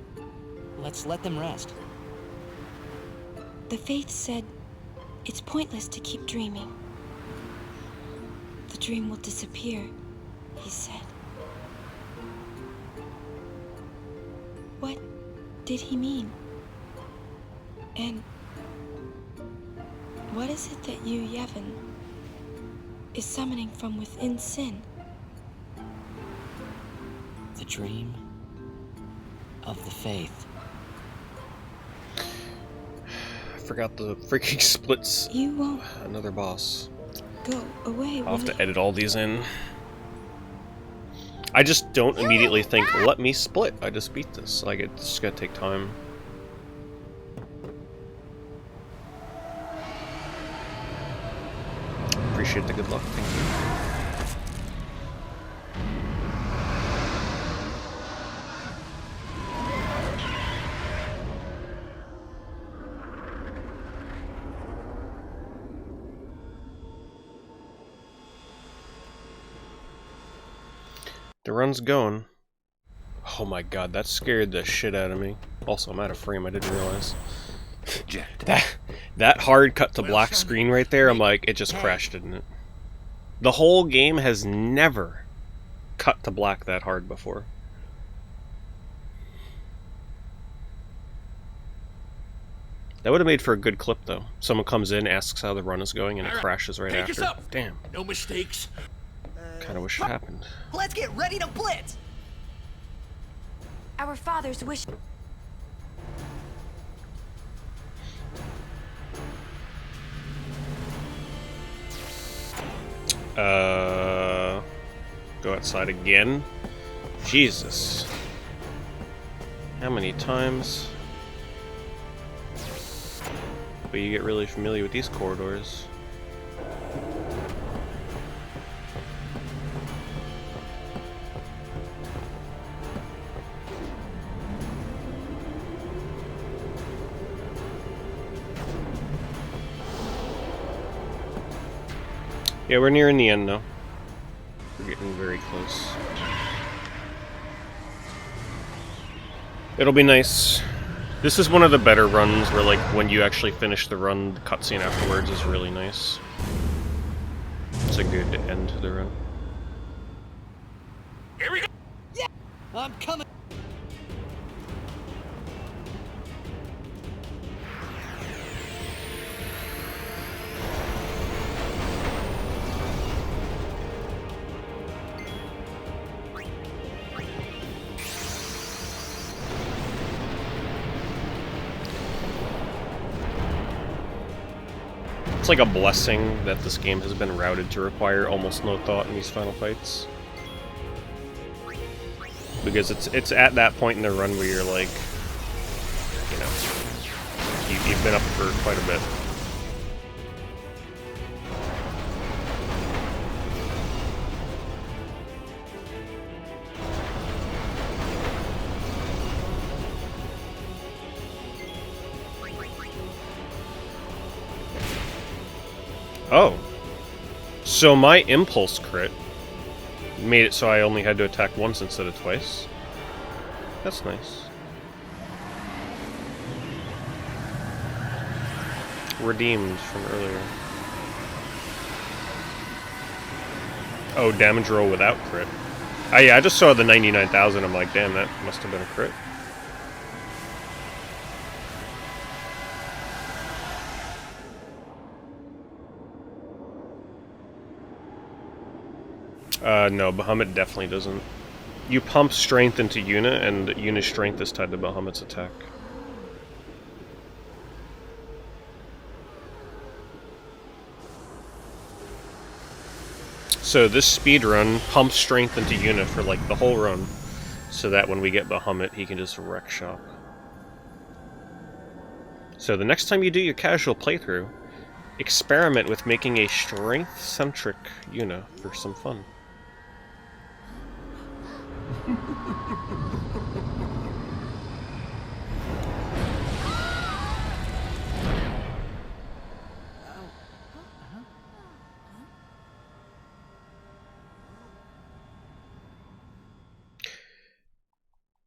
Let's let them rest. The Faith said it's pointless to keep dreaming. The dream will disappear, he said. What did he mean? And what is it that Yu Yevon is summoning from within Sin? The dream of the Faith. I forgot the freaking splits. You won't Another boss. go away, I'll have will to you? edit all these in. I just don't immediately think, let me split. I just beat this. Like, it's just gonna take time. Appreciate the good luck. Thank you. The run's going. Oh my god, that scared the shit out of me. Also, I'm out of frame, I didn't realize. That hard cut to black screen right there, I'm like, it just crashed, didn't it? The whole game has never cut to black that hard before. That would have made for a good clip, though. Someone comes in, asks how the run is going, and it crashes right Take us after. up. Damn. No mistakes. Kinda wish it happened. Let's get ready to blitz! Our fathers wish... Go outside again? Jesus. How many times? But you get really familiar with these corridors. Yeah, we're nearing the end now. We're getting very close. It'll be nice. This is one of the better runs where, like, when you actually finish the run, the cutscene afterwards is really nice. It's a good end to the run. Here we go! Yeah! I'm coming! It's like a blessing that this game has been routed to require almost no thought in these final fights. Because it's at that point in the run where you're like, you know, you've been up for quite a bit. Oh. So my impulse crit made it so I only had to attack once instead of twice. That's nice. Redeemed from earlier. Oh, damage roll without crit. Yeah, I just saw the 99,000. I'm like, damn, that must have been a crit. No, Bahamut definitely doesn't. You pump strength into Yuna, and Yuna's strength is tied to Bahamut's attack. So this speedrun pumps strength into Yuna for like the whole run, so that when we get Bahamut, he can just wreck shop. So the next time you do your casual playthrough, experiment with making a strength-centric Yuna for some fun.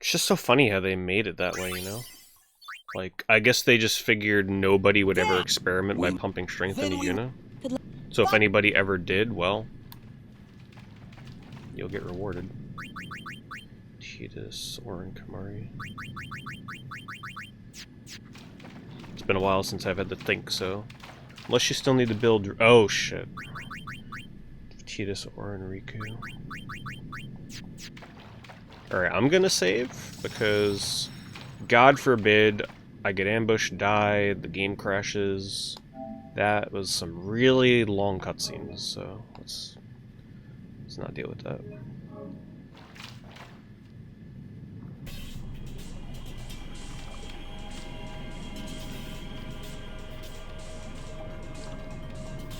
It's just so funny how they made it that way, you know? Like, I guess they just figured nobody would ever experiment by pumping strength into Yuna. So if anybody ever did, well, you'll get rewarded. Titus, Orin, Kamari. It's been a while since I've had to think, so... Unless you still need to build... Oh, shit. Titus, Orin, Riku. Alright, I'm gonna save, because... God forbid I get ambushed, die, the game crashes. That was some really long cutscenes, so let's not deal with that.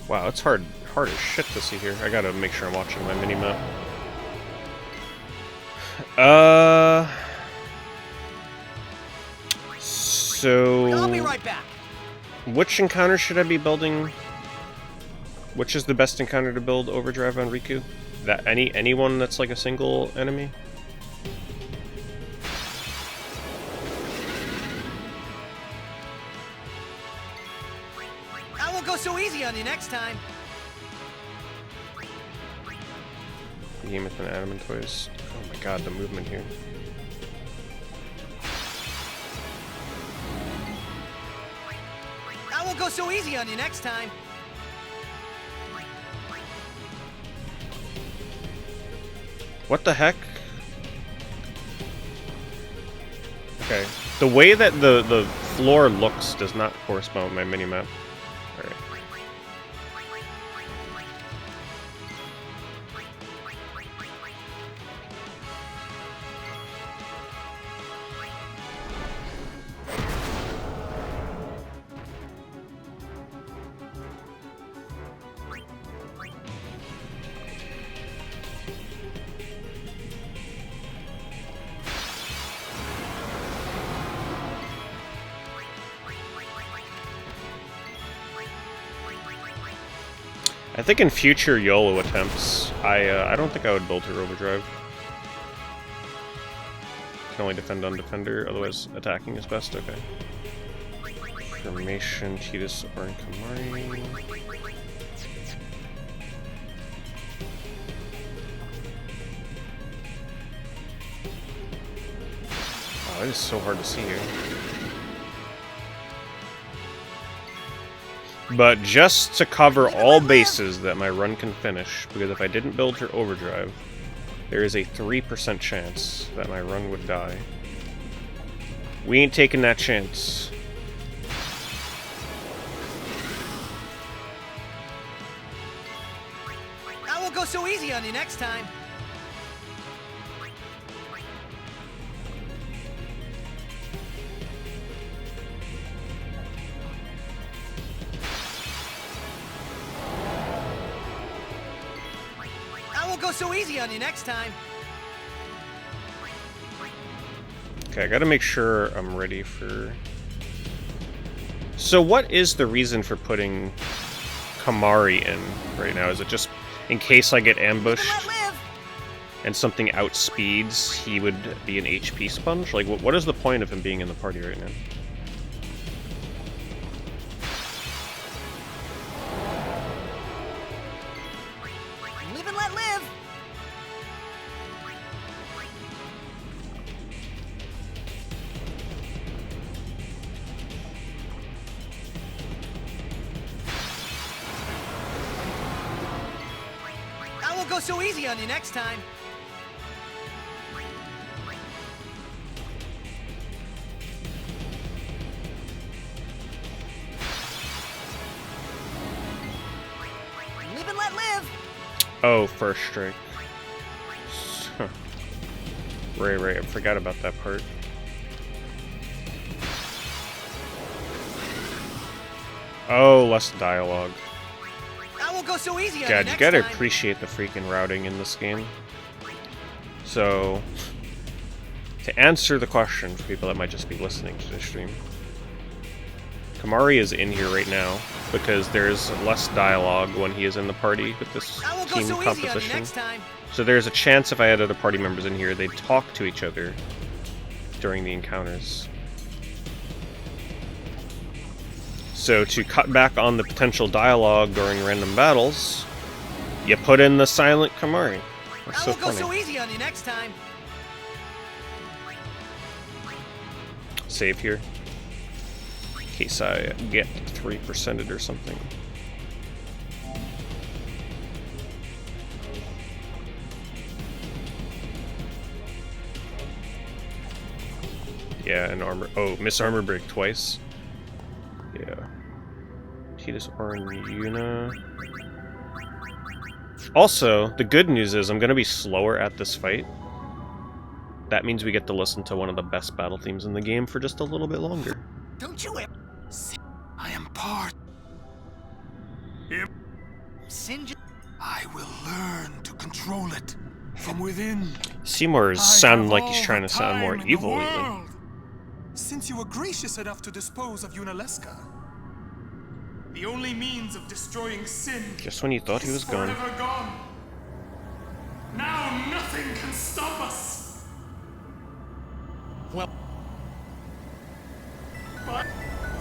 Wow, it's hard as shit to see here. I gotta make sure I'm watching my minimap. So... I'll be right back. Which encounter should I be building? Which is the best encounter to build Overdrive on Riku? That anyone that's like a single enemy? I won't go so easy on you next time. Game with an adamant toys. Oh my god, the movement here. I won't go so easy on you next time. What the heck? Okay. The way that the floor looks does not correspond with my minimap. Alright. I think in future YOLO attempts, I don't think I would build her Overdrive. can only defend on defender, otherwise attacking is best. Okay. Formation, Tidus, or Kamari. Oh, it is so hard to see here. But just to cover all bases that my run can finish, because if I didn't build her overdrive, there is a 3% chance that my run would die. We ain't taking that chance. I won't go so easy on you next time. Go so easy on you next time. Okay, I gotta make sure I'm ready for... So what is the reason for putting Kamari in right now? Is it just in case I get ambushed and something outspeeds, he would be an HP sponge? Like, what is the point of him being in the party right now? Go so easy on you next time. Live and let live. Oh, first strike. Huh. Right, I forgot about that part. Oh, less dialogue. Go so easy on God, you you gotta time. appreciate the freaking routing in this game. So, to answer the question for people that might just be listening to the stream, Kamari is in here right now because there's less dialogue when he is in the party with this team composition. So there's a chance if I had other party members in here, they'd talk to each other during the encounters. So to cut back on the potential dialogue during random battles, you put in the silent Kamari. That's so funny. Go so easy on you next time. Save here. In case I get 3%ed or something. Yeah, an armor. Oh, miss armor break twice. Yeah. Tidus or Yuna. Also, the good news is I'm going to be slower at this fight. That means we get to listen to one of the best battle themes in the game for just a little bit longer. Don't you ever... I am part. Singe... I will learn to control it from within. Seymour's sounding like he's trying to sound more evil lately. Since you were gracious enough to dispose of Yunalesca, the only means of destroying sin. Just when you thought he was gone. Gone. Now nothing can stop us. Well, but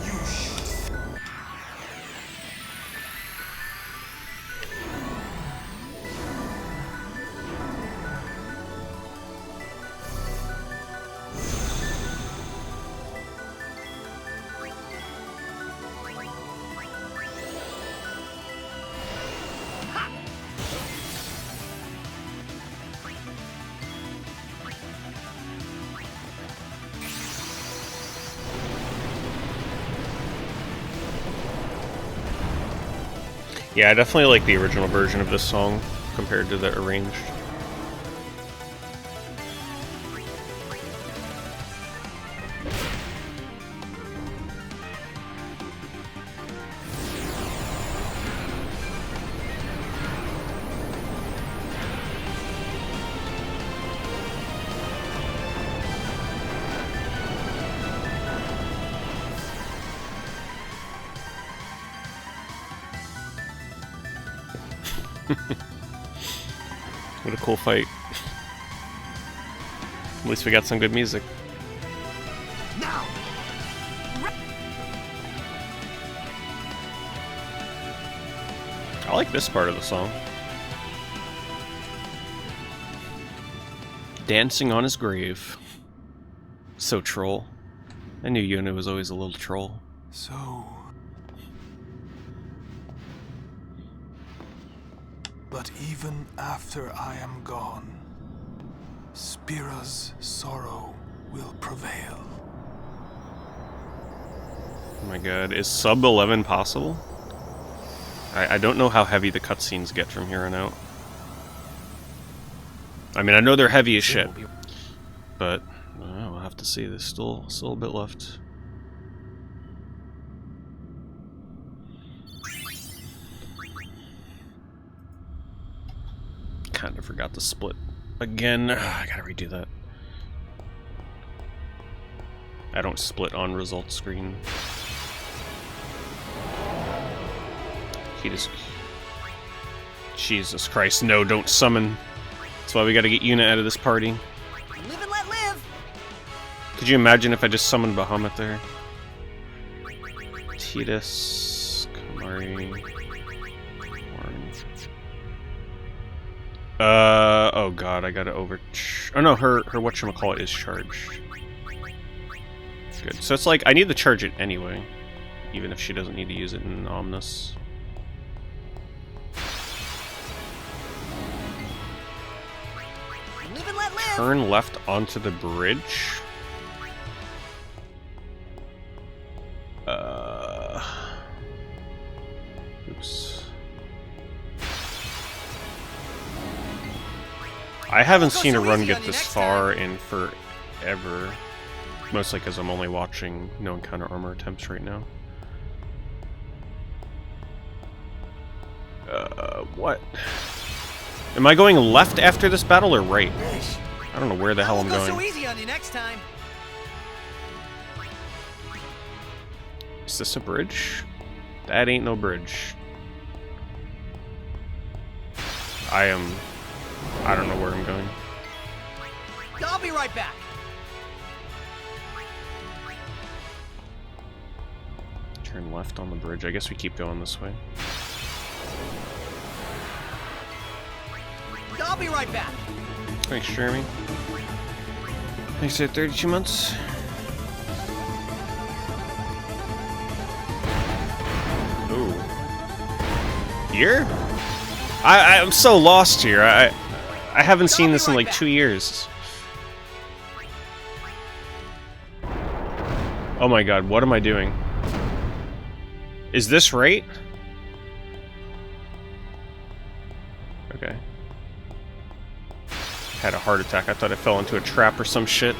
you should. Yeah, I definitely like the original version of this song compared to the arranged. What a cool fight. At least we got some good music. Now. I like this part of the song. Dancing on his grave. So troll. I knew Yuna was always a little troll. So... But even after I am gone, Spira's sorrow will prevail. Oh my god, is sub 11 possible? I don't know how heavy the cutscenes get from here on out. I mean, I know they're heavy as shit, but we'll have to see. There's still a bit left. Kind of forgot to split again. I gotta redo that. I don't split on results screen. He just... Jesus Christ, no, don't summon. That's why we gotta get Yuna out of this party. Live and let live. Could you imagine if I just summoned Bahamut there? Tidus, Kamari, Orange. Oh god, I gotta oh no, her whatchamacallit is charged. Good. So it's like, I need to charge it anyway. Even if she doesn't need to use it in Omnis. Live and let live. Turn left onto the bridge. Oops. I haven't seen a run get this far in forever. Mostly because I'm only watching no encounter armor attempts right now. What? Am I going left after this battle or right? I don't know where the hell I'm going. So easy on you next time. Is this a bridge? That ain't no bridge. I don't know where I'm going. I'll be right back. Turn left on the bridge. I guess we keep going this way. I'll be right back. Thanks, Jeremy. Thanks for 32 months. Ooh. Here? I'm so lost here. I haven't seen this in like 2 years. Oh my god, what am I doing? Is this right? Okay. Had a heart attack. I thought I fell into a trap or some shit.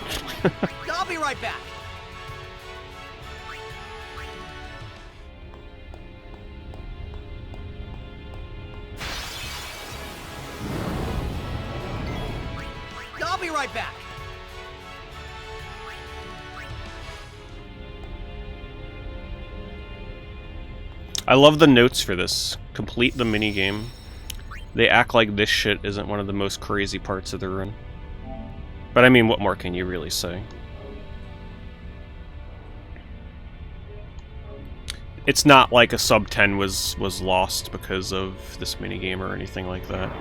I'll be right back. I'll be right back. I love the notes for this. Complete the minigame. They act like this shit isn't one of the most crazy parts of the run. But I mean, what more can you really say? It's not like a sub 10 was lost because of this minigame or anything like that.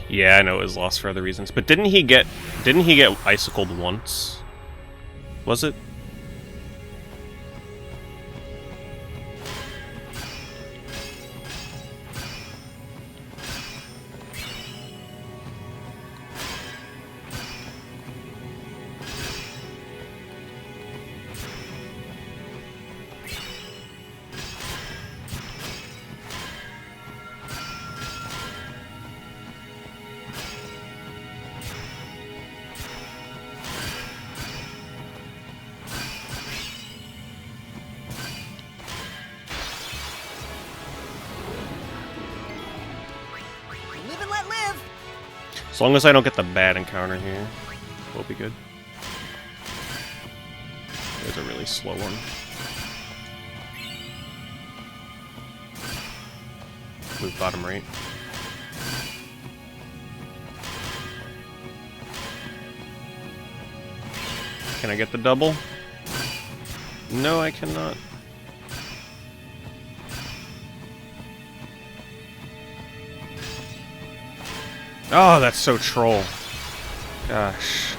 Yeah, I know it was lost for other reasons, but didn't he get icicled once? Was it? As long as I don't get the bad encounter here, we'll be good. There's a really slow one. Move bottom right. Can I get the double? No, I cannot. Oh, that's so troll. Gosh.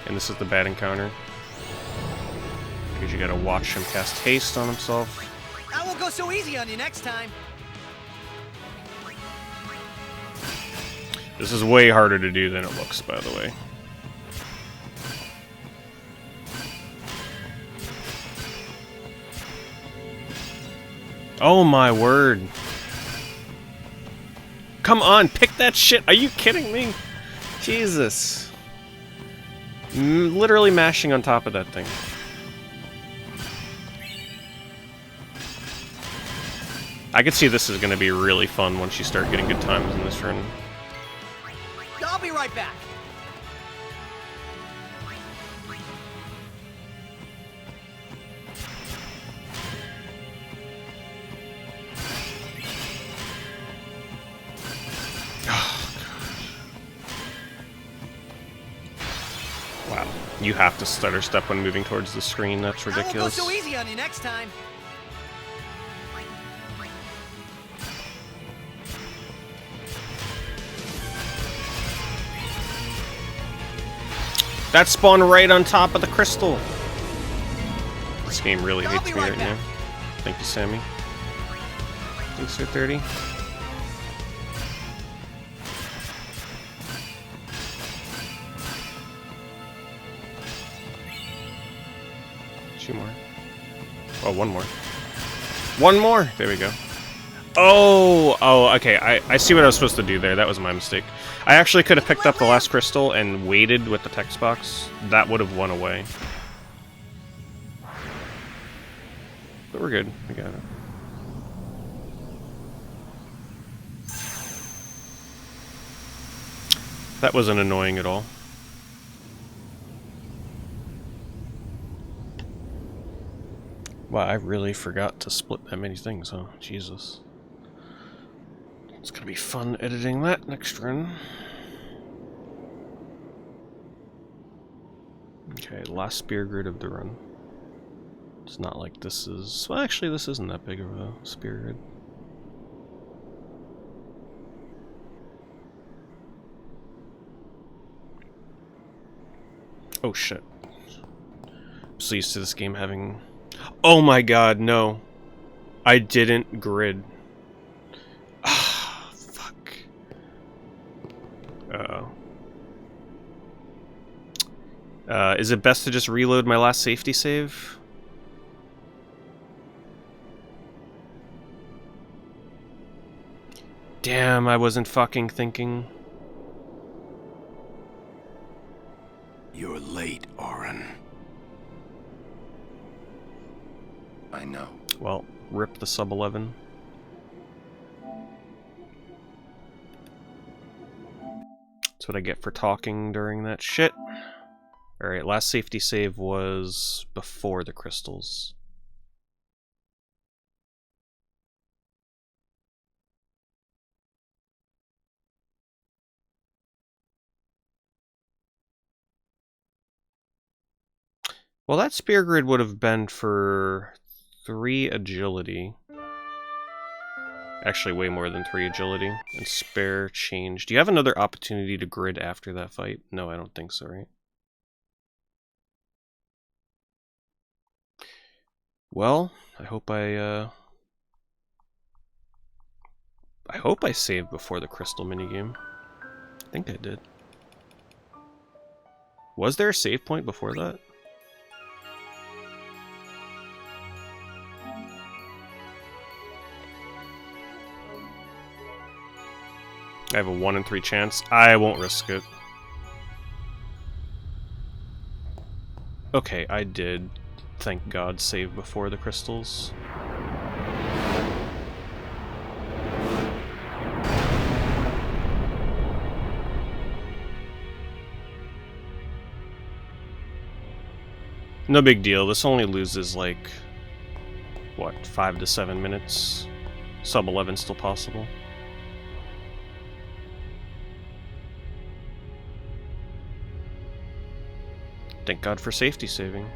And this is the bad encounter. Because you gotta watch him cast haste on himself. I won't go so easy on you next time. This is way harder to do than it looks, by the way. Oh my word. Come on, pick that shit. Are you kidding me? Jesus. Literally mashing on top of that thing. I can see this is going to be really fun once you start getting good times in this run. I'll be right back. Wow, you have to stutter step when moving towards the screen. That's ridiculous. I won't go so easy on you next time. That spawned right on top of the crystal. This game really hates me right now. Thank you, Sammy. Thanks for 30. Two more. Oh, one more. One more! There we go. Oh, okay. I see what I was supposed to do there. That was my mistake. I actually could have picked up the last crystal and waited with the text box. That would have won away. But we're good. We got it. That wasn't annoying at all. Wow, I really forgot to split that many things, huh? Jesus. It's gonna be fun editing that next run. Okay, last spear grid of the run. It's not like this is... Well, actually, this isn't that big of a spear grid. Oh shit. I'm so used to this game having... Oh my god, no. I didn't grid. Ah, fuck. Uh-oh. Is it best to just reload my last safety save? Damn, I wasn't fucking thinking. You're late, Oren. I know. Well, rip the sub 11. That's what I get for talking during that shit. Alright, last safety save was before the crystals. Well, that spear grid would have been for 3 agility. Actually, way more than 3 agility. And spare change. Do you have another opportunity to grid after that fight? No, I don't think so, right? Well, I hope I saved before the crystal minigame. I think I did. Was there a save point before that? I have a 1 in 3 chance. I won't risk it. Okay, I did, thank God, save before the crystals. No big deal. This only loses like, what, 5 to 7 minutes? Sub 11 still possible. Thank God for safety saving.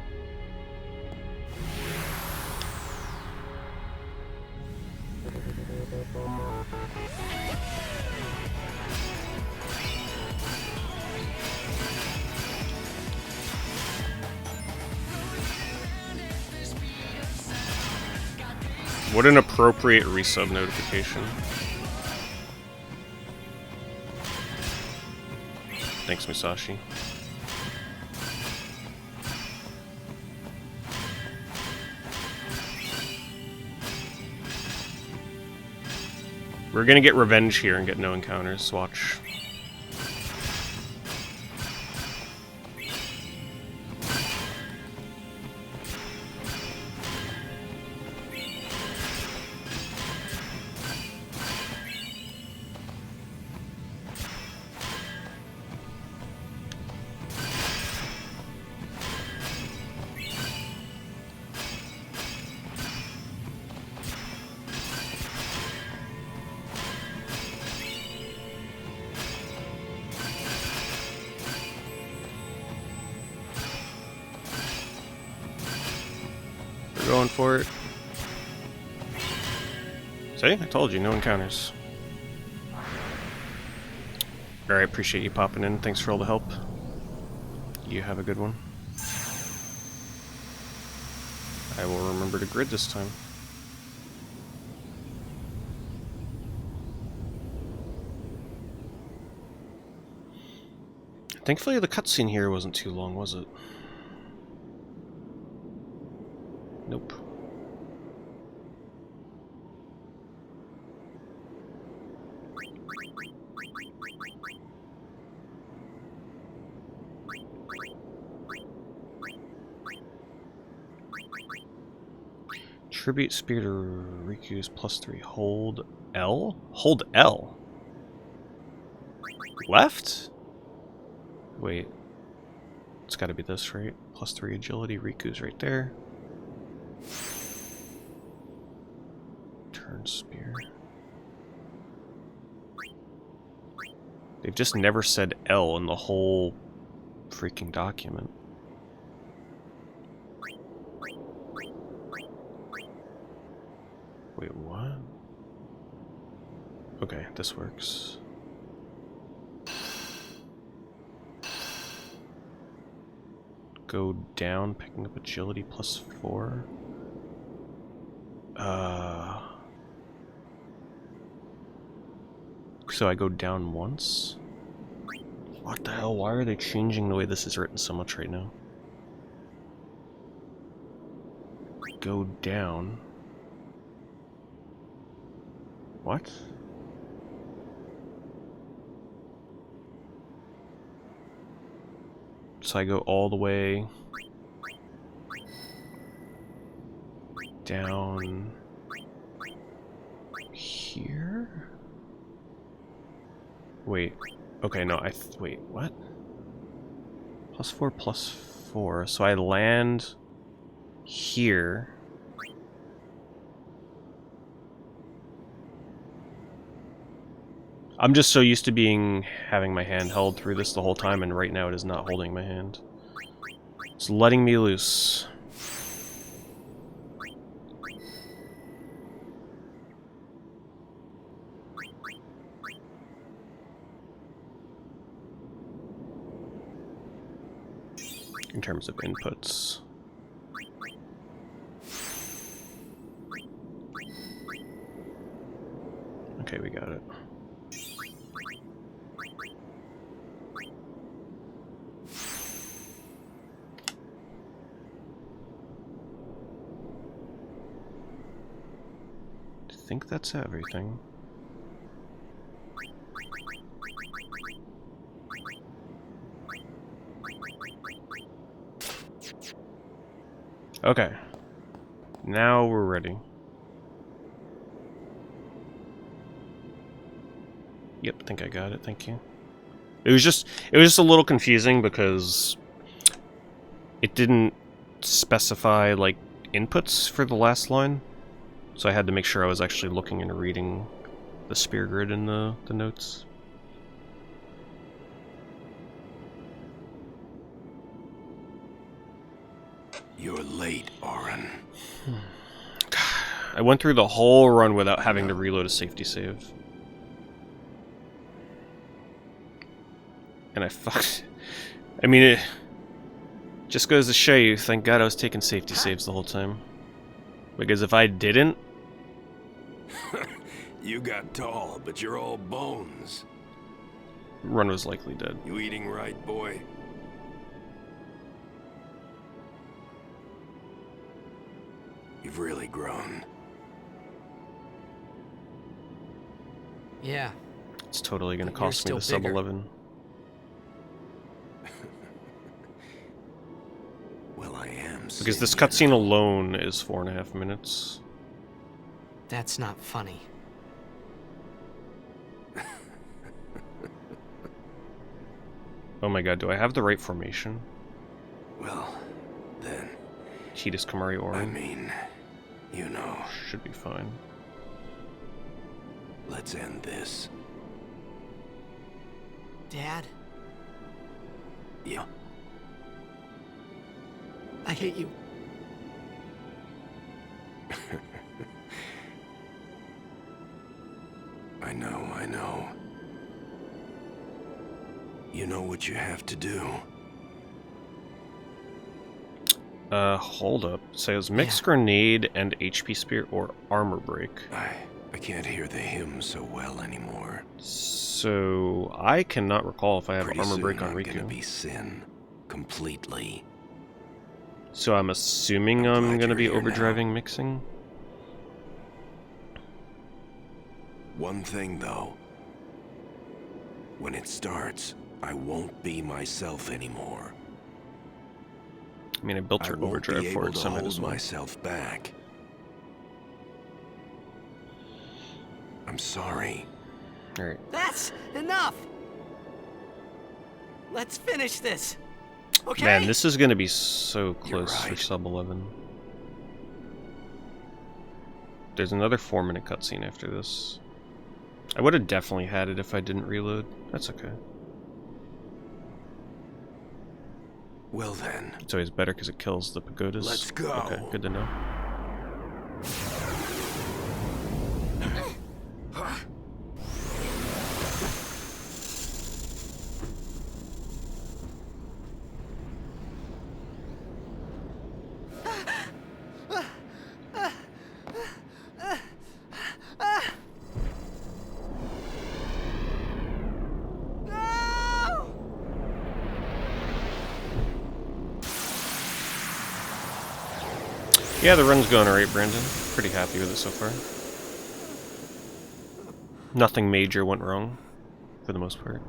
What an appropriate resub notification. Thanks, Musashi. We're gonna get revenge here and get no encounters. Watch. Going for it. See? I told you, no encounters. Alright, appreciate you popping in. Thanks for all the help. You have a good one. I will remember to grid this time. Thankfully the cutscene here wasn't too long, was it? Nope. Tribute spear to Riku's +3. Hold L? Hold L? Left? Wait. It's gotta be this, right? +3 agility. Riku's right there. Turn spear. They've just never said L in the whole freaking document. Wait, what? Okay, this works. Go down, picking up agility +4. So I go down once? What the hell? Why are they changing the way this is written so much right now? Go down. What? So I go all the way down here? Wait. Okay, no, wait, what? +4, +4. So I land here. I'm just so used to having my hand held through this the whole time, and right now it is not holding my hand. It's letting me loose. In terms of inputs. Okay, we got it. I think that's everything. Okay. Now we're ready. Yep, I think I got it, thank you. It was just a little confusing because it didn't specify like inputs for the last line, so I had to make sure I was actually looking and reading the spear grid in the notes. You're late, Oren. I went through the whole run without having to reload a safety save. And I fucked. I mean, it just goes to show you, thank God I was taking safety saves the whole time. Because if I didn't... You got tall, but you're all bones. Run was likely dead. You eating right, boy? You've really grown. Yeah. It's totally gonna cost me the sub 11. Well, I am. Because this cutscene alone is 4.5 minutes. That's not funny. Oh my god, do I have the right formation? Well, then... Kiedis Kamari Orin. I mean, you know... Should be fine. Let's end this. Dad? Yeah. I hate you. I know. You know what you have to do. Hold up. So it was mixed grenade and HP spear or armor break. I can't hear the hymn so well anymore. So I cannot recall if I have Pretty armor break soon on I'm Riku. gonna be Sin. Completely. So I'm assuming I'm gonna be overdriving mixing? One thing though. When it starts, I won't be myself anymore. I mean, I built your overdrive for it, so I might as well. Myself back. I'm sorry. Alright. That's enough! Let's finish this. Okay? Man, this is gonna be so close for sub 11. There's another 4-minute cutscene after this. I would have definitely had it if I didn't reload. That's okay. Well then. It's always better because it kills the pagodas. Let's go. Okay, good to know. Yeah, the run's going alright, Brandon. Pretty happy with it so far. Nothing major went wrong, for the most part.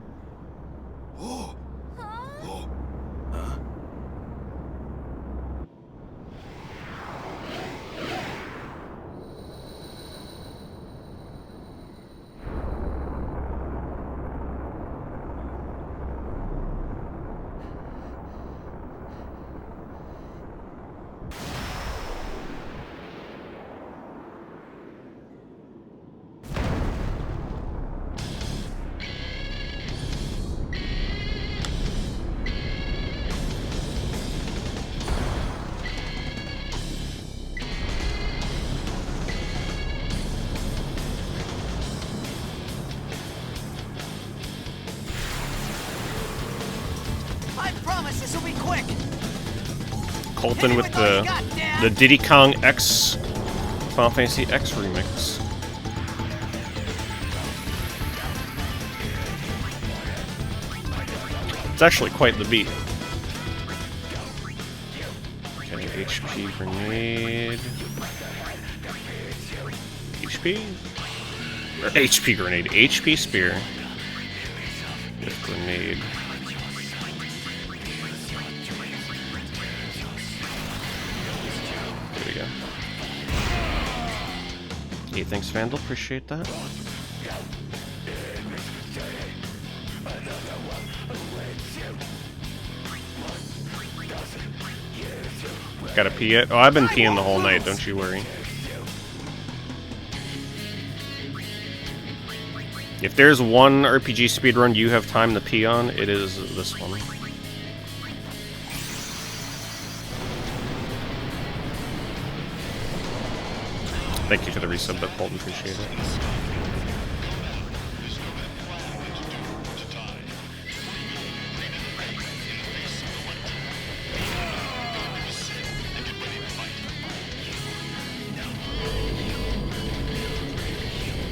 Colton with the Diddy Kong X Final Fantasy X remix. It's actually quite the beat. Okay, HP grenade. HP? Or HP grenade. HP spear. With grenade. There we go. Hey, thanks, Vandal. Appreciate that. Gotta pee it? Oh, I've been peeing the whole night, don't you worry. If there's one RPG speedrun you have time to pee on, it is this one. Thank you for the resub, but Bolton, appreciate it.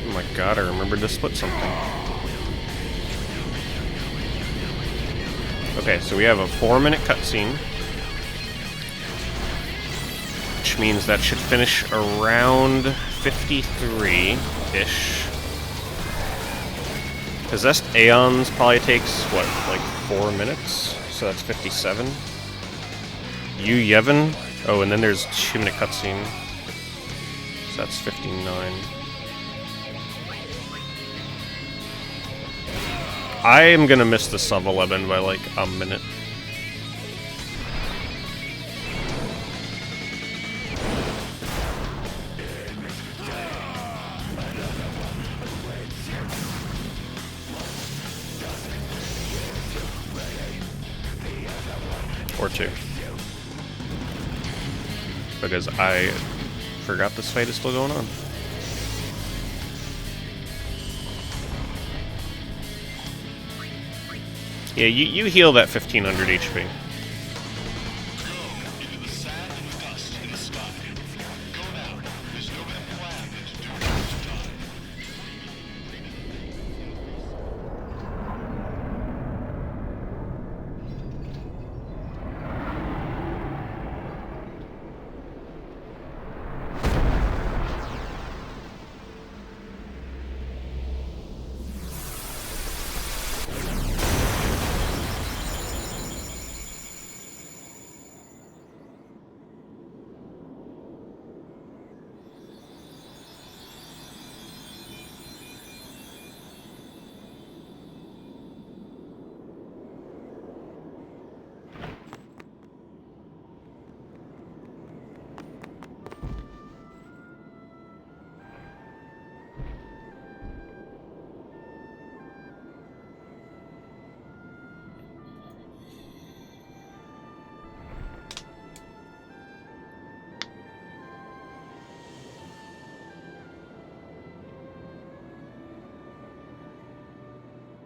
Oh my god, I remembered to split something. Okay, so we have a 4-minute cutscene. Which means that should finish around 53-ish. Possessed Aeons probably takes, what, like 4 minutes? So that's 57. Yu Yevon? Oh, and then there's a 2-minute cutscene. So that's 59. I am gonna miss the sub 11 by like a minute. Or 2. Because I forgot this fight is still going on. Yeah, you heal that 1500 HP.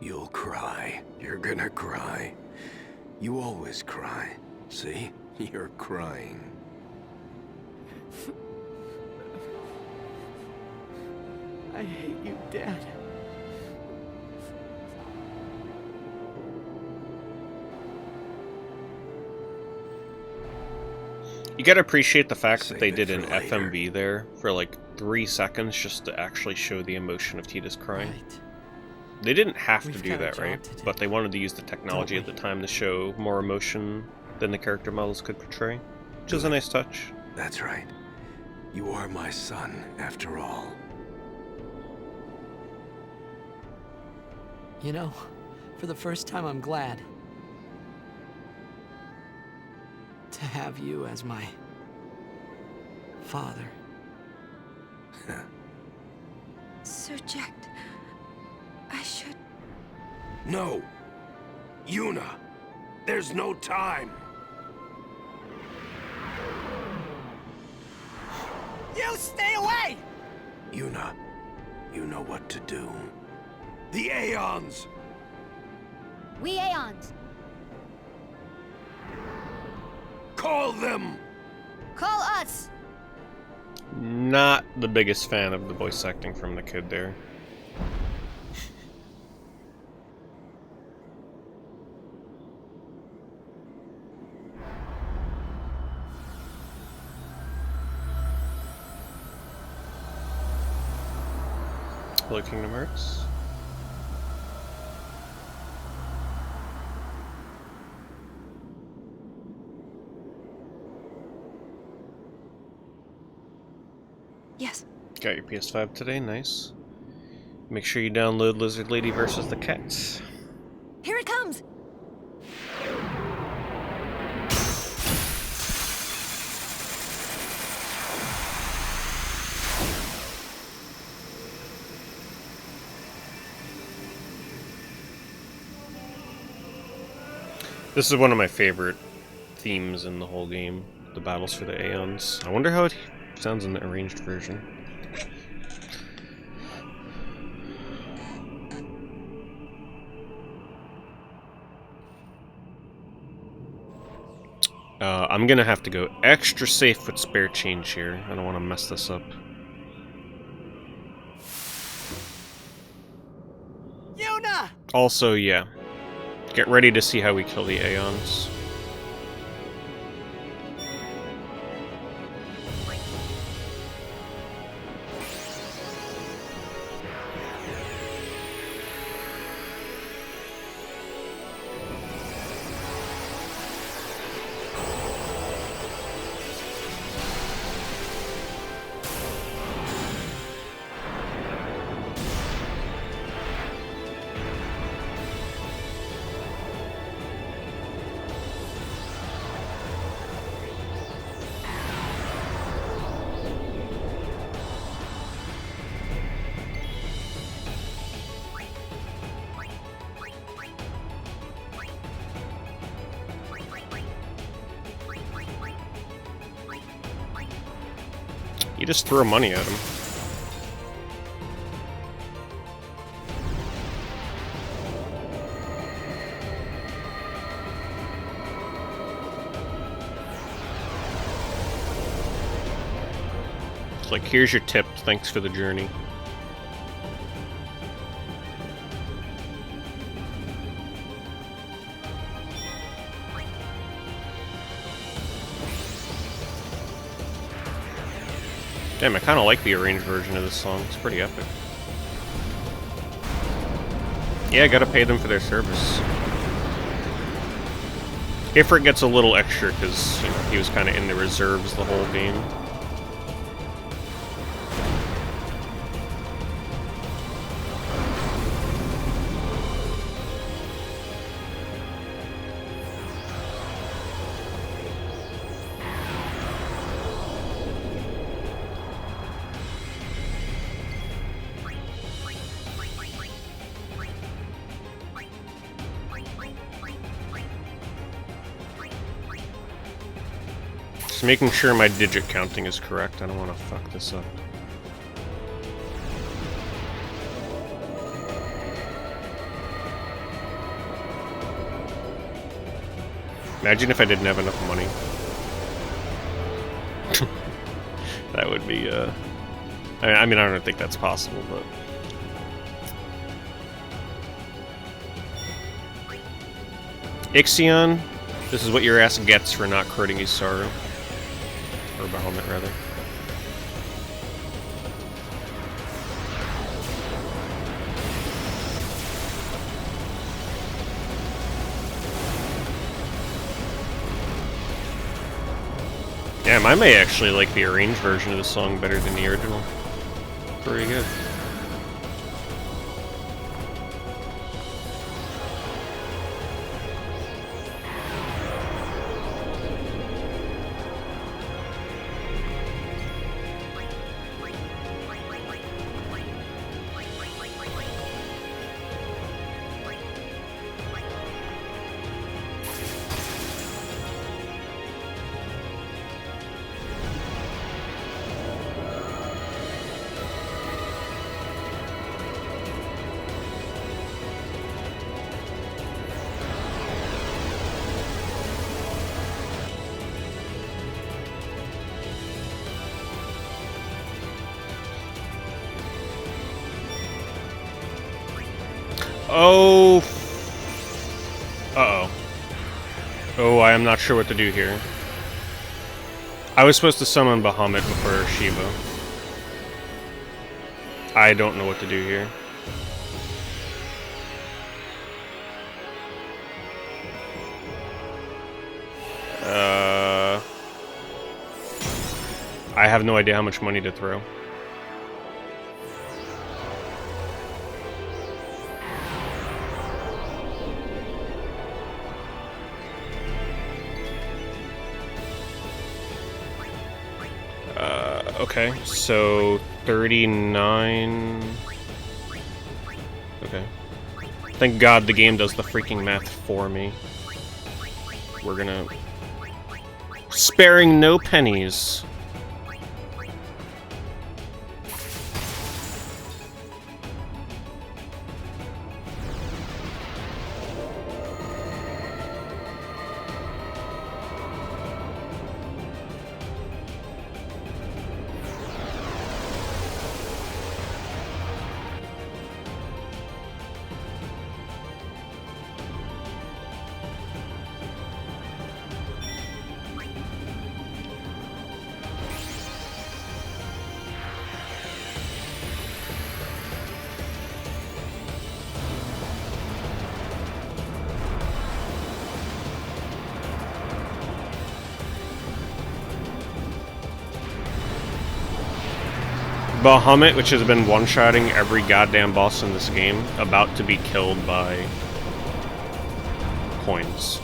You'll cry. You're gonna cry. You always cry. See? You're crying. I hate you, Dad. You gotta appreciate the fact that they did an FMV there for like 3 seconds just to actually show the emotion of Tita's crying. Right. They didn't have to We've do got a that, job right? to do, But they wanted to use the technology at the time to show more emotion than the character models could portray, which is a nice touch. That's right. You are my son, after all. You know, for the first time, I'm glad to have you as my father. Sir Jack, I should... No! Yuna! There's no time! You stay away! Yuna, you know what to do. The Aeons! We Aeons. Call them! Call us. Not the biggest fan of the voice acting from the kid there. Hello, Kingdom Hearts. Yes. Got your PS5 today, nice. Make sure you download Lizard Lady vs. the Cats. Here it comes! This is one of my favorite themes in the whole game, the battles for the Aeons. I wonder how it sounds in the arranged version. I'm gonna have to go extra safe with spare change here. I don't want to mess this up. Yuna! Also, yeah. Get ready to see how we kill the Aeons. You just throw money at him. It's like, here's your tip, thanks for the journey. Damn, I kind of like the arranged version of this song. It's pretty epic. Yeah, gotta pay them for their service. Ifrit gets a little extra because he was kind of in the reserves the whole game. Just making sure my digit counting is correct. I don't want to fuck this up. Imagine if I didn't have enough money. That would be, I mean, I don't think that's possible, but... Ixion, this is what your ass gets for not critting his Sorrow. Or Bahamut, rather. Damn, I may actually like the arranged version of the song better than the original. Pretty good. Oh. Uh-oh. Oh, I am not sure what to do here. I was supposed to summon Bahamut before Shiva. I don't know what to do here. I have no idea how much money to throw. Okay, so 39... Okay. Thank God the game does the freaking math for me. we're gonna... Sparing no pennies. Bahamut, which has been one-shotting every goddamn boss in this game, about to be killed by coins.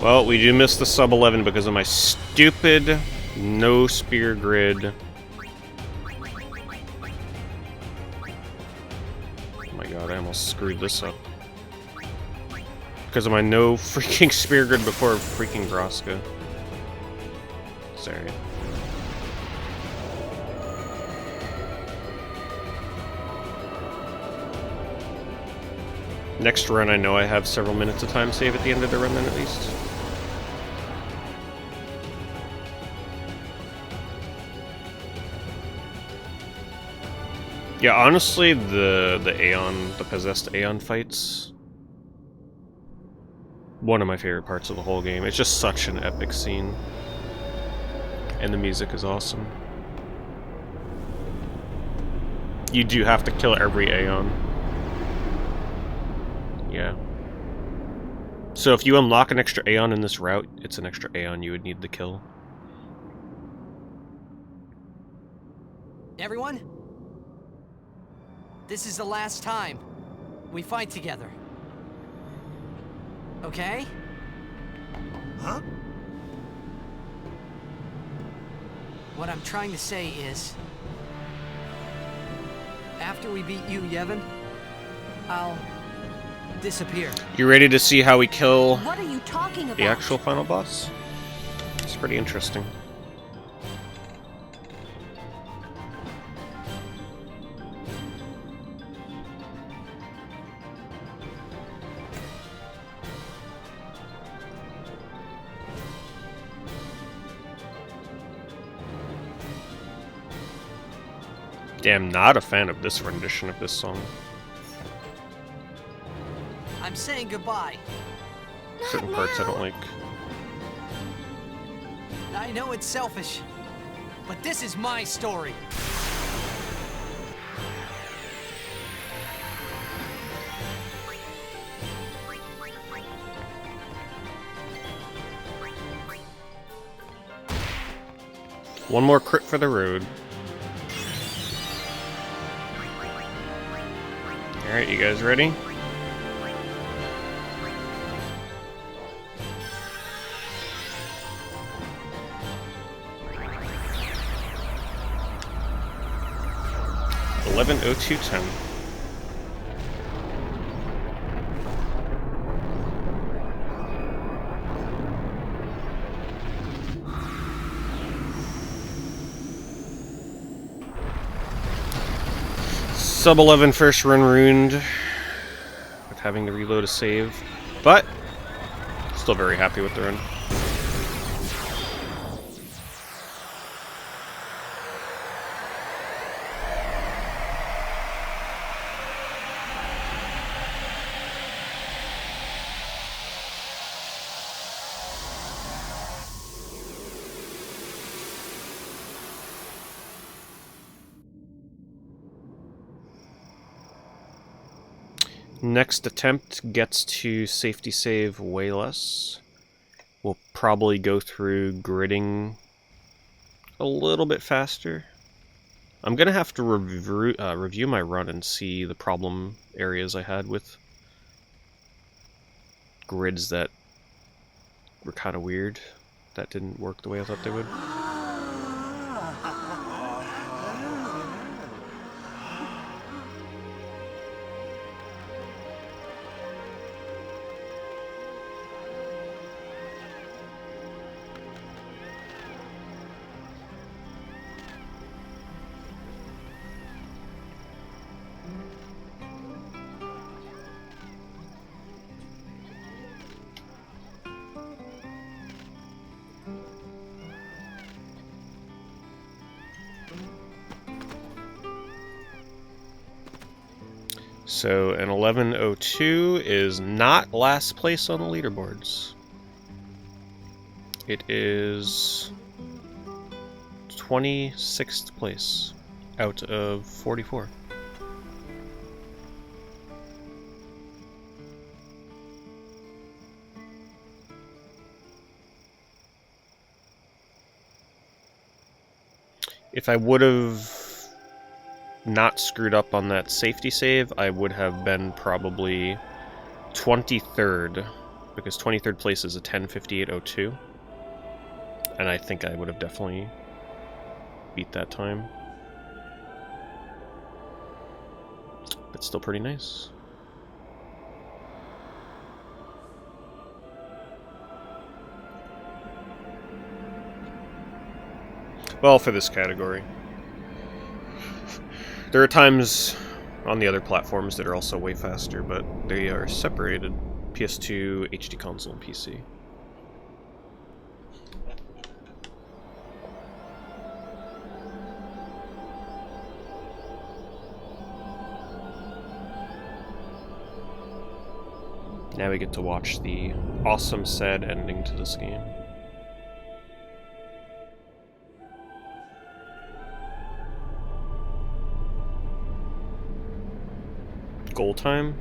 Well, we do miss the sub 11 because of my stupid no spear grid. I almost screwed this up. Because of my no freaking spear grid before freaking Groska. Sorry. Next run, I know I have several minutes of time save at the end of the run then at least. Yeah, honestly, the Aeon, the possessed Aeon fights, one of my favorite parts of the whole game. It's just such an epic scene. And the music is awesome. You do have to kill every Aeon. Yeah. So if you unlock an extra Aeon in this route, it's an extra Aeon you would need to kill. Everyone? This is the last time we fight together. Okay? Huh? What I'm trying to say is, after we beat you, Yevon, I'll disappear. You ready to see how we kill What are you talking about? the actual final boss? It's pretty interesting. Damn, not a fan of this rendition of this song. I'm saying goodbye. Certain parts I don't like. I know it's selfish, but this is my story. One more crit for the road. Alright, you guys ready? $11:02:10. Sub 11 first run ruined with having to reload a save, but still very happy with the run. Next attempt gets to safety save way less. We'll probably go through gridding a little bit faster. I'm gonna have to review my run and see the problem areas I had with grids that were kind of weird, that didn't work the way I thought they would. So an 11:02 is not last place on the leaderboards. It is 26th place out of 44. If I would have not screwed up on that safety save, I would have been probably 23rd, because 23rd place is a 10:58:02, and I think I would have definitely beat that time. But still pretty nice. Well, for this category. There are times on the other platforms that are also way faster, but they are separated. PS2, HD console, and PC. Now we get to watch the awesome, sad ending to this game. Goal time?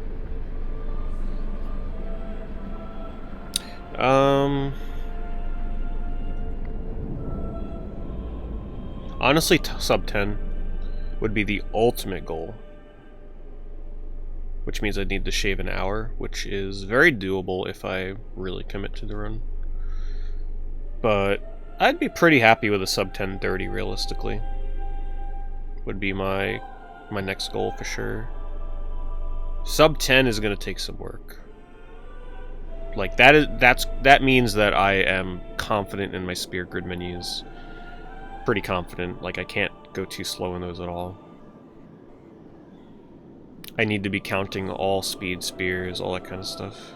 Honestly, sub 10 would be the ultimate goal. Which means I'd need to shave an hour, which is very doable if I really commit to the run. But I'd be pretty happy with a sub 10:30 realistically. Would be my next goal for sure. Sub 10 is going to take some work. Like that means that I am confident in my spear grid menus. Pretty confident. Like I can't go too slow in those at all. I need to be counting all speed spears, all that kind of stuff.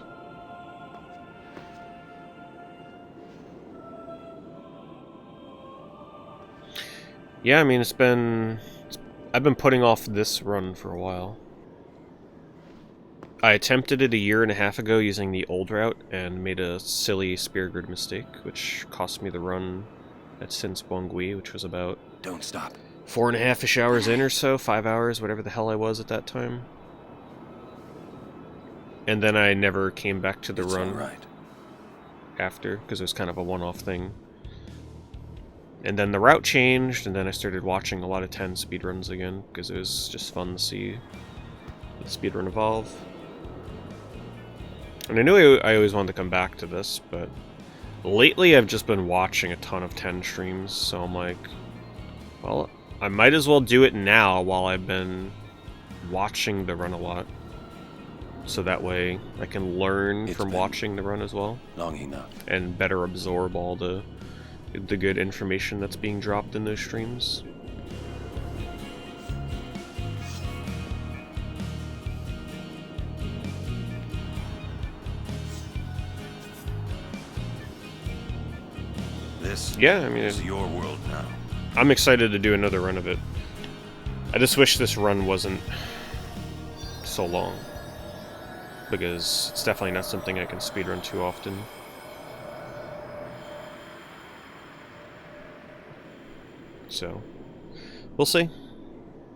Yeah, I mean I've been putting off this run for a while. I attempted it a year and a half ago using the old route and made a silly spear grid mistake, which cost me the run at Since Bongui, which was about... Don't stop. 4.5-ish hours in or so, 5 hours, whatever the hell I was at that time. And then I never came back to the run after, because it was kind of a one-off thing. And then the route changed, and then I started watching a lot of 10 speedruns again, because it was just fun to see the speedrun evolve. And I knew I always wanted to come back to this, but lately I've just been watching a ton of 10 streams, so I'm like, well, I might as well do it now while I've been watching the run a lot. So that way I can learn from watching the run as well. Long enough. And better absorb all the good information that's being dropped in those streams. Yeah, I mean, it's your world now. I'm excited to do another run of it. I just wish this run wasn't so long, because it's definitely not something I can speedrun too often. So, we'll see.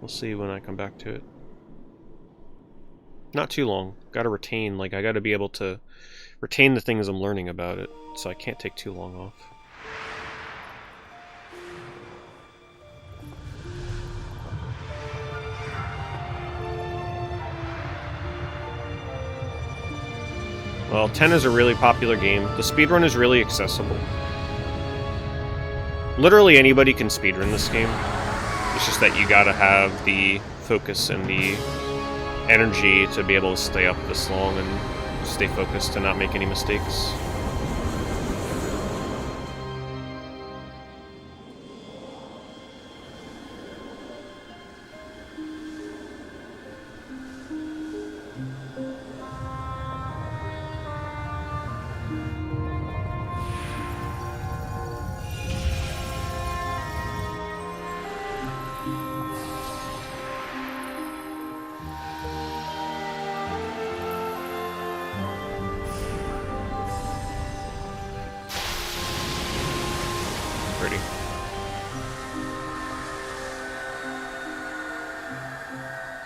We'll see when I come back to it. Not too long. Gotta retain, like, I gotta be able to retain the things I'm learning about it, so I can't take too long off. Well, 10 is a really popular game. The speedrun is really accessible. Literally anybody can speedrun this game. It's just that you gotta have the focus and the energy to be able to stay up this long and stay focused to not make any mistakes.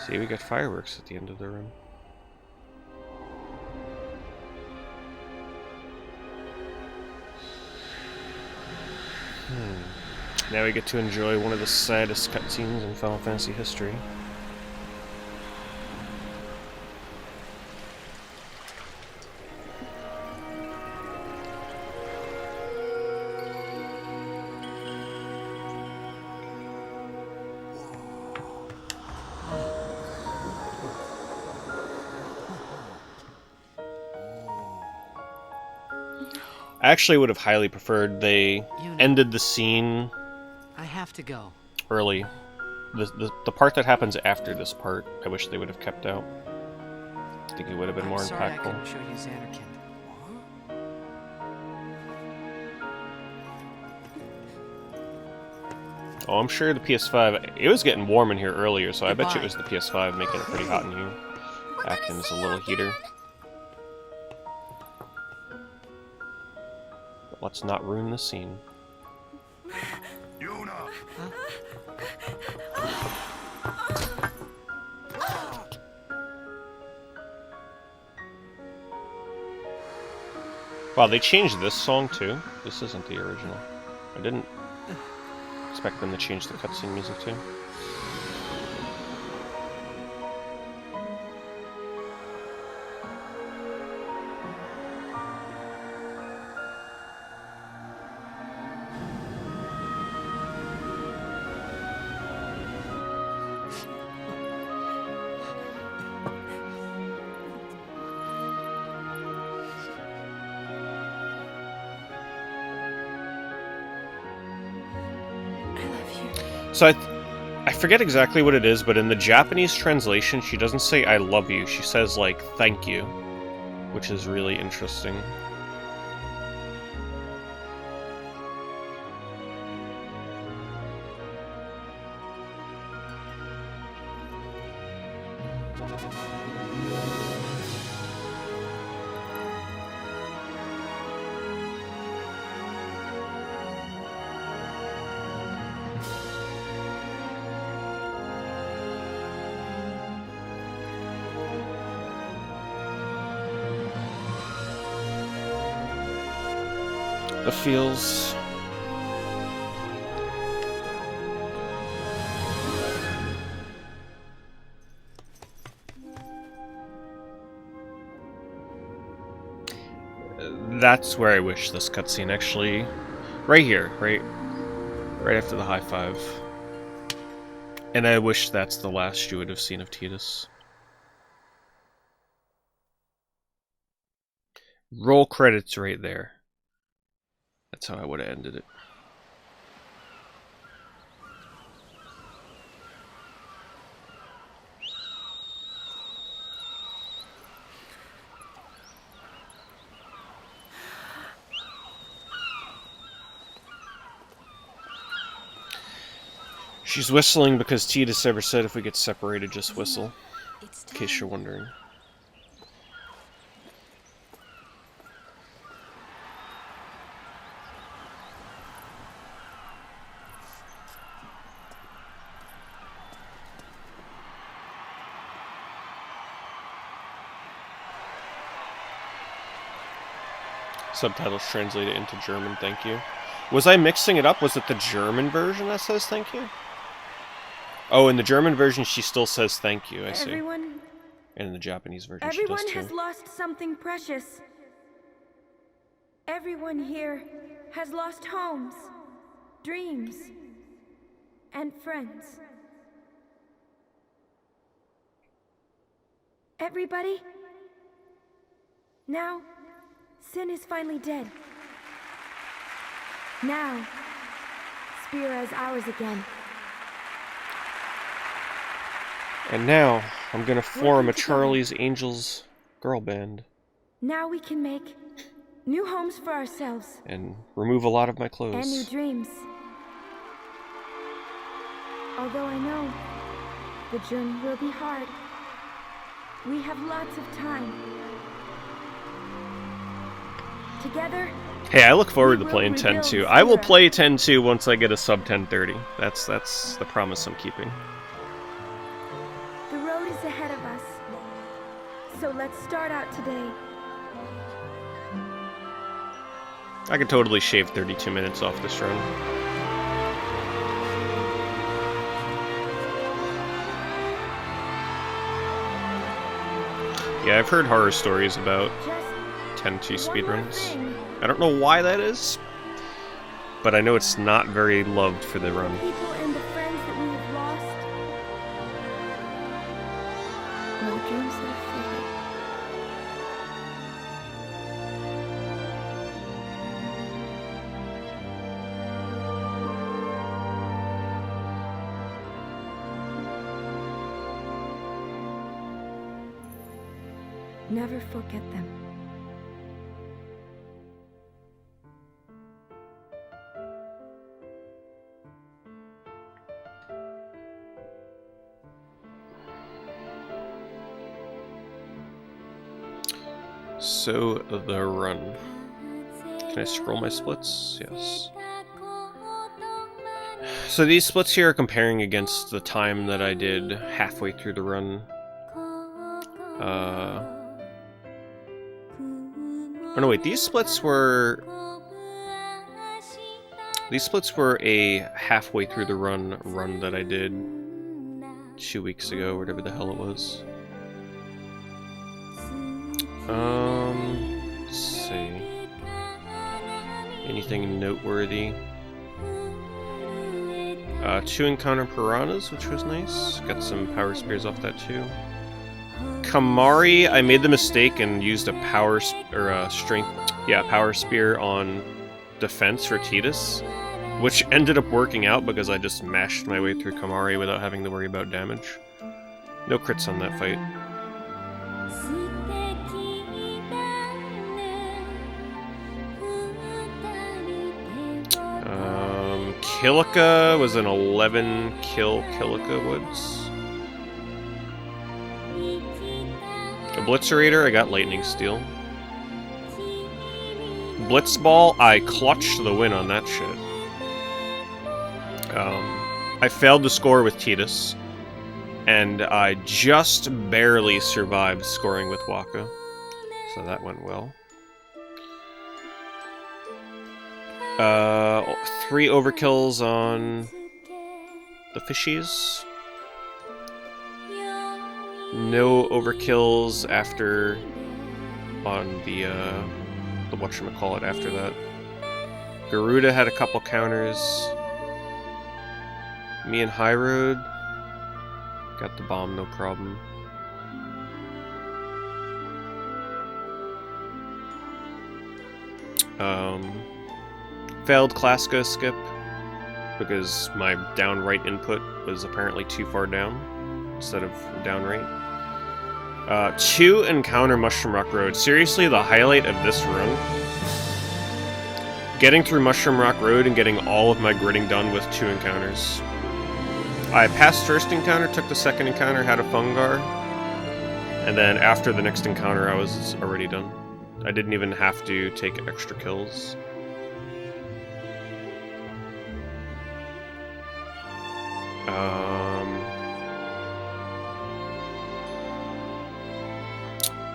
See, we got fireworks at the end of the room. Now we get to enjoy one of the saddest cutscenes in Final Fantasy history. I actually would have highly preferred they ended the scene I have to go. early. The part that happens after this part, I wish they would have kept out. I think it would have been more Sorry I impactful. couldn't show you Xanarkand. Oh, I'm sure the PS5... It was getting warm in here earlier, so I bet you it was the PS5 making it pretty hot in here. Acting as a little heater. But let's not ruin the scene. Wow, they changed this song too? This isn't the original. I didn't expect them to change the cutscene music too. So I forget exactly what it is, but in the Japanese translation, she doesn't say "I love you." She says like "thank you," which is really interesting. The feels. That's where I wish this cutscene actually, right here, right after the high five. And I wish that's the last you would have seen of Tidus. Roll credits right there. That's how I would have ended it. She's whistling because Tidus ever said if we get separated, just whistle. In case you're wondering. Subtitles translated into German, thank you. Was I mixing it up? Was it the German version that says thank you? Oh, in the German version she still says thank you, I see. And in the Japanese version she does too. Everyone has lost something precious. Everyone here has lost homes, dreams, and friends. Everybody? Now, Sin is finally dead. Now, Spira is ours again. And now, I'm gonna form a Charlie's Angels girl band. Now we can make new homes for ourselves. And remove a lot of my clothes. And new dreams. Although I know the journey will be hard, we have lots of time. Together. Hey, I look forward to playing 10-2. I will play 10-2 once I get a sub 1030. That's the promise I'm keeping. The road So let's start out today. I could totally shave 32 minutes off this run. Yeah, I've heard horror stories about 10-2 speedruns. I don't know why that is, but I know it's not very loved for the run. People and the friends that we have lost. No dreams that have faded. Never forget them. So, the run. Can I scroll my splits? Yes. So these splits here are comparing against the time that I did halfway through the run. Oh no, wait, these splits were a halfway through the run that I did 2 weeks ago, whatever the hell it was. Let's see. Anything noteworthy? 2 encounter piranhas, which was nice. Got some power spears off that too. Kamari, I made the mistake and used a power spear on defense for Tidus, which ended up working out because I just mashed my way through Kamari without having to worry about damage. No crits on that fight. Kilika was an 11 kill Kilika Woods. Obliterator, I got Lightning Steel. Blitzball, I clutched the win on that shit. I failed to score with Tidus, and I just barely survived scoring with Waka, so that went well. 3 overkills on the fishies. No overkills after on the whatchamacallit after that. Garuda had a couple counters. Me and High Road got the bomb, no problem. Failed Klaska skip because my down right input was apparently too far down instead of down right. 2 encounter Mushroom Rock Road. Seriously, the highlight of this run. Getting through Mushroom Rock Road and getting all of my gridding done with 2 encounters. I passed first encounter, took the second encounter, had a Fungar, and then after the next encounter I was already done. I didn't even have to take extra kills.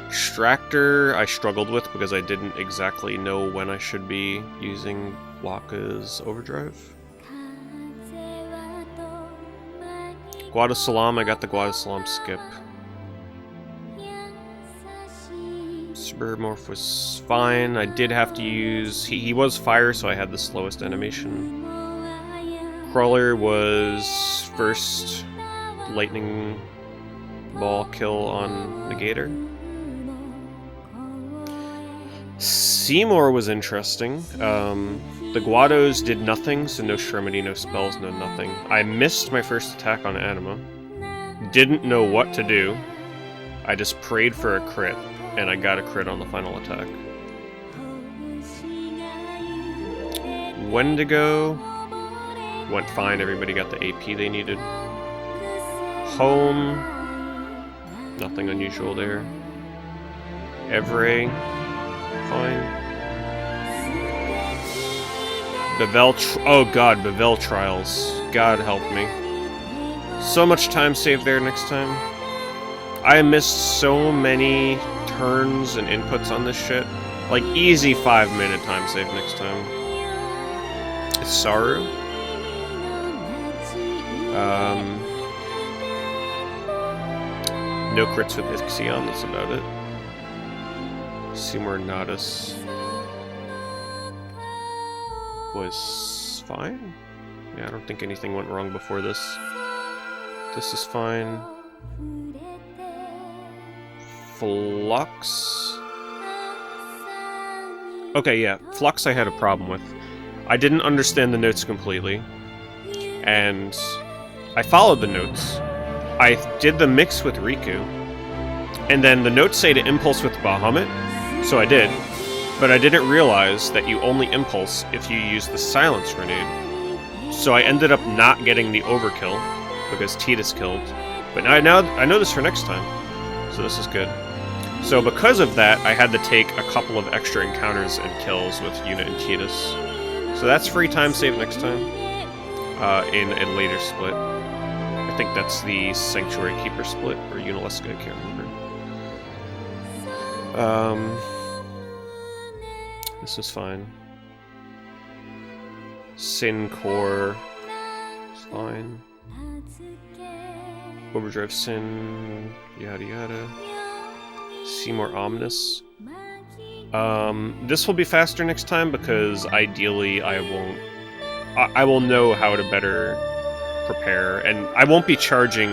Extractor I struggled with because I didn't exactly know when I should be using Waka's overdrive. Guadasalam, I got the Guadasalam skip. Supermorph was fine. I did have to use... He was fire, so I had the slowest animation. Crawler was first lightning ball kill on Negator. Seymour was interesting. The Guados did nothing, so no Shremity, no spells, no nothing. I missed my first attack on Anima. Didn't know what to do. I just prayed for a crit, and I got a crit on the final attack. Wendigo went fine, everybody got the AP they needed. Home, nothing unusual there. Evray, fine. Bevel Trials. God help me. So much time saved there next time. I missed so many turns and inputs on this shit. Like, easy 5-minute time save next time. It's Saru. No crits with Ixion, that's about it. Seymour Nadas was fine. Yeah, I don't think anything went wrong before this. This is fine. Flux. Okay, yeah, Flux I had a problem with. I didn't understand the notes completely, and I followed the notes. I did the mix with Riku, and then the notes say to impulse with Bahamut, so I did, but I didn't realize that you only impulse if you use the silence grenade. So I ended up not getting the overkill, because Tidus killed. But now I know this for next time, so this is good. So because of that, I had to take a couple of extra encounters and kills with Yuna and Tidus. So that's free time save next time, in a later split. I think that's the Sanctuary Keeper split, or Unalesca, I can't remember. This is fine. Sin Core is fine. Overdrive Sin, yada yada. Seymour Omnis. This will be faster next time because ideally I will know how to better prepare, and I won't be charging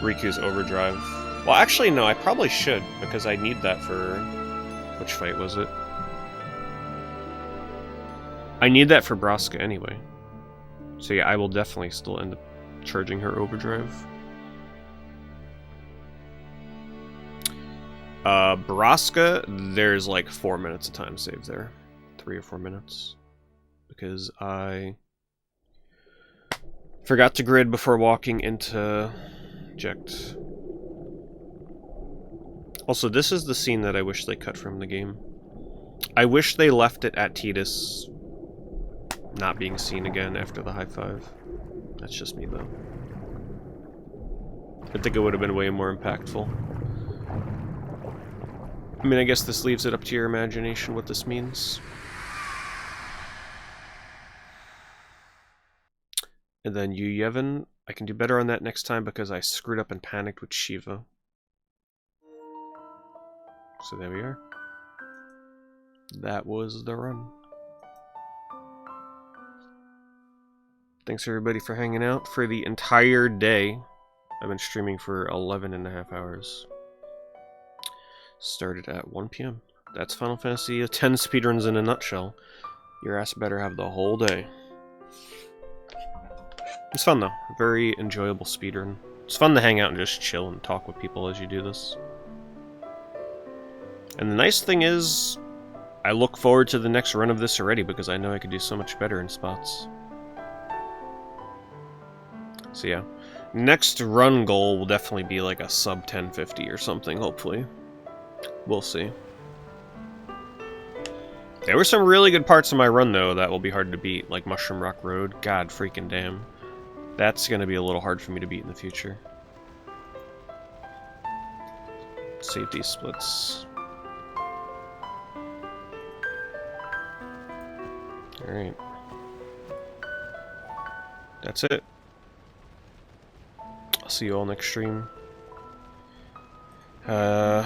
Riku's Overdrive. Well, actually, no, I probably should, because I need that for... Which fight was it? I need that for Braska anyway. So yeah, I will definitely still end up charging her Overdrive. Braska, there's like 4 minutes of time save there. 3 or 4 minutes. Because I forgot to grid before walking into Ject. Also, this is the scene that I wish they cut from the game. I wish they left it at Tidus not being seen again after the high five. That's just me, though. I think it would have been way more impactful. I mean, I guess this leaves it up to your imagination what this means. And then you, Yevon, I can do better on that next time because I screwed up and panicked with Shiva. So there we are. That was the run. Thanks everybody for hanging out for the entire day. I've been streaming for 11.5 hours. Started at 1 PM. That's Final Fantasy X speedruns in a nutshell. Your ass better have the whole day. It's fun though. Very enjoyable speedrun. It's fun to hang out and just chill and talk with people as you do this. And the nice thing is, I look forward to the next run of this already because I know I could do so much better in spots. So yeah, next run goal will definitely be like a sub 1050 or something, hopefully. We'll see. There were some really good parts of my run though that will be hard to beat, like Mushroom Rock Road. God freaking damn. That's gonna be a little hard for me to beat in the future. Save these splits. Alright. That's it. I'll see you all next stream.